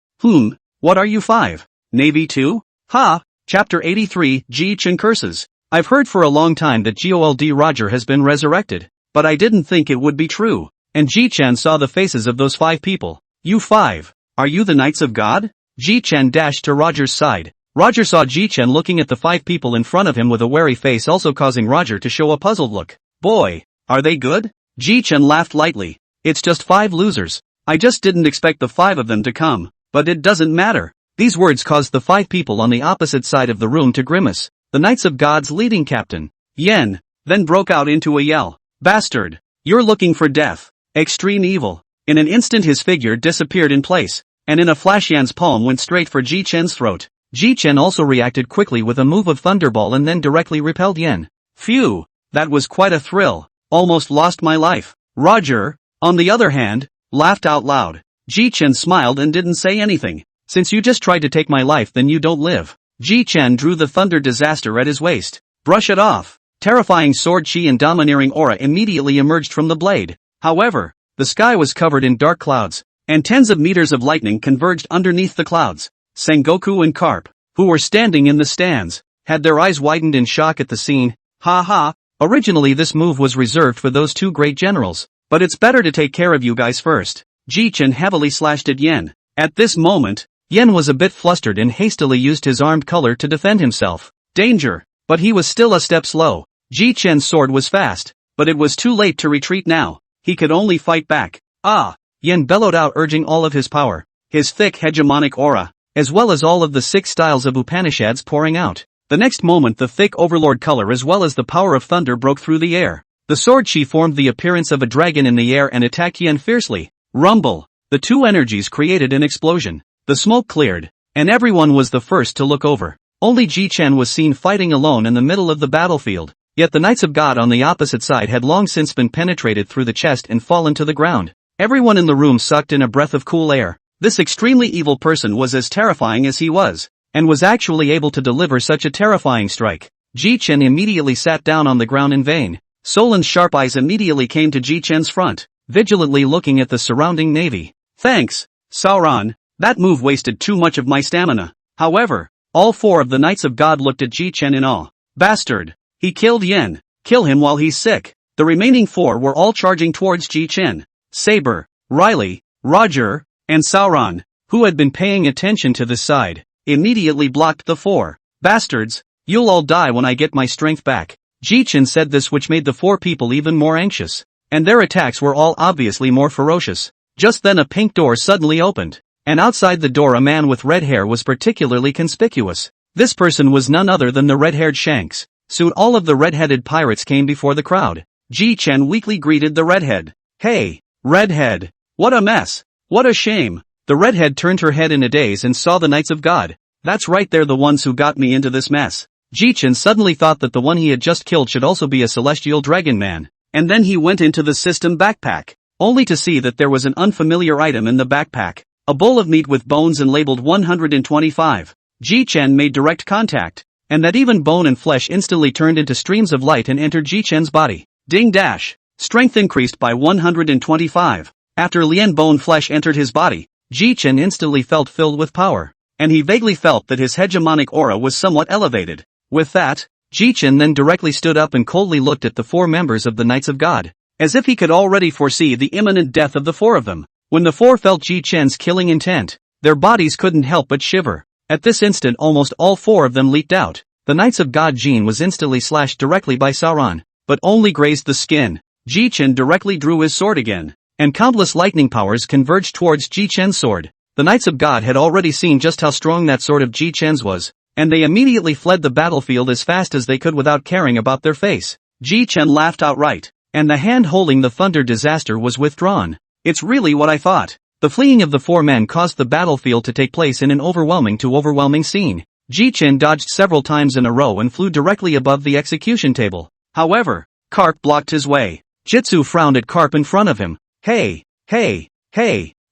What are you 5? Navy too? Ha! Chapter 83, Jichen curses. I've heard for a long time that Gold Roger has been resurrected, but I didn't think it would be true. And Jichen saw the faces of those 5 people. You 5, are you the Knights of God? Jichen dashed to Roger's side. Roger saw Jichen looking at the 5 people in front of him with a wary face, also causing Roger to show a puzzled look. Boy, are they good? Jichen laughed lightly. It's just 5 losers. I just didn't expect the 5 of them to come, but it doesn't matter. These words caused the 5 people on the opposite side of the room to grimace. The Knights of God's leading captain, Yen, then broke out into a yell. Bastard! You're looking for death. Extreme evil. In an instant his figure disappeared in place, and in a flash Yan's palm went straight for Jichen's throat. Jichen also reacted quickly with a move of Thunderball and then directly repelled Yen. Phew, that was quite a thrill. Almost lost my life. Roger, on the other hand, laughed out loud. Jichen smiled and didn't say anything. Since you just tried to take my life, then you don't live. Jichen drew the thunder disaster at his waist. Brush it off. Terrifying sword chi and domineering aura immediately emerged from the blade. However, the sky was covered in dark clouds, and tens of meters of lightning converged underneath the clouds. Sengoku and Garp, who were standing in the stands, had their eyes widened in shock at the scene. Ha. Originally this move was reserved for those 2 great generals, but it's better to take care of you guys first. Jichen heavily slashed at Yen. At this moment, Yen was a bit flustered and hastily used his armed color to defend himself. Danger! But he was still a step slow. Jichen's sword was fast, but it was too late to retreat now. He could only fight back. Ah! Yen bellowed out, urging all of his power, his thick hegemonic aura, as well as all of the 6 styles of Upanishads pouring out. The next moment the thick overlord color as well as the power of thunder broke through the air. The sword chi formed the appearance of a dragon in the air and attacked Yen fiercely. Rumble. The two energies created an explosion. The smoke cleared, and everyone was the first to look over. Only Jichen was seen fighting alone in the middle of the battlefield. Yet the Knights of God on the opposite side had long since been penetrated through the chest and fallen to the ground. Everyone in the room sucked in a breath of cool air. This extremely evil person was as terrifying as he was, and was actually able to deliver such a terrifying strike. Jichen immediately sat down on the ground in vain. Solan's sharp eyes immediately came to Jichen's front, vigilantly looking at the surrounding navy. Thanks, Sauron, that move wasted too much of my stamina. However, all four of the Knights of God looked at Jichen in awe. Bastard! He killed Yen. Kill him while he's sick. The remaining four were all charging towards Jichen. Saber, Riley, Roger, and Sauron, who had been paying attention to this side, immediately blocked the four. Bastards, you'll all die when I get my strength back. Jichen said this, which made the four people even more anxious, and their attacks were all obviously more ferocious. Just then a pink door suddenly opened, and outside the door a man with red hair was particularly conspicuous. This person was none other than the red-haired Shanks. Soon all of the red-headed pirates came before the crowd. Jichen weakly greeted the redhead. Hey, redhead, what a mess, what a shame. The redhead turned her head in a daze and saw the Knights of God. That's right, they're the ones who got me into this mess. Jichen suddenly thought that the one he had just killed should also be a celestial dragon man, and then he went into the system backpack, only to see that there was an unfamiliar item in the backpack, a bowl of meat with bones and labeled 125. Jichen made direct contact, and that even bone and flesh instantly turned into streams of light and entered Jichen's body. Ding dash! Strength increased by 125. After Lian bone flesh entered his body, Jichen instantly felt filled with power, and he vaguely felt that his hegemonic aura was somewhat elevated. With that, Jichen then directly stood up and coldly looked at the four members of the Knights of God, as if he could already foresee the imminent death of the four of them. When the four felt Jichen's killing intent, their bodies couldn't help but shiver. At this instant almost all four of them leaped out. The Knights of God Jin was instantly slashed directly by Sauron, but only grazed the skin. Jichen directly drew his sword again, and countless lightning powers converged towards Jichen's sword. The Knights of God had already seen just how strong that sword of Jichen's was, and they immediately fled the battlefield as fast as they could without caring about their face. Jichen laughed outright, and the hand holding the thunder disaster was withdrawn. It's really what I thought. The fleeing of the four men caused the battlefield to take place in an overwhelming scene. Jichen dodged several times in a row and flew directly above the execution table. However, Garp blocked his way. Jitsu frowned at Garp in front of him. Hey,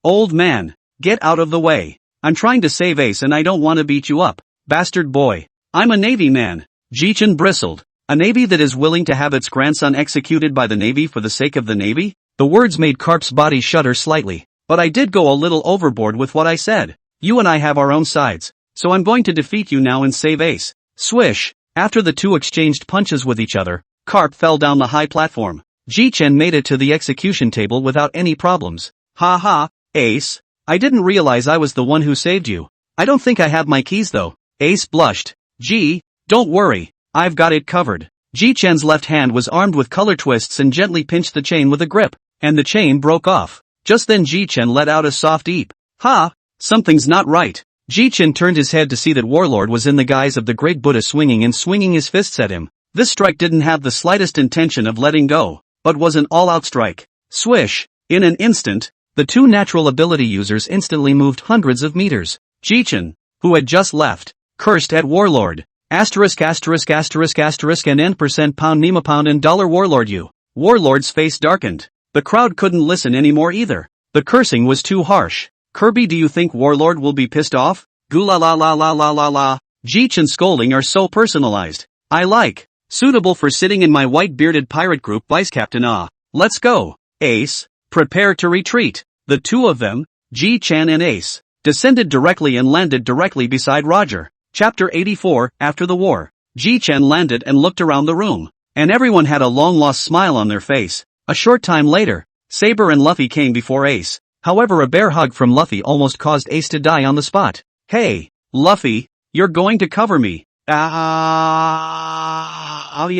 old man, get out of the way. I'm trying to save Ace and I don't want to beat you up, bastard boy. I'm a Navy man. Jichen bristled. A Navy that is willing to have its grandson executed by the Navy for the sake of the Navy? The words made Garp's body shudder slightly. But I did go a little overboard with what I said. You and I have our own sides, so I'm going to defeat you now and save Ace. Swish! After the two exchanged punches with each other, Garp fell down the high platform. Jichen made it to the execution table without any problems. Ha ha, Ace. I didn't realize I was the one who saved you. I don't think I have my keys though. Ace blushed. Gee, don't worry, I've got it covered. Jichen's left hand was armed with color twists and gently pinched the chain with a grip, and the chain broke off. Just then Jichen let out a soft eep. Ha! Something's not right. Jichen turned his head to see that Warlord was in the guise of the Great Buddha swinging his fists at him. This strike didn't have the slightest intention of letting go, but was an all-out strike. Swish! In an instant, the two natural ability users instantly moved hundreds of meters. Jichen, who had just left, cursed at Warlord. Asterisk and %pound Nima pound and dollar Warlord you. Warlord's face darkened. The crowd couldn't listen anymore either. The cursing was too harsh. Kirby, do you think Warlord will be pissed off? Gula la la la la la la. Jichen's scolding are so personalized. I like. Suitable for sitting in my white-bearded pirate group vice captain. Let's go. Ace, prepare to retreat. The two of them, Jichen and Ace, descended directly and landed directly beside Roger. Chapter 84, After the War. Jichen landed and looked around the room, and everyone had a long-lost smile on their face. A short time later, Saber and Luffy came before Ace. However, a bear hug from Luffy almost caused Ace to die on the spot. Hey, Luffy, you're going to cover me.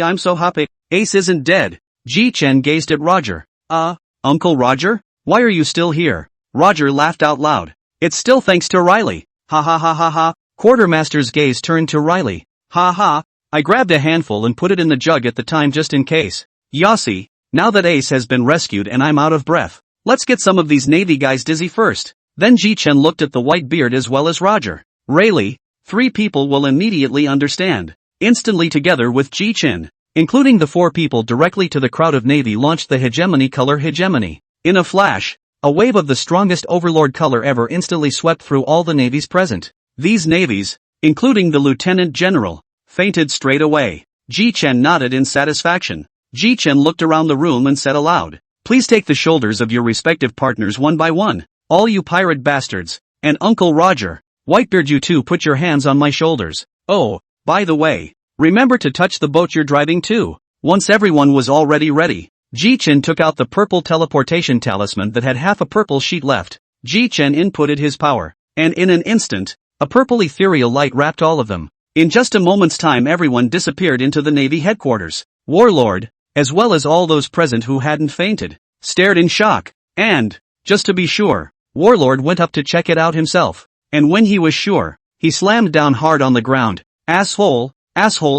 I'm so happy. Ace isn't dead. Jichen gazed at Roger. Uncle Roger? Why are you still here? Roger laughed out loud. It's still thanks to Riley. Ha ha ha ha ha. Quartermaster's gaze turned to Riley. Ha ha. I grabbed a handful and put it in the jug at the time just in case. Yossi, now that Ace has been rescued and I'm out of breath, let's get some of these Navy guys dizzy first. Then Jichen looked at the white beard as well as Roger. Really? 3 people will immediately understand. Instantly together with Jichen, including the 4 people directly to the crowd of Navy, launched the hegemony color hegemony. In a flash, a wave of the strongest overlord color ever instantly swept through all the navies present. These navies, including the lieutenant general, fainted straight away. Jichen nodded in satisfaction. Jichen looked around the room and said aloud, "Please take the shoulders of your respective partners one by one. All you pirate bastards, and Uncle Roger, Whitebeard, you two put your hands on my shoulders. Oh, by the way, remember to touch the boat you're driving too." Once everyone was already ready, Jichen took out the purple teleportation talisman that had half a purple sheet left. Jichen inputted his power, and in an instant, a purple ethereal light wrapped all of them. In just a moment's time everyone disappeared into the Navy headquarters. Warlord, as well as all those present who hadn't fainted, stared in shock, and, just to be sure, Warlord went up to check it out himself. And when he was sure, he slammed down hard on the ground. Asshole,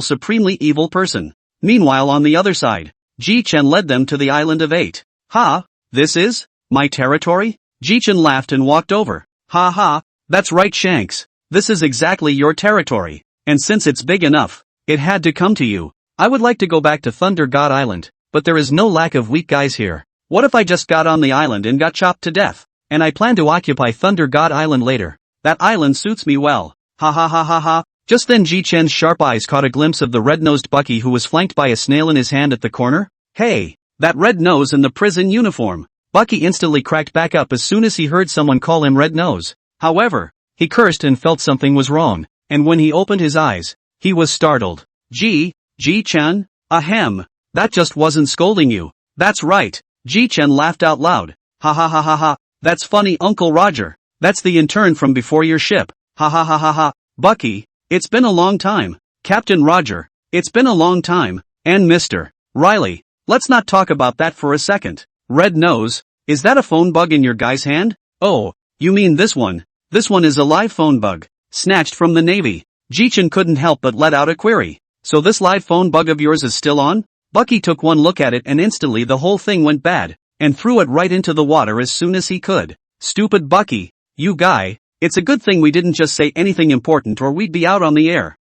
supremely evil person. Meanwhile on the other side, Jichen led them to the island of 8. "Ha, this is my territory?" Jichen laughed and walked over. "Ha ha, that's right Shanks, this is exactly your territory, and since it's big enough, it had to come to you. I would like to go back to Thunder God Island, but there is no lack of weak guys here. What if I just got on the island and got chopped to death? And I plan to occupy Thunder God Island later. That island suits me well. Ha ha ha ha ha." Just then Jichen's sharp eyes caught a glimpse of the red-nosed Bucky who was flanked by a snail in his hand at the corner. "Hey, that red nose in the prison uniform." Bucky instantly cracked back up as soon as he heard someone call him Red Nose. However, he cursed and felt something was wrong, and when he opened his eyes, he was startled. Jichen? Ahem. That just wasn't scolding you. That's right. Jichen laughed out loud. "Ha ha ha ha ha. That's funny Uncle Roger. That's the intern from before your ship. Ha ha ha ha ha. Bucky, it's been a long time. Captain Roger, it's been a long time. And Mr. Riley, let's not talk about that for a second. Red Nose, is that a phone bug in your guy's hand? Oh, you mean this one? This one is a live phone bug, snatched from the Navy." Jichen couldn't help but let out a query. "So this live phone bug of yours is still on?" Bucky took one look at it and instantly the whole thing went bad, and threw it right into the water as soon as he could. "Stupid Bucky, you guy, it's a good thing we didn't just say anything important or we'd be out on the air."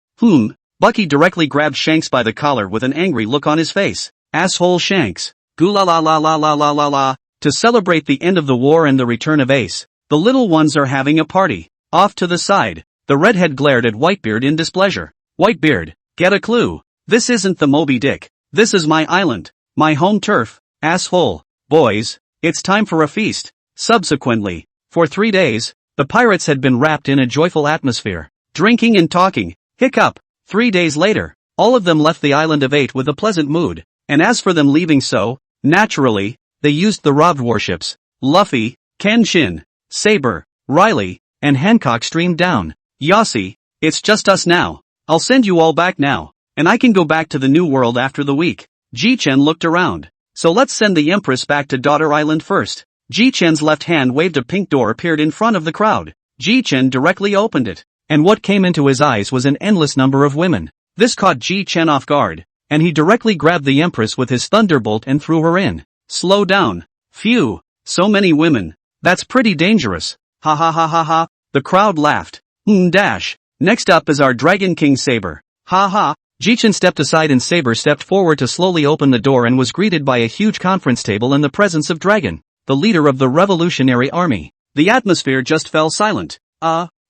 Bucky directly grabbed Shanks by the collar with an angry look on his face. "Asshole Shanks. Goo la la la la la la la la." To celebrate the end of the war and the return of Ace, the little ones are having a party. Off to the side, the redhead glared at Whitebeard in displeasure. "Whitebeard, get a clue. This isn't the Moby Dick. This is my island, my home turf, asshole. Boys, it's time for a feast." Subsequently, for 3 days, the pirates had been wrapped in a joyful atmosphere, drinking and talking. Hiccup. 3 days later, all of them left the island of 8 with a pleasant mood, and as for them leaving so, naturally, they used the robbed warships. Luffy, Kenshin, Saber, Riley, and Hancock streamed down. "Yossi, it's just us now. I'll send you all back now, and I can go back to the new world after the week." Jichen looked around. "So let's send the Empress back to Daughter Island first." Jichen's left hand waved. A pink door appeared in front of the crowd. Jichen directly opened it, and what came into his eyes was an endless number of women. This caught Jichen off guard, and he directly grabbed the Empress with his thunderbolt and threw her in. "Slow down. Phew, so many women. That's pretty dangerous. Ha ha ha ha ha." The crowd laughed. Next up is our Dragon King Saber. Ha ha. Jichen stepped aside and Saber stepped forward to slowly open the door and was greeted by a huge conference table in the presence of Dragon, the leader of the Revolutionary Army. The atmosphere just fell silent.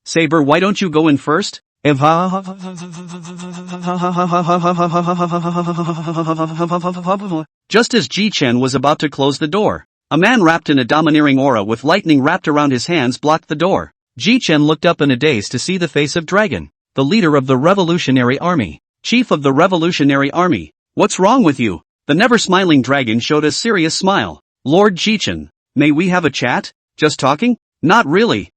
Saber, why don't you go in first?" Just as Jichen was about to close the door, a man wrapped in a domineering aura with lightning wrapped around his hands blocked the door. Jichen looked up in a daze to see the face of Dragon, the leader of the Revolutionary Army. "Chief of the Revolutionary Army, what's wrong with you?" The never-smiling dragon showed a serious smile. "Lord Jichen, may we have a chat? Just talking? Not really.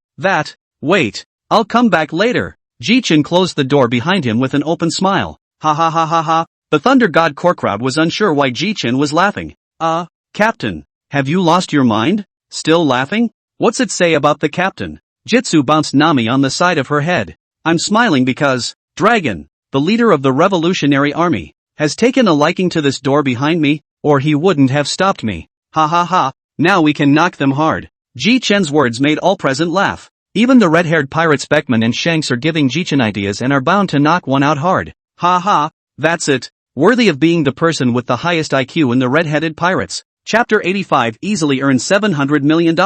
Wait, I'll come back later." Jichen closed the door behind him with an open smile. Ha ha ha ha ha. The Thunder God core crowd was unsure why Jichen was laughing. Captain, have you lost your mind? Still laughing? What's it say about the captain?" Jitsu bounced Nami on the side of her head. "I'm smiling because, Dragon, the leader of the Revolutionary Army, has taken a liking to this door behind me. or he wouldn't have stopped me. Ha ha ha, now we can knock them hard. Jichen's words made all present laugh. Even the red-haired pirates Beckman and Shanks are giving Jichen ideas and are bound to knock one out hard. Ha ha, that's it. Worthy of being the person with the highest IQ in the red-headed pirates. Chapter 85 easily earned $700 million.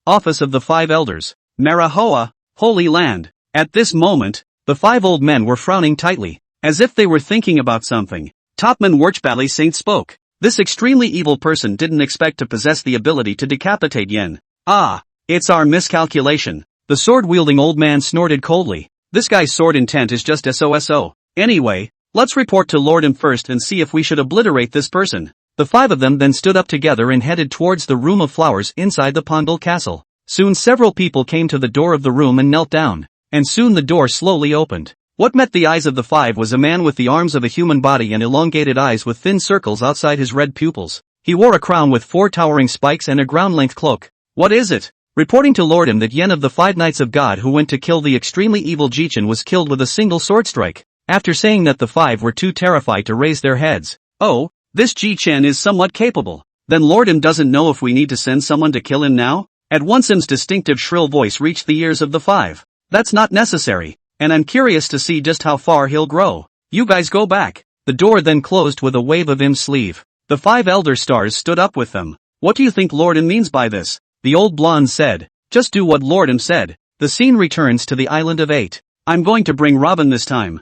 Office of the Five Elders. Marahoa, Holy Land. At this moment, the five old men were frowning tightly, as if they were thinking about something. Topman Werchbally Saint spoke. This extremely evil person didn't expect to possess the ability to decapitate Yen. Ah, it's our miscalculation. The sword-wielding old man snorted coldly. This guy's sword intent is just SOSO. Anyway, let's report to Lordum first and see if we should obliterate this person. The five of them then stood up together and headed towards the Room of Flowers inside the Pondal Castle. Soon several people came to the door of the room and knelt down. And soon the door slowly opened. What met the eyes of the five was a man with the arms of a human body and elongated eyes with thin circles outside his red pupils. He wore a crown with 4 towering spikes and a ground-length cloak. What is it? Reporting to Lordum that Yen of the 5 Knights of God who went to kill the extremely evil Jichen was killed with a single sword strike, after saying that the five were too terrified to raise their heads. Oh, this Jichen is somewhat capable. Then Lordum doesn't know if we need to send someone to kill him now? At once him's distinctive shrill voice reached the ears of the five. That's not necessary, and I'm curious to see just how far he'll grow. You guys go back. The door then closed with a wave of him's sleeve. The 5 elder stars stood up with them. What do you think Lordum means by this? The old blonde said. Just do what Lordum said. The scene returns to the island of 8. I'm going to bring Robin this time.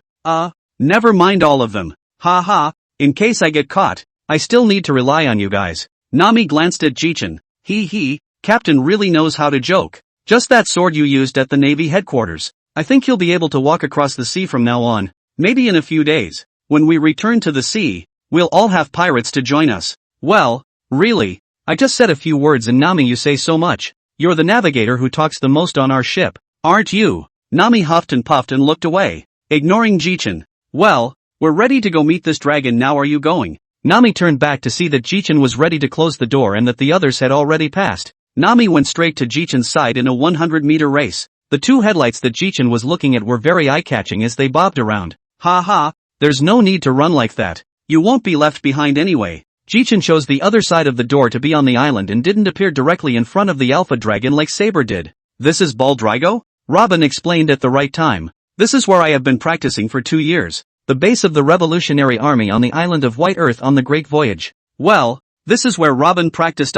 Never mind all of them. Ha ha, in case I get caught, I still need to rely on you guys. Nami glanced at Jichen. He, Captain really knows how to joke. Just that sword you used at the Navy headquarters. I think he'll be able to walk across the sea from now on. Maybe in a few days. When we return to the sea, we'll all have pirates to join us. Well, really, I just said a few words and Nami you say so much. You're the navigator who talks the most on our ship, aren't you? Nami huffed and puffed and looked away, ignoring Jichen. Well, we're ready to go meet this dragon now, are you going? Nami turned back to see that Jichen was ready to close the door and that the others had already passed. Nami went straight to Jichen's side in a 100-meter race. The 2 headlights that Jichen was looking at were very eye-catching as they bobbed around. Ha ha, there's no need to run like that. You won't be left behind anyway. Jichen chose the other side of the door to be on the island and didn't appear directly in front of the alpha dragon like Saber did. This is Baldrago? Robin explained at the right time. This is where I have been practicing for 2 years. The base of the Revolutionary Army on the island of White Earth on the Great Voyage. Well, this is where Robin practiced.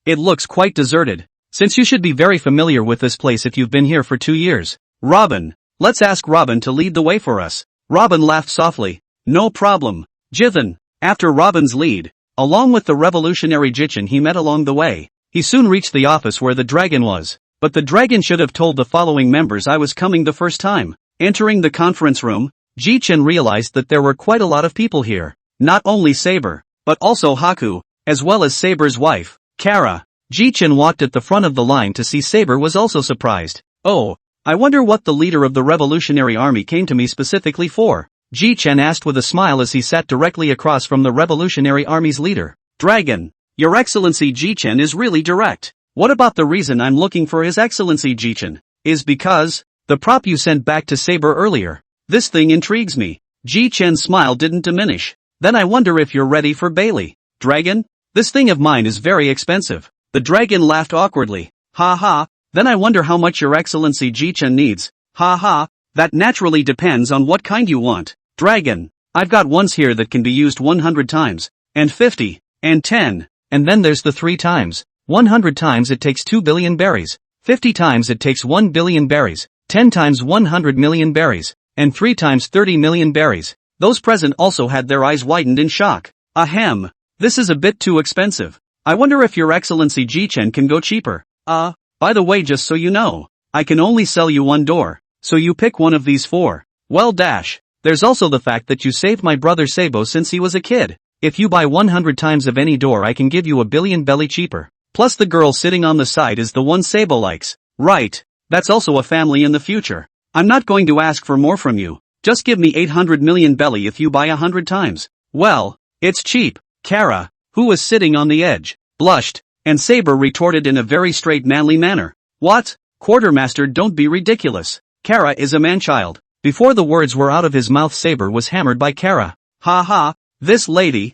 It looks quite deserted. Since you should be very familiar with this place if you've been here for 2 years. Robin, let's ask Robin to lead the way for us. Robin laughed softly. No problem. Jichen. After Robin's lead, along with the revolutionary Jichen he met along the way, he soon reached the office where the dragon was. But the dragon should have told the following members I was coming the first time. Entering the conference room, Jichen realized that there were quite a lot of people here. Not only Saber, but also Haku, as well as Saber's wife, Kara. Jichen walked at the front of the line to see Saber was also surprised. Oh, I wonder what the leader of the Revolutionary Army came to me specifically for. Jichen asked with a smile as he sat directly across from the Revolutionary Army's leader. Dragon, Your Excellency Jichen is really direct. What about the reason I'm looking for His Excellency Jichen? Is because the prop you sent back to Saber earlier. This thing intrigues me. Jichen's smile didn't diminish. Then I wonder if you're ready for Bailey. Dragon? This thing of mine is very expensive. The dragon laughed awkwardly. Ha ha, then I wonder how much Your Excellency Jichen needs. Ha ha, that naturally depends on what kind you want. Dragon, I've got ones here that can be used 100 times, and 50, and 10, and then there's the 3 times. 100 times it takes 2 billion berries, 50 times it takes 1 billion berries, 10 times 100 million berries, and 3 times 30 million berries. Those present also had their eyes widened in shock. Ahem, this is a bit too expensive. I wonder if Your Excellency Jichen can go cheaper. By the way, just so you know, I can only sell you 1 door, so you pick one of these 4. Well dash, there's also the fact that you saved my brother Sabo since he was a kid. If you buy 100 times of any door I can give you 1 billion belly cheaper. Plus the girl sitting on the side is the one Sabo likes. Right, that's also a family in the future. I'm not going to ask for more from you. Just give me 800 million belly if you buy 100 times. Well, it's cheap. Kara, who was sitting on the edge, blushed, and Saber retorted in a very straight manly manner. What? Quartermaster, don't be ridiculous. Kara is a man-child. Before the words were out of his mouth Saber was hammered by Kara. Ha ha, this lady,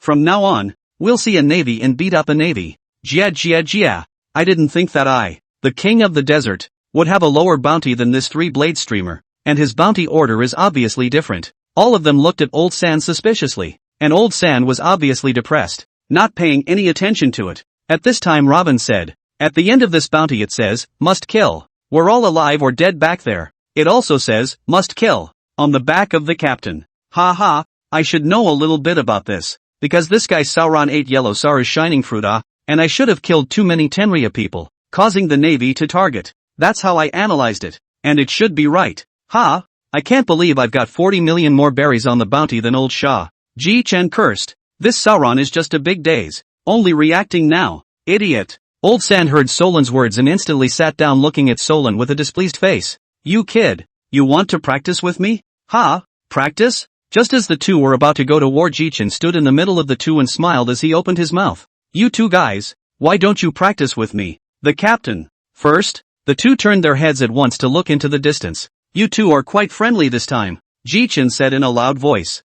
From now on, we'll see a navy and beat up a navy. Jia. I didn't think that the king of the desert, would have a lower bounty than this three-blade streamer, and his bounty order is obviously different. All of them looked at Old San suspiciously, and Old San was obviously depressed, not paying any attention to it. At this time Robin said, at the end of this bounty it says, must kill. We're all alive or dead back there. It also says, must kill, on the back of the captain. Ha, I should know a little bit about this, because this guy Sauron ate yellow Sara's shining fruit and I should have killed too many Tenria people, causing the navy to target. That's how I analyzed it, and it should be right. Ha, I can't believe I've got 40 million more berries on the bounty than old Shah. Jichen cursed. This Sauron is just a big daze, only reacting now. Idiot. Old San heard Solan's words and instantly sat down looking at Solan with a displeased face. You kid, you want to practice with me? Ha, practice? Just as the two were about to go to war, Jichen stood in the middle of the two and smiled as he opened his mouth. You two guys, why don't you practice with me? The captain. First, the two turned their heads at once to look into the distance. You two are quite friendly this time, Jichen said in a loud voice.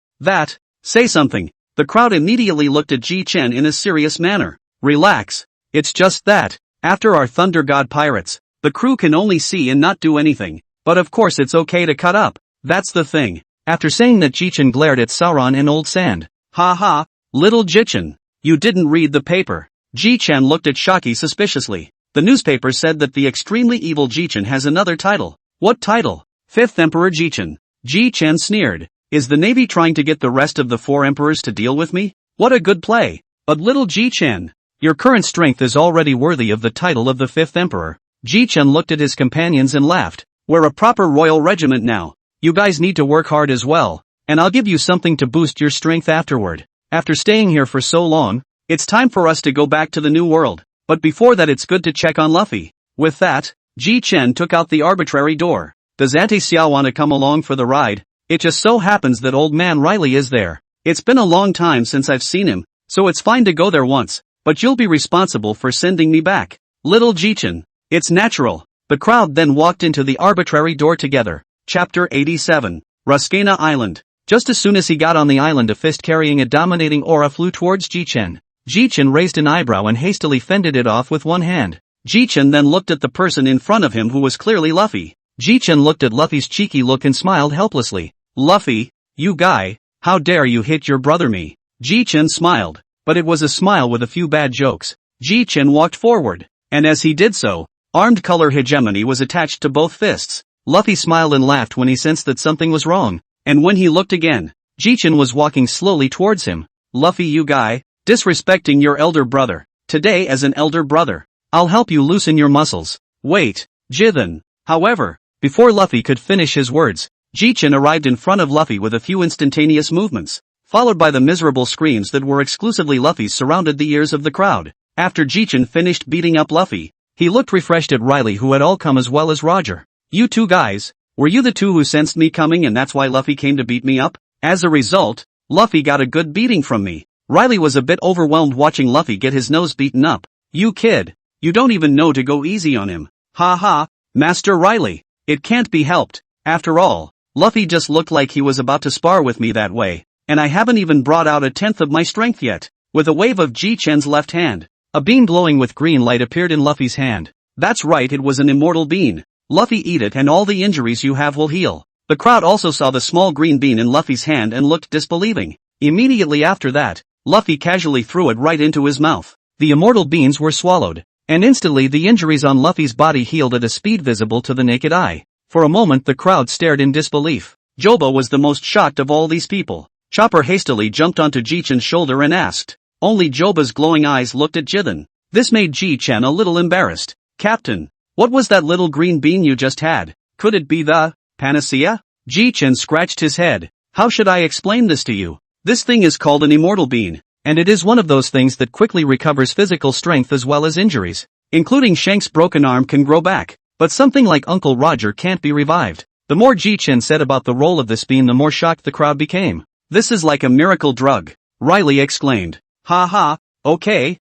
Say something. The crowd immediately looked at Jichen in a serious manner. Relax. It's just that, after our Thunder God pirates, the crew can only see and not do anything, but of course it's okay to cut up. That's the thing. After saying that, Jichen glared at Sauron and Old Sand. Ha, little Jichen, you didn't read the paper. Jichen looked at Shaki suspiciously. The newspaper said that the extremely evil Jichen has another title. What title? Fifth Emperor Jichen. Jichen sneered. Is the navy trying to get the rest of the 4 emperors to deal with me? What a good play. But little Jichen, your current strength is already worthy of the title of the 5th emperor. Jichen looked at his companions and laughed. We're a proper royal regiment now. You guys need to work hard as well, and I'll give you something to boost your strength afterward. After staying here for so long, it's time for us to go back to the new world. But before that, it's good to check on Luffy. With that, Jichen took out the arbitrary door. Does Auntie Xiao want to come along for the ride? It just so happens that old man Riley is there. It's been a long time since I've seen him, so it's fine to go there once, but you'll be responsible for sending me back. Little Jichen. It's natural. The crowd then walked into the arbitrary door together. Chapter 87. Ruskana Island. Just as soon as he got on the island, a fist carrying a dominating aura flew towards Jichen. Jichen raised an eyebrow and hastily fended it off with one hand. Jichen then looked at the person in front of him, who was clearly Luffy. Jichen looked at Luffy's cheeky look and smiled helplessly. Luffy, you guy, how dare you hit your brother me? Jichen smiled, but it was a smile with a few bad jokes. Jichen walked forward, and as he did so, armed color hegemony was attached to both fists. Luffy smiled and laughed when he sensed that something was wrong, and when he looked again, Jichen was walking slowly towards him. Luffy, you guy, disrespecting your elder brother. Today, as an elder brother, I'll help you loosen your muscles. Wait, Jichen. However, before Luffy could finish his words, Jichen arrived in front of Luffy with a few instantaneous movements, followed by the miserable screams that were exclusively Luffy's surrounded the ears of the crowd. After Jichen finished beating up Luffy, he looked refreshed at Riley, who had all come, as well as Roger. You two guys, were you the two who sensed me coming and that's why Luffy came to beat me up? As a result, Luffy got a good beating from me. Riley was a bit overwhelmed watching Luffy get his nose beaten up. You kid, you don't even know to go easy on him. Ha, Master Riley, it can't be helped. After all, Luffy just looked like he was about to spar with me that way, and I haven't even brought out 1/10 of my strength yet. With a wave of Jichen's left hand, a bean glowing with green light appeared in Luffy's hand. That's right, it was an immortal bean. Luffy, eat it and all the injuries you have will heal. The crowd also saw the small green bean in Luffy's hand and looked disbelieving. Immediately after that, Luffy casually threw it right into his mouth. The immortal beans were swallowed, and instantly the injuries on Luffy's body healed at a speed visible to the naked eye. For a moment the crowd stared in disbelief. Joba was the most shocked of all these people. Chopper hastily jumped onto Jichen's shoulder and asked. Only Joba's glowing eyes looked at Jichen. This made Jichen a little embarrassed. Captain, what was that little green bean you just had? Could it be the panacea? Jichen scratched his head. How should I explain this to you? This thing is called an immortal bean, and it is one of those things that quickly recovers physical strength as well as injuries. Including Shank's broken arm can grow back, but something like Uncle Roger can't be revived. The more Jichen said about the role of this bean, the more shocked the crowd became. This is like a miracle drug, Riley exclaimed. Ha, okay.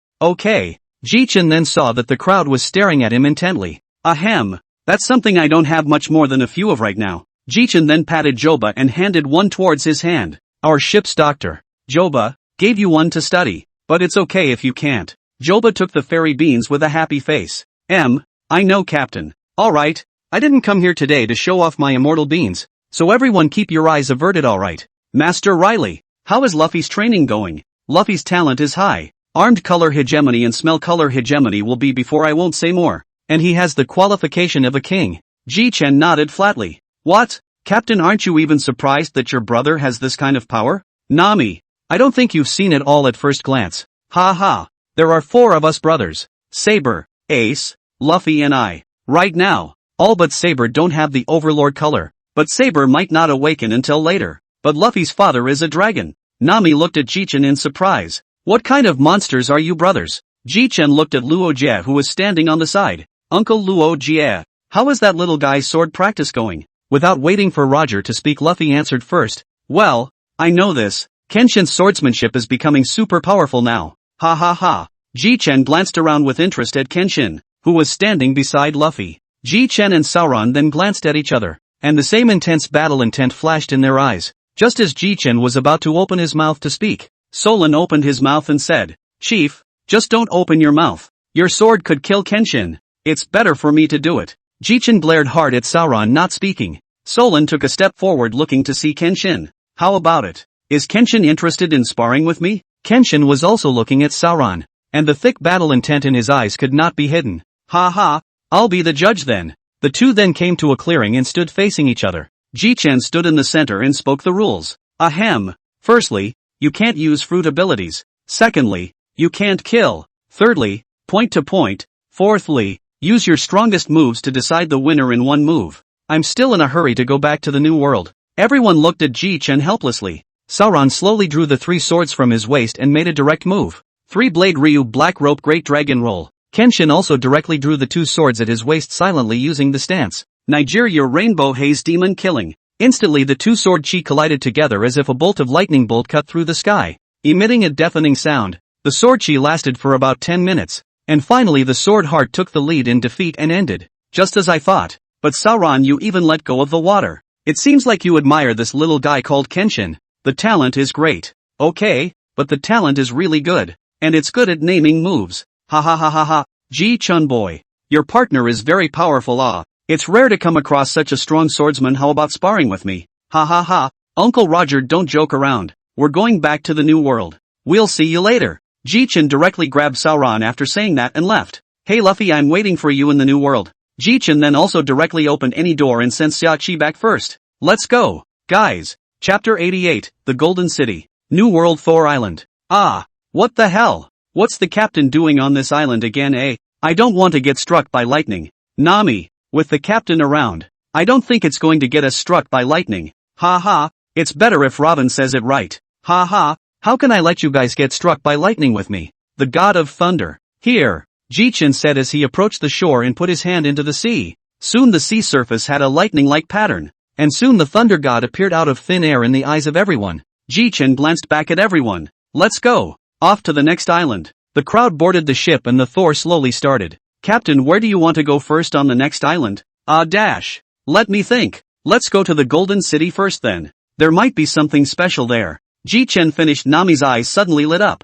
Jichen then saw that the crowd was staring at him intently. Ahem, that's something I don't have much more than a few of right now. Jichen then patted Joba and handed one towards his hand. Our ship's doctor. Joba, Gave you one to study. But it's okay if you can't. Joba took the fairy beans with a happy face. I know, Captain. Alright, I didn't come here today to show off my immortal beans, so everyone keep your eyes averted, alright. Master Riley, how is Luffy's training going? Luffy's talent is high. Armed color hegemony and smell color hegemony will be before I won't say more. And he has the qualification of a king. Jichen nodded flatly. What? Captain, aren't you even surprised that your brother has this kind of power? Nami, I don't think you've seen it all at first glance. Ha ha. There are 4 of us brothers. Saber, Ace, Luffy and I. Right now, all but Saber don't have the overlord color. But Saber might not awaken until later. But Luffy's father is a dragon. Nami looked at Jichen in surprise. What kind of monsters are you brothers? Jichen looked at Luo Jie, who was standing on the side. Uncle Luo Jie, how is that little guy's sword practice going? Without waiting for Roger to speak, Luffy answered first. Well, I know this. Kenshin's swordsmanship is becoming super powerful now. Ha ha ha. Jichen glanced around with interest at Kenshin, who was standing beside Luffy. Jichen and Sauron then glanced at each other, and the same intense battle intent flashed in their eyes. Just as Jichen was about to open his mouth to speak, Solon opened his mouth and said, Chief, just don't open your mouth. Your sword could kill Kenshin. It's better for me to do it. Jichen glared hard at Sauron not speaking. Solon took a step forward looking to see Kenshin. How about it? Is Kenshin interested in sparring with me? Kenshin was also looking at Sauron, and the thick battle intent in his eyes could not be hidden. Ha ha, I'll be the judge then. The two then came to a clearing and stood facing each other. Jichen stood in the center and spoke the rules. Ahem. Firstly, you can't use fruit abilities. Secondly, you can't kill. Thirdly, point to point. Fourthly, use your strongest moves to decide the winner in one move. I'm still in a hurry to go back to the new world. Everyone looked at Jichen helplessly. Sauron slowly drew the 3 swords from his waist and made a direct move. 3-blade Ryu Black Rope Great Dragon Roll. Kenshin also directly drew the 2 swords at his waist silently using the stance. Nigeria Rainbow Haze Demon Killing. Instantly the 2 sword chi collided together as if a bolt of lightning bolt cut through the sky, emitting a deafening sound. The sword chi lasted for about 10 minutes, and finally the sword heart took the lead in defeat and ended. Just as I thought. But Sauron, you even let go of the water. It seems like you admire this little guy called Kenshin. The talent is great. Okay, but the talent is really good. And it's good at naming moves. Ha ha ha ha ha. Ji-chun boy. Your partner is very powerful. It's rare to come across such a strong swordsman. How about sparring with me? Ha ha ha. Uncle Roger, don't joke around. We're going back to the new world. We'll see you later. Jichen directly grabbed Sauron after saying that and left. Hey Luffy, I'm waiting for you in the new world. Jichen then also directly opened any door and sent Xiaoqi back first. Let's go, guys. Chapter 88, The Golden City. New World, Thor Island. What the hell? What's the captain doing on this island again, eh? I don't want to get struck by lightning. Nami, with the captain around, I don't think it's going to get us struck by lightning. Ha ha, it's better if Robin says it right. Ha ha, how can I let you guys get struck by lightning with me? The god of thunder. Here, Jichen said as he approached the shore and put his hand into the sea. Soon the sea surface had a lightning-like pattern, and soon the thunder god appeared out of thin air in the eyes of everyone. Jichen glanced back at everyone. Let's go. Off to the next island. The crowd boarded the ship and the Thor slowly started. Captain, where do you want to go first on the next island? Let me think. Let's go to the Golden City first then. There might be something special there. Jichen finished. Nami's eyes suddenly lit up.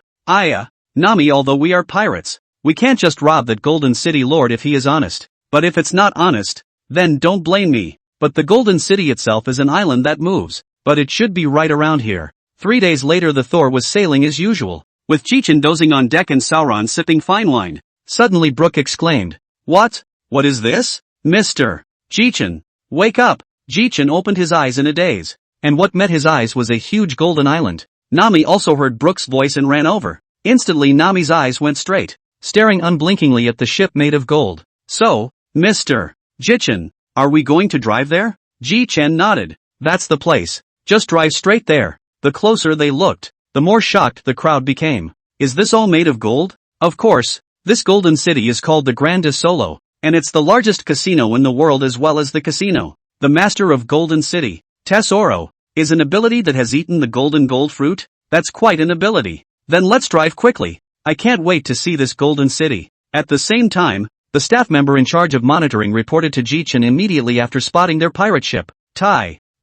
Nami, although we are pirates, we can't just rob that Golden City lord if he is honest. But if it's not honest, then don't blame me. But the Golden City itself is an island that moves. But it should be right around here. 3 days later the Thor was sailing as usual, with Jichen dozing on deck and Sauron sipping fine wine. Suddenly Brook exclaimed. What? What is this? Mr. Jichen, wake up! Jichen opened his eyes in a daze, and what met his eyes was a huge golden island. Nami also heard Brook's voice and ran over. Instantly Nami's eyes went straight, staring unblinkingly at the ship made of gold. So, Mr. Jichen, are we going to drive there? Jichen nodded. That's the place. Just drive straight there. The closer they looked, the more shocked the crowd became. Is this all made of gold? Of course. This golden city is called the Grand de Solo, and it's the largest casino in the world as well as the casino. The master of Golden City, Tesoro, is an ability that has eaten the golden gold fruit? That's quite an ability. Then let's drive quickly. I can't wait to see this golden city. At the same time, the staff member in charge of monitoring reported to Jichen immediately after spotting their pirate ship.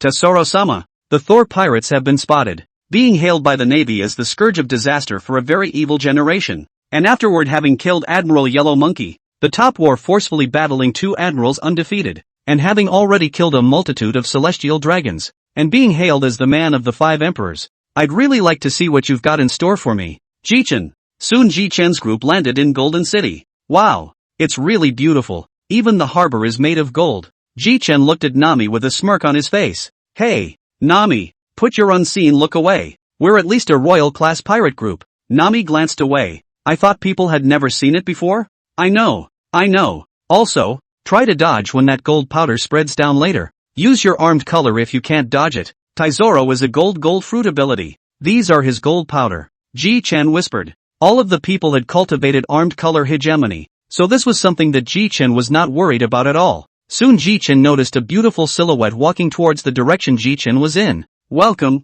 Tesoro-sama, the Thor pirates have been spotted. being hailed by the Navy as the scourge of disaster for a very evil generation, and afterward having killed Admiral Yellow Monkey, the top war forcefully battling 2 admirals undefeated, and having already killed a multitude of celestial dragons, and being hailed as the man of the 5 emperors. I'd really like to see what you've got in store for me, Jichen. Soon Jichen's group landed in Golden City. Wow, it's really beautiful, even the harbor is made of gold. Jichen looked at Nami with a smirk on his face. Hey, Nami, put your unseen look away. We're at least a royal class pirate group. Nami glanced away. I thought people had never seen it before? I know. Also, try to dodge when that gold powder spreads down later. Use your armed color if you can't dodge it. Zoro is a gold fruit ability. These are his gold powder. Jichen whispered. All of the people had cultivated armed color hegemony, so this was something that Jichen was not worried about at all. Soon Jichen noticed a beautiful silhouette walking towards the direction Jichen was in. Welcome,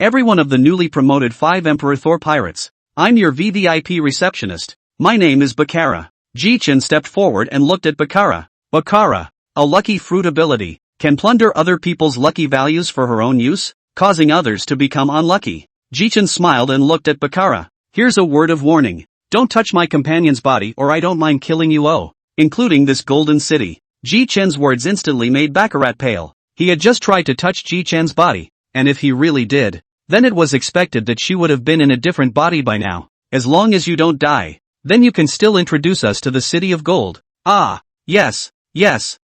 everyone of the newly promoted 5 Emperor Thor pirates. I'm your VVIP receptionist. My name is Bakara. Jichen stepped forward and looked at Bakara. Bakara, a lucky fruit ability, can plunder other people's lucky values for her own use, causing others to become unlucky. Jichen smiled and looked at Bakara. Here's a word of warning. Don't touch my companion's body or I don't mind killing you, including this golden city. Jichen's words instantly made Bakarat pale. He had just tried to touch Jichen's body, and if he really did, then it was expected that she would have been in a different body by now. As long as you don't die, then you can still introduce us to the City of Gold. Ah, yes,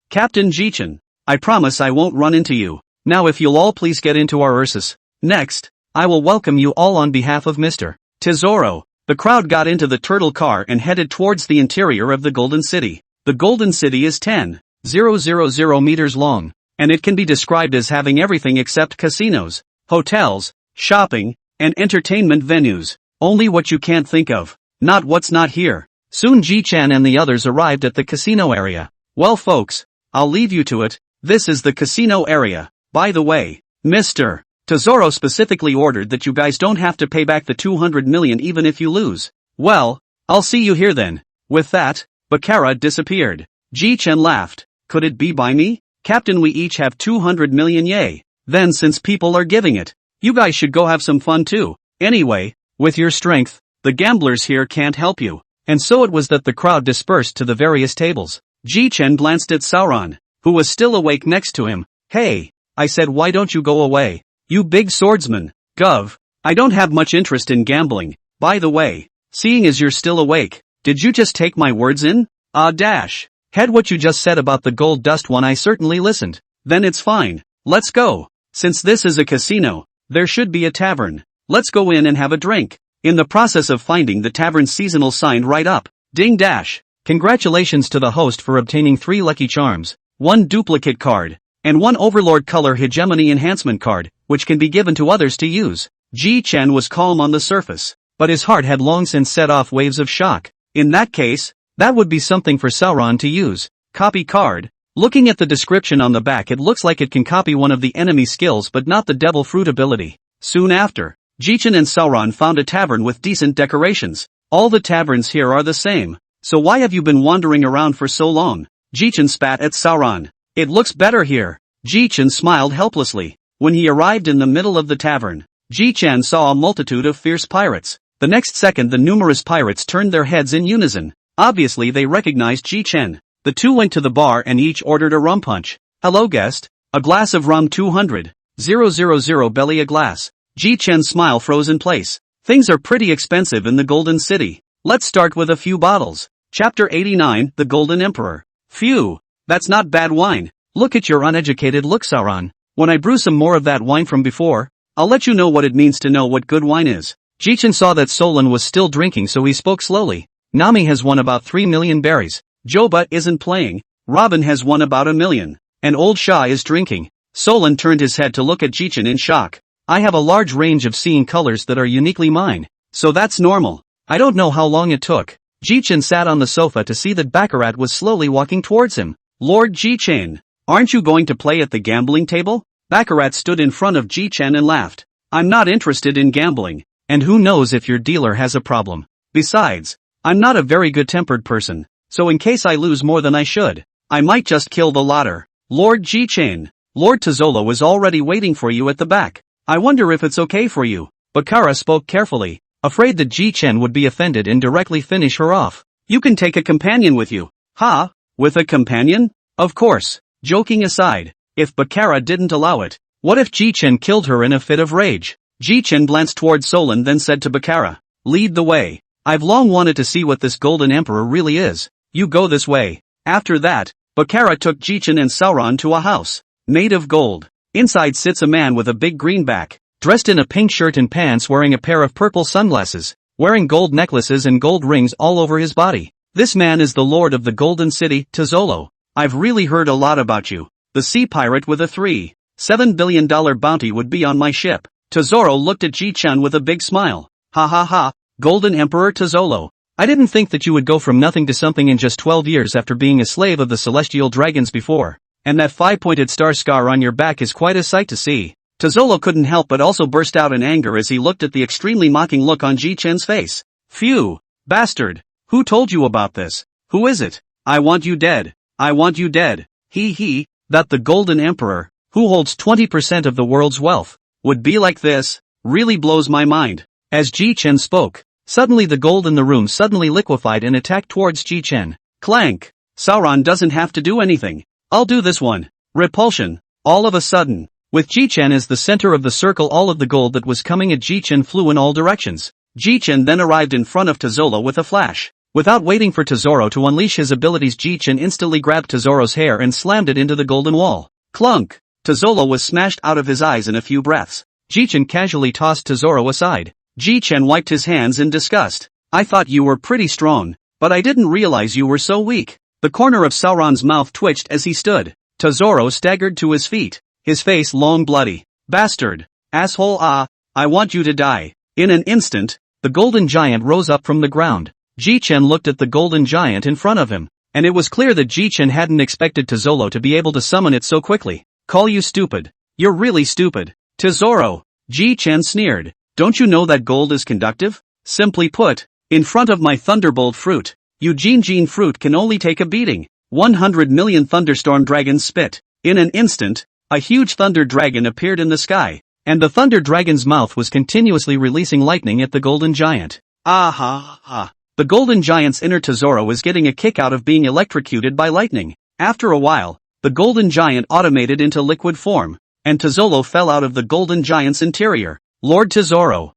Captain Jichen. I promise I won't run into you. Now if you'll all please get into our Ursus. Next, I will welcome you all on behalf of Mr. Zoro. The crowd got into the turtle car and headed towards the interior of the Golden City. The Golden City is 10,000 meters long, and it can be described as having everything except casinos, hotels, shopping, and entertainment venues. Only what you can't think of, not what's not here. Soon Jichen and the others arrived at the casino area. Well folks, I'll leave you to it. This is the casino area. By the way, Mr. Zoro specifically ordered that you guys don't have to pay back the 200 million even if you lose. Well, I'll see you here then. With that, Bakara disappeared. Jichen laughed. Could it be by me? Captain, we each have 200 million, yay. Then since people are giving it, you guys should go have some fun too. Anyway, with your strength, the gamblers here can't help you. And so it was that the crowd dispersed to the various tables. Jichen glanced at Sauron, who was still awake next to him. Hey, I said why don't you go away? You big swordsman. Gov, I don't have much interest in gambling. By the way, seeing as you're still awake, did you just take my words in? Head what you just said about the gold dust one, I certainly listened. Then it's fine. Let's go. Since this is a casino, there should be a tavern. Let's go in and have a drink. In the process of finding the tavern's seasonal sign right up. Ding dash. Congratulations to the host for obtaining 3 lucky charms, 1 duplicate card, and 1 Overlord Color Hegemony Enhancement card, which can be given to others to use. Jichen was calm on the surface, but his heart had long since set off waves of shock. In that case, that would be something for Sauron to use. Copy card. Looking at the description on the back, it looks like it can copy one of the enemy skills but not the Devil Fruit ability. Soon after, Jichen and Sauron found a tavern with decent decorations. All the taverns here are the same. So why have you been wandering around for so long? Jichen spat at Sauron. It looks better here. Jichen smiled helplessly. When he arrived in the middle of the tavern, Jichen saw a multitude of fierce pirates. The next second the numerous pirates turned their heads in unison. Obviously they recognized Jichen. The two went to the bar and each ordered a rum punch. Hello guest. A glass of rum 200,000 belly a glass. Jichen's smile froze in place. Things are pretty expensive in the Golden City. Let's start with a few bottles. Chapter 89, The Golden Emperor. Phew, that's not bad wine. Look at your uneducated look, Sauron. When I brew some more of that wine from before, I'll let you know what it means to know what good wine is. Jichen saw that Solon was still drinking, so he spoke slowly. Nami has won about 3 million berries. Joba isn't playing. Robin has won about 1 million. And Old Shah is drinking. Solon turned his head to look at Jichen in shock. I have a large range of seeing colors that are uniquely mine. So that's normal. I don't know how long it took. Jichen sat on the sofa to see that Bakarat was slowly walking towards him. Lord Jichen, aren't you going to play at the gambling table? Bakarat stood in front of Jichen and laughed. I'm not interested in gambling. And who knows if your dealer has a problem. Besides, I'm not a very good-tempered person, so in case I lose more than I should, I might just kill the lotter. Lord Jichen, Lord Tazolo is already waiting for you at the back. I wonder if it's okay for you. Bakara spoke carefully, afraid that Jichen would be offended and directly finish her off. You can take a companion with you. Ha? With a companion? Of course. Joking aside, if Bakara didn't allow it, what if Jichen killed her in a fit of rage? Jichen glanced toward Solon then said to Bakara, lead the way. I've long wanted to see what this golden emperor really is. You go this way. After that, Bakara took Jichen and Sauron to a house, made of gold. Inside sits a man with a big greenback, dressed in a pink shirt and pants wearing a pair of purple sunglasses, wearing gold necklaces and gold rings all over his body. This man is the lord of the Golden City, Tozolo. I've really heard a lot about you. The sea pirate with a $3.7 billion bounty would be on my ship. Tozoro looked at Jichen with a big smile. Ha ha ha, Golden Emperor Tozolo. I didn't think that you would go from nothing to something in just 12 years after being a slave of the celestial dragons before. And that 5-pointed star scar on your back is quite a sight to see. Tozolo couldn't help but also burst out in anger as he looked at the extremely mocking look on Jichen's face. Phew! Bastard! Who told you about this? Who is it? I want you dead. I want you dead. He, that the Golden Emperor, who holds 20% of the world's wealth, would be like this, really blows my mind. As Jichen spoke, suddenly the gold in the room suddenly liquefied and attacked towards Jichen. Clank! Sauron doesn't have to do anything. I'll do this one. Repulsion. All of a sudden, with Jichen as the center of the circle, all of the gold that was coming at Jichen flew in all directions. Jichen then arrived in front of Tozolo with a flash. Without waiting for Tozoro to unleash his abilities, Jichen instantly grabbed Tozoro's hair and slammed it into the golden wall. Clunk! Tozolo was smashed out of his eyes in a few breaths. Jichen casually tossed Tozoro aside. Jichen wiped his hands in disgust. I thought you were pretty strong, but I didn't realize you were so weak. The corner of Sauron's mouth twitched as he stood. Tozoro staggered to his feet, his face long bloody. Bastard! Asshole! I want you to die. In an instant, the golden giant rose up from the ground. Jichen looked at the golden giant in front of him, and it was clear that Jichen hadn't expected Tozolo to be able to summon it so quickly. Call you stupid. You're really stupid. Tozoro! Jichen sneered. Don't you know that gold is conductive? Simply put, in front of my thunderbolt fruit, Jichen fruit can only take a beating. 100 million thunderstorm dragons spit. In an instant, a huge thunder dragon appeared in the sky, and the thunder dragon's mouth was continuously releasing lightning at the golden giant. Ah. The golden giant's inner Tozoro was getting a kick out of being electrocuted by lightning. After a while, the golden giant automated into liquid form, and Tozolo fell out of the golden giant's interior. Lord Tozoro.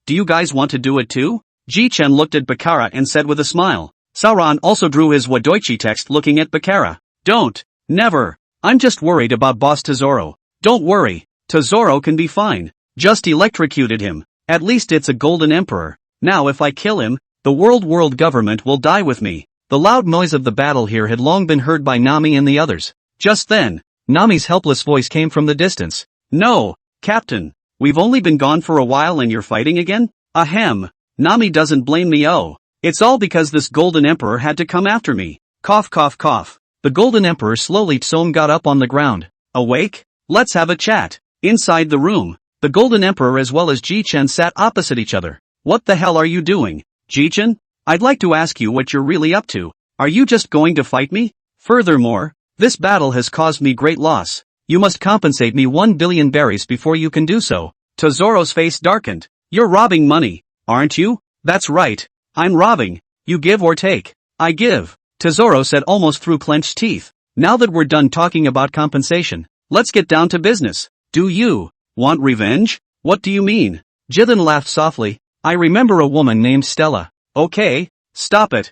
Do you guys want to do it too? Jichen looked at Bakara and said with a smile. Sauron also drew his Wadoichi text looking at Bakara. Don't. Never. I'm just worried about Boss Tozoro. Don't worry. Tozoro can be fine. Just electrocuted him. At least it's a golden emperor. Now if I kill him, the world government will die with me. The loud noise of the battle here had long been heard by Nami and the others. Just then, Nami's helpless voice came from the distance. No, Captain. We've only been gone for a while and you're fighting again? Ahem. Nami doesn't blame me. It's all because this golden emperor had to come after me. Cough. The golden emperor slowly got up on the ground. Awake? Let's have a chat. Inside the room, the golden emperor as well as Jichen sat opposite each other. What the hell are you doing? Jichen? I'd like to ask you what you're really up to. Are you just going to fight me? Furthermore, this battle has caused me great loss. You must compensate me 1 billion berries before you can do so. Tozoro's face darkened. You're robbing money, aren't you? That's right. I'm robbing. You give or take. I give. Tozoro said almost through clenched teeth. Now that we're done talking about compensation, let's get down to business. Do you want revenge? What do you mean? Jichen laughed softly. I remember a woman named Stella. Okay, stop it.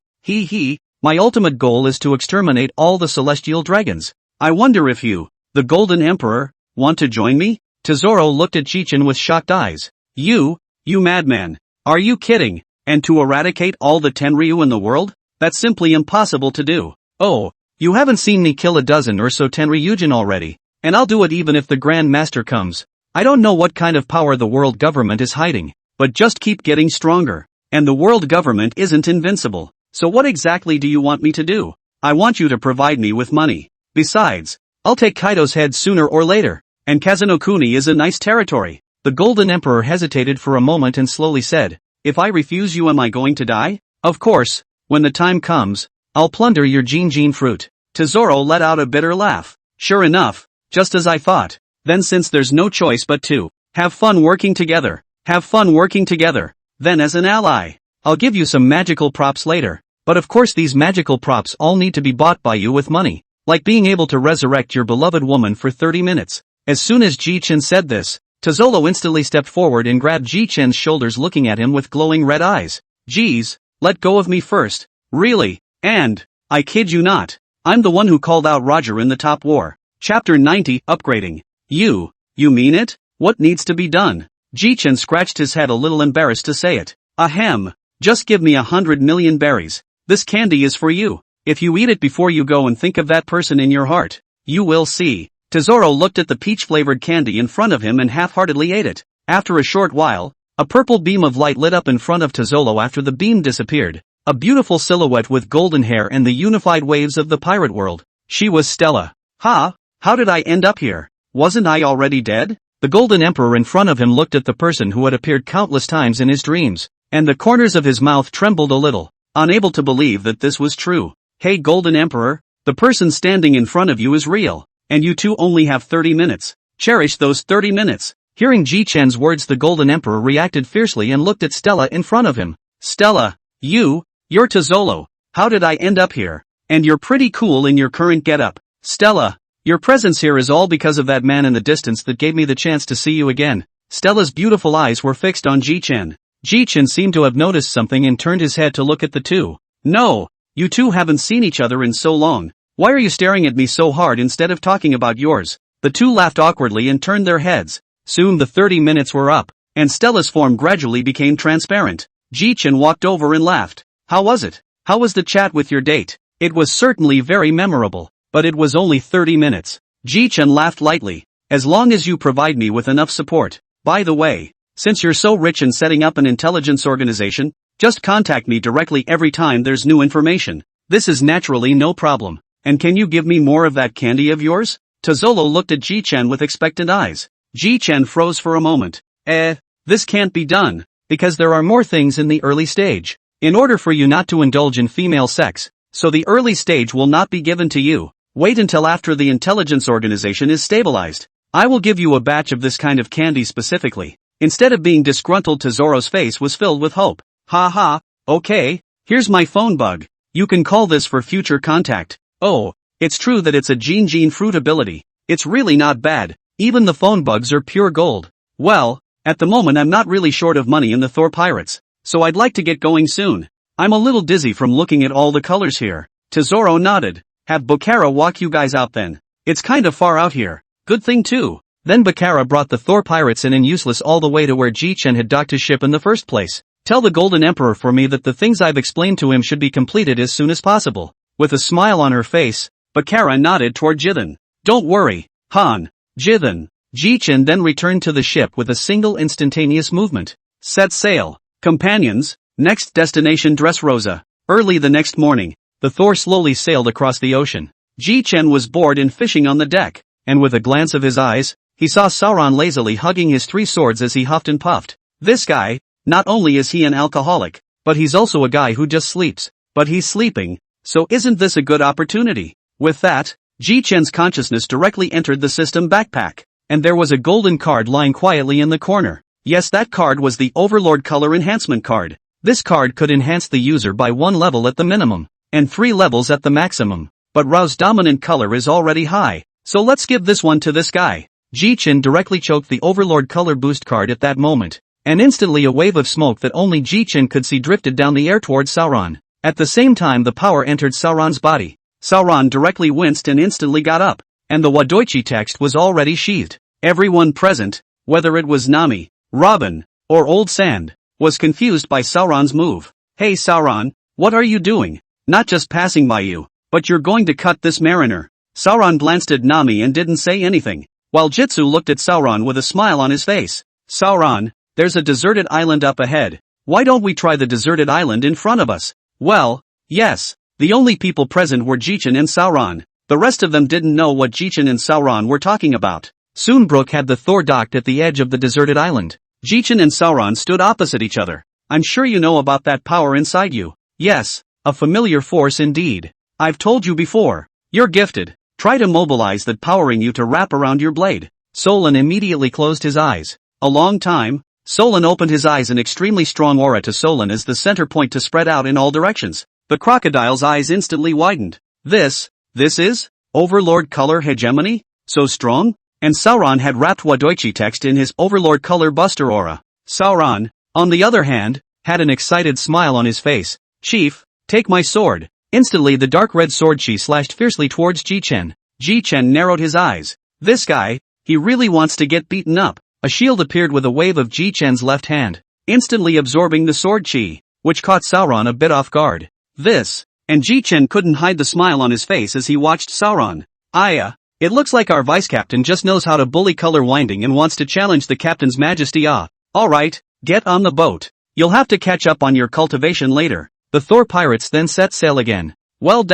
My ultimate goal is to exterminate all the celestial dragons. I wonder if you, the Golden Emperor, want to join me? Tozoro looked at Jichen with shocked eyes. You madman. Are you kidding? And to eradicate all the Tenryu in the world? That's simply impossible to do. Oh, you haven't seen me kill a dozen or so Tenryujin already, and I'll do it even if the Grand Master comes. I don't know what kind of power the world government is hiding, but just keep getting stronger. And the world government isn't invincible. So what exactly do you want me to do? I want you to provide me with money. Besides, I'll take Kaido's head sooner or later, and Kazunokuni is a nice territory. The Golden Emperor hesitated for a moment and slowly said, if I refuse you, am I going to die? Of course, when the time comes, I'll plunder your Jichen fruit. Tozoro let out a bitter laugh. Sure enough, just as I thought. Then since there's no choice but to Have fun working together. Have fun working together. Then as an ally, I'll give you some magical props later. But of course these magical props all need to be bought by you with money. Like being able to resurrect your beloved woman for 30 minutes. As soon as Jichen said this, Zoro instantly stepped forward and grabbed Jichen's shoulders, looking at him with glowing red eyes. Geez, let go of me first. Really? And, I kid you not, I'm the one who called out Roger in the top war. Chapter 90, Upgrading. You mean it? What needs to be done? Jichen scratched his head, a little embarrassed to say it. Ahem. Just give me 100 million berries. This candy is for you. If you eat it before you go and think of that person in your heart, you will see. Zoro looked at the peach-flavored candy in front of him and half-heartedly ate it. After a short while, a purple beam of light lit up in front of Zoro. After the beam disappeared, a beautiful silhouette with golden hair and the unified waves of the pirate world. She was Stella. Ha! How did I end up here? Wasn't I already dead? The Golden Emperor in front of him looked at the person who had appeared countless times in his dreams, and the corners of his mouth trembled a little, unable to believe that this was true. Hey Golden Emperor, the person standing in front of you is real, and you two only have 30 minutes. Cherish those 30 minutes. Hearing Jichen's words, the Golden Emperor reacted fiercely and looked at Stella in front of him. Stella, you're Zoro. How did I end up here? And you're pretty cool in your current getup. Stella, your presence here is all because of that man in the distance that gave me the chance to see you again. Stella's beautiful eyes were fixed on Jichen. Jichen seemed to have noticed something and turned his head to look at the two. No, you two haven't seen each other in so long. Why are you staring at me so hard instead of talking about yours? The two laughed awkwardly and turned their heads. Soon the 30 minutes were up, and Stella's form gradually became transparent. Jichen walked over and laughed. How was it? How was the chat with your date? It was certainly very memorable. But it was only 30 minutes. Jichen laughed lightly. As long as you provide me with enough support. By the way, since you're so rich in setting up an intelligence organization, just contact me directly every time there's new information. This is naturally no problem. And can you give me more of that candy of yours? Zoro looked at Jichen with expectant eyes. Jichen froze for a moment. This can't be done, because there are more things in the early stage. In order for you not to indulge in female sex, so the early stage will not be given to you. Wait until after the intelligence organization is stabilized. I will give you a batch of this kind of candy specifically. Instead of being disgruntled, Zoro's face was filled with hope. Ha ha, okay, here's my phone bug. You can call this for future contact. Oh, it's true that it's a gene fruit ability. It's really not bad. Even the phone bugs are pure gold. Well, at the moment I'm not really short of money in the Thor Pirates, so I'd like to get going soon. I'm a little dizzy from looking at all the colors here. Zoro nodded. Have Bakara walk you guys out then. It's kind of far out here. Good thing too. Then Bakara brought the Thor Pirates in and useless all the way to where Jichen had docked his ship in the first place. Tell the Golden Emperor for me that the things I've explained to him should be completed as soon as possible. With a smile on her face, Bakara nodded toward Jichen. Don't worry, Han. Jichen. Jichen then returned to the ship with a single instantaneous movement. Set sail. Companions, next destination Dressrosa. Early the next morning, the Thor slowly sailed across the ocean. Jichen was bored and fishing on the deck, and with a glance of his eyes, he saw Sauron lazily hugging his 3 swords as he huffed and puffed. This guy, not only is he an alcoholic, but he's also a guy who just sleeps. But he's sleeping, so isn't this a good opportunity? With that, Jichen's consciousness directly entered the system backpack, and there was a golden card lying quietly in the corner. Yes, that card was the Overlord Color Enhancement card. This card could enhance the user by 1 level at the minimum, and 3 levels at the maximum. But Rao's dominant color is already high, so let's give this one to this guy. Jichen directly choked the Overlord Color Boost card at that moment, and instantly a wave of smoke that only Jichen could see drifted down the air towards Sauron. At the same time the power entered Sauron's body. Sauron directly winced and instantly got up, and the Wadoichi text was already sheathed. Everyone present, whether it was Nami, Robin, or Old Sand, was confused by Sauron's move. Hey Sauron, what are you doing? Not just passing by you, but you're going to cut this mariner. Sauron glanced at Nami and didn't say anything, while Jitsu looked at Sauron with a smile on his face. Sauron, there's a deserted island up ahead. Why don't we try the deserted island in front of us? Well, yes. The only people present were Jichen and Sauron. The rest of them didn't know what Jichen and Sauron were talking about. Soon Brook had the Thor docked at the edge of the deserted island. Jichen and Sauron stood opposite each other. I'm sure you know about that power inside you. Yes, a familiar force indeed. I've told you before. You're gifted. Try to mobilize that powering you to wrap around your blade. Solon immediately closed his eyes. A long time? Solon opened his eyes, an extremely strong aura to Solon as the center point to spread out in all directions. The crocodile's eyes instantly widened. This is? Overlord color hegemony? So strong? And Sauron had wrapped Wadoichi text in his Overlord color buster aura. Sauron, on the other hand, had an excited smile on his face. Chief, take my sword. Instantly the dark red sword chi slashed fiercely towards Jichen. Jichen narrowed his eyes. This guy, he really wants to get beaten up. A shield appeared with a wave of Jichen's left hand, instantly absorbing the sword chi, which caught Sauron a bit off guard. This, and Jichen couldn't hide the smile on his face as he watched Sauron. It looks like our vice captain just knows how to bully color winding and wants to challenge the captain's majesty. Alright, get on the boat. You'll have to catch up on your cultivation later. The Thor pirates then set sail again. Well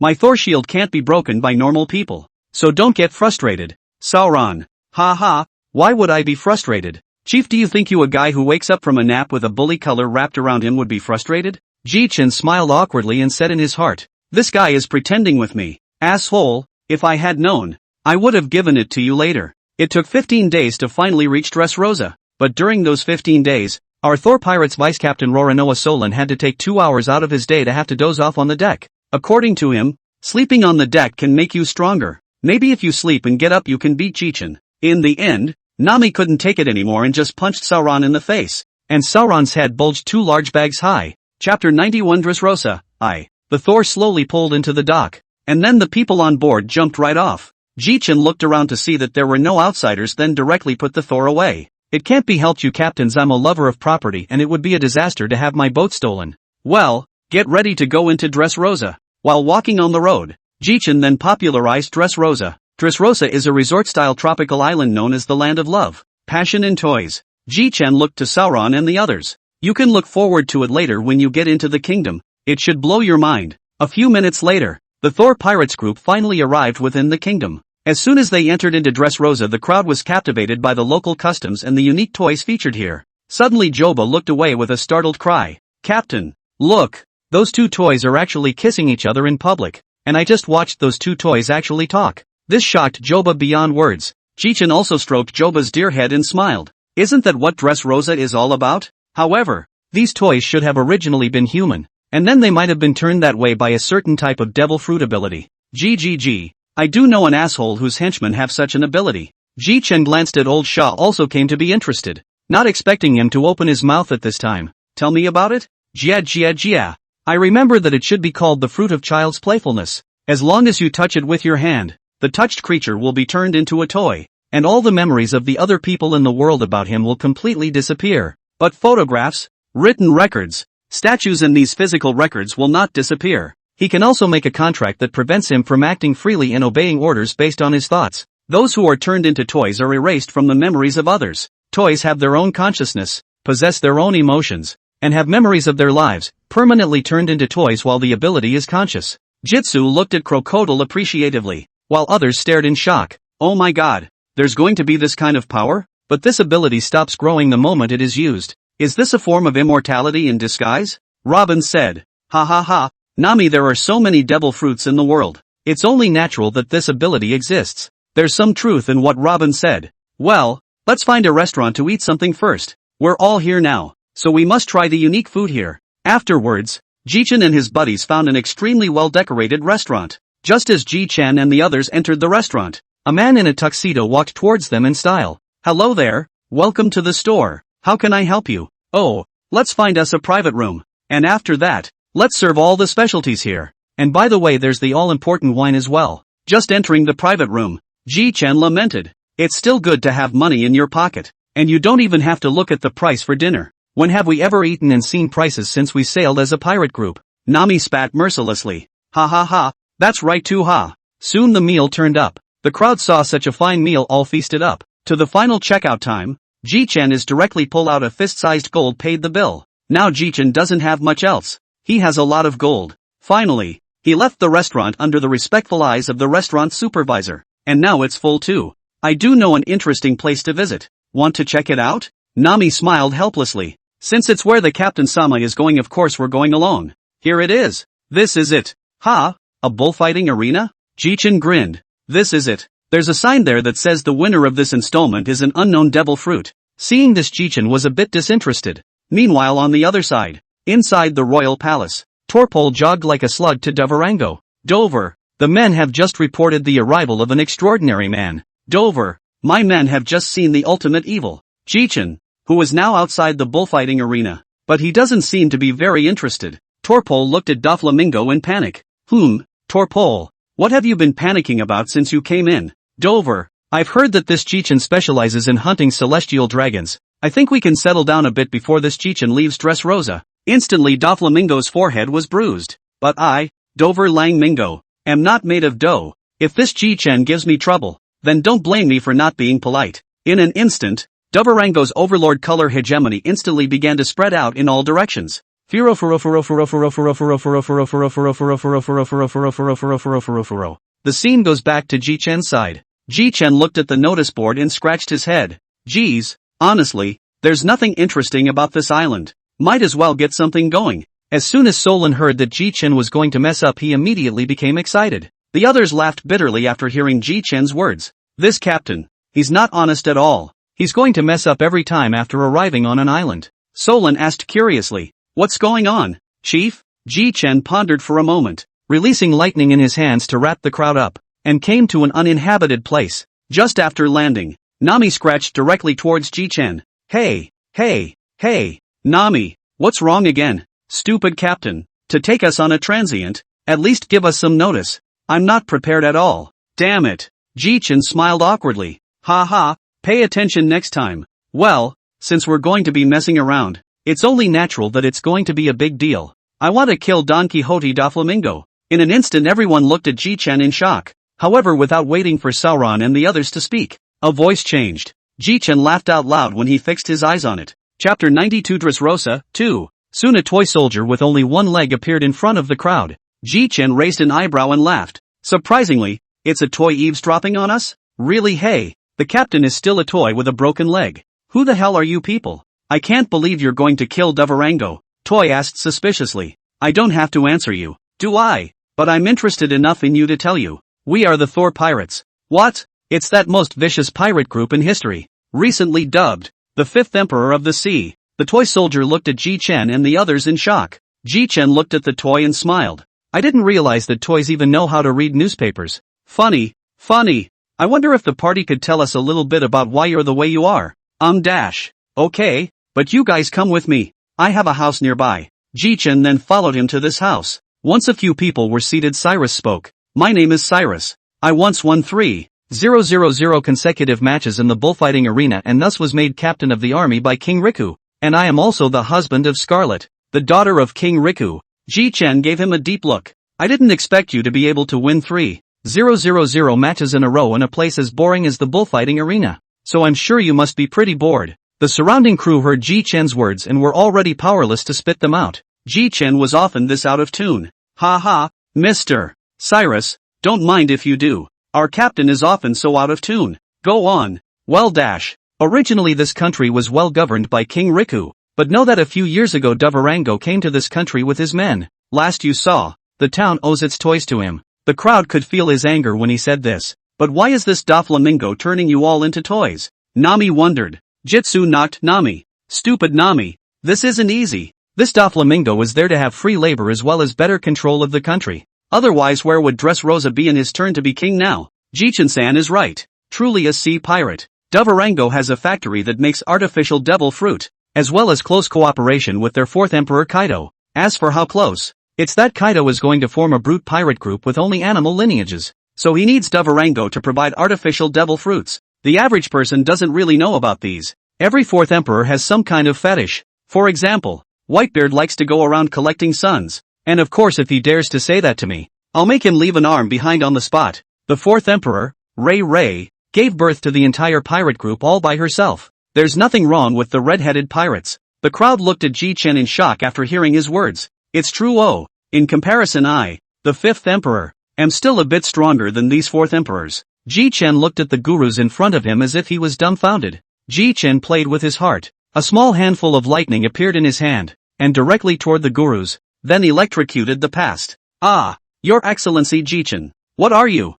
my Thor shield can't be broken by normal people. So don't get frustrated. Sauron. Why would I be frustrated? Chief, do you think you, a guy who wakes up from a nap with a bully color wrapped around him, would be frustrated? Jichen smiled awkwardly and said in his heart, this guy is pretending with me. Asshole, if I had known, I would have given it to you later. It took 15 days to finally reach Dressrosa, but during those 15 days, our Thor Pirates Vice Captain Roranoa Solon had to take 2 hours out of his day to have to doze off on the deck. According to him, sleeping on the deck can make you stronger. Maybe if you sleep and get up you can beat Jichen. In the end, Nami couldn't take it anymore and just punched Sauron in the face, and Sauron's head bulged 2 large bags high. Chapter 91 Dressrosa. The Thor slowly pulled into the dock, and then the people on board jumped right off. Jichen looked around to see that there were no outsiders, then directly put the Thor away. It can't be helped, you captains, I'm a lover of property and it would be a disaster to have my boat stolen. Well, get ready to go into Dressrosa. While walking on the road, Jichen then popularized Dressrosa. Dressrosa is a resort-style tropical island known as the Land of Love, Passion and Toys. Jichen looked to Sauron and the others. You can look forward to it later when you get into the kingdom. It should blow your mind. A few minutes later, the Thor Pirates group finally arrived within the kingdom. As soon as they entered into Dressrosa, the crowd was captivated by the local customs and the unique toys featured here. Suddenly Joba looked away with a startled cry. Captain, look! Those 2 toys are actually kissing each other in public, and I just watched those 2 toys actually talk. This shocked Joba beyond words. Jichen also stroked Joba's dear head and smiled. Isn't that what Dressrosa is all about? However, these toys should have originally been human, and then they might have been turned that way by a certain type of devil fruit ability. GGG. I do know an asshole whose henchmen have such an ability. Jichen glanced at old Shah, also came to be interested, not expecting him to open his mouth at this time. Tell me about it? Jia. I remember that it should be called the fruit of child's playfulness. As long as you touch it with your hand, the touched creature will be turned into a toy, and all the memories of the other people in the world about him will completely disappear. But photographs, written records, statues, and these physical records will not disappear. He can also make a contract that prevents him from acting freely and obeying orders based on his thoughts. Those who are turned into toys are erased from the memories of others. Toys have their own consciousness, possess their own emotions, and have memories of their lives, permanently turned into toys while the ability is conscious. Jitsu looked at Crocodile appreciatively, while others stared in shock. Oh my god, there's going to be this kind of power? But this ability stops growing the moment it is used. Is this a form of immortality in disguise? Robin said. Ha. Nami, there are so many devil fruits in the world. It's only natural that this ability exists. There's some truth in what Robin said. Well, let's find a restaurant to eat something first. We're all here now, so we must try the unique food here. Afterwards, Jichen and his buddies found an extremely well-decorated restaurant. Just as Jichen and the others entered the restaurant, a man in a tuxedo walked towards them in style. Hello there, welcome to the store. How can I help you? Oh, let's find us a private room. And after that, let's serve all the specialties here. And by the way, there's the all-important wine as well. Just entering the private room, Jichen lamented. It's still good to have money in your pocket. And you don't even have to look at the price for dinner. When have we ever eaten and seen prices since we sailed as a pirate group? Nami spat mercilessly. Ha. That's right too ha. Soon the meal turned up. The crowd saw such a fine meal, all feasted up. To the final checkout time, Jichen is directly pull out a fist-sized gold, paid the bill. Now Jichen doesn't have much else. He has a lot of gold. Finally, he left the restaurant under the respectful eyes of the restaurant supervisor. And now it's full too. I do know an interesting place to visit. Want to check it out? Nami smiled helplessly. Since it's where the Captain Sama is going, of course we're going along. Here it is. This is it. Ha? A bullfighting arena? Jichen grinned. This is it. There's a sign there that says the winner of this installment is an unknown devil fruit. Seeing this, Jichen was a bit disinterested. Meanwhile, on the other side, inside the royal palace, Torpol jogged like a slug to Dovarango. Dover, the men have just reported the arrival of an extraordinary man. Dover, my men have just seen the ultimate evil. Jichen, who was now outside the bullfighting arena, but he doesn't seem to be very interested. Torpol looked at Doflamingo in panic. Torpol, what have you been panicking about since you came in? Dover, I've heard that this Jichen specializes in hunting celestial dragons. I think we can settle down a bit before this Jichen leaves Dressrosa. Instantly Doflamingo's forehead was bruised. But I, Dover Langmingo, am not made of dough. If this Jichen gives me trouble, then don't blame me for not being polite. In an instant, Dovarango's overlord color hegemony instantly began to spread out in all directions. The scene goes back to Jichen's side. Jichen looked at the notice board and scratched his head. Geez, honestly, there's nothing interesting about this island. Might as well get something going. As soon as Solon heard that Jichen was going to mess up, he immediately became excited. The others laughed bitterly after hearing Jichen's words. This captain, he's not honest at all. He's going to mess up every time after arriving on an island. Solon asked curiously, what's going on, chief? Jichen pondered for a moment, releasing lightning in his hands to wrap the crowd up, and came to an uninhabited place. Just after landing, Nami scratched directly towards Jichen. Hey, Nami, what's wrong again? Stupid captain, to take us on a transient, at least give us some notice. I'm not prepared at all. Damn it. Jichen smiled awkwardly. Pay attention next time. Well, since we're going to be messing around, it's only natural that it's going to be a big deal. I want to kill Don Quixote Doflamingo. In an instant everyone looked at Jichen in shock. However, without waiting for Sauron and the others to speak, a voice changed. Jichen laughed out loud when he fixed his eyes on it. Chapter 92 Dressrosa, 2. Soon a toy soldier with only one leg appeared in front of the crowd. Jichen raised an eyebrow and laughed. Surprisingly, it's a toy eavesdropping on us? Really? Hey, the captain is still a toy with a broken leg. Who the hell are you people? I can't believe you're going to kill Dovarango. Toy asked suspiciously. I don't have to answer you, do I? But I'm interested enough in you to tell you. We are the Thor Pirates. What? It's that most vicious pirate group in history. Recently dubbed the Fifth Emperor of the Sea. The toy soldier looked at Jichen and the others in shock. Jichen looked at the toy and smiled. I didn't realize that toys even know how to read newspapers. Funny. I wonder if the party could tell us a little bit about why you're the way you are. Okay, but you guys come with me. I have a house nearby. Jichen then followed him to this house. Once a few people were seated, Cyrus spoke. My name is Cyrus. I once won 3,000 consecutive matches in the bullfighting arena and thus was made captain of the army by King Riku. And I am also the husband of Scarlet, the daughter of King Riku. Jichen gave him a deep look. I didn't expect you to be able to win 3,000 matches in a row in a place as boring as the bullfighting arena. So I'm sure you must be pretty bored. The surrounding crew heard Jichen's words and were already powerless to spit them out. Jichen was often this out of tune. Mr. Cyrus, don't mind if you do. Our captain is often so out of tune. Go on. Well, originally this country was well governed by King Riku, but know that a few years ago Dovarango came to this country with his men. Last you saw, the town owes its toys to him. The crowd could feel his anger when he said this. But why is this Doflamingo turning you all into toys? Nami wondered. Jitsu knocked Nami. Stupid Nami. This isn't easy. This Doflamingo is there to have free labor as well as better control of the country. Otherwise where would Dressrosa be in his turn to be king now? Jichen-san is right. Truly a sea pirate. Dovarango has a factory that makes artificial devil fruit, as well as close cooperation with their fourth emperor Kaido. As for how close, it's that Kaido is going to form a brute pirate group with only animal lineages. So he needs Dovarango to provide artificial devil fruits. The average person doesn't really know about these. Every fourth emperor has some kind of fetish. For example, Whitebeard likes to go around collecting suns. And of course if he dares to say that to me, I'll make him leave an arm behind on the spot. The fourth emperor, Ray, gave birth to the entire pirate group all by herself. There's nothing wrong with the red-headed pirates. The crowd looked at Jichen in shock after hearing his words. It's true. In comparison I, the fifth emperor, am still a bit stronger than these fourth emperors. Jichen looked at the gurus in front of him as if he was dumbfounded. Jichen played with his heart. A small handful of lightning appeared in his hand, and directly toward the gurus, then electrocuted the past. Your Excellency Jichen. What are you?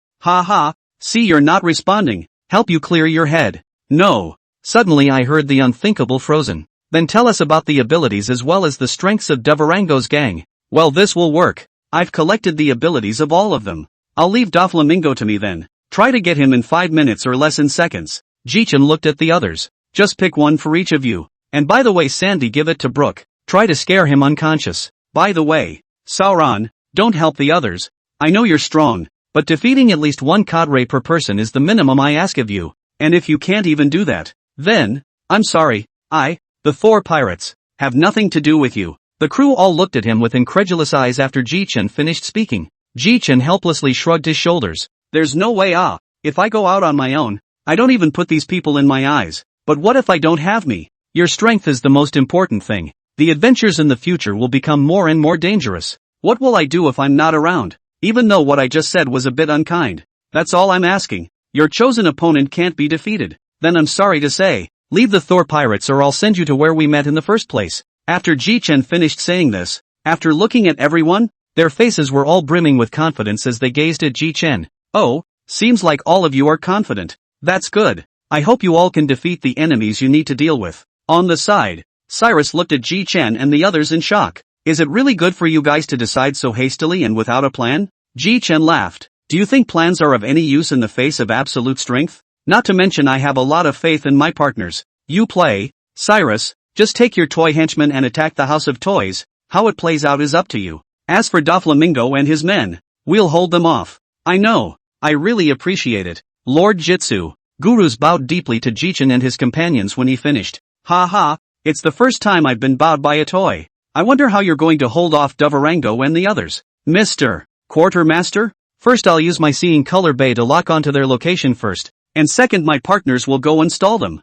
See, you're not responding. Help you clear your head. No. Suddenly I heard the unthinkable frozen. Then tell us about the abilities as well as the strengths of Doflamingo's gang. Well, this will work. I've collected the abilities of all of them. I'll leave Doflamingo to me then. Try to get him in 5 minutes or less in seconds. Jichen looked at the others. Just pick one for each of you. And by the way, Sandy, give it to Brook. Try to scare him unconscious. By the way, Sauron, don't help the others. I know you're strong, but defeating at least one cadre per person is the minimum I ask of you. And if you can't even do that, then, I'm sorry, the Thor pirates, have nothing to do with you. The crew all looked at him with incredulous eyes after Jichen finished speaking. Jichen helplessly shrugged his shoulders. There's no way. If I go out on my own, I don't even put these people in my eyes. But what if I don't have me? Your strength is the most important thing. The adventures in the future will become more and more dangerous. What will I do if I'm not around? Even though what I just said was a bit unkind. That's all I'm asking. Your chosen opponent can't be defeated. Then I'm sorry to say, leave the Thor pirates or I'll send you to where we met in the first place. After Jichen finished saying this, after looking at everyone, their faces were all brimming with confidence as they gazed at Jichen. Oh, seems like all of you are confident. That's good. I hope you all can defeat the enemies you need to deal with. On the side, Cyrus looked at Jichen and the others in shock. Is it really good for you guys to decide so hastily and without a plan? Jichen laughed. Do you think plans are of any use in the face of absolute strength? Not to mention I have a lot of faith in my partners. You play, Cyrus, just take your toy henchman and attack the House of Toys. How it plays out is up to you. As for Doflamingo and his men, we'll hold them off. I know. I really appreciate it. Lord Jitsu. Gurus bowed deeply to Jichen and his companions when he finished. Ha ha, it's the first time I've been bowed by a toy. I wonder how you're going to hold off Doflamingo and the others. Mr. Quartermaster? First I'll use my seeing color bay to lock onto their location first, and second my partners will go install them.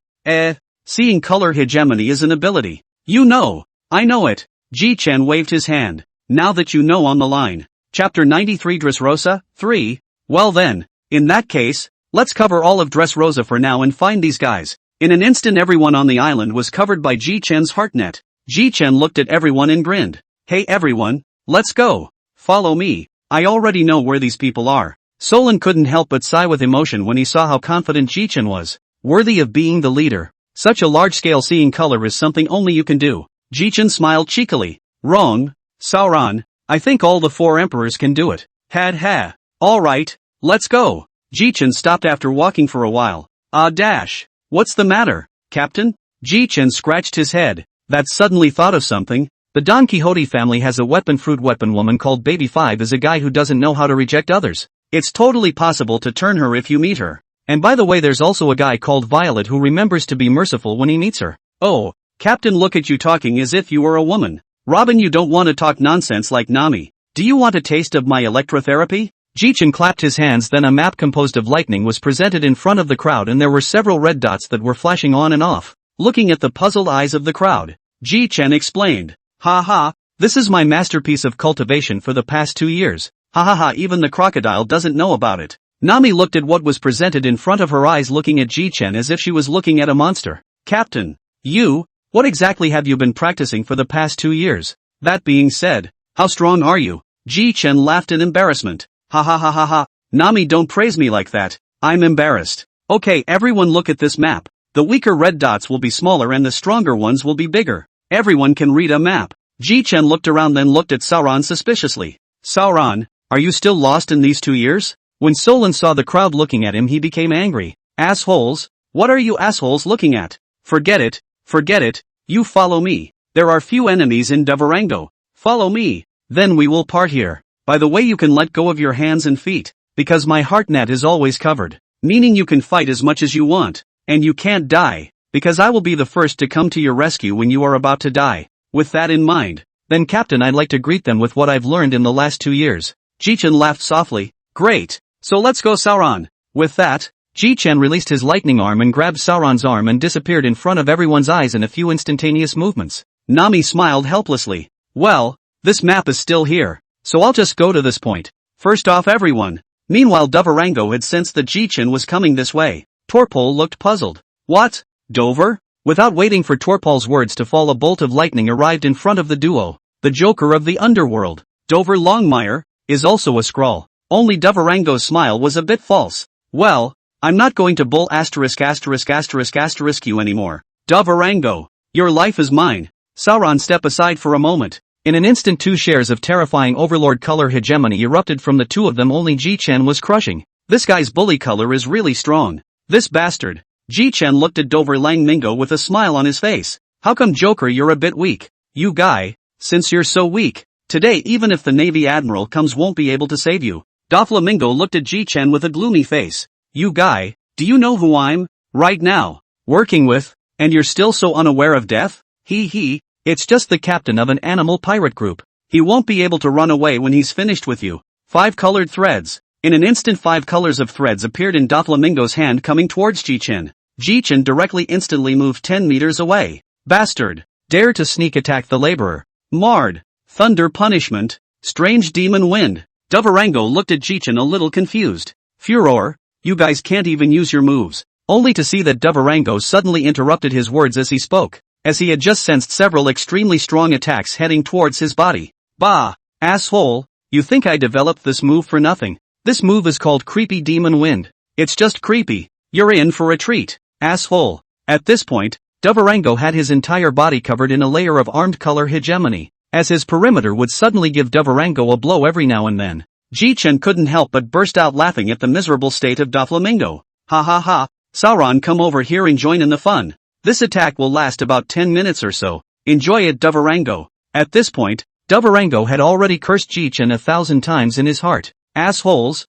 Seeing color hegemony is an ability. You know. I know it. Jichen waved his hand. Now that you know on the line. Chapter 93 Dressrosa, 3. Well then, in that case, let's cover all of Dressrosa for now and find these guys. In an instant everyone on the island was covered by Jichen's heartnet. Jichen looked at everyone and grinned. Hey everyone, let's go. Follow me. I already know where these people are. Solon couldn't help but sigh with emotion when he saw how confident Jichen was. Worthy of being the leader. Such a large-scale seeing color is something only you can do. Jichen smiled cheekily. Wrong, Sauron. I think all the 4 emperors can do it. Ha. Alright, let's go. Jichen stopped after walking for a while. What's the matter, Captain? Jichen scratched his head. That suddenly thought of something. The Don Quixote family has a weapon woman called Baby 5 is a guy who doesn't know how to reject others. It's totally possible to turn her if you meet her. And by the way there's also a guy called Violet who remembers to be merciful when he meets her. Oh, Captain, look at you talking as if you were a woman. Robin, you don't want to talk nonsense like Nami. Do you want a taste of my electrotherapy? Jichen clapped his hands. Then a map composed of lightning was presented in front of the crowd and there were several red dots that were flashing on and off. Looking at the puzzled eyes of the crowd, Jichen explained. Ha, this is my masterpiece of cultivation for the past 2 years. Ha, even the crocodile doesn't know about it. Nami looked at what was presented in front of her eyes, looking at Jichen as if she was looking at a monster. Captain, what exactly have you been practicing for the past 2 years? That being said, how strong are you? Jichen laughed in embarrassment. Ha. Nami, don't praise me like that. I'm embarrassed. Okay, everyone look at this map. The weaker red dots will be smaller and the stronger ones will be bigger. Everyone can read a map. Jichen looked around then looked at Sauron suspiciously. Sauron, are you still lost in these 2 years? When Solon saw the crowd looking at him he became angry. Assholes, what are you assholes looking at? Forget it, you follow me. There are few enemies in Doflamingo. Follow me, then we will part here. By the way, you can let go of your hands and feet, because my heartnet is always covered. Meaning you can fight as much as you want, and you can't die, because I will be the first to come to your rescue when you are about to die. With that in mind, then Captain, I'd like to greet them with what I've learned in the last 2 years. Jichen laughed softly. Great, so let's go, Sauron. With that, Jichen released his lightning arm and grabbed Sauron's arm and disappeared in front of everyone's eyes in a few instantaneous movements. Nami smiled helplessly. Well, this map is still here, so I'll just go to this point. First off, everyone. Meanwhile, Doflamingo had sensed that Jichen was coming this way. Torpol looked puzzled. What? Dover? Without waiting for Torpol's words to fall, a bolt of lightning arrived in front of the duo. The Joker of the underworld, Dover Longmire, is also a Skrull. Only Doflamingo's smile was a bit false. Well, I'm not going to bull asterisk you anymore. Davarango. Your life is mine. Sauron, step aside for a moment. In an instant, 2 shares of terrifying overlord color hegemony erupted from the two of them. Only Jichen was crushing. This guy's bully color is really strong. This bastard. Jichen looked at Dovre with a smile on his face. How come, Joker, you're a bit weak? You guy, since you're so weak, today even if the Navy Admiral comes won't be able to save you. Doflamingo looked at Jichen with a gloomy face. You guy, do you know who I'm, right now, working with, and you're still so unaware of death? It's just the captain of an animal pirate group. He won't be able to run away when he's finished with you. 5 colored threads. In an instant 5 colors of threads appeared in Doflamingo's hand coming towards Jichen. Jichen instantly moved 10 meters away. Bastard. Dare to sneak attack the laborer. Marred. Thunder punishment. Strange demon wind. Davarango looked at Jichen a little confused. Furor. You guys can't even use your moves. Only to see that Davarango suddenly interrupted his words as he spoke, as he had just sensed several extremely strong attacks heading towards his body. Bah! Asshole! You think I developed this move for nothing? This move is called Creepy Demon Wind. It's just creepy. You're in for a treat, asshole. At this point, Davarango had his entire body covered in a layer of armed color hegemony, as his perimeter would suddenly give Davarango a blow every now and then. Jichen couldn't help but burst out laughing at the miserable state of Doflamingo. Ha ha ha, Sauron, come over here and join in the fun. This attack will last about 10 minutes or so. Enjoy it, Davarango. At this point, Davarango had already cursed Jichen 1,000 times in his heart. Assholes,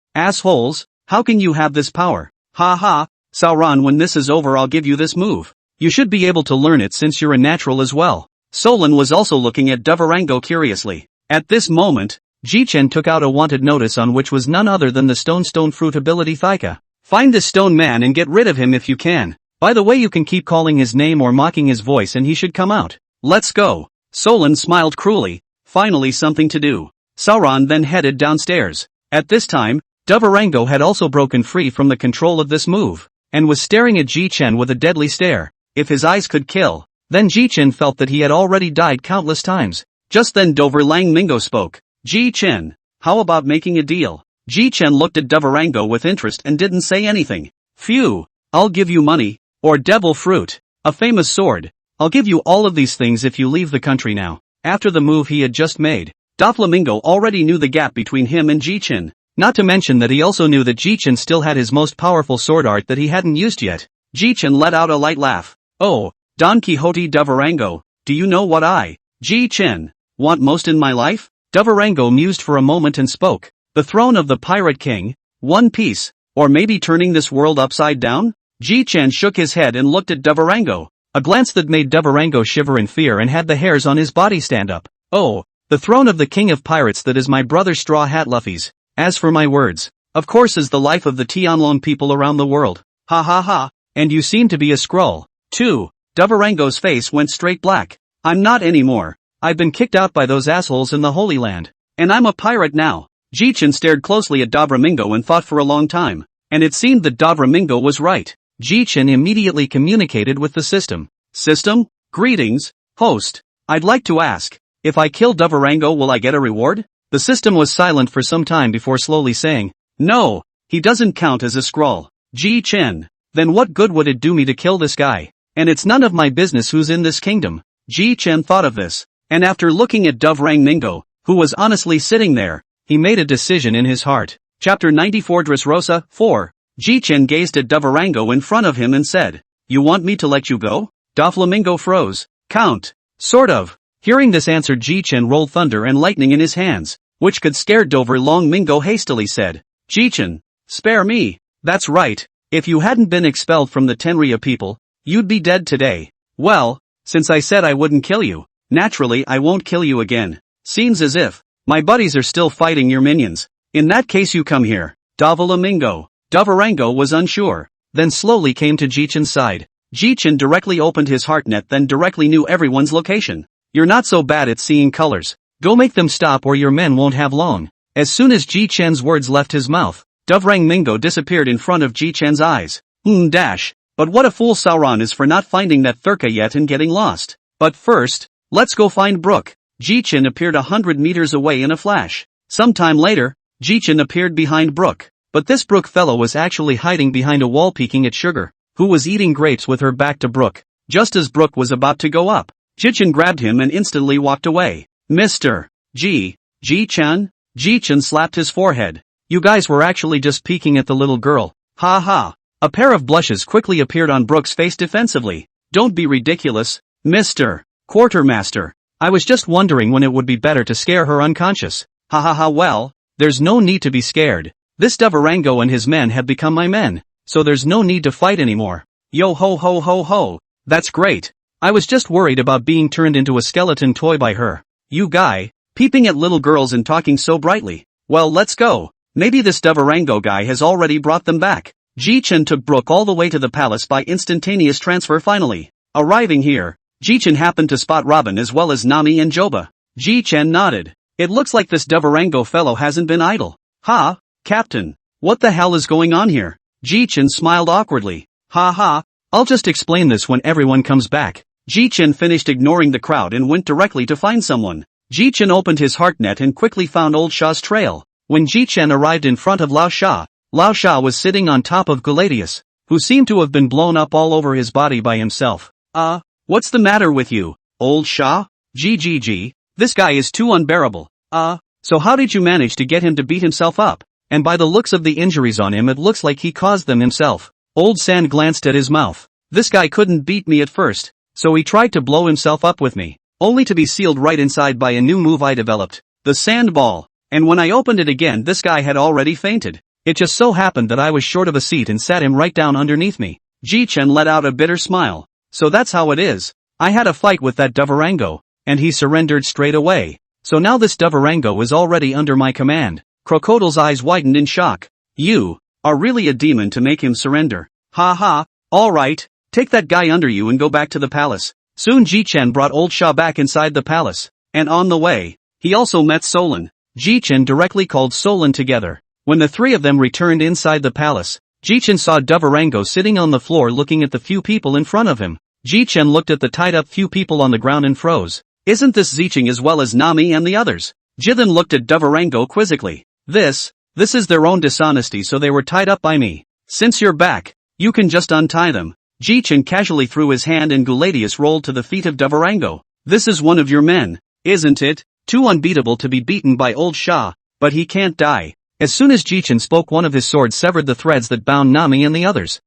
how can you have this power? Ha ha, Sauron, when this is over I'll give you this move. You should be able to learn it since you're a natural as well. Solon was also looking at Davarango curiously. At this moment, Jichen took out a wanted notice on which was none other than the stone fruit ability Thika. Find this stone man and get rid of him if you can. By the way, you can keep calling his name or mocking his voice and he should come out. Let's go. Solon smiled cruelly. Finally something to do. Sauron then headed downstairs. At this time, Davarango had also broken free from the control of this move, and was staring at Jichen with a deadly stare. If his eyes could kill, then Jichen felt that he had already died countless times. Just then Dovre spoke. Jichen, how about making a deal? Jichen looked at Davarango with interest and didn't say anything. Phew, I'll give you money, or devil fruit, a famous sword. I'll give you all of these things if you leave the country now. After the move he had just made, Doflamingo already knew the gap between him and Jichen. Not to mention that he also knew that Jichen still had his most powerful sword art that he hadn't used yet. Jichen let out a light laugh. Oh, Don Quixote Davarango, do you know what I, Jichen, want most in my life? Davarango mused for a moment and spoke. The throne of the Pirate King, One Piece, or maybe turning this world upside down? Jichen shook his head and looked at Davarango, a glance that made Davarango shiver in fear and had the hairs on his body stand up. Oh, the throne of the King of Pirates, that is my brother Straw Hat Luffy's. As for my words, of course is the life of the Tianlong people around the world. Ha ha ha, and you seem to be a Skrull, too. Davarango's face went straight black. I'm not anymore. I've been kicked out by those assholes in the Holy Land. And I'm a pirate now. Jichen stared closely at Dovramingo and thought for a long time. And it seemed that Dovramingo was right. Jichen immediately communicated with the system. System? Greetings, host. I'd like to ask, if I kill Davarango will I get a reward? The system was silent for some time before slowly saying, no, he doesn't count as a Skrull. Jichen. Then what good would it do me to kill this guy? And it's none of my business who's in this kingdom. Jichen thought of this. And after looking at Dovramingo, who was honestly sitting there, he made a decision in his heart. Chapter 94 Dressrosa 4. Jichen gazed at Davarango in front of him and said, you want me to let you go? Doflamingo froze. Count. Sort of. Hearing this answer, Jichen rolled thunder and lightning in his hands, which could scare Dovramingo hastily said, Jichen, spare me. That's right. If you hadn't been expelled from the Tenria people, you'd be dead today. Well, since I said I wouldn't kill you, naturally I won't kill you again. Seems as if my buddies are still fighting your minions. In that case you come here. Doflamingo. Davarango was unsure, then slowly came to Jichen's side. Jichen directly opened his heartnet, then directly knew everyone's location. You're not so bad at seeing colors. Go make them stop or your men won't have long. As soon as Jichen's words left his mouth, Dovramingo disappeared in front of Jichen's eyes. But what a fool Sauron is for not finding that Thurka yet and getting lost. But first, let's go find Brook. Jichen appeared 100 meters away in a flash. Sometime later, Jichen appeared behind Brook. But this Brook fellow was actually hiding behind a wall peeking at Sugar, who was eating grapes with her back to Brook. Just as Brook was about to go up, Jichen grabbed him and instantly walked away. Mr. Jichen? Jichen slapped his forehead. You guys were actually just peeking at the little girl. Ha ha. A pair of blushes quickly appeared on Brook's face defensively. Don't be ridiculous, Mr. Quartermaster. I was just wondering when it would be better to scare her unconscious. Ha ha ha. Well, there's no need to be scared. This Devarango and his men have become my men, so there's no need to fight anymore. Yo ho ho ho ho. That's great. I was just worried about being turned into a skeleton toy by her. You guy, peeping at little girls and talking so brightly. Well, let's go. Maybe this Devarango guy has already brought them back. Jichen took Brook all the way to the palace by instantaneous transfer finally. Arriving here, Jichen happened to spot Robin as well as Nami and Joba. Jichen nodded. It looks like this Devarango fellow hasn't been idle. Ha, Captain. What the hell is going on here? Jichen smiled awkwardly. Ha ha, I'll just explain this when everyone comes back. Jichen finished ignoring the crowd and went directly to find someone. Jichen opened his heartnet and quickly found old Shah's trail. When Jichen arrived in front of Lao Sha was sitting on top of Galadius, who seemed to have been blown up all over his body by himself. What's the matter with you, old Shah? GGG, this guy is too unbearable. So how did you manage to get him to beat himself up? And by the looks of the injuries on him, it looks like he caused them himself. Old Sand glanced at his mouth. This guy couldn't beat me at first, so he tried to blow himself up with me, only to be sealed right inside by a new move I developed, the sand ball. And when I opened it again, this guy had already fainted. It just so happened that I was short of a seat and sat him right down underneath me. Jichen let out a bitter smile. So that's how it is. I had a fight with that Devarango, and he surrendered straight away. So now this Devarango is already under my command. Crocodile's eyes widened in shock. You are really a demon to make him surrender. Ha ha, alright, take that guy under you and go back to the palace. Soon Jichen brought old Shah back inside the palace, and on the way, he also met Solon. Jichen directly called Solon together. When the three of them returned inside the palace, Jichen saw Devarango sitting on the floor looking at the few people in front of him. Jichen looked at the tied-up few people on the ground and froze. Isn't this Zicheng as well as Nami and the others? Jichen looked at Devarango quizzically. This is their own dishonesty, so they were tied up by me. Since you're back, you can just untie them. Jichen casually threw his hand and Galadius rolled to the feet of Devarango. This is one of your men, isn't it? Too unbeatable to be beaten by old Shah, but he can't die. As soon as Jichen spoke, one of his swords severed the threads that bound Nami and the others.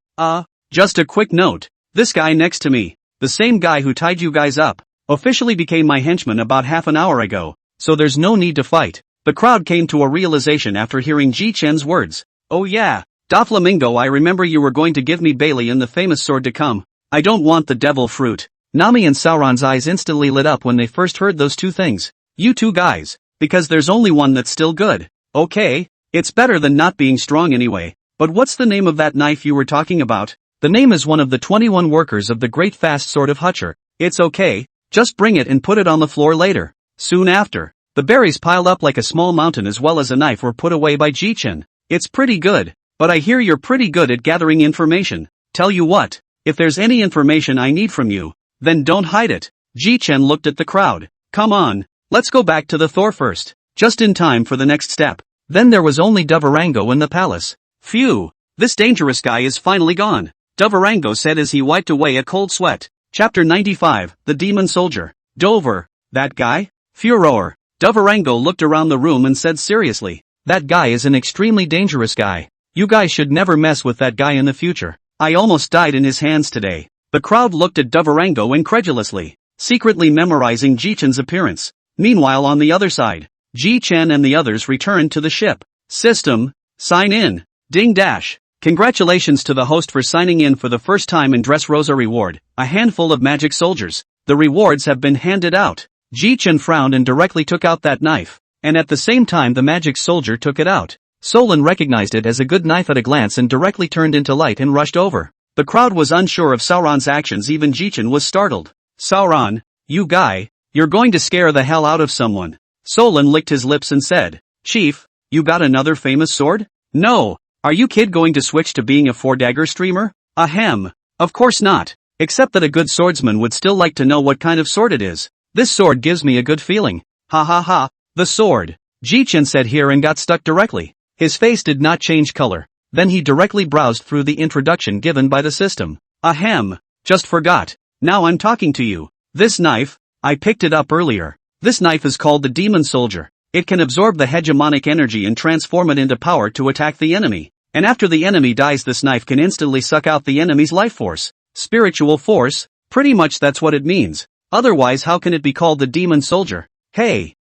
Just a quick note. This guy next to me, the same guy who tied you guys up, officially became my henchman about half an hour ago, so there's no need to fight. The crowd came to a realization after hearing Jichen's words. Oh yeah, Doflamingo, I remember you were going to give me Bailey and the famous sword to come. I don't want the devil fruit. Nami and Sauron's eyes instantly lit up when they first heard those two things. You two guys, because there's only one that's still good. Okay, it's better than not being strong anyway, but what's the name of that knife you were talking about? The name is one of the 21 workers of the great fast sword of Hutcher. It's okay, just bring it and put it on the floor later. Soon after, the berries piled up like a small mountain as well as a knife were put away by Jichen. It's pretty good, but I hear you're pretty good at gathering information. Tell you what, if there's any information I need from you, then don't hide it. Jichen looked at the crowd. Come on, let's go back to the Thor first, just in time for the next step. Then there was only Devarango in the palace. Phew, this dangerous guy is finally gone, Devarango said as he wiped away a cold sweat. Chapter 95, The Demon Soldier. Dover, that guy? Furor. Devarango looked around the room and said seriously, that guy is an extremely dangerous guy. You guys should never mess with that guy in the future. I almost died in his hands today. The crowd looked at Devarango incredulously, secretly memorizing Jichen's appearance. Meanwhile on the other side, Jichen and the others returned to the ship. System, sign in. Ding dash. Congratulations to the host for signing in for the first time in Dressrosa reward, a handful of magic soldiers. The rewards have been handed out. Jichen frowned and directly took out that knife, and at the same time the magic soldier took it out. Solon recognized it as a good knife at a glance and directly turned into light and rushed over. The crowd was unsure of Sauron's actions, even Jichen was startled. Sauron, you guy, you're going to scare the hell out of someone. Solon licked his lips and said, Chief, you got another famous sword? No, are you kid going to switch to being a four-dagger streamer? Ahem, of course not, except that a good swordsman would still like to know what kind of sword it is. This sword gives me a good feeling. Ha ha ha, the sword. Jichen said here and got stuck directly. His face did not change color. Then he directly browsed through the introduction given by the system. Ahem. Just forgot. Now I'm talking to you. This knife, I picked it up earlier. This knife is called the Demon Soldier. It can absorb the hegemonic energy and transform it into power to attack the enemy. And after the enemy dies, this knife can instantly suck out the enemy's life force. Spiritual force? Pretty much that's what it means. Otherwise how can it be called the Demon Soldier? Hey,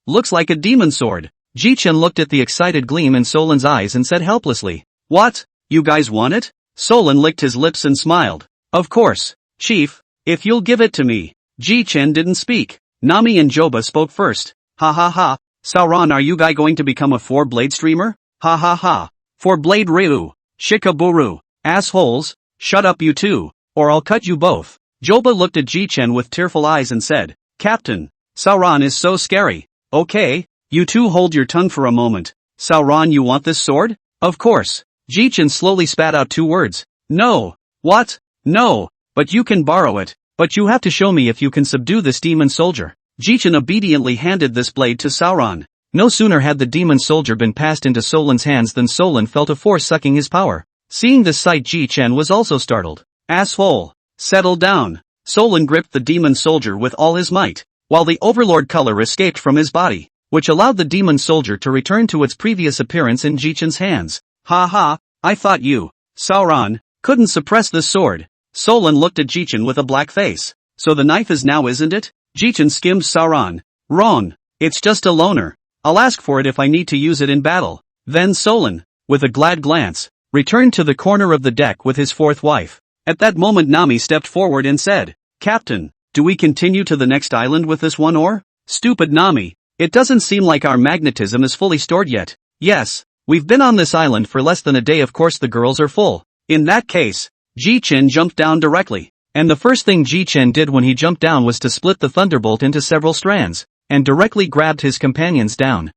looks like a demon sword. Jichen looked at the excited gleam in Solan's eyes and said helplessly, "What? You guys want it?" Solan licked his lips and smiled. "Of course, Chief, if you'll give it to me." Jichen didn't speak. Nami and Joba spoke first. Ha ha ha. Sauron, are you guy going to become a 4-blade streamer? Ha ha ha. 4-blade Ryu. Shikaburu. Assholes. Shut up you two, or I'll cut you both. Joba looked at Jichen with tearful eyes and said, "Captain, Sauron is so scary." "Okay, you two hold your tongue for a moment. Sauron, you want this sword?" "Of course." Jichen slowly spat out 2 words. "No." "What?" "No, but you can borrow it. But you have to show me if you can subdue this demon soldier." Jichen obediently handed this blade to Sauron. No sooner had the demon soldier been passed into Solan's hands than Solan felt a force sucking his power. Seeing this sight, Jichen was also startled. "Asshole. Settle down." Solan gripped the demon soldier with all his might, while the overlord color escaped from his body, which allowed the demon soldier to return to its previous appearance in Jichen's hands. "Ha ha, I thought you, Sauron, couldn't suppress this sword." Solan looked at Jichen with a black face. "So the knife is now, isn't it?" Jichen skimmed Sauron. "Wrong. It's just a loaner. I'll ask for it if I need to use it in battle." Then Solan, with a glad glance, returned to the corner of the deck with his 4th wife. At that moment Nami stepped forward and said, "Captain, do we continue to the next island with this one or?" "Stupid Nami, it doesn't seem like our magnetism is fully stored yet." "Yes, we've been on this island for less than a day, of course the girls are full." "In that case," Jichen jumped down directly. And the first thing Jichen did when he jumped down was to split the thunderbolt into several strands, and directly grabbed his companions down.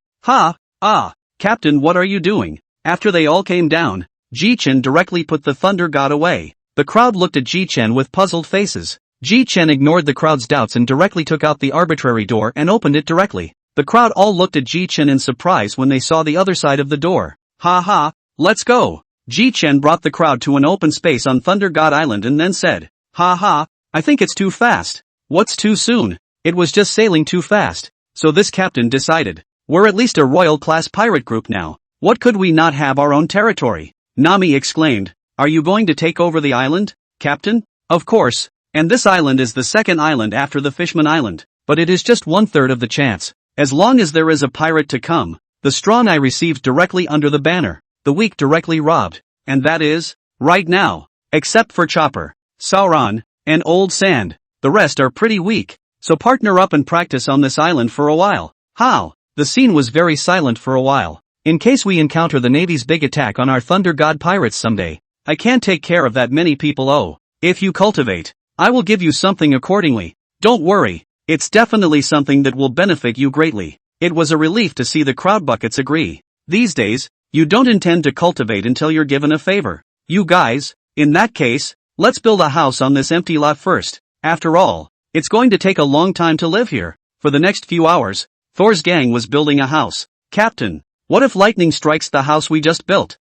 Captain, what are you doing?" After they all came down, Jichen directly put the thunder god away. The crowd looked at Jichen with puzzled faces. Jichen ignored the crowd's doubts and directly took out the arbitrary door and opened it directly. The crowd all looked at Jichen in surprise when they saw the other side of the door. Let's go." Jichen brought the crowd to an open space on Thunder God Island and then said, I think it's too fast." "What's too soon? It was just sailing too fast." So this captain decided, "We're at least a royal class pirate group now. What could we not have our own territory?" Nami exclaimed, "Are you going to take over the island, Captain?" "Of course, and this island is the 2nd island after the Fishman Island, but it is just 1/3 of the chance. As long as there is a pirate to come, the strong I received directly under the banner, the weak directly robbed, and that is, right now, except for Chopper, Sauron, and Old Sand, the rest are pretty weak, so partner up and practice on this island for a while." "How?" The scene was very silent for a while. "In case we encounter the Navy's big attack on our Thunder God pirates someday, I can't take care of that many people. Oh, if you cultivate, I will give you something accordingly. Don't worry, it's definitely something that will benefit you greatly." It was a relief to see the crowd buckets agree. These days, you don't intend to cultivate until you're given a favor. "You guys, in that case, let's build a house on this empty lot first. After all, it's going to take a long time to live here." For the next few hours, Thor's gang was building a house. "Captain, what if lightning strikes the house we just built?"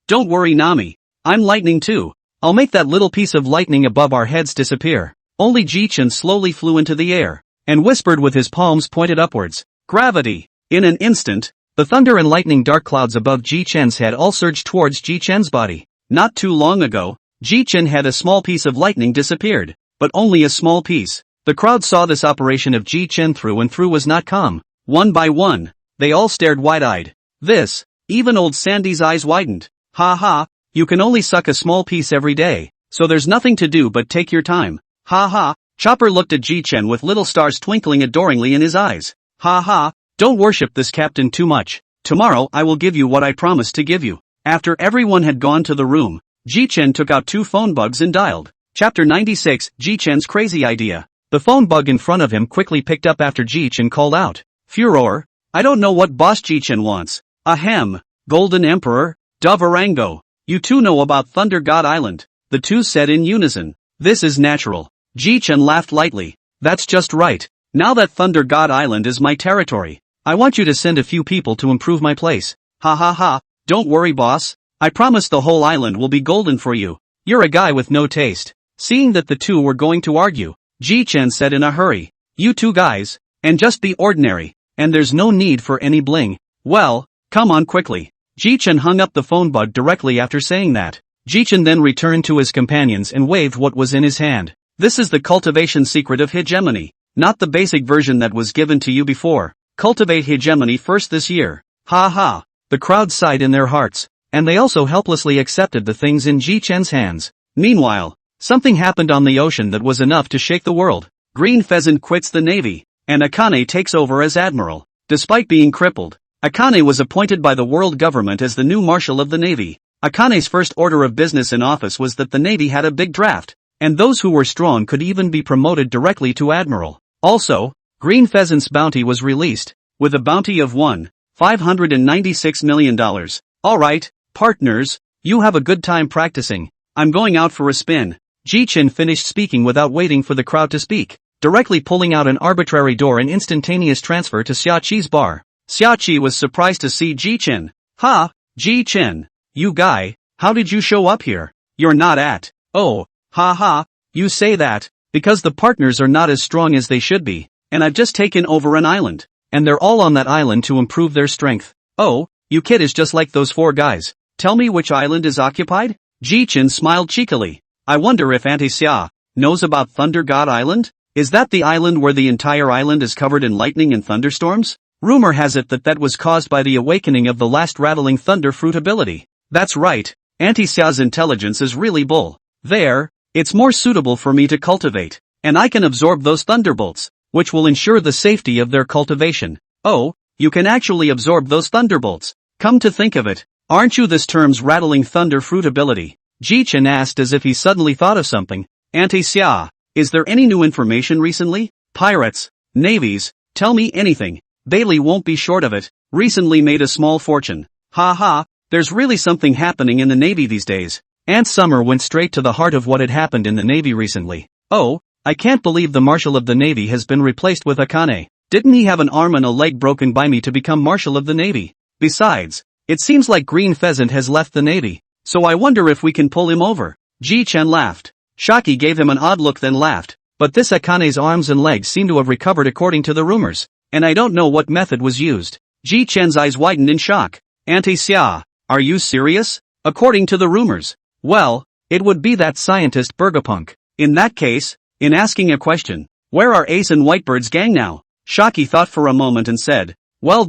Don't worry Nami, I'm lightning too. I'll make that little piece of lightning above our heads disappear." Only Jichen slowly flew into the air, and whispered with his palms pointed upwards, "Gravity." In an instant, the thunder and lightning dark clouds above Jichen's head all surged towards Jichen's body. Not too long ago, Jichen had a small piece of lightning disappeared, but only a small piece. The crowd saw this operation of Jichen through and through was not calm. One by one, they all stared wide-eyed. This, even old Sandy's eyes widened. You can only suck a small piece every day, so there's nothing to do but take your time. Chopper looked at Jichen with little stars twinkling adoringly in his eyes. Don't worship this captain too much. Tomorrow I will give you what I promised to give you." After everyone had gone to the room, Jichen took out 2 phone bugs and dialed. Chapter 96, Jichen's crazy idea. The phone bug in front of him quickly picked up after Jichen called out, "Furor, I don't know what boss Jichen wants." "Ahem, Golden Emperor, Davarango, you two know about Thunder God Island," the two said in unison. "This is natural." Jichen laughed lightly. "That's just right. Now that Thunder God Island is my territory, I want you to send a few people to improve my place. Ha ha ha, don't worry boss. I promise the whole island will be golden for you. You're a guy with no taste. Seeing that the two were going to argue, Jichen said in a hurry. You two guys, and just be ordinary, and there's no need for any bling. Well, come on quickly. Jichen hung up the phone bug directly after saying that. Jichen then returned to his companions and waved what was in his hand. This is the cultivation secret of hegemony, not the basic version that was given to you before. Cultivate hegemony first this year. Ha ha. The crowd sighed in their hearts, and they also helplessly accepted the things in Jichen's hands. Meanwhile, something happened on the ocean that was enough to shake the world. Green Pheasant quits the navy, and Akane takes over as admiral. Despite being crippled, Akane was appointed by the world government as the new marshal of the navy. Akane's first order of business in office was that the navy had a big draft, and those who were strong could even be promoted directly to admiral. Also, Green Pheasant's bounty was released, with a bounty of $596 million. Alright, partners, you have a good time practicing. I'm going out for a spin. Jichen finished speaking without waiting for the crowd to speak, directly pulling out an arbitrary door and instantaneous transfer to Xiaqi's bar. Xiaqi was surprised to see Jichen. Ha, Jichen. You guy, how did you show up here? You're not at. Oh, ha ha, you say that, because the partners are not as strong as they should be, and I've just taken over an island, and they're all on that island to improve their strength. Oh, you kid is just like those four guys. Tell me which island is occupied? Jichen smiled cheekily. I wonder if Auntie Xia knows about Thunder God Island? Is that the island where the entire island is covered in lightning and thunderstorms? Rumor has it that was caused by the awakening of the last rattling thunder fruit ability. That's right, Auntie Xia's intelligence is really bull. There, it's more suitable for me to cultivate, and I can absorb those thunderbolts, which will ensure the safety of their cultivation. Oh, you can actually absorb those thunderbolts. Come to think of it, aren't you this term's rattling thunder fruit ability? Jichen asked as if he suddenly thought of something. Auntie Xia, is there any new information recently? Pirates, navies, tell me anything. Bailey won't be short of it. Recently made a small fortune. Ha ha, there's really something happening in the navy these days. Aunt Summer went straight to the heart of what had happened in the navy recently. Oh, I can't believe the marshal of the navy has been replaced with Akane. Didn't he have an arm and a leg broken by me to become marshal of the navy? Besides, it seems like Green Pheasant has left the navy, so I wonder if we can pull him over. Jichen laughed. Shaki gave him an odd look then laughed, but this Akane's arms and legs seem to have recovered according to the rumors, and I don't know what method was used. Jichen's eyes widened in shock. Auntie Xia, are you serious? According to the rumors. Well, it would be that scientist Burgapunk. In that case, in asking a question, where are Ace and Whitebird's gang now? Shaki thought for a moment and said, well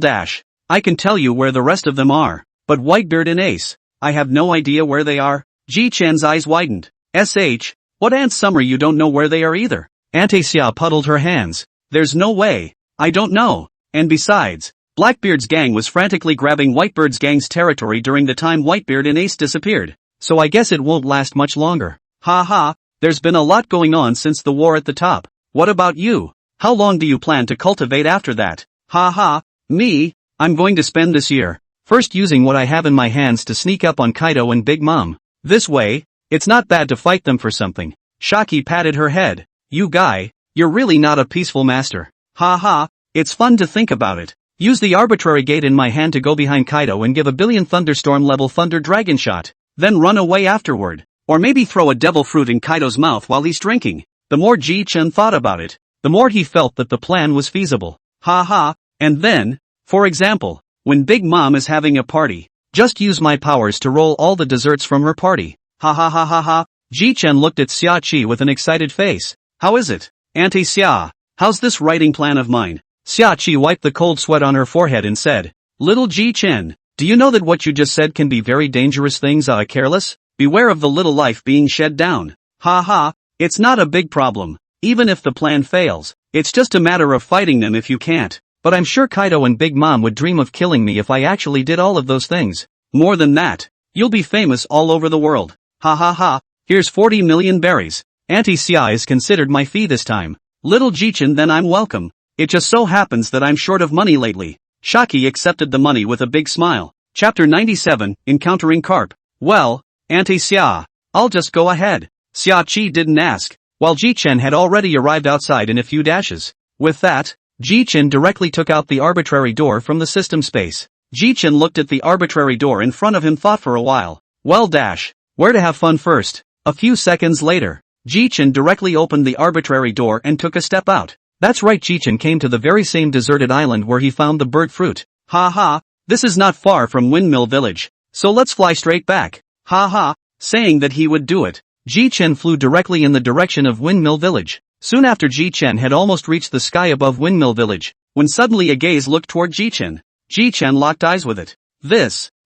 I can tell you where the rest of them are, but Whitebeard and Ace, I have no idea where they are. Jichen's eyes widened. What Aunt Summer you don't know where they are either? Auntie Xia puddled her hands. There's no way. I don't know. And besides, Blackbeard's gang was frantically grabbing Whitebird's gang's territory during the time Whitebeard and Ace disappeared, so I guess it won't last much longer. Ha ha, there's been a lot going on since the war at the top. What about you? How long do you plan to cultivate after that? Ha ha, me, I'm going to spend this year first using what I have in my hands to sneak up on Kaido and Big Mom. This way, it's not bad to fight them for something. Shaki patted her head. You guy, you're really not a peaceful master. Ha ha, it's fun to think about it. Use the arbitrary gate in my hand to go behind Kaido and give a billion thunderstorm level thunder dragon shot, then run away afterward. Or maybe throw a devil fruit in Kaido's mouth while he's drinking. The more Jichen thought about it, the more he felt that the plan was feasible. Ha ha, and then, for example, when Big Mom is having a party, just use my powers to roll all the desserts from her party. Ha ha ha ha ha. Jichen looked at Xiaqi with an excited face. How is it, Auntie Xia? How's this writing plan of mine? Xiaqi wiped the cold sweat on her forehead and said, Little Jichen, do you know that what you just said can be very dangerous things? Careless? Beware of the little life being shed down. Ha ha, it's not a big problem. Even if the plan fails, it's just a matter of fighting them if you can't. But I'm sure Kaido and Big Mom would dream of killing me if I actually did all of those things. More than that, you'll be famous all over the world. Ha ha ha, here's 40 million berries. Auntie Xia is considered my fee this time. Little Jichen, then I'm welcome. It just so happens that I'm short of money lately. Shaki accepted the money with a big smile. Chapter 97, Encountering Garp. Well, Auntie Xia, I'll just go ahead. Xiaqi didn't ask, while Jichen had already arrived outside in a few dashes. With that, Jichen directly took out the arbitrary door from the system space. Jichen looked at the arbitrary door in front of him, thought for a while. Well dash. Where to have fun first? A few seconds later, Jichen directly opened the arbitrary door and took a step out. That's right, Jichen came to the very same deserted island where he found the bird fruit. Ha ha, this is not far from Windmill Village, so let's fly straight back. Ha ha, saying that he would do it. Jichen flew directly in the direction of Windmill Village. Soon after, Jichen had almost reached the sky above Windmill Village, when suddenly a gaze looked toward Jichen. Jichen locked eyes with it.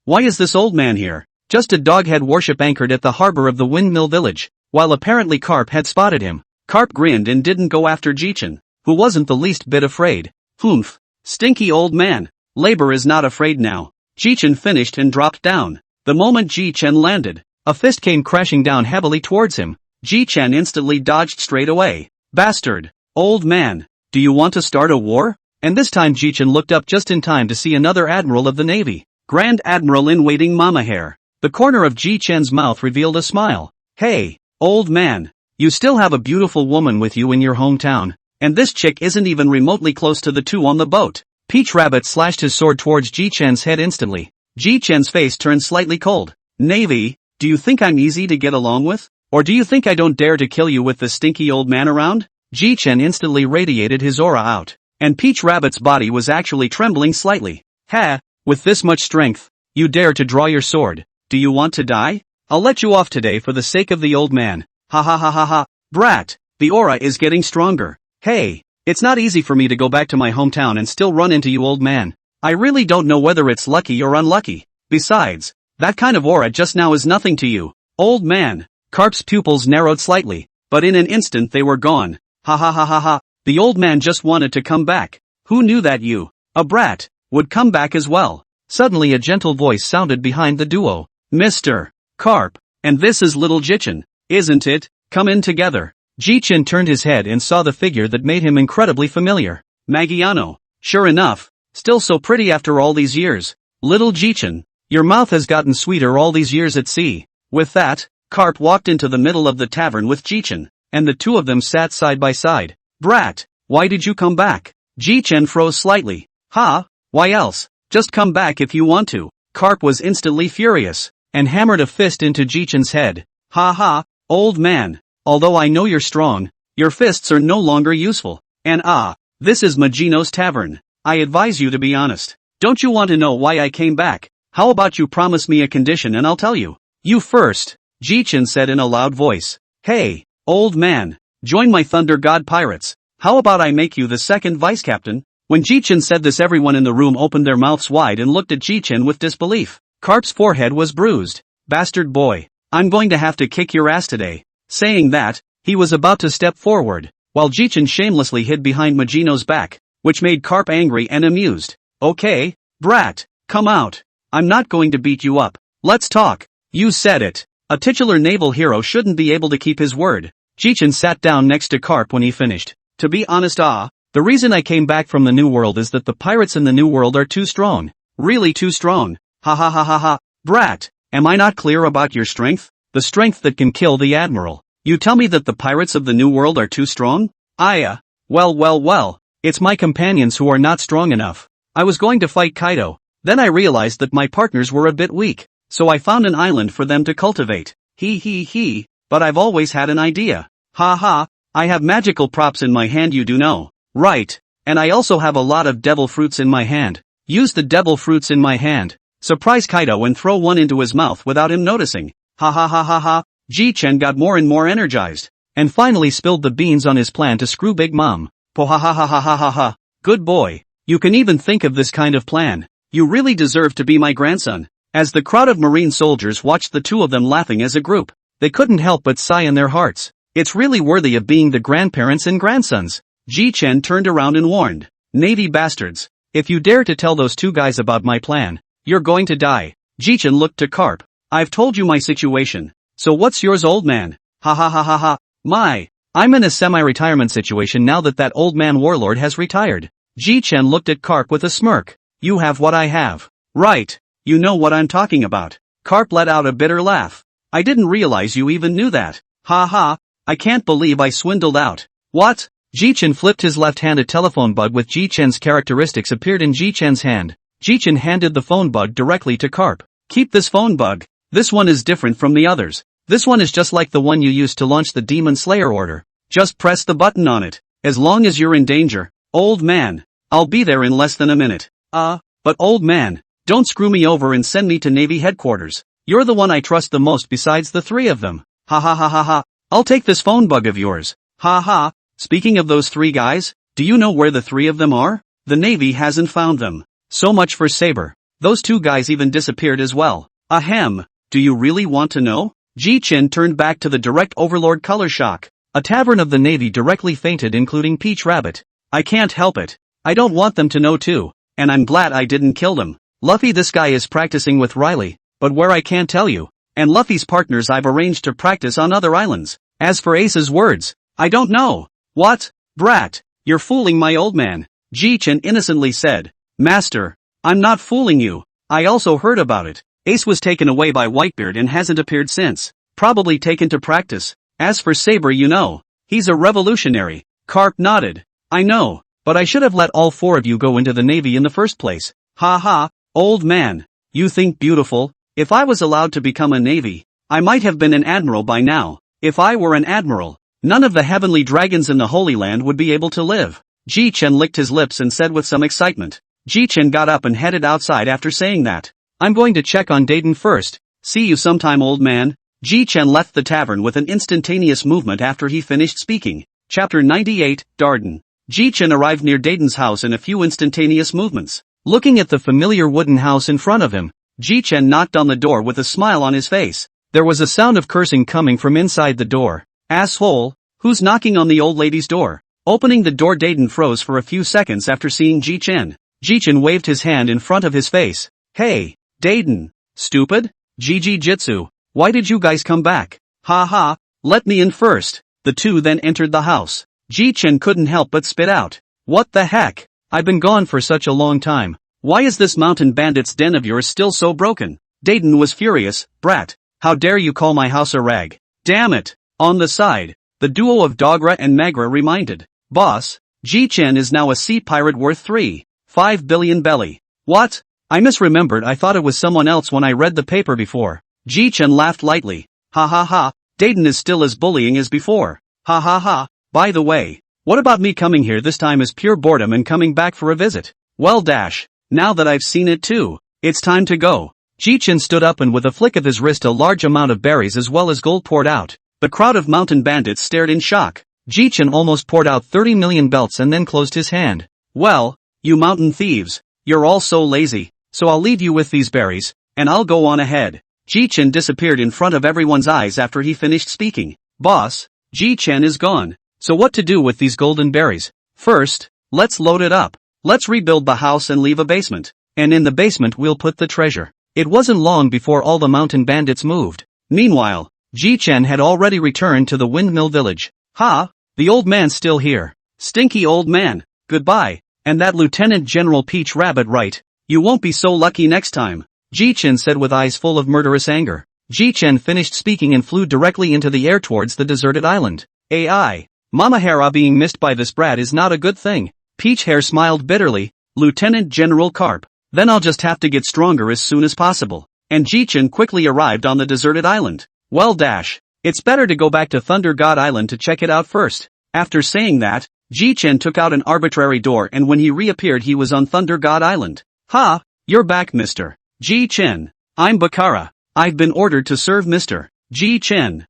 Why is this old man here? Just a doghead warship anchored at the harbor of the Windmill Village, while apparently Garp had spotted him. Garp grinned and didn't go after Jichen, who wasn't the least bit afraid. Humph. Stinky old man. Labor is not afraid now. Jichen finished and dropped down. The moment Jichen landed, a fist came crashing down heavily towards him. Jichen instantly dodged straight away. Bastard. Old man. Do you want to start a war? And this time Jichen looked up just in time to see another admiral of the navy. Grand Admiral in waiting Mama Hair. The corner of Jichen's mouth revealed a smile. Hey, old man. You still have a beautiful woman with you in your hometown, and this chick isn't even remotely close to the two on the boat. Peach Rabbit slashed his sword towards Jichen's head instantly. Jichen's face turned slightly cold. Navy, do you think I'm easy to get along with? Or do you think I don't dare to kill you with the stinky old man around? Jichen instantly radiated his aura out, and Peach Rabbit's body was actually trembling slightly. Ha, with this much strength, you dare to draw your sword. Do you want to die? I'll let you off today for the sake of the old man. Ha ha ha ha ha. Brat, the aura is getting stronger. Hey, it's not easy for me to go back to my hometown and still run into you, old man. I really don't know whether it's lucky or unlucky. Besides, that kind of aura just now is nothing to you, old man. Garp's pupils narrowed slightly, but in an instant they were gone. Ha ha ha ha ha. The old man just wanted to come back. Who knew that you, a brat, would come back as well? Suddenly a gentle voice sounded behind the duo. Mr. Garp, and this is little Jichen, isn't it? Come in together. Jichen turned his head and saw the figure that made him incredibly familiar. Magiano. Sure enough, still so pretty after all these years. Little Jichen, your mouth has gotten sweeter all these years at sea. With that, Garp walked into the middle of the tavern with Jichen, and the two of them sat side by side. Brat, why did you come back? Jichen froze slightly. Ha, why else? Just come back if you want to. Garp was instantly furious, and hammered a fist into Jichen's head. Ha ha, old man. Although I know you're strong, your fists are no longer useful. And this is Magino's tavern. I advise you to be honest. Don't you want to know why I came back? How about you promise me a condition and I'll tell you. You first, Jichen said in a loud voice. Hey, old man, join my Thunder God Pirates. How about I make you the second vice captain? When Jichen said this, everyone in the room opened their mouths wide and looked at Jichen with disbelief. Garp's forehead was bruised. Bastard boy, I'm going to have to kick your ass today. Saying that, he was about to step forward, while Jichen shamelessly hid behind Magino's back, which made Garp angry and amused. Okay, brat, come out. I'm not going to beat you up. Let's talk. You said it. A titular naval hero shouldn't be able to keep his word. Jichen sat down next to Garp when he finished. To be honest, the reason I came back from the New World is that the pirates in the New World are too strong. Really too strong. Ha ha ha ha ha. Brat, am I not clear about your strength? The strength that can kill the admiral. You tell me that the pirates of the New World are too strong? Well, it's my companions who are not strong enough. I was going to fight Kaido, then I realized that my partners were a bit weak, so I found an island for them to cultivate. But I've always had an idea. Ha ha, I have magical props in my hand, you do know. Right, and I also have a lot of devil fruits in my hand. Use the devil fruits in my hand. Surprise Kaido and throw one into his mouth without him noticing. Ha ha ha ha ha. Jichen got more and more energized, and finally spilled the beans on his plan to screw Big Mom. Po ha ha ha ha ha ha ha. Good boy. You can even think of this kind of plan. You really deserve to be my grandson. As the crowd of marine soldiers watched the two of them laughing as a group, they couldn't help but sigh in their hearts. It's really worthy of being the grandparents and grandsons. Jichen turned around and warned. Navy bastards. If you dare to tell those two guys about my plan, you're going to die. Jichen looked to Garp. I've told you my situation. So what's yours, old man? Ha ha ha ha ha. I'm in a semi-retirement situation now that old man warlord has retired. Jichen looked at Garp with a smirk. You have what I have. Right. You know what I'm talking about. Garp let out a bitter laugh. I didn't realize you even knew that. Ha ha. I can't believe I swindled out. What? Jichen flipped his left hand. A telephone bud with Jichen's characteristics appeared in Jichen's hand. Jichen handed the phone bug directly to Garp. Keep this phone bug. This one is different from the others. This one is just like the one you used to launch the Demon Slayer order. Just press the button on it. As long as you're in danger, old man. I'll be there in less than a minute. But old man, don't screw me over and send me to Navy headquarters. You're the one I trust the most besides the three of them. Ha ha ha ha ha. I'll take this phone bug of yours. Ha ha. Speaking of those three guys, do you know where the three of them are? The Navy hasn't found them. So much for Saber. Those two guys even disappeared as well. Ahem. Do you really want to know? Jichen turned back to the direct overlord color shock. A tavern of the Navy directly fainted, including Peach Rabbit. I can't help it. I don't want them to know too. And I'm glad I didn't kill them. Luffy, this guy is practicing with Riley, but where I can't tell you. And Luffy's partners I've arranged to practice on other islands. As for Ace's words, I don't know. What? Brat, you're fooling my old man. Jichen innocently said. Master, I'm not fooling you. I also heard about it. Ace was taken away by Whitebeard and hasn't appeared since. Probably taken to practice. As for Saber, you know, he's a revolutionary. Garp nodded. I know, but I should have let all four of you go into the Navy in the first place. Ha ha, old man. You think beautiful? If I was allowed to become a Navy, I might have been an admiral by now. If I were an admiral, none of the heavenly dragons in the Holy Land would be able to live. Jichen licked his lips and said with some excitement. Jichen got up and headed outside after saying that. I'm going to check on Dayton first. See you sometime, old man. Jichen left the tavern with an instantaneous movement after he finished speaking. Chapter 98, Darden. Jichen arrived near Dayton's house in a few instantaneous movements. Looking at the familiar wooden house in front of him, Jichen knocked on the door with a smile on his face. There was a sound of cursing coming from inside the door. Asshole, who's knocking on the old lady's door? Opening the door, Dayton froze for a few seconds after seeing Jichen. Jichen waved his hand in front of his face. Hey, Dayton. Stupid? GG Jitsu. Why did you guys come back? Ha ha, let me in first. The two then entered the house. Jichen couldn't help but spit out. What the heck? I've been gone for such a long time. Why is this mountain bandit's den of yours still so broken? Dayton was furious. Brat, how dare you call my house a rag? Damn it. On the side, the duo of Dogra and Magra reminded. Boss, Jichen is now a sea pirate worth 3.5 billion belly. What? I misremembered. I thought it was someone else when I read the paper before. Jichen laughed lightly. Ha ha ha, Dayton is still as bullying as before. Ha ha ha, by the way, what about me coming here this time as pure boredom and coming back for a visit? Well dash, now that I've seen it too, it's time to go. Jichen stood up and with a flick of his wrist a large amount of berries as well as gold poured out. The crowd of mountain bandits stared in shock. Jichen almost poured out 30 million belts and then closed his hand. Well, you mountain thieves, you're all so lazy, so I'll leave you with these berries, and I'll go on ahead. Jichen disappeared in front of everyone's eyes after he finished speaking. Boss, Jichen is gone. So what to do with these golden berries? First, let's load it up. Let's rebuild the house and leave a basement. And in the basement we'll put the treasure. It wasn't long before all the mountain bandits moved. Meanwhile, Jichen had already returned to the windmill village. Ha, the old man's still here. Stinky old man, goodbye. And that Lieutenant General Peach Rabbit, right? You won't be so lucky next time. Jichen said with eyes full of murderous anger. Jichen finished speaking and flew directly into the air towards the deserted island. AI. Mama Hera being missed by this brat is not a good thing. Peach Hair smiled bitterly. Lieutenant General Garp. Then I'll just have to get stronger as soon as possible. And Jichen quickly arrived on the deserted island. Well dash. It's better to go back to Thunder God Island to check it out first. After saying that, Jichen took out an arbitrary door and when he reappeared he was on Thunder God Island. Ha, you're back, Mr. Jichen. I'm Bakara. I've been ordered to serve Mr. Jichen.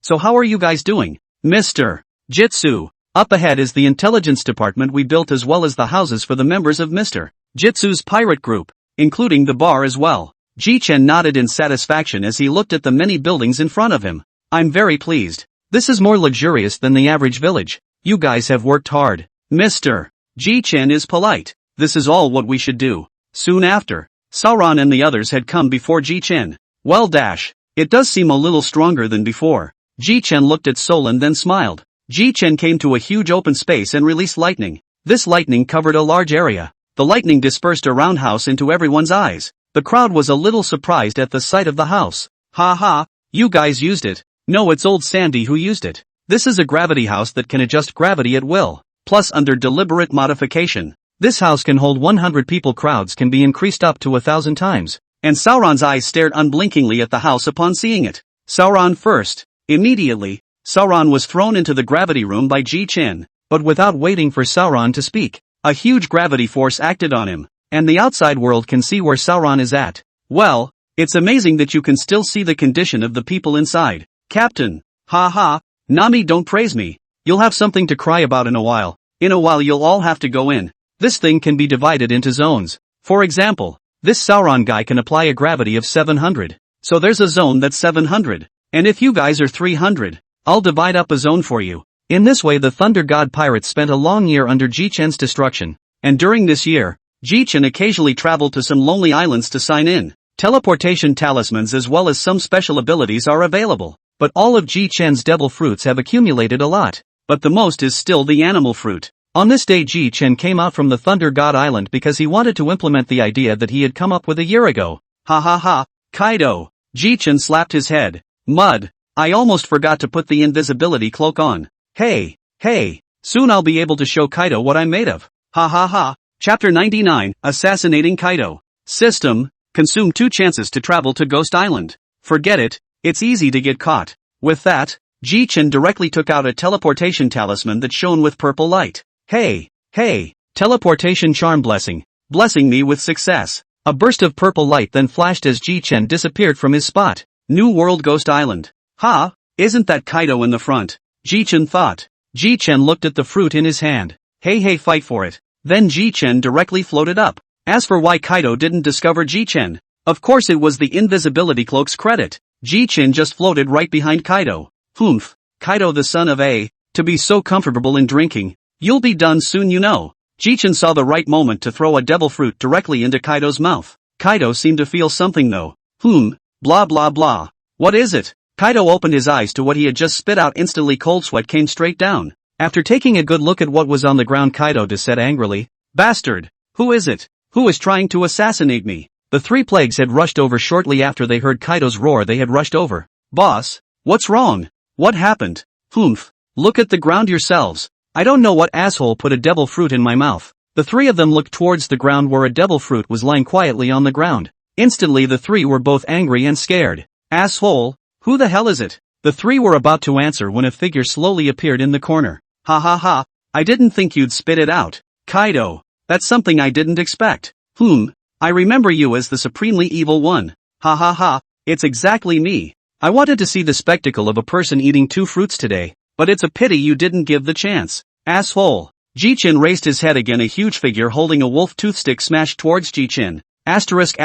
So how are you guys doing? Mr. Jitsu. Up ahead is the intelligence department we built as well as the houses for the members of Mr. Jitsu's pirate group, including the bar as well. Jichen nodded in satisfaction as he looked at the many buildings in front of him. I'm very pleased. This is more luxurious than the average village. You guys have worked hard. Mr. Jichen is polite. This is all what we should do. Soon after, Sauron and the others had come before Jichen. Well dash, it does seem a little stronger than before. Jichen looked at Solon then smiled. Jichen came to a huge open space and released lightning. This lightning covered a large area. The lightning dispersed a roundhouse into everyone's eyes. The crowd was a little surprised at the sight of the house. Ha ha, you guys used it. No, it's old Sandy who used it. This is a gravity house that can adjust gravity at will, plus under deliberate modification. This house can hold 100 people. Crowds can be increased up to 1,000 times. And Sauron's eyes stared unblinkingly at the house upon seeing it. Sauron first. Immediately, Sauron was thrown into the gravity room by Jichen. But without waiting for Sauron to speak, a huge gravity force acted on him, and the outside world can see where Sauron is at. Well, it's amazing that you can still see the condition of the people inside. Captain. Ha ha. Nami, don't praise me. You'll have something to cry about in a while. In a while you'll all have to go in. This thing can be divided into zones. For example, this Sauron guy can apply a gravity of 700. So there's a zone that's 700. And if you guys are 300, I'll divide up a zone for you. In this way the Thunder God pirates spent a long year under Jichen's destruction. And during this year, Jichen occasionally traveled to some lonely islands to sign in. Teleportation talismans as well as some special abilities are available. But all of Jichen's devil fruits have accumulated a lot. But the most is still the animal fruit. On this day Jichen came out from the Thunder God Island because he wanted to implement the idea that he had come up with a year ago. Ha ha ha, Kaido. Jichen slapped his head. Mud. I almost forgot to put the invisibility cloak on. Hey, soon I'll be able to show Kaido what I'm made of. Ha ha ha. Chapter 99, Assassinating Kaido. System, consume 2 chances to travel to Ghost Island. Forget it, it's easy to get caught. With that, Jichen directly took out a teleportation talisman that shone with purple light. Hey, teleportation charm blessing me with success. A burst of purple light then flashed as Jichen disappeared from his spot. New World Ghost Island. Ha, isn't that Kaido in the front? Jichen thought. Jichen looked at the fruit in his hand. Hey, fight for it. Then Jichen directly floated up. As for why Kaido didn't discover Jichen, of course it was the invisibility cloak's credit. Jichen just floated right behind Kaido. Humph, Kaido the son of A, to be so comfortable in drinking. You'll be done soon you know. Jichen saw the right moment to throw a devil fruit directly into Kaido's mouth. Kaido seemed to feel something though. Blah blah blah. What is it? Kaido opened his eyes to what he had just spit out. Instantly cold sweat came straight down. After taking a good look at what was on the ground Kaido said angrily, Bastard! Who is it? Who is trying to assassinate me? The 3 plagues had rushed over shortly after they heard Kaido's roar. They had rushed over. Boss, what's wrong? What happened? Humph, look at the ground yourselves. I don't know what asshole put a devil fruit in my mouth. The 3 of them looked towards the ground where a devil fruit was lying quietly on the ground. Instantly the 3 were both angry and scared. Asshole? Who the hell is it? The 3 were about to answer when a figure slowly appeared in the corner. Ha ha ha, I didn't think you'd spit it out. Kaido, that's something I didn't expect. I remember you as the supremely evil one. Ha ha ha, it's exactly me. I wanted to see the spectacle of a person eating 2 fruits today, but it's a pity you didn't give the chance. Asshole. Jichen raised his head again. A huge figure holding a wolf toothstick smashed towards Jichen. Asterisk.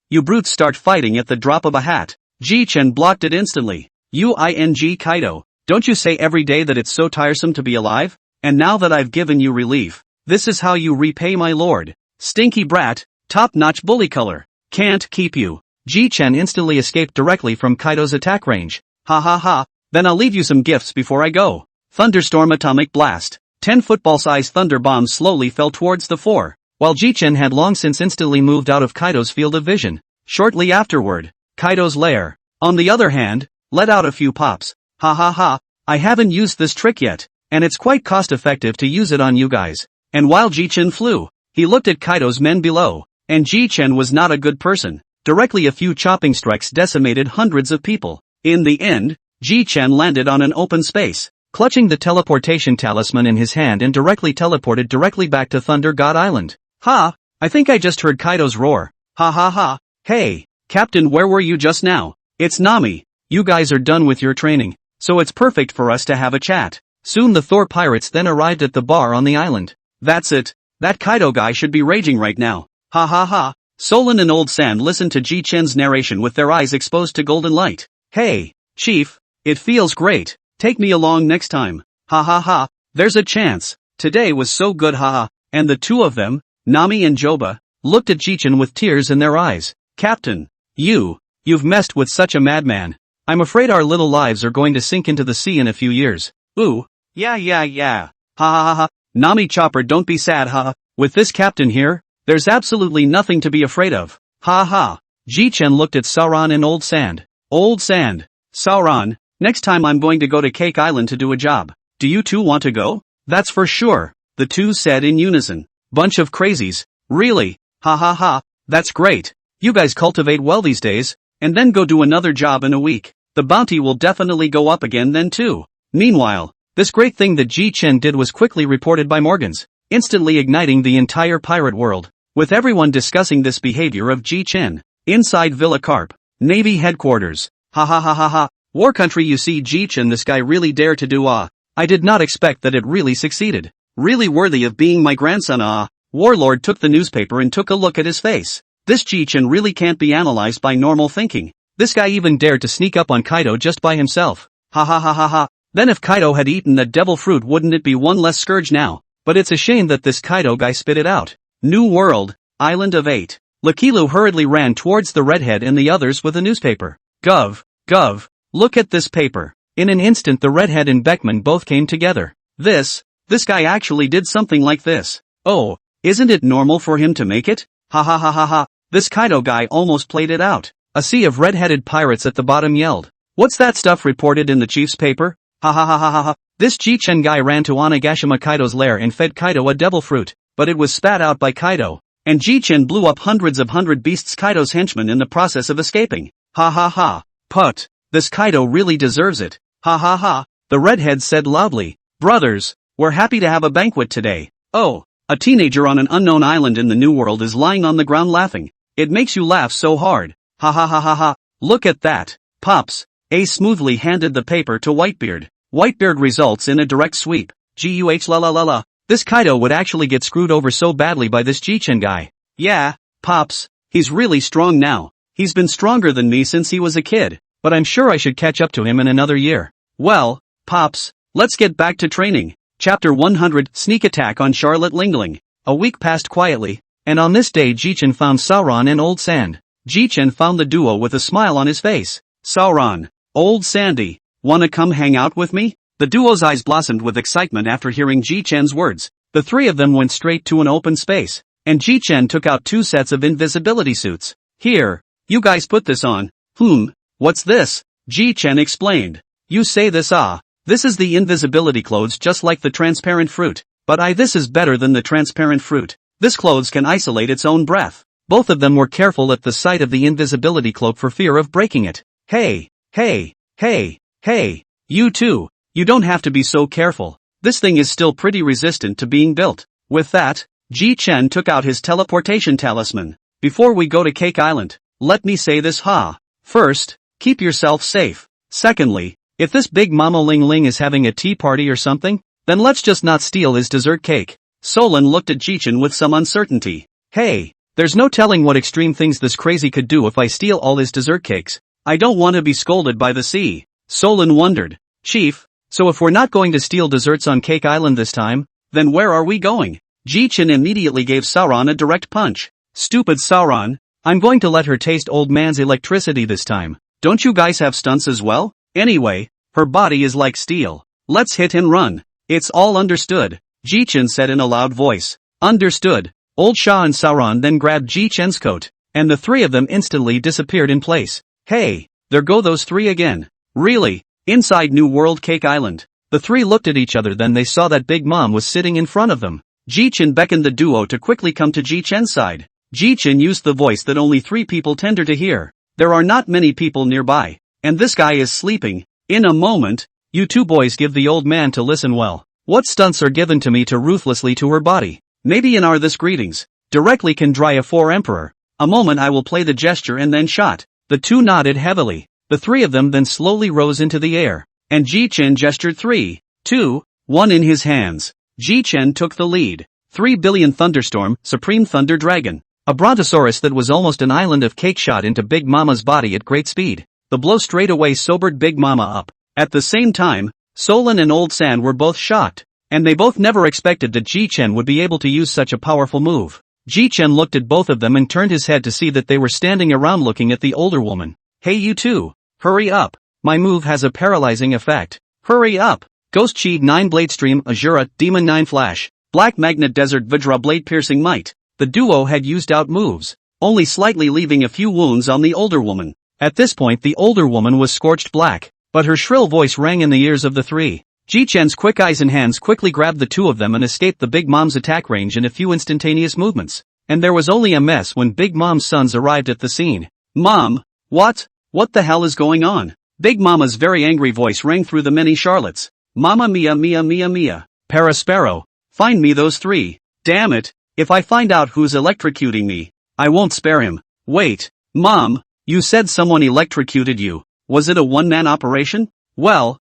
You brutes start fighting at the drop of a hat. Jichen blocked it instantly. Kaido, don't you say every day that it's so tiresome to be alive? And now that I've given you relief, this is how you repay my lord. Stinky brat, top-notch bully color. Can't keep you. Jichen instantly escaped directly from Kaido's attack range. Ha ha ha, then I'll leave you some gifts before I go. Thunderstorm atomic blast. 10 football-sized thunder bombs slowly fell towards the 4, while Jichen had long since instantly moved out of Kaido's field of vision. Shortly afterward, Kaido's lair, on the other hand, let out a few pops. Ha ha ha, I haven't used this trick yet, and it's quite cost-effective to use it on you guys. And while Jichen flew, he looked at Kaido's men below, and Jichen was not a good person. Directly a few chopping strikes decimated hundreds of people. In the end, Jichen landed on an open space, clutching the teleportation talisman in his hand and directly teleported directly back to Thunder God Island. Ha, I think I just heard Kaido's roar. Ha ha ha, hey, Captain, where were you just now? It's Nami. You guys are done with your training, so it's perfect for us to have a chat. Soon the Thor pirates then arrived at the bar on the island. That's it. That Kaido guy should be raging right now. Ha ha ha. Solon and Old Sand listened to Jichen's narration with their eyes exposed to golden light. Hey, Chief, it feels great. Take me along next time. Ha ha ha. There's a chance. Today was so good, haha. And the 2 of them, Nami and Joba, looked at Jichen with tears in their eyes. Captain, you've messed with such a madman. I'm afraid our little lives are going to sink into the sea in a few years. Ooh, yeah. Ha ha ha. Nami Chopper, don't be sad, haha. With this captain here, there's absolutely nothing to be afraid of. Ha ha. Jichen looked at Sauron and Old Sand. Old Sand. Sauron, next time I'm going to go to Cake Island to do a job. Do you 2 want to go? That's for sure. the two said in unison. Bunch of crazies, really, ha ha ha, that's great. You guys cultivate well these days, and then go do another job in a week. The bounty will definitely go up again then too. Meanwhile, this great thing that Jichen did was quickly reported by Morgans, instantly igniting the entire pirate world, with everyone discussing this behavior of Jichen. Inside Villa Garp, Navy headquarters. Ha ha ha ha ha, war country, you see Jichen, this guy really dared to do I did not expect that it really succeeded. Really worthy of being my grandson. Warlord took the newspaper and took a look at his face. This Jichen really can't be analyzed by normal thinking. This guy even dared to sneak up on Kaido just by himself. Ha ha ha ha ha. Then if Kaido had eaten that devil fruit, wouldn't it be one less scourge now? But it's a shame that this Kaido guy spit it out. New World, Island of 8. Lakilu hurriedly ran towards the redhead and the others with a newspaper. Gov, look at this paper. In an instant the redhead and Beckman both came together. This guy actually did something like this. Oh, isn't it normal for him to make it? Ha ha ha ha ha. This Kaido guy almost played it out. A sea of red-headed pirates at the bottom yelled. What's that stuff reported in the chief's paper? Ha ha ha ha ha ha. This Jichen guy ran to Onigashima Kaido's lair and fed Kaido a devil fruit, but it was spat out by Kaido. And Jichen blew up hundreds of beasts Kaido's henchmen in the process of escaping. Ha ha ha. Put. This Kaido really deserves it. Ha ha ha. The redhead said loudly. Brothers, we're happy to have a banquet today. Oh, a teenager on an unknown island in the New World is lying on the ground laughing. It makes you laugh so hard. Ha ha ha ha ha. Look at that. Pops. Ace smoothly handed the paper to Whitebeard. Whitebeard results in a direct sweep. Guh la la la la. This Kaido would actually get screwed over so badly by this Jichen guy. Yeah, Pops, he's really strong now. He's been stronger than me since he was a kid, but I'm sure I should catch up to him in another year. Well, Pops, let's get back to training. Chapter 100, Sneak Attack on Charlotte Lingling. A week passed quietly, and on this day Jichen found Sauron and Old Sand. Jichen found the duo with a smile on his face. Sauron, Old Sandy, wanna come hang out with me? The duo's eyes blossomed with excitement after hearing Jichen's words. The three of them went straight to an open space, and Jichen took out 2 sets of invisibility suits. Here, you guys put this on. What's this? Jichen explained. You say this this is the invisibility clothes, just like the transparent fruit. But this is better than the transparent fruit. This clothes can isolate its own breath. Both of them were careful at the sight of the invisibility cloak for fear of breaking it. Hey, you two, you don't have to be so careful. This thing is still pretty resistant to being built. With that, Jichen took out his teleportation talisman. Before we go to Cake Island, let me say this First, keep yourself safe. Secondly, if this Big Mama Ling Ling is having a tea party or something, then let's just not steal his dessert cake. Solon looked at Jichen with some uncertainty. Hey, there's no telling what extreme things this crazy could do if I steal all his dessert cakes. I don't want to be scolded by the sea. Solon wondered. Chief, so if we're not going to steal desserts on Cake Island this time, then where are we going? Jichen immediately gave Sauron a direct punch. Stupid Sauron, I'm going to let her taste old man's electricity this time. Don't you guys have stunts as well? Anyway, her body is like steel. Let's hit and run. It's all understood, Jichen said in a loud voice. Understood. Old Shah and Sauron then grabbed Jichen's coat, and the three of them instantly disappeared in place. Hey, there go those three again. Really? Inside New World Cake Island, the three looked at each other, then they saw that Big Mom was sitting in front of them. Jichen beckoned the duo to quickly come to Jichen's side. Jichen used the voice that only 3 people tender to hear. There are not many people nearby, and this guy is sleeping. In a moment, you 2 boys give the old man to listen well. What stunts are given to me to ruthlessly to her body? Maybe in our this greetings, directly can dry a 4 emperor. A moment I will play the gesture and then shot. The 2 nodded heavily. The 3 of them then slowly rose into the air, and Jichen gestured 3, 2, 1 in his hands. Jichen took the lead. 3 billion Thunderstorm, Supreme Thunder Dragon. A brontosaurus that was almost an island of cake shot into Big Mama's body at great speed. The blow straight away sobered Big Mama up. At the same time, Solon and Old Sand were both shocked, and they both never expected that Jichen would be able to use such a powerful move. Jichen looked at both of them and turned his head to see that they were standing around looking at the older woman. Hey you two, hurry up. My move has a paralyzing effect. Hurry up. Ghost Chi 9 Blade Stream Azura Demon 9 Flash. Black Magnet Desert Vajra Blade Piercing Might. The duo had used out moves, only slightly leaving a few wounds on the older woman. At this point the older woman was scorched black, but her shrill voice rang in the ears of the 3. Jichen's quick eyes and hands quickly grabbed the two of them and escaped the Big Mom's attack range in a few instantaneous movements. And there was only a mess when Big Mom's sons arrived at the scene. Mom, what? What the hell is going on? Big Mama's very angry voice rang through the many Charlottes. Mama mia mia mia mia. Parasparrow. Find me those three. Damn it. If I find out who's electrocuting me, I won't spare him. Wait. Mom, you said someone electrocuted you. Was it a one-man operation? Well,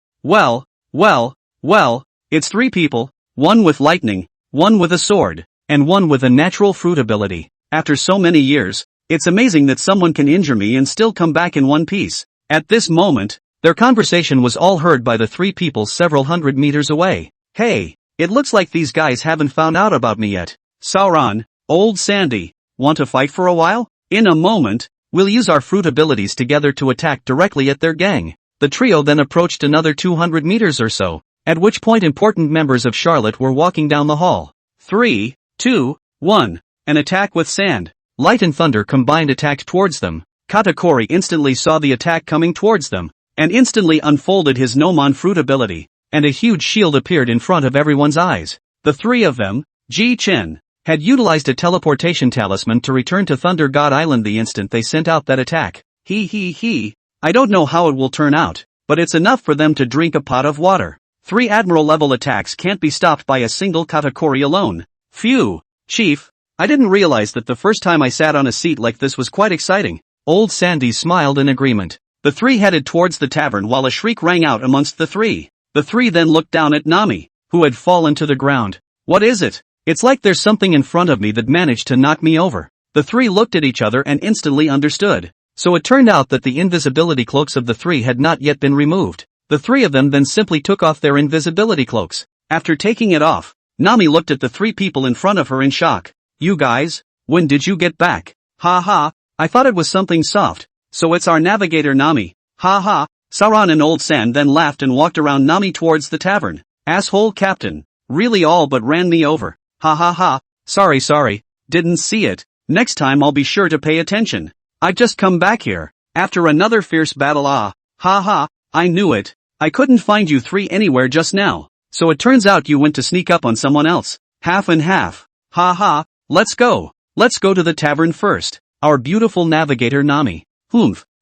it's three people, one with lightning, one with a sword, and one with a natural fruit ability. After so many years, it's amazing that someone can injure me and still come back in one piece. At this moment, their conversation was all heard by the three people several hundred meters away. Hey, it looks like these guys haven't found out about me yet. Sauron, old Sandy, want to fight for a while? In a moment, we'll use our fruit abilities together to attack directly at their gang. The trio then approached another 200 meters or so, at which point important members of Charlotte were walking down the hall. 3, 2, 1. An attack with sand. Light and thunder combined attacked towards them. Katakuri instantly saw the attack coming towards them, and instantly unfolded his Gnomon fruit ability, and a huge shield appeared in front of everyone's eyes. The three of them, Jichen, had utilized a teleportation talisman to return to Thunder God Island the instant they sent out that attack. I don't know how it will turn out, but it's enough for them to drink a pot of water. 3 Admiral level attacks can't be stopped by a single Katakuri alone. Phew, Chief, I didn't realize that the first time I sat on a seat like this was quite exciting. Old Sandy smiled in agreement. The three headed towards the tavern while a shriek rang out amongst the three. The three then looked down at Nami, who had fallen to the ground. What is it? It's like there's something in front of me that managed to knock me over. The three looked at each other and instantly understood. So it turned out that the invisibility cloaks of the three had not yet been removed. The three of them then simply took off their invisibility cloaks. After taking it off, Nami looked at the three people in front of her in shock. You guys, when did you get back? Ha, I thought it was something soft. So it's our navigator Nami. Ha. Sauron and Old Sand then laughed and walked around Nami towards the tavern. Asshole captain. Really all but ran me over. Ha. Sorry, didn't see it. Next time I'll be sure to pay attention. I've just come back here. After another fierce battle ha, I knew it. I couldn't find you three anywhere just now. So it turns out you went to sneak up on someone else. Half and half. Ha, let's go. Let's go to the tavern first. Our beautiful navigator Nami.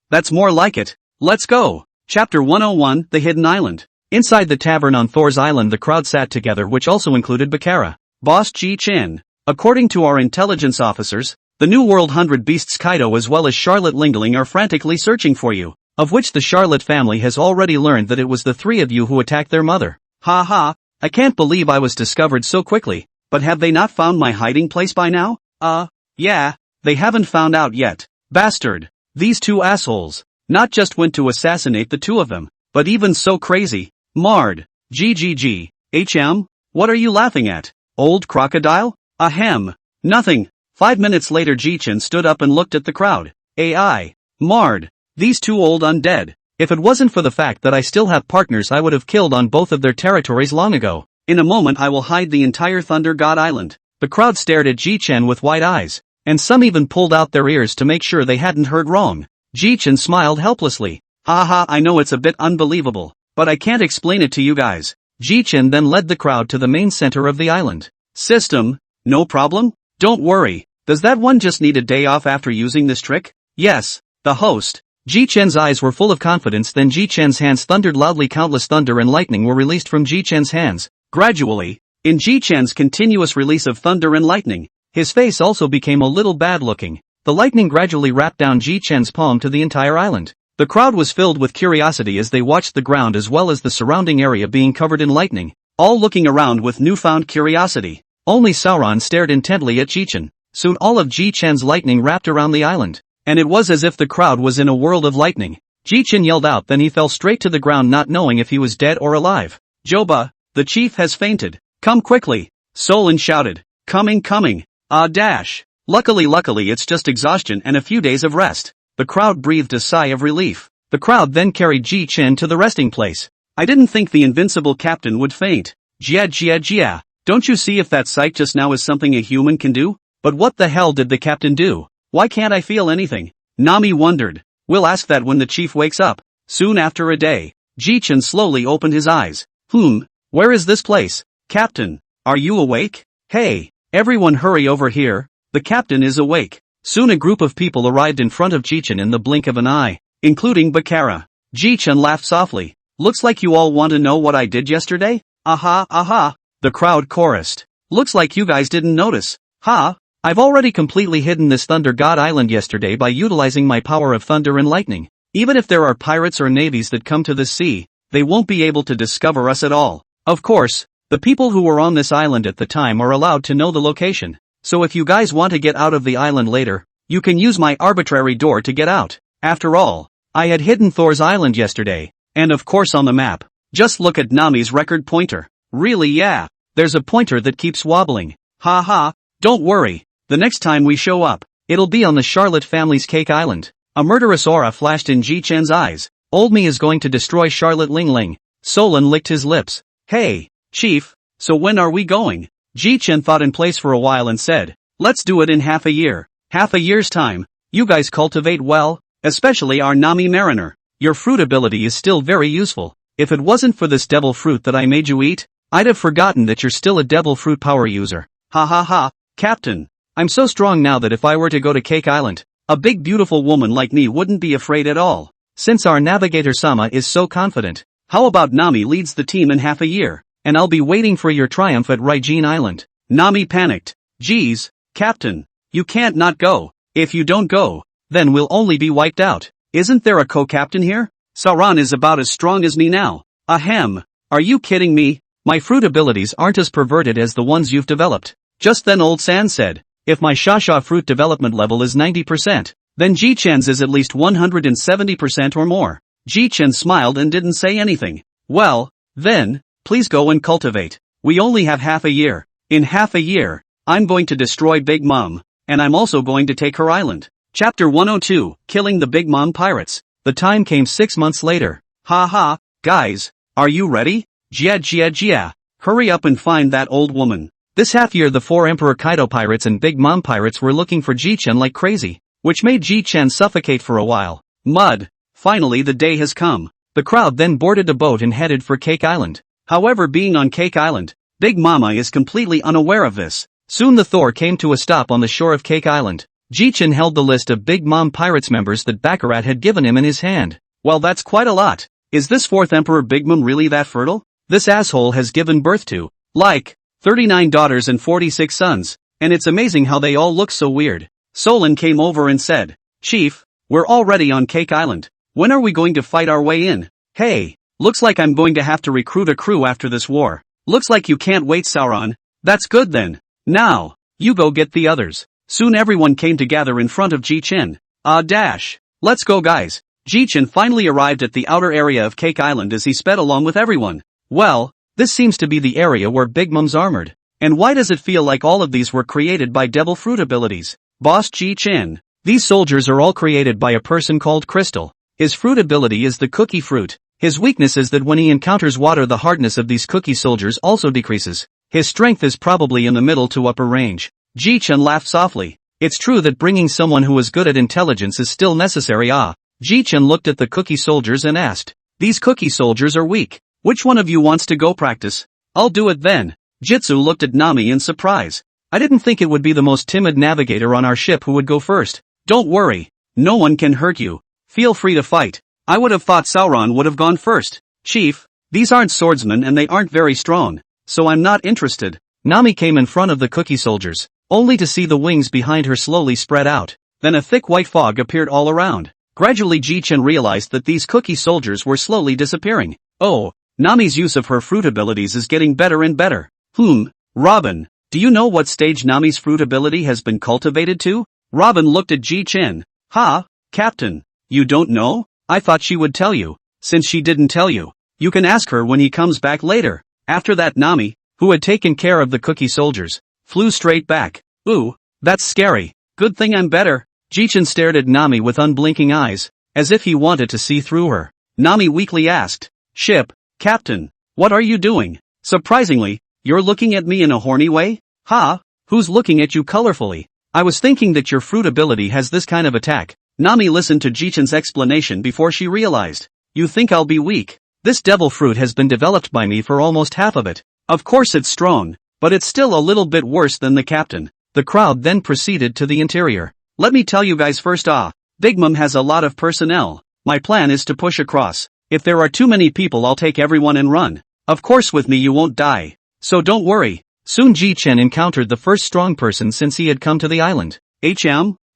That's more like it. Let's go. Chapter 101, The Hidden Island. Inside the tavern on Thor's Island the crowd sat together, which also included Bakara. Boss Jichen. According to our intelligence officers, the New World 100 Beasts Kaido as well as Charlotte Lingling are frantically searching for you, of which the Charlotte family has already learned that it was the three of you who attacked their mother. Ha, I can't believe I was discovered so quickly, but have they not found my hiding place by now? Yeah, they haven't found out yet. Bastard. These two assholes, not just went to assassinate the two of them, but even so crazy. Marred. GGG. HM? What are you laughing at? Old crocodile? Ahem. Nothing. 5 minutes later Jichen stood up and looked at the crowd. AI. Marred. These two old undead. If it wasn't for the fact that I still have partners I would have killed on both of their territories long ago. In a moment I will hide the entire Thunder God Island. The crowd stared at Jichen with wide eyes, and some even pulled out their ears to make sure they hadn't heard wrong. Jichen smiled helplessly. Haha, I know it's a bit unbelievable, but I can't explain it to you guys. Jichen then led the crowd to the main center of the island. System, no problem? Don't worry, does that one just need a day off after using this trick? Yes, the host. Jichen's eyes were full of confidence, then Jichen's hands thundered loudly. Countless thunder and lightning were released from Jichen's hands. Gradually, in Jichen's continuous release of thunder and lightning, his face also became a little bad looking. The lightning gradually wrapped down Jichen's palm to the entire island. The crowd was filled with curiosity as they watched the ground as well as the surrounding area being covered in lightning, all looking around with newfound curiosity. Only Sauron stared intently at Jichen. Soon all of Jichen's lightning wrapped around the island, and it was as if the crowd was in a world of lightning. Jichen yelled out, then he fell straight to the ground, not knowing if he was dead or alive. Joba, the chief has fainted. Come quickly. Solon shouted. Coming. Dash. Luckily it's just exhaustion and a few days of rest. The crowd breathed a sigh of relief. The crowd then carried Jichen to the resting place. I didn't think the invincible captain would faint. Jia. Don't you see if that sight just now is something a human can do? But what the hell did the captain do? Why can't I feel anything? Nami wondered. We'll ask that when the chief wakes up. Soon after a day, Jichen slowly opened his eyes. Where is this place? Captain, are you awake? Hey, everyone hurry over here, the captain is awake. Soon a group of people arrived in front of Jichen in the blink of an eye, including Bakara. Jichen laughed softly. Looks like you all want to know what I did yesterday? Aha, aha, the crowd chorused. Looks like you guys didn't notice. Ha, I've already completely hidden this Thunder God Island yesterday by utilizing my power of thunder and lightning. Even if there are pirates or navies that come to this sea, they won't be able to discover us at all. Of course, the people who were on this island at the time are allowed to know the location. So if you guys want to get out of the island later, you can use my arbitrary door to get out. After all, I had hidden Thor's island yesterday, and of course on the map. Just look at Nami's record pointer. Really, yeah, there's a pointer that keeps wobbling. Ha ha, don't worry, the next time we show up, it'll be on the Charlotte family's Cake Island. A murderous aura flashed in Jichen's eyes. Old me is going to destroy Charlotte Ling Ling. Solon licked his lips. Hey, Chief, so when are we going? Jichen thought in place for a while and said, let's do it in half a year. Half a year's time. You guys cultivate well, especially our Nami Mariner. Your fruit ability is still very useful. If it wasn't for this devil fruit that I made you eat, I'd have forgotten that you're still a devil fruit power user. Ha ha ha, Captain. I'm so strong now that if I were to go to Cake Island, a big beautiful woman like me wouldn't be afraid at all. Since our navigator Sama is so confident, how about Nami leads the team in half a year, and I'll be waiting for your triumph at Raijin Island. Nami panicked. Geez, Captain, you can't not go. If you don't go, then we'll only be wiped out. Isn't there a co-captain here? Sauron is about as strong as me now. Ahem, are you kidding me? My fruit abilities aren't as perverted as the ones you've developed. Just then old San said, if my Shasha fruit development level is 90%, then Jichen's is at least 170% or more. Jichen smiled and didn't say anything. Well, then, please go and cultivate. We only have half a year. In half a year, I'm going to destroy Big Mom, and I'm also going to take her island. Chapter 102, Killing the Big Mom Pirates. The time came 6 months later. Ha ha, guys, are you ready? Jia. Hurry up and find that old woman. This half year the 4 Emperor Kaido pirates and Big Mom pirates were looking for Jichen like crazy, which made Jichen suffocate for a while. Mud. Finally the day has come. The crowd then boarded a boat and headed for Cake Island. However, being on Cake Island, Big Mama is completely unaware of this. Soon the Thor came to a stop on the shore of Cake Island. Jichen held the list of Big Mom Pirates members that Baccarat had given him in his hand. Well, that's quite a lot. Is this 4th Emperor Big Mom really that fertile? This asshole has given birth to, 39 daughters and 46 sons, and it's amazing how they all look so weird. Solon came over and said, Chief, we're already on Cake Island. When are we going to fight our way in? Hey, looks like I'm going to have to recruit a crew after this war. Looks like you can't wait, Sauron. That's good then. Now, you go get the others. Soon everyone came to gather in front of Jichen. Let's go guys. Jichen finally arrived at the outer area of Cake Island as he sped along with everyone. Well, this seems to be the area where Big Mom's armored. And why does it feel like all of these were created by devil fruit abilities? Boss Jichen. These soldiers are all created by a person called Crystal. His fruit ability is the cookie fruit. His weakness is that when he encounters water the hardness of these cookie soldiers also decreases. His strength is probably in the middle to upper range. Jichen laughed softly. It's true that bringing someone who is good at intelligence is still necessary. Jichen looked at the cookie soldiers and asked. These cookie soldiers are weak. Which one of you wants to go practice? I'll do it then. Jitsu looked at Nami in surprise. I didn't think it would be the most timid navigator on our ship who would go first. Don't worry. No one can hurt you. Feel free to fight. I would have thought Sauron would have gone first. Chief, these aren't swordsmen and they aren't very strong, so I'm not interested. Nami came in front of the cookie soldiers, only to see the wings behind her slowly spread out. Then a thick white fog appeared all around. Gradually Jichen realized that these cookie soldiers were slowly disappearing. Oh, Nami's use of her fruit abilities is getting better and better. Robin, do you know what stage Nami's fruit ability has been cultivated to? Robin looked at Jichen. Captain, you don't know? I thought she would tell you. Since she didn't tell you, you can ask her when he comes back later. After that Nami, who had taken care of the cookie soldiers, flew straight back. Ooh, that's scary. Good thing I'm better. Jichen stared at Nami with unblinking eyes, as if he wanted to see through her. Nami weakly asked, Ship, Captain, what are you doing? Surprisingly, you're looking at me in a horny way? Who's looking at you colorfully? I was thinking that your fruit ability has this kind of attack. Nami listened to Jichen's explanation before she realized. You think I'll be weak? This devil fruit has been developed by me for almost half of it. Of course it's strong, but it's still a little bit worse than the captain. The crowd then proceeded to the interior. Let me tell you guys first Big Mom has a lot of personnel. My plan is to push across. If there are too many people I'll take everyone and run. Of course with me you won't die. So don't worry. Soon Jichen encountered the first strong person since he had come to the island.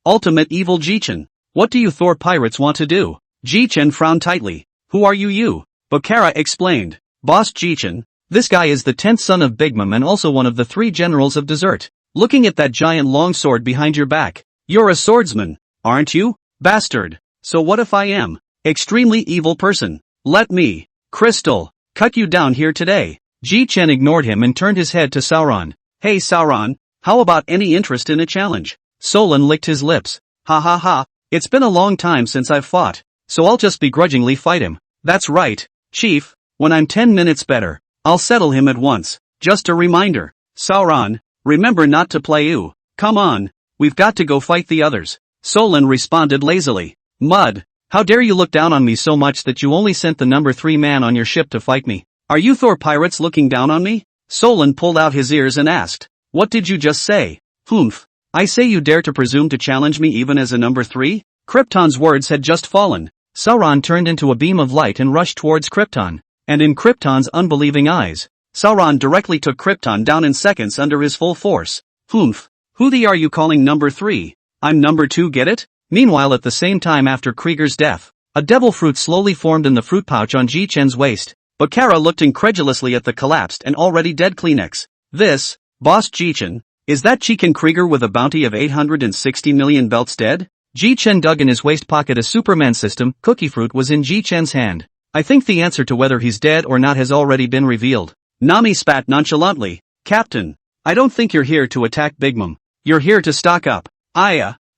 Ultimate Evil Jichen. What do you Thor pirates want to do? Jichen frowned tightly. Who are you? Bakara explained. Boss Jichen. This guy is the 10th son of Big Mom and also one of the 3 generals of desert. Looking at that giant long sword behind your back. You're a swordsman, aren't you? Bastard. So what if I am? Extremely evil person. Let me, Crystal, cut you down here today. Jichen ignored him and turned his head to Sauron. Hey Sauron, how about any interest in a challenge? Solon licked his lips. Ha ha ha, it's been a long time since I've fought, so I'll just begrudgingly fight him. That's right, Chief, when I'm 10 minutes better, I'll settle him at once. Just a reminder. Sauron, remember not to play you. Come on, we've got to go fight the others. Solon responded lazily. Mud, how dare you look down on me so much that you only sent the number 3 man on your ship to fight me? Are you Thor pirates looking down on me? Solon pulled out his ears and asked. What did you just say? Humph. I say you dare to presume to challenge me even as a number 3? Krypton's words had just fallen. Sauron turned into a beam of light and rushed towards Krypton. And in Krypton's unbelieving eyes, Sauron directly took Krypton down in seconds under his full force. Humph. Who the are you calling number 3? I'm number 2, get it? Meanwhile at the same time after Krieger's death, a devil fruit slowly formed in the fruit pouch on Jichen's waist. Bakara looked incredulously at the collapsed and already dead Kleenex. This, Boss Jichen, is that Chicken Krieger with a bounty of 860 million belts dead? Jichen dug in his waist pocket. A Superman system, cookie fruit was in Jichen's hand. I think the answer to whether he's dead or not has already been revealed. Nami spat nonchalantly. Captain, I don't think you're here to attack Big Mom. You're here to stock up.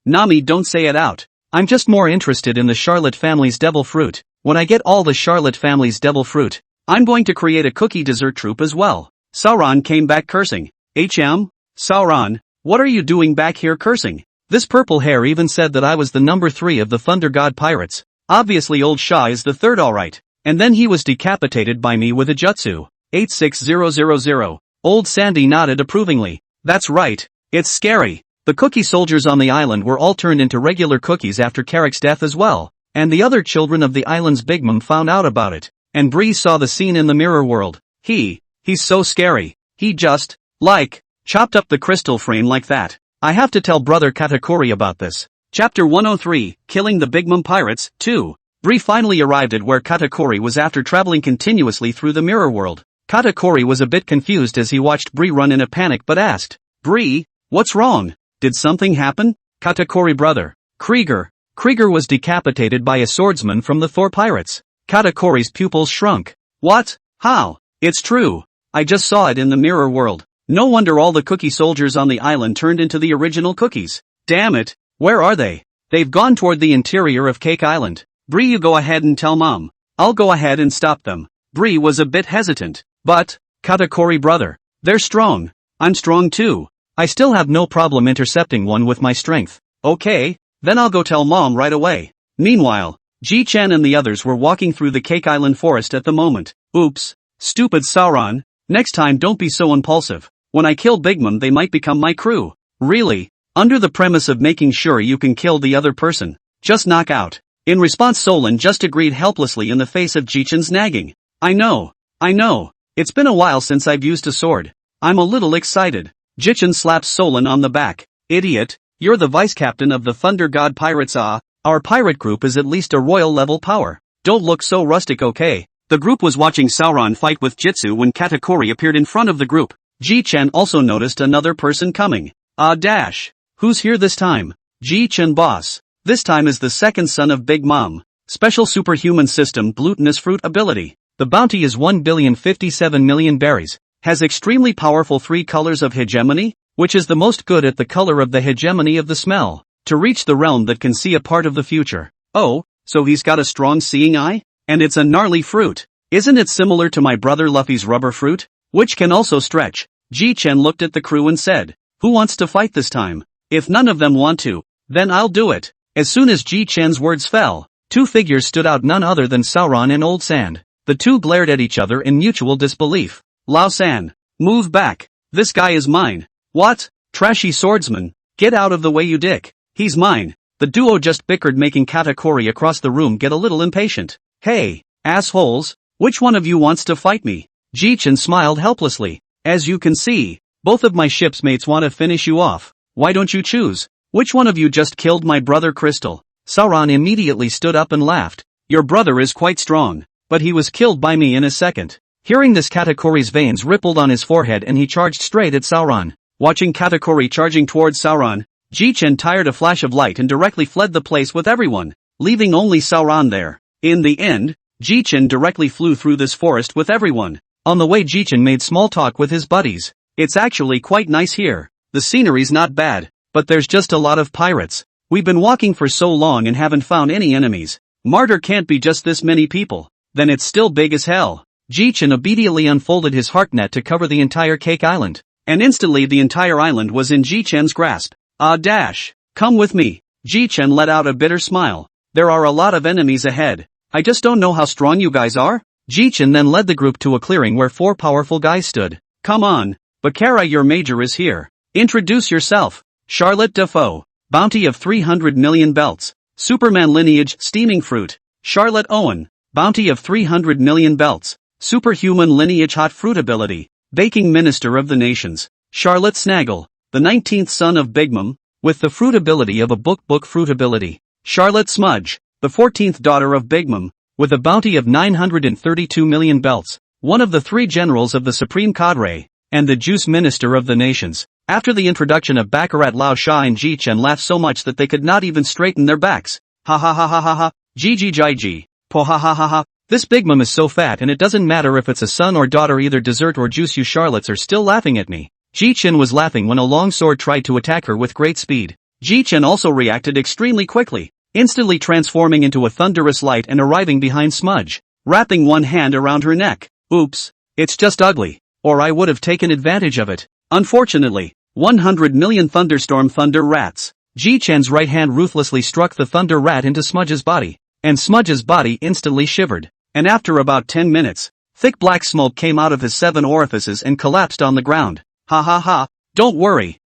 Nami, don't say it out. I'm just more interested in the Charlotte family's devil fruit. When I get all the Charlotte family's devil fruit, I'm going to create a cookie dessert troupe as well. Sauron came back cursing. Sauron, what are you doing back here cursing? This purple hair even said that I was the number 3 of the Thunder God pirates. Obviously old Shah is the 3rd alright. And then he was decapitated by me with a jutsu. 86000. Old Sandy nodded approvingly. That's right, it's scary. The cookie soldiers on the island were all turned into regular cookies after Carrick's death as well. And the other children of the island's Big Mom found out about it. And Bree saw the scene in the mirror world. He's so scary. He just, chopped up the crystal frame like that. I have to tell brother Katakuri about this. Chapter 103, Killing the Big Mom Pirates, 2. Bree finally arrived at where Katakuri was after traveling continuously through the mirror world. Katakuri was a bit confused as he watched Bree run in a panic but asked, Bree, what's wrong? Did something happen? Katakuri brother. Krieger was decapitated by a swordsman from the Thor pirates. Katakuri's pupils shrunk. What? How? It's true. I just saw it in the mirror world. No wonder all the cookie soldiers on the island turned into the original cookies. Damn it, where are they? They've gone toward the interior of Cake Island. Bree, you go ahead and tell Mom. I'll go ahead and stop them. Bree was a bit hesitant. But, Katakuri brother, they're strong. I'm strong too. I still have no problem intercepting one with my strength. Okay, then I'll go tell Mom right away. Meanwhile, Jichen and the others were walking through the Cake Island forest at the moment. Oops, stupid Sauron. Next time don't be so impulsive. When I kill Big Mom they might become my crew. Really? Under the premise of making sure you can kill the other person. Just knock out. In response Solon just agreed helplessly in the face of Jichen's nagging. I know. It's been a while since I've used a sword. I'm a little excited. Jichen slapped Solon on the back. Idiot, you're the vice captain of the Thunder God Pirates. Our pirate group is at least a royal level power. Don't look so rustic, okay? The group was watching Sauron fight with Jitsu when Katakuri appeared in front of the group. Jichen also noticed another person coming. Who's here this time? Jichen boss. This time is the second son of Big Mom. Special superhuman system glutinous fruit ability. The bounty is 1,057,000,000 berries. Has extremely powerful 3 colors of hegemony, which is the most good at the color of the hegemony of the smell, to reach the realm that can see a part of the future. Oh, so he's got a strong seeing eye? And it's a gnarly fruit. Isn't it similar to my brother Luffy's rubber fruit? Which can also stretch. Jichen looked at the crew and said, who wants to fight this time? If none of them want to, then I'll do it. As soon as Jichen's words fell, 2 figures stood out, none other than Sauron and Old Sand. The two glared at each other in mutual disbelief. Lao-san. Move back. This guy is mine. What? Trashy swordsman. Get out of the way, you dick. He's mine. The duo just bickered, making Katakuri across the room get a little impatient. Hey, assholes, which one of you wants to fight me? Jichen smiled helplessly. As you can see, both of my shipmates want to finish you off. Why don't you choose? Which one of you just killed my brother Crystal? Sauron immediately stood up and laughed. Your brother is quite strong, but he was killed by me in a second. Hearing this, Katakuri's veins rippled on his forehead and he charged straight at Sauron. Watching Katakuri charging towards Sauron, Jichen tired a flash of light and directly fled the place with everyone, leaving only Sauron there. In the end, Jichen directly flew through this forest with everyone. On the way, Jichen made small talk with his buddies. It's actually quite nice here. The scenery's not bad, but there's just a lot of pirates. We've been walking for so long and haven't found any enemies. Martyr can't be just this many people. Then it's still big as hell. Jichen obediently unfolded his heart net to cover the entire Cake Island. And instantly the entire island was in Jichen's grasp. Come with me. Jichen let out a bitter smile. There are a lot of enemies ahead. I just don't know how strong you guys are. Jichen then led the group to a clearing where 4 powerful guys stood. Come on, Bakara, your major is here. Introduce yourself. Charlotte Defoe. Bounty of 300 million belts. Superman lineage, steaming fruit. Charlotte Owen. Bounty of 300 million belts. Superhuman lineage, hot fruit ability. Baking minister of the nations. Charlotte Snaggle. The 19th son of Big Mom, with the fruit ability of a book fruit ability. Charlotte Smudge. The 14th daughter of Big Mom, with a bounty of 932 million belts, one of the 3 generals of the Supreme Cadre, and the Juice Minister of the Nations. After the introduction of Baccarat, Lao Sha and Jichen laughed so much that they could not even straighten their backs. Ha ha ha ha ha ha, GG. Po ha ha ha ha. This Big Mom is so fat and it doesn't matter if it's a son or daughter, either dessert or juice, you Charlottes are still laughing at me. Jichen was laughing when a long sword tried to attack her with great speed. Jichen also reacted extremely quickly, instantly transforming into a thunderous light and arriving behind Smudge, wrapping one hand around her neck. Oops, it's just ugly, or I would have taken advantage of it. Unfortunately, 100 million thunderstorm thunder rats. Jichen's right hand ruthlessly struck the thunder rat into Smudge's body, and Smudge's body instantly shivered, and after about 10 minutes, thick black smoke came out of his 7 orifices and collapsed on the ground. Ha ha ha, don't worry,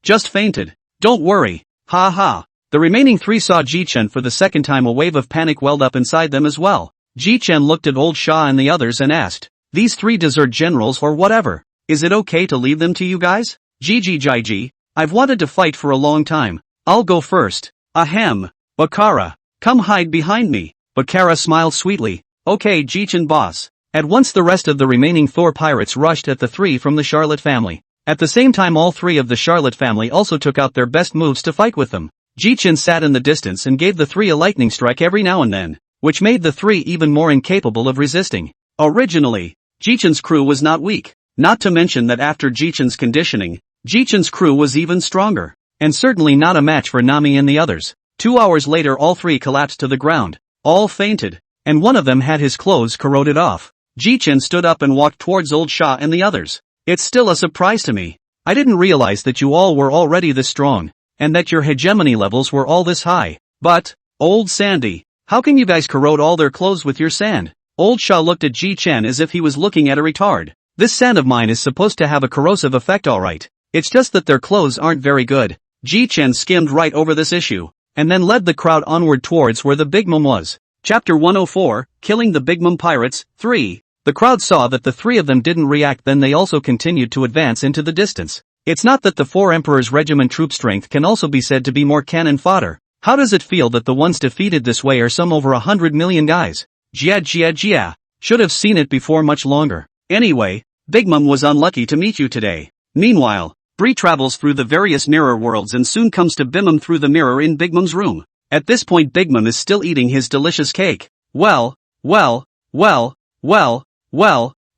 just fainted, don't worry, ha ha. The remaining 3 saw Jichen for the second time. A wave of panic welled up inside them as well. Jichen looked at old Shah and the others and asked, these 3 desert generals or whatever, is it okay to leave them to you guys? GG, I've wanted to fight for a long time. I'll go first. Ahem. Bakara, come hide behind me. Bakara smiled sweetly. Okay, Jichen boss. At once the rest of the remaining Thor pirates rushed at the 3 from the Charlotte family. At the same time, all 3 of the Charlotte family also took out their best moves to fight with them. Jichen sat in the distance and gave the 3 a lightning strike every now and then, which made the 3 even more incapable of resisting. Originally, Jichen's crew was not weak, not to mention that after Jichen's conditioning, Jichen's crew was even stronger, and certainly not a match for Nami and the others. 2 hours later, all 3 collapsed to the ground, all fainted, and one of them had his clothes corroded off. Jichen stood up and walked towards old Shah and the others. It's still a surprise to me. I didn't realize that you all were already this strong, and that your hegemony levels were all this high. But, old Sandy, how can you guys corrode all their clothes with your sand? Old Shah looked at Jichen as if he was looking at a retard. This sand of mine is supposed to have a corrosive effect, alright. It's just that their clothes aren't very good. Jichen skimmed right over this issue, and then led the crowd onward towards where the Big Mom was. Chapter 104, Killing the Big Mom Pirates, 3. The crowd saw that the 3 of them didn't react, then they also continued to advance into the distance. It's not that the 4 Emperor's regiment troop strength can also be said to be more cannon fodder. How does it feel that the ones defeated this way are some over 100 million guys? Jia. Should have seen it before much longer. Anyway, Big Mom was unlucky to meet you today. Meanwhile, Bree travels through the various mirror worlds and soon comes to Bimum through the mirror in Big Mom's room. At this point, Big Mom is still eating his delicious cake. Well,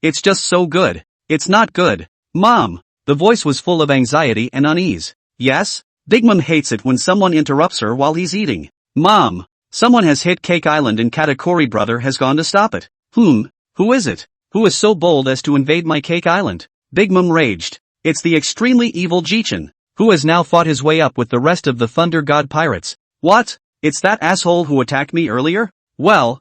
it's just so good. It's not good. Mom. The voice was full of anxiety and unease. Yes? Big Mom hates it when someone interrupts her while he's eating. Mom. Someone has hit Cake Island and Katakuri brother has gone to stop it. Who is it? Who is so bold as to invade my Cake Island? Big Mom raged. It's the extremely evil Jichen, who has now fought his way up with the rest of the Thunder God pirates. What? It's that asshole who attacked me earlier? Well,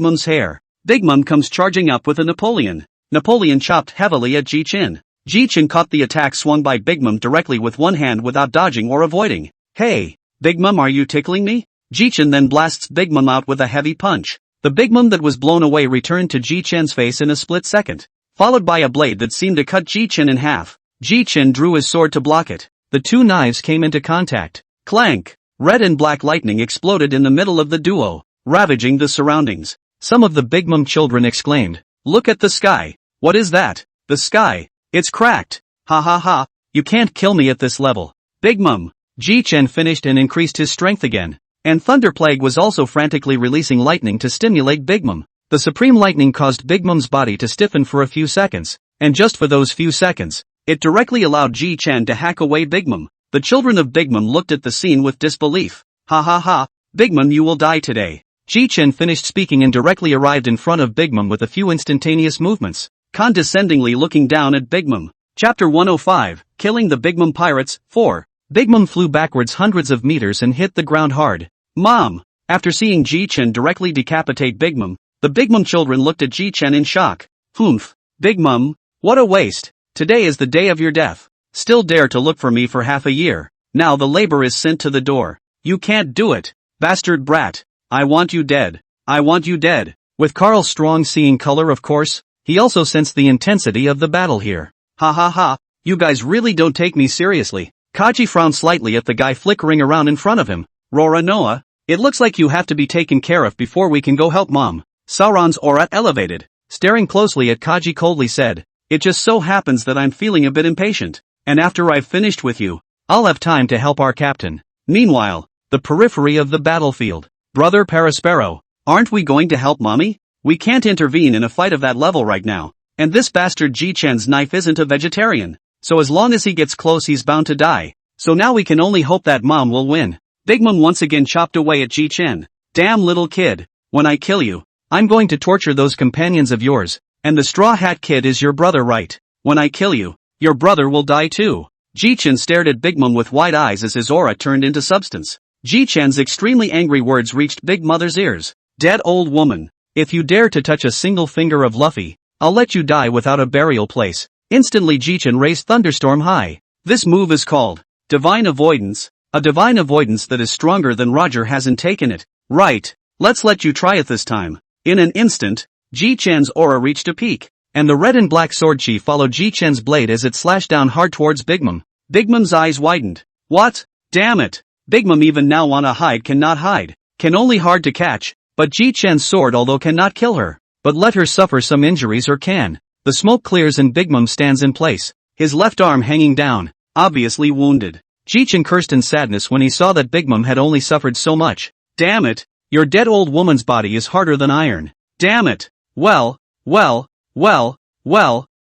Mum's hair. Big Mum comes charging up with a Napoleon. Napoleon chopped heavily at Jichen. Jichen caught the attack swung by Big Mum directly with one hand without dodging or avoiding. Hey, Big Mum, are you tickling me? Jichen then blasts Big Mum out with a heavy punch. The Big Mum that was blown away returned to Jichen's face in a split second, followed by a blade that seemed to cut Jichen in half. Jichen drew his sword to block it. The two knives came into contact. Clank! Red and black lightning exploded in the middle of the duo, ravaging the surroundings. Some of the Big Mum children exclaimed, "Look at the sky! What is that? The sky! It's cracked! Ha ha ha! You can't kill me at this level! Big Mum!" Jichen finished and increased his strength again. And Thunder Plague was also frantically releasing lightning to stimulate Big Mum. The supreme lightning caused Big Mum's body to stiffen for a few seconds, and just for those few seconds, it directly allowed Jichen to hack away Big Mum. The children of Big Mum looked at the scene with disbelief. Ha ha ha, Big Mum, you will die today. Jichen finished speaking and directly arrived in front of Big Mum with a few instantaneous movements, condescendingly looking down at Big Mum. Chapter 105, Killing the Big Mum Pirates, 4. Big Mum flew backwards hundreds of meters and hit the ground hard. Mom! After seeing Jichen directly decapitate Big Mum, the Big Mum children looked at Jichen in shock. Humph! Big Mum, what a waste! Today is the day of your death. Still dare to look for me for half a year. Now the labor is sent to the door. You can't do it. Bastard brat. I want you dead. I want you dead. With Carl's strong seeing color of course, he also sensed the intensity of the battle here. Ha ha ha, you guys really don't take me seriously. Kaji frowned slightly at the guy flickering around in front of him. Roranoa, it looks like you have to be taken care of before we can go help mom. Sauron's aura elevated. Staring closely at Kaji coldly said, it just so happens that I'm feeling a bit impatient. And after I've finished with you, I'll have time to help our captain. Meanwhile, the periphery of the battlefield. Brother Paraspero, aren't we going to help mommy? We can't intervene in a fight of that level right now. And this bastard Jichen's knife isn't a vegetarian. So as long as he gets close he's bound to die. So now we can only hope that mom will win. Big Mom once again chopped away at Jichen. Damn little kid. When I kill you, I'm going to torture those companions of yours. And the Straw Hat Kid is your brother, right? When I kill you, your brother will die too. Jichen stared at Big Mom with wide eyes as his aura turned into substance. Jichen's extremely angry words reached Big Mother's ears. Dead old woman. If you dare to touch a single finger of Luffy, I'll let you die without a burial place. Instantly Jichen raised Thunderstorm high. This move is called Divine Avoidance. A divine avoidance that is stronger than Roger hasn't taken it. Right, let's let you try it this time. In an instant, Jichen's aura reached a peak, and the red and black sword chi followed Jichen's blade as it slashed down hard towards Big Mom. Big Mom's eyes widened. What? Damn it! Big Mom even now wanna hide cannot hide, can only hard to catch, but Jichen's sword although cannot kill her, but let her suffer some injuries or can. The smoke clears and Big Mom stands in place, his left arm hanging down, obviously wounded. Jichen cursed in sadness when he saw that Big Mom had only suffered so much. Damn it, your dead old woman's body is harder than iron. Damn it. Well,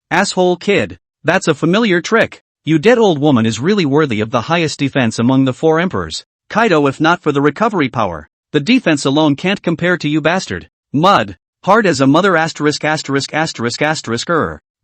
asshole kid. That's a familiar trick. You dead old woman is really worthy of the highest defense among the four emperors. Kaido if not for the recovery power. The defense alone can't compare to you bastard. Mud. Hard as a mother asterisk.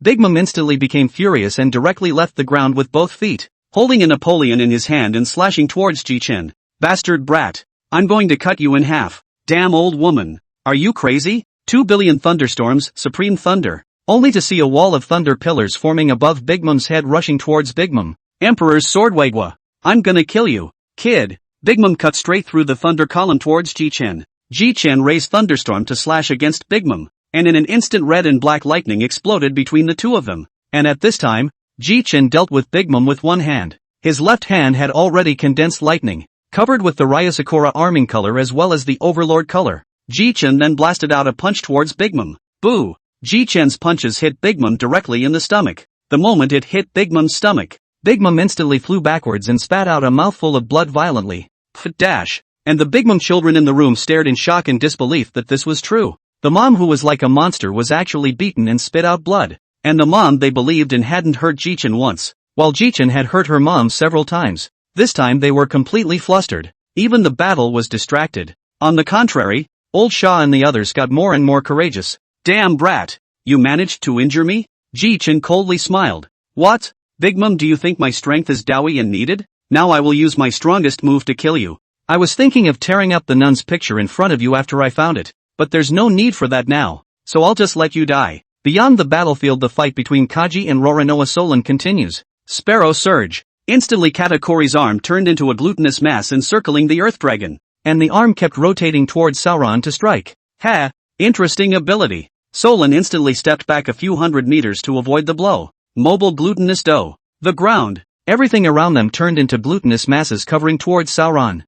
Big Mom instantly became furious and directly left the ground with both feet, holding a Napoleon in his hand and slashing towards Jichen. Bastard brat. I'm going to cut you in half. Damn old woman. Are you crazy? 2 billion thunderstorms, supreme thunder. Only to see a wall of thunder pillars forming above Big Mom's head rushing towards Big Mom. Emperor's Swordwagwa. I'm gonna kill you, kid. Big Mom cut straight through the thunder column towards Jichen. Jichen raised Thunderstorm to slash against Big Mom, and in an instant red and black lightning exploded between the two of them. And at this time, Jichen dealt with Big Mom with one hand. His left hand had already condensed lightning, covered with the Ryasakura arming color as well as the Overlord color. Jichen then blasted out a punch towards Big Mom. Boo! Jichen's punches hit Big Mom directly in the stomach. The moment it hit Big Mom's stomach, Big Mom instantly flew backwards and spat out a mouthful of blood violently. Dash. And the Big Mom children in the room stared in shock and disbelief that this was true. The mom who was like a monster was actually beaten and spit out blood. And the mom they believed in hadn't hurt Jichen once, while Jichen had hurt her mom several times. This time they were completely flustered. Even the battle was distracted. On the contrary, Old Shah and the others got more and more courageous. Damn brat! You managed to injure me? Jichen coldly smiled. What? Big Mom, do you think my strength is doughy and needed? Now I will use my strongest move to kill you. I was thinking of tearing up the nun's picture in front of you after I found it, but there's no need for that now, so I'll just let you die. Beyond the battlefield the fight between Kaji and Roranoa Solon continues. Sparrow Surge. Instantly Katakuri's arm turned into a glutinous mass encircling the Earth Dragon, and the arm kept rotating towards Sauron to strike. Ha! Interesting ability. Solon instantly stepped back a few hundred meters to avoid the blow. Mobile glutinous dough. The ground. Everything around them turned into glutinous masses covering towards Sauron.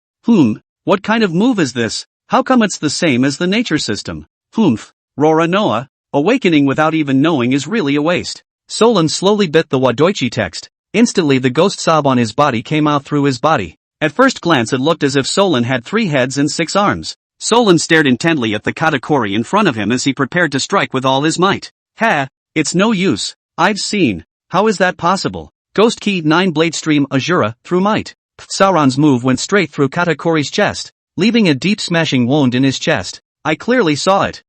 What kind of move is this? How come it's the same as the nature system? Roranoa, awakening without even knowing is really a waste. Solon slowly bit the Wadoichi text. Instantly the ghost sob on his body came out through his body. At first glance it looked as if Solon had 3 heads and 6 arms. Solon stared intently at the Katakuri in front of him as he prepared to strike with all his might. Ha! It's no use. I've seen. How is that possible? Ghost Key 9 Blade Stream Azura, through might. Sauron's move went straight through Katakuri's chest, leaving a deep smashing wound in his chest. I clearly saw it.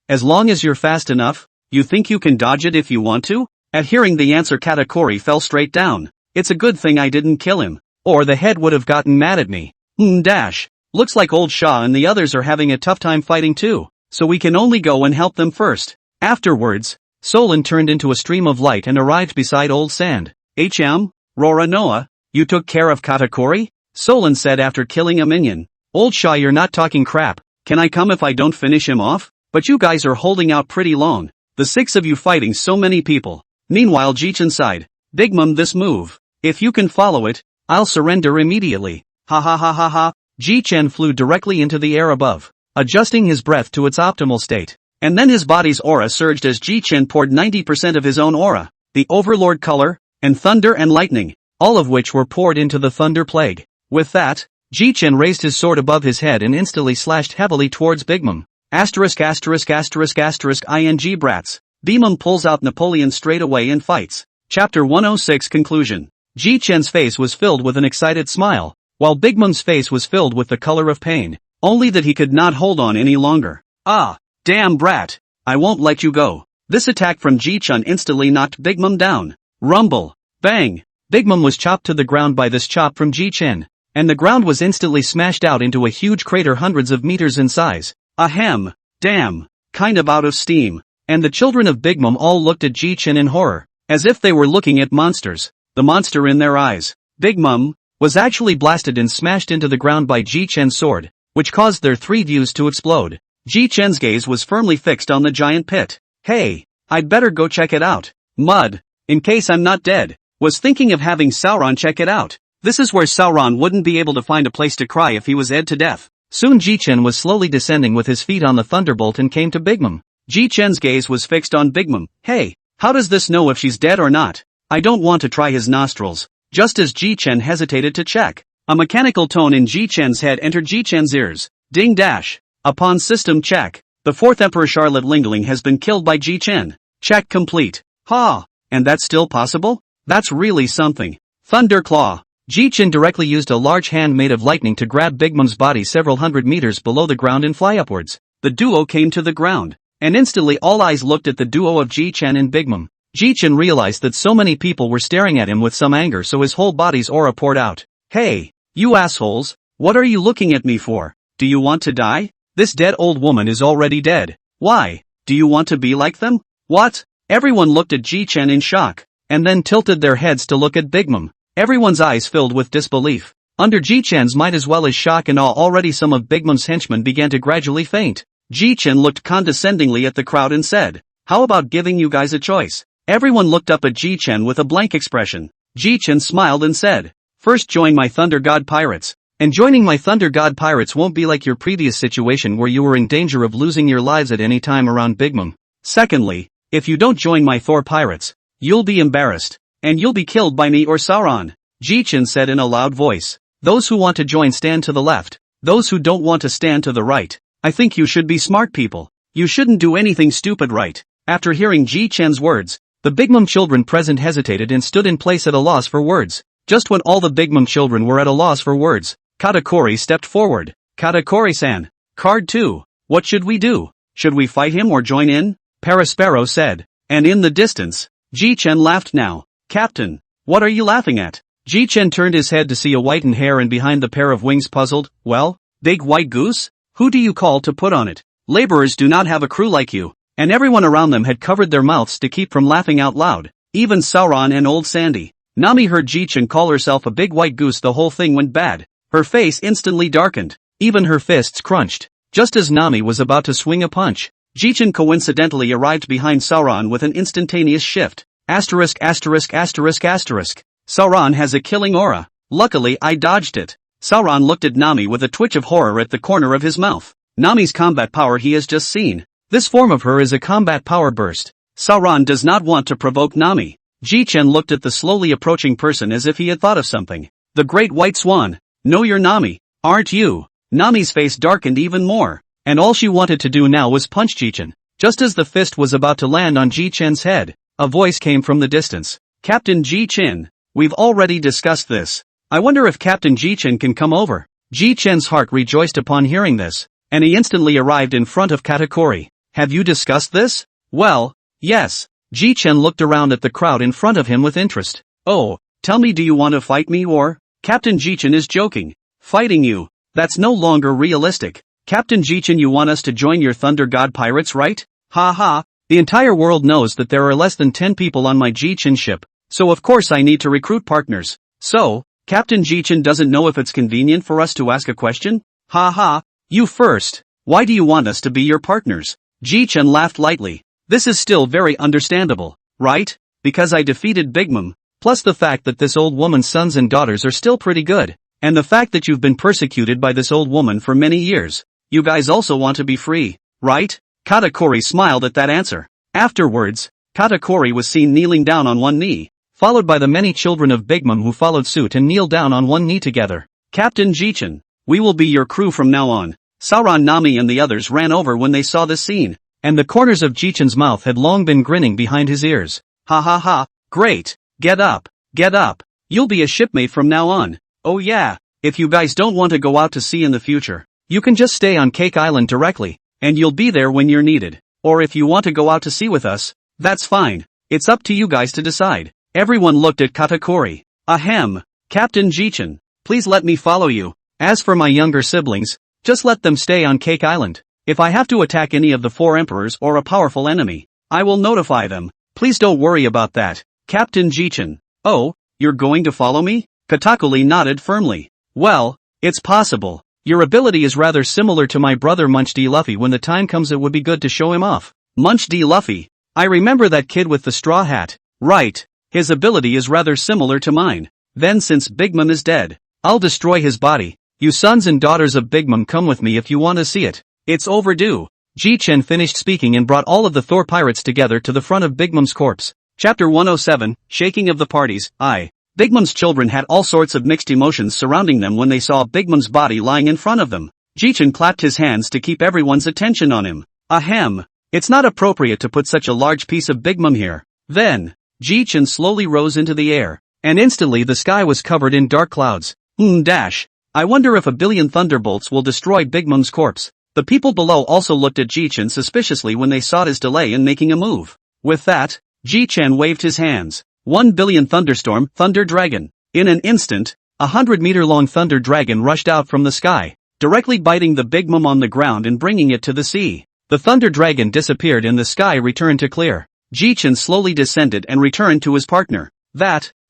As long as you're fast enough, you think you can dodge it if you want to? At hearing the answer Katakuri fell straight down. It's a good thing I didn't kill him, or the head would have gotten mad at me. Dash. Looks like Old Shah and the others are having a tough time fighting too, so we can only go and help them first. Afterwards, Solon turned into a stream of light and arrived beside Old Sand. Rora Noah, you took care of Katakuri? Solon said after killing a minion. Old Shaw, you're not talking crap. Can I come if I don't finish him off? But you guys are holding out pretty long. The 6 of you fighting so many people. Meanwhile Jichen sighed. Big Mom, this move. If you can follow it, I'll surrender immediately. Ha ha ha ha ha. Jichen flew directly into the air above, adjusting his breath to its optimal state. And then his body's aura surged as Jichen poured 90% of his own aura, the overlord color, and thunder and lightning, all of which were poured into the thunder plague. With that, Jichen raised his sword above his head and instantly slashed heavily towards Big Mom. ************************************************************************************************************************************************************************************************************************* Fights. Chapter 106 Conclusion. Jichen's face was filled with an excited smile, while Big Mom's face was filled with the color of pain. Only that he could not hold on any longer. Ah, damn brat. I won't let you go. This attack from Jichen instantly knocked Big Mom down. Rumble. Bang. Big Mom was chopped to the ground by this chop from Jichen, and the ground was instantly smashed out into a huge crater hundreds of meters in size. Ahem. Damn. Kind of out of steam. And the children of Big Mom all looked at Jichen in horror, as if they were looking at monsters. The monster in their eyes, Big Mom, was actually blasted and smashed into the ground by Jichen's sword, which caused their 3 views to explode. Jichen's gaze was firmly fixed on the giant pit. Hey, I'd better go check it out. Mud. In case I'm not dead. Was thinking of having Sauron check it out. This is where Sauron wouldn't be able to find a place to cry if he was ed to death. Soon Jichen was slowly descending with his feet on the thunderbolt and came to Big Mom. Jichen's gaze was fixed on Big Mom. Hey, how does this know if she's dead or not? I don't want to try his nostrils. Just as Jichen hesitated to check, a mechanical tone in Jichen's head entered Jichen's ears. Ding dash. Upon system check, the 4th Emperor Charlotte Lingling has been killed by Jichen. Check complete. Ha! And that's still possible? That's really something. Thunderclaw. Jichen directly used a large hand made of lightning to grab Big Mom's body several hundred meters below the ground and fly upwards. The duo came to the ground, and instantly all eyes looked at the duo of Jichen and Big Mom. Jichen realized that so many people were staring at him with some anger, so his whole body's aura poured out. Hey, you assholes, what are you looking at me for? Do you want to die? This dead old woman is already dead. Why? Do you want to be like them? What? Everyone looked at Jichen in shock, and then tilted their heads to look at Big Mom. Everyone's eyes filled with disbelief. Under Jichen's might as well as shock and awe, already some of Big Mom's henchmen began to gradually faint. Jichen looked condescendingly at the crowd and said, how about giving you guys a choice? Everyone looked up at Jichen with a blank expression. Jichen smiled and said, first join my Thunder God Pirates. And joining my Thunder God Pirates won't be like your previous situation where you were in danger of losing your lives at any time around Big Mom. Secondly, if you don't join my Thor Pirates, you'll be embarrassed. And you'll be killed by me or Sauron. Jichen said in a loud voice. Those who want to join stand to the left. Those who don't want to stand to the right. I think you should be smart people. You shouldn't do anything stupid, right? After hearing Jichen's words, the Big Mom children present hesitated and stood in place at a loss for words. Just when all the Big Mom children were at a loss for words, Katakuri stepped forward. Katakuri-san. Card 2. What should we do? Should we fight him or join in? Paraspero said. And in the distance, Jichen laughed now. Captain, what are you laughing at? Jichen turned his head to see a whitened hair and behind the pair of wings puzzled. Well, big white goose? Who do you call to put on it? Laborers do not have a crew like you. And everyone around them had covered their mouths to keep from laughing out loud. Even Sauron and old Sandy. Nami heard Jichen call herself a big white goose. The whole thing went bad. Her face instantly darkened. Even her fists crunched. Just as Nami was about to swing a punch, Jichen coincidentally arrived behind Sauron with an instantaneous shift. Asterisk asterisk asterisk asterisk. Sauron has a killing aura. Luckily I dodged it. Sauron looked at Nami with a twitch of horror at the corner of his mouth. Nami's combat power he has just seen. This form of her is a combat power burst. Sauron does not want to provoke Nami. Jichen looked at the slowly approaching person as if he had thought of something. The great white swan. No, you're Nami, aren't you? Nami's face darkened even more, and all she wanted to do now was punch Jichen. Just as the fist was about to land on Jichen's head, a voice came from the distance. Captain Jichen, we've already discussed this. I wonder if Captain Jichen can come over. Jichen's heart rejoiced upon hearing this, and he instantly arrived in front of Katakuri. Have you discussed this? Well, yes. Jichen looked around at the crowd in front of him with interest. Oh, tell me, do you want to fight me or? Captain Jichen is joking. Fighting you? That's no longer realistic. Captain Jichen, you want us to join your Thunder God Pirates, right? Ha ha. The entire world knows that there are less than 10 people on my Jichen ship. So of course I need to recruit partners. So, Captain Jichen doesn't know if it's convenient for us to ask a question? Ha ha, you first. Why do you want us to be your partners? Jichen laughed lightly. This is still very understandable, right? Because I defeated Big Mom, plus the fact that this old woman's sons and daughters are still pretty good, and the fact that you've been persecuted by this old woman for many years. You guys also want to be free, right? Katakuri smiled at that answer. Afterwards, Katakuri was seen kneeling down on one knee, followed by the many children of Big Mom who followed suit and kneeled down on one knee together. Captain Jichen, we will be your crew from now on. Sauron, Nami and the others ran over when they saw this scene, and the corners of Jichen's mouth had long been grinning behind his ears. Ha ha ha, great, get up, you'll be a shipmate from now on. Oh yeah, if you guys don't want to go out to sea in the future, you can just stay on Cake Island directly, and you'll be there when you're needed. Or if you want to go out to sea with us, that's fine, it's up to you guys to decide. Everyone looked at Katakuri. Ahem, Captain Jichen, please let me follow you. As for my younger siblings, just let them stay on Cake Island. If I have to attack any of the 4 emperors or a powerful enemy, I will notify them. Please don't worry about that, Captain Jichen. Oh, you're going to follow me? Katakuri nodded firmly. Well, it's possible. Your ability is rather similar to my brother Munch D. Luffy. When the time comes it would be good to show him off. Munch D. Luffy. I remember that kid with the straw hat. Right. His ability is rather similar to mine. Then since Big Mom is dead, I'll destroy his body. You sons and daughters of Big Mom, come with me if you want to see it. It's overdue. Jichen finished speaking and brought all of the Thor pirates together to the front of Big Mom's corpse. Chapter 107, Shaking of the Parties. Big Mom's children had all sorts of mixed emotions surrounding them when they saw Big Mom's body lying in front of them. Jichen clapped his hands to keep everyone's attention on him. Ahem. It's not appropriate to put such a large piece of Big Mom here. Then, Jichen slowly rose into the air, and instantly the sky was covered in dark clouds. I wonder if a billion thunderbolts will destroy Big Mom's corpse. The people below also looked at Jichen suspiciously when they saw his delay in making a move. With that, Jichen waved his hands. 1 billion thunderstorm, thunder dragon. In an instant, a 100-meter-long thunder dragon rushed out from the sky, directly biting the Big Mom on the ground and bringing it to the sea. The thunder dragon disappeared and the sky returned to clear. Jichen slowly descended and returned to his partner.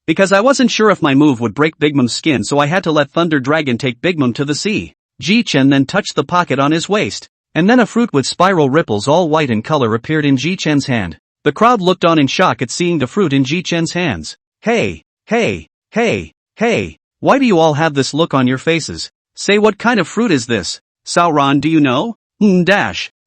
Because I wasn't sure if my move would break Big Mom's skin, so I had to let Thunder Dragon take Big Mom to the sea. Jichen then touched the pocket on his waist, and then a fruit with spiral ripples all white in color appeared in Jichen's hand. The crowd looked on in shock at seeing the fruit in Jichen's hands. Hey, why do you all have this look on your faces? Say, what kind of fruit is this? Sauron, do you know?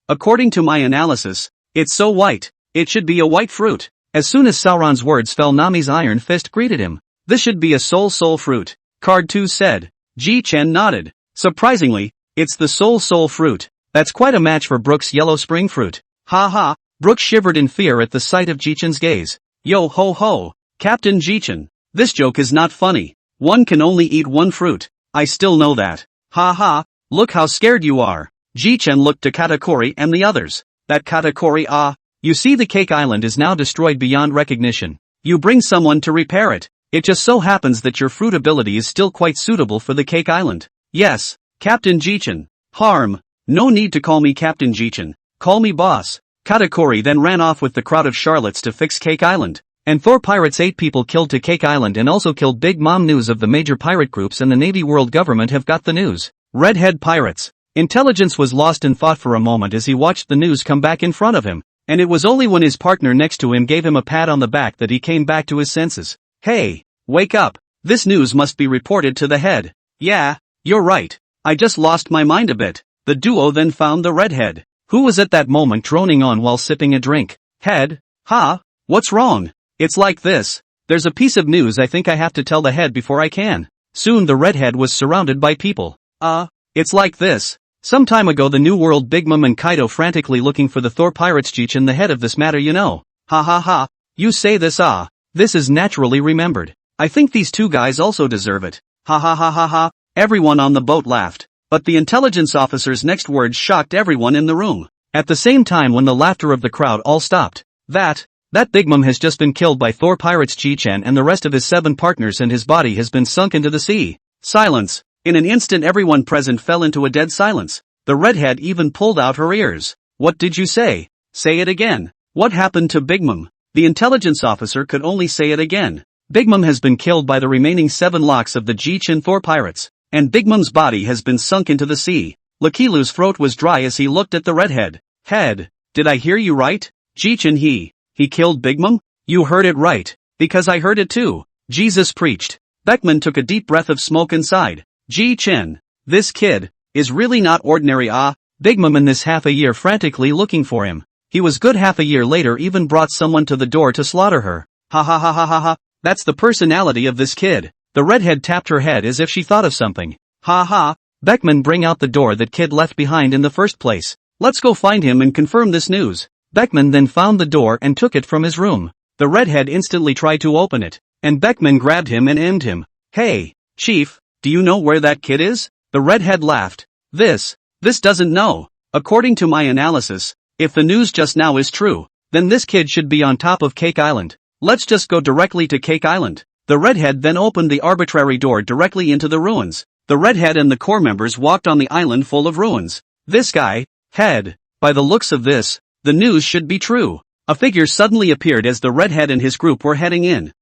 According to my analysis, it's so white, it should be a white fruit. As soon as Sauron's words fell, Nami's iron fist greeted him. This should be a soul fruit. Card 2 said. Jichen nodded. Surprisingly, it's the soul fruit. That's quite a match for Brook's yellow spring fruit. Ha ha, Brook shivered in fear at the sight of Jichen's gaze. Yo ho ho, Captain Jichen. This joke is not funny. One can only eat one fruit. I still know that. Ha ha, look how scared you are. Jichen looked to Katakuri and the others. That Katakuri, you see, the Cake Island is now destroyed beyond recognition. You bring someone to repair it. It just so happens that your fruit ability is still quite suitable for the Cake Island. Yes, Captain Jichen. No need to call me Captain Jichen. Call me boss. Katakuri then ran off with the crowd of Charlottes to fix Cake Island. And Thor pirates, 8 people killed to Cake Island and also killed Big Mom. News of the major pirate groups and the Navy world government have got the news. Redhead pirates. Intelligence was lost in thought for a moment as he watched the news come back in front of him. And it was only when his partner next to him gave him a pat on the back that he came back to his senses. Hey, wake up. This news must be reported to the head. Yeah, you're right. I just lost my mind a bit. The duo then found the redhead, who was at that moment droning on while sipping a drink. Head? What's wrong? It's like this. There's a piece of news I think I have to tell the head before I can. Soon the redhead was surrounded by people. It's like this. Some time ago the New World Big Mom and Kaido frantically looking for the Thor pirates. Jichen, the head of this matter, you know. You say this, this is naturally remembered. I think these two guys also deserve it. Everyone on the boat laughed. But the intelligence officer's next words shocked everyone in the room. At the same time, when the laughter of the crowd all stopped. That Big Mom has just been killed by Thor pirates Jichen and the rest of his 7 partners, and his body has been sunk into the sea. Silence. In an instant everyone present fell into a dead silence. The redhead even pulled out her ears. What did you say? Say it again. What happened to Big Mom? The intelligence officer could only say it again. Big Mom has been killed by the remaining 7 locks of the Jichen Thor pirates, and Big Mom's body has been sunk into the sea. Lakilu's throat was dry as he looked at the redhead. Head, did I hear you right? Jichen he killed Big Mom? You heard it right, because I heard it too. Jesus preached. Beckman took a deep breath of smoke inside. Jichen, this kid is really not ordinary. Big Mom in this half a year frantically looking for him. He was good half a year later even brought someone to the door to slaughter her. Ha ha ha ha ha ha, that's the personality of this kid. The redhead tapped her head as if she thought of something. Ha ha, Beckman, bring out the door that kid left behind in the first place. Let's go find him and confirm this news. Beckman then found the door and took it from his room. The redhead instantly tried to open it, and Beckman grabbed him and aimed him. Hey, Chief, do you know where that kid is? The redhead laughed. This doesn't know. According to my analysis, if the news just now is true, then this kid should be on top of Cake Island. Let's just go directly to Cake Island. The redhead then opened the arbitrary door directly into the ruins. The redhead and the core members walked on the island full of ruins. This guy, head, by the looks of this, the news should be true. A figure suddenly appeared as the redhead and his group were heading in.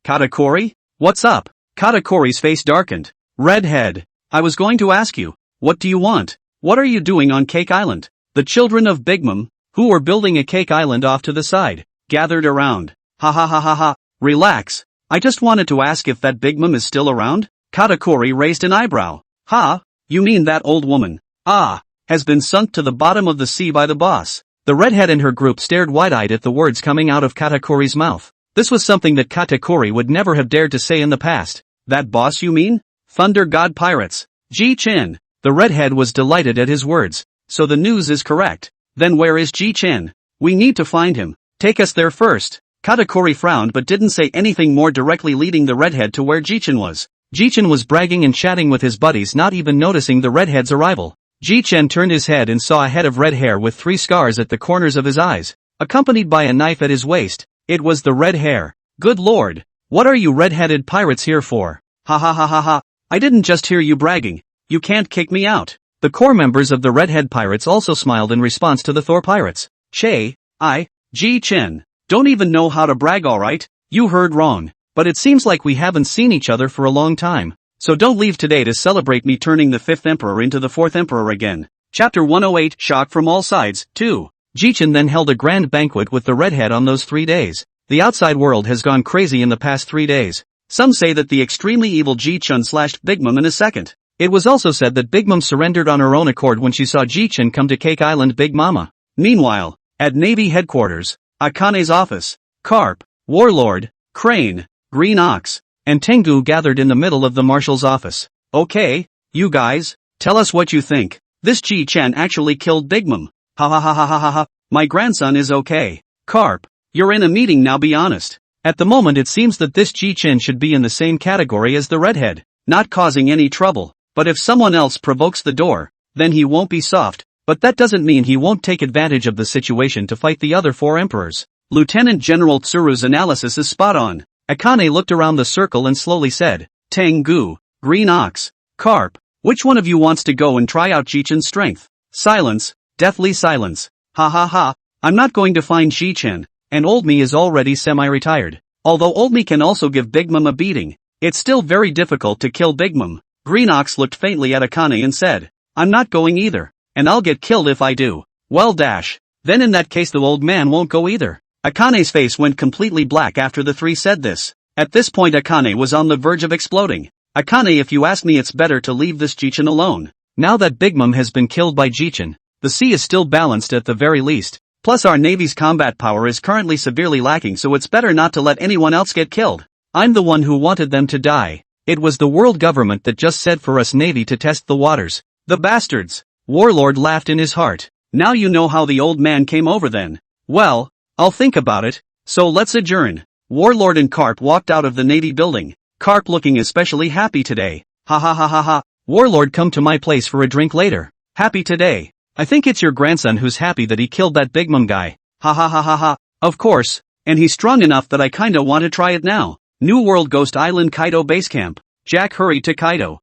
Katakuri? What's up? Katakuri's face darkened. Redhead, I was going to ask you, what do you want? What are you doing on Cake Island? The children of Big Mom, who were building a cake island off to the side, gathered around. Ha ha ha ha ha, relax. I just wanted to ask if that Big Mom is still around? Katakuri raised an eyebrow. Ha? You mean that old woman? Has been sunk to the bottom of the sea by the boss. The redhead and her group stared wide-eyed at the words coming out of Katakuri's mouth. This was something that Katakuri would never have dared to say in the past. That boss you mean? Thunder God Pirates. Jichen. The redhead was delighted at his words. So the news is correct. Then where is Jichen? We need to find him. Take us there first. Katakuri frowned but didn't say anything more, directly leading the redhead to where Jichen was. Jichen was bragging and chatting with his buddies, not even noticing the redhead's arrival. Jichen turned his head and saw a head of red hair with 3 scars at the corners of his eyes, accompanied by a knife at his waist. It was the red hair. Good lord. What are you red-headed pirates here for? Ha ha ha ha ha. I didn't just hear you bragging. You can't kick me out. The core members of the redhead pirates also smiled in response to the Thor pirates. Jichen, don't even know how to brag, alright? You heard wrong. But it seems like we haven't seen each other for a long time. So don't leave today to celebrate me turning the 5th emperor into the 4th emperor again. Chapter 108, Shock from All Sides, 2. Jichen then held a grand banquet with the redhead on those 3 days. The outside world has gone crazy in the past 3 days. Some say that the extremely evil Jichen slashed Big Mom in a second. It was also said that Big Mom surrendered on her own accord when she saw Jichen come to Cake Island Big Mama. Meanwhile, at Navy headquarters, Akane's office, Garp, Warlord, Crane, Green Ox, and Tengu gathered in the middle of the marshal's office. Okay, you guys, tell us what you think. This Jichen actually killed Big Mom. Ha ha ha ha ha ha ha. My grandson is okay. Garp, you're in a meeting now, be honest. At the moment it seems that this Jichen should be in the same category as the redhead, not causing any trouble. But if someone else provokes the door, then he won't be soft. But that doesn't mean he won't take advantage of the situation to fight the other 4 emperors. Lieutenant General Tsuru's analysis is spot on. Akane looked around the circle and slowly said, Tengu, Green Ox, Garp, which one of you wants to go and try out Jichen's strength? Silence, deathly silence. Ha ha ha, I'm not going to find Jichen, and Old Me is already semi-retired. Although Old Me can also give Big Mom a beating, it's still very difficult to kill Big Mom. Green Ox looked faintly at Akane and said, I'm not going either, and I'll get killed if I do. Well then in that case the old man won't go either. Akane's face went completely black after the 3 said this. At this point Akane was on the verge of exploding. Akane, if you ask me, it's better to leave this Jichen alone. Now that Big Mom has been killed by Jichen, the sea is still balanced at the very least. Plus our Navy's combat power is currently severely lacking, so it's better not to let anyone else get killed. I'm the one who wanted them to die. It was the world government that just said for us Navy to test the waters. The bastards. Warlord laughed in his heart. Now you know how the old man came over then. Well, I'll think about it, so let's adjourn. Warlord and Garp walked out of the Navy building. Garp looking especially happy today. Ha ha ha ha ha. Warlord, come to my place for a drink later. Happy today. I think it's your grandson who's happy that he killed that Big Mom guy. Ha ha ha ha ha. Of course, and he's strong enough that I kinda want to try it now. New World Ghost Island Kaido Base Camp. Jack hurried to Kaido.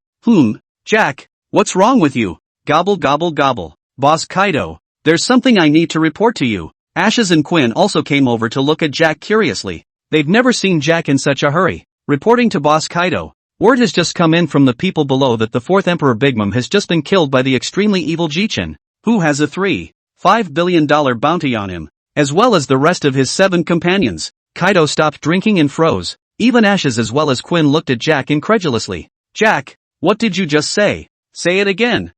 Jack, what's wrong with you? Gobble gobble gobble. Boss Kaido, there's something I need to report to you. Ashes and Quinn also came over to look at Jack curiously. They've never seen Jack in such a hurry. Reporting to Boss Kaido, word has just come in from the people below that the 4th Emperor Big Mom has just been killed by the extremely evil Jichen, who has a $3.5 billion bounty on him, as well as the rest of his 7 companions. Kaido stopped drinking and froze. Even Ashes as well as Quinn looked at Jack incredulously. Jack, what did you just say? Say it again.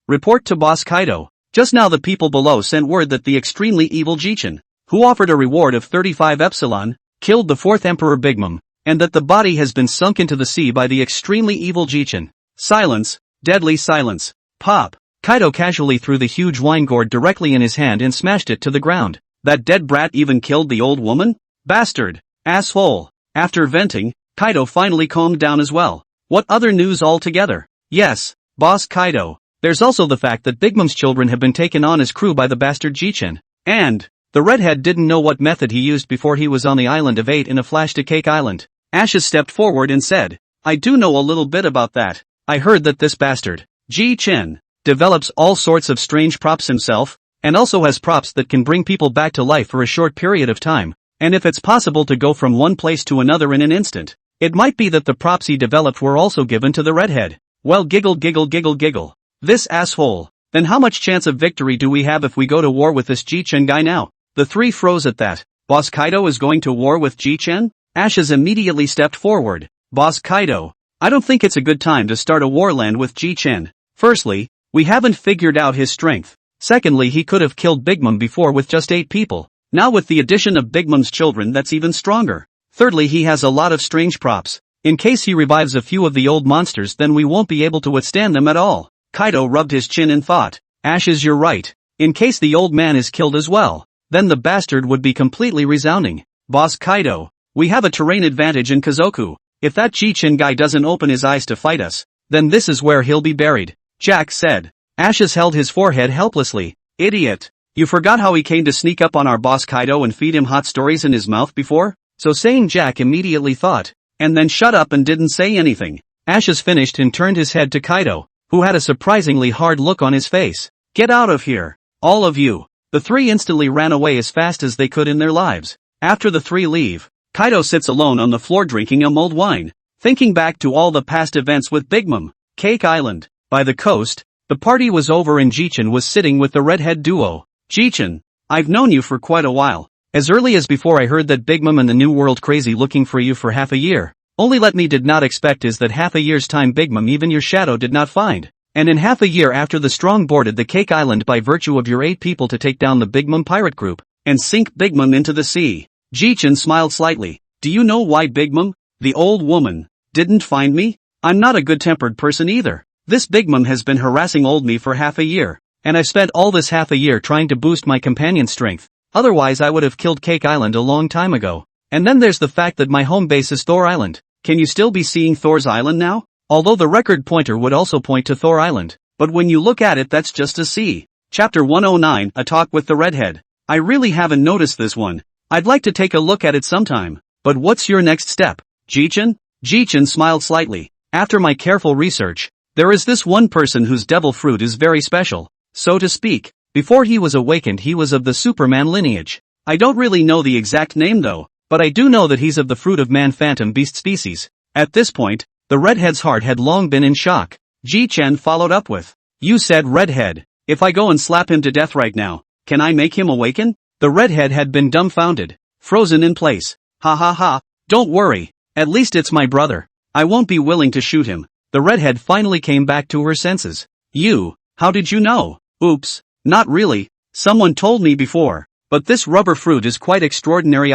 Report to Boss Kaido. Just now the people below sent word that the extremely evil Jichen, who offered a reward of 35 epsilon, killed the 4th Emperor Big Mom, and that the body has been sunk into the sea by the extremely evil Jichen. Silence, deadly silence. Pop. Kaido casually threw the huge wine gourd directly in his hand and smashed it to the ground. That dead brat even killed the old woman? Bastard. Asshole. After venting, Kaido finally calmed down as well. What other news altogether? Yes, Boss Kaido. There's also the fact that Big Mom's children have been taken on as crew by the bastard Jichen. And the redhead didn't know what method he used before he was on the island of 8 in a flash to Cake Island. Ashes stepped forward and said, I do know a little bit about that. I heard that this bastard, Jichen, develops all sorts of strange props himself, and also has props that can bring people back to life for a short period of time, and if it's possible to go from one place to another in an instant, it might be that the props he developed were also given to the redhead. Well, giggle giggle giggle giggle. This asshole. Then how much chance of victory do we have if we go to war with this Jichen guy now? The 3 froze at that. Boss Kaido is going to war with Jichen? Ashes immediately stepped forward. Boss Kaido, I don't think it's a good time to start a warland with Jichen. Firstly, we haven't figured out his strength. Secondly, he could have killed Big Mom before with just 8 people. Now with the addition of Big Mom's children, that's even stronger. Thirdly, he has a lot of strange props. In case he revives a few of the old monsters, then we won't be able to withstand them at all. Kaido rubbed his chin in thought. Ashes, you're right. In case the old man is killed as well, then the bastard would be completely resounding. Boss Kaido, we have a terrain advantage in Kazoku. If that Jichen guy doesn't open his eyes to fight us, then this is where he'll be buried, Jack said. Ashes held his forehead helplessly. Idiot. You forgot how he came to sneak up on our boss Kaido and feed him hot stories in his mouth before? So saying, Jack immediately thought, and then shut up and didn't say anything. Ashes finished and turned his head to Kaido, who had a surprisingly hard look on his face. Get out of here. All of you. The 3 instantly ran away as fast as they could in their lives. After the 3 leave, Kaido sits alone on the floor drinking a mulled wine, thinking back to all the past events with Big Mom. Cake Island. By the coast, the party was over and Jichen was sitting with the redhead duo. Jichen, I've known you for quite a while. As early as before I heard that Big Mom and the New World crazy looking for you for half a year. Only let me did not expect is that half a year's time Big Mom even your shadow did not find. And in half a year after the Strong boarded the Cake Island by virtue of your 8 people to take down the Big Mom pirate group, and sink Big Mom into the sea. Jichen smiled slightly. Do you know why Big Mom, the old woman, didn't find me? I'm not a good-tempered person either. This Big Mom has been harassing old me for half a year, and I've spent all this half a year trying to boost my companion strength. Otherwise I would have killed Cake Island a long time ago. And then there's the fact that my home base is Thor Island. Can you still be seeing Thor's Island now? Although the record pointer would also point to Thor Island. But when you look at it, that's just a sea. Chapter 109, A Talk with the Redhead. I really haven't noticed this one. I'd like to take a look at it sometime. But what's your next step, Jichen? Jichen smiled slightly. After my careful research, there is this one person whose devil fruit is very special, so to speak. Before he was awakened he was of the Superman lineage. I don't really know the exact name though, but I do know that he's of the fruit of man phantom beast species. At this point, the redhead's heart had long been in shock. Jichen followed up with, you said redhead. If I go and slap him to death right now, can I make him awaken? The redhead had been dumbfounded, frozen in place. Ha ha ha, don't worry, at least it's my brother. I won't be willing to shoot him. The redhead finally came back to her senses. You, how did you know? Oops, not really, someone told me before. But this rubber fruit is quite extraordinary,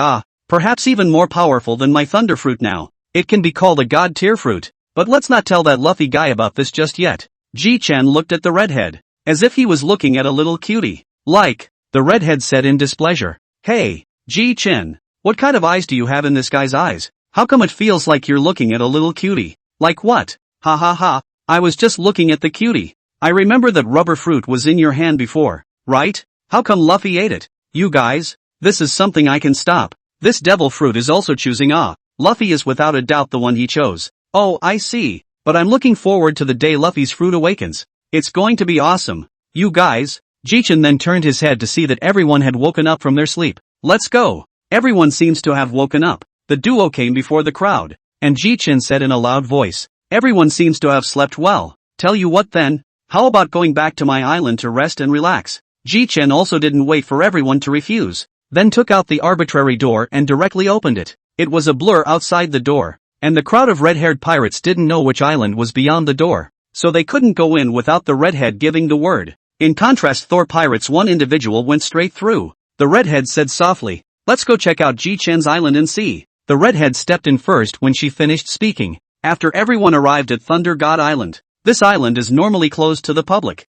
perhaps even more powerful than my thunder fruit now. It can be called a god tier fruit, but let's not tell that Luffy guy about this just yet. Jichen looked at the redhead, as if he was looking at a little cutie. Like, the redhead said in displeasure. Hey, Jichen, what kind of eyes do you have in this guy's eyes? How come it feels like you're looking at a little cutie? Like what? Ha ha ha, I was just looking at the cutie. I remember that rubber fruit was in your hand before, right? How come Luffy ate it? You guys, this is something I can stop. This devil fruit is also choosing Luffy is without a doubt the one he chose. Oh, I see. But I'm looking forward to the day Luffy's fruit awakens. It's going to be awesome. You guys, Jichen then turned his head to see that everyone had woken up from their sleep. Let's go. Everyone seems to have woken up. The duo came before the crowd, and Jichen said in a loud voice, everyone seems to have slept well. Tell you what then, how about going back to my island to rest and relax? Jichen also didn't wait for everyone to refuse, then took out the arbitrary door and directly opened it. It was a blur outside the door, and the crowd of red-haired pirates didn't know which island was beyond the door, so they couldn't go in without the redhead giving the word. In contrast, Thor pirates, one individual went straight through. The redhead said softly, let's go check out Jichen's island and see. The redhead stepped in first when she finished speaking. After everyone arrived at Thunder God Island. This island is normally closed to the public.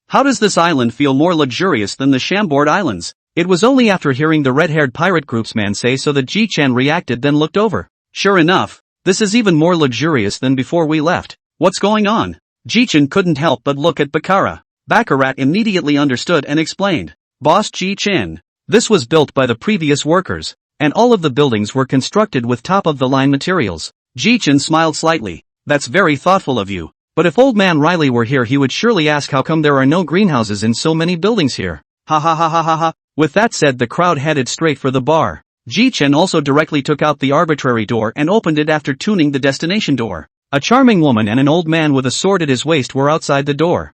How does this island feel more luxurious than the Shamboard Islands? It was only after hearing the red-haired pirate group's man say so that Jichen reacted, then looked over. Sure enough, this is even more luxurious than before we left. What's going on? Jichen couldn't help but look at Baccarat. Baccarat immediately understood and explained. Boss Jichen, this was built by the previous workers, and all of the buildings were constructed with top-of-the-line materials. Jichen smiled slightly. That's very thoughtful of you. But if old man Riley were here, he would surely ask how come there are no greenhouses in so many buildings here. Ha ha ha ha ha ha. With that said, the crowd headed straight for the bar. Jichen also directly took out the arbitrary door and opened it after tuning the destination door. A charming woman and an old man with a sword at his waist were outside the door.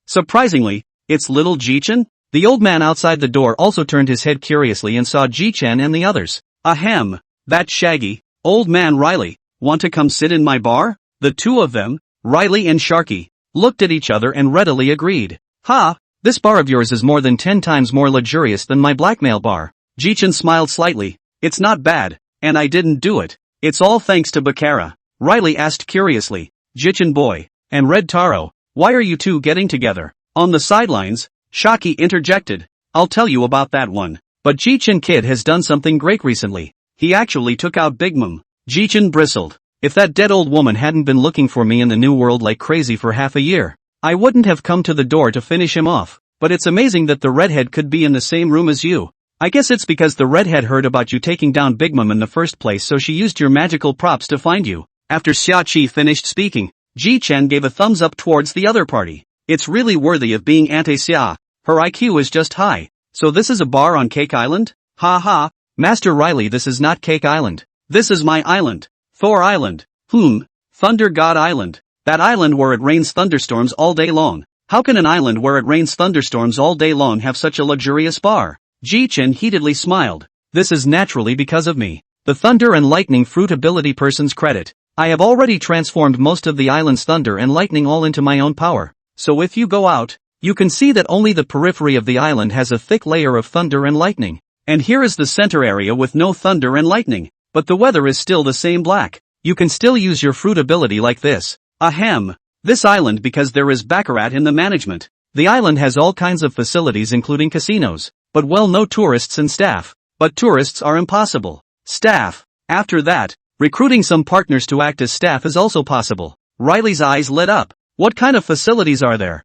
Surprisingly, it's little Jichen? The old man outside the door also turned his head curiously and saw Jichen and the others. Ahem. That shaggy, old man Riley, want to come sit in my bar? The two of them, Riley and Sharky, looked at each other and readily agreed. Ha! This bar of yours is more than 10 times more luxurious than my blackmail bar. Jichen smiled slightly. It's not bad, and I didn't do it. It's all thanks to Baccarat. Riley asked curiously. Jichen boy, and Red Taro, why are you two getting together? On the sidelines, Sharky interjected. I'll tell you about that one. But Jichen kid has done something great recently. He actually took out Big Mom. Jichen bristled. If that dead old woman hadn't been looking for me in the new world like crazy for half a year, I wouldn't have come to the door to finish him off. But it's amazing that the redhead could be in the same room as you. I guess it's because the redhead heard about you taking down Big Mom in the first place, so she used your magical props to find you. After Xia Qi finished speaking, Jichen gave a thumbs up towards the other party. It's really worthy of being Auntie Xia. Her IQ is just high. So this is a bar on Cake Island? Ha ha. Master Riley, this is not Cake Island. This is my island. Thor Island. Thunder God Island. That island where it rains thunderstorms all day long. How can an island where it rains thunderstorms all day long have such a luxurious bar? Jichen heatedly smiled. This is naturally because of me. The thunder and lightning fruit ability person's credit. I have already transformed most of the island's thunder and lightning all into my own power. So if you go out, you can see that only the periphery of the island has a thick layer of thunder and lightning. And here is the center area with no thunder and lightning. But the weather is still the same black. You can still use your fruit ability like this. Ahem. This island because there is Baccarat in the management. The island has all kinds of facilities including casinos. But well, no tourists and staff. But tourists are impossible. Staff. After that, recruiting some partners to act as staff is also possible. Riley's eyes lit up. What kind of facilities are there?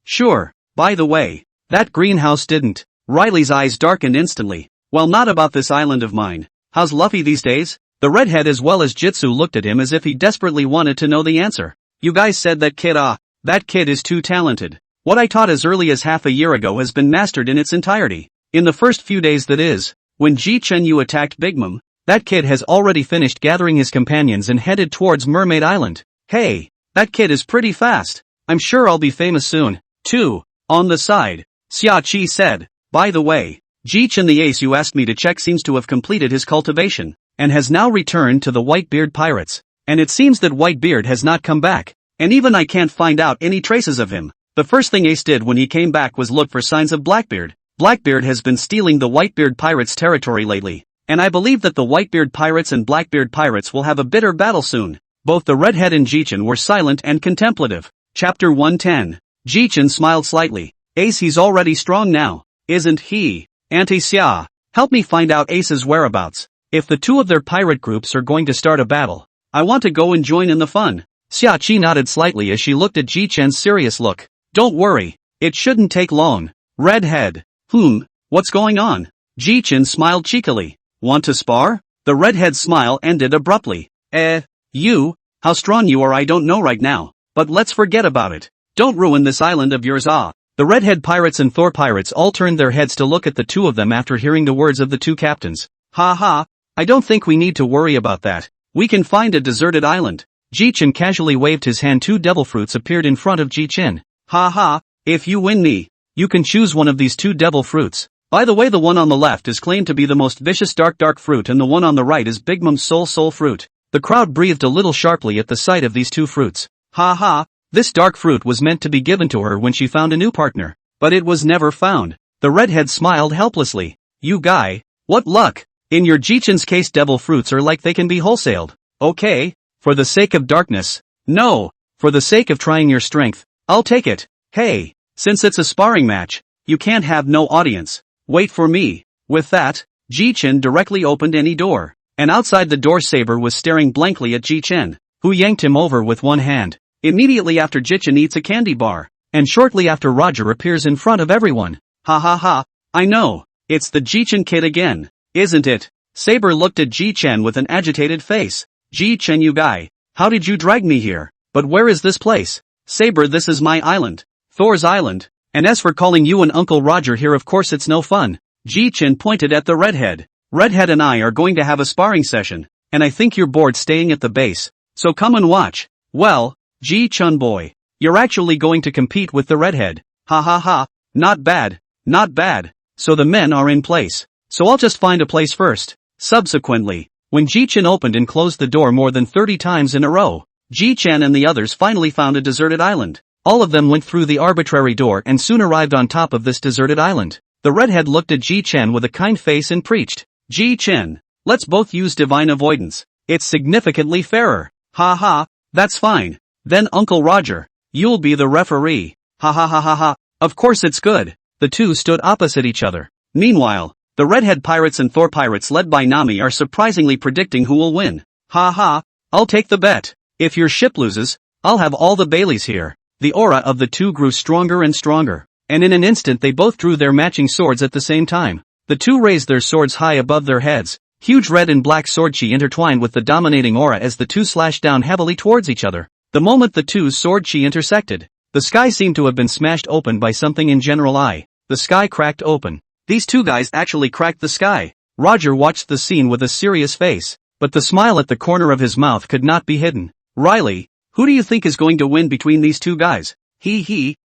Sure. By the way, that greenhouse didn't. Riley's eyes darkened instantly. Well, not about this island of mine. How's Luffy these days? The redhead as well as Jitsu looked at him as if he desperately wanted to know the answer. You guys said that kid is too talented. What I taught as early as half a year ago has been mastered in its entirety. In the first few days, that is, when Jichen Yu attacked Big Mom, that kid has already finished gathering his companions and headed towards Mermaid Island. Hey, that kid is pretty fast. I'm sure I'll be famous soon, too. On the side, Xia Qi said, by the way, Jichen the ace you asked me to check seems to have completed his cultivation, and has now returned to the Whitebeard pirates. And it seems that Whitebeard has not come back, and even I can't find out any traces of him. The first thing Ace did when he came back was look for signs of Blackbeard. Blackbeard has been stealing the Whitebeard pirates' territory lately, and I believe that the Whitebeard pirates and Blackbeard pirates will have a bitter battle soon. Both the redhead and Jichen were silent and contemplative. Chapter 110. Jichen smiled slightly. Ace, he's already strong now, isn't he? Auntie Xia, help me find out Ace's whereabouts. If the two of their pirate groups are going to start a battle, I want to go and join in the fun. Xia Qi nodded slightly as she looked at Jichen's serious look. Don't worry, it shouldn't take long. Redhead. What's going on? Jichen smiled cheekily. Want to spar? The redhead's smile ended abruptly. You? How strong you are I don't know right now, but let's forget about it. Don't ruin this island of yours. The redhead pirates and Thor pirates all turned their heads to look at the two of them after hearing the words of the two captains. Ha ha, I don't think we need to worry about that. We can find a deserted island. Jichen casually waved his hand. Two devil fruits appeared in front of Jichen. Ha ha, if you win me, you can choose one of these two devil fruits. By the way, the one on the left is claimed to be the most vicious dark fruit and the one on the right is Big Mom's soul fruit. The crowd breathed a little sharply at the sight of these two fruits. Ha ha, this dark fruit was meant to be given to her when she found a new partner. But it was never found. The redhead smiled helplessly. You guy, what luck. In your Jichen's case, devil fruits are like they can be wholesaled. Okay, for the sake of darkness. No, for the sake of trying your strength, I'll take it. Hey, since it's a sparring match, you can't have no audience. Wait for me. With that, Jichen directly opened any door. And outside the door, Saber was staring blankly at Jichen, who yanked him over with one hand. Immediately after, Jichen eats a candy bar. And shortly after, Roger appears in front of everyone. Ha ha ha, I know, it's the Jichen kid again, isn't it? Saber looked at Jichen with an agitated face. Jichen, you guy, how did you drag me here? But where is this place? Saber, this is my island. Thor's island. And as for calling you an Uncle Roger here, of course it's no fun. Jichen pointed at the redhead. Redhead and I are going to have a sparring session, and I think you're bored staying at the base, so come and watch. Well, Jichen boy, you're actually going to compete with the redhead. Ha ha ha, not bad, not bad. So the men are in place. So I'll just find a place first. Subsequently, when Jichen opened and closed the door more than 30 times in a row, Jichen and the others finally found a deserted island. All of them went through the arbitrary door and soon arrived on top of this deserted island. The redhead looked at Jichen with a kind face and preached. Jichen, let's both use divine avoidance. It's significantly fairer. Ha ha, that's fine. Then Uncle Roger, you'll be the referee. Ha ha ha ha ha, of course it's good. The two stood opposite each other. Meanwhile, the redhead pirates and Thor pirates led by Nami are surprisingly predicting who will win. Ha ha, I'll take the bet. If your ship loses, I'll have all the Baileys here. The aura of the two grew stronger and stronger, and in an instant they both drew their matching swords at the same time. The two raised their swords high above their heads. Huge red and black sword chi intertwined with the dominating aura as the two slashed down heavily towards each other. The moment the two sword chi intersected, the sky seemed to have been smashed open by something in general eye. The sky cracked open. These two guys actually cracked the sky. Roger watched the scene with a serious face, but the smile at the corner of his mouth could not be hidden. Riley, who do you think is going to win between these two guys?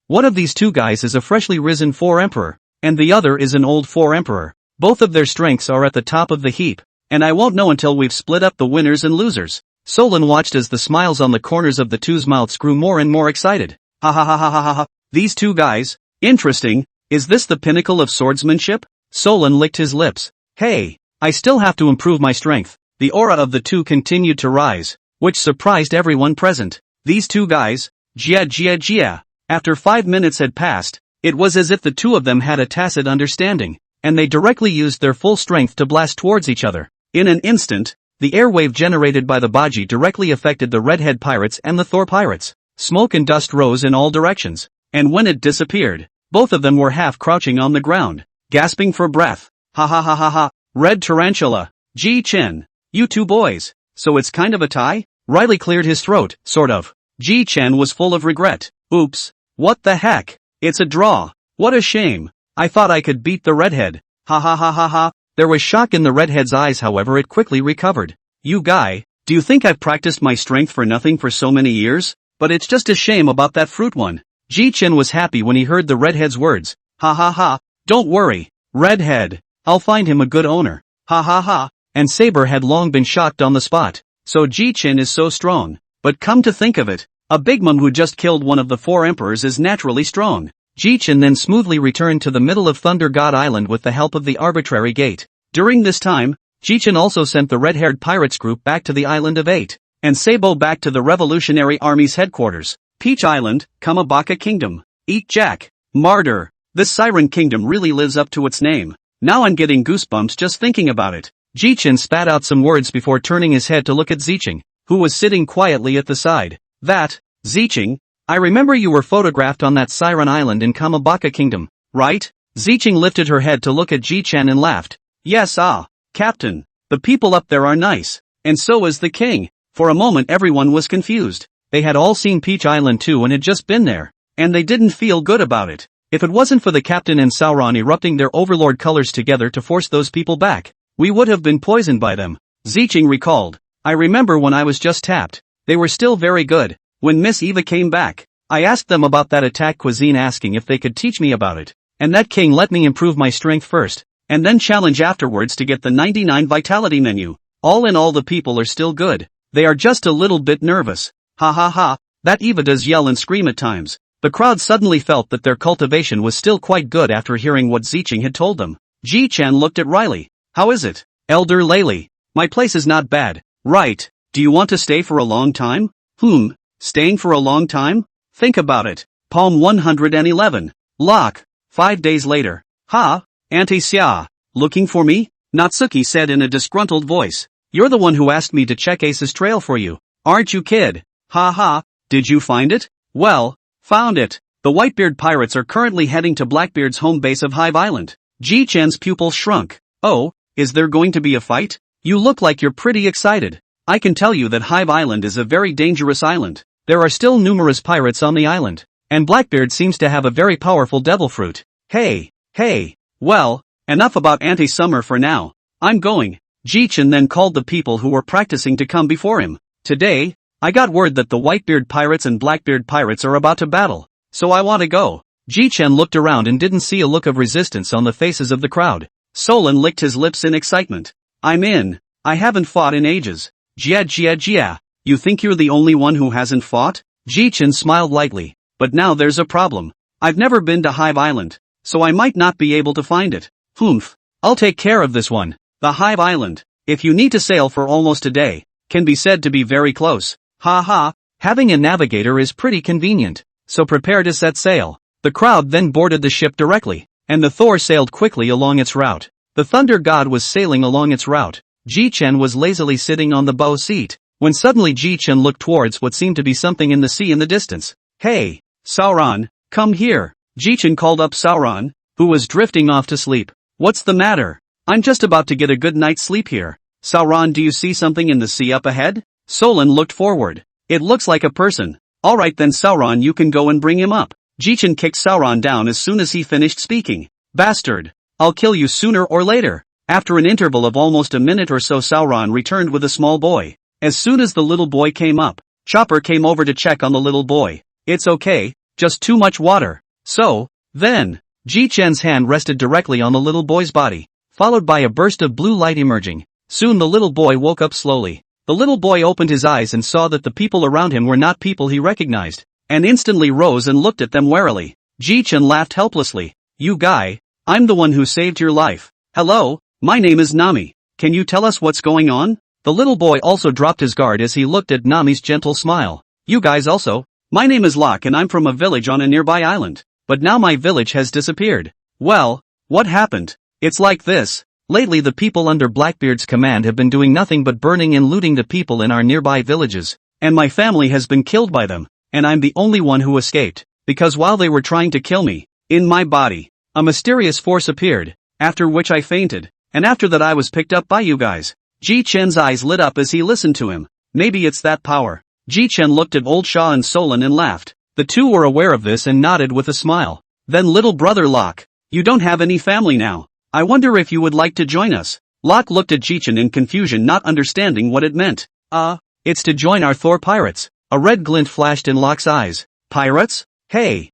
One of these two guys is a freshly risen 4 Emperor, and the other is an old 4 Emperor. Both of their strengths are at the top of the heap, and I won't know until we've split up the winners and losers. Solon watched as the smiles on the corners of the two's mouths grew more and more excited. Ha ha ha ha ha ha, these two guys? Interesting, is this the pinnacle of swordsmanship? Solon licked his lips. Hey, I still have to improve my strength. The aura of the two continued to rise, which surprised everyone present. These two guys, Jia. After 5 minutes had passed, it was as if the two of them had a tacit understanding, and they directly used their full strength to blast towards each other. In an instant, the airwave generated by the Baji directly affected the redhead pirates and the Thor pirates. Smoke and dust rose in all directions, and when it disappeared, both of them were half crouching on the ground, gasping for breath. Ha ha ha ha ha, Red Tarantula, Jichen, you two boys, so it's kind of a tie? Riley cleared his throat, sort of. Jichen was full of regret. Oops, what the heck? It's a draw. What a shame. I thought I could beat the redhead. Ha ha ha ha ha. There was shock in the redhead's eyes, however it quickly recovered. You guy, do you think I've practiced my strength for nothing for so many years? But it's just a shame about that fruit one. Jichen was happy when he heard the redhead's words. Ha ha ha, don't worry, redhead, I'll find him a good owner. Ha ha ha, and Saber had long been shocked on the spot. So Jichen is so strong. But come to think of it, a big mom who just killed one of the 4 emperors is naturally strong. Jichen then smoothly returned to the middle of Thunder God Island with the help of the arbitrary gate. During this time, Jichen also sent the red-haired pirates group back to the island of 8, and Sabo back to the Revolutionary Army's headquarters. Peach Island, Kamabaka Kingdom. Eat Jack. Martyr. This Siren Kingdom really lives up to its name. Now I'm getting goosebumps just thinking about it. Jichen spat out some words before turning his head to look at Zicheng, who was sitting quietly at the side. That, Zicheng, I remember you were photographed on that Siren Island in Kamabaka Kingdom, right? Zicheng lifted her head to look at Jichen and laughed. Yes, Captain, the people up there are nice, and so is the king. For a moment everyone was confused. They had all seen Peach Island too and had just been there, and they didn't feel good about it. If it wasn't for the captain and Sauron erupting their overlord colors together to force those people back, we would have been poisoned by them. Jichen recalled. I remember when I was just tapped. They were still very good. When Miss Eva came back, I asked them about that attack cuisine, asking if they could teach me about it. And that king let me improve my strength first, and then challenge afterwards to get the 99 vitality menu. All in all, the people are still good. They are just a little bit nervous. Ha ha ha. That Eva does yell and scream at times. The crowd suddenly felt that their cultivation was still quite good after hearing what Jichen had told them. Jichen looked at Riley. How is it, Elder Laylee? My place is not bad, right? Do you want to stay for a long time? Staying for a long time? Think about it. Palm 111. Lock. 5 days later. Ha? Auntie Xia. Looking for me? Natsuki said in a disgruntled voice. You're the one who asked me to check Ace's trail for you, aren't you, kid? Ha ha. Did you find it? Well, found it. The Whitebeard pirates are currently heading to Blackbeard's home base of Hive Island. Jichen's pupil shrunk. Oh, is there going to be a fight? You look like you're pretty excited. I can tell you that Hive Island is a very dangerous island. There are still numerous pirates on the island, and Blackbeard seems to have a very powerful devil fruit. Hey. Well, enough about anti-summer for now. I'm going. Jichen then called the people who were practicing to come before him. Today, I got word that the Whitebeard pirates and Blackbeard pirates are about to battle, so I want to go. Jichen looked around and didn't see a look of resistance on the faces of the crowd. Solon licked his lips in excitement. I'm in. I haven't fought in ages. Jia. You think you're the only one who hasn't fought? Jichen smiled lightly. But now there's a problem. I've never been to Hive Island, so I might not be able to find it. I'll take care of this one. The Hive Island, if you need to sail for almost a day, can be said to be very close. Ha ha, having a navigator is pretty convenient, so prepare to set sail. The crowd then boarded the ship directly, and the Thor sailed quickly along its route. The Thunder God was sailing along its route. Jichen was lazily sitting on the bow seat, when suddenly Jichen looked towards what seemed to be something in the sea in the distance. Hey, Sauron, come here. Jichen called up Sauron, who was drifting off to sleep. What's the matter? I'm just about to get a good night's sleep here. Sauron, do you see something in the sea up ahead? Solon looked forward. It looks like a person. Alright then, Sauron, you can go and bring him up. Jichen kicked Sauron down as soon as he finished speaking. Bastard! I'll kill you sooner or later. After an interval of almost a minute or so, Sauron returned with a small boy. As soon as the little boy came up, Chopper came over to check on the little boy. It's okay, just too much water. So, then, Jichen's hand rested directly on the little boy's body, followed by a burst of blue light emerging. Soon the little boy woke up slowly. The little boy opened his eyes and saw that the people around him were not people he recognized, and instantly rose and looked at them warily. Jichen laughed helplessly. You guy, I'm the one who saved your life. Hello, my name is Nami. Can you tell us what's going on? The little boy also dropped his guard as he looked at Nami's gentle smile. You guys also? My name is Locke and I'm from a village on a nearby island. But now my village has disappeared. Well, what happened? It's like this. Lately the people under Blackbeard's command have been doing nothing but burning and looting the people in our nearby villages, and my family has been killed by them, and I'm the only one who escaped, because while they were trying to kill me, in my body, a mysterious force appeared, after which I fainted, and after that I was picked up by you guys. Jichen's eyes lit up as he listened to him. Maybe it's that power. Jichen looked at Old Shaw and Solon and laughed. The two were aware of this and nodded with a smile. Then little brother Locke, you don't have any family now. I wonder if you would like to join us. Locke looked at Jichen in confusion, not understanding what it meant. It's to join our Thor pirates. A red glint flashed in Locke's eyes. Pirates? Hey.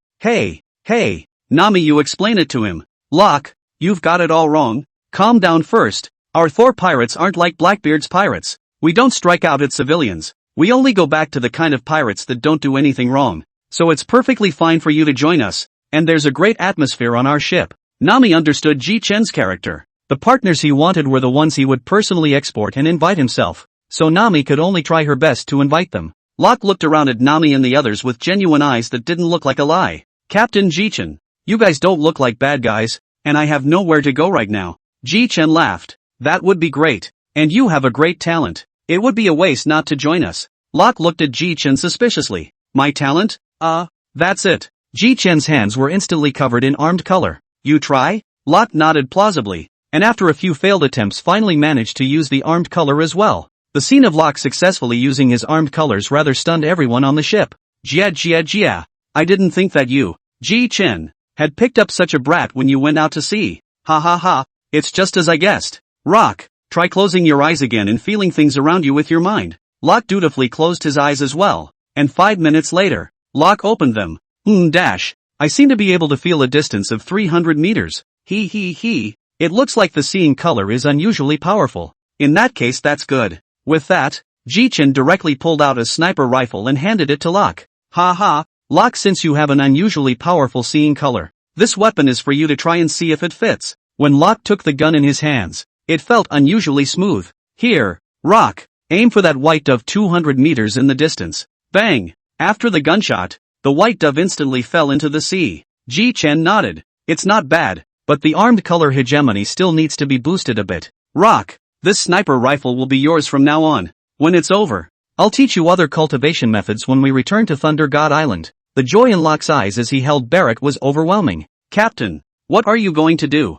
Nami, you explain it to him. Locke, you've got it all wrong. Calm down first. Our Thor pirates aren't like Blackbeard's pirates. We don't strike out at civilians. We only go back to the kind of pirates that don't do anything wrong. So it's perfectly fine for you to join us, and there's a great atmosphere on our ship. Nami understood Jichen's character. The partners he wanted were the ones he would personally export and invite himself, so Nami could only try her best to invite them. Locke looked around at Nami and the others with genuine eyes that didn't look like a lie. Captain Jichen, you guys don't look like bad guys, and I have nowhere to go right now. Jichen laughed. That would be great, and you have a great talent. It would be a waste not to join us. Locke looked at Jichen suspiciously. My talent? That's it. Jichen's hands were instantly covered in armed color. You try? Locke nodded plausibly, and after a few failed attempts finally managed to use the armed color as well. The scene of Locke successfully using his armed colors rather stunned everyone on the ship. Jia. I didn't think that you, Jichen, had picked up such a brat when you went out to sea. Ha ha ha, it's just as I guessed. Rock, try closing your eyes again and feeling things around you with your mind. Locke dutifully closed his eyes as well, and 5 minutes later, Locke opened them. I seem to be able to feel a distance of 300 meters. He. It looks like the seeing color is unusually powerful. In that case, that's good. With that, Jichen directly pulled out a sniper rifle and handed it to Locke. Ha ha, Locke, since you have an unusually powerful seeing color, this weapon is for you to try and see if it fits. When Locke took the gun in his hands, it felt unusually smooth. Here, Rock, aim for that white dove 200 meters in the distance. Bang! After the gunshot, the white dove instantly fell into the sea. Jichen nodded. It's not bad, but the armed color hegemony still needs to be boosted a bit. Rock, this sniper rifle will be yours from now on. When it's over, I'll teach you other cultivation methods when we return to Thunder God Island. The joy in Locke's eyes as he held Barrack was overwhelming. Captain, what are you going to do?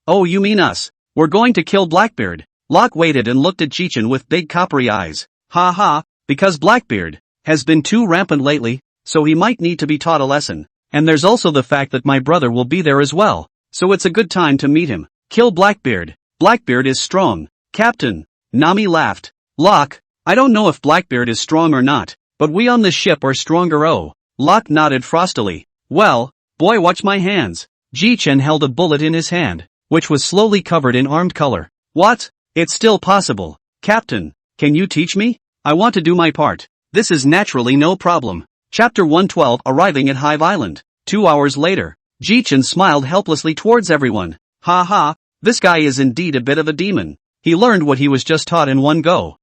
Oh, you mean us? We're going to kill Blackbeard. Locke waited and looked at Jichen with big coppery eyes. Ha ha, because Blackbeard has been too rampant lately, so he might need to be taught a lesson. And there's also the fact that my brother will be there as well, so it's a good time to meet him. Kill Blackbeard. Blackbeard is strong. Captain. Nami laughed. Locke, I don't know if Blackbeard is strong or not, but we on this ship are stronger. Oh. Locke nodded frostily. Well, boy, watch my hands. Jichen held a bullet in his hand, which was slowly covered in armed color. What? It's still possible. Captain, can you teach me? I want to do my part. This is naturally no problem. Chapter 112. Arriving at Hive Island. 2 hours later, Jichen smiled helplessly towards everyone. Ha ha, this guy is indeed a bit of a demon. He learned what he was just taught in one go.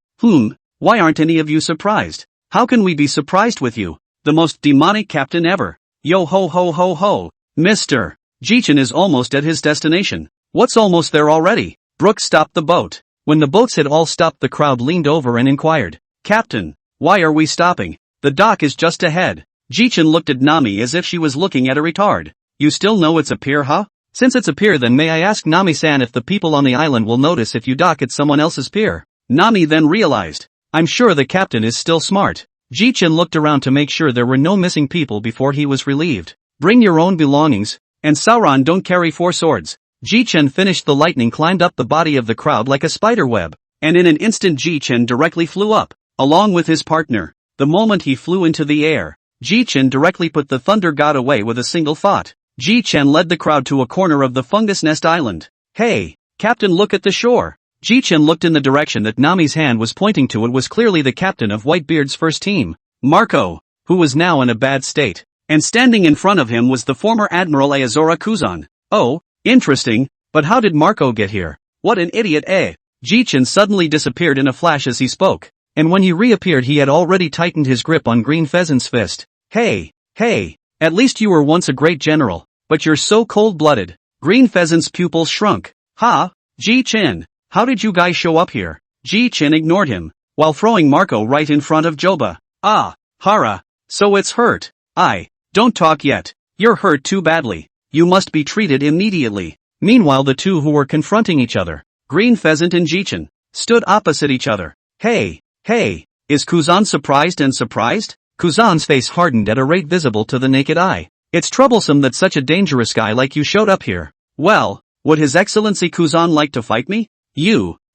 Why aren't any of you surprised? How can we be surprised with you? The most demonic captain ever. Yo ho ho ho ho. Mr. Jichen is almost at his destination. What's almost there already? Brooke stopped the boat. When the boats had all stopped, the crowd leaned over and inquired. Captain, why are we stopping? The dock is just ahead. Jichen looked at Nami as if she was looking at a retard. You still know it's a pier, huh? Since it's a pier, then may I ask Nami-san if the people on the island will notice if you dock at someone else's pier? Nami then realized. I'm sure the captain is still smart. Jichen looked around to make sure there were no missing people before he was relieved. Bring your own belongings, and Sauron don't carry 4 swords. Jichen finished. The lightning climbed up the body of the crowd like a spider web, and in an instant Jichen directly flew up, along with his partner. The moment he flew into the air, Jichen directly put the thunder god away with a single thought. Jichen led the crowd to a corner of the Fungus Nest Island. Hey, Captain, look at the shore. Jichen looked in the direction that Nami's hand was pointing to. It was clearly the captain of Whitebeard's first team, Marco, who was now in a bad state. And standing in front of him was the former Admiral Aozora Kuzan. Oh, interesting, but how did Marco get here? What an idiot, eh? Jichen suddenly disappeared in a flash as he spoke, and when he reappeared he had already tightened his grip on Green Pheasant's fist. Hey, at least you were once a great general, but you're so cold-blooded. Green Pheasant's pupils shrunk. Ha, Jichen, how did you guys show up here? Jichen ignored him, while throwing Marco right in front of Joba. Ah, Hara, so it's hurt. Don't talk yet. You're hurt too badly. You must be treated immediately. Meanwhile, the two who were confronting each other, Green Pheasant and Jichen, stood opposite each other. Hey, is Kuzan surprised? Kuzan's face hardened at a rate visible to the naked eye. It's troublesome that such a dangerous guy like you showed up here. Well, would His Excellency Kuzan like to fight me?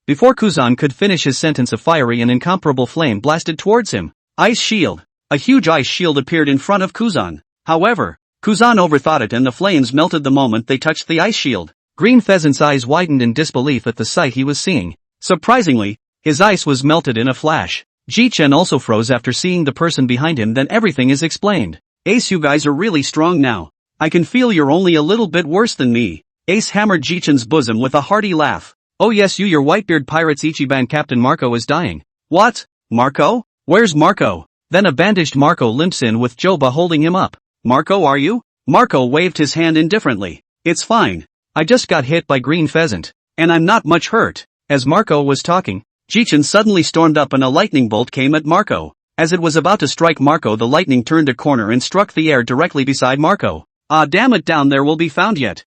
Before Kuzan could finish his sentence, a fiery and incomparable flame blasted towards him. Ice shield. A huge ice shield appeared in front of Kuzan. However, Kuzan overthought it and the flames melted the moment they touched the ice shield. Green Pheasant's eyes widened in disbelief at the sight he was seeing. Surprisingly, his ice was melted in a flash. Jichen also froze after seeing the person behind him. Then everything is explained. Ace, you guys are really strong now. I can feel you're only a little bit worse than me. Ace hammered Jichen's bosom with a hearty laugh. Oh yes, you, your Whitebeard pirates Ichiban Captain Marco is dying. What? Marco? Where's Marco? Then a bandaged Marco limps in with Joba holding him up. Marco, are you? Marco waved his hand indifferently. It's fine. I just got hit by Green Pheasant, and I'm not much hurt. As Marco was talking, Jichen suddenly stormed up and a lightning bolt came at Marco. As it was about to strike Marco, the lightning turned a corner and struck the air directly beside Marco. Ah, damn it, down there will be found yet.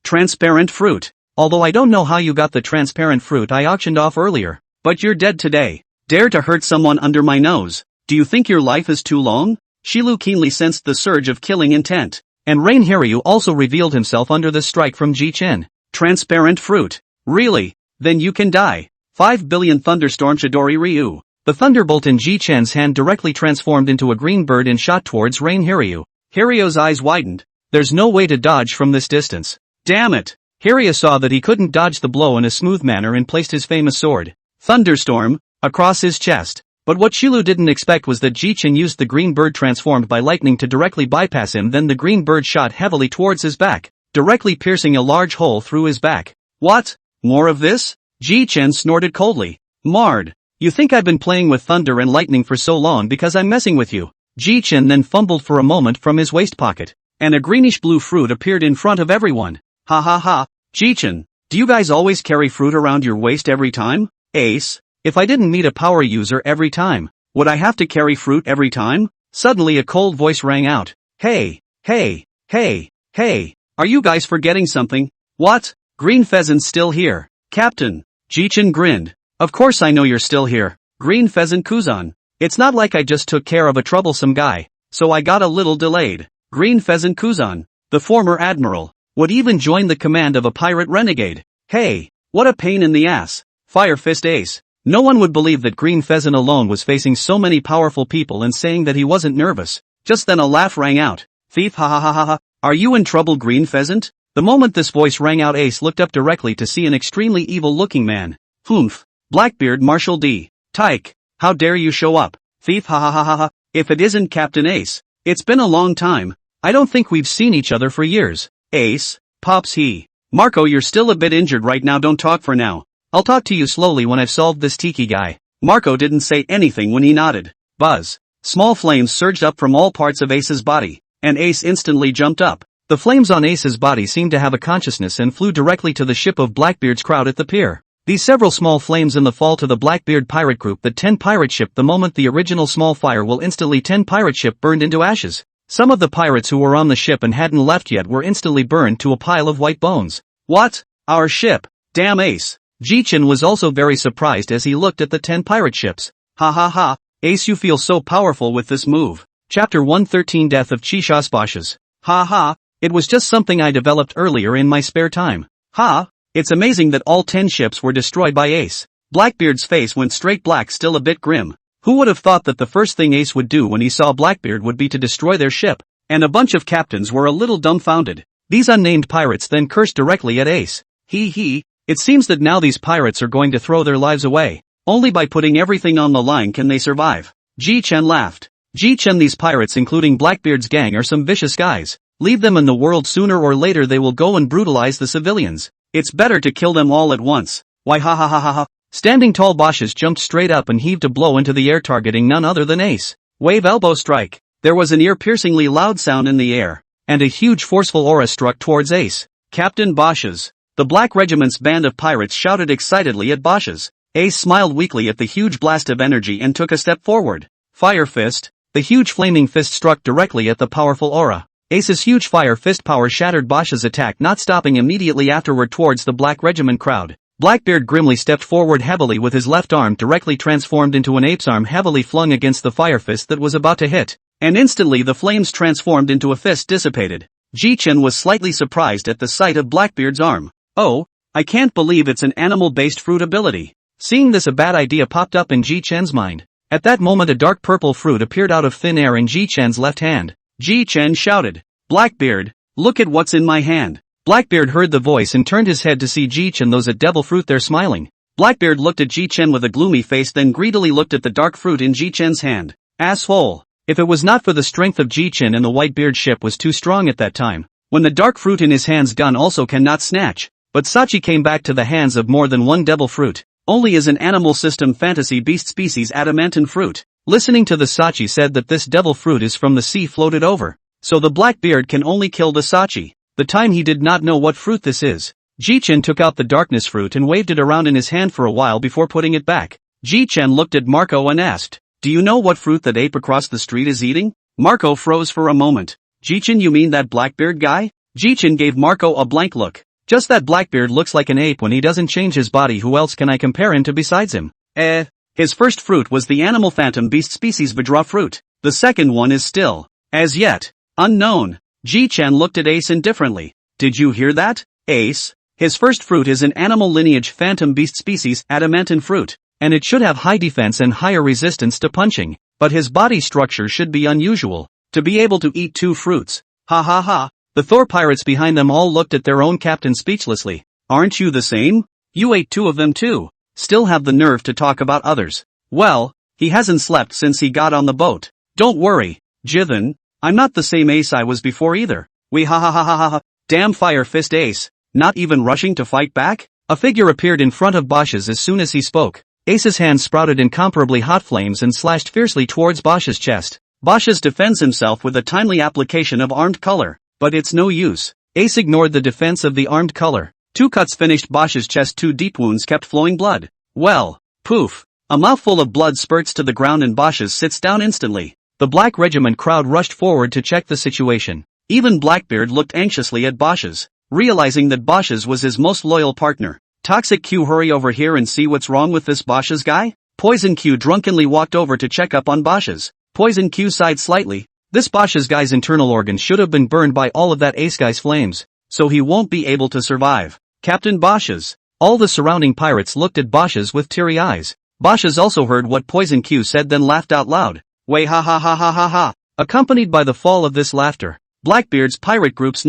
Transparent fruit. Although I don't know how you got the transparent fruit I auctioned off earlier, but you're dead today. Dare to hurt someone under my nose. Do you think your life is too long? Shilu keenly sensed the surge of killing intent. And Rain Hiryu also revealed himself under the strike from Jichen. Transparent fruit. Really? Then you can die. 5 billion thunderstorm Chidori Ryu. The thunderbolt in Jichen's hand directly transformed into a green bird and shot towards Rain Hiryu. Hiryu's eyes widened. There's no way to dodge from this distance. Damn it! Hiryu saw that he couldn't dodge the blow in a smooth manner and placed his famous sword, Thunderstorm, across his chest. But what Shilu didn't expect was that Jichen used the green bird transformed by lightning to directly bypass him. Then the green bird shot heavily towards his back, directly piercing a large hole through his back. What? More of this? Jichen snorted coldly. Marred. You think I've been playing with thunder and lightning for so long because I'm messing with you? Jichen then fumbled for a moment from his waist pocket, and a greenish-blue fruit appeared in front of everyone. Ha ha ha. Jichen, do you guys always carry fruit around your waist every time? Ace, if I didn't meet a power user every time, would I have to carry fruit every time? Suddenly a cold voice rang out. Hey, hey, hey, hey, are you guys forgetting something? What? Green Pheasant's still here. Captain. Jichen grinned. Of course I know you're still here, Green Pheasant Kuzan. It's not like I just took care of a troublesome guy, so I got a little delayed. Green Pheasant Kuzan, the former admiral, would even join the command of a pirate renegade. Hey, what a pain in the ass. Fire Fist Ace. No one would believe that Green Pheasant alone was facing so many powerful people and saying that he wasn't nervous. Just then a laugh rang out. Thief, ha ha ha ha ha. Are you in trouble, Green Pheasant? The moment this voice rang out, Ace looked up directly to see an extremely evil-looking man. Humph. Blackbeard Marshal D. Tyke. How dare you show up? Thief, ha ha ha ha ha. If it isn't Captain Ace. It's been a long time. I don't think we've seen each other for years. Ace. Pops he. Marco, you're still a bit injured right now, don't talk for now. I'll talk to you slowly when I've solved this tiki guy. Marco didn't say anything when he nodded. Buzz. Small flames surged up from all parts of Ace's body, and Ace instantly jumped up. The flames on Ace's body seemed to have a consciousness and flew directly to the ship of Blackbeard's crowd at the pier. These several small flames in the fall to the Blackbeard pirate group, the 10 pirate ship. The moment the original small fire will instantly 10 pirate ship burned into ashes. Some of the pirates who were on the ship and hadn't left yet were instantly burned to a pile of white bones. What? Our ship? Damn Ace. Jichen was also very surprised as he looked at the 10 pirate ships. Ha ha ha, Ace, you feel so powerful with this move. Chapter 113, Death of Chishasbashes. Ha ha, it was just something I developed earlier in my spare time. Ha, it's amazing that all 10 ships were destroyed by Ace. Blackbeard's face went straight black, still a bit grim. Who would have thought that the first thing Ace would do when he saw Blackbeard would be to destroy their ship? And a bunch of captains were a little dumbfounded. These unnamed pirates then cursed directly at Ace. He. It seems that now these pirates are going to throw their lives away. Only by putting everything on the line can they survive. Jichen laughed. Jichen, these pirates including Blackbeard's gang are some vicious guys. Leave them in the world, sooner or later they will go and brutalize the civilians. It's better to kill them all at once. Why, ha ha ha ha ha. Standing tall Bashes jumped straight up and heaved a blow into the air, targeting none other than Ace. Wave elbow strike. There was an ear-piercingly loud sound in the air, and a huge forceful aura struck towards Ace. Captain Bashes. The Black Regiment's band of pirates shouted excitedly at Bashes. Ace smiled weakly at the huge blast of energy and took a step forward. Fire Fist. The huge flaming fist struck directly at the powerful aura. Ace's huge fire fist power shattered Bashes' attack, not stopping immediately afterward towards the Black Regiment crowd. Blackbeard grimly stepped forward heavily with his left arm directly transformed into an ape's arm, heavily flung against the fire fist that was about to hit. And instantly the flames transformed into a fist dissipated. Jichen was slightly surprised at the sight of Blackbeard's arm. Oh, I can't believe it's an animal-based fruit ability. Seeing this, a bad idea popped up in Jichen's mind. At that moment a dark purple fruit appeared out of thin air in Jichen's left hand. Jichen shouted, Blackbeard, look at what's in my hand. Blackbeard heard the voice and turned his head to see Jichen. Those a devil fruit there smiling. Blackbeard looked at Jichen with a gloomy face, then greedily looked at the dark fruit in Jichen's hand. Asshole. If it was not for the strength of Jichen, and the Whitebeard ship was too strong at that time, when the dark fruit in his hands gun also cannot snatch. But Sachi came back to the hands of more than one devil fruit, only as an animal system fantasy beast species adamantine fruit. Listening to the Sachi said that this devil fruit is from the sea floated over. So the Blackbeard can only kill the Sachi. The time he did not know what fruit this is. Jichen took out the darkness fruit and waved it around in his hand for a while before putting it back. Jichen looked at Marco and asked, do you know what fruit that ape across the street is eating? Marco froze for a moment. Jichen, you mean that Blackbeard guy? Jichen gave Marco a blank look. Just that Blackbeard looks like an ape when he doesn't change his body. Who else can I compare him to besides him? His first fruit was the animal phantom beast species Vajra fruit. The second one is still, as yet, unknown. Jichen looked at Ace indifferently. Did you hear that, Ace? His first fruit is an animal lineage phantom beast species adamantine fruit, and it should have high defense and higher resistance to punching, but his body structure should be unusual, to be able to eat 2 fruits. Ha ha ha. The Thor pirates behind them all looked at their own captain speechlessly. Aren't you the same? You ate 2 of them too. Still have the nerve to talk about others. Well, he hasn't slept since he got on the boat. Don't worry, Jichen, I'm not the same Ace I was before either. We ha ha ha ha ha. Damn Fire Fist Ace. Not even rushing to fight back? A figure appeared in front of Bosch's as soon as he spoke. Ace's hand sprouted incomparably hot flames and slashed fiercely towards Bosch's chest. Bosch's defends himself with a timely application of armed color, but it's no use. Ace ignored the defense of the armed color. 2 cuts finished Bosch's chest, 2 deep wounds kept flowing blood. Well, poof. A mouthful of blood spurts to the ground and Bosch's sits down instantly. The Black Regiment crowd rushed forward to check the situation. Even Blackbeard looked anxiously at Bosch's, realizing that Bosch's was his most loyal partner. Toxic Q, hurry over here and see what's wrong with this Bosch's guy? Poison Q drunkenly walked over to check up on Bosch's. Poison Q sighed slightly. This Bosch's guy's internal organs should have been burned by all of that Ace guy's flames, so he won't be able to survive. Captain Bosch's. All the surrounding pirates looked at Bosch's with teary eyes. Bosch's also heard what Poison Q said, then laughed out loud. Way ha ha ha ha ha ha. Accompanied by the fall of this laughter, Blackbeard's pirate group's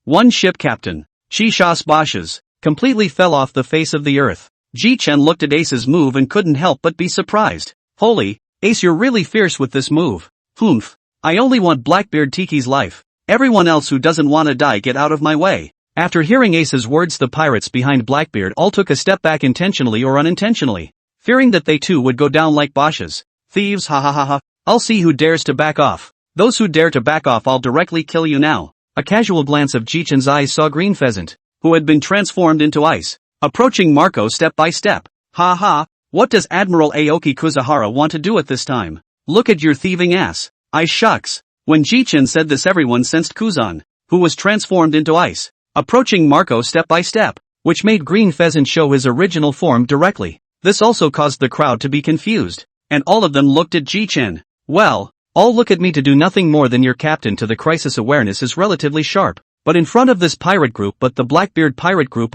one ship captain, Shishas Bosch's, completely fell off the face of the earth. Jichen looked at Ace's move and couldn't help but be surprised. Holy, Ace, you're really fierce with this move. Humph. I only want Blackbeard Tiki's life. Everyone else who doesn't wanna die, get out of my way. After hearing Ace's words, the pirates behind Blackbeard all took a step back, intentionally or unintentionally, fearing that they too would go down like Bosch's. Thieves, ha ha ha ha. I'll see who dares to back off. Those who dare to back off, I'll directly kill you now. A casual glance of Jichen's eyes saw Green Pheasant, who had been transformed into ice, approaching Marco step by step. Ha ha, what does Admiral Aoki Kuzahara want to do at this time? Look at your thieving ass. I shucks. When Jichen said this, everyone sensed Kuzan, who was transformed into ice, approaching Marco step by step, which made Green Pheasant show his original form directly. This also caused the crowd to be confused, and all of them looked at Jichen. Well, all look at me to do nothing more than your captain. To the crisis awareness is relatively sharp, but in front of this pirate group, but the Blackbeard pirate group,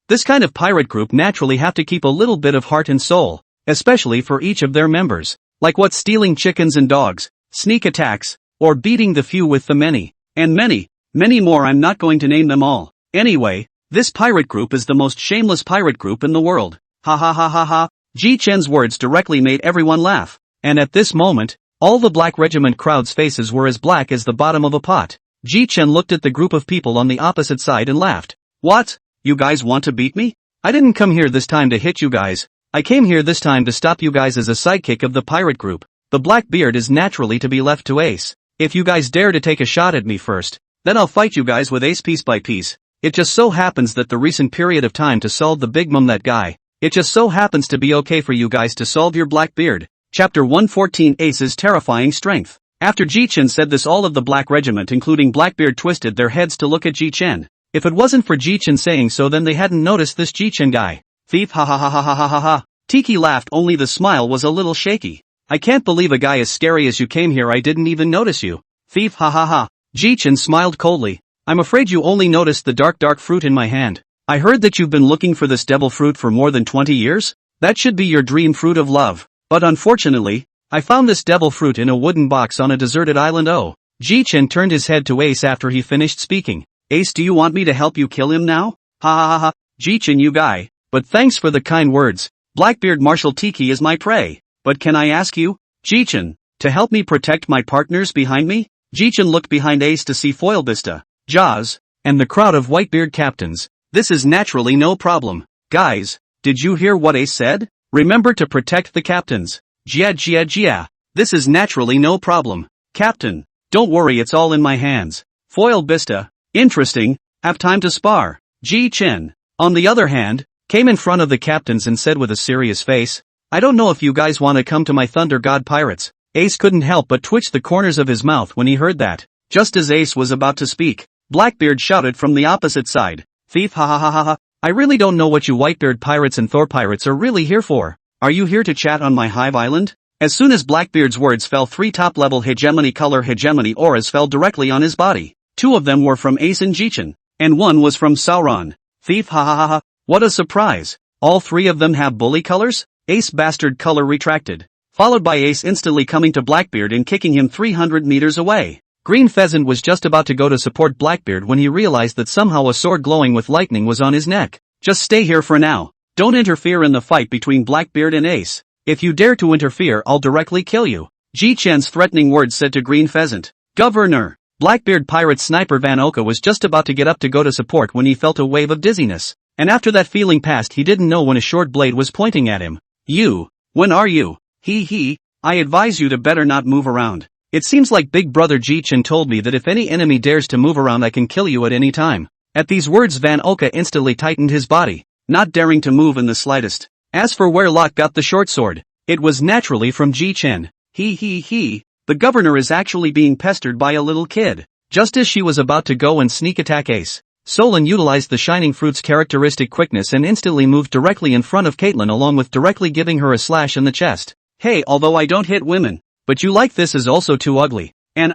this kind of pirate group naturally have to keep a little bit of heart and soul, especially for each of their members. Like what, stealing chickens and dogs, sneak attacks, or beating the few with the many, and many, many more. I'm not going to name them all. Anyway, this pirate group is the most shameless pirate group in the world. Ha ha ha ha ha. Jichen's words directly made everyone laugh, and at this moment, all the Black Regiment crowd's faces were as black as the bottom of a pot. Jichen looked at the group of people on the opposite side and laughed. What? You guys want to beat me? I didn't come here this time to hit you guys. I came here this time to stop you guys as a sidekick of the pirate group. The Blackbeard is naturally to be left to Ace. If you guys dare to take a shot at me first, then I'll fight you guys with Ace piece by piece. It just so happens that the recent period of time to solve the Big Mom, that guy, it just so happens to be okay for you guys to solve your Blackbeard. Chapter 114, Ace's Terrifying Strength. After Jichen said this, all of the Black Regiment including Blackbeard twisted their heads to look at Jichen. If it wasn't for Jichen saying so, then they hadn't noticed this Jichen guy. Thief, ha ha ha ha ha ha ha ha. Tiki laughed, only the smile was a little shaky. I can't believe a guy as scary as you came here, I didn't even notice you. Thief, ha ha ha. Jichen smiled coldly. I'm afraid you only noticed the dark fruit in my hand. I heard that you've been looking for this devil fruit for more than 20 years? That should be your dream fruit of love. But unfortunately, I found this devil fruit in a wooden box on a deserted island. Oh. Jichen turned his head to Ace after he finished speaking. Ace, do you want me to help you kill him now? Ha ha ha ha. Jichen, you guy. But thanks for the kind words. Blackbeard Marshal Tiki is my prey. But can I ask you, Jichen, to help me protect my partners behind me? Jichen looked behind Ace to see Foilbista, Jaws, and the crowd of Whitebeard captains. This is naturally no problem. Guys, did you hear what Ace said? Remember to protect the captains. Jia. This is naturally no problem. Captain, don't worry, it's all in my hands. Foilbista, interesting, have time to spar. Jichen, on the other hand, came in front of the captains and said with a serious face, I don't know if you guys want to come to my Thunder God pirates. Ace couldn't help but twitch the corners of his mouth when he heard that. Just as Ace was about to speak, Blackbeard shouted from the opposite side. Thief, ha ha ha ha ha. I really don't know what you Whitebeard pirates and Thor pirates are really here for. Are you here to chat on my hive island? As soon as Blackbeard's words fell, 3 top-level hegemony color hegemony auras fell directly on his body. 2 of them were from Ace and Jichen, and 1 was from Sauron. Thief, ha ha ha ha, what a surprise. All 3 of them have bully colors? Ace bastard color retracted. Followed by Ace instantly coming to Blackbeard and kicking him 300 meters away. Green Pheasant was just about to go to support Blackbeard when he realized that somehow a sword glowing with lightning was on his neck. Just stay here for now. Don't interfere in the fight between Blackbeard and Ace. If you dare to interfere, I'll directly kill you. Jichen's threatening words said to Green Pheasant. Governor! Blackbeard pirate sniper Van Oka was just about to get up to go to support when he felt a wave of dizziness. And after that feeling passed, he didn't know when a short blade was pointing at him. You. When are you? I advise you to better not move around. It seems like Big Brother Jichen told me that if any enemy dares to move around I can kill you at any time. At these words Van Oka instantly tightened his body, not daring to move in the slightest. As for where Lot got the short sword, it was naturally from Jichen. The governor is actually being pestered by a little kid. Just as she was about to go and sneak attack Ace, Solon utilized the Shining Fruit's characteristic quickness and instantly moved directly in front of Caitlyn along with directly giving her a slash in the chest. Hey, although I don't hit women, but you like this is also too ugly. And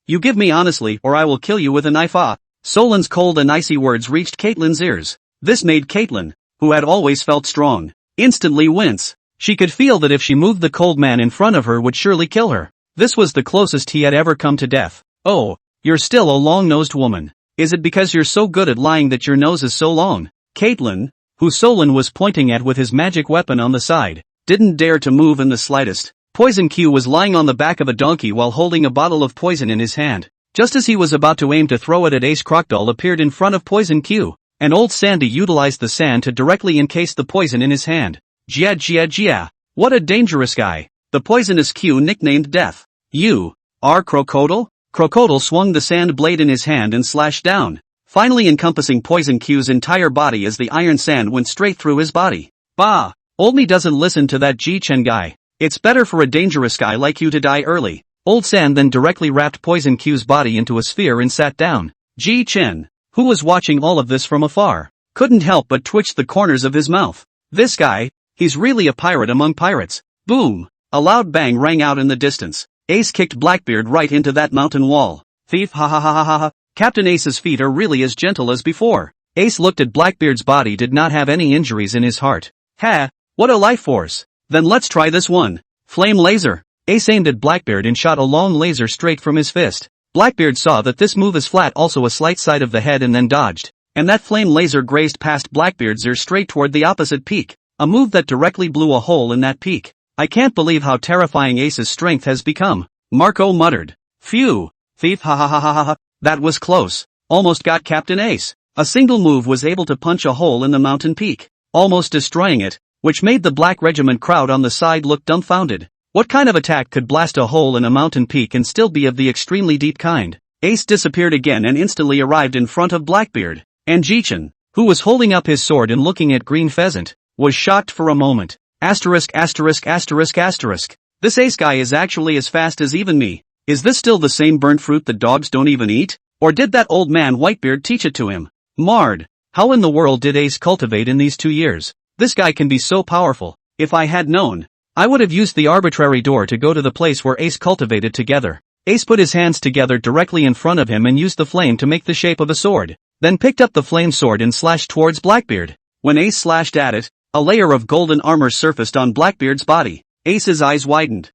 you give me honestly or I will kill you with a knife. Solon's cold and icy words reached Caitlyn's ears. This made Caitlyn, who had always felt strong, instantly wince. She could feel that if she moved the cold man in front of her would surely kill her. This was the closest he had ever come to death. Oh, you're still a long-nosed woman. Is it because you're so good at lying that your nose is so long? Caitlyn, who Solon was pointing at with his magic weapon on the side, didn't dare to move in the slightest. Poison Q was lying on the back of a donkey while holding a bottle of poison in his hand. Just as he was about to aim to throw it at Ace, Crocodile appeared in front of Poison Q, and old Sandy utilized the sand to directly encase the poison in his hand. Gia. What a dangerous guy. The poisonous Q nicknamed Death. You are Crocodile? Crocodile swung the sand blade in his hand and slashed down, finally encompassing Poison Q's entire body as the iron sand went straight through his body. Bah! Old me doesn't listen to that Jichen guy. It's better for a dangerous guy like you to die early. Old Sand then directly wrapped Poison Q's body into a sphere and sat down. Jichen, who was watching all of this from afar, couldn't help but twitch the corners of his mouth. This guy, he's really a pirate among pirates. Boom! A loud bang rang out in the distance. Ace kicked Blackbeard right into that mountain wall. Thief, ha ha ha ha ha ha. Captain Ace's feet are really as gentle as before. Ace looked at Blackbeard's body, did not have any injuries in his heart. Ha! What a life force! Then let's try this one. Flame laser. Ace aimed at Blackbeard and shot a long laser straight from his fist. Blackbeard saw that this move is flat, also a slight side of the head, and then dodged. And that flame laser grazed past Blackbeard's ear straight toward the opposite peak. A move that directly blew a hole in that peak. I can't believe how terrifying Ace's strength has become. Marco muttered. Phew. Thief, ha ha ha ha ha ha. That was close. Almost got Captain Ace. A single move was able to punch a hole in the mountain peak, almost destroying it, which made the Black Regiment crowd on the side look dumbfounded. What kind of attack could blast a hole in a mountain peak and still be of the extremely deep kind? Ace disappeared again and instantly arrived in front of Blackbeard. And Jichen, who was holding up his sword and looking at Green Pheasant, was shocked for a moment. This Ace guy is actually as fast as even me. Is this still the same burnt fruit that dogs don't even eat? Or did that old man Whitebeard teach it to him? Mard, how in the world did Ace cultivate in these 2 years? This guy can be so powerful. If I had known, I would have used the arbitrary door to go to the place where Ace cultivated together. Ace put his hands together directly in front of him and used the flame to make the shape of a sword, then picked up the flame sword and slashed towards Blackbeard. When Ace slashed at it, a layer of golden armor surfaced on Blackbeard's body. Ace's eyes widened.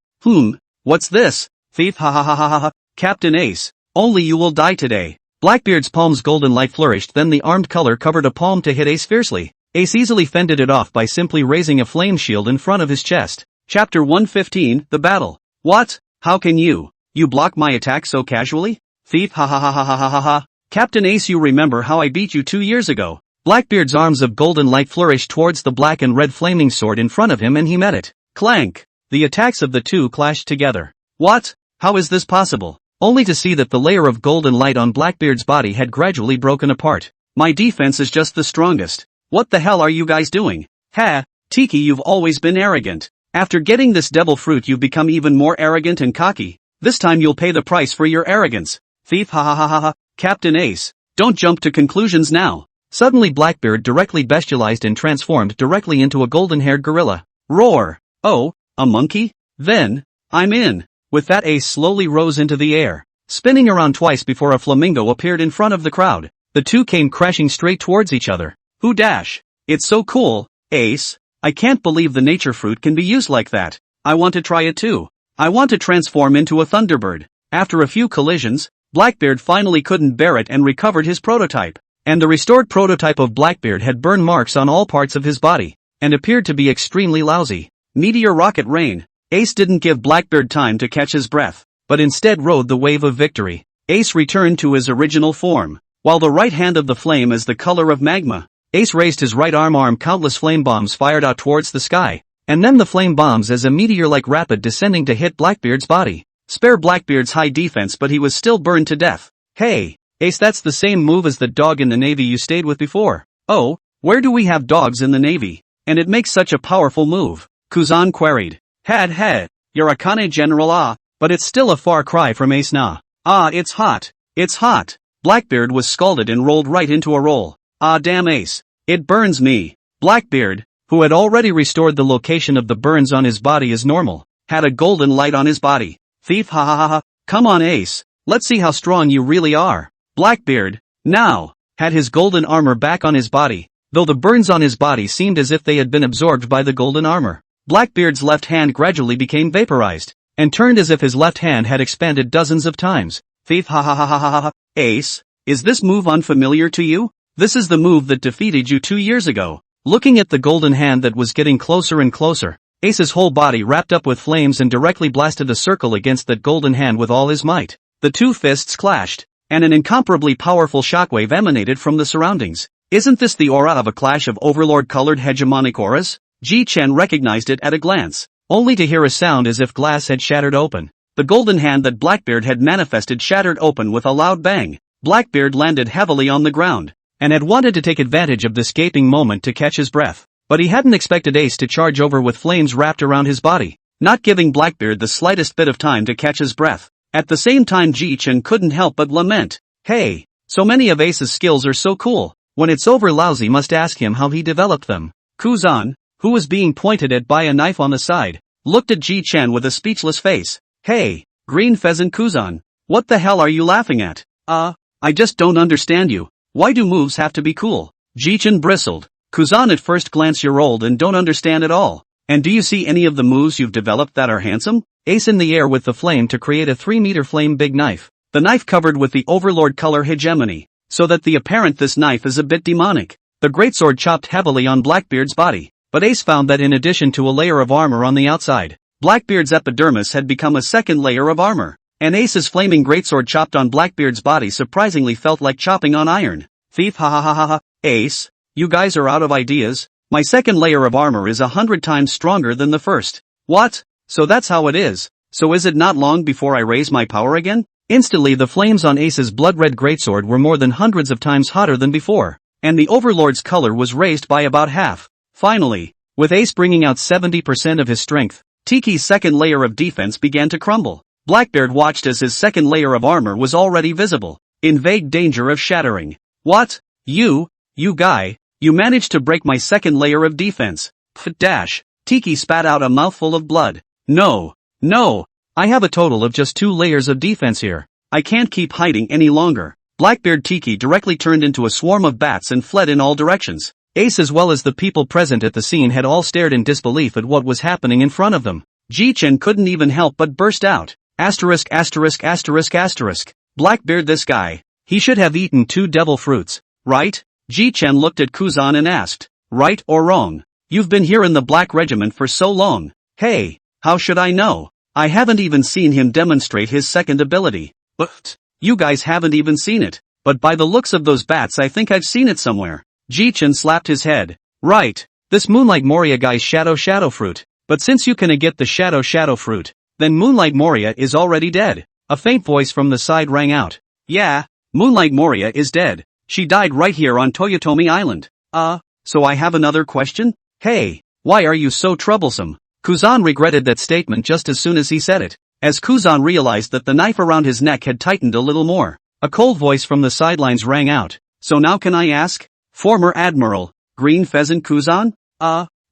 What's this? Thief, ha ha ha ha ha. Captain Ace, only you will die today. Blackbeard's palm's golden light flourished, then the armed color covered a palm to hit Ace fiercely. Ace easily fended it off by simply raising a flame shield in front of his chest. Chapter 115, The Battle. What? How can you block my attack so casually? Thief, ha ha ha ha ha ha ha ha. Captain Ace, you remember how I beat you 2 years ago? Blackbeard's arms of golden light flourished towards the black and red flaming sword in front of him and he met it. Clank! The attacks of the two clashed together. What? How is this possible? Only to see that the layer of golden light on Blackbeard's body had gradually broken apart. My defense is just the strongest. What the hell are you guys doing? Ha! Tiki, you've always been arrogant. After getting this devil fruit you've become even more arrogant and cocky. This time you'll pay the price for your arrogance. Thief, ha ha ha ha ha. Captain Ace, don't jump to conclusions now. Suddenly Blackbeard directly bestialized and transformed directly into a golden-haired gorilla. Roar! Oh, a monkey? Then, I'm in. With that Ace slowly rose into the air. spinning around twice before a flamingo appeared in front of the crowd. The two came crashing straight towards each other. Who dash? It's so cool, Ace. I can't believe the nature fruit can be used like that. I want to try it too. I want to transform into a thunderbird. After a few collisions, Blackbeard finally couldn't bear it and recovered his prototype. And the restored prototype of Blackbeard had burn marks on all parts of his body, and appeared to be extremely lousy. Meteor rocket rain. Ace didn't give Blackbeard time to catch his breath, but instead rode the wave of victory. Ace returned to his original form, while the right hand of the flame is the color of magma. Ace raised his right arm, countless flame bombs fired out towards the sky, and then the flame bombs as a meteor-like rapid descending to hit Blackbeard's body. Spare Blackbeard's high defense, but he was still burned to death. Hey, Ace, that's the same move as the dog in the Navy you stayed with before. Oh, where do we have dogs in the Navy? And it makes such a powerful move? Kuzan queried. Had, you're a Kane general, but it's still a far cry from Ace na. It's hot. It's hot. Blackbeard was scalded and rolled right into a roll. Damn Ace. It burns me. Blackbeard, who had already restored the location of the burns on his body as normal, had a golden light on his body. Thief, ha ha ha ha. Come on Ace. Let's see how strong you really are. Blackbeard, now, had his golden armor back on his body, though the burns on his body seemed as if they had been absorbed by the golden armor. Blackbeard's left hand gradually became vaporized, and turned as if his left hand had expanded dozens of times. Thief, ha ha ha ha ha ha. Ace, is this move unfamiliar to you? This is the move that defeated you 2 years ago. Looking at the golden hand that was getting closer and closer, Ace's whole body wrapped up with flames and directly blasted a circle against that golden hand with all his might. The two fists clashed, and an incomparably powerful shockwave emanated from the surroundings. Isn't this the aura of a clash of overlord-colored hegemonic auras? Jichen recognized it at a glance, only to hear a sound as if glass had shattered open. The golden hand that Blackbeard had manifested shattered open with a loud bang. Blackbeard landed heavily on the ground, and had wanted to take advantage of this gaping moment to catch his breath. But he hadn't expected Ace to charge over with flames wrapped around his body, not giving Blackbeard the slightest bit of time to catch his breath. At the same time, Jichen couldn't help but lament. Hey, so many of Ace's skills are so cool. When it's over, Lousy must ask him how he developed them. Kuzan, who was being pointed at by a knife on the side, looked at Jichen with a speechless face. Hey, green pheasant Kuzan, what the hell are you laughing at? I just don't understand you. Why do moves have to be cool? Jichen bristled. Kuzan, at first glance you're old and don't understand at all. And do you see any of the moves you've developed that are handsome? Ace in the air with the flame to create a 3-meter flame big knife. The knife covered with the overlord color hegemony, so that the apparent this knife is a bit demonic. The greatsword chopped heavily on Blackbeard's body, but Ace found that in addition to a layer of armor on the outside, Blackbeard's epidermis had become a second layer of armor. And Ace's flaming greatsword chopped on Blackbeard's body surprisingly felt like chopping on iron. Thief, ha ha ha ha ha. Ace, you guys are out of ideas. My second layer of armor is 100 times stronger than the first. What? So that's how it is. So is it not long before I raise my power again? Instantly the flames on Ace's blood-red greatsword were more than hundreds of times hotter than before, and the overlord's color was raised by about half. Finally, with Ace bringing out 70% of his strength, Tiki's second layer of defense began to crumble. Blackbeard watched as his second layer of armor was already visible, in vague danger of shattering. What? You guy, you managed to break my second layer of defense. Dash. Tiki spat out a mouthful of blood. No, I have a total of just 2 layers of defense here. I can't keep hiding any longer. Blackbeard Tiki directly turned into a swarm of bats and fled in all directions. Ace as well as the people present at the scene had all stared in disbelief at what was happening in front of them. Jichen couldn't even help but burst out. Asterisk. Blackbeard, this guy. He should have eaten 2 devil fruits, right? Jichen looked at Kuzan and asked, right or wrong? You've been here in the Black Regiment for so long. Hey, how should I know? I haven't even seen him demonstrate his second ability. But you guys haven't even seen it. But by the looks of those bats I think I've seen it somewhere. Jichen slapped his head. Right, this Moonlight Moria guy's shadow fruit. But since you can get the shadow fruit, then Moonlight Moria is already dead. A faint voice from the side rang out. Yeah, Moonlight Moria is dead. She died right here on Toyotomi Island. So I have another question? Hey, why are you so troublesome? Kuzan regretted that statement just as soon as he said it, as Kuzan realized that the knife around his neck had tightened a little more. A cold voice from the sidelines rang out. So now can I ask? Former Admiral, Green Pheasant Kuzan?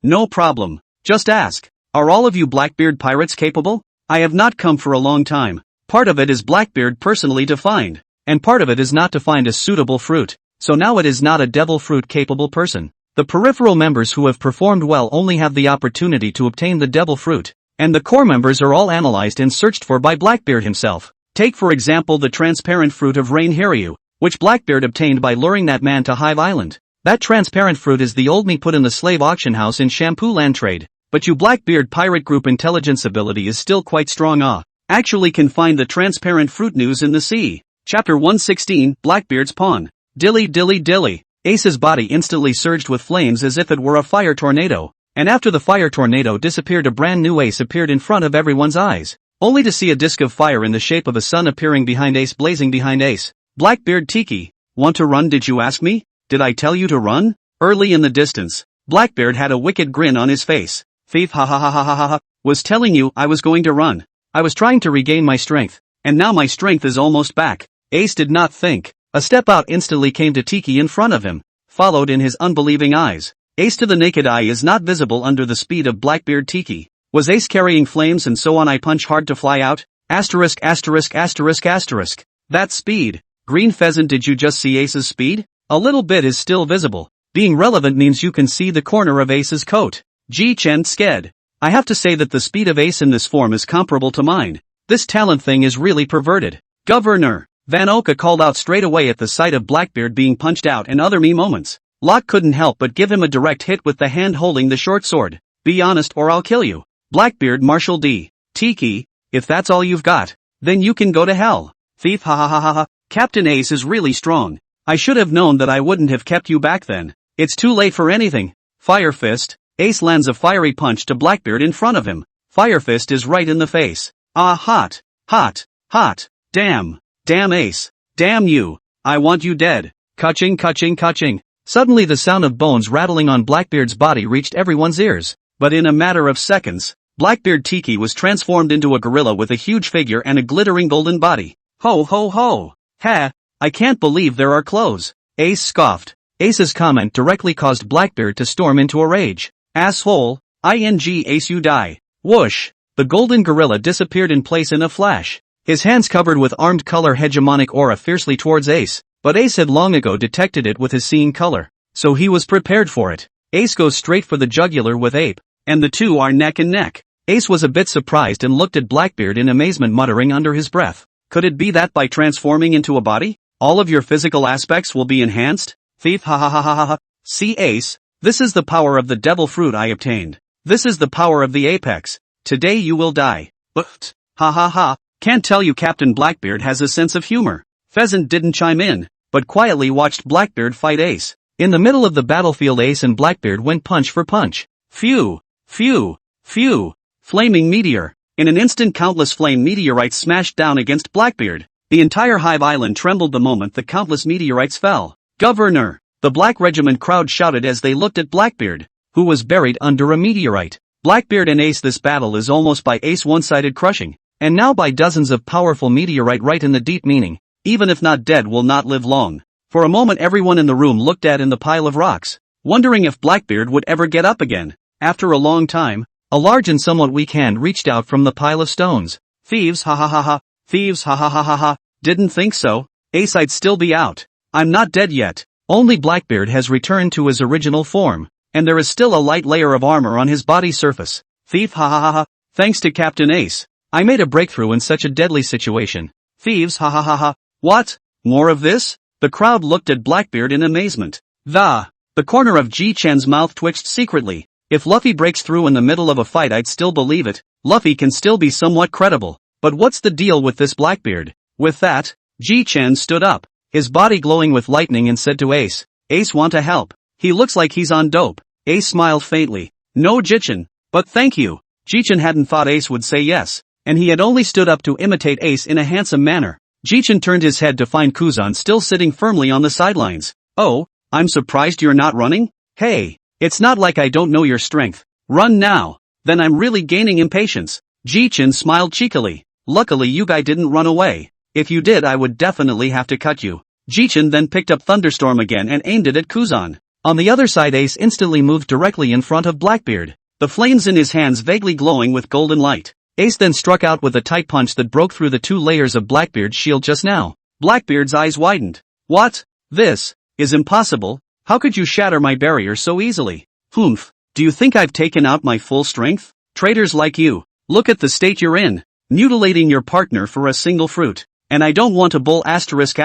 No problem. Just ask. Are all of you Blackbeard pirates capable? I have not come for a long time, Part of it is Blackbeard personally defined, and part of it is not to find a suitable fruit, so now it is not a devil fruit capable person. The peripheral members who have performed well only have the opportunity to obtain the devil fruit, and the core members are all analyzed and searched for by Blackbeard himself. Take for example the transparent fruit of Rain Hiryu, which Blackbeard obtained by luring that man to Hive Island. That transparent fruit is the old me put in the slave auction house in Shampoo Land Trade, but you Blackbeard pirate group intelligence ability is still quite strong. Actually can find the transparent fruit news in the sea. Chapter 116, Blackbeard's Pawn. Dilly dilly dilly. Ace's body instantly surged with flames as if it were a fire tornado, and after the fire tornado disappeared a brand new Ace appeared in front of everyone's eyes, only to see a disc of fire in the shape of a sun appearing behind Ace blazing behind Ace. Blackbeard Tiki. Want to run, did you ask me? Did I tell you to run? Early in the distance, Blackbeard had a wicked grin on his face. Thief, ha ha ha ha ha ha ha, was telling you I was going to run. I was trying to regain my strength, and now my strength is almost back. Ace did not think. A step out instantly came to Tiki in front of him, followed in his unbelieving eyes. Ace to the naked eye is not visible under the speed of Blackbeard Tiki. Was Ace carrying flames and so on? I punch hard to fly out? Asterisk asterisk asterisk asterisk. That speed. Green Pheasant, did you just see Ace's speed? A little bit is still visible. Being relevant means you can see the corner of Ace's coat. Jichen sked. I have to say that the speed of Ace in this form is comparable to mine. This talent thing is really perverted. Governor. Van Oka called out straight away at the sight of Blackbeard being punched out and other me moments. Locke couldn't help but give him a direct hit with the hand holding the short sword. Be honest or I'll kill you. Blackbeard Marshal D. Tiki, if that's all you've got, then you can go to hell. Thief, ha ha ha ha ha. Captain Ace is really strong. I should have known that I wouldn't have kept you back then. It's too late for anything. Fire Fist. Ace lands a fiery punch to Blackbeard in front of him. Fire Fist is right in the face. Ah, hot, hot, hot. Damn. Damn Ace. Damn you. I want you dead. Kaching kaching kaching. Suddenly the sound of bones rattling on Blackbeard's body reached everyone's ears. But in a matter of seconds, Blackbeard Tiki was transformed into a gorilla with a huge figure and a glittering golden body. Ho ho ho. Ha. I can't believe there are clothes. Ace scoffed. Ace's comment directly caused Blackbeard to storm into a rage. Asshole. Ing Ace, you die. Whoosh. The golden gorilla disappeared in place in a flash. His hands covered with armed color hegemonic aura fiercely towards Ace, but Ace had long ago detected it with his seeing color, so he was prepared for it. Ace goes straight for the jugular with Ape, and the two are neck and neck. Ace was a bit surprised and looked at Blackbeard in amazement, muttering under his breath, could it be that by transforming into a body, all of your physical aspects will be enhanced? Thief, ha ha ha ha ha ha. See Ace, this is the power of the devil fruit I obtained. This is the power of the apex. Today you will die. But, ha ha ha. Can't tell you Captain Blackbeard has a sense of humor. Pheasant didn't chime in, but quietly watched Blackbeard fight Ace. In the middle of the battlefield Ace and Blackbeard went punch for punch. Phew, phew, phew. Flaming meteor. In an instant countless flame meteorites smashed down against Blackbeard. The entire Hive Island trembled the moment the countless meteorites fell. Governor! The Black Regiment crowd shouted as they looked at Blackbeard, who was buried under a meteorite. Blackbeard and Ace, this battle is almost by Ace one-sided crushing. And now by dozens of powerful meteorite right in the deep meaning, even if not dead will not live long. For a moment everyone in the room looked at in the pile of rocks, wondering if Blackbeard would ever get up again. After a long time, a large and somewhat weak hand reached out from the pile of stones. Thieves, ha ha ha ha, thieves, ha ha ha ha ha, didn't think so. Ace, I'd still be out. I'm not dead yet. Only Blackbeard has returned to his original form, and there is still a light layer of armor on his body surface. Thief, ha ha ha ha, thanks to Captain Ace, I made a breakthrough in such a deadly situation. Thieves, ha ha ha ha. What? More of this? The crowd looked at Blackbeard in amazement. The corner of Jichen's mouth twitched secretly. If Luffy breaks through in the middle of a fight I'd still believe it. Luffy can still be somewhat credible. But what's the deal with this Blackbeard? With that, Jichen stood up, his body glowing with lightning, and said to Ace, Ace, want to help? He looks like he's on dope. Ace smiled faintly. No Jichen, but thank you. Jichen hadn't thought Ace would say yes, and he had only stood up to imitate Ace in a handsome manner. Jichen turned his head to find Kuzan still sitting firmly on the sidelines. Oh, I'm surprised you're not running? Hey, it's not like I don't know your strength. Run now. Then I'm really gaining impatience. Jichen smiled cheekily. Luckily you guy didn't run away. If you did I would definitely have to cut you. Jichen then picked up Thunderstorm again and aimed it at Kuzan. On the other side Ace instantly moved directly in front of Blackbeard, the flames in his hands vaguely glowing with golden light. Ace then struck out with a tight punch that broke through the 2 layers of Blackbeard's shield just now. Blackbeard's eyes widened. What? This is impossible. How could you shatter my barrier so easily? Humph. Do you think I've taken out my full strength? Traitors like you. Look at the state you're in. Mutilating your partner for a single fruit. And I don't want to bull asterisk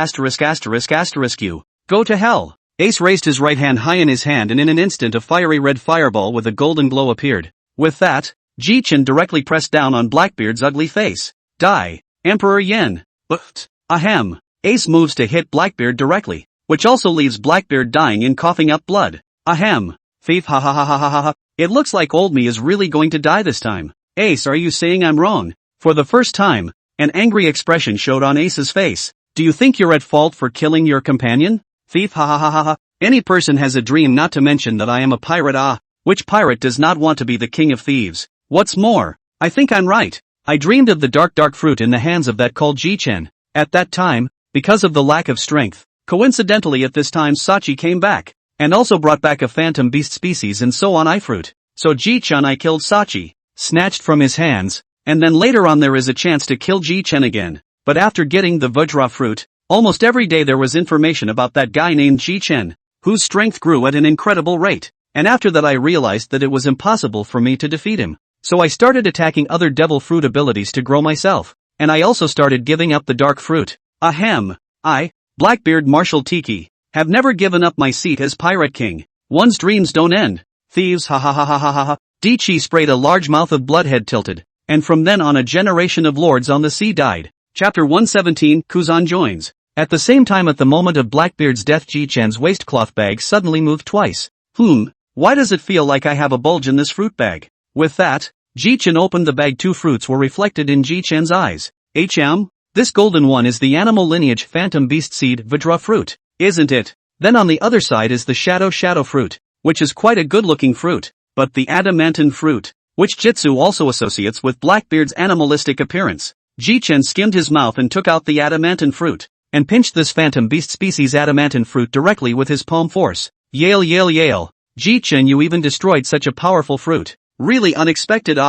you. Go to hell. Ace raised his right hand high in his hand, and in an instant a fiery red fireball with a golden glow appeared. With that, Jichen directly pressed down on Blackbeard's ugly face. Die. Emperor Yen. But, ahem. Ace moves to hit Blackbeard directly, which also leaves Blackbeard dying and coughing up blood. Ahem. Thief, ha ha ha ha ha ha ha. It looks like old me is really going to die this time. Ace, are you saying I'm wrong? For the first time, an angry expression showed on Ace's face. Do you think you're at fault for killing your companion? Thief, ha ha ha ha ha. Any person has a dream, not to mention that I am a pirate. Which pirate does not want to be the king of thieves? What's more, I think I'm right. I dreamed of the dark fruit in the hands of that called Jichen. At that time, because of the lack of strength, coincidentally at this time Sachi came back, and also brought back a phantom beast species and so on fruit. So Jichen I killed Sachi, snatched from his hands, and then later on there is a chance to kill Jichen again. But after getting the Vajra fruit, almost every day there was information about that guy named Jichen, whose strength grew at an incredible rate. And after that I realized that it was impossible for me to defeat him. So I started attacking other devil fruit abilities to grow myself. And I also started giving up the dark fruit. Ahem. I, Blackbeard Marshal Tiki, have never given up my seat as Pirate King. One's dreams don't end. Thieves, ha ha ha ha ha ha ha. Dichi sprayed a large mouth of blood, head tilted. And from then on a generation of lords on the sea died. Chapter 117, Kuzan joins. At the same time, at the moment of Blackbeard's death, Jichen's waistcloth bag suddenly moved twice. Why does it feel like I have a bulge in this fruit bag? With that, Jichen opened the bag. 2 fruits were reflected in Jichen's eyes. This golden one is the animal lineage phantom beast seed Vajra fruit, isn't it? Then on the other side is the shadow fruit, which is quite a good looking fruit. But the adamantine fruit, which Jitsu also associates with Blackbeard's animalistic appearance. Jichen skimmed his mouth and took out the adamantine fruit, and pinched this phantom beast species adamantine fruit directly with his palm force. Yale. Jichen, you even destroyed such a powerful fruit. Really unexpected.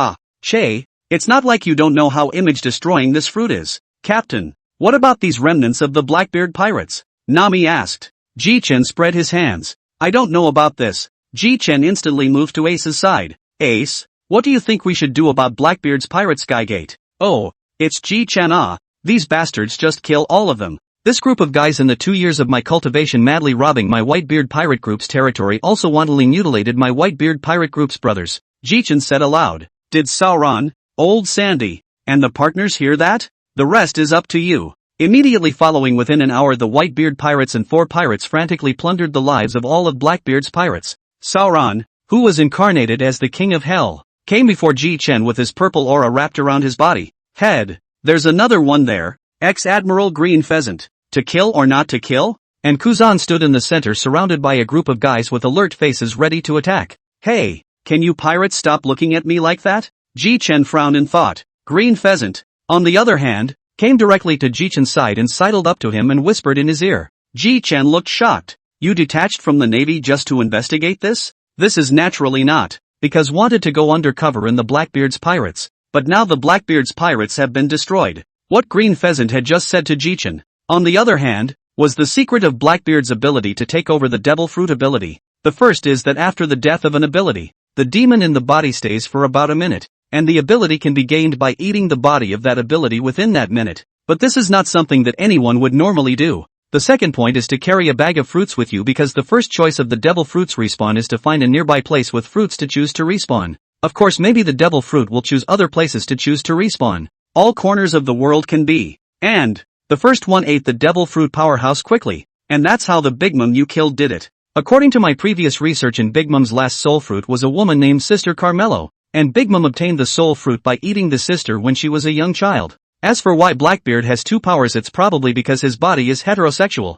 Che, it's not like you don't know how image destroying this fruit is. Captain, what about these remnants of the Blackbeard pirates? Nami asked. Jichen spread his hands. I don't know about this. Jichen instantly moved to Ace's side. Ace, what do you think we should do about Blackbeard's pirate Skygate? Oh, it's Jichen. These bastards, just kill all of them. This group of guys in the 2 years of my cultivation madly robbing my Whitebeard pirate group's territory also wantonly mutilated my Whitebeard pirate group's brothers. Jichen said aloud. Did Sauron, Old Sandy, and the partners hear that? The rest is up to you. Immediately following, within an hour, the Whitebeard pirates and 4 pirates frantically plundered the lives of all of Blackbeard's pirates. Sauron, who was incarnated as the King of Hell, came before Jichen with his purple aura wrapped around his body. Head, there's another one there, Ex-Admiral Green Pheasant. To kill or not to kill? And Kuzan stood in the center surrounded by a group of guys with alert faces ready to attack. Hey, can you pirates stop looking at me like that? Jichen frowned and thought. Green Pheasant, on the other hand, came directly to Jichen's side and sidled up to him and whispered in his ear. Jichen looked shocked. You detached from the Navy just to investigate this? This is naturally not, because wanted to go undercover in the Blackbeard's pirates. But now the Blackbeard's pirates have been destroyed. What Green Pheasant had just said to Jichen, on the other hand, was the secret of Blackbeard's ability to take over the devil fruit ability. The first is that after the death of an ability, the demon in the body stays for about a minute, and the ability can be gained by eating the body of that ability within that minute. But this is not something that anyone would normally do. The second point is to carry a bag of fruits with you, because the first choice of the devil fruits respawn is to find a nearby place with fruits to choose to respawn. Of course, maybe the devil fruit will choose other places to choose to respawn. All corners of the world can be. And the first one ate the devil fruit powerhouse quickly, and that's how the Big Mom you killed did it. According to my previous research, in Big Mom's last soul fruit was a woman named Sister Carmelo, and Big Mom obtained the soul fruit by eating the sister when she was a young child. As for why Blackbeard has 2 powers, it's probably because his body is heterosexual.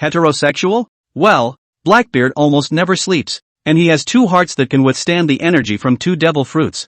Heterosexual? Well, Blackbeard almost never sleeps, and he has 2 hearts that can withstand the energy from 2 devil fruits.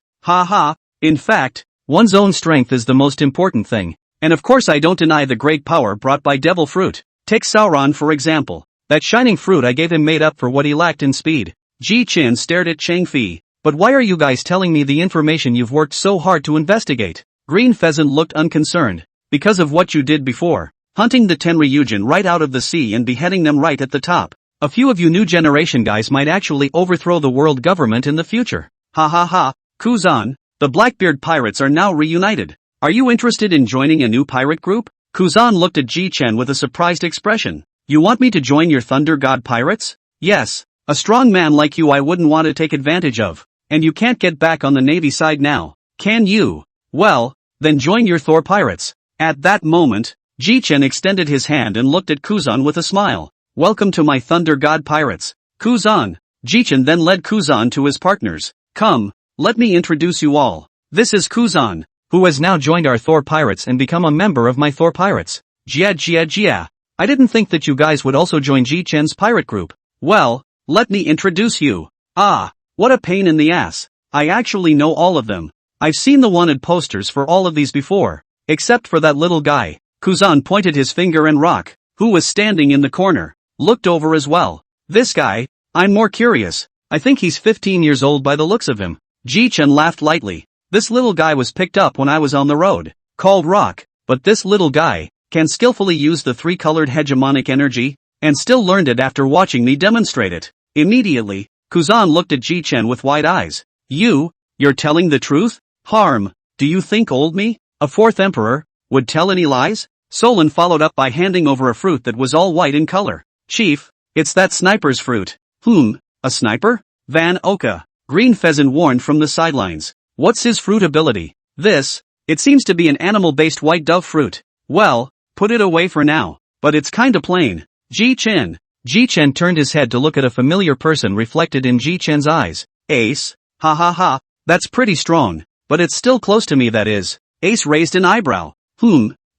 In fact, one's own strength is the most important thing. And of course I don't deny the great power brought by devil fruit. Take Sauron for example. That shining fruit I gave him made up for what he lacked in speed. Jichen stared at Changfei. But why are you guys telling me the information you've worked so hard to investigate? Green Pheasant looked unconcerned. Because of what you did before. Hunting the Tenryujin right out of the sea and beheading them right at the top. A few of you new generation guys might actually overthrow the world government in the future. Ha ha ha, Kuzan, the Blackbeard pirates are now reunited. Are you interested in joining a new pirate group? Kuzan looked at Jichen with a surprised expression. You want me to join your Thunder God pirates? Yes, a strong man like you I wouldn't want to take advantage of. And you can't get back on the Navy side now, can you? Well, then join your Thor pirates. At that moment, Jichen extended his hand and looked at Kuzan with a smile. Welcome to my Thunder God pirates. Kuzan. Jichen then led Kuzan to his partners. Come, let me introduce you all. This is Kuzan, who has now joined our Thor pirates and become a member of my Thor pirates. Jia. I didn't think that you guys would also join Jichen's pirate group. Well, let me introduce you. Ah, what a pain in the ass. I actually know all of them. I've seen the wanted posters for all of these before. Except for that little guy. Kuzan pointed his finger and Rock, who was standing in the corner, looked over as well. This guy, I'm more curious. I think he's 15 years old by the looks of him. Jichen laughed lightly. This little guy was picked up when I was on the road, called Rock, but this little guy can skillfully use the three-colored hegemonic energy, and still learned it after watching me demonstrate it. Immediately, Kuzan looked at Jichen with wide eyes. You're telling the truth? Harm, do you think old me, a fourth emperor, would tell any lies? Solon followed up by handing over a fruit that was all white in color. Chief, it's that sniper's fruit. A sniper? Van Oka. Green Pheasant warned from the sidelines. What's his fruit ability? It seems to be an animal-based white dove fruit. Well, put it away for now. But it's kinda plain. Jichen. Jichen turned his head to look at a familiar person reflected in Jichen's eyes. Ace. Ha ha ha. That's pretty strong. But it's still close to me, that is. Ace raised an eyebrow.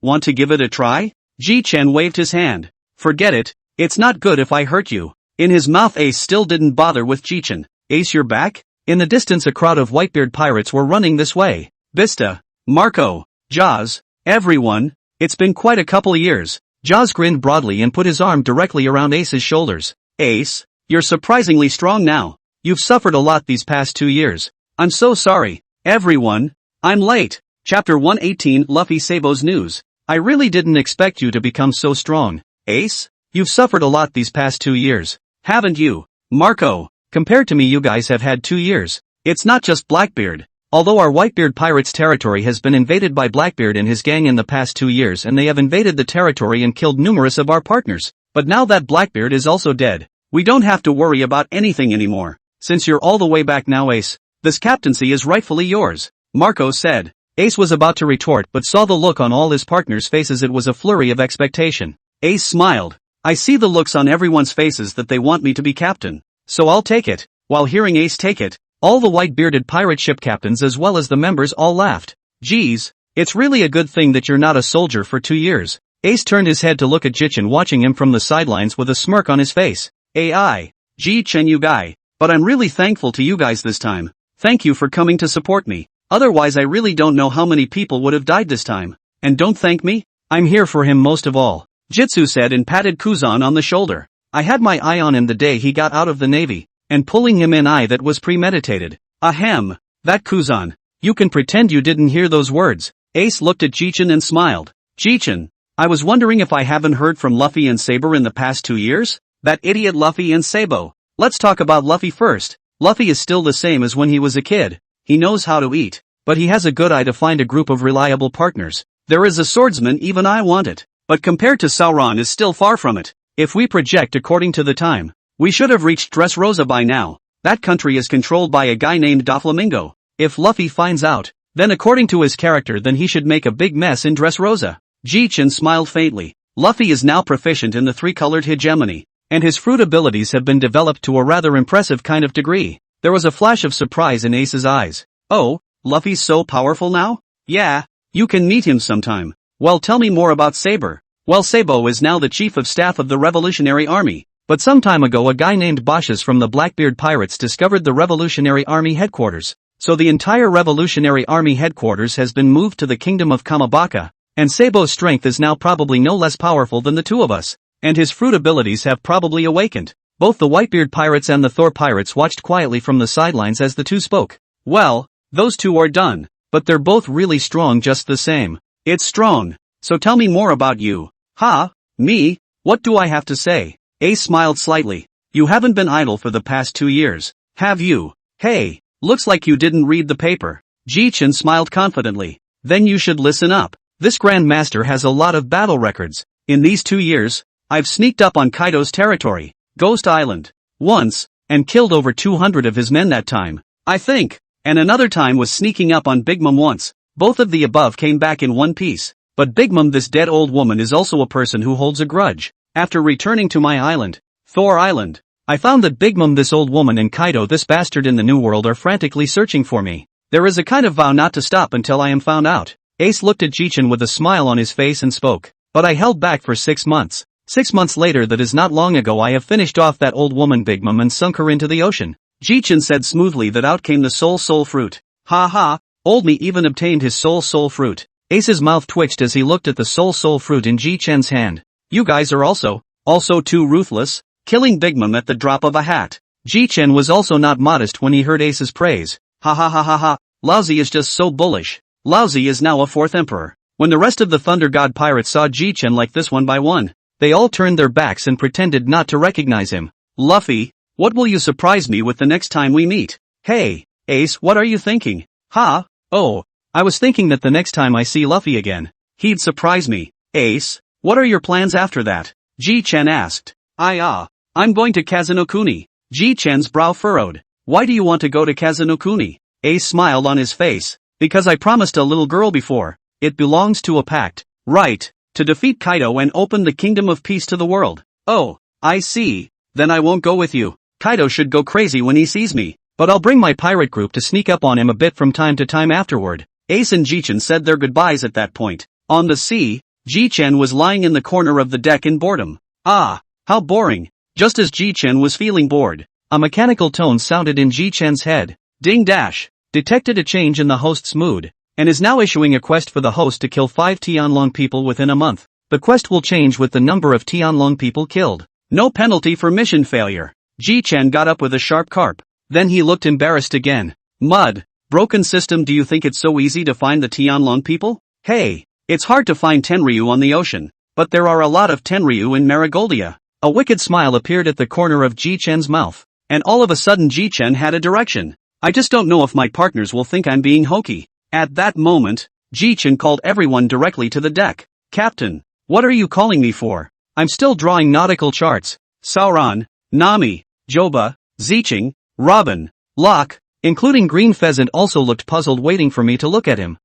Want to give it a try? Jichen waved his hand. Forget it. It's not good if I hurt you. In his mouth Ace still didn't bother with Jichen. Ace, you're back? In the distance a crowd of Whitebeard pirates were running this way. Bista, Marco, Jaws, everyone. It's been quite a couple years. Jaws grinned broadly and put his arm directly around Ace's shoulders. Ace, you're surprisingly strong now. You've suffered a lot these past 2 years. I'm so sorry, everyone. I'm late. Chapter 118 Luffy Sabo's News. I really didn't expect you to become so strong. Ace, you've suffered a lot these past 2 years. Haven't you? Marco, compared to me you guys have had 2 years. It's not just Blackbeard. Although our Whitebeard pirates' territory has been invaded by Blackbeard and his gang in the past 2 years, and they have invaded the territory and killed numerous of our partners. But now that Blackbeard is also dead, we don't have to worry about anything anymore. Since you're all the way back now, Ace, this captaincy is rightfully yours, Marco said. Ace was about to retort but saw the look on all his partners' faces. It was a flurry of expectation. Ace smiled. I see the looks on everyone's faces that they want me to be captain. So I'll take it. While hearing Ace take it, all the white-bearded pirate ship captains as well as the members all laughed. Geez, it's really a good thing that you're not a soldier for 2 years. Ace turned his head to look at Jichen watching him from the sidelines with a smirk on his face. AI. Jichen, you guy. But I'm really thankful to you guys this time. Thank you for coming to support me. Otherwise I really don't know how many people would have died this time. And don't thank me? I'm here for him most of all. Jitsu said and patted Kuzan on the shoulder. I had my eye on him the day he got out of the Navy. And pulling him in that was premeditated. Ahem. That Kuzan. You can pretend you didn't hear those words. Ace looked at Jichen and smiled. Jichen. I was wondering if I haven't heard from Luffy and Sabo in the past 2 years? That idiot Luffy and Sabo. Let's talk about Luffy first. Luffy is still the same as when he was a kid. He knows how to eat. But he has a good eye to find a group of reliable partners. There is a swordsman, even I want it. But compared to Sauron is still far from it. If we project according to the time, we should have reached Dressrosa by now. That country is controlled by a guy named Doflamingo. If Luffy finds out, then according to his character then he should make a big mess in Dressrosa. Jichen smiled faintly. Luffy is now proficient in the three-colored hegemony, and his fruit abilities have been developed to a rather impressive kind of degree. There was a flash of surprise in Ace's eyes. Oh, Luffy's so powerful now? Yeah, you can meet him sometime. Well, tell me more about Saber. Well, Sabo is now the chief of staff of the Revolutionary Army. But some time ago a guy named Bauschus from the Blackbeard Pirates discovered the Revolutionary Army headquarters. So the entire Revolutionary Army headquarters has been moved to the kingdom of Kamabaka, and Sabo's strength is now probably no less powerful than the two of us, and his fruit abilities have probably awakened. Both the Whitebeard pirates and the Thor pirates watched quietly from the sidelines as the two spoke. Well, those two are done. But they're both really strong just the same. It's strong. So tell me more about you. Ha? Me? What do I have to say? Ace smiled slightly. You haven't been idle for the past 2 years, have you? Hey, looks like you didn't read the paper. Jichen smiled confidently. Then you should listen up. This Grand Master has a lot of battle records. In these 2 years, I've sneaked up on Kaido's territory, Ghost Island, once, and killed over 200 of his men that time, I think. And another time was sneaking up on Big Mom once. Both of the above came back in one piece. But Big Mom, this dead old woman, is also a person who holds a grudge. After returning to my island, Thor Island, I found that Big Mom, this old woman, and Kaido, this bastard in the New World, are frantically searching for me. There is a kind of vow not to stop until I am found out. Ace looked at Jichen with a smile on his face and spoke. But I held back for 6 months. 6 months later, that is not long ago, I have finished off that old woman Big Mom and sunk her into the ocean. Jichen said smoothly that out came the soul fruit. Ha ha, old me even obtained his soul fruit. Ace's mouth twitched as he looked at the soul fruit in Jichen's hand. You guys are also too ruthless, killing Big Mom at the drop of a hat. Jichen was also not modest when he heard Ace's praise. Ha ha ha ha ha, Laozi is just so bullish. Laozi is now a 4th emperor. When the rest of the Thunder God pirates saw Jichen like this one by one, they all turned their backs and pretended not to recognize him. Luffy, what will you surprise me with the next time we meet? Hey, Ace, what are you thinking? Ha? Oh, I was thinking that the next time I see Luffy again, he'd surprise me. Ace, what are your plans after that? Jichen asked. I'm going to Kazunokuni. Jichen's brow furrowed. Why do you want to go to Kazunokuni? Ace smiled on his face. Because I promised a little girl before. It belongs to a pact. Right, to defeat Kaido and open the Kingdom of Peace to the world. Oh, I see. Then I won't go with you. Kaido should go crazy when he sees me. But I'll bring my pirate group to sneak up on him a bit from time to time afterward. Ace and Jichen said their goodbyes at that point. On the sea, Jichen was lying in the corner of the deck in boredom. Ah, how boring. Just as Jichen was feeling bored, a mechanical tone sounded in Jichen's head. Ding dash. Detected a change in the host's mood, and is now issuing a quest for the host to kill 5 Tianlong people within a month. The quest will change with the number of Tianlong people killed. No penalty for mission failure. Jichen got up with a sharp carp. Then he looked embarrassed again. Mud. Broken system. Do you think it's so easy to find the Tianlong people? Hey, it's hard to find Tenryu on the ocean, but there are a lot of Tenryu in Marigoldia. A wicked smile appeared at the corner of Jichen's mouth, and all of a sudden Jichen had a direction. I just don't know if my partners will think I'm being hokey. At that moment, Jichen called everyone directly to the deck. Captain, what are you calling me for? I'm still drawing nautical charts. Sauron, Nami, Joba, Zicheng, Robin, Locke, including Green Pheasant also looked puzzled, waiting for me to look at him.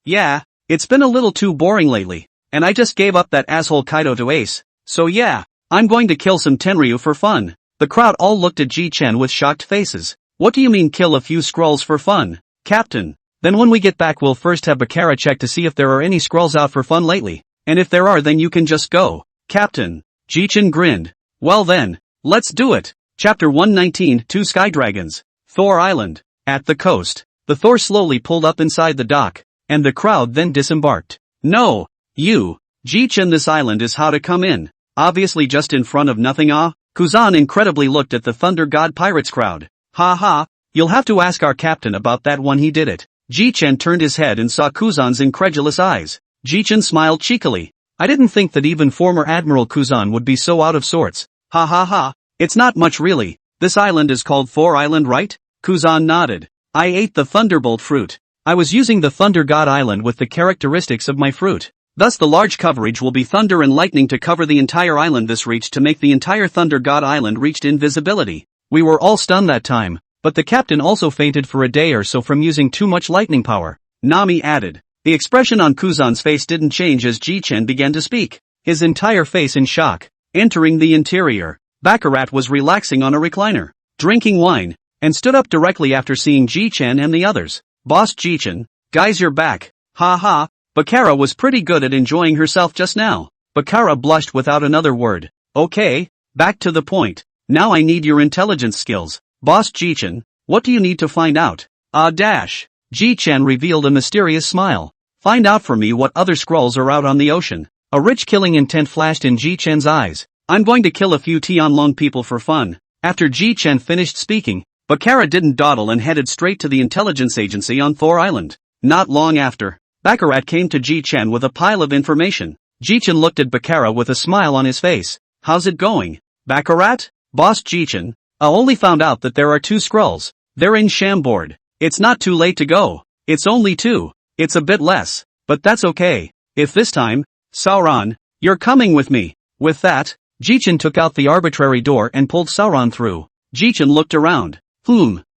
Yeah, it's been a little too boring lately, and I just gave up that asshole Kaido to Ace. So yeah, I'm going to kill some Tenryu for fun. The crowd all looked at Jichen with shocked faces. What do you mean kill a few Skrulls for fun? Captain, then when we get back we'll first have Bakara check to see if there are any Skrulls out for fun lately, and if there are then you can just go. Captain. Jichen grinned. Well then, let's do it. Chapter 119, 2 Sky Dragons. Thor Island. At the coast, the Thor slowly pulled up inside the dock, and the crowd then disembarked. No, you, Jichen, this island is how to come in. Obviously just in front of nothing. Kuzan incredibly looked at the Thunder God Pirates crowd. Ha ha, you'll have to ask our captain about that one, he did it. Jichen turned his head and saw Kuzan's incredulous eyes. Jichen smiled cheekily. I didn't think that even former Admiral Kuzan would be so out of sorts. Ha ha ha, it's not much really. This island is called Thor Island, right? Kuzan nodded. I ate the Thunderbolt fruit. I was using the Thunder God Island with the characteristics of my fruit. Thus the large coverage will be thunder and lightning to cover the entire island. This reached to make the entire Thunder God Island reached invisibility. We were all stunned that time, but the captain also fainted for a day or so from using too much lightning power. Nami added. The expression on Kuzan's face didn't change as Jichen began to speak, his entire face in shock. Entering the interior, Baccarat was relaxing on a recliner, drinking wine, and stood up directly after seeing Jichen and the others. Boss Jichen, guys, you're back. Ha ha, Baccara was pretty good at enjoying herself just now. Baccara blushed without another word. Okay, back to the point. Now I need your intelligence skills. Boss Jichen, what do you need to find out? Jichen revealed a mysterious smile. Find out for me what other Skrulls are out on the ocean. A rich killing intent flashed in Jichen's eyes. I'm going to kill a few Tianlong people for fun. After Jichen finished speaking, Bakara didn't dawdle and headed straight to the intelligence agency on Thor Island. Not long after, Baccarat came to Jichen with a pile of information. Jichen looked at Bakara with a smile on his face. How's it going, Baccarat? Boss Jichen, I only found out that there are 2 Skrulls. They're in Chambord. It's not too late to go. It's only 2. It's a bit less, but that's okay. If this time, Sauron, you're coming with me. With that, Jichen took out the arbitrary door and pulled Sauron through. Jichen looked around.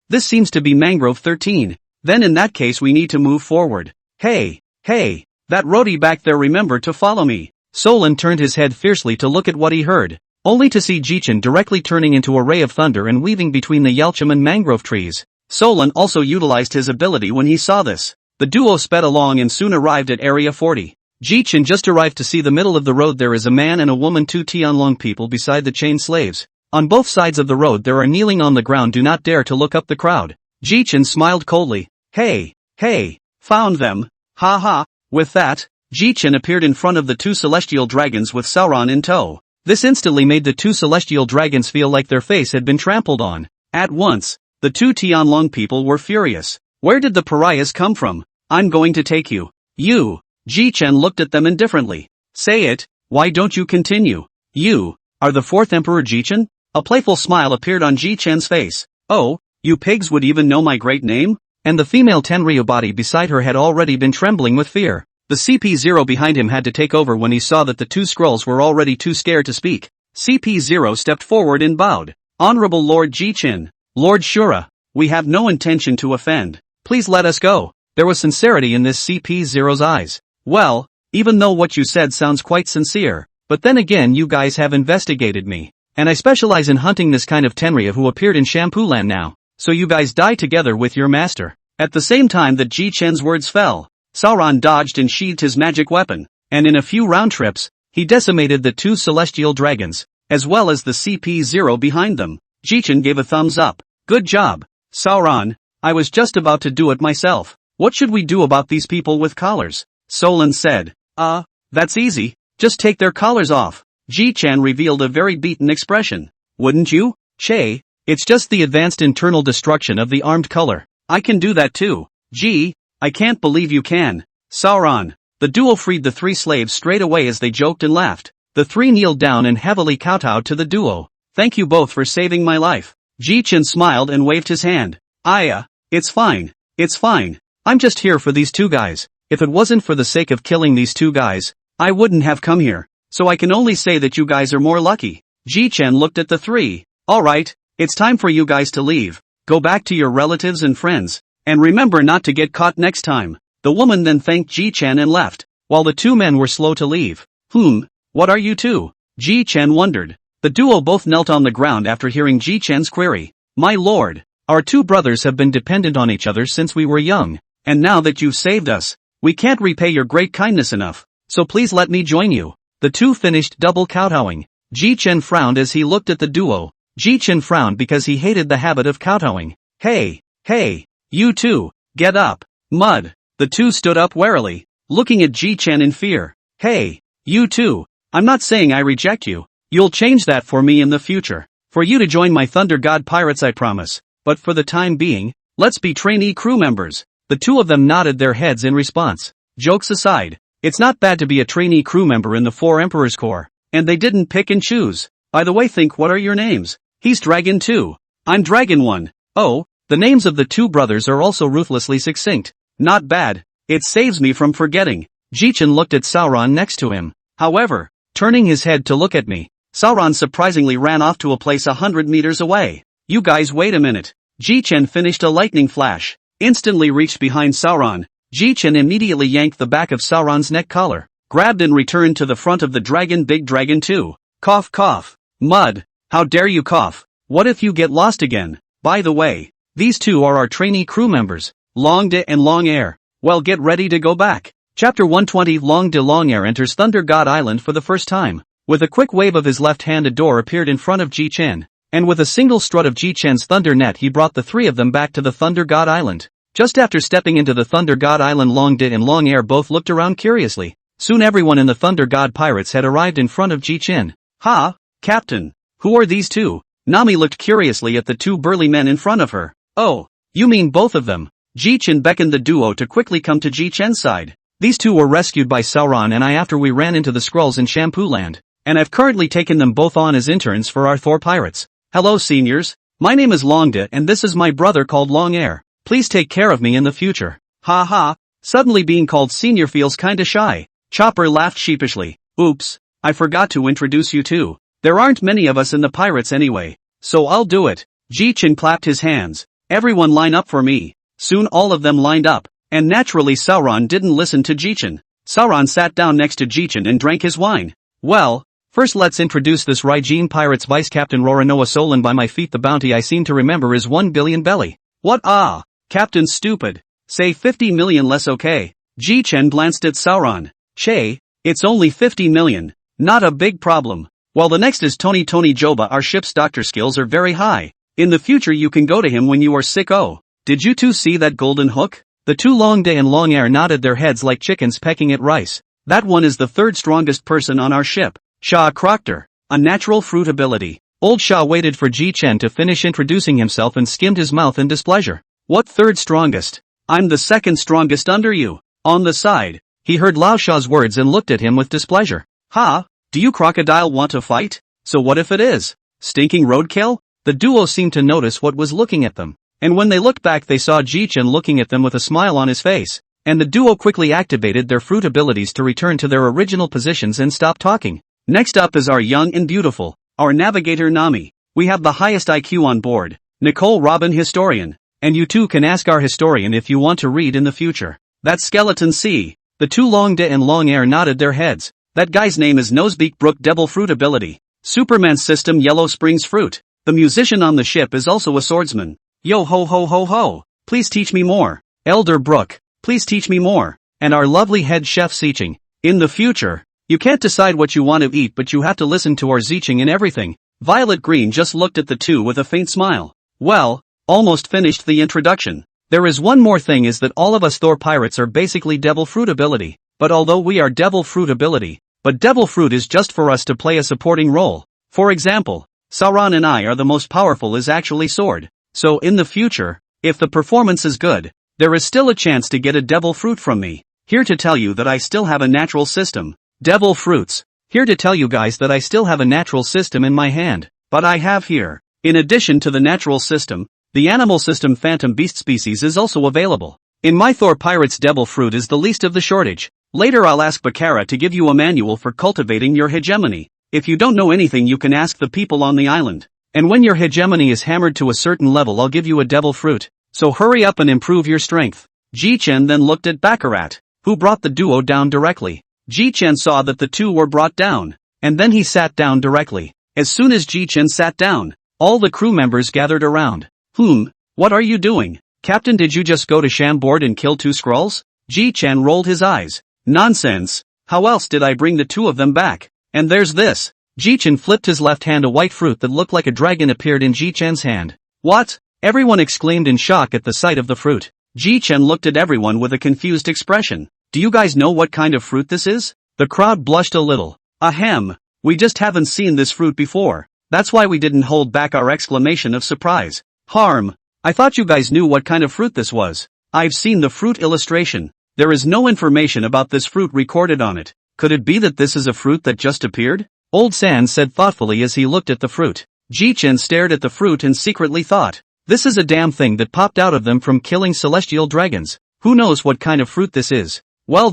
This seems to be Mangrove 13. Then in that case we need to move forward. Hey, that roadie back there, remember to follow me. Solon turned his head fiercely to look at what he heard, only to see Jichen directly turning into a ray of thunder and weaving between the Yelchim and mangrove trees. Solon also utilized his ability when he saw this. The duo sped along and soon arrived at Area 40. Jichen just arrived to see the middle of the road. There is a man and a woman, 2 Tianlong people beside the chained slaves. On both sides of the road there are kneeling on the ground. Do not dare to look up the crowd. Jichen smiled coldly. Hey, found them. Ha ha. With that, Jichen appeared in front of the 2 celestial dragons with Sauron in tow. This instantly made the 2 celestial dragons feel like their face had been trampled on. At once, the 2 Tianlong people were furious. Where did the pariahs come from? I'm going to take you. You. Jichen looked at them indifferently. Say it, why don't you continue? You are the 4th Emperor Jichen? A playful smile appeared on Jichen's face. Oh, you pigs would even know my great name? And the female Tenryu body beside her had already been trembling with fear. The CP0 behind him had to take over when he saw that the 2 Skrulls were already too scared to speak. CP0 stepped forward and bowed. Honorable Lord Jichen, Lord Shura, we have no intention to offend. Please let us go. There was sincerity in this CP0's eyes. Well, even though what you said sounds quite sincere, but then again you guys have investigated me. And I specialize in hunting this kind of Tenryu who appeared in Shampooland now. So you guys die together with your master. At the same time that Jichen's words fell, Sauron dodged and sheathed his magic weapon, and in a few round trips, he decimated the 2 celestial dragons, as well as the CP0 behind them. Jichen gave a thumbs up. Good job, Sauron. I was just about to do it myself. What should we do about these people with collars? Solon said. That's easy. Just take their collars off. Jichen revealed a very beaten expression. Wouldn't you? Che, it's just the advanced internal destruction of the armed color. I can do that too. Gee, I can't believe you can. Sauron. The duo freed the 3 slaves straight away as they joked and laughed. The 3 kneeled down and heavily kowtowed to the duo. Thank you both for saving my life. Jichen smiled and waved his hand. It's fine. I'm just here for these 2 guys. If it wasn't for the sake of killing these 2 guys, I wouldn't have come here. So I can only say that you guys are more lucky. Jichen looked at the 3. Alright, it's time for you guys to leave. Go back to your relatives and friends. And remember not to get caught next time. The woman then thanked Jichen and left, while the 2 men were slow to leave. What are you 2? Jichen wondered. The duo both knelt on the ground after hearing Jichen's query. My lord, our 2 brothers have been dependent on each other since we were young, and now that you've saved us, we can't repay your great kindness enough, so please let me join you. The 2 finished double kowtowing. Jichen frowned as he looked at the duo. Jichen frowned because he hated the habit of kowtowing. Hey, you 2, get up. Mud. The 2 stood up warily, looking at Jichen in fear. Hey, you 2, I'm not saying I reject you. You'll change that for me in the future. For you to join my Thunder God pirates, I promise. But for the time being, let's be trainee crew members. The 2 of them nodded their heads in response. Jokes aside, it's not bad to be a trainee crew member in the 4 Emperors Corps. And they didn't pick and choose. By the way, what are your names? He's Dragon 2. I'm Dragon 1. Oh, the names of the 2 brothers are also ruthlessly succinct. Not bad. It saves me from forgetting. Jichen looked at Sauron next to him. However, turning his head to look at me, Sauron surprisingly ran off to a place 100 meters away. You guys wait a minute. Jichen finished a lightning flash. Instantly reached behind Sauron. Jichen immediately yanked the back of Sauron's neck collar, grabbed and returned to the front of the dragon. Big Dragon 2. Cough cough. Mud. How dare you cough? What if you get lost again? By the way, these 2 are our trainee crew members, Long De and Long Air. Well, get ready to go back. Chapter 120. Long De Long Air enters Thunder God Island for the first time. With a quick wave of his left hand, a door appeared in front of Jichen, and with a single strut of Jichen's thunder net he brought the 3 of them back to the Thunder God Island. Just after stepping into the Thunder God Island, Long De and Long Air both looked around curiously. Soon everyone in the Thunder God Pirates had arrived in front of Jichen. Ha! Captain, who are these two? Nami looked curiously at the two burly men in front of her. Oh, you mean both of them? Jichen beckoned the duo to quickly come to Jichen's side. These two were rescued by Sauron and I after we ran into the Skrulls in Shampoo Land, and I've currently taken them both on as interns for our Thor pirates. Hello seniors, my name is Longda and this is my brother called Longair. Please take care of me in the future. Ha ha, suddenly being called senior feels kinda shy. Chopper laughed sheepishly. Oops, I forgot to introduce you too. There aren't many of us in the pirates anyway, so I'll do it. Jichen clapped his hands. Everyone line up for me. Soon all of them lined up. And naturally Sauron didn't listen to Jichen. Sauron sat down next to Jichen and drank his wine. Well, first let's introduce this Raijin Pirates Vice Captain Roranoa Solon. By my feet the bounty I seem to remember is 1 billion belly. What ah? Captain stupid. Say 50 million less okay. Jichen glanced at Sauron. Che, it's only 50 million. Not a big problem. While the next is Tony Joba. Our ship's doctor skills are very high. In the future you can go to him when you are sick. Oh, did you two see that golden hook? The two Longday and Longair nodded their heads like chickens pecking at rice. That one is the third strongest person on our ship. Shah Croctor. A natural fruit ability. Old Shah waited for Jichen to finish introducing himself and skimmed his mouth in displeasure. What third strongest? I'm the second strongest under you. On the side. He heard Lao Shah's words and looked at him with displeasure. Ha? Do you crocodile want to fight? So what if it is? Stinking roadkill? The duo seemed to notice what was looking at them. And when they looked back they saw Jichen looking at them with a smile on his face, and the duo quickly activated their fruit abilities to return to their original positions and stop talking. Next up is our young and beautiful, our navigator Nami. We have the highest IQ on board, Nicole Robin Historian, and you too can ask our historian if you want to read in the future. That's Skeleton C. The two Longda and Longair nodded their heads. That guy's name is Nosebeak Brook Devil Fruit Ability. Superman's system Yellow Springs Fruit. The musician on the ship is also a swordsman. Yo ho ho ho ho, please teach me more. Elder Brook, please teach me more. And our lovely head chef Zicheng. In the future, you can't decide what you want to eat but you have to listen to our Zicheng in everything. Violet Green just looked at the two with a faint smile. Well, almost finished the introduction. There is one more thing is that all of us Thor pirates are basically devil fruit ability. But although we are devil fruit ability, but devil fruit is just for us to play a supporting role. For example, Sauron and I are the most powerful is actually sword. So in the future, if the performance is good, there is still a chance to get a devil fruit from me. Here to tell you that I still have a natural system. Devil fruits. Here to tell you guys that I still have a natural system in my hand. But I have here, in addition to the natural system, the animal system Phantom Beast species is also available. In my Thor Pirates devil fruit is the least of the shortage. Later I'll ask Bakara to give you a manual for cultivating your hegemony. If you don't know anything you can ask the people on the island. And when your hegemony is hammered to a certain level I'll give you a devil fruit. So hurry up and improve your strength. Jichen then looked at Bakarat, who brought the duo down directly. Jichen saw that the two were brought down. And then he sat down directly. As soon as Jichen sat down, all the crew members gathered around. What are you doing? Captain, did you just go to Shambord and kill two Skrulls? Jichen rolled his eyes. Nonsense. How else did I bring the two of them back? And there's this. Jichen flipped his left hand. A white fruit that looked like a dragon appeared in Jichen's hand. What? Everyone exclaimed in shock at the sight of the fruit. Jichen looked at everyone with a confused expression. Do you guys know what kind of fruit this is? The crowd blushed a little. Ahem. We just haven't seen this fruit before. That's why we didn't hold back our exclamation of surprise. Harm. I thought you guys knew what kind of fruit this was. I've seen the fruit illustration. There is no information about this fruit recorded on it. Could it be that this is a fruit that just appeared? Old San said thoughtfully as he looked at the fruit. Jichen stared at the fruit and secretly thought, this is a damn thing that popped out of them from killing celestial dragons. Who knows what kind of fruit this is? Well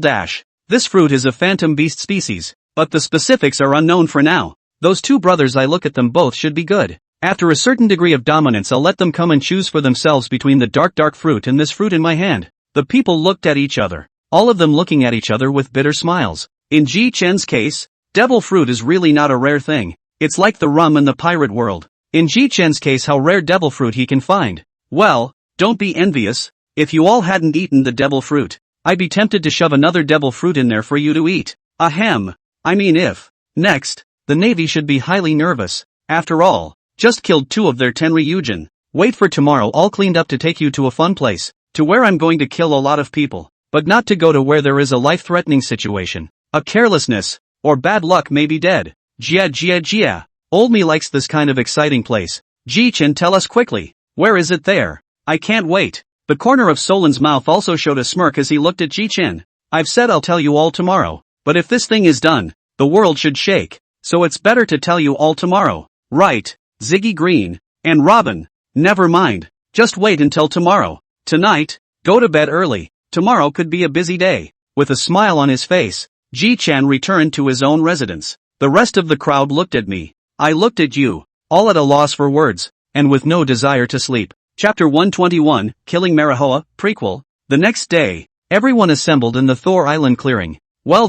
this fruit is a phantom beast species, but the specifics are unknown for now. Those two brothers, I look at them both should be good. After a certain degree of dominance I'll let them come and choose for themselves between the dark fruit and this fruit in my hand. The people looked at each other, all of them looking at each other with bitter smiles. In Jichen's case, devil fruit is really not a rare thing. It's like the rum in the pirate world. In Jichen's case, how rare devil fruit he can find. Well, don't be envious. If you all hadn't eaten the devil fruit, I'd be tempted to shove another devil fruit in there for you to eat. Ahem. I mean if. Next, the Navy should be highly nervous. After all, just killed 2 of their 10 Ryujin. Wait for tomorrow all cleaned up to take you to a fun place. To where I'm going to kill a lot of people. But not to go to where there is a life-threatening situation. A carelessness, or bad luck may be dead. Jia. Old me likes this kind of exciting place. Jichen, tell us quickly. Where is it there? I can't wait. The corner of Solan's mouth also showed a smirk as he looked at Jichen. I've said I'll tell you all tomorrow. But if this thing is done, the world should shake. So it's better to tell you all tomorrow. Right, Ziggy Green. And Robin. Never mind. Just wait until tomorrow. Tonight, go to bed early. Tomorrow could be a busy day. With a smile on his face, Jichen returned to his own residence. The rest of the crowd looked at me. I looked at you, all at a loss for words, and with no desire to sleep. Chapter 121, Killing Manhwa, Prequel. The next day, everyone assembled in the Thor Island clearing. Well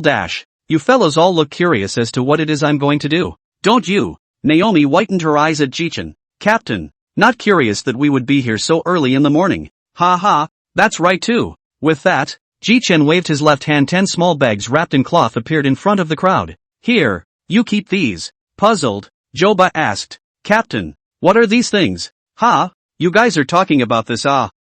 you fellows all look curious as to what it is I'm going to do. Don't you? Naomi whitened her eyes at Jichen. Captain, not curious that we would be here so early in the morning. Ha ha, that's right too. With that, Jichen waved his left hand. 10 small bags wrapped in cloth appeared in front of the crowd. Here, you keep these. Puzzled, Joba asked. Captain, what are these things? Ha, you guys are talking about this.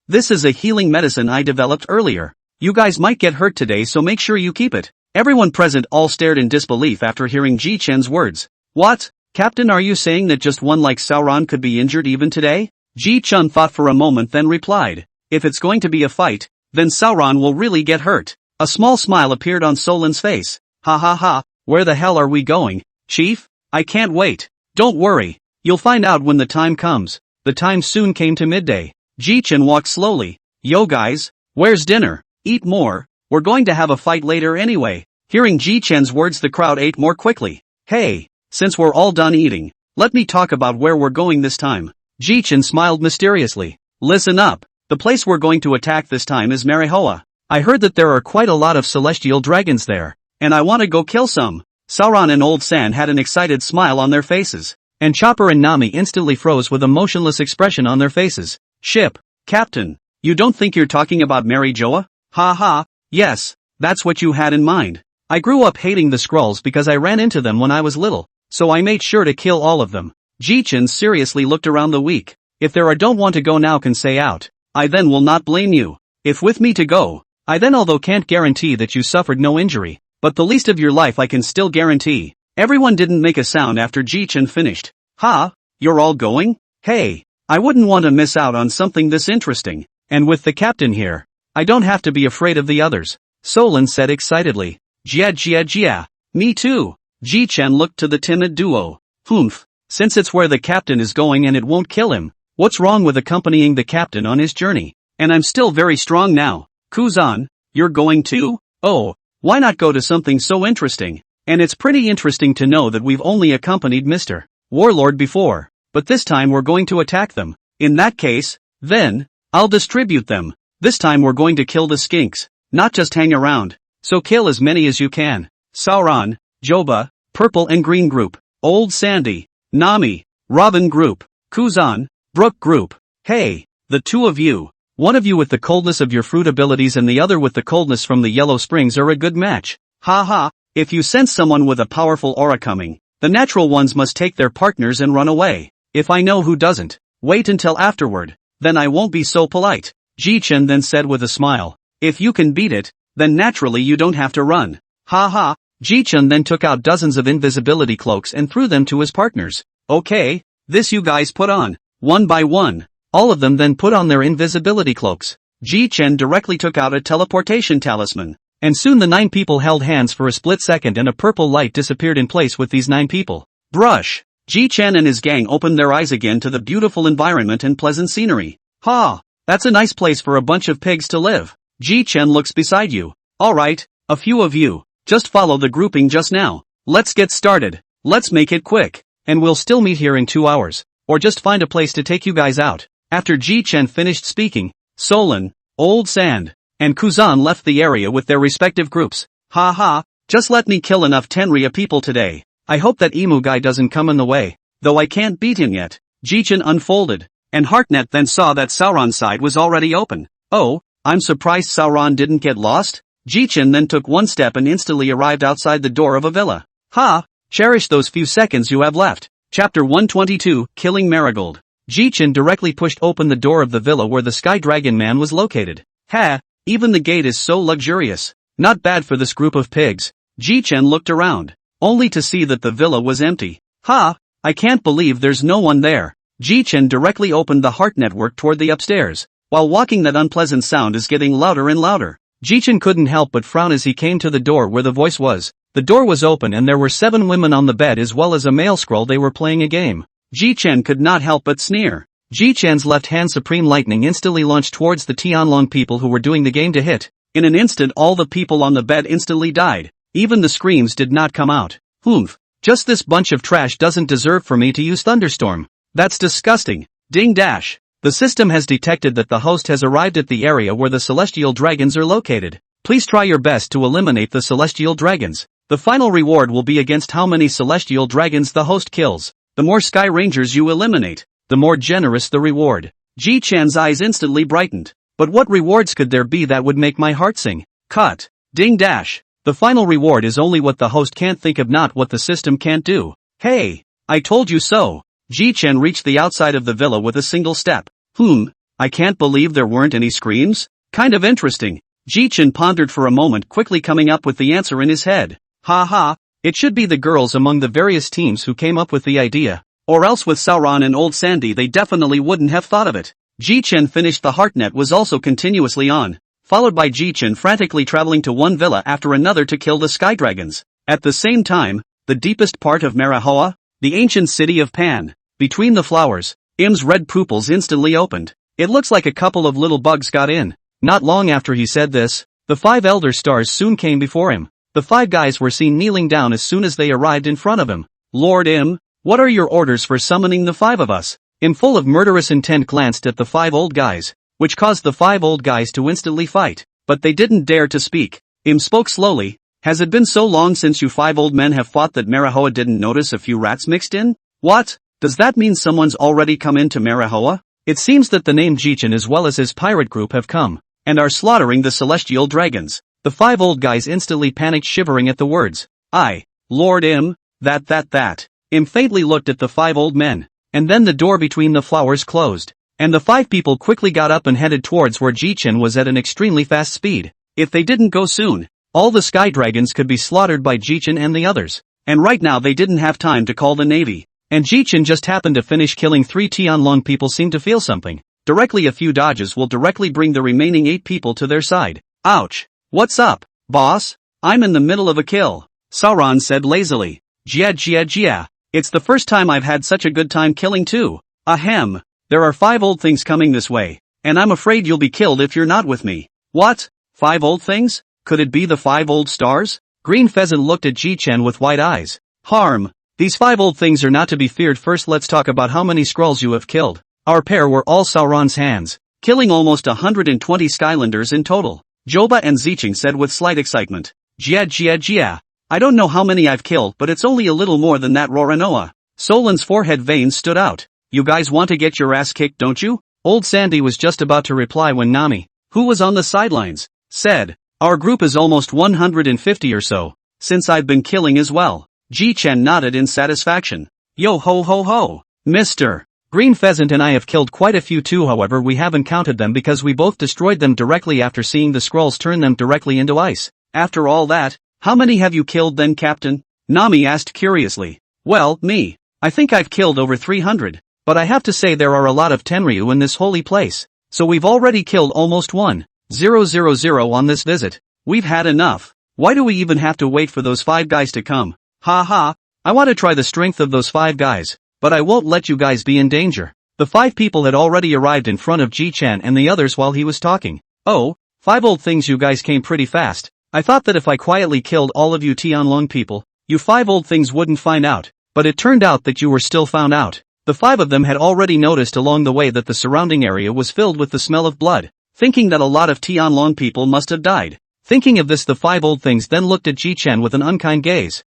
This is a healing medicine I developed earlier. You guys might get hurt today, so make sure you keep it. Everyone present all stared in disbelief after hearing Jichen's words. What? Captain, are you saying that just one like Sauron could be injured even today? Jichen thought for a moment then replied. If it's going to be a fight, then Sauron will really get hurt. A small smile appeared on Solan's face. Ha ha ha, where the hell are we going, Chief? I can't wait. Don't worry. You'll find out when the time comes. The time soon came to midday. Jichen walked slowly. Yo guys, where's dinner? Eat more. We're going to have a fight later anyway. Hearing Jichen's words, the crowd ate more quickly. Hey, since we're all done eating, let me talk about where we're going this time. Jichen smiled mysteriously. Listen up. The place we're going to attack this time is Manhwa. I heard that there are quite a lot of celestial dragons there, and I want to go kill some. Sauron and Old San had an excited smile on their faces, and Chopper and Nami instantly froze with a motionless expression on their faces. Ship, Captain, you don't think you're talking about Mary Joa? Ha ha, yes, that's what you had in mind. I grew up hating the Skrulls because I ran into them when I was little, so I made sure to kill all of them. Jichen seriously looked around the week. If there are don't want to go now can say out. I then will not blame you. If with me to go, I then although can't guarantee that you suffered no injury, but the least of your life I can still guarantee. Everyone didn't make a sound after Jichen finished. Ha, you're all going? Hey, I wouldn't want to miss out on something this interesting, and with the captain here, I don't have to be afraid of the others. Solan said excitedly. Jia, me too. Jichen looked to the timid duo. Humph, since it's where the captain is going and it won't kill him, what's wrong with accompanying the captain on his journey? And I'm still very strong now. Kuzan, you're going too? Oh, why not go to something so interesting? And it's pretty interesting to know that we've only accompanied Mr. Warlord before, but this time we're going to attack them. In that case, then, I'll distribute them. This time we're going to kill the skinks, not just hang around. So kill as many as you can. Sauron, Joba, Purple and Green Group, Old Sandy, Nami, Robin Group, Kuzan, Brook Group. Hey, the two of you. One of you with the coldness of your fruit abilities and the other with the coldness from the Yellow Springs are a good match. Ha ha, if you sense someone with a powerful aura coming, the natural ones must take their partners and run away. If I know who doesn't, wait until afterward, then I won't be so polite. Jichen then said with a smile. If you can beat it, then naturally you don't have to run. Ha ha. Jichen then took out dozens of invisibility cloaks and threw them to his partners. Okay, this you guys put on. One by one. All of them then put on their invisibility cloaks. Jichen directly took out a teleportation talisman. And soon the 9 people held hands for a split second and a purple light disappeared in place with these 9 people. Brush. Jichen and his gang opened their eyes again to the beautiful environment and pleasant scenery. Ha! That's a nice place for a bunch of pigs to live. Jichen looks beside you. Alright, a few of you, just follow the grouping just now. Let's get started. Let's make it quick. And we'll still meet here in 2 hours. Or just find a place to take you guys out. After Jichen finished speaking, Solan, Old Sand, and Kuzan left the area with their respective groups. Ha ha, just let me kill enough Tenria people today. I hope that emu guy doesn't come in the way, though I can't beat him yet. Jichen unfolded, and Harknet then saw that Sauron's side was already open. Oh, I'm surprised Sauron didn't get lost. Jichen then took one step and instantly arrived outside the door of a villa. Ha, cherish those few seconds you have left. Chapter 122, Killing Marigold. Jichen directly pushed open the door of the villa where the Sky Dragon Man was located. Ha! Even the gate is so luxurious. Not bad for this group of pigs. Jichen looked around, only to see that the villa was empty. Ha! I can't believe there's no one there. Jichen directly opened the heart network toward the upstairs. While walking, that unpleasant sound is getting louder and louder. Jichen couldn't help but frown as he came to the door where the voice was. The door was open and there were 7 women on the bed as well as a male scroll. They were playing a game. Jichen could not help but sneer. Jichen's left hand supreme lightning instantly launched towards the Tianlong people who were doing the game to hit. In an instant all the people on the bed instantly died. Even the screams did not come out. Humph. Just this bunch of trash doesn't deserve for me to use thunderstorm. That's disgusting. Ding dash. The system has detected that the host has arrived at the area where the celestial dragons are located. Please try your best to eliminate the celestial dragons. The final reward will be against how many celestial dragons the host kills. The more Sky Rangers you eliminate, the more generous the reward. Jichen's eyes instantly brightened. But what rewards could there be that would make my heart sing? Cut. Ding dash. The final reward is only what the host can't think of, not what the system can't do. Hey, I told you so. Jichen reached the outside of the villa with a single step. I can't believe there weren't any screams? Kind of interesting. Jichen pondered for a moment, quickly coming up with the answer in his head. It should be the girls among the various teams who came up with the idea. Or else with Sauron and Old Sandy they definitely wouldn't have thought of it. Jichen finished. The heartnet was also continuously on, followed by Jichen frantically traveling to one villa after another to kill the sky dragons. At the same time, the deepest part of Manhwa, the ancient city of Pan, between the flowers, Im's red pupils instantly opened. It looks like a couple of little bugs got in. Not long after he said this, the 5 elder stars soon came before him. The 5 guys were seen kneeling down as soon as they arrived in front of him. Lord Im, what are your orders for summoning the 5 of us? Im, full of murderous intent, glanced at the 5 old guys, which caused the 5 old guys to instantly fight. But they didn't dare to speak. Im spoke slowly. Has it been so long since you 5 old men have fought that Manhwa didn't notice a few rats mixed in? What? Does that mean someone's already come into Manhwa? It seems that the name Jichen as well as his pirate group have come, and are slaughtering the celestial dragons. The 5 old guys instantly panicked, shivering at the words. Lord Im, that. Im faintly looked at the 5 old men, and then the door between the flowers closed, and the 5 people quickly got up and headed towards where Jichen was at an extremely fast speed. If they didn't go soon, all the sky dragons could be slaughtered by Jichen and the others, and right now they didn't have time to call the navy. And Jichen just happened to finish killing 3 Tianlong people. Seem to feel something. Directly a few dodges will directly bring the remaining 8 people to their side. Ouch. What's up, boss? I'm in the middle of a kill. Sauron said lazily. Jia. It's the first time I've had such a good time killing too. Ahem. There are 5 old things coming this way, and I'm afraid you'll be killed if you're not with me. What? 5 old things? Could it be the 5 old stars? Green Pheasant looked at Jichen with wide eyes. Harm. These 5 old things are not to be feared. First let's talk about how many Skrulls you have killed. Our pair were all Sauron's hands, killing almost 120 Skylanders in total. Joba and Zicheng said with slight excitement. Jia. I don't know how many I've killed, but it's only a little more than that. Roranoa. Solan's forehead veins stood out. You guys want to get your ass kicked, don't you? Old Sandy was just about to reply when Nami, who was on the sidelines, said, our group is almost 150 or so, since I've been killing as well. Jichen nodded in satisfaction. Yo ho, Mr. Green Pheasant and I have killed quite a few too, however we haven't counted them because we both destroyed them directly after seeing the Skrulls turn them directly into ice. After all that, how many have you killed then, Captain? Nami asked curiously. Well, me. I think I've killed over 300, but I have to say there are a lot of Tenryu in this holy place, so we've already killed almost 1,000 on this visit. We've had enough. Why do we even have to wait for those 5 guys to come? I want to try the strength of those 5 guys, but I won't let you guys be in danger. The 5 people had already arrived in front of Jichen and the others while he was talking. Oh, 5 old things, you guys came pretty fast. I thought that if I quietly killed all of you Tianlong people, you 5 old things wouldn't find out, but it turned out that you were still found out. The 5 of them had already noticed along the way that the surrounding area was filled with the smell of blood, thinking that a lot of Tianlong people must have died. Thinking of this, the 5 old things then looked at Jichen with an unkind gaze.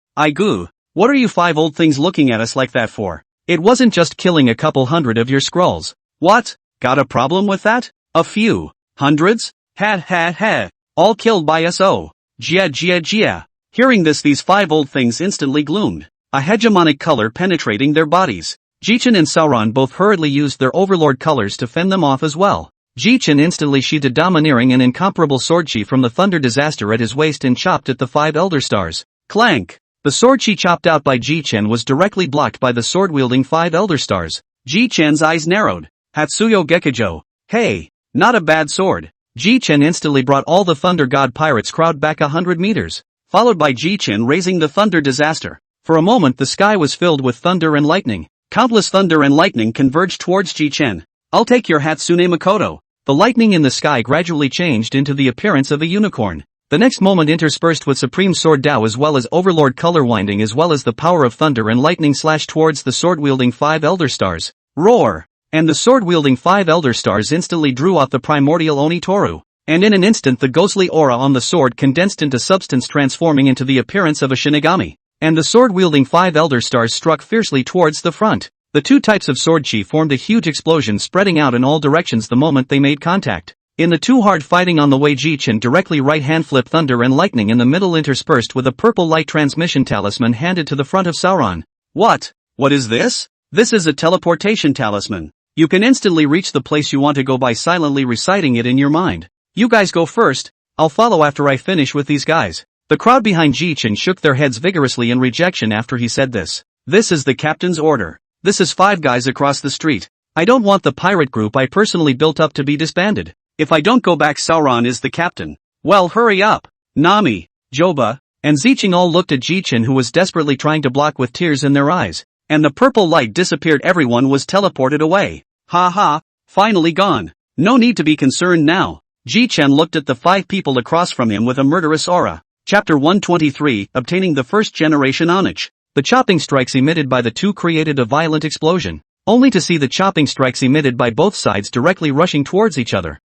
What are you 5 old things looking at us like that for? It wasn't just killing a couple hundred of your Skrulls. What? Got a problem with that? A few hundreds? Ha. All killed by SO. Jia. Hearing this, these 5 old things instantly gloomed, a hegemonic color penetrating their bodies. Jichen and Sauron both hurriedly used their overlord colors to fend them off as well. Jichen instantly sheathed a domineering and incomparable sword chi from the thunder disaster at his waist and chopped at the 5 elder stars. Clank! The sword chi chopped out by Jichen was directly blocked by the sword-wielding 5 Elder Stars. Jichen's eyes narrowed. Hatsuyo Gekijo. Hey, not a bad sword. Jichen instantly brought all the Thunder God pirates crowd back 100 meters, followed by Jichen raising the thunder disaster. For a moment the sky was filled with thunder and lightning. Countless thunder and lightning converged towards Jichen. I'll take your Hatsune Makoto. The lightning in the sky gradually changed into the appearance of a unicorn. The next moment interspersed with Supreme Sword Dao as well as Overlord Color Winding as well as the power of thunder and lightning slashed towards the sword-wielding 5 Elder Stars. Roar! And the sword-wielding 5 Elder Stars instantly drew off the primordial Oni Toru. And in an instant the ghostly aura on the sword condensed into substance transforming into the appearance of a Shinigami. And the sword-wielding 5 Elder Stars struck fiercely towards the front. The two types of sword chi formed a huge explosion spreading out in all directions the moment they made contact. In the two hard fighting on the way Jichen directly right-hand flip thunder and lightning in the middle interspersed with a purple light transmission talisman handed to the front of Sauron. What? What is this? This is a teleportation talisman. You can instantly reach the place you want to go by silently reciting it in your mind. You guys go first, I'll follow after I finish with these guys. The crowd behind Jichen shook their heads vigorously in rejection after he said this. This is the captain's order. This is 5 guys across the street. I don't want the pirate group I personally built up to be disbanded. If I don't go back Sauron is the captain. Well hurry up. Nami, Joba, and Zicheng all looked at Jichen who was desperately trying to block with tears in their eyes. And the purple light disappeared. Everyone was teleported away. Ha ha, finally gone. No need to be concerned now. Jichen looked at the 5 people across from him with a murderous aura. Chapter 123, Obtaining the First Generation Onage. The chopping strikes emitted by the two created a violent explosion, only to see the chopping strikes emitted by both sides directly rushing towards each other.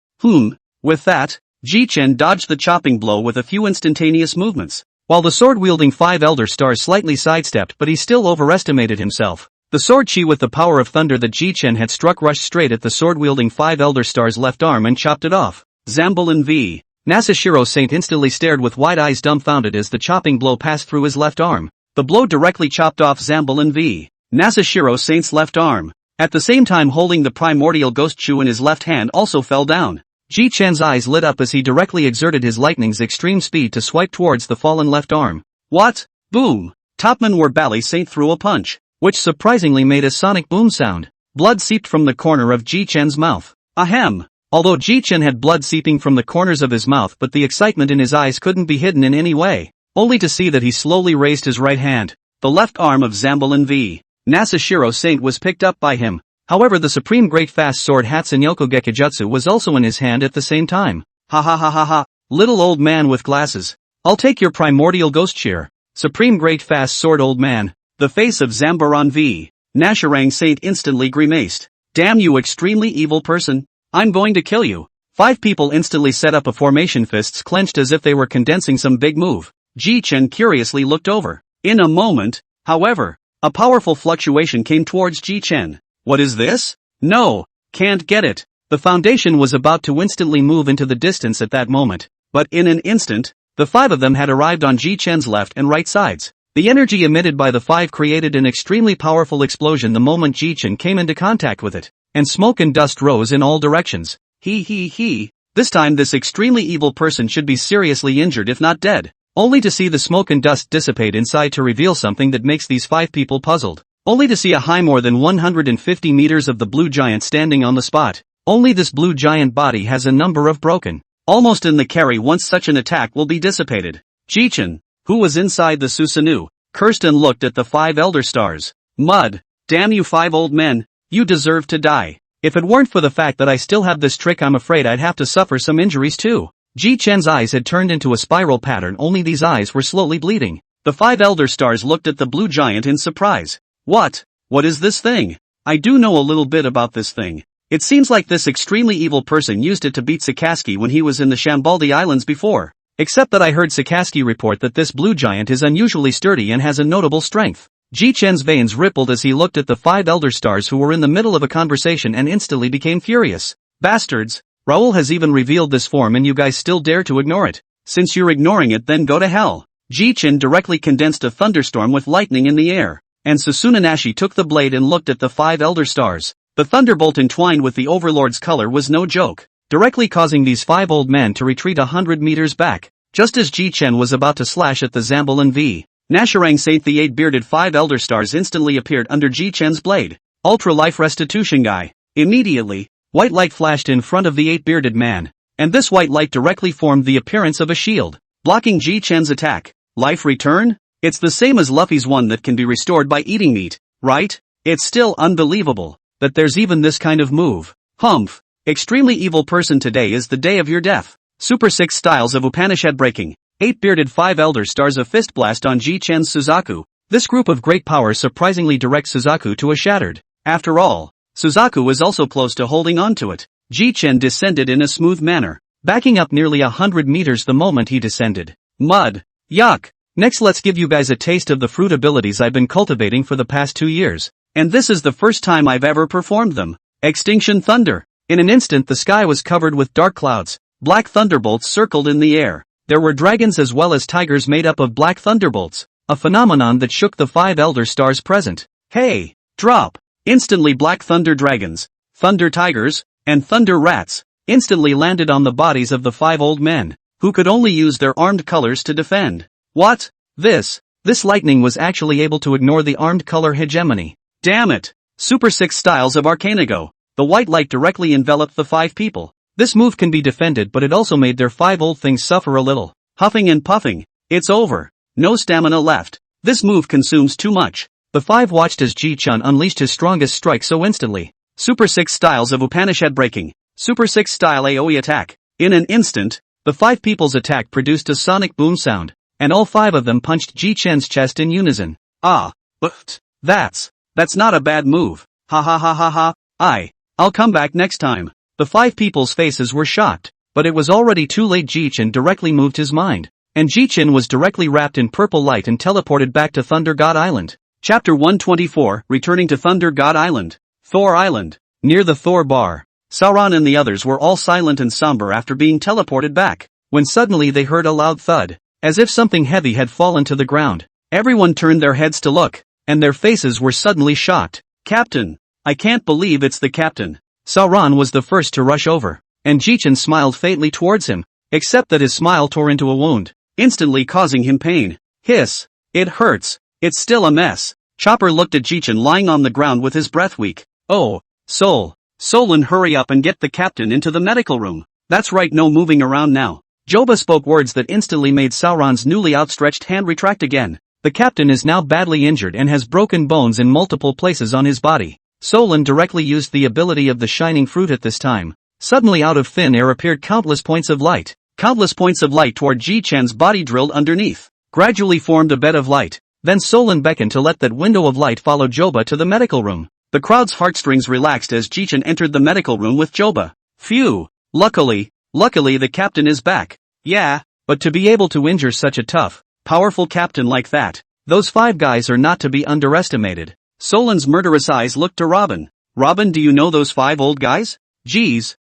With that, Jichen dodged the chopping blow with a few instantaneous movements, while the sword-wielding 5 Elder Stars slightly sidestepped but he still overestimated himself. The sword chi with the power of thunder that Jichen had struck rushed straight at the sword-wielding 5 Elder Stars' left arm and chopped it off. Zambulan v. Nasashiro Saint instantly stared with wide eyes dumbfounded as the chopping blow passed through his left arm. The blow directly chopped off Zambulan v. Nasashiro Saint's left arm. At the same time holding the primordial ghost chew in his left hand also fell down. Jichen's eyes lit up as he directly exerted his lightning's extreme speed to swipe towards the fallen left arm. What? Boom! Topman War Bally Saint threw a punch, which surprisingly made a sonic boom sound. Blood seeped from the corner of Jichen's mouth. Ahem! Although Jichen had blood seeping from the corners of his mouth but the excitement in his eyes couldn't be hidden in any way. Only to see that he slowly raised his right hand. The left arm of Zambulan v. Nasashiro Saint was picked up by him. However the supreme great fast sword Hatsune Gekijutsu was also in his hand at the same time. Ha ha ha ha ha, little old man with glasses. I'll take your primordial ghost cheer. Supreme great fast sword old man. The face of Zambaran v. Nasharang Saint instantly grimaced. Damn you extremely evil person. I'm going to kill you. 5 people instantly set up a formation, fists clenched as if they were condensing some big move. Jichen curiously looked over. In a moment, however, a powerful fluctuation came towards Jichen. What is this? No, can't get it. The foundation was about to instantly move into the distance at that moment, but in an instant, the 5 of them had arrived on Jichen's left and right sides. The energy emitted by the 5 created an extremely powerful explosion the moment Jichen came into contact with it, and smoke and dust rose in all directions. This time this extremely evil person should be seriously injured if not dead. Only to see the smoke and dust dissipate inside to reveal something that makes these 5 people puzzled. Only to see a high more than 150 meters of the blue giant standing on the spot. Only this blue giant body has a number of broken. Almost in the carry once such an attack will be dissipated. Jichen, who was inside the Susanoo, cursed and looked at the 5 Elder Stars. Mud, damn you 5 old men, you deserve to die. If it weren't for the fact that I still have this trick I'm afraid I'd have to suffer some injuries too. Jichen's eyes had turned into a spiral pattern, only these eyes were slowly bleeding. The 5 Elder Stars looked at the blue giant in surprise. What is this thing? I do know a little bit about this thing. It seems like this extremely evil person used it to beat Sakaski when he was in the Shambaldi Islands before. Except that I heard Sakaski report that this blue giant is unusually sturdy and has a notable strength. Jichen's veins rippled as he looked at the 5 Elder Stars who were in the middle of a conversation and instantly became furious. Bastards! Raoul has even revealed this form and you guys still dare to ignore it. Since you're ignoring it then go to hell. Jichen directly condensed a thunderstorm with lightning in the air, and Susunanashi took the blade and looked at the 5 Elder Stars. The thunderbolt entwined with the Overlord's color was no joke, directly causing these 5 old men to retreat 100 meters back. Just as Jichen was about to slash at the Zambulan v. Nasharang Saint the 8-bearded 5 elder stars instantly appeared under Jichen's blade. Ultra life restitution guy. Immediately, white light flashed in front of the 8-bearded man, and this white light directly formed the appearance of a shield, blocking Jichen's attack. Life return? It's the same as Luffy's one that can be restored by eating meat, right? It's still unbelievable that there's even this kind of move. Humph. Extremely evil person, today is the day of your death. Super 6 styles of Upanishad breaking. 8-bearded 5 elder stars of fist blast on Jichen's Suzaku. This group of great power surprisingly directs Suzaku to a shattered. After all, Suzaku was also close to holding on to it. Jichen descended in a smooth manner, backing up nearly 100 meters the moment he descended. Mud. Yuck. Next, let's give you guys a taste of the fruit abilities I've been cultivating for the past 2 years. And this is the first time I've ever performed them. Extinction Thunder. In an instant the sky was covered with dark clouds. Black thunderbolts circled in the air. There were dragons as well as tigers made up of black thunderbolts, a phenomenon that shook the 5 elder stars present. Hey! Drop! Instantly black thunder dragons, thunder tigers, and thunder rats instantly landed on the bodies of the 5 old men, who could only use their armed colors to defend. What? This lightning was actually able to ignore the armed color hegemony. Damn it! Super 6 styles of Arcanago. The white light directly enveloped the 5 people. This move can be defended, but it also made their 5 old things suffer a little. Huffing and puffing. It's over. No stamina left. This move consumes too much. The 5 watched as Jichen unleashed his strongest strike so instantly. Super 6 styles of Upanishad breaking. Super 6 style AoE attack. In an instant, the 5 people's attack produced a sonic boom sound, and all 5 of them punched Jichen's chest in unison. Ah, but that's not a bad move. Ha ha ha ha ha. I'll come back next time. The 5 people's faces were shocked, but it was already too late. Jichen directly moved his mind, and Jichen was directly wrapped in purple light and teleported back to Thunder God Island. Chapter 124, Returning to Thunder God Island. Thor Island. Near the Thor bar, Sauron and the others were all silent and somber after being teleported back, when suddenly they heard a loud thud, as if something heavy had fallen to the ground. Everyone turned their heads to look, and their faces were suddenly shocked. Captain! I can't believe it's the captain. Sauron was the first to rush over, and Jichen smiled faintly towards him, except that his smile tore into a wound, instantly causing him pain. Hiss! It hurts. It's still a mess. Chopper looked at Jichen lying on the ground with his breath weak. Oh, Solon, hurry up and get the captain into the medical room. That's right, no moving around now. Joba spoke words that instantly made Sauron's newly outstretched hand retract again. The captain is now badly injured and has broken bones in multiple places on his body. Solon directly used the ability of the shining fruit at this time. Suddenly out of thin air appeared countless points of light. Countless points of light toward Jichen's body drilled underneath. Gradually formed a bed of light. Then Solon beckoned to let that window of light follow Joba to the medical room. The crowd's heartstrings relaxed as Jichen entered the medical room with Joba. Phew! Luckily the captain is back. Yeah, but to be able to injure such a tough, powerful captain like that, those 5 guys are not to be underestimated. Solon's murderous eyes looked to Robin. Robin, do you know those 5 old guys? Geez.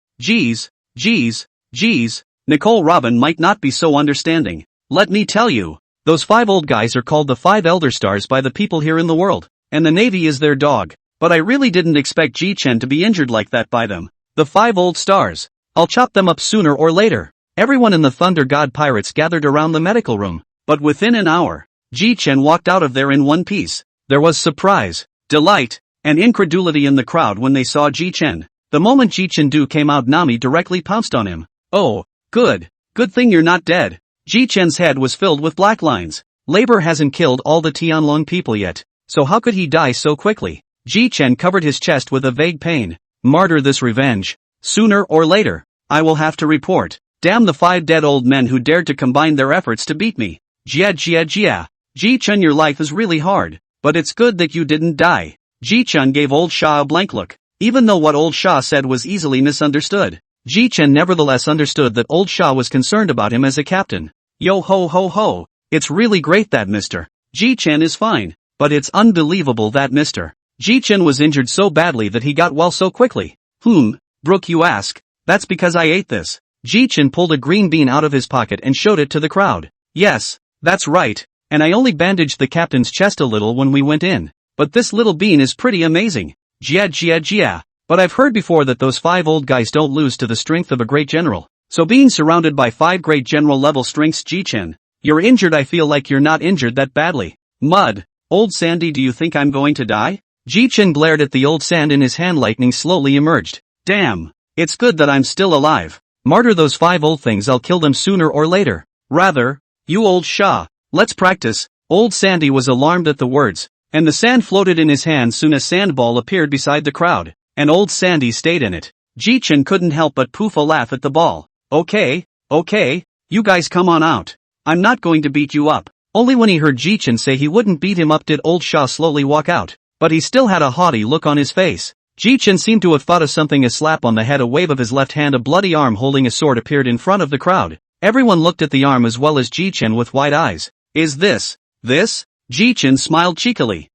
Nicole, Robin might not be so understanding. Let me tell you. Those 5 old guys are called the 5 Elder Stars by the people here in the world, and the Navy is their dog. But I really didn't expect Jichen to be injured like that by them. The 5 old stars. I'll chop them up sooner or later. Everyone in the Thunder God Pirates gathered around the medical room, but within an hour, Jichen walked out of there in one piece. There was surprise, delight, and incredulity in the crowd when they saw Jichen. The moment Jichen came out, Nami directly pounced on him. Oh, good thing you're not dead. Jichen's head was filled with black lines. Labor hasn't killed all the Tianlong people yet, so how could he die so quickly? Jichen covered his chest with a vague pain. Martyr this revenge. Sooner or later, I will have to report. Damn the 5 dead old men who dared to combine their efforts to beat me. Jia. Jichen, your life is really hard, but it's good that you didn't die. Jichen gave old Sha a blank look, even though what old Sha said was easily misunderstood. Jichen nevertheless understood that old Sha was concerned about him as a captain. Yo ho, it's really great that Mr. Jichen is fine, but it's unbelievable that Mr. Jichen was injured so badly that he got well so quickly. Brooke, you ask? That's because I ate this. Jichen pulled a green bean out of his pocket and showed it to the crowd. Yes, that's right, and I only bandaged the captain's chest a little when we went in, but this little bean is pretty amazing. Jia. But I've heard before that those 5 old guys don't lose to the strength of a great general. So being surrounded by 5 great general level strengths, Jichen, you're injured. I feel like you're not injured that badly. Mud. Old Sandy, do you think I'm going to die? Jichen glared at the old sand in his hand. Lightning slowly emerged. Damn. It's good that I'm still alive. Martyr those 5 old things, I'll kill them sooner or later. Rather. You old Shah. Let's practice. Old Sandy was alarmed at the words, and the sand floated in his hand soon as Sandball appeared beside the crowd, and old Sandy stayed in it. Jichen couldn't help but poof a laugh at the ball. Okay, you guys come on out. I'm not going to beat you up. Only when he heard Jichen say he wouldn't beat him up did old Shah slowly walk out, but he still had a haughty look on his face. Jichen seemed to have thought of something. A slap on the head, a wave of his left hand, a bloody arm holding a sword appeared in front of the crowd. Everyone looked at the arm as well as Jichen with wide eyes. Is this? Jichen smiled cheekily.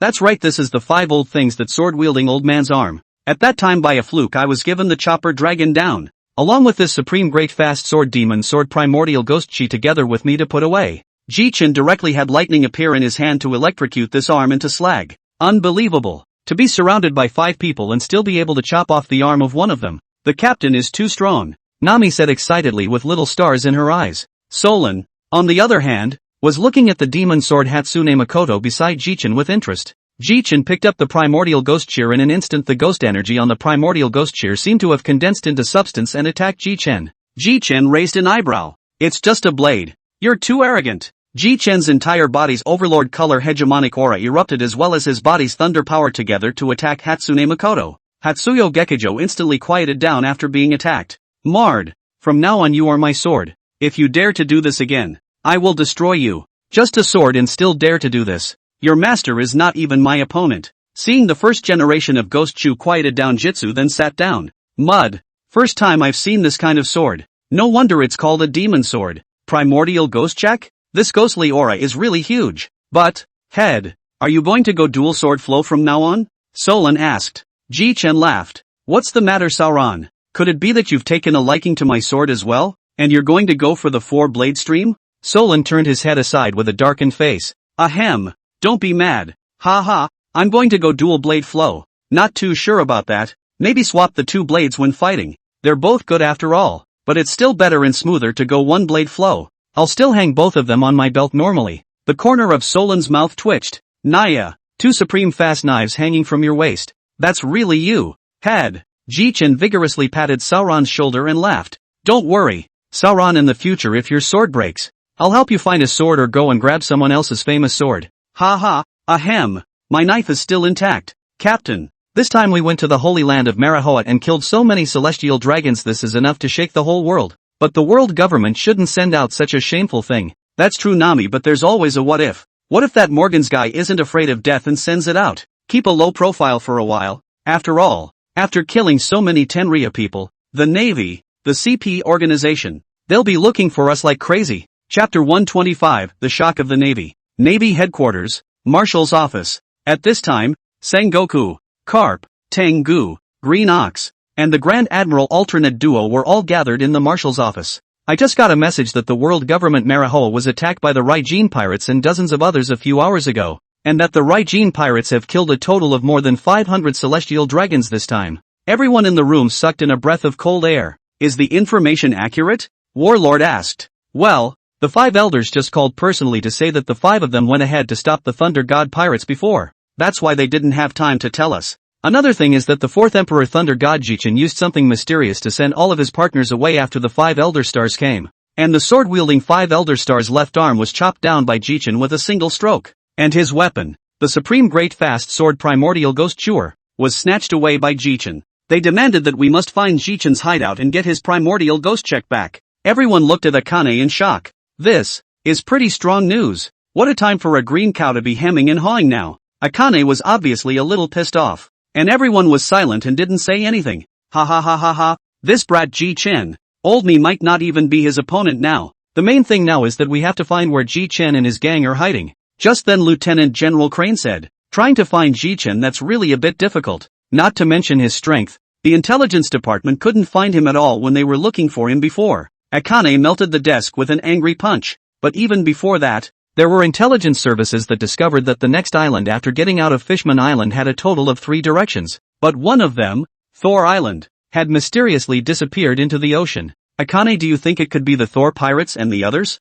That's right, this is the 5 old things, that sword-wielding old man's arm. At that time by a fluke I was given the chopper dragon down, along with this supreme great fast sword, demon sword, primordial ghost chi together with me to put away. Jichen directly had lightning appear in his hand to electrocute this arm into slag. Unbelievable. To be surrounded by 5 people and still be able to chop off the arm of one of them. The captain is too strong, Nami said excitedly with little stars in her eyes. Solan, on the other hand, was looking at the demon sword Hatsune Makoto beside Jichen with interest. Jichen picked up the primordial ghost cheer. In an instant the ghost energy on the primordial ghost cheer seemed to have condensed into substance and attacked Jichen. Jichen raised an eyebrow. It's just a blade. You're too arrogant. Jichen's entire body's overlord color hegemonic aura erupted as well as his body's thunder power together to attack Hatsune Makoto. Hatsuyo Gekijo instantly quieted down after being attacked. Marred. From now on you are my sword. If you dare to do this again, I will destroy you. Just a sword and still dare to do this. Your master is not even my opponent. Seeing the first generation of Ghost Chu quieted down, Jitsu then sat down. Mud. First time I've seen this kind of sword. No wonder it's called a demon sword. Primordial ghost check? This ghostly aura is really huge. But, head, are you going to go dual sword flow from now on? Solan asked. Jichen laughed. What's the matter, Sauron? Could it be that you've taken a liking to my sword as well, and you're going to go for the 4-blade stream? Solan turned his head aside with a darkened face. Ahem. Don't be mad. Ha, I'm going to go dual blade flow. Not too sure about that. Maybe swap the 2 blades when fighting. They're both good after all, but it's still better and smoother to go 1-blade flow. I'll still hang both of them on my belt normally. The corner of Solan's mouth twitched. Naya, 2 supreme fast knives hanging from your waist. That's really you. Head. Jichen vigorously patted Sauron's shoulder and laughed. Don't worry, Sauron, in the future if your sword breaks, I'll help you find a sword or go and grab someone else's famous sword. Ha, ahem. My knife is still intact. Captain, this time we went to the holy land of Marahoat and killed so many celestial dragons, this is enough to shake the whole world. But the world government shouldn't send out such a shameful thing. That's true, Nami, but there's always a what if. What if that Morgan's guy isn't afraid of death and sends it out? Keep a low profile for a while. After all, after killing so many Tenria people, the Navy, the CP organization, they'll be looking for us like crazy. Chapter 125, The Shock of the Navy. Navy Headquarters, Marshal's Office. At this time, Sengoku, Garp, Tengu, Green Ox, and the Grand Admiral alternate duo were all gathered in the Marshal's office. I just got a message that the world government Marahoa was attacked by the Raijin pirates and dozens of others a few hours ago, and that the Raijin pirates have killed a total of more than 500 celestial dragons this time. Everyone in the room sucked in a breath of cold air. Is the information accurate? Warlord asked. Well, the 5 elders just called personally to say that the 5 of them went ahead to stop the Thunder God pirates before. That's why they didn't have time to tell us. Another thing is that the 4th Emperor Thunder God Jichen used something mysterious to send all of his partners away after the 5 Elder Stars came. And the sword-wielding 5 Elder Stars' left arm was chopped down by Jichen with a single stroke. And his weapon, the supreme great fast sword Primordial Ghost Chewer, was snatched away by Jichen. They demanded that we must find Jichen's hideout and get his Primordial Ghost check back. Everyone looked at Akane in shock. This is pretty strong news. What a time for a green cow to be hemming and hawing now. Akane was obviously a little pissed off. And everyone was silent and didn't say anything. Ha. This brat Jichen. Old me might not even be his opponent now. The main thing now is that we have to find where Jichen and his gang are hiding. Just then Lieutenant General Crane said, trying to find Jichen, that's really a bit difficult. Not to mention his strength. The intelligence department couldn't find him at all when they were looking for him before. Akane melted the desk with an angry punch. But even before that, there were intelligence services that discovered that the next island after getting out of Fishman Island had a total of 3 directions. But one of them, Thor Island, had mysteriously disappeared into the ocean. Akane, do you think it could be the Thor pirates and the others?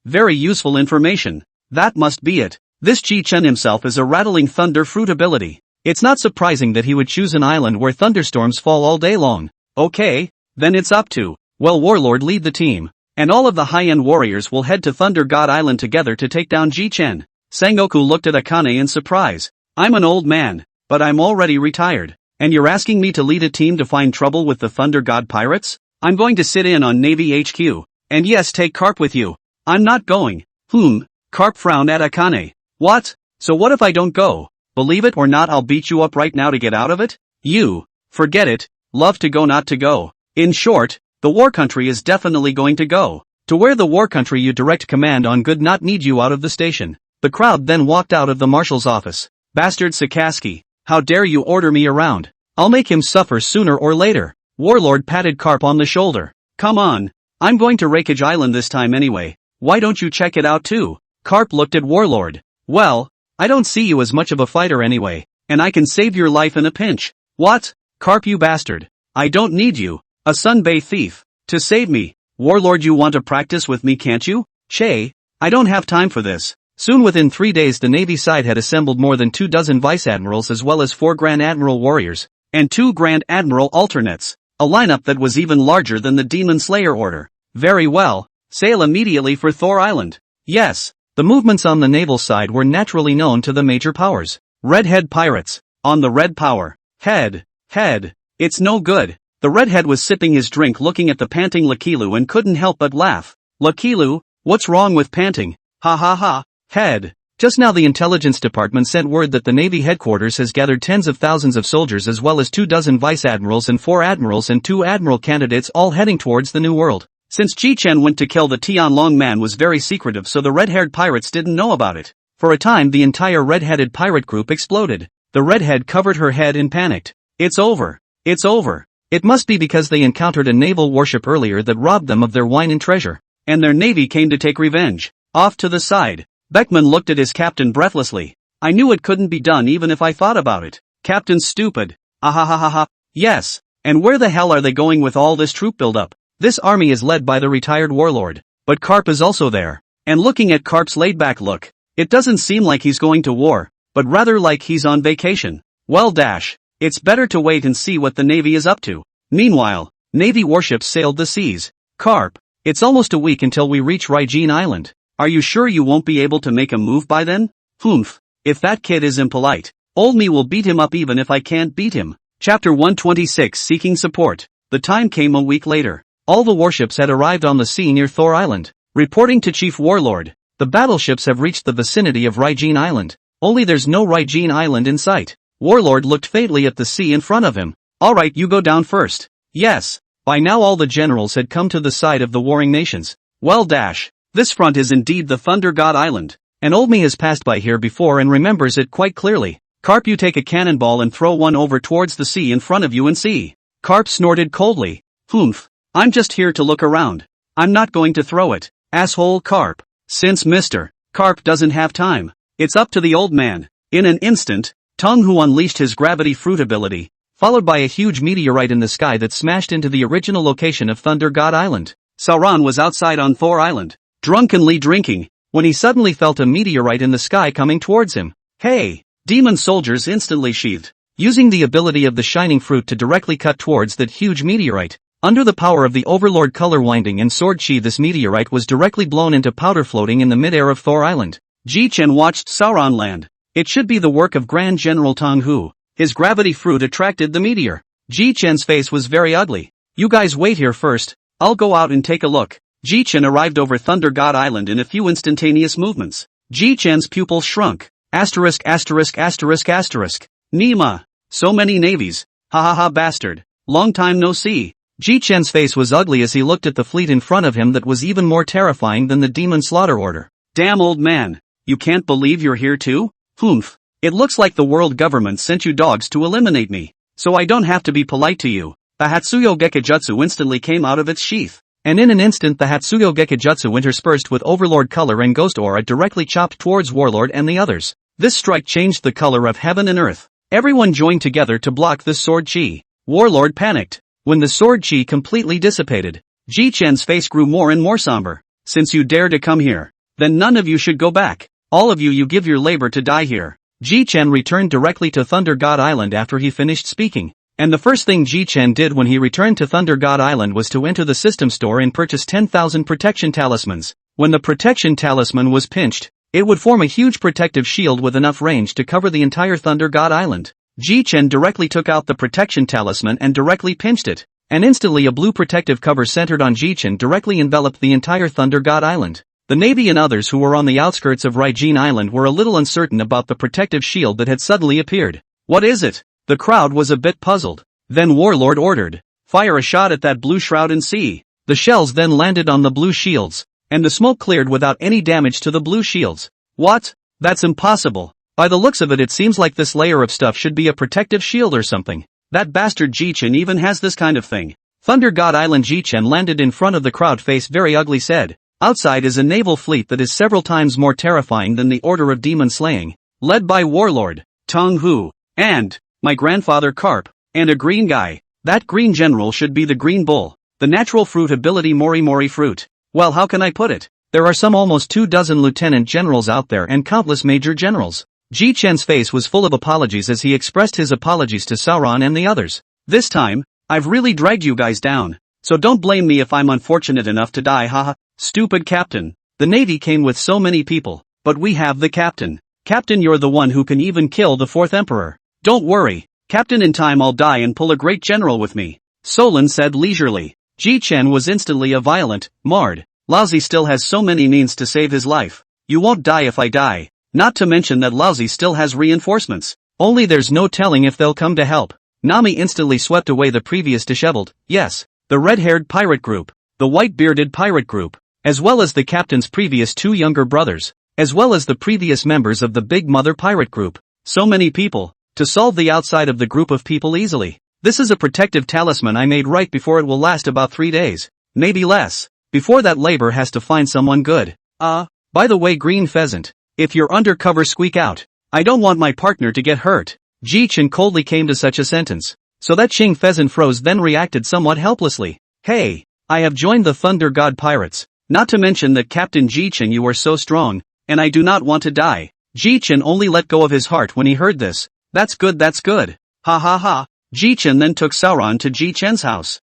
Very useful information. That must be it. This Jichen himself is a rattling thunder fruit ability. It's not surprising that he would choose an island where thunderstorms fall all day long. Okay, then it's up to, well, Warlord lead the team. And all of the high-end warriors will head to Thunder God Island together to take down Jichen. Sengoku looked at Akane in surprise. I'm an old man, but I'm already retired. And you're asking me to lead a team to find trouble with the Thunder God pirates? I'm going to sit in on Navy HQ. And yes, take Garp with you. I'm not going. Garp frowned at Akane. What? So what if I don't go? Believe it or not, I'll beat you up right now to get out of it? You. Forget it. Love to go not to go. In short, the war country is definitely going to go. To where the war country you direct command on good not need you out of the station. The crowd then walked out of the marshal's office. Bastard Sakaski. How dare you order me around? I'll make him suffer sooner or later. Warlord patted Garp on the shoulder. Come on. I'm going to Rakeage Island this time anyway. Why don't you check it out too? Garp looked at Warlord. Well, I don't see you as much of a fighter anyway, and I can save your life in a pinch. What? Garp, you bastard. I don't need you, a Sunbay thief, to save me. Warlord, you want to practice with me, can't you? Che, I don't have time for this. Soon within 3 days the Navy side had assembled more than 24 Vice Admirals as well as 4 Grand Admiral warriors, and 2 Grand Admiral alternates, a lineup that was even larger than the Demon Slayer order. Very well, sail immediately for Thor Island. Yes, the movements on the naval side were naturally known to the major powers. Redhead pirates, on the red power. Head. It's no good. The redhead was sipping his drink looking at the panting Lakilu and couldn't help but laugh. Lakilu, what's wrong with panting? Ha ha ha. Head. Just now the intelligence department sent word that the Navy headquarters has gathered tens of thousands of soldiers as well as 24 vice admirals and 4 admirals and 2 admiral candidates all heading towards the New World. Since Jichen went to kill the Tianlong man was very secretive, so the red-haired pirates didn't know about it. For a time the entire red-headed pirate group exploded. The redhead covered her head and panicked. It's over. It must be because they encountered a naval warship earlier that robbed them of their wine and treasure. And their navy came to take revenge. Off to the side. Beckman looked at his captain breathlessly. I knew it couldn't be done even if I thought about it. Captain stupid. Ahahaha. Yes. And where the hell are they going with all this troop buildup? This army is led by the retired warlord. But Garp is also there. And looking at Garp's laid-back look, it doesn't seem like he's going to war, but rather like he's on vacation. Well, it's better to wait and see what the Navy is up to. Meanwhile, Navy warships sailed the seas. Garp, it's almost a week until we reach Raijin Island. Are you sure you won't be able to make a move by then? If that kid is impolite, old me will beat him up even if I can't beat him. Chapter 126 Seeking Support. The time came a week later. All the warships had arrived on the sea near Thor Island. Reporting to Chief Warlord, the battleships have reached the vicinity of Raijin Island. Only there's no Raijin Island in sight. Warlord looked faintly at the sea in front of him. Alright, you go down first. Yes. By now all the generals had come to the side of the warring nations. Well, this front is indeed the Thunder God Island. And old me has passed by here before and remembers it quite clearly. Garp, you take a cannonball and throw one over towards the sea in front of you and see. Garp snorted coldly. I'm just here to look around. I'm not going to throw it. Asshole Garp. Since Mr. Garp doesn't have time, it's up to the old man. In an instant, Tonghu unleashed his gravity fruit ability, followed by a huge meteorite in the sky that smashed into the original location of Thunder God Island. Sauron was outside on Thor Island, drunkenly drinking, when he suddenly felt a meteorite in the sky coming towards him. Hey! Demon soldiers instantly sheathed, using the ability of the shining fruit to directly cut towards that huge meteorite. Under the power of the Overlord color winding and sword chi, this meteorite was directly blown into powder floating in the mid-air of Thor Island. Jichen watched Sauron land. It should be the work of Grand General Tonghu. His gravity fruit attracted the meteor. Jichen's face was very ugly. You guys wait here first, I'll go out and take a look. Jichen arrived over Thunder God Island in a few instantaneous movements. Jichen's pupils shrunk. Asterisk. Nima. So many navies. Ha ha ha bastard. Long time no see. Jichen's face was ugly as he looked at the fleet in front of him that was even more terrifying than the Demon Slaughter Order. Damn old man. You can't believe you're here too? It looks like the world government sent you dogs to eliminate me. So I don't have to be polite to you. The Hatsuyo Gekijutsu instantly came out of its sheath. And in an instant the Hatsuyo Gekijutsu interspersed with Overlord color and Ghost Aura directly chopped towards Warlord and the others. This strike changed the color of heaven and earth. Everyone joined together to block this sword chi. Warlord panicked. When the sword chi completely dissipated, Jichen's face grew more and more somber. Since you dare to come here, then none of you should go back. All of you give your labor to die here. Jichen returned directly to Thunder God Island after he finished speaking. And the first thing Jichen did when he returned to Thunder God Island was to enter the system store and purchase 10,000 protection talismans. When the protection talisman was pinched, it would form a huge protective shield with enough range to cover the entire Thunder God Island. Jichen directly took out the protection talisman and directly pinched it. And instantly a blue protective cover centered on Jichen directly enveloped the entire Thunder God Island. The Navy and others who were on the outskirts of Raijin Island were a little uncertain about the protective shield that had suddenly appeared. What is it? The crowd was a bit puzzled. Then Warlord ordered, "Fire a shot at that blue shroud and see." The shells then landed on the blue shields, and the smoke cleared without any damage to the blue shields. What? That's impossible. By the looks of it seems like this layer of stuff should be a protective shield or something. That bastard Jichen even has this kind of thing. Thunder God Island. Jichen landed in front of the crowd, face very ugly, said, "Outside is a naval fleet that is several times more terrifying than the Order of Demon Slaying, led by Warlord Tong Hu, and my grandfather Garp, and a green guy. That green general should be the green bull, the natural fruit ability Mori Mori fruit. Well, how can I put it? There are some almost 24 lieutenant generals out there and countless major generals." Jichen's face was full of apologies as he expressed his apologies to Sauron and the others. "This time, I've really dragged you guys down, so don't blame me if I'm unfortunate enough to die, haha. Stupid captain. The Navy came with so many people, but we have the captain. Captain, you're the one who can even kill the 4th emperor. Don't worry, Captain, in time I'll die and pull a great general with me," Solon said leisurely. Jichen was instantly a violent, marred. "Lousy still has so many means to save his life. You won't die if I die. Not to mention that Lousy still has reinforcements. Only there's no telling if they'll come to help." Nami instantly swept away the previous disheveled, yes, the red-haired pirate group, the white-bearded pirate group, as well as the captain's previous 2 younger brothers, as well as the previous members of the Big Mother pirate group. So many people, to solve the outside of the group of people easily. This is a protective talisman I made right before. It will last about 3 days, maybe less. Before that, labor has to find someone good. By the way, Green Pheasant, if you're undercover, squeak out. I don't want my partner to get hurt. Jichen coldly came to such a sentence, so that Ching Pheasant froze, then reacted somewhat helplessly. "Hey, I have joined the Thunder God Pirates. Not to mention that Captain Jichen, you are so strong, and I do not want to die." Jichen only let go of his heart when he heard this. That's good, that's good. Ha ha ha. Jichen then took Sauron to Jichen's house.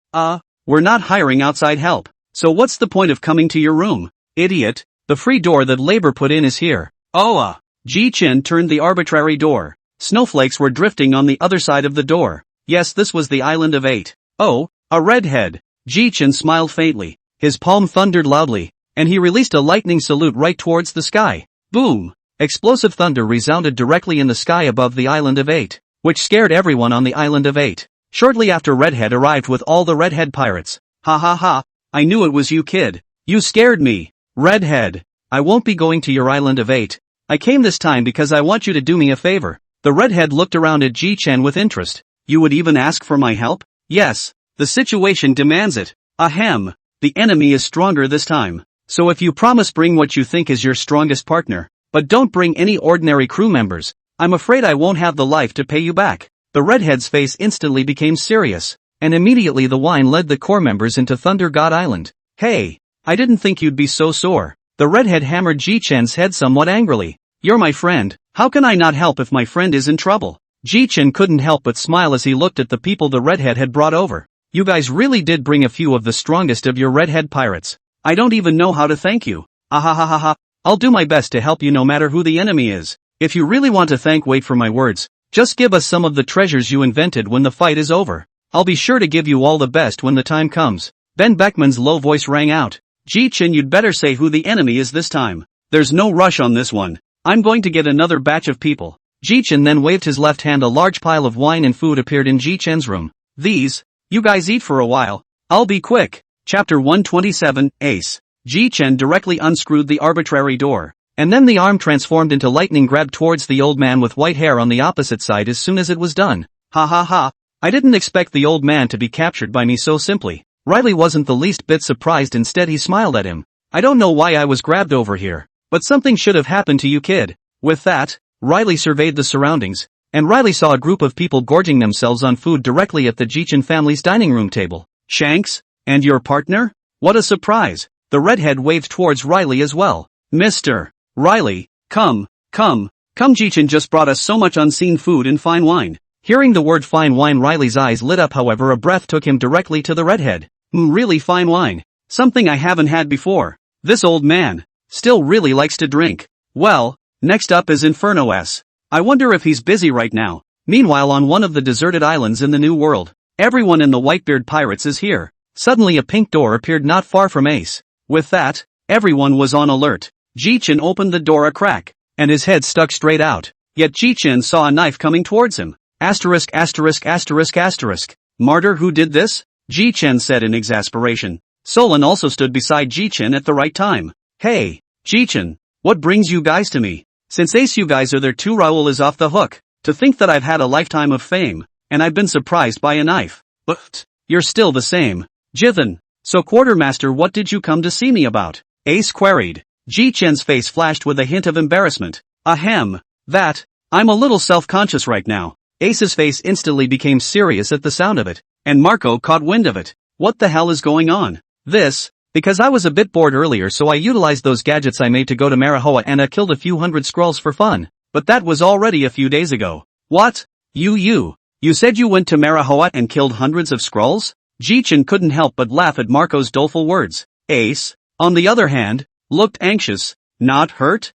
We're not hiring outside help, so what's the point of coming to your room, idiot? The free door that labor put in is here. Jichen turned the arbitrary door. Snowflakes were drifting on the other side of the door. Yes, this was the Island of 8. Oh, a redhead. Jichen smiled faintly. His palm thundered loudly, and he released a lightning salute right towards the sky. Boom! Explosive thunder resounded directly in the sky above the Island of 8, which scared everyone on the Island of 8. Shortly after, Redhead arrived with all the Redhead pirates. Ha ha ha, I knew it was you, kid. You scared me. Redhead, I won't be going to your Island of 8. I came this time because I want you to do me a favor. The Redhead looked around at Jichen with interest. You would even ask for my help? Yes, the situation demands it. Ahem, the enemy is stronger this time. So if you promise, bring what you think is your strongest partner, but don't bring any ordinary crew members. I'm afraid I won't have the life to pay you back. The Redhead's face instantly became serious, and immediately the wine led the core members into Thunder God Island. Hey, I didn't think you'd be so sore. The Redhead hammered Jichen's head somewhat angrily. You're my friend, how can I not help if my friend is in trouble? Jichen couldn't help but smile as he looked at the people the Redhead had brought over. You guys really did bring a few of the strongest of your Redhead pirates. I don't even know how to thank you. Ahahaha. I'll do my best to help you no matter who the enemy is. If you really want to thank, wait for my words. Just give us some of the treasures you invented when the fight is over. I'll be sure to give you all the best when the time comes. Ben Beckman's low voice rang out. Jichen, you'd better say who the enemy is this time. There's no rush on this one. I'm going to get another batch of people. Jichen then waved his left hand. A large pile of wine and food appeared in Jichen's room. These, you guys eat for a while. I'll be quick. Chapter 127, Ace. Jichen directly unscrewed the arbitrary door, and then the arm transformed into lightning, grabbed towards the old man with white hair on the opposite side as soon as it was done. Ha ha ha, I didn't expect the old man to be captured by me so simply. Riley wasn't the least bit surprised, instead he smiled at him. I don't know why I was grabbed over here, but something should have happened to you, kid. With that, Riley surveyed the surroundings, and Riley saw a group of people gorging themselves on food directly at the Jichen family's dining room table. Shanks? And your partner? What a surprise! The Redhead waved towards Riley as well. Mr. Riley, Come, come, come Jichen just brought us so much unseen food and fine wine. Hearing the word fine wine Riley's eyes lit up however a breath took him directly to the redhead. Really fine wine. Something I haven't had before. This old man still really likes to drink. Well, next up is Inferno S. I wonder if he's busy right now. Meanwhile on one of the deserted islands in the New World, everyone in the Whitebeard Pirates is here. Suddenly a pink door appeared not far from Ace. With that, everyone was on alert. Jichen opened the door a crack, and his head stuck straight out. Yet Jichen saw a knife coming towards him. Asterisk asterisk asterisk asterisk. Martyr who did this? Jichen said in exasperation. Solon also stood beside Jichen at the right time. Hey, Jichen, what brings you guys to me? Since Ace you guys are there too, Raoul is off the hook. To think that I've had a lifetime of fame, and I've been surprised by a knife. But you're still the same. Jichen. So Quartermaster, what did you come to see me about? Ace queried. Jichen's face flashed with a hint of embarrassment. Ahem. That. I'm a little self-conscious right now. Ace's face instantly became serious at the sound of it, and Marco caught wind of it. What the hell is going on? This, because I was a bit bored earlier so I utilized those gadgets I made to go to Manhwa and I killed a few hundred Skrulls for fun. But that was already a few days ago. What? You said you went to Manhwa and killed hundreds of Skrulls? Jichen couldn't help but laugh at Marco's doleful words. Ace, on the other hand, looked anxious. Not hurt?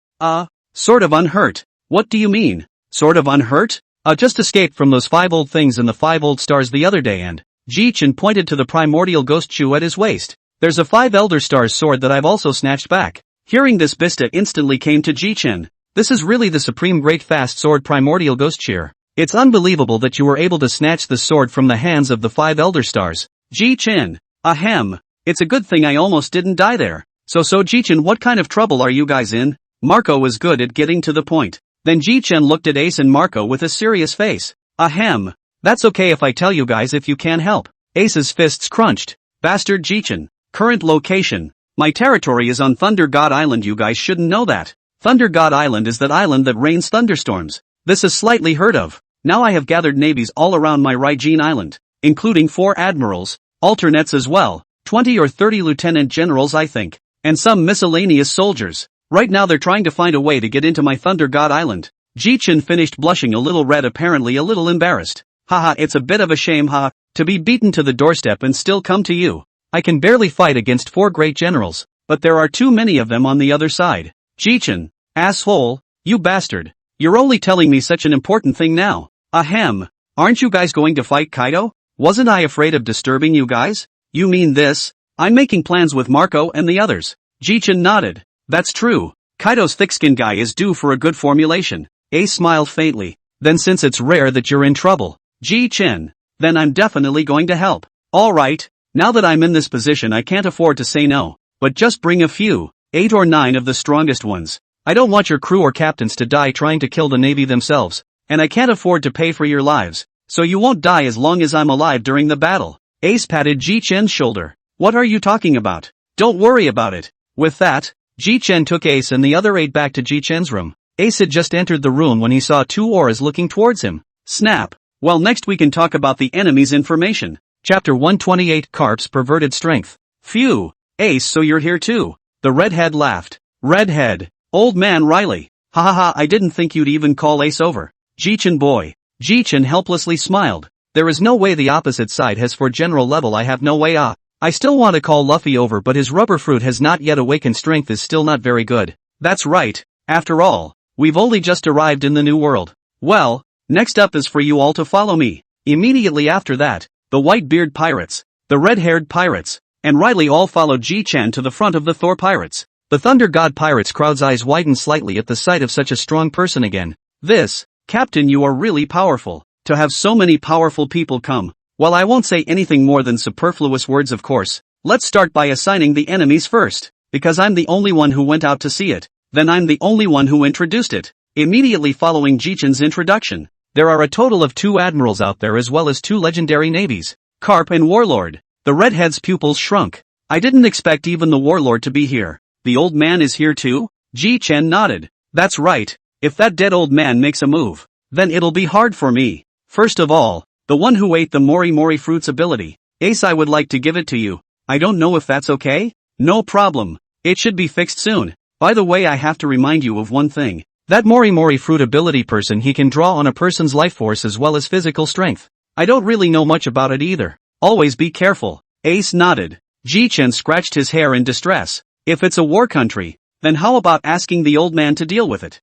Sort of unhurt. What do you mean? Sort of unhurt? Just escaped from those 5 old things and the 5 old stars the other day and Jichen pointed to the primordial ghost shoe at his waist. There's a 5 elder stars sword that I've also snatched back. Hearing this Bista instantly came to Jichen. This is really the supreme great fast sword primordial ghost shear. It's unbelievable that you were able to snatch the sword from the hands of the 5 elder stars. Jichen. Ahem. It's a good thing I almost didn't die there. So Jichen, what kind of trouble are you guys in? Marco was good at getting to the point. Then Jichen looked at Ace and Marco with a serious face. Ahem. That's okay if I tell you guys if you can't help. Ace's fists crunched. Bastard Jichen. Current location. My territory is on Thunder God Island. You guys shouldn't know that. Thunder God Island is that island that rains thunderstorms. This is slightly heard of. Now I have gathered navies all around my Raijin Island, including 4 admirals, alternates as well, 20 or 30 lieutenant generals I think, and some miscellaneous soldiers. Right now they're trying to find a way to get into my Thunder God Island. Jichen finished blushing a little red, apparently a little embarrassed. Haha, it's a bit of a shame, to be beaten to the doorstep and still come to you. I can barely fight against 4 great generals, but there are too many of them on the other side. Jichen. Asshole. You bastard. You're only telling me such an important thing now. Ahem. Aren't you guys going to fight Kaido? Wasn't I afraid of disturbing you guys? You mean this? I'm making plans with Marco and the others. Jichen nodded. That's true. Kaido's thick-skinned guy is due for a good formulation. Ace smiled faintly. Then since it's rare that you're in trouble, Jichen, then I'm definitely going to help. Alright, now that I'm in this position I can't afford to say no, but just bring a few, 8 or 9 of the strongest ones. I don't want your crew or captains to die trying to kill the Navy themselves, and I can't afford to pay for your lives, so you won't die as long as I'm alive during the battle. Ace patted Jichen's shoulder. What are you talking about? Don't worry about it. With that, Jichen took Ace and the other 8 back to Jichen's room. Ace had just entered the room when he saw 2 auras looking towards him. Snap. Well, next we can talk about the enemy's information. Chapter 128, Garp's Perverted Strength. Phew. Ace, so you're here too. The redhead laughed. Redhead. Old man Riley. Ha ha ha, I didn't think you'd even call Ace over. Jichen boy. Jichen helplessly smiled. There is no way the opposite side has for general level. I have no way. I still want to call Luffy over, but his rubber fruit has not yet awakened. Strength is still not very good. That's right. After all, we've only just arrived in the New World. Well, next up is for you all to follow me. Immediately after that, the Whitebeard Pirates, the red-haired pirates, and Riley all followed Jichen to the front of the Thor Pirates. The Thunder God Pirates crowd's eyes widened slightly at the sight of such a strong person again. This, Captain, you are really powerful. To have so many powerful people come. Well, I won't say anything more than superfluous words, of course. Let's start by assigning the enemies first, because I'm the only one who went out to see it. Then I'm the only one who introduced it. Immediately following Jichen's introduction, there are a total of 2 admirals out there as well as 2 legendary navies, Garp and Warlord. The redhead's pupils shrunk. I didn't expect even the Warlord to be here. The old man is here too? Jichen nodded. That's right. If that dead old man makes a move, then it'll be hard for me. First of all, the one who ate the Mori Mori fruit's ability. Ace, I would like to give it to you. I don't know if that's okay? No problem. It should be fixed soon. By the way, I have to remind you of one thing. That Mori Mori fruit ability person, he can draw on a person's life force as well as physical strength. I don't really know much about it either. Always be careful. Ace nodded. Jichen scratched his hair in distress. If it's a war country, then how about asking the old man to deal with it?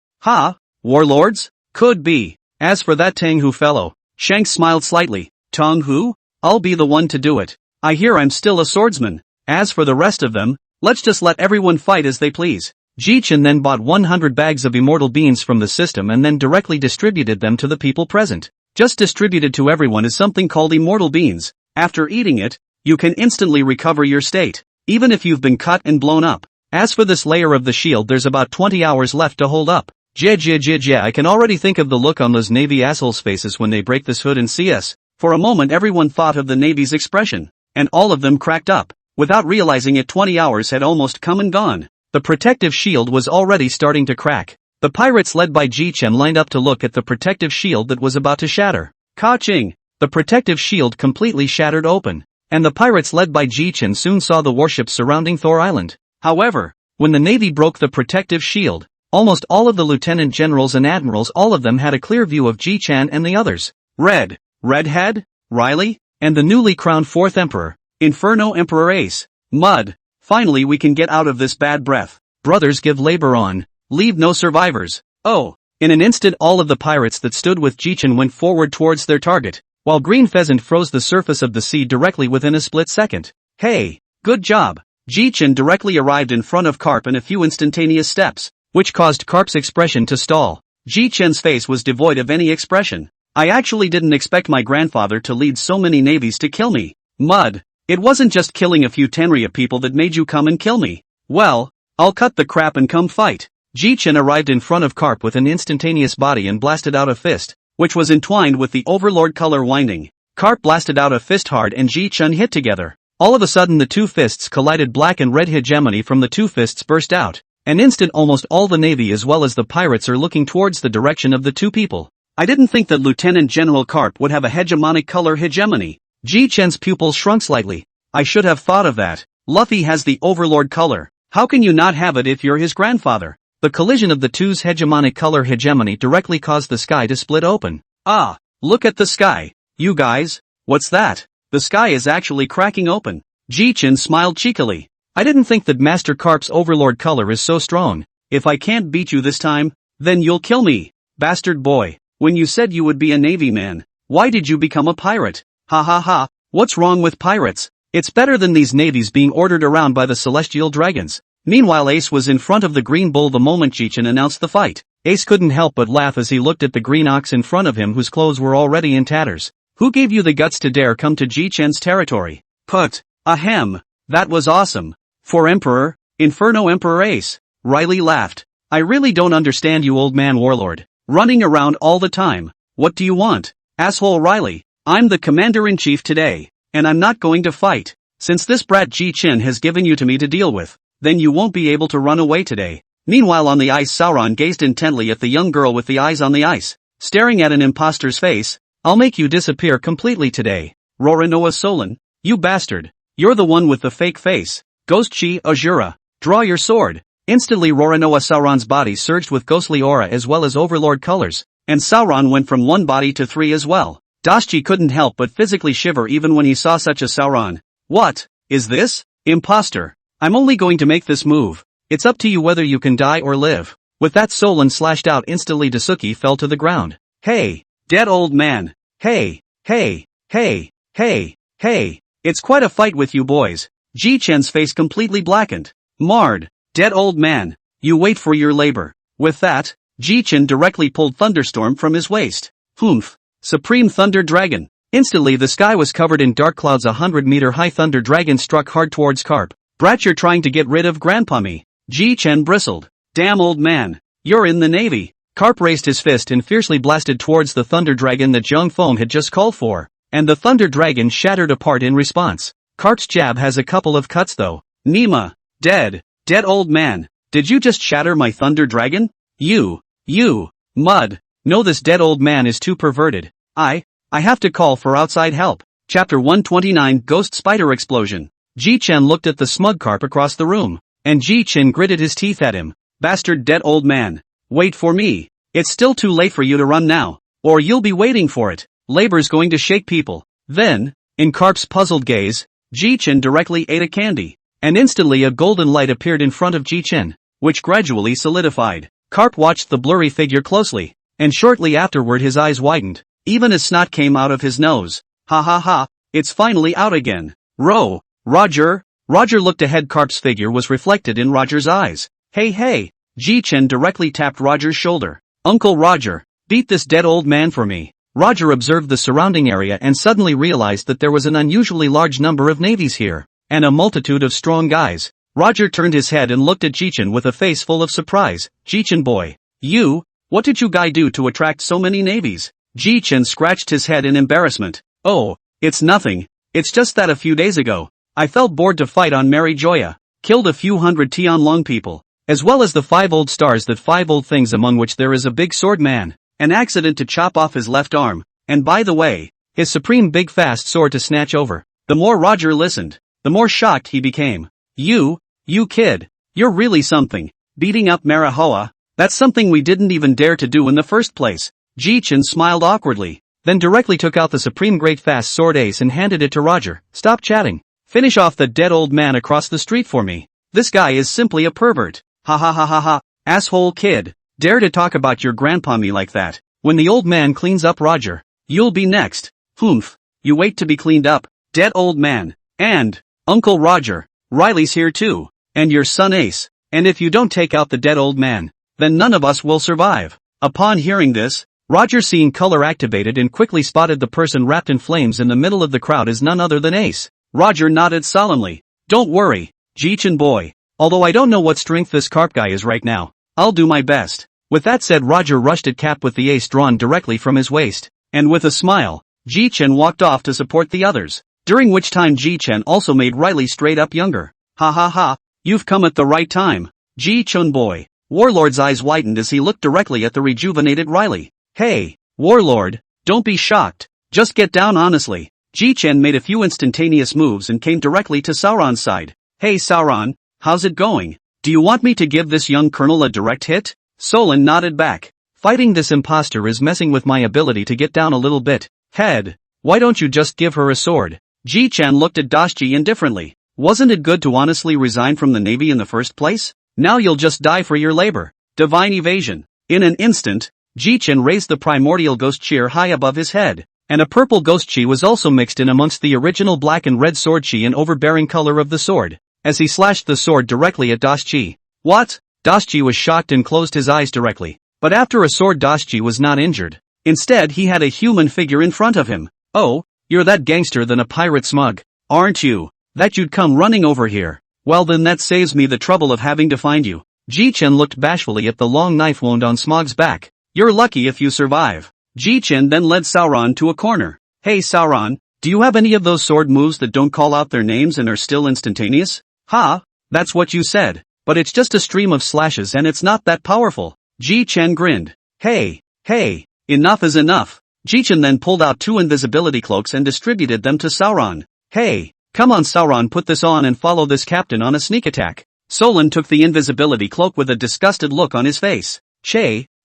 Warlords? Could be. As for that Tang Hu fellow, Shanks smiled slightly. Tang Hu? I'll be the one to do it. I hear I'm still a swordsman. As for the rest of them, let's just let everyone fight as they please. Jichen then bought 100 bags of immortal beans from the system and then directly distributed them to the people present. Just distributed to everyone is something called immortal beans. After eating it, you can instantly recover your state, even if you've been cut and blown up. As for this layer of the shield, there's about 20 hours left to hold up. I can already think of the look on those Navy assholes' faces when they break this hood and see us. For a moment everyone thought of the Navy's expression, and all of them cracked up. Without realizing it, 20 hours had almost come and gone. The protective shield was already starting to crack. The pirates led by Jichen lined up to look at the protective shield that was about to shatter. Ka-ching! The protective shield completely shattered open, and the pirates led by Jichen soon saw the warships surrounding Thor Island. However, when the Navy broke the protective shield, almost all of the lieutenant generals and admirals, all of them had a clear view of Jichen and the others. Redhead, Riley, and the newly crowned 4th Emperor, Inferno Emperor Ace. Mud. Finally we can get out of this bad breath. Brothers, give labor on. Leave no survivors. Oh. In an instant all of the pirates that stood with Jichen went forward towards their target, while Green Pheasant froze the surface of the sea directly within a split second. Hey, good job. Jichen directly arrived in front of Garp in a few instantaneous steps, which caused Garp's expression to stall. Jichen's face was devoid of any expression. I actually didn't expect my grandfather to lead so many navies to kill me. Mud. It wasn't just killing a few Tenrya people that made you come and kill me. Well, I'll cut the crap and come fight. Jichen arrived in front of Garp with an instantaneous body and blasted out a fist, which was entwined with the Overlord color winding. Garp blasted out a fist hard and Jichen hit together. All of a sudden the two fists collided. Black and red hegemony from the two fists burst out. An instant almost all the Navy as well as the pirates are looking towards the direction of the two people. I didn't think that Lieutenant General Garp would have a hegemonic color hegemony. Jichen's pupils shrunk slightly. I should have thought of that. Luffy has the Overlord color. How can you not have it if you're his grandfather? The collision of the two's hegemonic color hegemony directly caused the sky to split open. Ah, look at the sky. You guys, what's that? The sky is actually cracking open. Jichen smiled cheekily. I didn't think that Master Garp's Overlord color is so strong. If I can't beat you this time, then you'll kill me. Bastard boy, when you said you would be a Navy man, why did you become a pirate? Ha ha ha, what's wrong with pirates? It's better than these navies being ordered around by the celestial dragons. Meanwhile Ace was in front of the green bull the moment Jichen announced the fight. Ace couldn't help but laugh as he looked at the green ox in front of him whose clothes were already in tatters. Who gave you the guts to dare come to Jichen's territory? Put. Ahem. That was awesome. For Emperor, Inferno Emperor Ace. Riley laughed. I really don't understand you, old man warlord. Running around all the time. What do you want? Asshole Riley. I'm the commander-in-chief today, and I'm not going to fight. Since this brat Jichen has given you to me to deal with, then you won't be able to run away today. Meanwhile on the ice Sauron gazed intently at the young girl with the eyes on the ice, staring at an imposter's face. I'll make you disappear completely today. Roronoa Solon, you bastard. You're the one with the fake face. Ghost Chi Azura, draw your sword. Instantly Roronoa Sauron's body surged with ghostly aura as well as overlord colors, and Sauron went from 1 body to 3 as well. Dashchi couldn't help but physically shiver even when he saw such a Sauron. What is this? Imposter. I'm only going to make this move. It's up to you whether you can die or live. With that Solon slashed out instantly. Dasuki fell to the ground. Hey, dead old man. Hey. It's quite a fight with you boys. Jichen's face completely blackened. Marred. Dead old man. You wait for your labor. With that, Jichen directly pulled Thunderstorm from his waist. Humph. Supreme Thunder Dragon. Instantly the sky was covered in dark clouds. 100-meter high Thunder Dragon struck hard towards Garp. Brat, you're trying to get rid of Grandpa me. Jichen bristled. Damn old man. You're in the Navy. Garp raised his fist and fiercely blasted towards the Thunder Dragon that Zhang Feng had just called for, and the Thunder Dragon shattered apart in response. Garp's jab has a couple of cuts though. Nima. Dead. Dead old man. Did you just shatter my Thunder Dragon? You. Mud. No, this dead old man is too perverted. I have to call for outside help. Chapter 129 Ghost Spider Explosion. Jichen looked at the smug Garp across the room, and Jichen gritted his teeth at him. bastard dead old man. Wait for me. It's still too late for you to run now. Or you'll be waiting for it. Labor's going to shake people. Then, in Garp's puzzled gaze, Jichen directly ate a candy. And instantly a golden light appeared in front of Jichen, which gradually solidified. Garp watched the blurry figure closely, and shortly afterward his eyes widened. Even as snot came out of his nose. Ha ha ha, it's finally out again. Roger. Roger looked ahead. Garp's figure was reflected in Roger's eyes. Hey. Jichen directly tapped Roger's shoulder. Uncle Roger, beat this dead old man for me. Roger observed the surrounding area and suddenly realized that there was an unusually large number of navies here, and a multitude of strong guys. Roger turned his head and looked at Jichen with a face full of surprise. Jichen boy, what did you guy do to attract so many navies? Jichen scratched his head in embarrassment. Oh, it's nothing. It's just that a few days ago, I felt bored to fight on Mary Joya, killed a few hundred Tianlong people, as well as the 5 old stars, that 5 old things among which there is a big sword man, an accident to chop off his left arm, and by the way, his supreme big fast sword to snatch over. The more Roger listened, the more shocked he became. You kid, you're really something. Beating up Manhwa, that's something we didn't even dare to do in the first place. Jichen smiled awkwardly, then directly took out the supreme great fast sword ace and handed it to Roger. Stop chatting. Finish off the dead old man across the street for me. This guy is simply a pervert. Ha, asshole kid. Dare to talk about your grandpa me like that. When the old man cleans up Roger, you'll be next. Humph. You wait to be cleaned up, dead old man. And, Uncle Roger, Riley's here too. And your son Ace. And if you don't take out the dead old man, then none of us will survive. Upon hearing this, Roger seeing color activated and quickly spotted the person wrapped in flames in the middle of the crowd as none other than Ace. Roger nodded solemnly. Don't worry, Jichen boy. Although I don't know what strength this Garp guy is right now, I'll do my best. With that said, Roger rushed at Cap with the ace drawn directly from his waist, and with a smile, Jichen walked off to support the others, during which time Jichen also made Riley straight up younger. Ha, you've come at the right time, Jichen boy. Warlord's eyes widened as he looked directly at the rejuvenated Riley. Hey, Warlord, don't be shocked, just get down honestly. Jichen made a few instantaneous moves and came directly to Sauron's side. Hey Sauron, how's it going? Do you want me to give this young colonel a direct hit? Solon nodded back. Fighting this imposter is messing with my ability to get down a little bit. Head, why don't you just give her a sword? Jichen looked at Dashji indifferently. Wasn't it good to honestly resign from the navy in the first place? Now you'll just die for your labor. Divine evasion. In an instant, Jichen raised the primordial ghost cheer high above his head, and a purple ghost chi was also mixed in amongst the original black and red sword chi and overbearing color of the sword, as he slashed the sword directly at Dashji. What? Dashji was shocked and closed his eyes directly. But after a sword, Dashji was not injured. Instead, he had a human figure in front of him. Oh, you're that gangster than a pirate smug, aren't you? That you'd come running over here. Well then that saves me the trouble of having to find you. Jichen looked bashfully at the long knife wound on Smog's back. You're lucky if you survive. Jichen then led Sauron to a corner. Hey Sauron, do you have any of those sword moves that don't call out their names and are still instantaneous? Ha, that's what you said. But it's just a stream of slashes and it's not that powerful. Jichen grinned. Hey, enough is enough. Jichen then pulled out 2 invisibility cloaks and distributed them to Sauron. Hey, come on Sauron, put this on and follow this captain on a sneak attack. Solon took the invisibility cloak with a disgusted look on his face.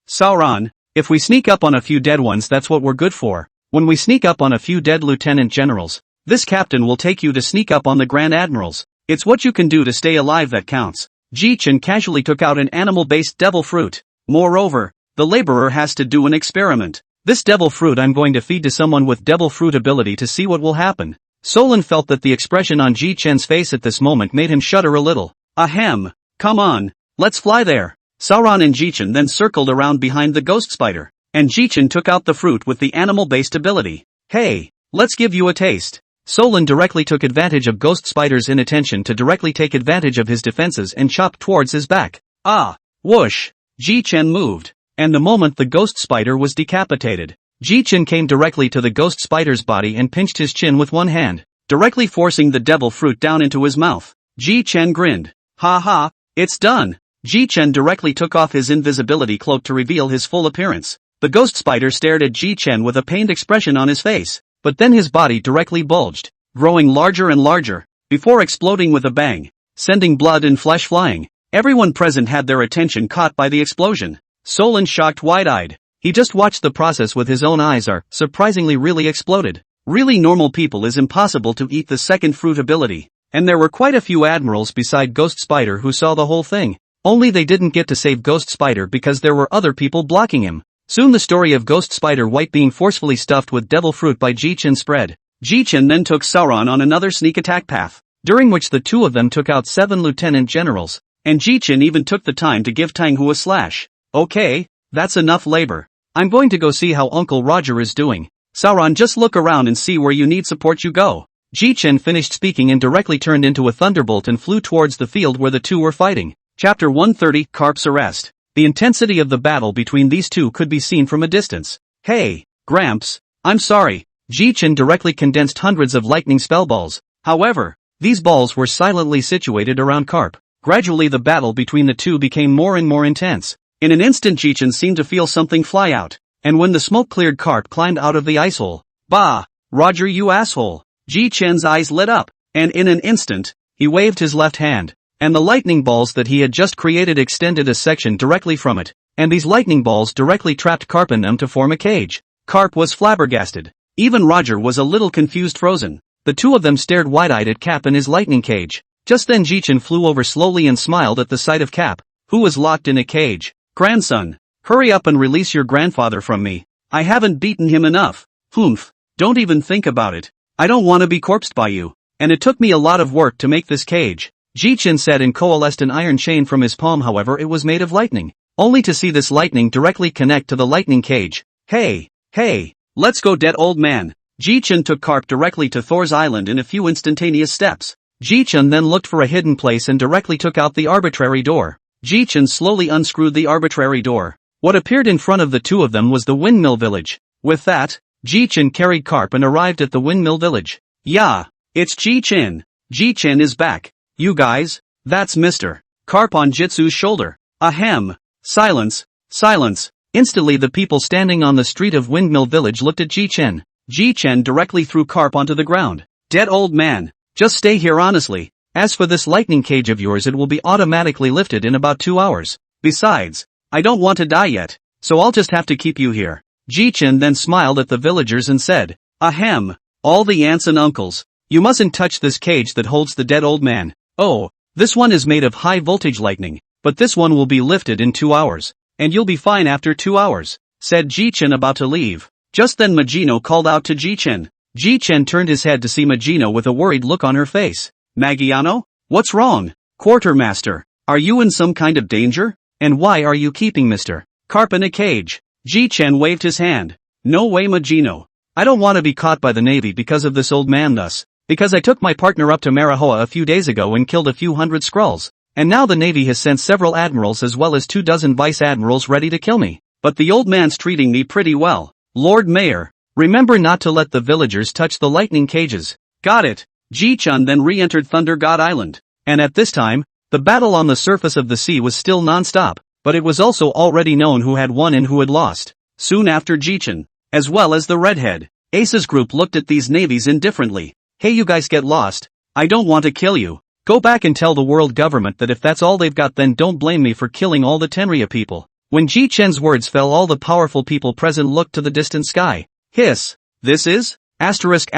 Sauron, if we sneak up on a few dead ones, that's what we're good for. When we sneak up on a few dead lieutenant generals, this captain will take you to sneak up on the grand admirals. It's what you can do to stay alive that counts. Jichen casually took out an animal-based devil fruit. Moreover, the laborer has to do an experiment. This devil fruit I'm going to feed to someone with devil fruit ability to see what will happen. Solon felt that the expression on Jichen's face at this moment made him shudder a little. Ahem, come on, let's fly there. Sauron and Jichen then circled around behind the ghost spider, and Jichen took out the fruit with the animal-based ability. Hey, let's give you a taste. Solon directly took advantage of Ghost Spider's inattention to directly take advantage of his defenses and chopped towards his back. Ah, whoosh! Jichen moved, and the moment the Ghost Spider was decapitated, Jichen came directly to the Ghost Spider's body and pinched his chin with one hand, directly forcing the devil fruit down into his mouth. Jichen grinned. Ha, it's done. Jichen directly took off his invisibility cloak to reveal his full appearance. The Ghost Spider stared at Jichen with a pained expression on his face. But then his body directly bulged, growing larger and larger, before exploding with a bang, sending blood and flesh flying. Everyone present had their attention caught by the explosion. Solon shocked wide-eyed. He just watched the process with his own eyes surprisingly really exploded. Really normal people is impossible to eat the second fruit ability. And there were quite a few admirals beside Ghost Spider who saw the whole thing. Only they didn't get to save Ghost Spider because there were other people blocking him. Soon the story of Ghost Spider White being forcefully stuffed with devil fruit by Jichen spread. Jichen then took Sauron on another sneak attack path, during which the two of them took out 7 lieutenant generals, and Jichen even took the time to give Tanghu a slash. Okay, that's enough labor. I'm going to go see how Uncle Roger is doing. Sauron, just look around and see where you need support, you go. Jichen finished speaking and directly turned into a thunderbolt and flew towards the field where the two were fighting. Chapter 130, Garp's Arrest. The intensity of the battle between these two could be seen from a distance. Hey, Gramps, I'm sorry. Jichen directly condensed hundreds of lightning spell balls. However, these balls were silently situated around Garp. Gradually the battle between the two became more and more intense. In an instant Jichen seemed to feel something fly out, and when the smoke cleared, Garp climbed out of the ice hole. Bah! Roger, you asshole! Jichen's eyes lit up, and in an instant, he waved his left hand, and the lightning balls that he had just created extended a section directly from it, and these lightning balls directly trapped Garp in them to form a cage. Garp was flabbergasted. Even Roger was a little confused, frozen. The two of them stared wide-eyed at Cap in his lightning cage. Just then Jichen flew over slowly and smiled at the sight of Cap, who was locked in a cage. Grandson, hurry up and release your grandfather from me. I haven't beaten him enough. Humph, don't even think about it. I don't want to be corpsed by you. And it took me a lot of work to make this cage. Jichen said and coalesced an iron chain from his palm, however it was made of lightning. Only to see this lightning directly connect to the lightning cage. Hey, let's go, dead old man. Jichen took Garp directly to Thor's island in a few instantaneous steps. Jichen then looked for a hidden place and directly took out the arbitrary door. Jichen slowly unscrewed the arbitrary door. What appeared in front of the two of them was the windmill village. With that, Jichen carried Garp and arrived at the windmill village. Yeah, it's Jichen. Jichen is back. You guys, that's Mr. Garp on Jitsu's shoulder. Ahem. Silence. Instantly the people standing on the street of Windmill Village looked at Jichen. Jichen directly threw Garp onto the ground. Dead old man, just stay here honestly. As for this lightning cage of yours, it will be automatically lifted in about 2 hours. Besides, I don't want to die yet, so I'll just have to keep you here. Jichen then smiled at the villagers and said, Ahem, all the aunts and uncles, you mustn't touch this cage that holds the dead old man. Oh, this one is made of high voltage lightning, but this one will be lifted in 2 hours, and you'll be fine after 2 hours, said Jichen, about to leave. Just then Magino called out to Jichen. Jichen turned his head to see Magino with a worried look on her face. Magiano? What's wrong? Quartermaster, are you in some kind of danger? And why are you keeping Mr. Garp in a cage? Jichen waved his hand. No way, Magino. I don't want to be caught by the Navy because of this old man, thus. Because I took my partner up to Manhwa a few days ago and killed a few hundred Skrulls. And now the Navy has sent several admirals as well as 24 vice admirals ready to kill me. But the old man's treating me pretty well. Lord Mayor, remember not to let the villagers touch the lightning cages. Got it. Jichen then re-entered Thunder God Island. And at this time, the battle on the surface of the sea was still non-stop, but it was also already known who had won and who had lost. Soon after Jichen, as well as the redhead, Ace's group looked at these navies indifferently. Hey, you guys, get lost. I don't want to kill you. Go back and tell the world government that if that's all they've got, then don't blame me for killing all the Tenryou people. When Jichen's words fell, all the powerful people present looked to the distant sky. Hiss. This is? Asterisk.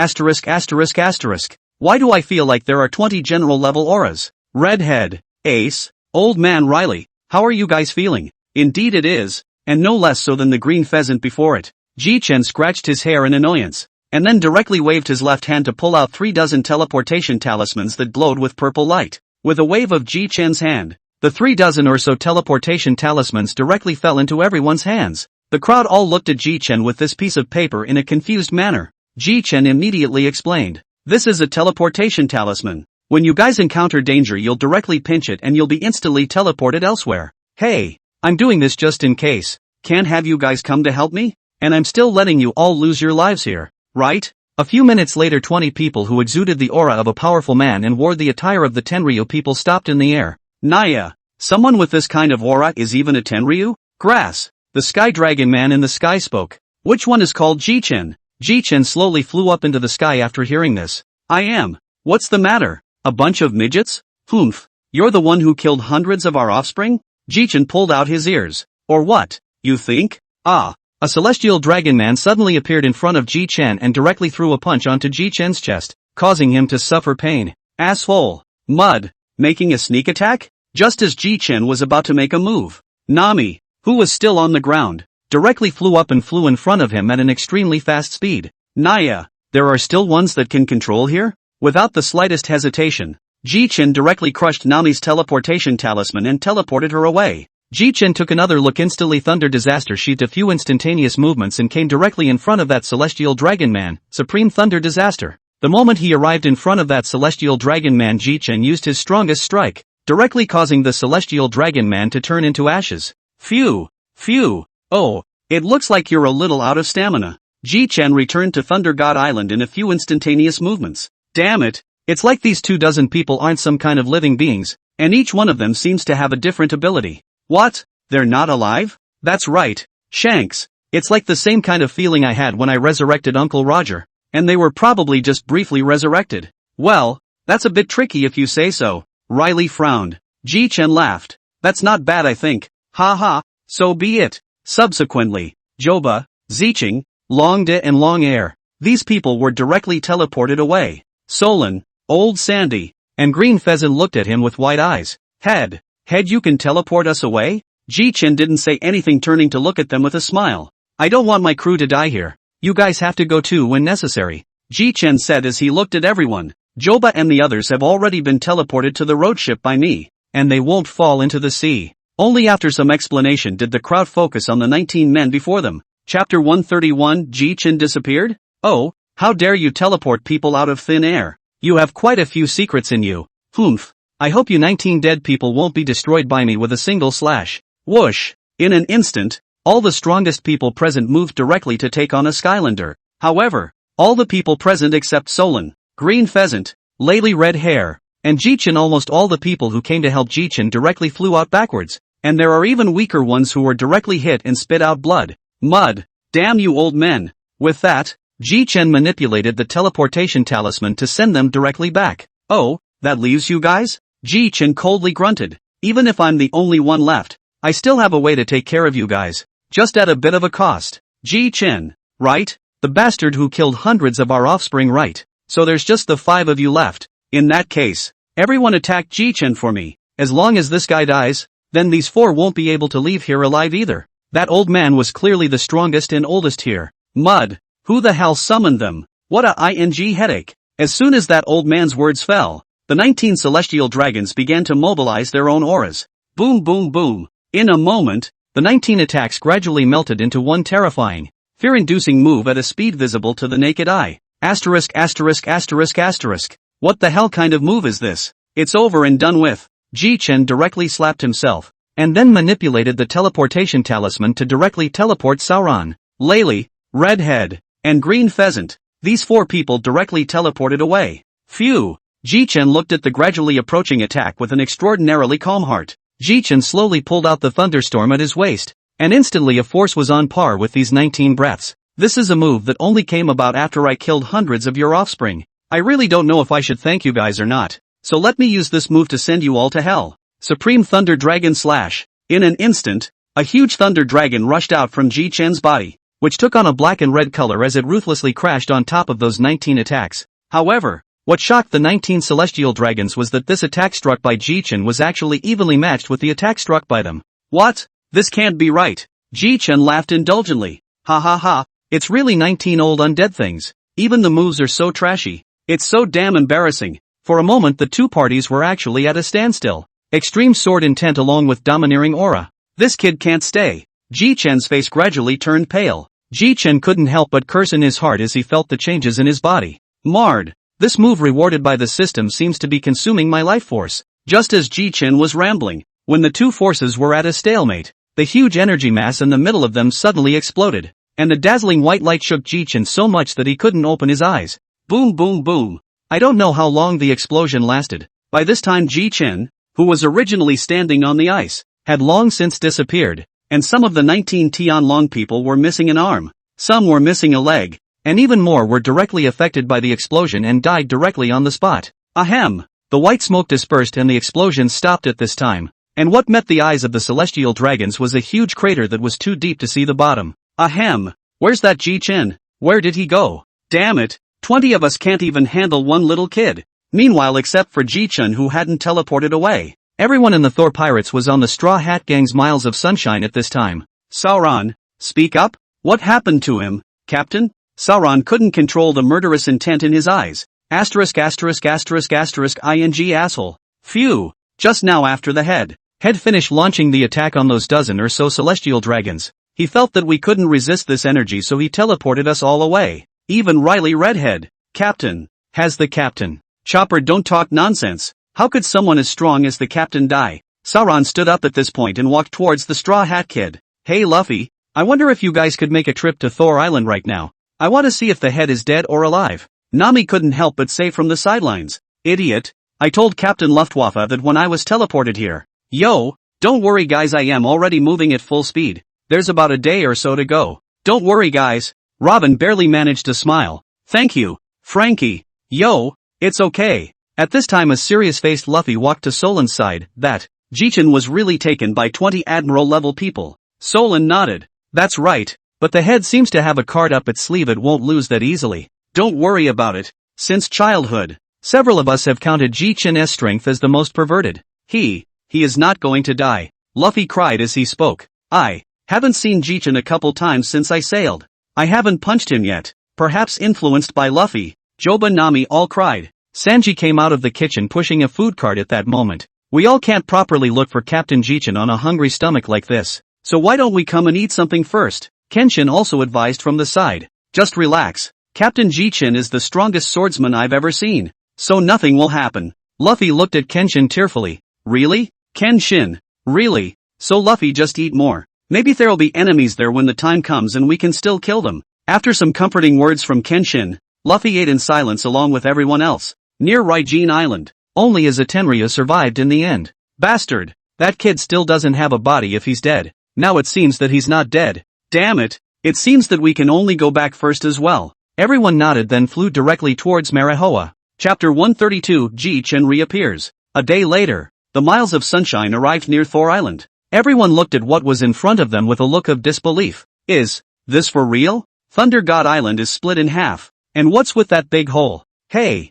Why do I feel like there are 20 general level auras? Redhead, Ace, Old Man Riley, how are you guys feeling? Indeed it is, and no less so than the green pheasant before it. Jichen scratched his hair in annoyance, and then directly waved his left hand to pull out 36 teleportation talismans that glowed with purple light. With a wave of Jichen's hand, the 36 or so teleportation talismans directly fell into everyone's hands. The crowd all looked at Jichen with this piece of paper in a confused manner. Jichen immediately explained. This is a teleportation talisman. When you guys encounter danger, you'll directly pinch it and you'll be instantly teleported elsewhere. Hey, I'm doing this just in case. Can't have you guys come to help me? And I'm still letting you all lose your lives here, right? A few minutes later, 20 people who exuded the aura of a powerful man and wore the attire of the Tenryou people stopped in the air. Naya, someone with this kind of aura is even a Tenryou? Grass, the sky dragon man in the sky spoke. Which one is called Jichen? Jichen slowly flew up into the sky after hearing this. I am. What's the matter? A bunch of midgets? Humph. You're the one who killed hundreds of our offspring? Jichen pulled out his ears. Or what, you think? Ah. A celestial dragon man suddenly appeared in front of Jichen and directly threw a punch onto Jichen's chest, causing him to suffer pain. Asshole. Mud. Making a sneak attack? Just as Jichen was about to make a move, Nami, who was still on the ground, directly flew up and flew in front of him at an extremely fast speed. Naya, there are still ones that can control here? Without the slightest hesitation, Jichen directly crushed Nami's teleportation talisman and teleported her away. Jichen took another look. Instantly Thunder Disaster sheathed a few instantaneous movements and came directly in front of that celestial dragon man, Supreme Thunder Disaster. The moment he arrived in front of that celestial dragon man, Jichen used his strongest strike, directly causing the celestial dragon man to turn into ashes. Phew. Phew. Oh, it looks like you're a little out of stamina. Jichen returned to Thunder God Island in a few instantaneous movements. Damn it, it's like these 24 people aren't some kind of living beings, and each one of them seems to have a different ability. What? They're not alive? That's right, Shanks. It's like the same kind of feeling I had when I resurrected Uncle Roger, and they were probably just briefly resurrected. Well, that's a bit tricky if you say so. Riley frowned. Jichen laughed. That's not bad, I think. Ha ha, so be it. Subsequently, Joba, Zicheng, Longde and Long Air. These people were directly teleported away. Solon, Old Sandy, and Green Pheasant looked at him with wide eyes. Head, you can teleport us away? Jichen didn't say anything, turning to look at them with a smile. I don't want my crew to die here. You guys have to go too when necessary. Jichen said as he looked at everyone. Joba and the others have already been teleported to the road ship by me, and they won't fall into the sea. Only after some explanation did the crowd focus on the 19 men before them. Chapter 131. Jichen disappeared? Oh, how dare you teleport people out of thin air? You have quite a few secrets in you. Humph. I hope you 19 dead people won't be destroyed by me with a single slash. Whoosh. In an instant, all the strongest people present moved directly to take on a Skylander. However, all the people present except Solon, Green Pheasant, Laylee Red Hair, and Jichen, almost all the people who came to help Jichen directly flew out backwards, and there are even weaker ones who were directly hit and spit out blood. Mud. Damn you old men. With that, Jichen manipulated the teleportation talisman to send them directly back. Oh, that leaves you guys? Jichen coldly grunted. Even if I'm the only one left, I still have a way to take care of you guys. Just at a bit of a cost. Jichen, right? The bastard who killed hundreds of our offspring, right? So there's just the 5 of you left. In that case, everyone attack Jichen for me. As long as this guy dies, then these 4 won't be able to leave here alive either. That old man was clearly the strongest and oldest here. Mud. Who the hell summoned them? What a ing headache. As soon as that old man's words fell, the 19 celestial dragons began to mobilize their own auras. Boom boom boom. In a moment, the 19 attacks gradually melted into one terrifying, fear-inducing move at a speed visible to the naked eye. Asterisk asterisk asterisk asterisk. What the hell kind of move is this? It's over and done with. Jichen directly slapped himself, and then manipulated the teleportation talisman to directly teleport Sauron, Laylee, Redhead, and Green Pheasant. These 4 people directly teleported away. Phew. Jichen looked at the gradually approaching attack with an extraordinarily calm heart. Jichen slowly pulled out the thunderstorm at his waist, and instantly a force was on par with these 19 breaths. This is a move that only came about after I killed hundreds of your offspring. I really don't know if I should thank you guys or not, so let me use this move to send you all to hell. Supreme Thunder Dragon Slash. In an instant, a huge thunder dragon rushed out from Jichen's body, which took on a black and red color as it ruthlessly crashed on top of those 19 attacks. However, what shocked the 19 celestial dragons was that this attack struck by Jichen was actually evenly matched with the attack struck by them. What? This can't be right. Jichen laughed indulgently. Ha ha ha, it's really 19 old undead things. Even the moves are so trashy. It's so damn embarrassing. For a moment the 2 parties were actually at a standstill. Extreme sword intent along with domineering aura. This kid can't stay. Jichen's face gradually turned pale. Jichen couldn't help but curse in his heart as he felt the changes in his body. Marred. This move rewarded by the system seems to be consuming my life force. Just as Jichen was rambling, when the 2 forces were at a stalemate, the huge energy mass in the middle of them suddenly exploded, and the dazzling white light shook Jichen so much that he couldn't open his eyes. Boom boom boom. I don't know how long the explosion lasted. By this time Jichen, who was originally standing on the ice, had long since disappeared, and some of the 19 Tianlong people were missing an arm. Some were missing a leg, and even more were directly affected by the explosion and died directly on the spot. Ahem. The white smoke dispersed and the explosion stopped at this time. And what met the eyes of the celestial dragons was a huge crater that was too deep to see the bottom. Ahem. Where's that Jichen? Where did he go? Damn it. 20 of us can't even handle one little kid. Meanwhile, except for Jichen, who hadn't teleported away. Everyone in the Thor Pirates was on the Straw Hat Gang's miles of sunshine at this time. Sauron, speak up? What happened to him, Captain? Sauron couldn't control the murderous intent in his eyes. ******************************* asshole. Phew. Just now after the head finished launching the attack on those dozen or so celestial dragons, he felt that we couldn't resist this energy, so he teleported us all away. Even Riley Redhead. Captain. Has the captain. Chopper, don't talk nonsense. How could someone as strong as the captain die? Sauron stood up at this point and walked towards the Straw Hat Kid. Hey Luffy, I wonder if you guys could make a trip to Thor Island right now. I want to see if the head is dead or alive. Nami couldn't help but say from the sidelines. Idiot. I told Captain Luftwaffe that when I was teleported here. Yo, don't worry guys, I am already moving at full speed. There's about a day or so to go. Don't worry guys. Robin barely managed to smile. Thank you, Frankie. Yo, it's okay. At this time a serious-faced Luffy walked to Solin's side. That Jichen was really taken by 20 Admiral-level people. Solin nodded. That's right, but the head seems to have a card up its sleeve it won't lose that easily. Don't worry about it. Since childhood, several of us have counted Jichen's strength as the most perverted. He is not going to die. Luffy cried as he spoke. I haven't seen Jichen a couple times since I sailed. I haven't punched him yet. Perhaps influenced by Luffy. Joba Nami all cried. Sanji came out of the kitchen pushing a food cart at that moment. We all can't properly look for Captain Jichen on a hungry stomach like this. So why don't we come and eat something first? Kenshin also advised from the side. Just relax. Captain Jichen is the strongest swordsman I've ever seen. So nothing will happen. Luffy looked at Kenshin tearfully. Really? Kenshin? Really? So Luffy, just eat more. Maybe there'll be enemies there when the time comes and we can still kill them. After some comforting words from Kenshin, Luffy ate in silence along with everyone else. Near Raijin Island, only as Atenryu survived in the end. Bastard. That kid still doesn't have a body if he's dead. Now it seems that he's not dead. Damn it. It seems that we can only go back first as well. Everyone nodded, then flew directly towards Marihoa. Chapter 132. Jichen reappears. A day later, the miles of sunshine arrived near Thor Island. Everyone looked at what was in front of them with a look of disbelief. Is this for real? Thunder God Island is split in half. And what's with that big hole? Hey,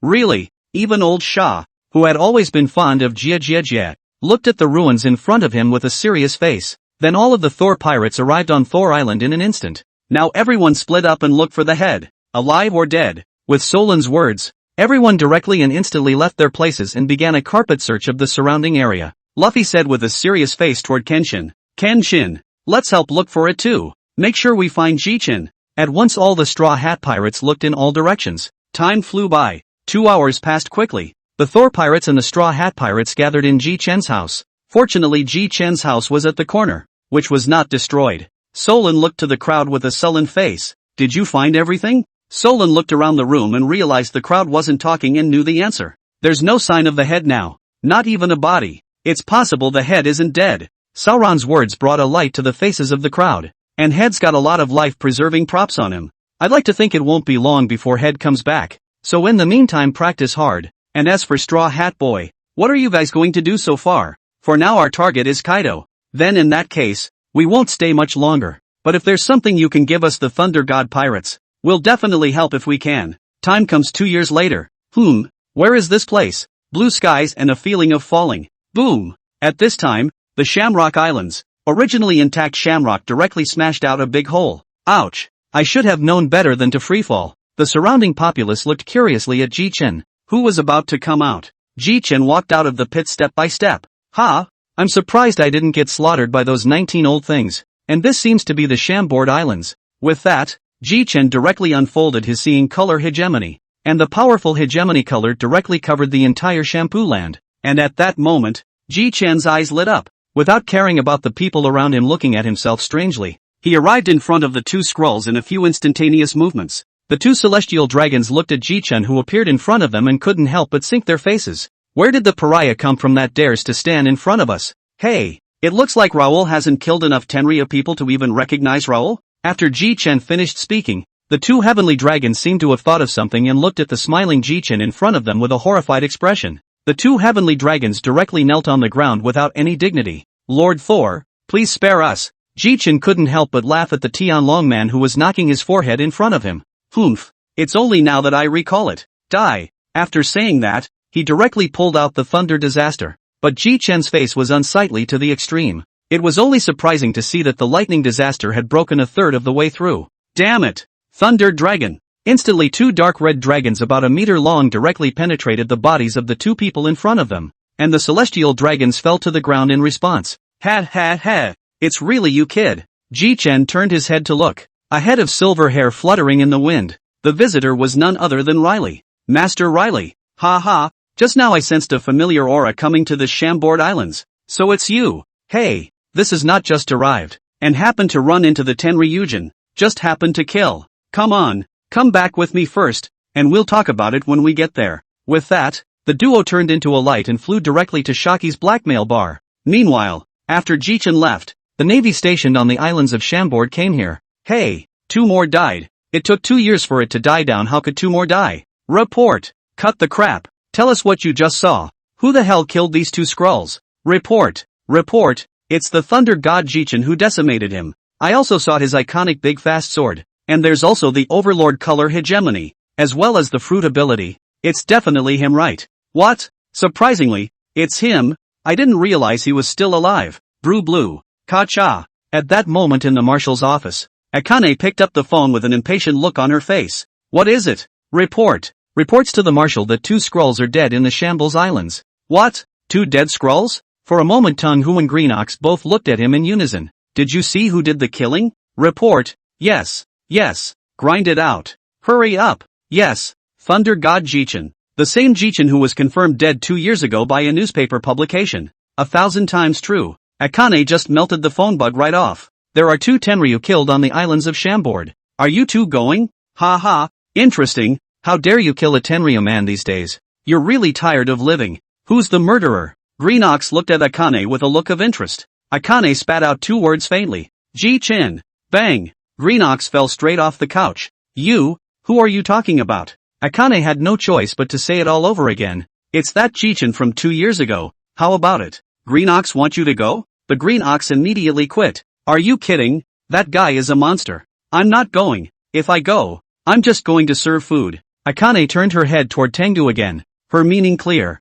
really? Even old Shah, who had always been fond of Jia, looked at the ruins in front of him with a serious face. Then all of the Thor pirates arrived on Thor Island in an instant. Now everyone split up and looked for the head, alive or dead. With Solin's words, everyone directly and instantly left their places and began a carpet search of the surrounding area. Luffy said with a serious face toward Kenshin. Kenshin, let's help look for it too. Make sure we find Jichen. At once all the Straw Hat Pirates looked in all directions. Time flew by. 2 hours passed quickly. The Thor Pirates and the Straw Hat Pirates gathered in Jichen's house. Fortunately Jichen's house was at the corner, which was not destroyed. Solin looked to the crowd with a sullen face. Did you find everything? Solin looked around the room and realized the crowd wasn't talking and knew the answer. There's no sign of the head now. Not even a body. It's possible the head isn't dead. Sauron's words brought a light to the faces of the crowd. And Head's got a lot of life-preserving props on him. I'd like to think it won't be long before Head comes back. So in the meantime practice hard. And as for Straw Hat Boy, what are you guys going to do so far? For now our target is Kaido. Then in that case, we won't stay much longer. But if there's something you can give us, the Thunder God Pirates, we'll definitely help if we can. Time comes 2 years later. Where is this place? Blue skies and a feeling of falling. Boom. At this time, the Shamrock Islands, originally intact shamrock, directly smashed out a big hole. Ouch. I should have known better than to freefall. The surrounding populace looked curiously at Jichen, who was about to come out. Jichen walked out of the pit step by step. I'm surprised I didn't get slaughtered by those 19 old things. And this seems to be the Shamboard Islands. With that, Jichen directly unfolded his seeing color hegemony. And the powerful hegemony color directly covered the entire Shampoo Land. And at that moment, Jichen's eyes lit up. Without caring about the people around him looking at himself strangely, he arrived in front of the two scrolls in a few instantaneous movements. The two celestial dragons looked at Jichen, who appeared in front of them, and couldn't help but sink their faces. Where did the pariah come from that dares to stand in front of us? Hey, it looks like Raoul hasn't killed enough Tenryu people to even recognize Raoul? After Jichen finished speaking, The two heavenly dragons seemed to have thought of something and looked at the smiling Jichen in front of them with a horrified expression. The two heavenly dragons directly knelt on the ground without any dignity. Lord Thor, please spare us. Jichen couldn't help but laugh at the Tianlong man who was knocking his forehead in front of him. Humph. It's only now that I recall it. Die. After saying that, he directly pulled out the thunder disaster. But Jichen's face was unsightly to the extreme. It was only surprising to see that the lightning disaster had broken a third of the way through. Damn it! Thunder Dragon! Instantly two dark red dragons about a meter long directly penetrated the bodies of the two people in front of them, and the celestial dragons fell to the ground in response. Ha ha ha! It's really you, kid. Jichen turned his head to look. A head of silver hair fluttering in the wind. The visitor was none other than Riley. Master Riley. Ha ha, just now I sensed a familiar aura coming to the Shamboard Islands. So it's you. Hey, this has not just arrived, and happened to run into the Tenryujin. Just happened to kill. Come on. Come back with me first, and we'll talk about it when we get there. With that, the duo turned into a light and flew directly to Shaki's blackmail bar. Meanwhile, after Jichen left, the navy stationed on the islands of Shamboard came here. Hey, two more died. It took 2 years for it to die down. How could two more die? Report. Cut the crap. Tell us what you just saw. Who the hell killed these two Skrulls? Report. Report. It's the thunder god Jichen who decimated him. I also saw his iconic big fast sword. And there's also the Overlord color hegemony, as well as the fruit ability. It's definitely him, right? What? Surprisingly, it's him. I didn't realize he was still alive. Brew blue. Ka-cha. At that moment in the marshal's office, Akane picked up the phone with an impatient look on her face. What is it? Report. Reports to the marshal that 2 Skrulls are dead in the Shambles Islands. What? 2 dead Skrulls? For a moment Tung Hu and Green Ox both looked at him in unison. Did you see who did the killing? Report. Yes. Yes. Grind it out. Hurry up. Yes. Thunder God Jichen. The same Jichen who was confirmed dead 2 years ago by a newspaper publication. 1,000 times true. Akane just melted the phone bug right off. There are 2 Tenryu killed on the islands of Shamboard. Are you two going? Ha ha. Interesting. How dare you kill a Tenryu man these days? You're really tired of living. Who's the murderer? Green Ox looked at Akane with a look of interest. Akane spat out 2 words faintly. Jichen. Bang. Green Ox fell straight off the couch. You? Who are you talking about? Akane had no choice but to say it all over again. It's that Jichen from 2 years ago. How about it? Green Ox want you to go? The Green Ox immediately quit. Are you kidding? That guy is a monster. I'm not going. If I go, I'm just going to serve food. Akane turned her head toward Tengu again, her meaning clear.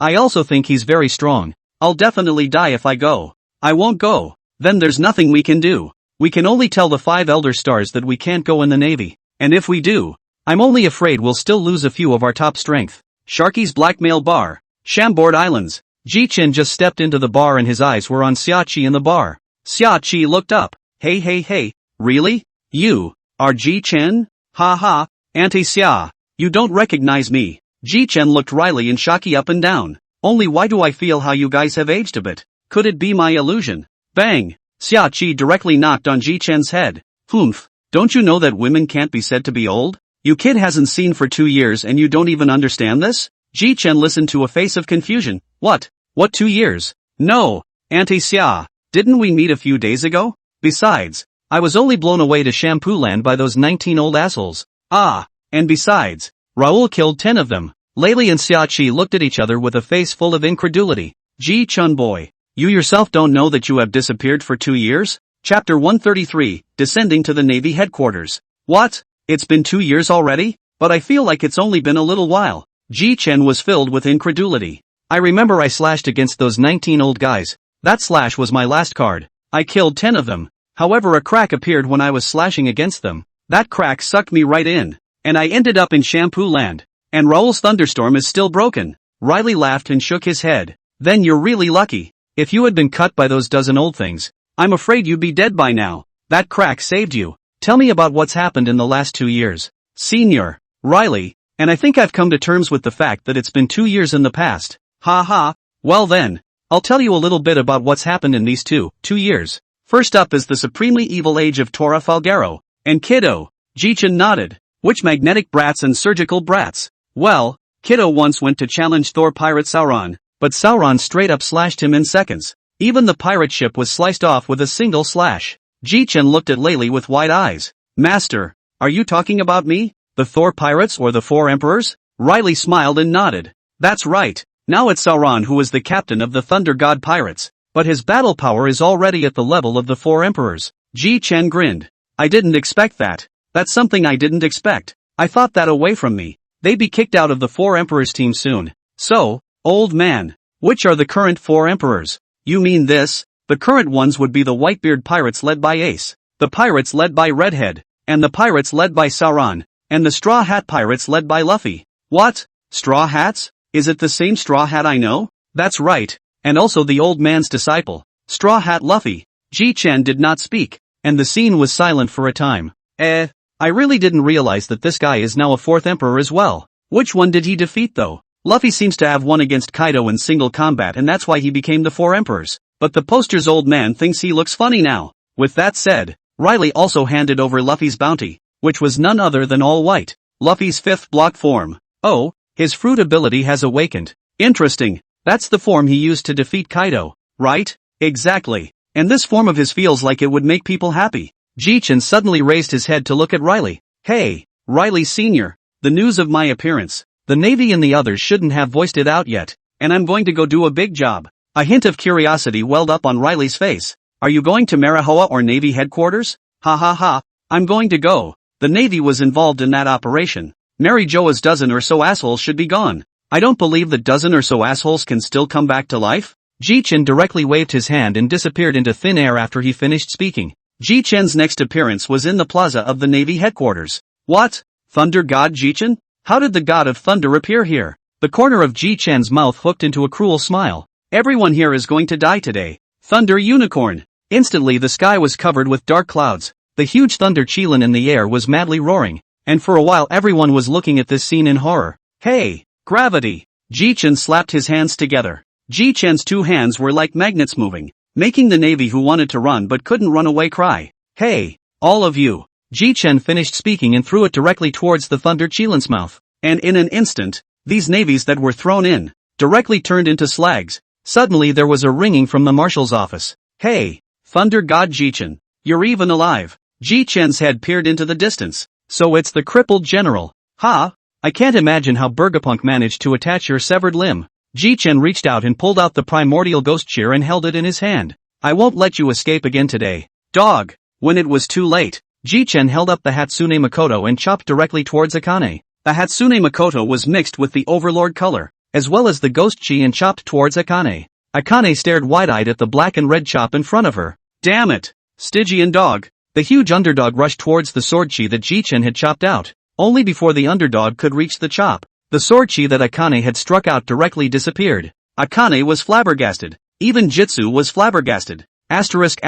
I also think he's very strong. I'll definitely die if I go. I won't go. Then there's nothing we can do. We can only tell the 5 Elder Stars that we can't go in the Navy. And if we do, I'm only afraid we'll still lose a few of our top strength. Sharky's blackmail bar. Shamboard Islands. Jichen just stepped into the bar and his eyes were on Xiachi in the bar. Xiachi looked up. Hey, really? You are Jichen? Ha ha, Auntie Xia. You don't recognize me. Jichen looked Riley and Shaki up and down. Only why do I feel how you guys have aged a bit? Could it be my illusion? Bang! Xiachi directly knocked on Jichen's head. Humph, don't you know that women can't be said to be old? You kid hasn't seen for 2 years and you don't even understand this? Jichen listened to a face of confusion. What? What 2 years? No, Auntie Xia. Didn't we meet a few days ago? Besides, I was only blown away to Shampoo Land by those 19 old assholes. Ah, and besides, Raoul killed 10 of them. Layli and Xiachi looked at each other with a face full of incredulity. Ji-chun boy, you yourself don't know that you have disappeared for 2 years? Chapter 133, Descending to the Navy Headquarters. What? It's been 2 years already? But I feel like it's only been a little while. Ji-chen was filled with incredulity. I remember I slashed against those 19 old guys. That slash was my last card. I killed 10 of them. However, a crack appeared when I was slashing against them. That crack sucked me right in. And I ended up in Shampoo Land. And Raoul's thunderstorm is still broken. Riley laughed and shook his head. Then you're really lucky. If you had been cut by those dozen old things, I'm afraid you'd be dead by now. That crack saved you. Tell me about what's happened in the last 2 years. Senior. Riley. And I think I've come to terms with the fact that it's been 2 years in the past. Ha ha. Well then, I'll tell you a little bit about what's happened in these 2 years. First up is the supremely evil age of Tora Falgaro. And Kiddo. Jichen nodded. Which magnetic brats and surgical brats? Well, Kiddo once went to challenge Thor pirate Sauron, but Sauron straight up slashed him in seconds. Even the pirate ship was sliced off with a single slash. Jichen looked at Layli with wide eyes. Master, Are you talking about me? The Thor pirates or the Four Emperors? Riley smiled and nodded. That's right. Now it's Sauron who is the captain of the Thunder God pirates, but his battle power is already at the level of the Four Emperors. Jichen grinned. I didn't expect that. That's something I didn't expect. I thought that away from me. They'd be kicked out of the Four Emperors team soon. So, old man, which are the current Four Emperors? You mean this? The current ones would be the Whitebeard pirates led by Ace, the pirates led by Redhead, and the pirates led by Sauron, and the Straw Hat pirates led by Luffy. What? Straw Hats? Is it the same Straw Hat I know? That's right, and also the old man's disciple, Straw Hat Luffy. Jichen did not speak, and the scene was silent for a time. I really didn't realize that this guy is now a fourth emperor as well. Which one did he defeat though? Luffy seems to have won against Kaido in single combat and that's why he became the Four Emperors. But the poster's old man thinks he looks funny now. With that said, Riley also handed over Luffy's bounty, which was none other than All White, Luffy's fifth block form. Oh, his fruit ability has awakened. Interesting, that's the form he used to defeat Kaido, right? Exactly. And this form of his feels like it would make people happy. Jichen suddenly raised his head to look at Riley. Hey, Riley Sr., the news of my appearance. The Navy and the others shouldn't have voiced it out yet, and I'm going to go do a big job. A hint of curiosity welled up on Riley's face. Are you going to Manhwa or Navy headquarters? Ha ha ha, I'm going to go. The Navy was involved in that operation. Mary Joa's dozen or so assholes should be gone. I don't believe that dozen or so assholes can still come back to life. Jichen directly waved his hand and disappeared into thin air after he finished speaking. Jichen's next appearance was in the plaza of the Navy headquarters. What? Thunder God Jichen? How did the God of Thunder appear here? The corner of Jichen's mouth hooked into a cruel smile. Everyone here is going to die today. Thunder Unicorn. Instantly the sky was covered with dark clouds. The huge thunder Qilin in the air was madly roaring. And for a while everyone was looking at this scene in horror. Hey, gravity. Jichen slapped his hands together. Jichen's two hands were like magnets moving, making the Navy who wanted to run but couldn't run away cry. Hey, all of you. Jichen finished speaking and threw it directly towards the thunder Qilin's mouth. And in an instant, these navies that were thrown in, directly turned into slags. Suddenly there was a ringing from the marshal's office. Hey, Thunder God Jichen, you're even alive. Jichen's head peered into the distance. So it's the crippled general. Ha! I can't imagine how Burgapunk managed to attach your severed limb. Jichen reached out and pulled out the primordial ghost shear and held it in his hand. I won't let you escape again today. Dog! When it was too late, Jichen held up the Hatsune Makoto and chopped directly towards Akane. The Hatsune Makoto was mixed with the overlord color, as well as the ghost chi and chopped towards Akane. Akane stared wide-eyed at the black and red chop in front of her. Damn it! Stygian dog! The huge underdog rushed towards the sword chi that Jichen had chopped out. Only before the underdog could reach the chop, the sword chi that Akane had struck out directly disappeared. Akane was flabbergasted. Even Jitsu was flabbergasted. Asterisk.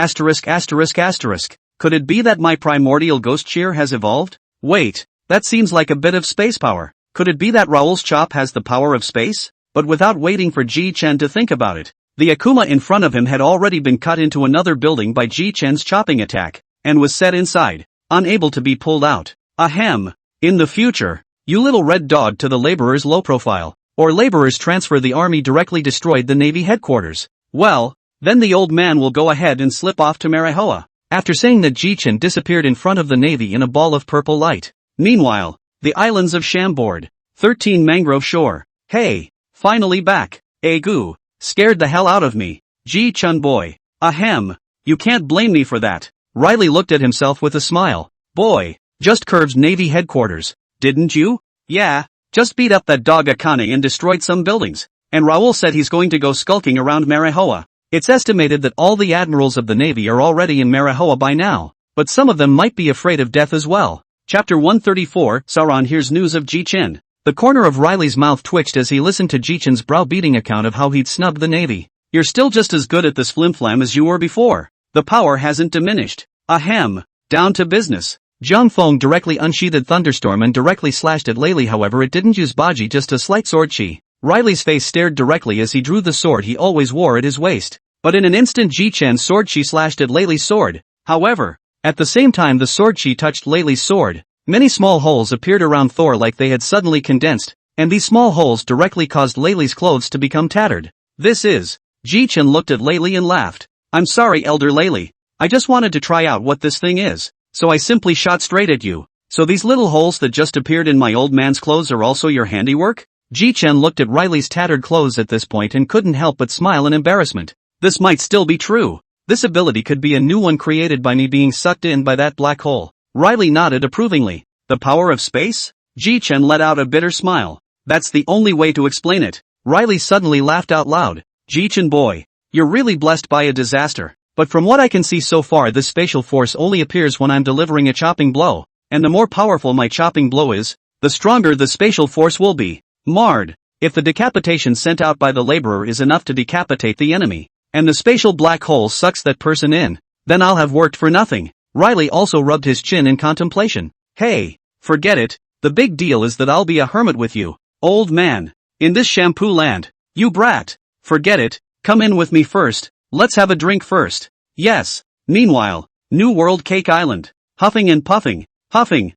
Could it be that my primordial ghost shear has evolved? Wait, that seems like a bit of space power. Could it be that Raoul's chop has the power of space? But without waiting for Jichen to think about it, the Akuma in front of him had already been cut into another building by Jichen's chopping attack, and was set inside, unable to be pulled out. Ahem. In the future, you little red dog to the laborers low profile, or laborers transfer the army directly destroyed the Navy headquarters. Well, then the old man will go ahead and slip off to Manhwa. After saying that, Jichen disappeared in front of the Navy in a ball of purple light. Meanwhile, the islands of Chambord, 13 Mangrove Shore. Hey, finally back. Goo, scared the hell out of me. Jichen boy. Ahem. You can't blame me for that. Riley looked at himself with a smile. Boy, just curved Navy headquarters, didn't you? Yeah, just beat up that dog Akane and destroyed some buildings. And Raoul said he's going to go skulking around Manhwa. It's estimated that all the admirals of the Navy are already in Manhwa by now, but some of them might be afraid of death as well. Chapter 134, Sauron hears news of Jichen. The corner of Riley's mouth twitched as he listened to Jichen's browbeating account of how he'd snubbed the Navy. You're still just as good at this flimflam as you were before. The power hasn't diminished. Ahem. Down to business. Jiang Feng directly unsheathed Thunderstorm and directly slashed at Lely. However, it didn't use Baji, just a slight sword chi. Riley's face stared directly as he drew the sword he always wore at his waist. But in an instant Jichen's sword chi slashed at Lely's sword. However, at the same time the sword chi touched Lely's sword, many small holes appeared around Thor like they had suddenly condensed, and these small holes directly caused Lely's clothes to become tattered. This is... Jichen looked at Lely and laughed. I'm sorry, Elder Lely. I just wanted to try out what this thing is, so I simply shot straight at you. So these little holes that just appeared in my old man's clothes are also your handiwork? Jichen looked at Riley's tattered clothes at this point and couldn't help but smile in embarrassment. This might still be true. This ability could be a new one created by me being sucked in by that black hole. Riley nodded approvingly. The power of space? Jichen let out a bitter smile. That's the only way to explain it. Riley suddenly laughed out loud. Jichen boy, you're really blessed by a disaster. But from what I can see so far, this spatial force only appears when I'm delivering a chopping blow. And the more powerful my chopping blow is, the stronger the spatial force will be. Marred. If the decapitation sent out by the laborer is enough to decapitate the enemy, and the spatial black hole sucks that person in, then I'll have worked for nothing. Riley also rubbed his chin in contemplation. Hey, forget it, the big deal is that I'll be a hermit with you, old man. In this shampoo land. You brat. Forget it, come in with me first, let's have a drink first. Yes. Meanwhile, New World Cake Island. Huffing and puffing, huffing.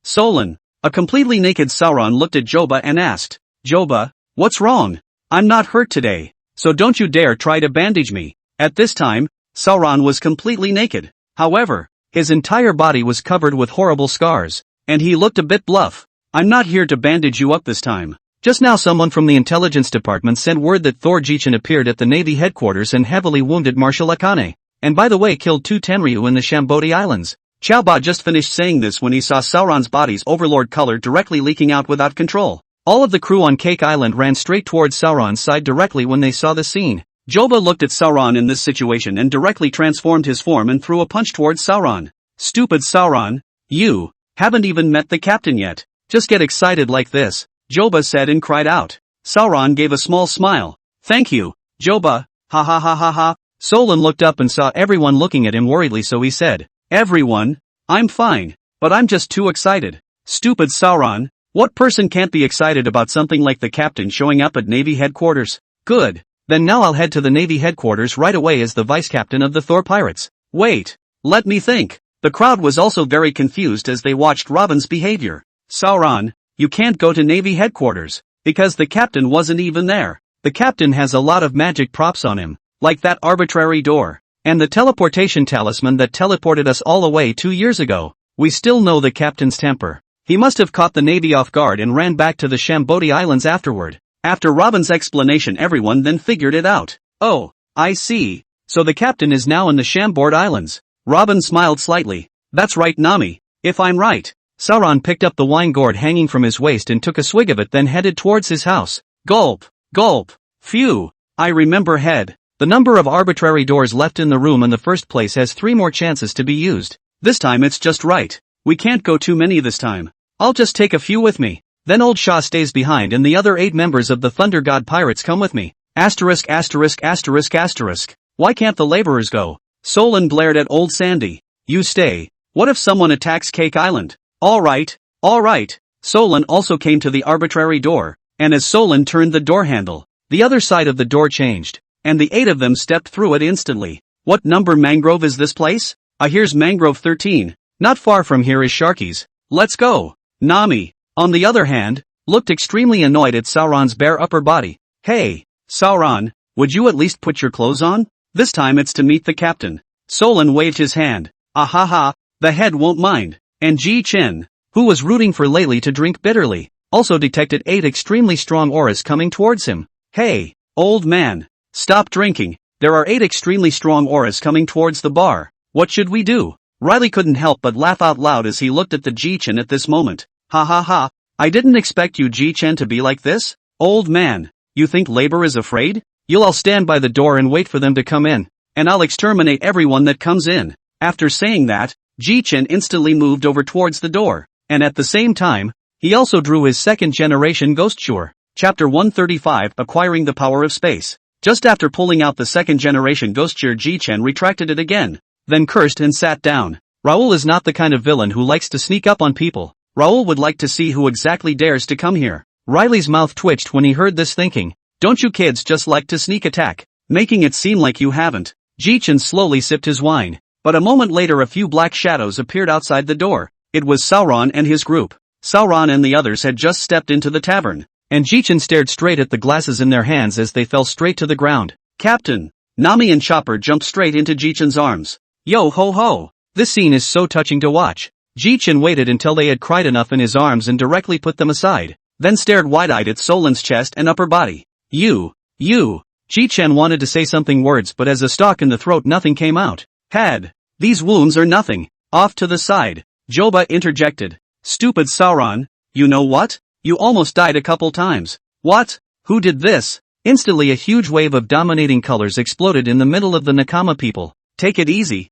Solon. A completely naked Sauron looked at Joba and asked, Joba, what's wrong? I'm not hurt today, so don't you dare try to bandage me. At this time, Sauron was completely naked. However, his entire body was covered with horrible scars, and he looked a bit bluff. I'm not here to bandage you up this time. Just now someone from the intelligence department sent word that Thor Jichen appeared at the Navy headquarters and heavily wounded Marshal Akane, and by the way killed 2 Tenryu in the Shambodi Islands. Xiaoba just finished saying this when he saw Sauron's body's overlord color directly leaking out without control. All of the crew on Cake Island ran straight towards Sauron's side directly when they saw the scene. Joba looked at Sauron in this situation and directly transformed his form and threw a punch towards Sauron. Stupid Sauron, you haven't even met the captain yet. Just get excited like this, Joba said and cried out. Sauron gave a small smile. Thank you, Joba, ha ha ha ha ha. Solon looked up and saw everyone looking at him worriedly, so he said, Everyone? I'm fine, but I'm just too excited. Stupid Sauron, what person can't be excited about something like the captain showing up at Navy headquarters? Good, then now I'll head to the Navy headquarters right away as the vice captain of the Thor Pirates. Wait, let me think. The crowd was also very confused as they watched Robin's behavior. Sauron, you can't go to Navy headquarters, because the captain wasn't even there. The captain has a lot of magic props on him, like that arbitrary door, and the teleportation talisman that teleported us all away 2 years ago. We still know the captain's temper. He must have caught the Navy off guard and ran back to the Shambodi Islands afterward. After Robin's explanation, everyone then figured it out. Oh, I see. So the captain is now in the Shambord Islands. Robin smiled slightly. That's right, Nami, if I'm right. Sauron picked up the wine gourd hanging from his waist and took a swig of it, then headed towards his house. Gulp, gulp. Phew. I remember head. The number of arbitrary doors left in the room in the first place has 3 more chances to be used. This time it's just right. We can't go too many this time. I'll just take a few with me. Then old Shah stays behind and the other 8 members of the Thunder God Pirates come with me. Asterisk asterisk asterisk asterisk. Why can't the laborers go? Solon blared at old Sandy. You stay. What if someone attacks Cake Island? Alright. Solon also came to the arbitrary door, and as Solon turned the door handle, the other side of the door changed, and the 8 of them stepped through it instantly. What number mangrove is this place? Here's mangrove 13. Not far from here is Sharky's. Let's go. Nami, on the other hand, looked extremely annoyed at Sauron's bare upper body. Hey, Sauron, would you at least put your clothes on? This time it's to meet the captain. Solon waved his hand. Ahaha, the head won't mind. And Jichen, who was rooting for Layli to drink bitterly, also detected 8 extremely strong auras coming towards him. Hey, old man, stop drinking. There are 8 extremely strong auras coming towards the bar. What should we do? Riley couldn't help but laugh out loud as he looked at the Jichen at this moment. Ha ha ha, I didn't expect you Jichen to be like this. Old man, you think labor is afraid? You'll all stand by the door and wait for them to come in, and I'll exterminate everyone that comes in. After saying that, Jichen instantly moved over towards the door, and at the same time, he also drew his 2nd generation Ghost Sure. Chapter 135, Acquiring the Power of Space. Just after pulling out the 2nd generation Ghost Sure, Jichen retracted it again, then cursed and sat down. Raoul is not the kind of villain who likes to sneak up on people. Raoul would like to see who exactly dares to come here. Riley's mouth twitched when he heard this, thinking, don't you kids just like to sneak attack, making it seem like you haven't. Jichen slowly sipped his wine. But a moment later a few black shadows appeared outside the door. It was Sauron and his group. Sauron and the others had just stepped into the tavern, and Jichen stared straight at the glasses in their hands as they fell straight to the ground. Captain! Nami and Chopper jumped straight into Jichen's arms. Yo ho ho! This scene is so touching to watch. Jichen waited until they had cried enough in his arms and directly put them aside, then stared wide-eyed at Solan's chest and upper body. You. Jichen wanted to say something words but as a stalk in the throat nothing came out. These wounds are nothing. Off to the side. Joba interjected. Stupid Sauron. You know what? You almost died a couple times. What? Who did this? Instantly a huge wave of dominating colors exploded in the middle of the Nakama people. Take it easy.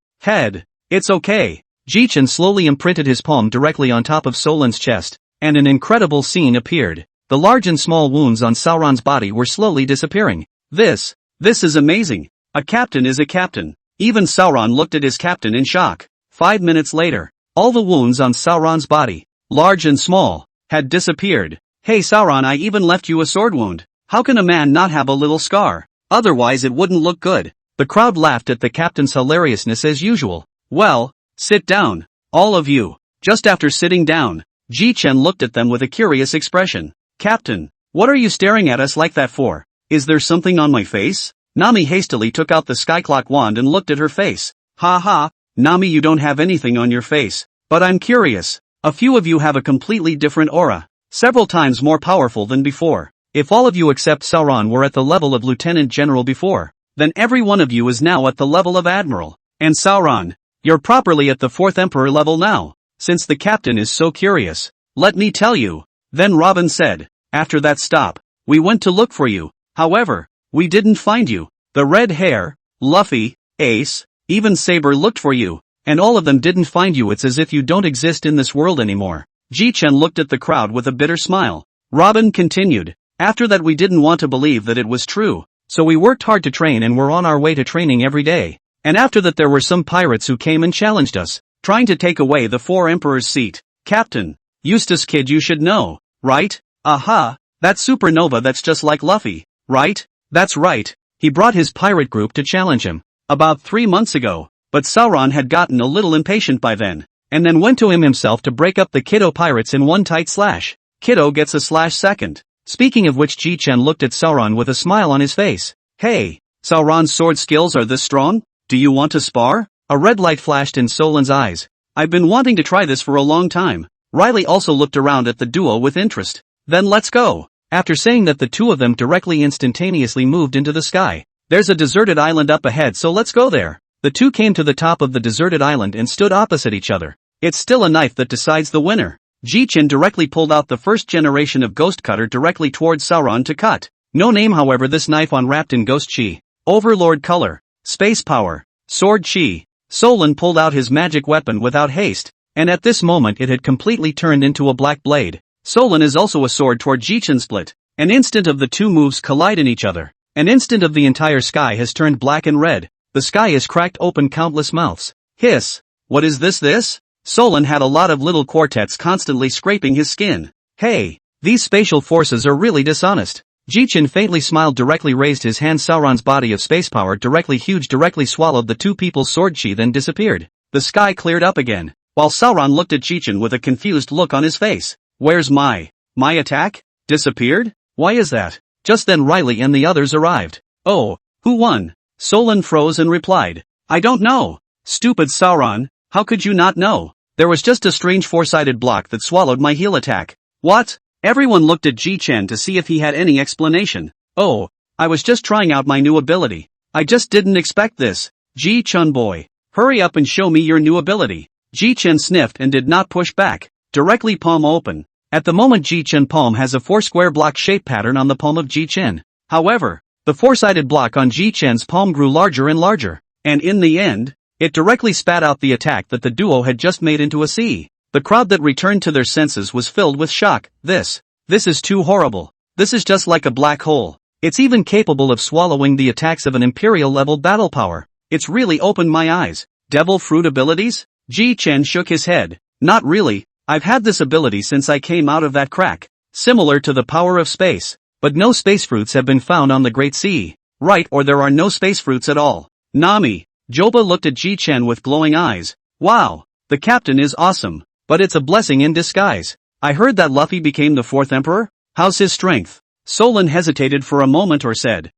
It's okay. Jichen slowly imprinted his palm directly on top of Solan's chest, and an incredible scene appeared. The large and small wounds on Sauron's body were slowly disappearing. This is amazing. A captain is a captain. Even Sauron looked at his captain in shock. 5 minutes later, all the wounds on Sauron's body, large and small, had disappeared. Hey Sauron, I even left you a sword wound. How can a man not have a little scar? Otherwise it wouldn't look good. The crowd laughed at the captain's hilariousness as usual. Well, sit down. All of you. Just after sitting down, Jichen looked at them with a curious expression. Captain, what are you staring at us like that for? Is there something on my face? Nami hastily took out the skyclock wand and looked at her face. Ha, Nami, you don't have anything on your face. But I'm curious. A few of you have a completely different aura. Several times more powerful than before. If all of you except Sauron were at the level of Lieutenant General before, then every one of you is now at the level of Admiral. And Sauron, you're properly at the 4th Emperor level now. Since the captain is so curious, let me tell you. Then Robin said, after that stop, we went to look for you. However, we didn't find you. The red hair, Luffy, Ace, even Saber looked for you, and all of them didn't find you. It's as if you don't exist in this world anymore. Jichen looked at the crowd with a bitter smile. Robin continued, after that we didn't want to believe that it was true, so we worked hard to train and were on our way to training every day. And after that there were some pirates who came and challenged us, trying to take away the 4 Emperor's seat. Captain, Eustace kid, you should know, right? Aha, that supernova that's just like Luffy, right? That's right, he brought his pirate group to challenge him, about 3 months ago, but Sauron had gotten a little impatient by then, and then went to him himself to break up the Kiddo pirates in one tight slash. Kiddo gets a slash second. Speaking of which, Jichen looked at Sauron with a smile on his face. Hey, Sauron's sword skills are this strong? Do you want to spar? A red light flashed in Solan's eyes. I've been wanting to try this for a long time. Riley also looked around at the duo with interest. Then let's go. After saying that, the two of them directly instantaneously moved into the sky. There's a deserted island up ahead, so let's go there. The two came to the top of the deserted island and stood opposite each other. It's still a knife that decides the winner. Jichen directly pulled out the first generation of ghost cutter directly towards Sauron to cut. No name, however, this knife unwrapped in ghost chi, overlord color, space power, sword chi. Solan pulled out his magic weapon without haste, and at this moment it had completely turned into a black blade. Solan is also a sword toward Jichen split. An instant of the two moves collide in each other. An instant of the entire sky has turned black and red. The sky has cracked open countless mouths. Hiss. What is this? Solan had a lot of little quartets constantly scraping his skin. Hey, these spatial forces are really dishonest. Jichen faintly smiled, directly raised his hand. Sauron's body of space power directly swallowed the two people's sword chi, then disappeared. The sky cleared up again, while Sauron looked at Jichen with a confused look on his face. Where's my attack? Disappeared? Why is that? Just then Riley and the others arrived. Oh, who won? Solan froze and replied, I don't know. Stupid Sauron, how could you not know? There was just a strange four-sided block that swallowed my heal attack. What? Everyone looked at Jichen to see if he had any explanation. Oh, I was just trying out my new ability. I just didn't expect this. Jichen boy, hurry up and show me your new ability. Jichen sniffed and did not push back. Directly palm open. At the moment, Jichen palm has a 4-square block shape pattern on the palm of Jichen. However, the 4-sided block on Jichen's palm grew larger and larger, and in the end, it directly spat out the attack that the duo had just made into a sea. The crowd that returned to their senses was filled with shock. This is too horrible. This is just like a black hole. It's even capable of swallowing the attacks of an Imperial-level battle power. It's really opened my eyes. Devil fruit abilities? Jichen shook his head. Not really. I've had this ability since I came out of that crack. Similar to the power of space. But no space fruits have been found on the Great Sea. Right, or there are no space fruits at all. Nami. Joba looked at Jichen with glowing eyes. Wow. The captain is awesome. But it's a blessing in disguise. I heard that Luffy became the 4th Emperor? How's his strength? Solan hesitated for a moment or said,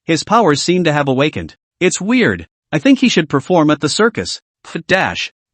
his powers seem to have awakened. It's weird. I think he should perform at the circus.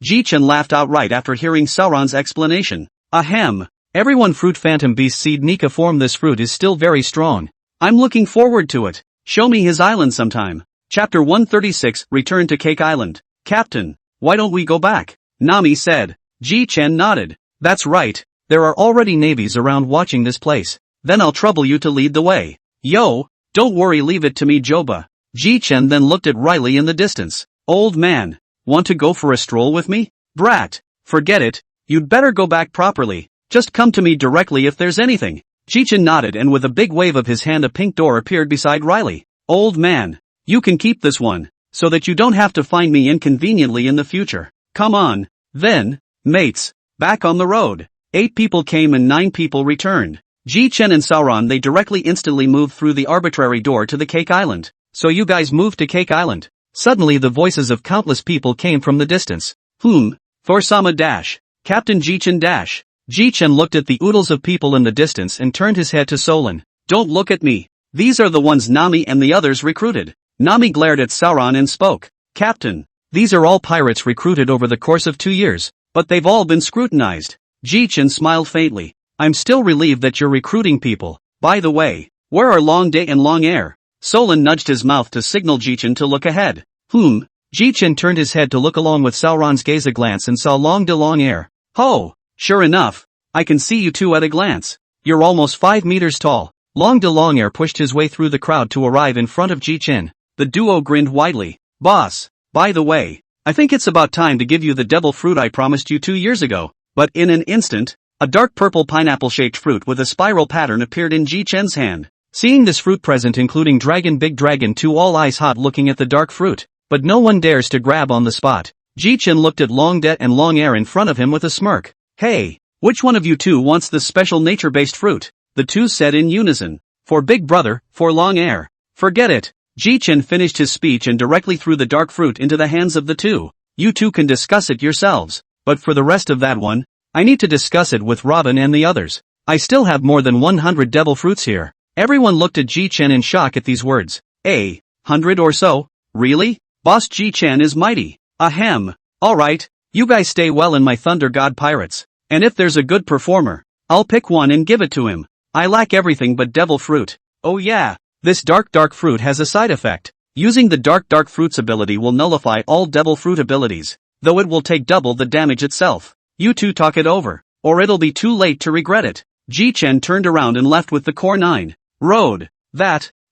Jichen laughed outright after hearing Sauron's explanation. Ahem. Everyone fruit phantom beast seed Nika form this fruit is still very strong. I'm looking forward to it. Show me his island sometime. Chapter 136 Return to Cake Island. Captain, why don't we go back? Nami said. Jichen nodded. That's right. There are already navies around watching this place. Then I'll trouble you to lead the way. Yo, don't worry, leave it to me, Joba. Jichen then looked at Riley in the distance. Old man, want to go for a stroll with me? Brat, forget it. You'd better go back properly. Just come to me directly if there's anything. Jichen nodded, and with a big wave of his hand a pink door appeared beside Riley. Old man, you can keep this one, so that you don't have to find me inconveniently in the future. Come on. Then, mates, back on the road. 8 people came and 9 people returned. Jichen and Sauron they directly instantly moved through the arbitrary door to the Cake Island. So you guys moved to Cake Island. Suddenly the voices of countless people came from the distance. Thor-sama dash. Captain Jichen dash. Jichen looked at the oodles of people in the distance and turned his head to Solon. Don't look at me. These are the ones Nami and the others recruited. Nami glared at Sauron and spoke. Captain, these are all pirates recruited over the course of 2 years, but they've all been scrutinized. Jichen smiled faintly. I'm still relieved that you're recruiting people. By the way, where are Long Day and Long Air? Solon nudged his mouth to signal Jichen to look ahead. Jichen turned his head to look along with Sauron's gaze a glance and saw Long Day Long Air. Oh, sure enough. I can see you two at a glance. You're almost 5 meters tall. Long Day Long Air pushed his way through the crowd to arrive in front of Jichen. The duo grinned widely. Boss, by the way, I think it's about time to give you the devil fruit I promised you 2 years ago. But in an instant, a dark purple pineapple-shaped fruit with a spiral pattern appeared in Jichen's hand. Seeing this fruit present including Big Dragon 2 all eyes hot looking at the dark fruit, but no one dares to grab on the spot. Jichen looked at Long Det and Long Air in front of him with a smirk. Hey, which one of you two wants this special nature-based fruit? The two said in unison. For Big Brother, for Long Air. Forget it. Jichen finished his speech and directly threw the dark fruit into the hands of the two. You two can discuss it yourselves. But for the rest of that one, I need to discuss it with Robin and the others. I still have more than 100 devil fruits here. Everyone looked at Jichen in shock at these words. 100 or so? Really? Boss Jichen is mighty. Ahem. Alright, you guys stay well in my Thunder God Pirates. And if there's a good performer, I'll pick one and give it to him. I lack everything but devil fruit. Oh yeah, this dark fruit has a side effect. Using the dark fruit's ability will nullify all devil fruit abilities, though it will take double the damage itself. You two talk it over, or it'll be too late to regret it. Jichen turned around and left with the core 9. Road.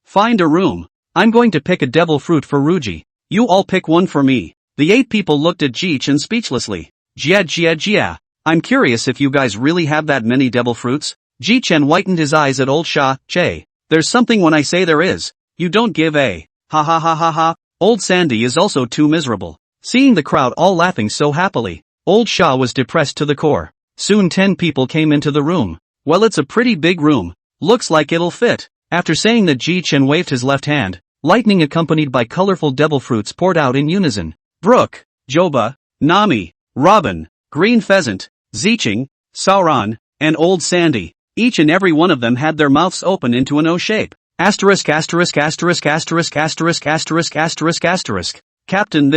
Find a room. I'm going to pick a devil fruit for Ruji. You all pick one for me. The 8 people looked at Jichen speechlessly. Jia. I'm curious if you guys really have that many devil fruits? Jichen whitened his eyes at old Sha, Che. There's something when I say there is. You don't give a. Ha. Old Sandy is also too miserable. Seeing the crowd all laughing so happily, old Sha was depressed to the core. Soon 10 people came into the room. Well, it's a pretty big room. Looks like it'll fit. After saying that, Jichen waved his left hand. Lightning accompanied by colorful devil fruits poured out in unison. Brook, Joba, Nami, Robin, Green Pheasant, Zicheng, Sauron, and Old Sandy. Each and every one of them had their mouths open into an O shape. Asterisk. Captain,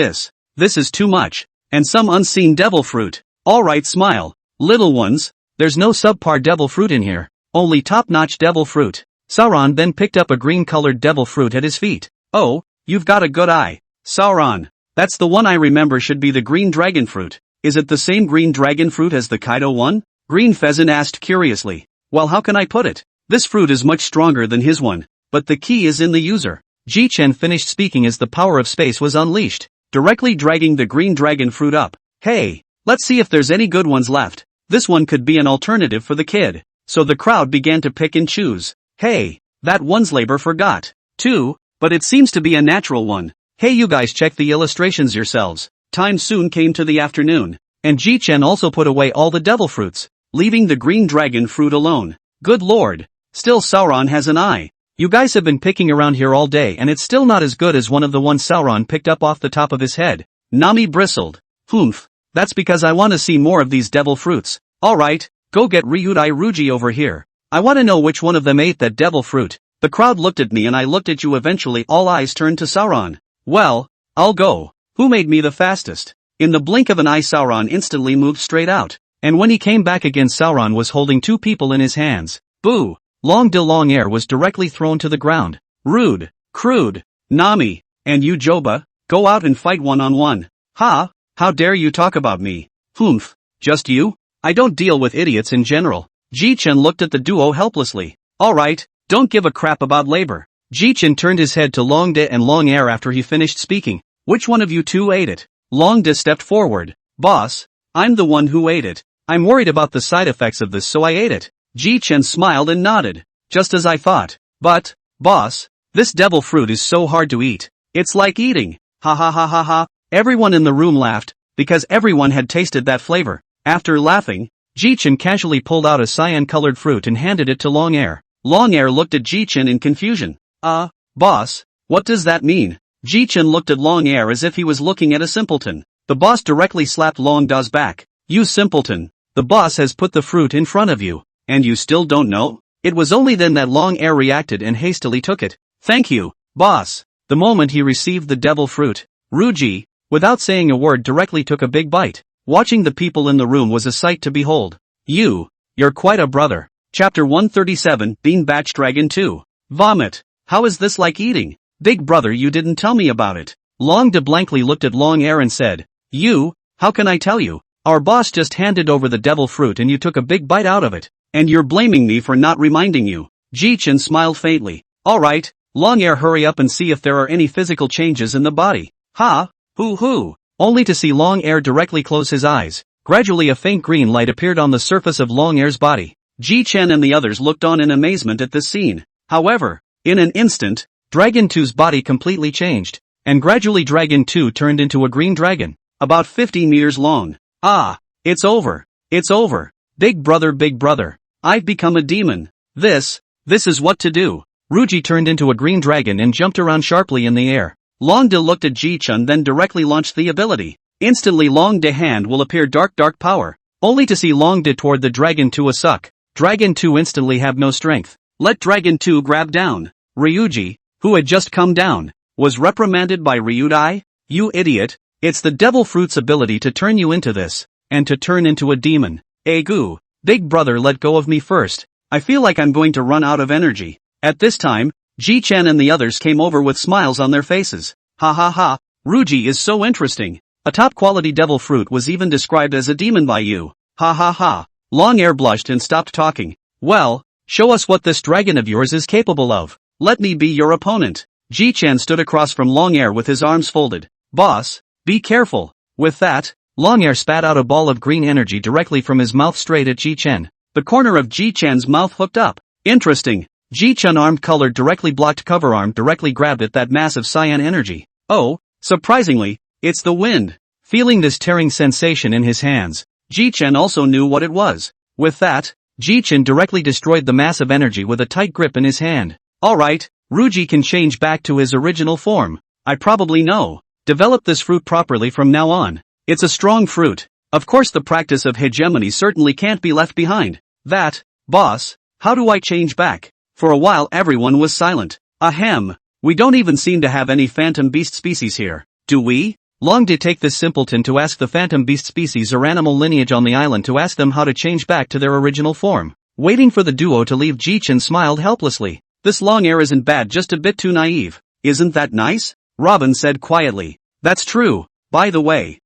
this is too much. And some unseen devil fruit. Alright, smile. Little ones, there's no subpar devil fruit in here. Only top-notch devil fruit. Sauron then picked up a green-colored devil fruit at his feet. Oh, you've got a good eye. Sauron, that's the one I remember should be the green dragon fruit. Is it the same green dragon fruit as the Kaido one? Green Pheasant asked curiously. Well, how can I put it? This fruit is much stronger than his one. But the key is in the user. Jichen finished speaking as the power of space was unleashed, directly dragging the green dragon fruit up. Hey, let's see if there's any good ones left. This one could be an alternative for the kid. So the crowd began to pick and choose. Hey, that one's labor forgot. Too, but it seems to be a natural one. Hey, you guys check the illustrations yourselves. Time soon came to the afternoon, and Jichen also put away all the devil fruits, leaving the green dragon fruit alone. Good lord, still Sauron has an eye. You guys have been picking around here all day and it's still not as good as one of the ones Sauron picked up off the top of his head. Nami bristled. That's because I want to see more of these devil fruits. Alright, go get Ryudai Ruji over here. I want to know which one of them ate that devil fruit. The crowd looked at me and I looked at you. Eventually all eyes turned to Sauron. Well, I'll go. Who made me the fastest? In the blink of an eye Sauron instantly moved straight out. And when he came back again Sauron was holding two people in his hands. Boo! Long Air was directly thrown to the ground. Rude. Crude. Nami. And you Joba, go out and fight one-on-one. Ha! How dare you talk about me? Humph. Just you? I don't deal with idiots in general. Jichen looked at the duo helplessly. Alright, don't give a crap about labor. Jichen turned his head to Longde and Long Air after he finished speaking. Which one of you two ate it? Longde stepped forward. Boss, I'm the one who ate it. I'm worried about the side effects of this so I ate it. Jichen smiled and nodded. Just as I thought. But, boss, this devil fruit is so hard to eat. It's like eating. Ha ha ha ha ha. Everyone in the room laughed, because everyone had tasted that flavor. After laughing, Jichen casually pulled out a cyan-colored fruit and handed it to Long Air. Long Air looked at Jichen in confusion. Boss, what does that mean? Jichen looked at Long Air as if he was looking at a simpleton. The boss directly slapped Long Da's back. You simpleton. The boss has put the fruit in front of you, and you still don't know? It was only then that Long Air reacted and hastily took it. Thank you, boss. The moment he received the devil fruit, Ruji, without saying a word directly took a big bite. Watching the people in the room was a sight to behold. You're quite a brother. Chapter 137, Bean Batch Dragon 2. Vomit. How is this like eating? Big brother, you didn't tell me about it. Long De blankly looked at Long Air and said, how can I tell you? Our boss just handed over the devil fruit and you took a big bite out of it. And you're blaming me for not reminding you. Jichen smiled faintly. Alright, Long Air, hurry up and see if there are any physical changes in the body. Ha? Hoo. Only to see Long Air directly close his eyes. Gradually a faint green light appeared on the surface of Long Air's body. Jichen and the others looked on in amazement at this scene. However, in an instant, Dragon 2's body completely changed, and gradually Dragon 2 turned into a green dragon, about 50 meters long. It's over. It's over. Big brother, I've become a demon. This is what to do. Ruji turned into a green dragon and jumped around sharply in the air. Long De looked at Jichen then directly launched the ability. Instantly Long De hand will appear dark power, only to see Long De toward the Dragon 2 a suck. Dragon 2 instantly have no strength. Let Dragon 2 grab down. Ryuji, who had just come down, was reprimanded by Ryudai. You idiot, it's the devil fruit's ability to turn you into this, and to turn into a demon. Egu, big brother, let go of me first. I feel like I'm going to run out of energy. At this time, Jichen and the others came over with smiles on their faces. Ha ha ha, Ruji is so interesting. A top quality devil fruit was even described as a demon by you. Ha ha ha. Long Air blushed and stopped talking. Well, show us what this dragon of yours is capable of. Let me be your opponent. Jichen stood across from Long Air with his arms folded. Boss, be careful. With that, Long Air spat out a ball of green energy directly from his mouth straight at Jichen. The corner of Jichen's mouth hooked up. Interesting. Jichen armed colored directly blocked cover arm directly grabbed at that massive cyan energy. Oh, surprisingly, it's the wind. Feeling this tearing sensation in his hands, Jichen also knew what it was. With that, Jichen directly destroyed the massive energy with a tight grip in his hand. Alright, Ruji can change back to his original form. I probably know. Develop this fruit properly from now on. It's a strong fruit. Of course the practice of hegemony certainly can't be left behind. Boss, how do I change back? For a while everyone was silent. Ahem. We don't even seem to have any phantom beast species here, do we? Long to take this simpleton to ask the phantom beast species or animal lineage on the island to ask them how to change back to their original form. Waiting for the duo to leave, Jichen smiled helplessly. This Long Air isn't bad, just a bit too naive. Isn't that nice? Robin said quietly. That's true. By the way,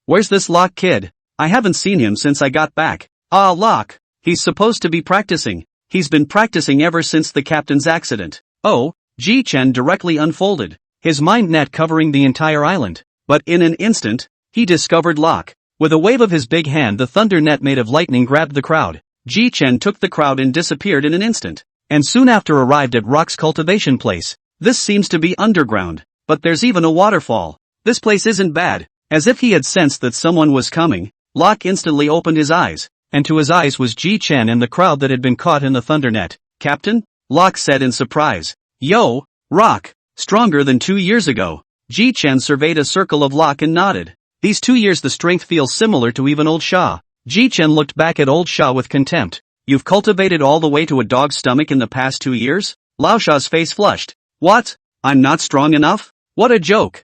where's this Locke kid? I haven't seen him since I got back. Locke. He's supposed to be practicing. He's been practicing ever since the captain's accident. Oh, Jichen directly unfolded his mind net covering the entire island. But in an instant, he discovered Locke. With a wave of his big hand, the thunder net made of lightning grabbed the crowd. Jichen took the crowd and disappeared in an instant. And soon after arrived at Rock's cultivation place. This seems to be underground, but there's even a waterfall. This place isn't bad. As if he had sensed that someone was coming, Locke instantly opened his eyes, and to his eyes was Jichen and the crowd that had been caught in the thunder net. Captain? Locke said in surprise. Yo, Rock, stronger than 2 years ago. Jichen surveyed a circle of Locke and nodded. These 2 years the strength feels similar to even old Shah. Jichen looked back at old Shah with contempt. You've cultivated all the way to a dog's stomach in the past 2 years? Lao Shah's face flushed. What? I'm not strong enough? What a joke.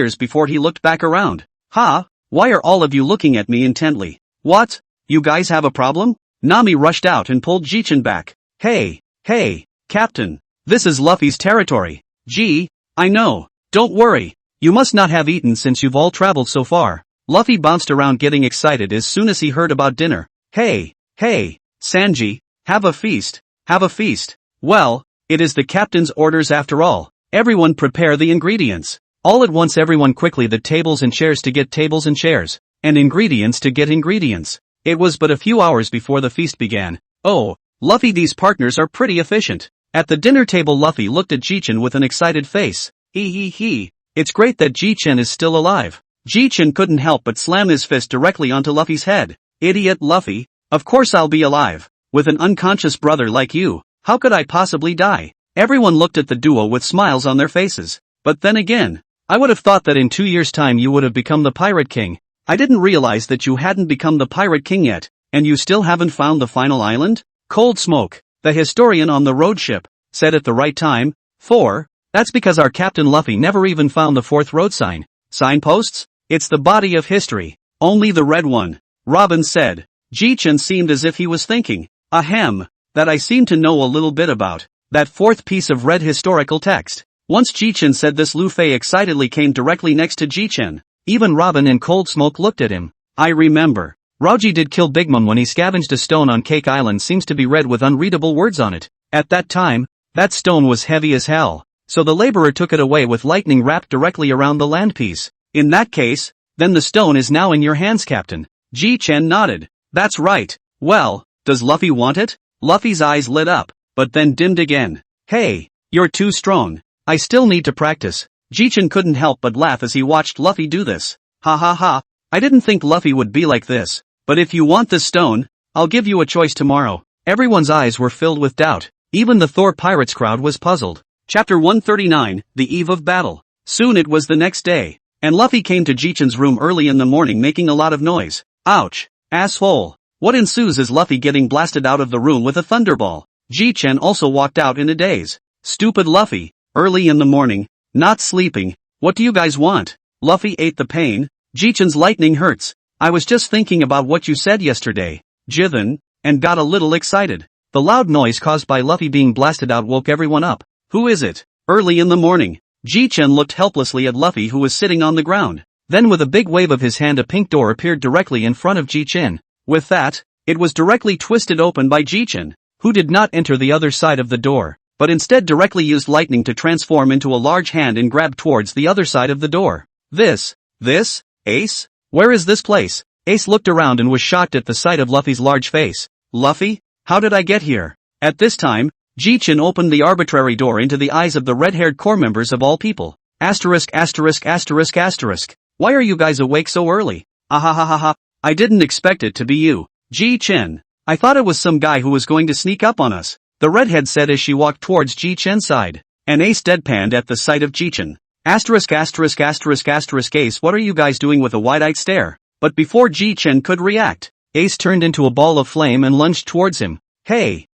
tears before he looked back around. "Ha? Why are all of you looking at me intently? What? You guys have a problem?" Nami rushed out and pulled Jichen back. Hey, Captain. This is Luffy's territory. Gee, I know. Don't worry. You must not have eaten since you've all traveled so far. Luffy bounced around getting excited as soon as he heard about dinner. Hey, Sanji, have a feast. Well, it is the captain's orders after all. Everyone prepare the ingredients. All at once everyone quickly the tables and chairs to get tables and chairs, and ingredients to get ingredients. It was but a few hours before the feast began. Oh, Luffy, these partners are pretty efficient. At the dinner table Luffy looked at Jichen with an excited face. He. It's great that Jichen is still alive. Jichen couldn't help but slam his fist directly onto Luffy's head. Idiot Luffy, of course I'll be alive. With an unconscious brother like you, how could I possibly die? Everyone looked at the duo with smiles on their faces. But then again, I would have thought that in 2 years' time you would have become the Pirate King. I didn't realize that you hadn't become the Pirate King yet, and you still haven't found the final island? Cold Smoke, the historian on the road ship, said at the right time. 4. That's because our Captain Luffy never even found the 4th road sign. Signposts? It's the body of history. Only the red one. Robin said. Jichen seemed as if he was thinking. Ahem. That I seem to know a little bit about. That 4th piece of red historical text. Once Jichen said this, Luffy excitedly came directly next to Jichen. Even Robin and Cold Smoke looked at him. I remember. Roji did kill Big Mom when he scavenged a stone on Cake Island, seems to be red with unreadable words on it. At that time, that stone was heavy as hell. So the laborer took it away with lightning wrapped directly around the land piece. In that case, then the stone is now in your hands, Captain. Jichen nodded. That's right. Well, does Luffy want it? Luffy's eyes lit up, but then dimmed again. Hey, you're too strong. I still need to practice. Jichen couldn't help but laugh as he watched Luffy do this. Ha. I didn't think Luffy would be like this. But if you want this stone, I'll give you a choice tomorrow. Everyone's eyes were filled with doubt. Even the Thor Pirates crowd was puzzled. Chapter 139, The Eve of Battle. Soon it was the next day, and Luffy came to Jichen's room early in the morning making a lot of noise. Ouch. Asshole. What ensues is Luffy getting blasted out of the room with a thunderball. Jichen also walked out in a daze. Stupid Luffy. Early in the morning. Not sleeping. What do you guys want? Luffy ate the pain. Jichen's lightning hurts. I was just thinking about what you said yesterday, Jichen, and got a little excited. The loud noise caused by Luffy being blasted out woke everyone up. Who is it? Early in the morning. Jichen looked helplessly at Luffy, who was sitting on the ground. Then with a big wave of his hand a pink door appeared directly in front of Jichen. With that, it was directly twisted open by Jichen, who did not enter the other side of the door, but instead directly used lightning to transform into a large hand and grab towards the other side of the door. This? Ace? Where is this place? Ace looked around and was shocked at the sight of Luffy's large face. Luffy? How did I get here? At this time, Jichen opened the arbitrary door into the eyes of the red-haired core members of all people. Asterisk. Why are you guys awake so early? Ahahaha. I didn't expect it to be you, Jichen. I thought it was some guy who was going to sneak up on us, the redhead said as she walked towards Jichen's side. And Ace deadpanned at the sight of Jichen. Asterisk. Ace, what are you guys doing with a wide-eyed stare? But before Jichen could react, Ace turned into a ball of flame and lunged towards him. Hey,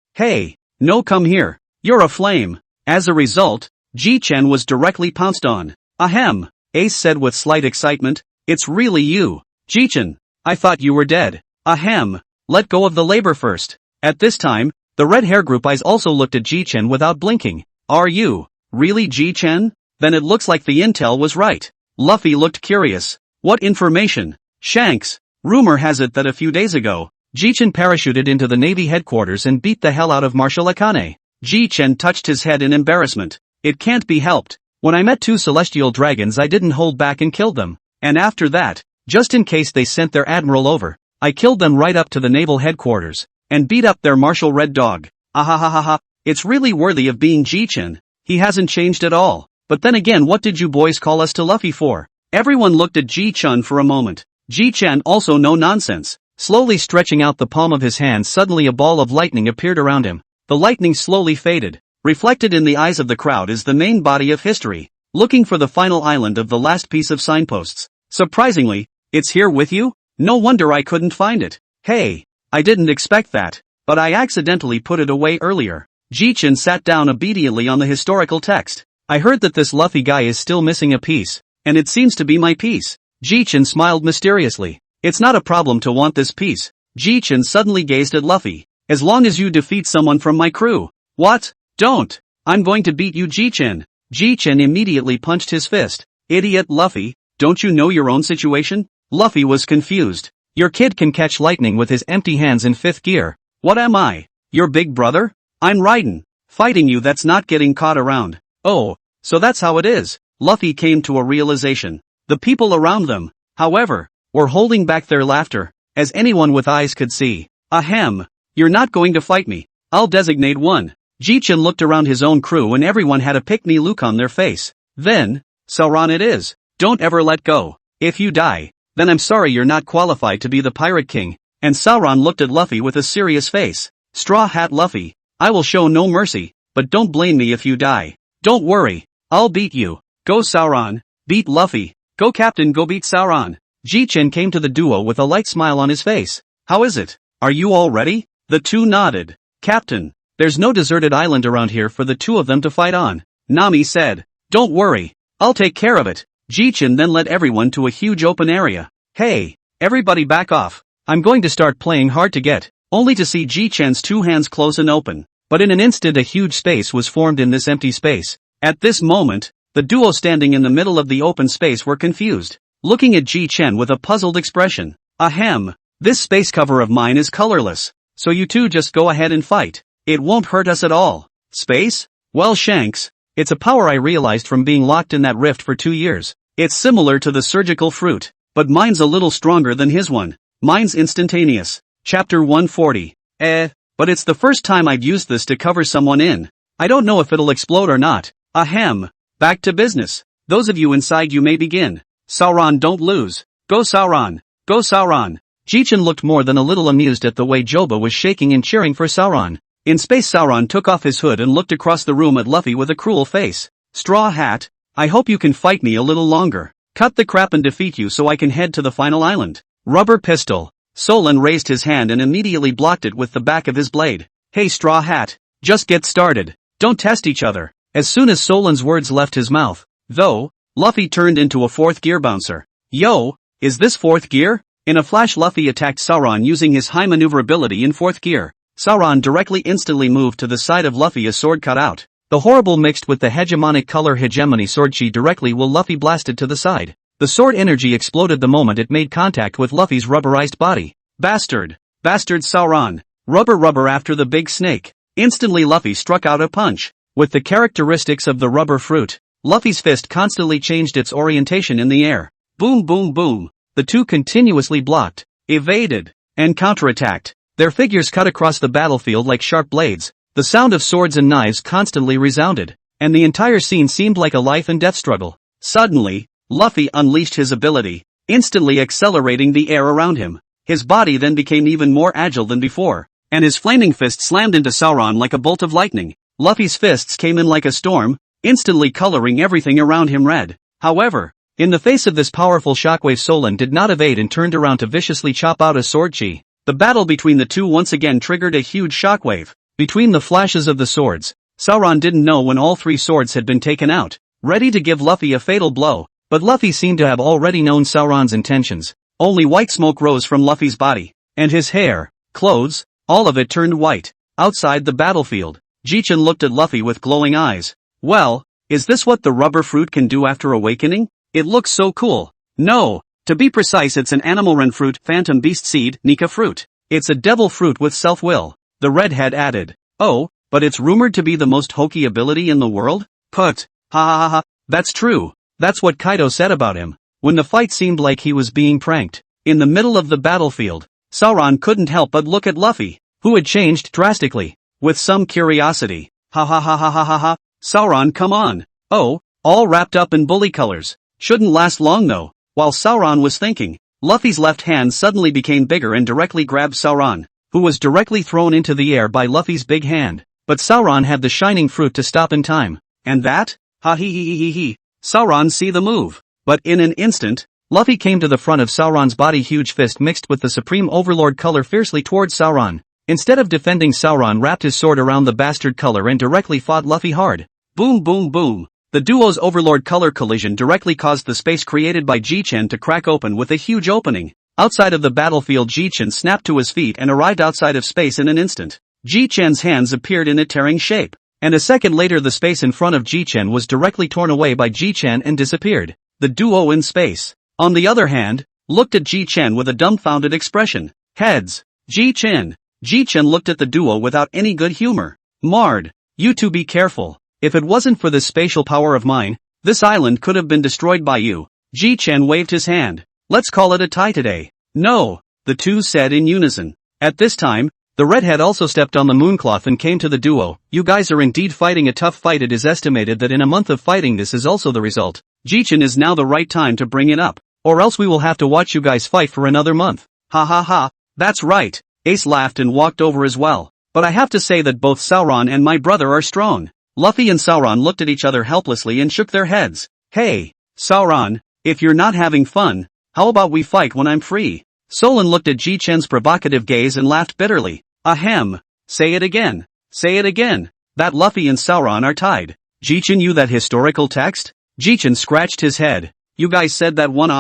no, come here. You're a flame. As a result, Jichen was directly pounced on. Ahem, Ace said with slight excitement. It's really you, Jichen. I thought you were dead. Ahem, let go of the labor first. At this time, the red hair group eyes also looked at Jichen without blinking. Are you really Jichen? Then it looks like the intel was right. Luffy looked curious. What information? Shanks, rumor has it that a few days ago, Jichen parachuted into the Navy headquarters and beat the hell out of Marshal Akane. Jichen touched his head in embarrassment. It can't be helped. When I met 2 celestial dragons I didn't hold back and killed them. And after that, just in case they sent their admiral over, I killed them right up to the naval headquarters, and beat up their Marshal Red Dog. Ahahaha. It's really worthy of being Jichen. He hasn't changed at all. But then again, what did you boys call us to Luffy for? Everyone looked at Jichen for a moment. Jichen also no nonsense. Slowly stretching out the palm of his hand, suddenly a ball of lightning appeared around him. The lightning slowly faded. Reflected in the eyes of the crowd is the main body of history, looking for the final island of the last piece of signposts. Surprisingly, it's here with you? No wonder I couldn't find it. Hey, I didn't expect that, but I accidentally put it away earlier. Jichen sat down obediently on the historical text. I heard that this Luffy guy is still missing a piece, and it seems to be my piece. Jichen smiled mysteriously. It's not a problem to want this piece, Jichen suddenly gazed at Luffy. As long as you defeat someone from my crew. What? Don't! I'm going to beat you, Jichen. Jichen immediately punched his fist. Idiot Luffy, don't you know your own situation? Luffy was confused. Your kid can catch lightning with his empty hands in 5th gear. What am I? Your big brother? I'm Raiden. Fighting you, that's not getting caught around. Oh, so that's how it is. Luffy came to a realization. The people around them, however, were holding back their laughter, as anyone with eyes could see. Ahem. You're not going to fight me. I'll designate one. Jichen looked around his own crew and everyone had a pick-me look on their face. Then, Sauron it is. Don't ever let go. If you die, then I'm sorry you're not qualified to be the Pirate King. And Sauron looked at Luffy with a serious face. Straw Hat Luffy, I will show no mercy, but don't blame me if you die. Don't worry, I'll beat you. Go Sauron, beat Luffy. Go Captain, go beat Sauron. Jichen came to the duo with a light smile on his face. How is it? Are you all ready? The two nodded. Captain, there's no deserted island around here for the two of them to fight on. Nami said. Don't worry, I'll take care of it. Jichen then led everyone to a huge open area. Hey, everybody back off. I'm going to start playing hard to get, only to see Jichen's two hands close and open. But in an instant a huge space was formed in this empty space. At this moment, the duo standing in the middle of the open space were confused, looking at Jichen with a puzzled expression. Ahem, this space cover of mine is colorless, so you two just go ahead and fight. It won't hurt us at all. Space? Well Shanks, it's a power I realized from being locked in that rift for 2 years. It's similar to the surgical fruit, but mine's a little stronger than his one. Mine's instantaneous. Chapter 140. But it's the first time I've used this to cover someone in. I don't know if it'll explode or not. Ahem. Back to business. Those of you inside, you may begin. Sauron, don't lose. Go Sauron. Go Sauron. Jichen looked more than a little amused at the way Joba was shaking and cheering for Sauron. In space Sauron took off his hood and looked across the room at Luffy with a cruel face. Straw Hat, I hope you can fight me a little longer. Cut the crap and defeat you so I can head to the final island. Rubber pistol. Solon raised his hand and immediately blocked it with the back of his blade. Hey Straw Hat, just get started. Don't test each other. As soon as Solon's words left his mouth, though, Luffy turned into a 4th gear bouncer. Yo, is this 4th gear? In a flash Luffy attacked Sauron using his high maneuverability in 4th gear. Sauron directly instantly moved to the side of Luffy, a sword cut out. The horrible mixed with the hegemonic color hegemony sword chi directly while Luffy blasted to the side. The sword energy exploded the moment it made contact with Luffy's rubberized body. Bastard! Bastard Sauron! Rubber after the big snake. Instantly Luffy struck out a punch. With the characteristics of the rubber fruit, Luffy's fist constantly changed its orientation in the air. Boom boom boom. The two continuously blocked, evaded, and counterattacked. Their figures cut across the battlefield like sharp blades. The sound of swords and knives constantly resounded, and the entire scene seemed like a life and death struggle. Suddenly, Luffy unleashed his ability, instantly accelerating the air around him. His body then became even more agile than before, and his flaming fist slammed into Sauron like a bolt of lightning. Luffy's fists came in like a storm, instantly coloring everything around him red. However, in the face of this powerful shockwave Solon did not evade and turned around to viciously chop out a sword chi. The battle between the two once again triggered a huge shockwave. Between the flashes of the swords, Sauron didn't know when all 3 swords had been taken out, ready to give Luffy a fatal blow, but Luffy seemed to have already known Sauron's intentions. Only white smoke rose from Luffy's body, and his hair, clothes, all of it turned white. Outside the battlefield, Jichen looked at Luffy with glowing eyes. Well, is this what the rubber fruit can do after awakening? It looks so cool. No, to be precise it's an animal fruit, phantom beast seed, Nika fruit. It's a devil fruit with self-will. The redhead added. Oh, but it's rumored to be the most hokey ability in the world? Put. Ha ha ha ha. That's true. That's what Kaido said about him. When the fight seemed like he was being pranked. In the middle of the battlefield, Sauron couldn't help but look at Luffy, who had changed drastically. With some curiosity. Ha ha ha ha ha ha ha. Sauron, come on. Oh, all wrapped up in bully colors. Shouldn't last long though. While Sauron was thinking, Luffy's left hand suddenly became bigger and directly grabbed Sauron, who was directly thrown into the air by Luffy's big hand. But Sauron had the shining fruit to stop in time. And that? Ha he he he he he. Sauron see the move. But in an instant, Luffy came to the front of Sauron's body, huge fist mixed with the Supreme Overlord color fiercely towards Sauron. Instead of defending, Sauron wrapped his sword around the bastard color and directly fought Luffy hard. Boom boom boom. The duo's Overlord color collision directly caused the space created by Jichen to crack open with a huge opening. Outside of the battlefield, Jichen snapped to his feet and arrived outside of space in an instant. Jichen's hands appeared in a tearing shape. And a second later the space in front of Jichen was directly torn away by Jichen and disappeared. The duo in space, on the other hand, looked at Jichen with a dumbfounded expression. Heads. Jichen. Jichen looked at the duo without any good humor. Marred. You two be careful. If it wasn't for this spatial power of mine, this island could have been destroyed by you. Jichen waved his hand. Let's call it a tie today. No, the two said in unison. At this time, the redhead also stepped on the mooncloth and came to the duo. You guys are indeed fighting a tough fight. It is estimated that in a month of fighting this is also the result. Jichen is now the right time to bring it up. Or else we will have to watch you guys fight for another month. Ha ha ha, that's right. Ace laughed and walked over as well. But I have to say that both Sauron and my brother are strong. Luffy and Sauron looked at each other helplessly and shook their heads. Hey, Sauron, if you're not having fun, how about we fight when I'm free? Solon looked at Jichen's provocative gaze and laughed bitterly. Ahem. Say it again. Say it again. That Luffy and Sauron are tied. Jichen, you that historical text? Jichen scratched his head. You guys said that one.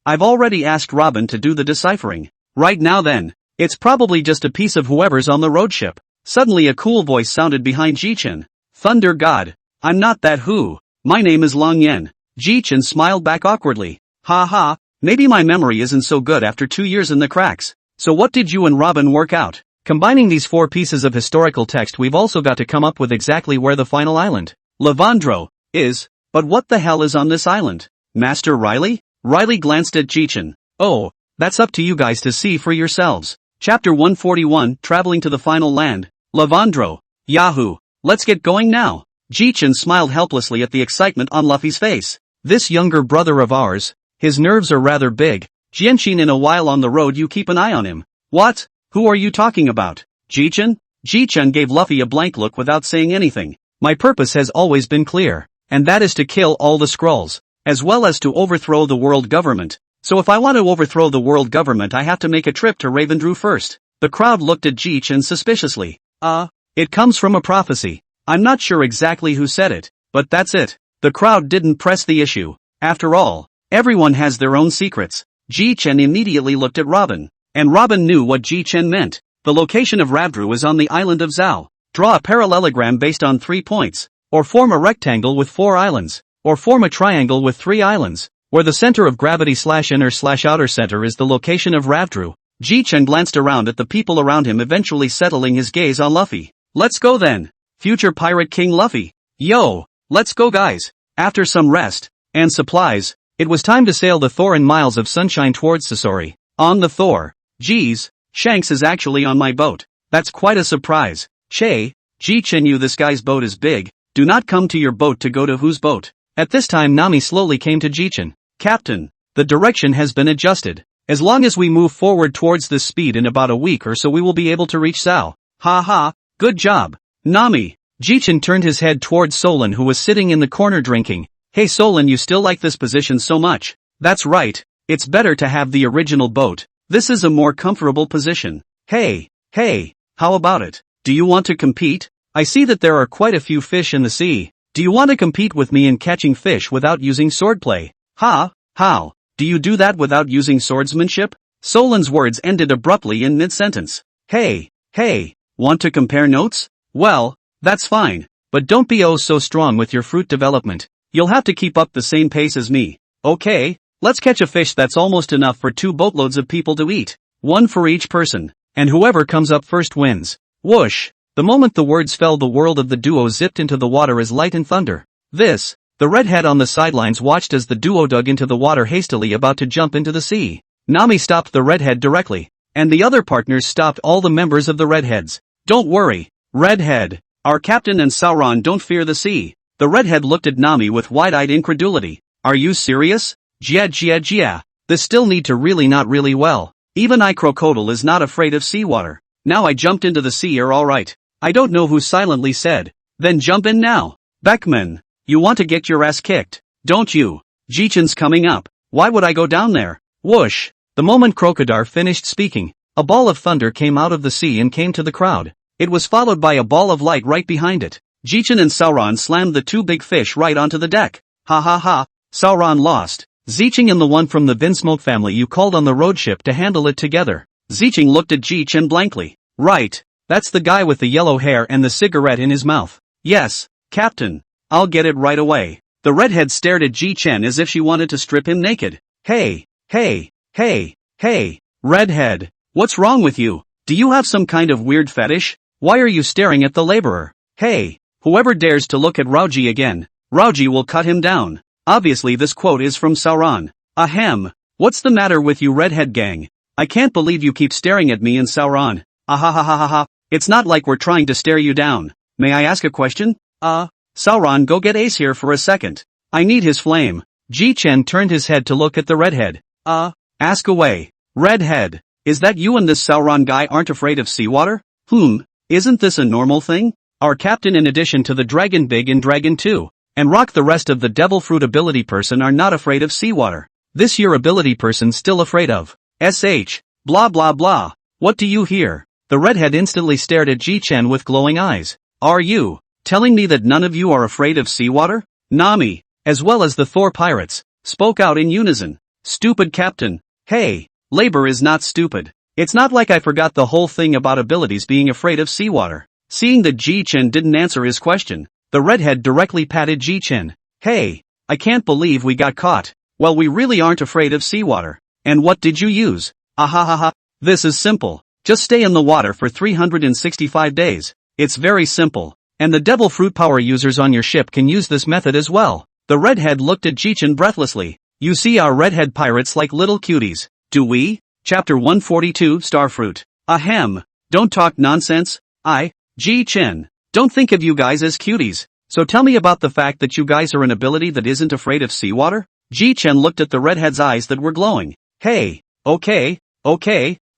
I've already asked Robin to do the deciphering. Right now then, it's probably just a piece of whoever's on the road ship. Suddenly a cool voice sounded behind Jichen. Thunder God. I'm not that who. My name is Long Yen. Jichen smiled back awkwardly. Ha ha, maybe my memory isn't so good after 2 years in the cracks. So what did you and Robin work out? Combining these 4 pieces of historical text, we've also got to come up with exactly where the final island, Lavandro, is. But what the hell is on this island? Master Riley? Riley glanced at Jichen. Oh, that's up to you guys to see for yourselves. Chapter 141, Traveling to the Final Land, Lavandro. Yahoo! Let's get going now. Jichen smiled helplessly at the excitement on Luffy's face. This younger brother of ours, his nerves are rather big. Jienshin, in a while on the road you keep an eye on him. What? Who are you talking about? Jichen? Jichen gave Luffy a blank look without saying anything. My purpose has always been clear, and that is to kill all the Skrulls, as well as to overthrow the world government. So if I want to overthrow the world government I have to make a trip to Ravendrew first. The crowd looked at Jichen suspiciously. It comes from a prophecy. I'm not sure exactly who said it, but that's it. The crowd didn't press the issue. After all, everyone has their own secrets. Jichen immediately looked at Robin. And Robin knew what Jichen meant. The location of Ravendrew is on the island of Zhao. Draw a parallelogram based on 3 points. Or form a rectangle with 4 islands. Or form a triangle with 3 islands. Where the center of gravity /inner/outer center is the location of Ravendrew. Jichen glanced around at the people around him, eventually settling his gaze on Luffy. Let's go then. Future Pirate King Luffy. Yo, let's go guys. After some rest and supplies, it was time to sail the Thor and miles of sunshine towards Sasori. On the Thor. Geez, Shanks is actually on my boat. That's quite a surprise. Che, Jichen, you, this guy's boat is big. Do not come to your boat to go to whose boat? At this time Nami slowly came to Jichen. Captain, the direction has been adjusted. As long as we move forward towards this speed, in about a week or so we will be able to reach Zhao. Ha ha, good job. Nami. Jichen turned his head towards Solon, who was sitting in the corner drinking. Hey Solon, you still like this position so much? That's right, it's better to have the original boat. This is a more comfortable position. Hey, how about it? Do you want to compete? I see that there are quite a few fish in the sea. Do you want to compete with me in catching fish without using swordplay? Ha, how? Do you do that without using swordsmanship? Solon's words ended abruptly in mid-sentence. Hey, want to compare notes? Well, that's fine, but don't be oh so strong with your fruit development. You'll have to keep up the same pace as me. Okay? Let's catch a fish that's almost enough for 2 boatloads of people to eat. 1 for each person. And whoever comes up first wins. Whoosh! The moment the words fell, the world of the duo zipped into the water as light and thunder. The redhead on the sidelines watched as the duo dug into the water hastily, about to jump into the sea. Nami stopped the redhead directly. And the other partners stopped all the members of the redheads. Don't worry, redhead. Our captain and Sauron don't fear the sea. The redhead looked at Nami with wide-eyed incredulity. Are you serious? Yeah. This still need to really not really well. Even I crocodile is not afraid of seawater. Now I jumped into the sea, you're alright. I don't know who silently said. Then jump in now. Beckman, you want to get your ass kicked, don't you? Jichen's coming up. Why would I go down there? Whoosh. The moment Crocodile finished speaking, a ball of thunder came out of the sea and came to the crowd. It was followed by a ball of light right behind it. Jichen and Sauron slammed the 2 big fish right onto the deck. Ha ha ha, Sauron lost. Zicheng and the one from the Vinsmoke family you called on the road ship to handle it together. Zicheng looked at Jichen blankly. Right. That's the guy with the yellow hair and the cigarette in his mouth. Yes, Captain. I'll get it right away. The redhead stared at Jichen as if she wanted to strip him naked. Hey, redhead. What's wrong with you? Do you have some kind of weird fetish? Why are you staring at the laborer? Hey, whoever dares to look at Raoji again, Raoji will cut him down. Obviously this quote is from Sauron. Ahem. What's the matter with you redhead gang? I can't believe you keep staring at me and Sauron. Ahahahaha. It's not like we're trying to stare you down. May I ask a question? Sauron, go get Ace here for a second. I need his flame. Jichen turned his head to look at the redhead. Ask away. Redhead. Is that you and this Sauron guy aren't afraid of seawater? Isn't this a normal thing? Our captain in addition to the Dragon Big and Dragon 2, and Rock the rest of the Devil Fruit ability person are not afraid of seawater. This your ability person still afraid of. Blah blah blah. What do you hear? The redhead instantly stared at Jichen with glowing eyes. Are you telling me that none of you are afraid of seawater? Nami, as well as the Thor pirates, spoke out in unison. Stupid captain. Hey, labor is not stupid. It's not like I forgot the whole thing about abilities being afraid of seawater. Seeing that Jichen didn't answer his question, the redhead directly patted Jichen. Hey, I can't believe we got caught. Well, we really aren't afraid of seawater. And what did you use? Ahahaha. This is simple. Just stay in the water for 365 days. It's very simple. And the devil fruit power users on your ship can use this method as well. The redhead looked at Jichen breathlessly. You see our redhead pirates like little cuties. Do we? Chapter 142 Starfruit. Ahem. Don't talk nonsense. Jichen, don't think of you guys as cuties. So tell me about the fact that you guys are an ability that isn't afraid of seawater? Jichen looked at the redhead's eyes that were glowing. Hey, okay,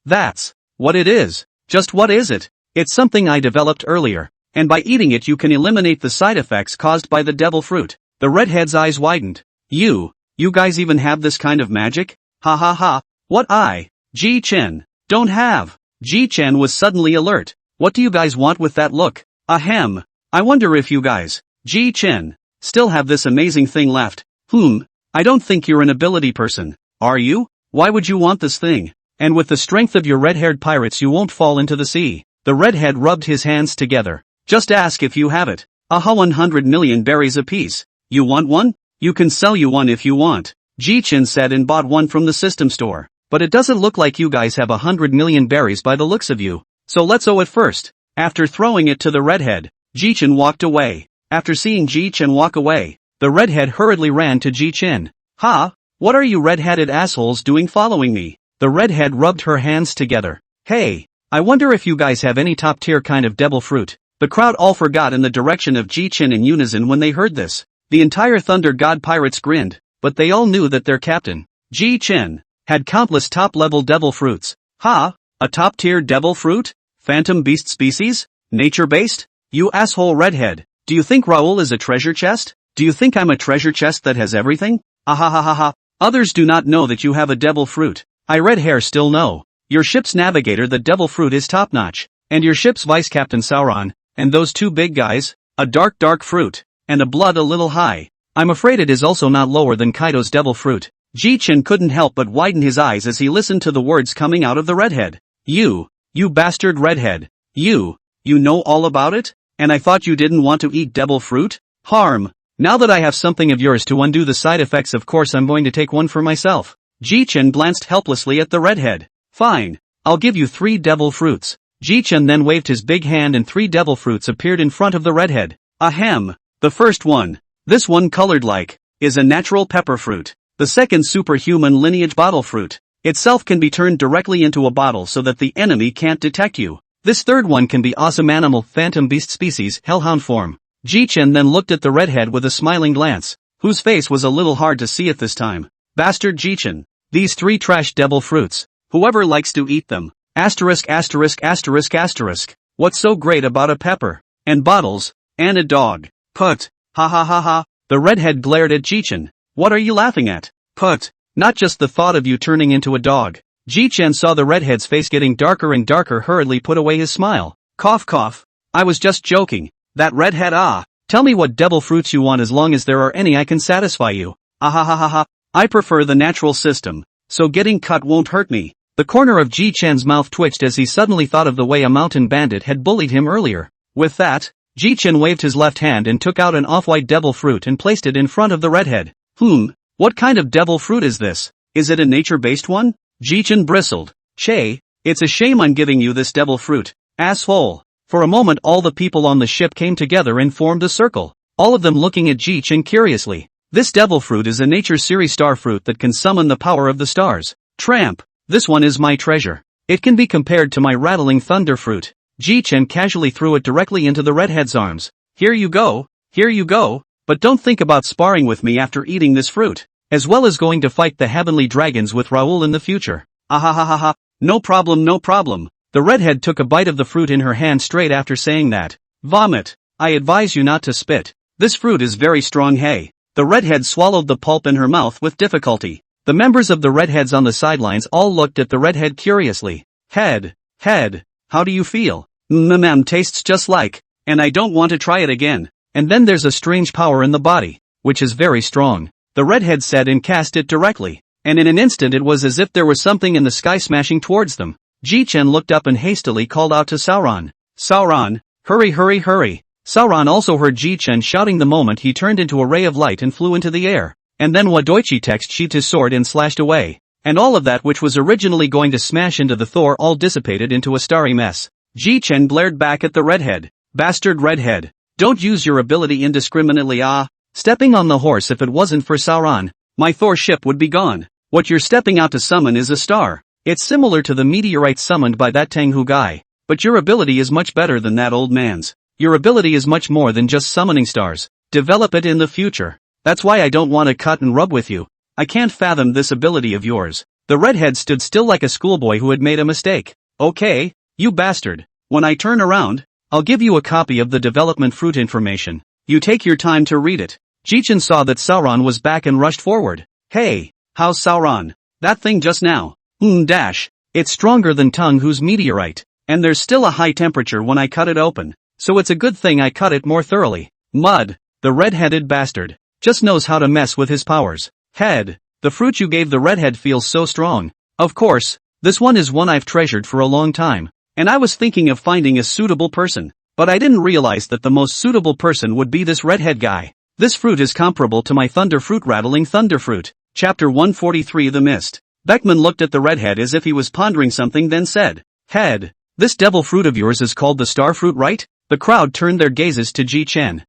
that's what it is. Just what is it? It's something I developed earlier, and by eating it you can eliminate the side effects caused by the devil fruit. The redhead's eyes widened. You guys even have this kind of magic? Ha ha ha. What Jichen, don't have. Jichen was suddenly alert. What do you guys want with that look? Ahem. I wonder if you guys, Jichen, still have this amazing thing left. I don't think you're an ability person. Are you? Why would you want this thing? And with the strength of your red-haired pirates you won't fall into the sea. The redhead rubbed his hands together. Just ask if you have it. 100 million berries apiece. You want one? You can sell you one if you want. Jichen said and bought one from the system store. But it doesn't look like you guys have 100 million berries by the looks of you. So let's owe it first. After throwing it to the redhead, Jichen walked away. After seeing Jichen walk away, the redhead hurriedly ran to Jichen. What are you red-headed assholes doing following me? The redhead rubbed her hands together. Hey, I wonder if you guys have any top-tier kind of devil fruit. The crowd all forgot in the direction of Jichen in unison when they heard this. The entire Thunder God pirates grinned, but they all knew that their captain, Jichen, had countless top-level devil fruits. A top-tier devil fruit? Phantom beast species? Nature-based? You asshole redhead. Do you think Raoul is a treasure chest? Do you think I'm a treasure chest that has everything? Ahahaha. Others do not know that you have a devil fruit. I red hair still know. Your ship's navigator the devil fruit is top-notch. And your ship's vice captain Sauron, and those two big guys, a dark fruit, and a blood a little high. I'm afraid it is also not lower than Kaido's devil fruit. Jichen couldn't help but widen his eyes as he listened to the words coming out of the redhead. You bastard redhead. You know all about it? And I thought you didn't want to eat devil fruit? Harm. Now that I have something of yours to undo the side effects, of course I'm going to take one for myself. Jichen glanced helplessly at the redhead. Fine. I'll give you 3 devil fruits. Jichen then waved his big hand and 3 devil fruits appeared in front of the redhead. Ahem. The first one, this one colored like, is a natural pepper fruit. The second superhuman lineage bottle fruit. Itself can be turned directly into a bottle so that the enemy can't detect you. This third one can be awesome animal phantom beast species hellhound form. Jichen then looked at the redhead with a smiling glance, whose face was a little hard to see at this time. Bastard Jichen. These 3 trash devil fruits. Whoever likes to eat them. Asterisk. What's so great about a pepper? And bottles? And a dog? Put. Ha. The redhead glared at Jichen. What are you laughing at? Put. Not just the thought of you turning into a dog. Jichen saw the redhead's face getting darker and darker, hurriedly put away his smile. Cough. I was just joking. That redhead. Tell me what devil fruits you want, as long as there are any I can satisfy you. Ahahaha. I prefer the natural system, so getting cut won't hurt me. The corner of Jichen's mouth twitched as he suddenly thought of the way a mountain bandit had bullied him earlier. With that, Jichen waved his left hand and took out an off-white devil fruit and placed it in front of the redhead. What kind of devil fruit is this? Is it a nature-based one? Jichen bristled. Che, it's a shame I'm giving you this devil fruit, asshole. For a moment all the people on the ship came together and formed a circle, all of them looking at Jichen curiously. This devil fruit is a nature series star fruit that can summon the power of the stars. Tramp, this one is my treasure. It can be compared to my rattling thunder fruit. Jichen casually threw it directly into the redhead's arms. Here you go, but don't think about sparring with me after eating this fruit, as well as going to fight the heavenly dragons with Raoul in the future. Ahahaha, no problem. The redhead took a bite of the fruit in her hand straight after saying that. Vomit. I advise you not to spit. This fruit is very strong, hey. The redhead swallowed the pulp in her mouth with difficulty. The members of the redheads on the sidelines all looked at the redhead curiously. Head, how do you feel? Tastes just like, and I don't want to try it again. And then there's a strange power in the body, which is very strong. The redhead said and cast it directly, and in an instant it was as if there was something in the sky smashing towards them. Jichen looked up and hastily called out to Sauron. Sauron, hurry. Sauron also heard Jichen shouting the moment he turned into a ray of light and flew into the air. And then Wadoichi text sheathed his sword and slashed away. And all of that which was originally going to smash into the Thor all dissipated into a starry mess. Jichen glared back at the redhead. Bastard redhead. Don't use your ability indiscriminately, Stepping on the horse, if it wasn't for Sauron, my Thor ship would be gone. What you're stepping out to summon is a star. It's similar to the meteorite summoned by that Tanghu guy. But your ability is much better than that old man's. Your ability is much more than just summoning stars. Develop it in the future. That's why I don't want to cut and rub with you. I can't fathom this ability of yours. The redhead stood still like a schoolboy who had made a mistake. Okay, you bastard. When I turn around, I'll give you a copy of the development fruit information. You take your time to read it. Jichen saw that Sauron was back and rushed forward. Hey, how's Sauron? That thing just now. It's stronger than Tanghu's meteorite. And there's still a high temperature when I cut it open. So it's a good thing I cut it more thoroughly. Mud, the red-headed bastard, just knows how to mess with his powers. Head, the fruit you gave the redhead feels so strong. Of course, this one is one I've treasured for a long time. And I was thinking of finding a suitable person. But I didn't realize that the most suitable person would be this redhead guy. This fruit is comparable to my thunder fruit rattling thunder fruit. Chapter 143 The Mist. Beckman looked at the redhead as if he was pondering something, then said, Head, this devil fruit of yours is called the star fruit, right? The crowd turned their gazes to Jichen.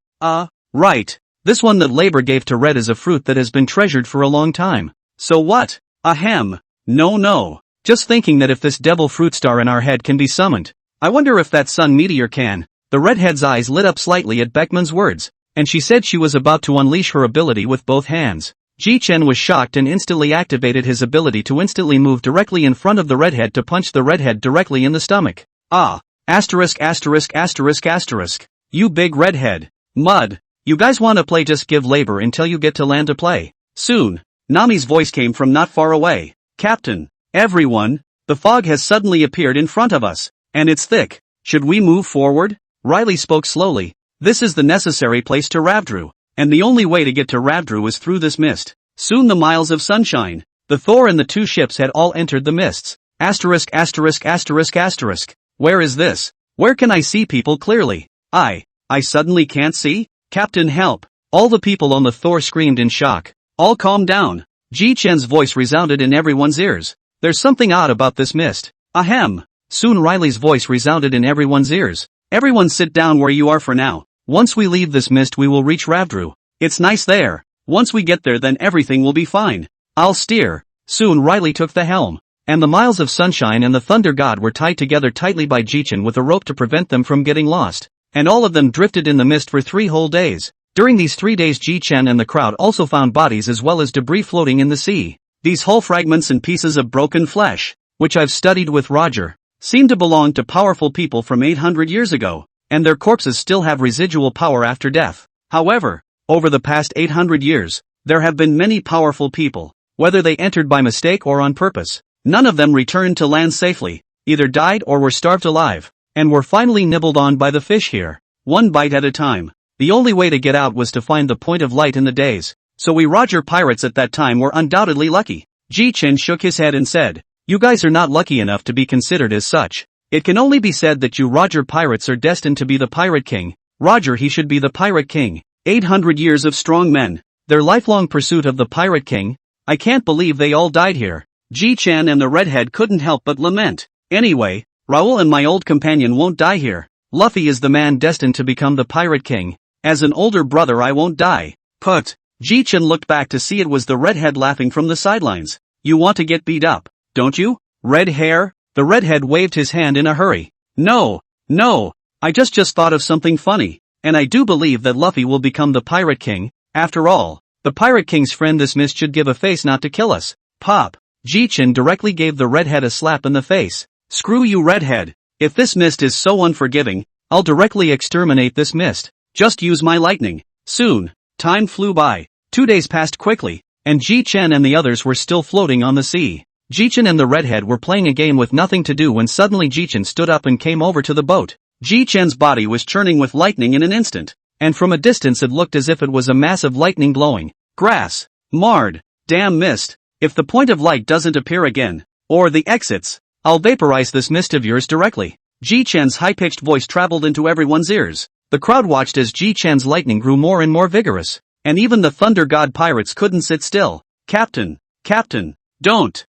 Right. This one that Labor gave to Red is a fruit that has been treasured for a long time. So what? Ahem. No. Just thinking that if this devil fruit star in our head can be summoned, I wonder if that sun meteor can. The redhead's eyes lit up slightly at Beckman's words, and she said she was about to unleash her ability with both hands. Jichen was shocked and instantly activated his ability to instantly move directly in front of the redhead to punch the redhead directly in the stomach. Asterisk. You big redhead. Mud. You guys wanna play? Just give Labor until you get to land to play. Soon. Nami's voice came from not far away. Captain. Everyone. The fog has suddenly appeared in front of us. And it's thick. Should we move forward? Riley spoke slowly. This is the necessary place to Ravdru. And the only way to get to Ravdru is through this mist. Soon the miles of sunshine. The Thor and the two ships had all entered the mists. Asterisk. Where is this? Where can I see people clearly? I suddenly can't see? Captain, help. All the people on the Thor screamed in shock. All calm down. Jichen's voice resounded in everyone's ears. There's something odd about this mist. Ahem. Soon Riley's voice resounded in everyone's ears. Everyone sit down where you are for now. Once we leave this mist we will reach Ravdru. It's nice there. Once we get there then everything will be fine. I'll steer. Soon Riley took the helm. And the miles of sunshine and the thunder god were tied together tightly by Jichen with a rope to prevent them from getting lost. And all of them drifted in the mist for 3 whole days. During these 3 days Jichen and the crowd also found bodies as well as debris floating in the sea. These hull fragments and pieces of broken flesh, which I've studied with Roger, seem to belong to powerful people from 800 years ago, and their corpses still have residual power after death. However, over the past 800 years, there have been many powerful people, whether they entered by mistake or on purpose. None of them returned to land safely, either died or were starved alive, and were finally nibbled on by the fish here, one bite at a time. The only way to get out was to find the point of light in the days, so we Roger pirates at that time were undoubtedly lucky. Jichen shook his head and said, you guys are not lucky enough to be considered as such. It can only be said that you Roger pirates are destined to be the pirate king. Roger, he should be the pirate king. 800 years of strong men. Their lifelong pursuit of the pirate king. I can't believe they all died here. Jichen and the redhead couldn't help but lament. Anyway, Raoul and my old companion won't die here. Luffy is the man destined to become the pirate king. As an older brother I won't die. Put. Jichen looked back to see it was the redhead laughing from the sidelines. You want to get beat up, don't you? Red hair? The redhead waved his hand in a hurry. No, I just thought of something funny. And I do believe that Luffy will become the pirate king. After all, the pirate king's friend this mist should give a face not to kill us. Pop. Jichen directly gave the redhead a slap in the face. Screw you, redhead. If this mist is so unforgiving, I'll directly exterminate this mist. Just use my lightning. Soon. Time flew by. 2 days passed quickly, and Jichen and the others were still floating on the sea. Jichen and the redhead were playing a game with nothing to do when suddenly Jichen stood up and came over to the boat. Jichen's body was churning with lightning in an instant, and from a distance it looked as if it was a massive lightning blowing. Grass. Marred. Damn mist. If the point of light doesn't appear again, or the exits, I'll vaporize this mist of yours directly. Jichen's high-pitched voice traveled into everyone's ears. The crowd watched as Jichen's lightning grew more and more vigorous, and even the Thunder God pirates couldn't sit still. Captain, don't.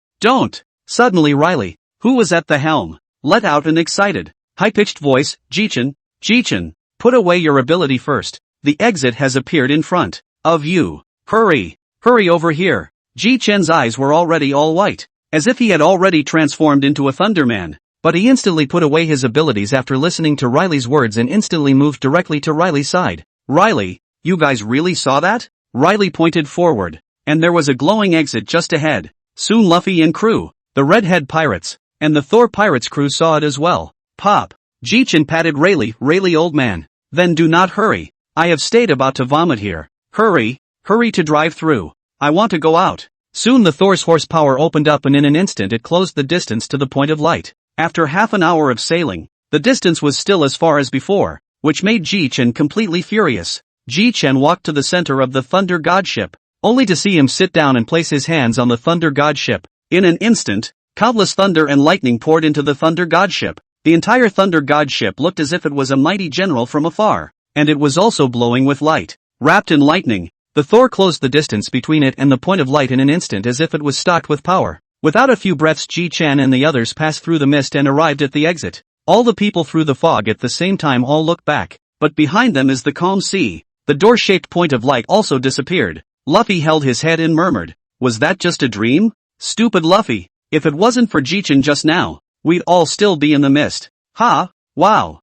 Suddenly Riley, who was at the helm, let out an excited, high-pitched voice, Jichen, put away your ability first. The exit has appeared in front of you. Hurry over here. Jichen's eyes were already all white, as if he had already transformed into a Thunderman. But he instantly put away his abilities after listening to Riley's words and instantly moved directly to Riley's side. Riley, you guys really saw that? Riley pointed forward, and there was a glowing exit just ahead. Soon Luffy and crew, the Redhead pirates, and the Thor pirates crew saw it as well. Pop. Jichen patted Rayleigh old man. Then do not hurry. I have stayed about to vomit here. Hurry to drive through. I want to go out. Soon the Thor's horsepower opened up and in an instant it closed the distance to the point of light. After half an hour of sailing, the distance was still as far as before, which made Jichen completely furious. Jichen walked to the center of the Thunder God ship, only to see him sit down and place his hands on the Thunder God ship. In an instant, countless thunder and lightning poured into the Thunder God ship. The entire Thunder God ship looked as if it was a mighty general from afar, and it was also glowing with light. Wrapped in lightning, the Thor closed the distance between it and the point of light in an instant as if it was stocked with power. Without a few breaths, Jichen and the others passed through the mist and arrived at the exit. All the people through the fog at the same time all looked back, but behind them is the calm sea. The door-shaped point of light also disappeared. Luffy held his head and murmured, "Was that just a dream? Stupid Luffy. If it wasn't for Jichen just now, we'd all still be in the mist." Ha! Wow.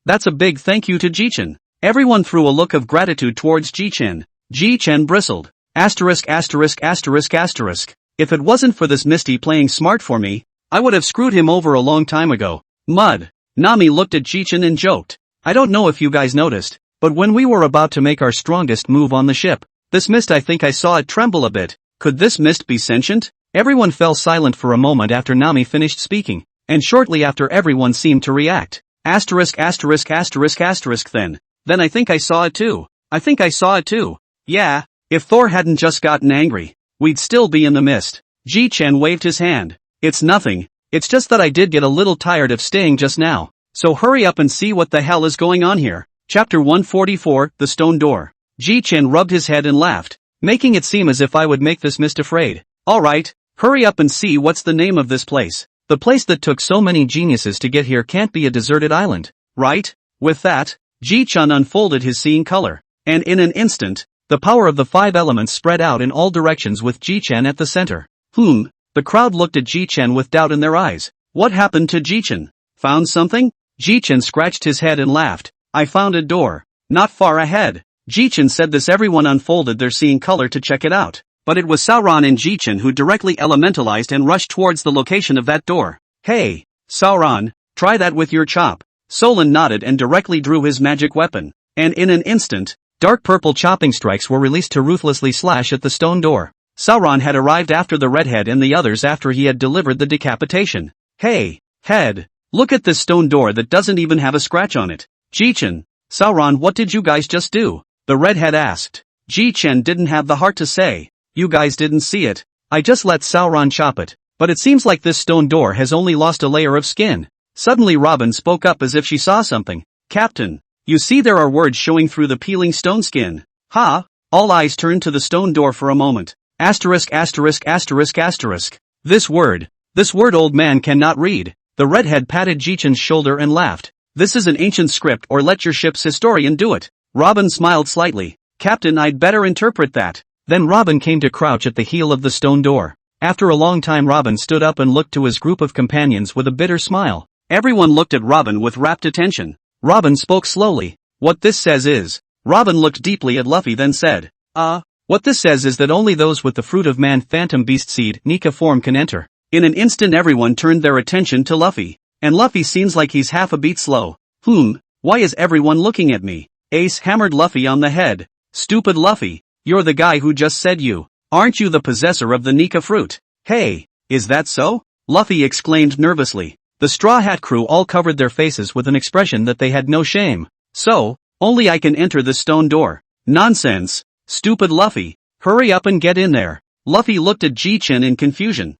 That's a big thank you to Jichen. Everyone threw a look of gratitude towards Jichen. Jichen bristled. Asterisk. If it wasn't for this Misty playing smart for me, I would have screwed him over a long time ago. Mud. Nami looked at Jichen and joked. I don't know if you guys noticed, but when we were about to make our strongest move on the ship, this mist, I think I saw it tremble a bit. Could this mist be sentient? Everyone fell silent for a moment after Nami finished speaking, and shortly after everyone seemed to react. Asterisk. Then I think I saw it too. Yeah, if Thor hadn't just gotten angry, we'd still be in the mist. Jichen waved his hand. It's nothing, it's just that I did get a little tired of staying just now. So hurry up and see what the hell is going on here. Chapter 144, The Stone Door. Jichen rubbed his head and laughed, making it seem as if I would make this mist afraid. Alright, hurry up and see what's the name of this place. The place that took so many geniuses to get here can't be a deserted island, right? With that, Jichen unfolded his seeing color, and in an instant, the power of the 5 elements spread out in all directions with Jichen at the center. The crowd looked at Jichen with doubt in their eyes. What happened to Jichen? Found something? Jichen scratched his head and laughed. I found a door. Not far ahead. Jichen said this. Everyone unfolded their seeing color to check it out. But it was Sauron and Jichen who directly elementalized and rushed towards the location of that door. Hey, Sauron, try that with your chop. Solon nodded and directly drew his magic weapon. And in an instant, dark purple chopping strikes were released to ruthlessly slash at the stone door. Sauron had arrived after the redhead and the others after he had delivered the decapitation. Hey, head, look at this stone door that doesn't even have a scratch on it. Jichen, Sauron, what did you guys just do? The redhead asked. Jichen didn't have the heart to say, "You guys didn't see it. I just let Sauron chop it. But it seems like this stone door has only lost a layer of skin." Suddenly Robin spoke up as if she saw something. "Captain, you see there are words showing through the peeling stone skin." "Ha?" All eyes turned to the stone door for a moment. Asterisk asterisk asterisk asterisk. This word old man cannot read. The redhead patted Jichen's shoulder and laughed. "This is an ancient script, or let your ship's historian do it." Robin smiled slightly. "Captain, I'd better interpret that." Then Robin came to crouch at the heel of the stone door. After a long time Robin stood up and looked to his group of companions with a bitter smile. Everyone looked at Robin with rapt attention. Robin spoke slowly. "What this says is..." Robin looked deeply at Luffy then said, "What this says is that only those with the fruit of man phantom beast seed Nika form can enter." In an instant everyone turned their attention to Luffy. And Luffy seems like he's half a beat slow. Why is everyone looking at me? Ace hammered Luffy on the head. "Stupid Luffy, you're the guy who just said you. Aren't you the possessor of the Nika fruit?" "Hey, is that so?" Luffy exclaimed nervously. The Straw Hat crew all covered their faces with an expression that they had no shame. "So, only I can enter the stone door." "Nonsense. Stupid Luffy. Hurry up and get in there." Luffy looked at Jichen in confusion.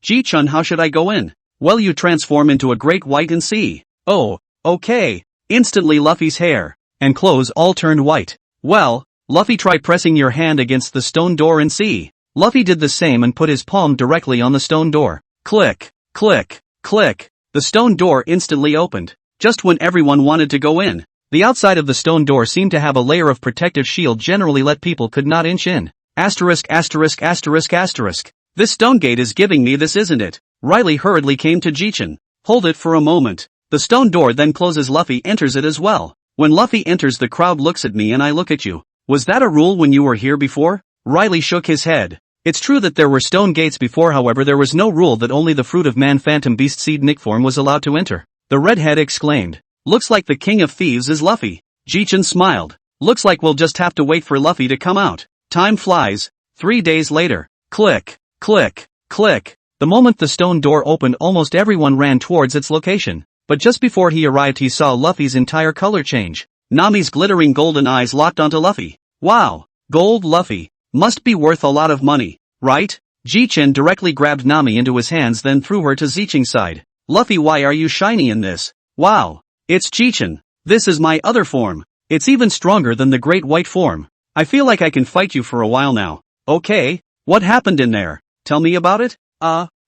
Jichen, how should I go in?" "Well, you transform into a great white and see." "Oh, okay." Instantly Luffy's hair and clothes all turned white. "Well, Luffy, try pressing your hand against the stone door and see." Luffy did the same and put his palm directly on the stone door. Click, click, click. The stone door instantly opened. Just when everyone wanted to go in, the outside of the stone door seemed to have a layer of protective shield generally let people could not inch in. Asterisk asterisk asterisk asterisk. This stone gate is giving me this, isn't it? Riley hurriedly came to Jichen. "Hold it for a moment." The stone door then closes. Luffy enters it as well. When Luffy enters, the crowd looks at me and I look at you. "Was that a rule when you were here before?" Riley shook his head. It's true that there were stone gates before, however there was no rule that only the fruit of man phantom beast seed Nick form was allowed to enter. The redhead exclaimed. "Looks like the king of thieves is Luffy." Jichen smiled. "Looks like we'll just have to wait for Luffy to come out." Time flies. 3 days later. Click, click, click. The moment the stone door opened, almost everyone ran towards its location. But just before he arrived he saw Luffy's entire color change. Nami's glittering golden eyes locked onto Luffy. "Wow, gold Luffy. Must be worth a lot of money, right?" Jichen directly grabbed Nami into his hands then threw her to Zichen's side. "Luffy, why are you shiny in this?" "Wow, it's Jichen. This is my other form. It's even stronger than the great white form. I feel like I can fight you for a while now." "Okay, what happened in there? Tell me about it."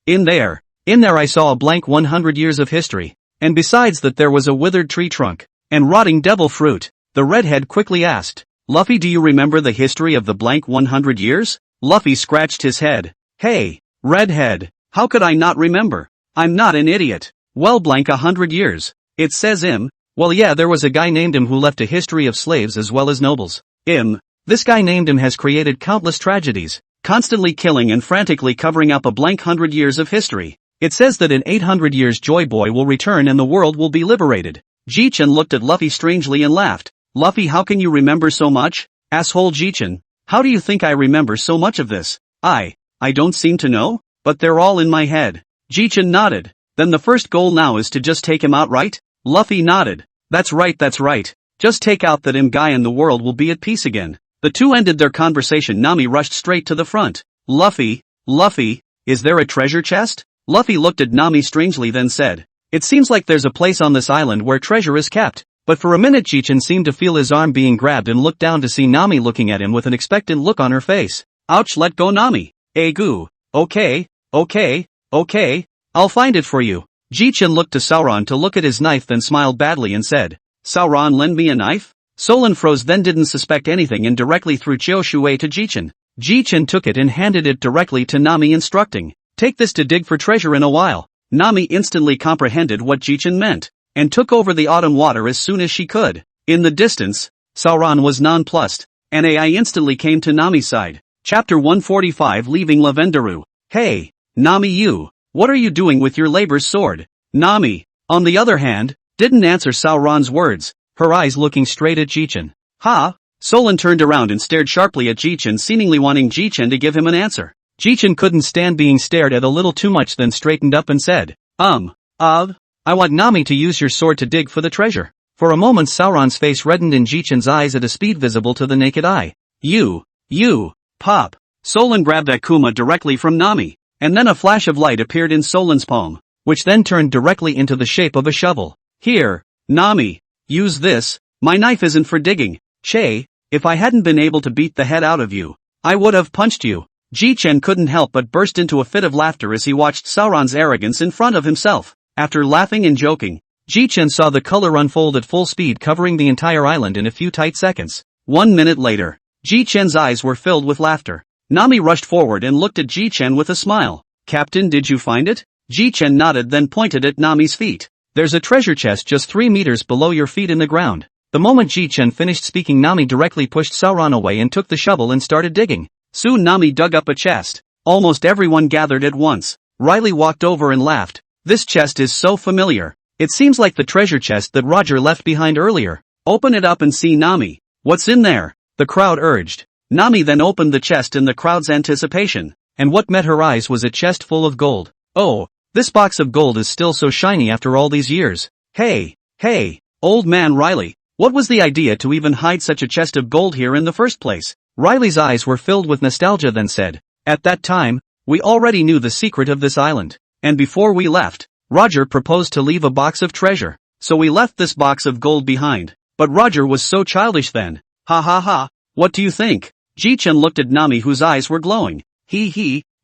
In there I saw a blank 100 years of history. And besides that there was a withered tree trunk. And rotting devil fruit." The redhead quickly asked. "Luffy, do you remember the history of the blank 100 years? Luffy scratched his head. "Hey, redhead, how could I not remember? I'm not an idiot." "Well, blank 100 years. It says well, yeah, there was a guy named who left a history of slaves as well as nobles. This guy named has created countless tragedies, constantly killing and frantically covering up a blank 100 years of history. It says that in 800 years Joy Boy will return and the world will be liberated." Jichen looked at Luffy strangely and laughed. "Luffy, how can you remember so much?" "Asshole Jichen, how do you think I remember so much of this?" I don't seem to know, but they're all in my head." Jichen nodded. "Then the first goal now is to just take him out, right?" Luffy nodded. That's right. Just take out that guy and the world will be at peace again." The two ended their conversation. Nami rushed straight to the front. Luffy, is there a treasure chest?" Luffy looked at Nami strangely then said, "It seems like there's a place on this island where treasure is kept." But for a minute Jichen seemed to feel his arm being grabbed and looked down to see Nami looking at him with an expectant look on her face. "Ouch, let go Nami." "Goo. Okay, I'll find it for you." Jichen looked to Sauron to look at his knife then smiled badly and said, "Sauron, lend me a knife?" Solon froze then didn't suspect anything and directly threw Chioshui to Jichen. Jichen took it and handed it directly to Nami instructing, "Take this to dig for treasure in a while." Nami instantly comprehended what Jichen meant, and took over the autumn water as soon as she could. In the distance, Sauron was nonplussed, and AI instantly came to Nami's side. Chapter 145, Leaving Lavendaru. "Hey, Nami, what are you doing with your labor's sword?" Nami, on the other hand, didn't answer Sauron's words, her eyes looking straight at Jichen. "Ha?" Solon turned around and stared sharply at Jichen, seemingly wanting Jichen to give him an answer. Jichen couldn't stand being stared at a little too much then straightened up and said, I want Nami to use your sword to dig for the treasure." For a moment Sauron's face reddened and Jichen's eyes at a speed visible to the naked eye. Pop. Solan grabbed Akuma directly from Nami, and then a flash of light appeared in Solan's palm, which then turned directly into the shape of a shovel. Here, Nami. Use this, my knife isn't for digging. Che, if I hadn't been able to beat the head out of you, I would have punched you. Jichen couldn't help but burst into a fit of laughter as he watched Sauron's arrogance in front of himself. After laughing and joking, Jichen saw the color unfold at full speed, covering the entire island in a few tight seconds. 1 minute later, Jichen's eyes were filled with laughter. Nami rushed forward and looked at Jichen with a smile. Captain, did you find it? Jichen nodded, then pointed at Nami's feet. There's a treasure chest just 3 meters below your feet in the ground. The moment Jichen finished speaking, Nami directly pushed Sauron away and took the shovel and started digging. Soon Nami dug up a chest. Almost everyone gathered at once. Riley walked over and laughed. This chest is so familiar. It seems like the treasure chest that Roger left behind earlier. Open it up and see, Nami. What's in there? The crowd urged. Nami then opened the chest in the crowd's anticipation, and what met her eyes was a chest full of gold. Oh, this box of gold is still so shiny after all these years. Hey, old man Riley, what was the idea to even hide such a chest of gold here in the first place? Riley's eyes were filled with nostalgia, then said, at that time, we already knew the secret of this island, and before we left, Roger proposed to leave a box of treasure, so we left this box of gold behind. But Roger was so childish then. Ha ha ha, what do you think? Jichen looked at Nami, whose eyes were glowing.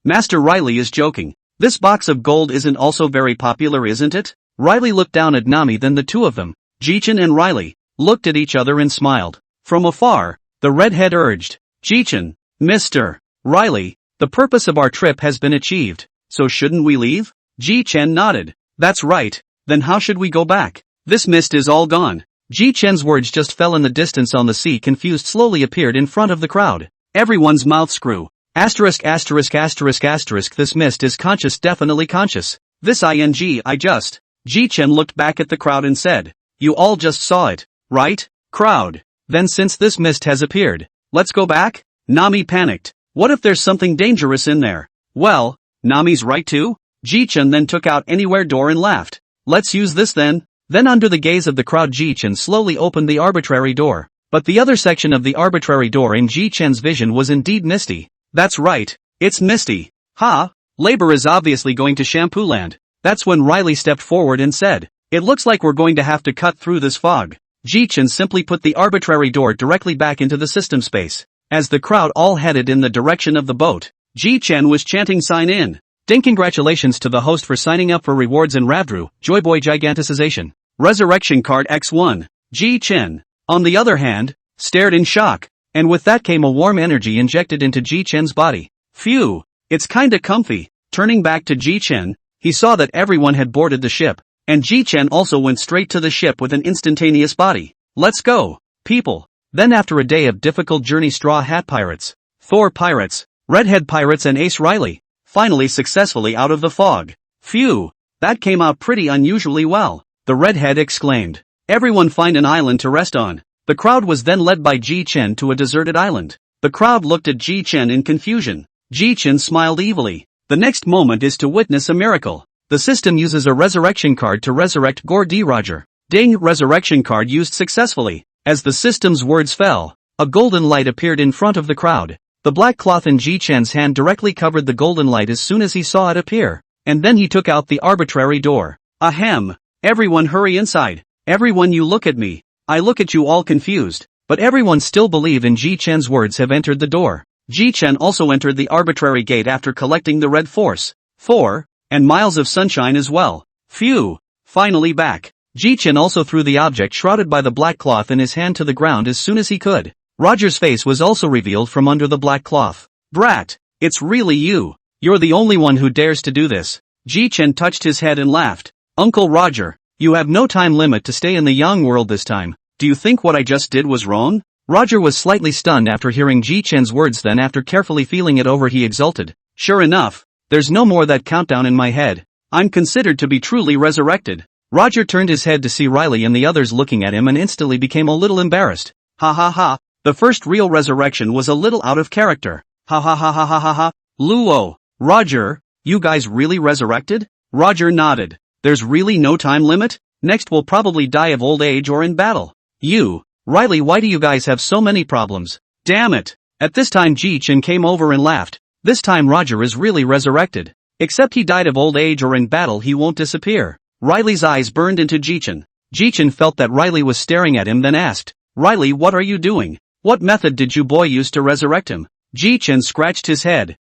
Master Riley is joking. This box of gold isn't also very popular, isn't it? Riley looked down at Nami, then the two of them, Jichen and Riley, looked at each other and smiled. From afar, the redhead urged, Jichen, Mr. Riley, the purpose of our trip has been achieved, so shouldn't we leave? Jichen nodded. That's right, then how should we go back? This mist is all gone. Jichen's words just fell in the distance on the sea. Confused slowly appeared in front of the crowd. Everyone's mouths grew. Asterisk. This mist is conscious, definitely conscious. This I just. Jichen looked back at the crowd and said, you all just saw it, right? Crowd. Then since this mist has appeared, let's go back? Nami panicked. What if there's something dangerous in there? Well, Nami's right too. Jichen then took out anywhere door and laughed. Let's use this then. Then under the gaze of the crowd, Jichen slowly opened the arbitrary door. But the other section of the arbitrary door in Jichen's vision was indeed misty. That's right, it's misty. Labor is obviously going to Shampoo Land. That's when Riley stepped forward and said, it looks like we're going to have to cut through this fog. Jichen simply put the arbitrary door directly back into the system space. As the crowd all headed in the direction of the boat, Jichen was chanting, sign in. Ding, congratulations to the host for signing up for rewards in Ravdru, Joyboy Giganticization. Resurrection card X1. Jichen, on the other hand, stared in shock. And with that came a warm energy injected into Jichen's body. Phew, it's kinda comfy. Turning back to Jichen, he saw that everyone had boarded the ship, and Jichen also went straight to the ship with an instantaneous body. Let's go, people. Then after a day of difficult journey, Straw Hat Pirates, Thor Pirates, Redhead Pirates and Ace Riley, finally successfully out of the fog. Phew, that came out pretty unusually well, the redhead exclaimed. Everyone find an island to rest on. The crowd was then led by Jichen to a deserted island. The crowd looked at Jichen in confusion. Jichen smiled evilly. The next moment is to witness a miracle. The system uses a resurrection card to resurrect Gore D. Roger. Ding, resurrection card used successfully. As the system's words fell, a golden light appeared in front of the crowd. The black cloth in Jichen's hand directly covered the golden light as soon as he saw it appear. And then he took out the arbitrary door. Ahem. Everyone hurry inside. Everyone, you look at me. I look at you all confused. But everyone still believe in Jichen's words have entered the door. Jichen also entered the arbitrary gate after collecting the red force. 4. And miles of sunshine as well. Phew. Finally back. Jichen also threw the object shrouded by the black cloth in his hand to the ground as soon as he could. Roger's face was also revealed from under the black cloth. Brat, it's really you. You're the only one who dares to do this. Jichen touched his head and laughed. Uncle Roger, you have no time limit to stay in the Yang world this time. Do you think what I just did was wrong? Roger was slightly stunned after hearing Jichen's words, then after carefully feeling it over he exulted. Sure enough, there's no more that countdown in my head. I'm considered to be truly resurrected. Roger turned his head to see Riley and the others looking at him and instantly became a little embarrassed. Ha ha ha, the first real resurrection was a little out of character. Ha ha ha ha ha ha ha. Luo, Roger, you guys really resurrected? Roger nodded. There's really no time limit? Next we'll probably die of old age or in battle. Riley, why do you guys have so many problems? Damn it. At this time Jichen came over and laughed. This time Roger is really resurrected. Except he died of old age or in battle he won't disappear. Riley's eyes burned into Jichen. Jichen felt that Riley was staring at him then asked, Riley, what are you doing? What method did you boy use to resurrect him? Jichen scratched his head.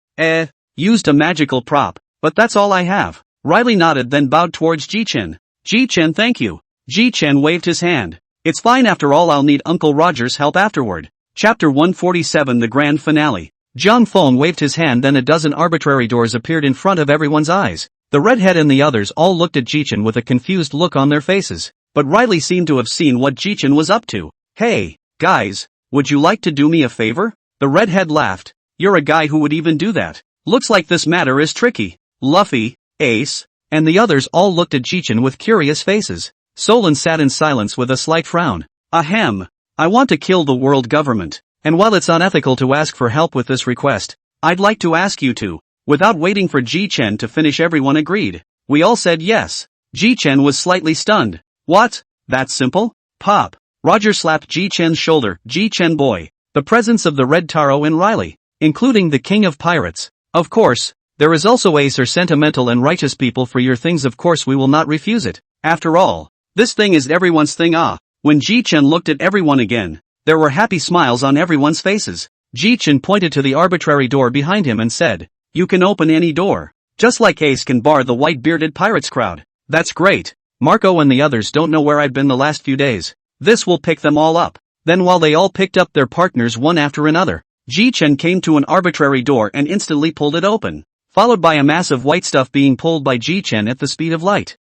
Used a magical prop, but that's all I have. Riley nodded then bowed towards Jichen. Jichen, thank you. Jichen waved his hand. It's fine, after all I'll need Uncle Roger's help afterward. Chapter 147, the grand finale. Jiang Feng waved his hand, then a dozen arbitrary doors appeared in front of everyone's eyes. The redhead and the others all looked at Jichen with a confused look on their faces. But Riley seemed to have seen what Jichen was up to. Hey, guys, would you like to do me a favor? The redhead laughed. You're a guy who would even do that. Looks like this matter is tricky. Luffy, Ace, and the others all looked at Jichen with curious faces. Solon sat in silence with a slight frown. Ahem. I want to kill the world government. And while it's unethical to ask for help with this request, I'd like to ask you to. Without waiting for Jichen to finish, everyone agreed. We all said yes. Jichen was slightly stunned. What? That simple? Pop. Roger slapped Jichen's shoulder. Jichen boy. The presence of the Red Taro and Riley, including the King of Pirates. Of course, there is also Ace or sentimental and righteous people for your things. Of course we will not refuse it. After all, this thing is everyone's thing. When Jichen looked at everyone again, there were happy smiles on everyone's faces. Jichen pointed to the arbitrary door behind him and said, you can open any door. Just like Ace can bar the white-bearded pirates crowd. That's great. Marco and the others don't know where I've been the last few days. This will pick them all up. Then while they all picked up their partners one after another, Jichen came to an arbitrary door and instantly pulled it open, followed by a mass of white stuff being pulled by Jichen at the speed of light.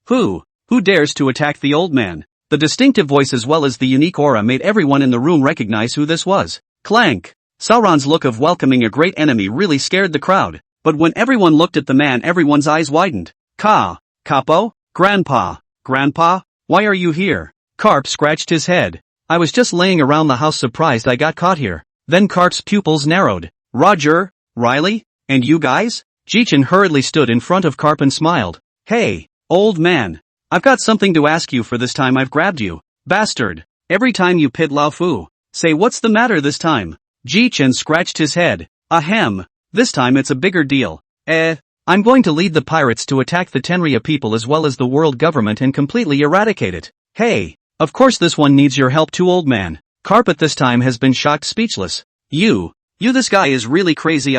Who dares to attack the old man? The distinctive voice as well as the unique aura made everyone in the room recognize who this was. Clank. Sauron's look of welcoming a great enemy really scared the crowd, but when everyone looked at the man everyone's eyes widened. Capo? Grandpa, why are you here? Garp scratched his head. I was just laying around the house surprised I got caught here. Then Garp's pupils narrowed. Roger, Riley, and you guys? Jichen hurriedly stood in front of Garp and smiled. Hey, old man. I've got something to ask you for this time I've grabbed you. Bastard. Every time you pit Lao Fu. Say what's the matter this time? Jichen scratched his head. Ahem. This time it's a bigger deal. I'm going to lead the pirates to attack the Tenria people as well as the world government and completely eradicate it. Hey. Of course this one needs your help too, old man. Garp at this time has been shocked speechless. You this guy is really crazy.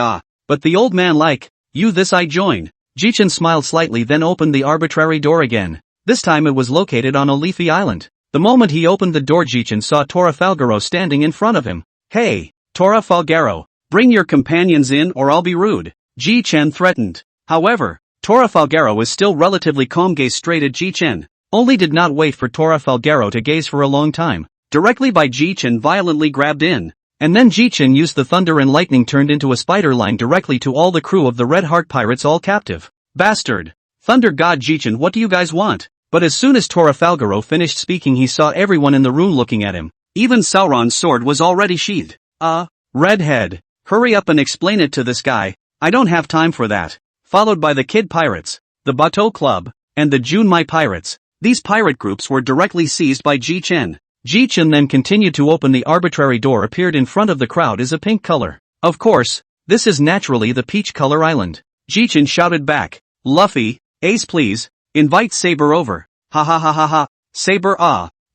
But the old man like, you this I join. Jichen smiled slightly then opened the arbitrary door again. This time it was located on a leafy island. The moment he opened the door Jichen saw Trafalgaro standing in front of him. Hey, Trafalgaro, bring your companions in or I'll be rude. Jichen threatened. However, Trafalgaro was still relatively calm, gazed straight at Jichen. Only did not wait for Trafalgaro to gaze for a long time. Directly by Jichen violently grabbed in. And then Jichen used the thunder and lightning turned into a spider line directly to all the crew of the Red Heart Pirates, all captive. Bastard. Thunder God Jichen, what do you guys want? But as soon as Trafalgaro finished speaking he saw everyone in the room looking at him. Even Sauron's sword was already sheathed. Redhead. Hurry up and explain it to this guy. I don't have time for that. Followed by the Kid Pirates, the Bateau Club, and the Junmai Pirates. These pirate groups were directly seized by Jichen. Jichen then continued to open the arbitrary door appeared in front of the crowd is a pink color. Of course, this is naturally the peach color island. Jichen shouted back. Luffy, Ace please, invite Saber over. Ha ha ha ha ha. Saber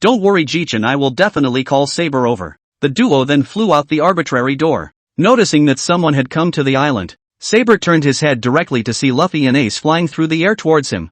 don't worry Jichen, I will definitely call Saber over. The duo then flew out the arbitrary door. Noticing that someone had come to the island, Saber turned his head directly to see Luffy and Ace flying through the air towards him.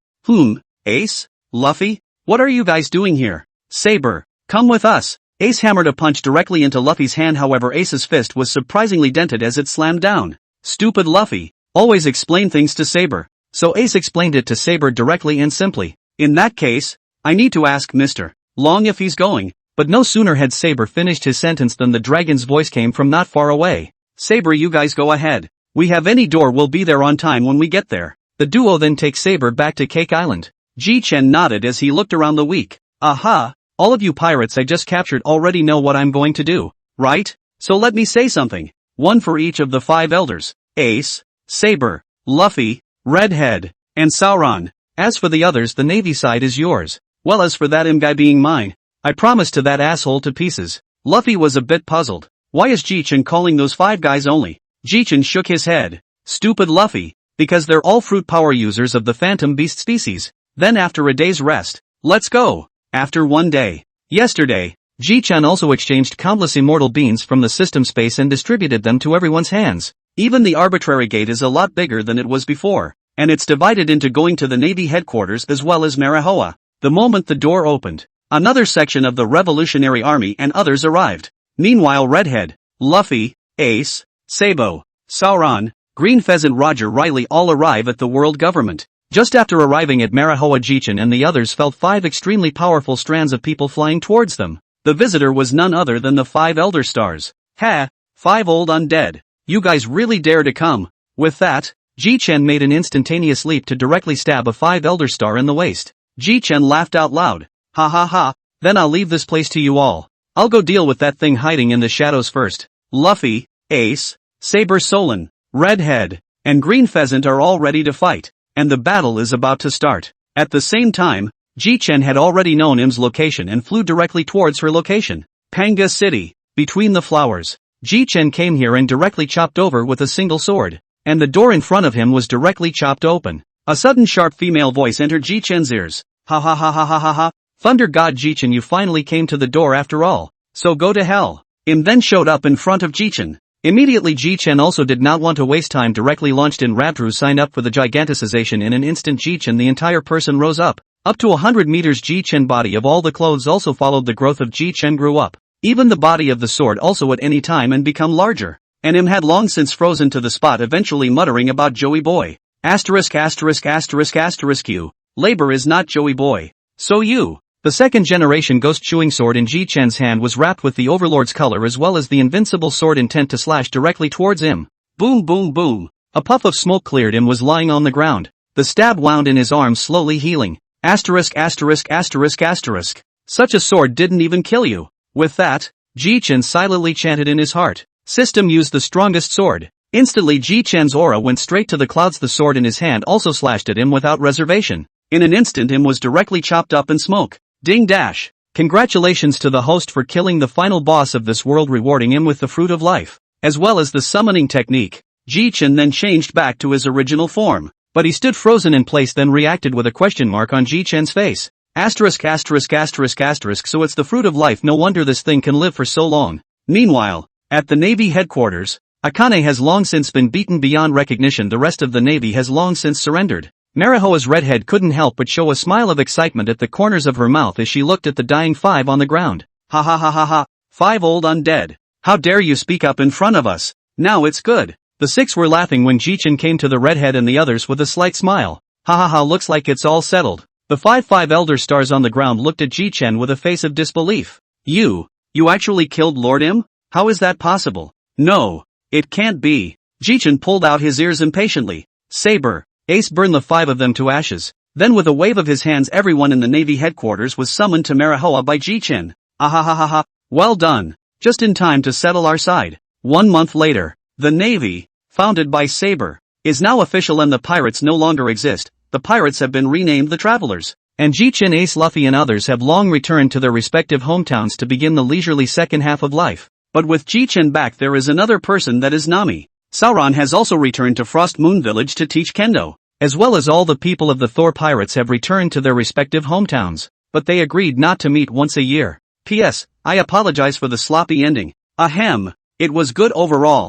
Ace? Luffy? What are you guys doing here? Saber, come with us. Ace hammered a punch directly into Luffy's hand, however Ace's fist was surprisingly dented as it slammed down. Stupid Luffy. Always explain things to Saber. So Ace explained it to Saber directly and simply. In that case, I need to ask Mr. Long if he's going. But no sooner had Saber finished his sentence than the dragon's voice came from not far away. Saber, you guys go ahead. We have any door, we'll be there on time when we get there. The duo then takes Saber back to Cake Island. Jichen nodded as he looked around the week. Aha, all of you pirates I just captured already know what I'm going to do, right? So let me say something. One for each of the 5 elders. Ace, Saber, Luffy, Redhead, and Sauron. As for the others, the navy side is yours. Well, as for that guy being mine, I promised to that asshole to pieces. Luffy was a bit puzzled. Why is Jichen calling those 5 guys only? Jichen shook his head. Stupid Luffy. Because they're all fruit power users of the phantom beast species. Then after a day's rest, let's go. After 1 day. Yesterday, Jichen also exchanged countless immortal beans from the system space and distributed them to everyone's hands. Even the arbitrary gate is a lot bigger than it was before, and it's divided into going to the Navy headquarters as well as Manhwa. The moment the door opened, another section of the Revolutionary Army and others arrived. Meanwhile Redhead, Luffy, Ace, Sabo, Sauron, Green Pheasant Roger Riley all arrive at the world government. Just after arriving at Manhwa, Jichen and the others felt 5 extremely powerful strands of people flying towards them. The visitor was none other than the 5 Elder Stars. Ha! 5 old undead. You guys really dare to come. With that, Jichen made an instantaneous leap to directly stab a 5 Elder Star in the waist. Jichen laughed out loud. Ha ha ha, then I'll leave this place to you all. I'll go deal with that thing hiding in the shadows first. Luffy, Ace, Saber Solon, Redhead, and Green Pheasant are all ready to fight, and the battle is about to start. At the same time, Jichen had already known Im's location and flew directly towards her location. Panga City, between the flowers. Jichen came here and directly chopped over with a single sword, and the door in front of him was directly chopped open. A sudden sharp female voice entered Jichen's ears. Ha ha ha ha ha ha ha. Thunder God Jichen, you finally came to the door after all. So go to hell. Im then showed up in front of Jichen. Immediately Jichen also did not want to waste time, directly launched in Raptru, signed up for the giganticization in an instant. Jichen the entire person rose up to 100 meters. Jichen body of all the clothes also followed the growth of Jichen, grew up. Even the body of the sword also at any time and become larger. And Im had long since frozen to the spot, eventually muttering about Joey Boy. Asterisk asterisk asterisk asterisk you. Labor is not Joey Boy. So you. The second generation ghost chewing sword in Jichen's hand was wrapped with the Overlord's color as well as the invincible sword, intent to slash directly towards Im. Boom boom boom. A puff of smoke cleared. Im was lying on the ground. The stab wound in his arm, slowly healing. Asterisk asterisk asterisk asterisk. Such a sword didn't even kill you. With that, Jichen silently chanted in his heart. System used the strongest sword. Instantly Jichen's aura went straight to the clouds. The sword in his hand also slashed at him without reservation. In an instant Im was directly chopped up in smoke. Ding dash. Congratulations to the host for killing the final boss of this world, rewarding him with the fruit of life, as well as the summoning technique. Jichen then changed back to his original form, but he stood frozen in place, then reacted with a question mark on Jichen's face. Asterisk asterisk asterisk asterisk. So it's the fruit of life, no wonder this thing can live for so long. Meanwhile, at the Navy headquarters, Akane has long since been beaten beyond recognition. The rest of the Navy has long since surrendered. Manhwa's Redhead couldn't help but show a smile of excitement at the corners of her mouth as she looked at the dying 5 on the ground. Ha ha ha ha ha, 5 old undead. How dare you speak up in front of us? Now it's good. The 6 were laughing when Jichen came to the Redhead and the others with a slight smile. Ha ha ha, looks like it's all settled. The 5 Elder Stars on the ground looked at Jichen with a face of disbelief. You actually killed Lord Im? How is that possible? No, it can't be. Jichen pulled out his ears impatiently. Saber, Ace burned the 5 of them to ashes. Then with a wave of his hands everyone in the Navy headquarters was summoned to Manhwa by Jichen. Ahahaha, well done. Just in time to settle our side. 1 month later, the Navy, founded by Saber, is now official and the pirates no longer exist. The pirates have been renamed the Travelers. And Jichen, Ace, Luffy and others have long returned to their respective hometowns to begin the leisurely second half of life. But with Jichen back there is another person, that is Nami. Sauron has also returned to Frost Moon Village to teach Kendo. As well as all the people of the Thor pirates have returned to their respective hometowns, but they agreed not to meet once a year. P.S. I apologize for the sloppy ending. Ahem. It was good overall.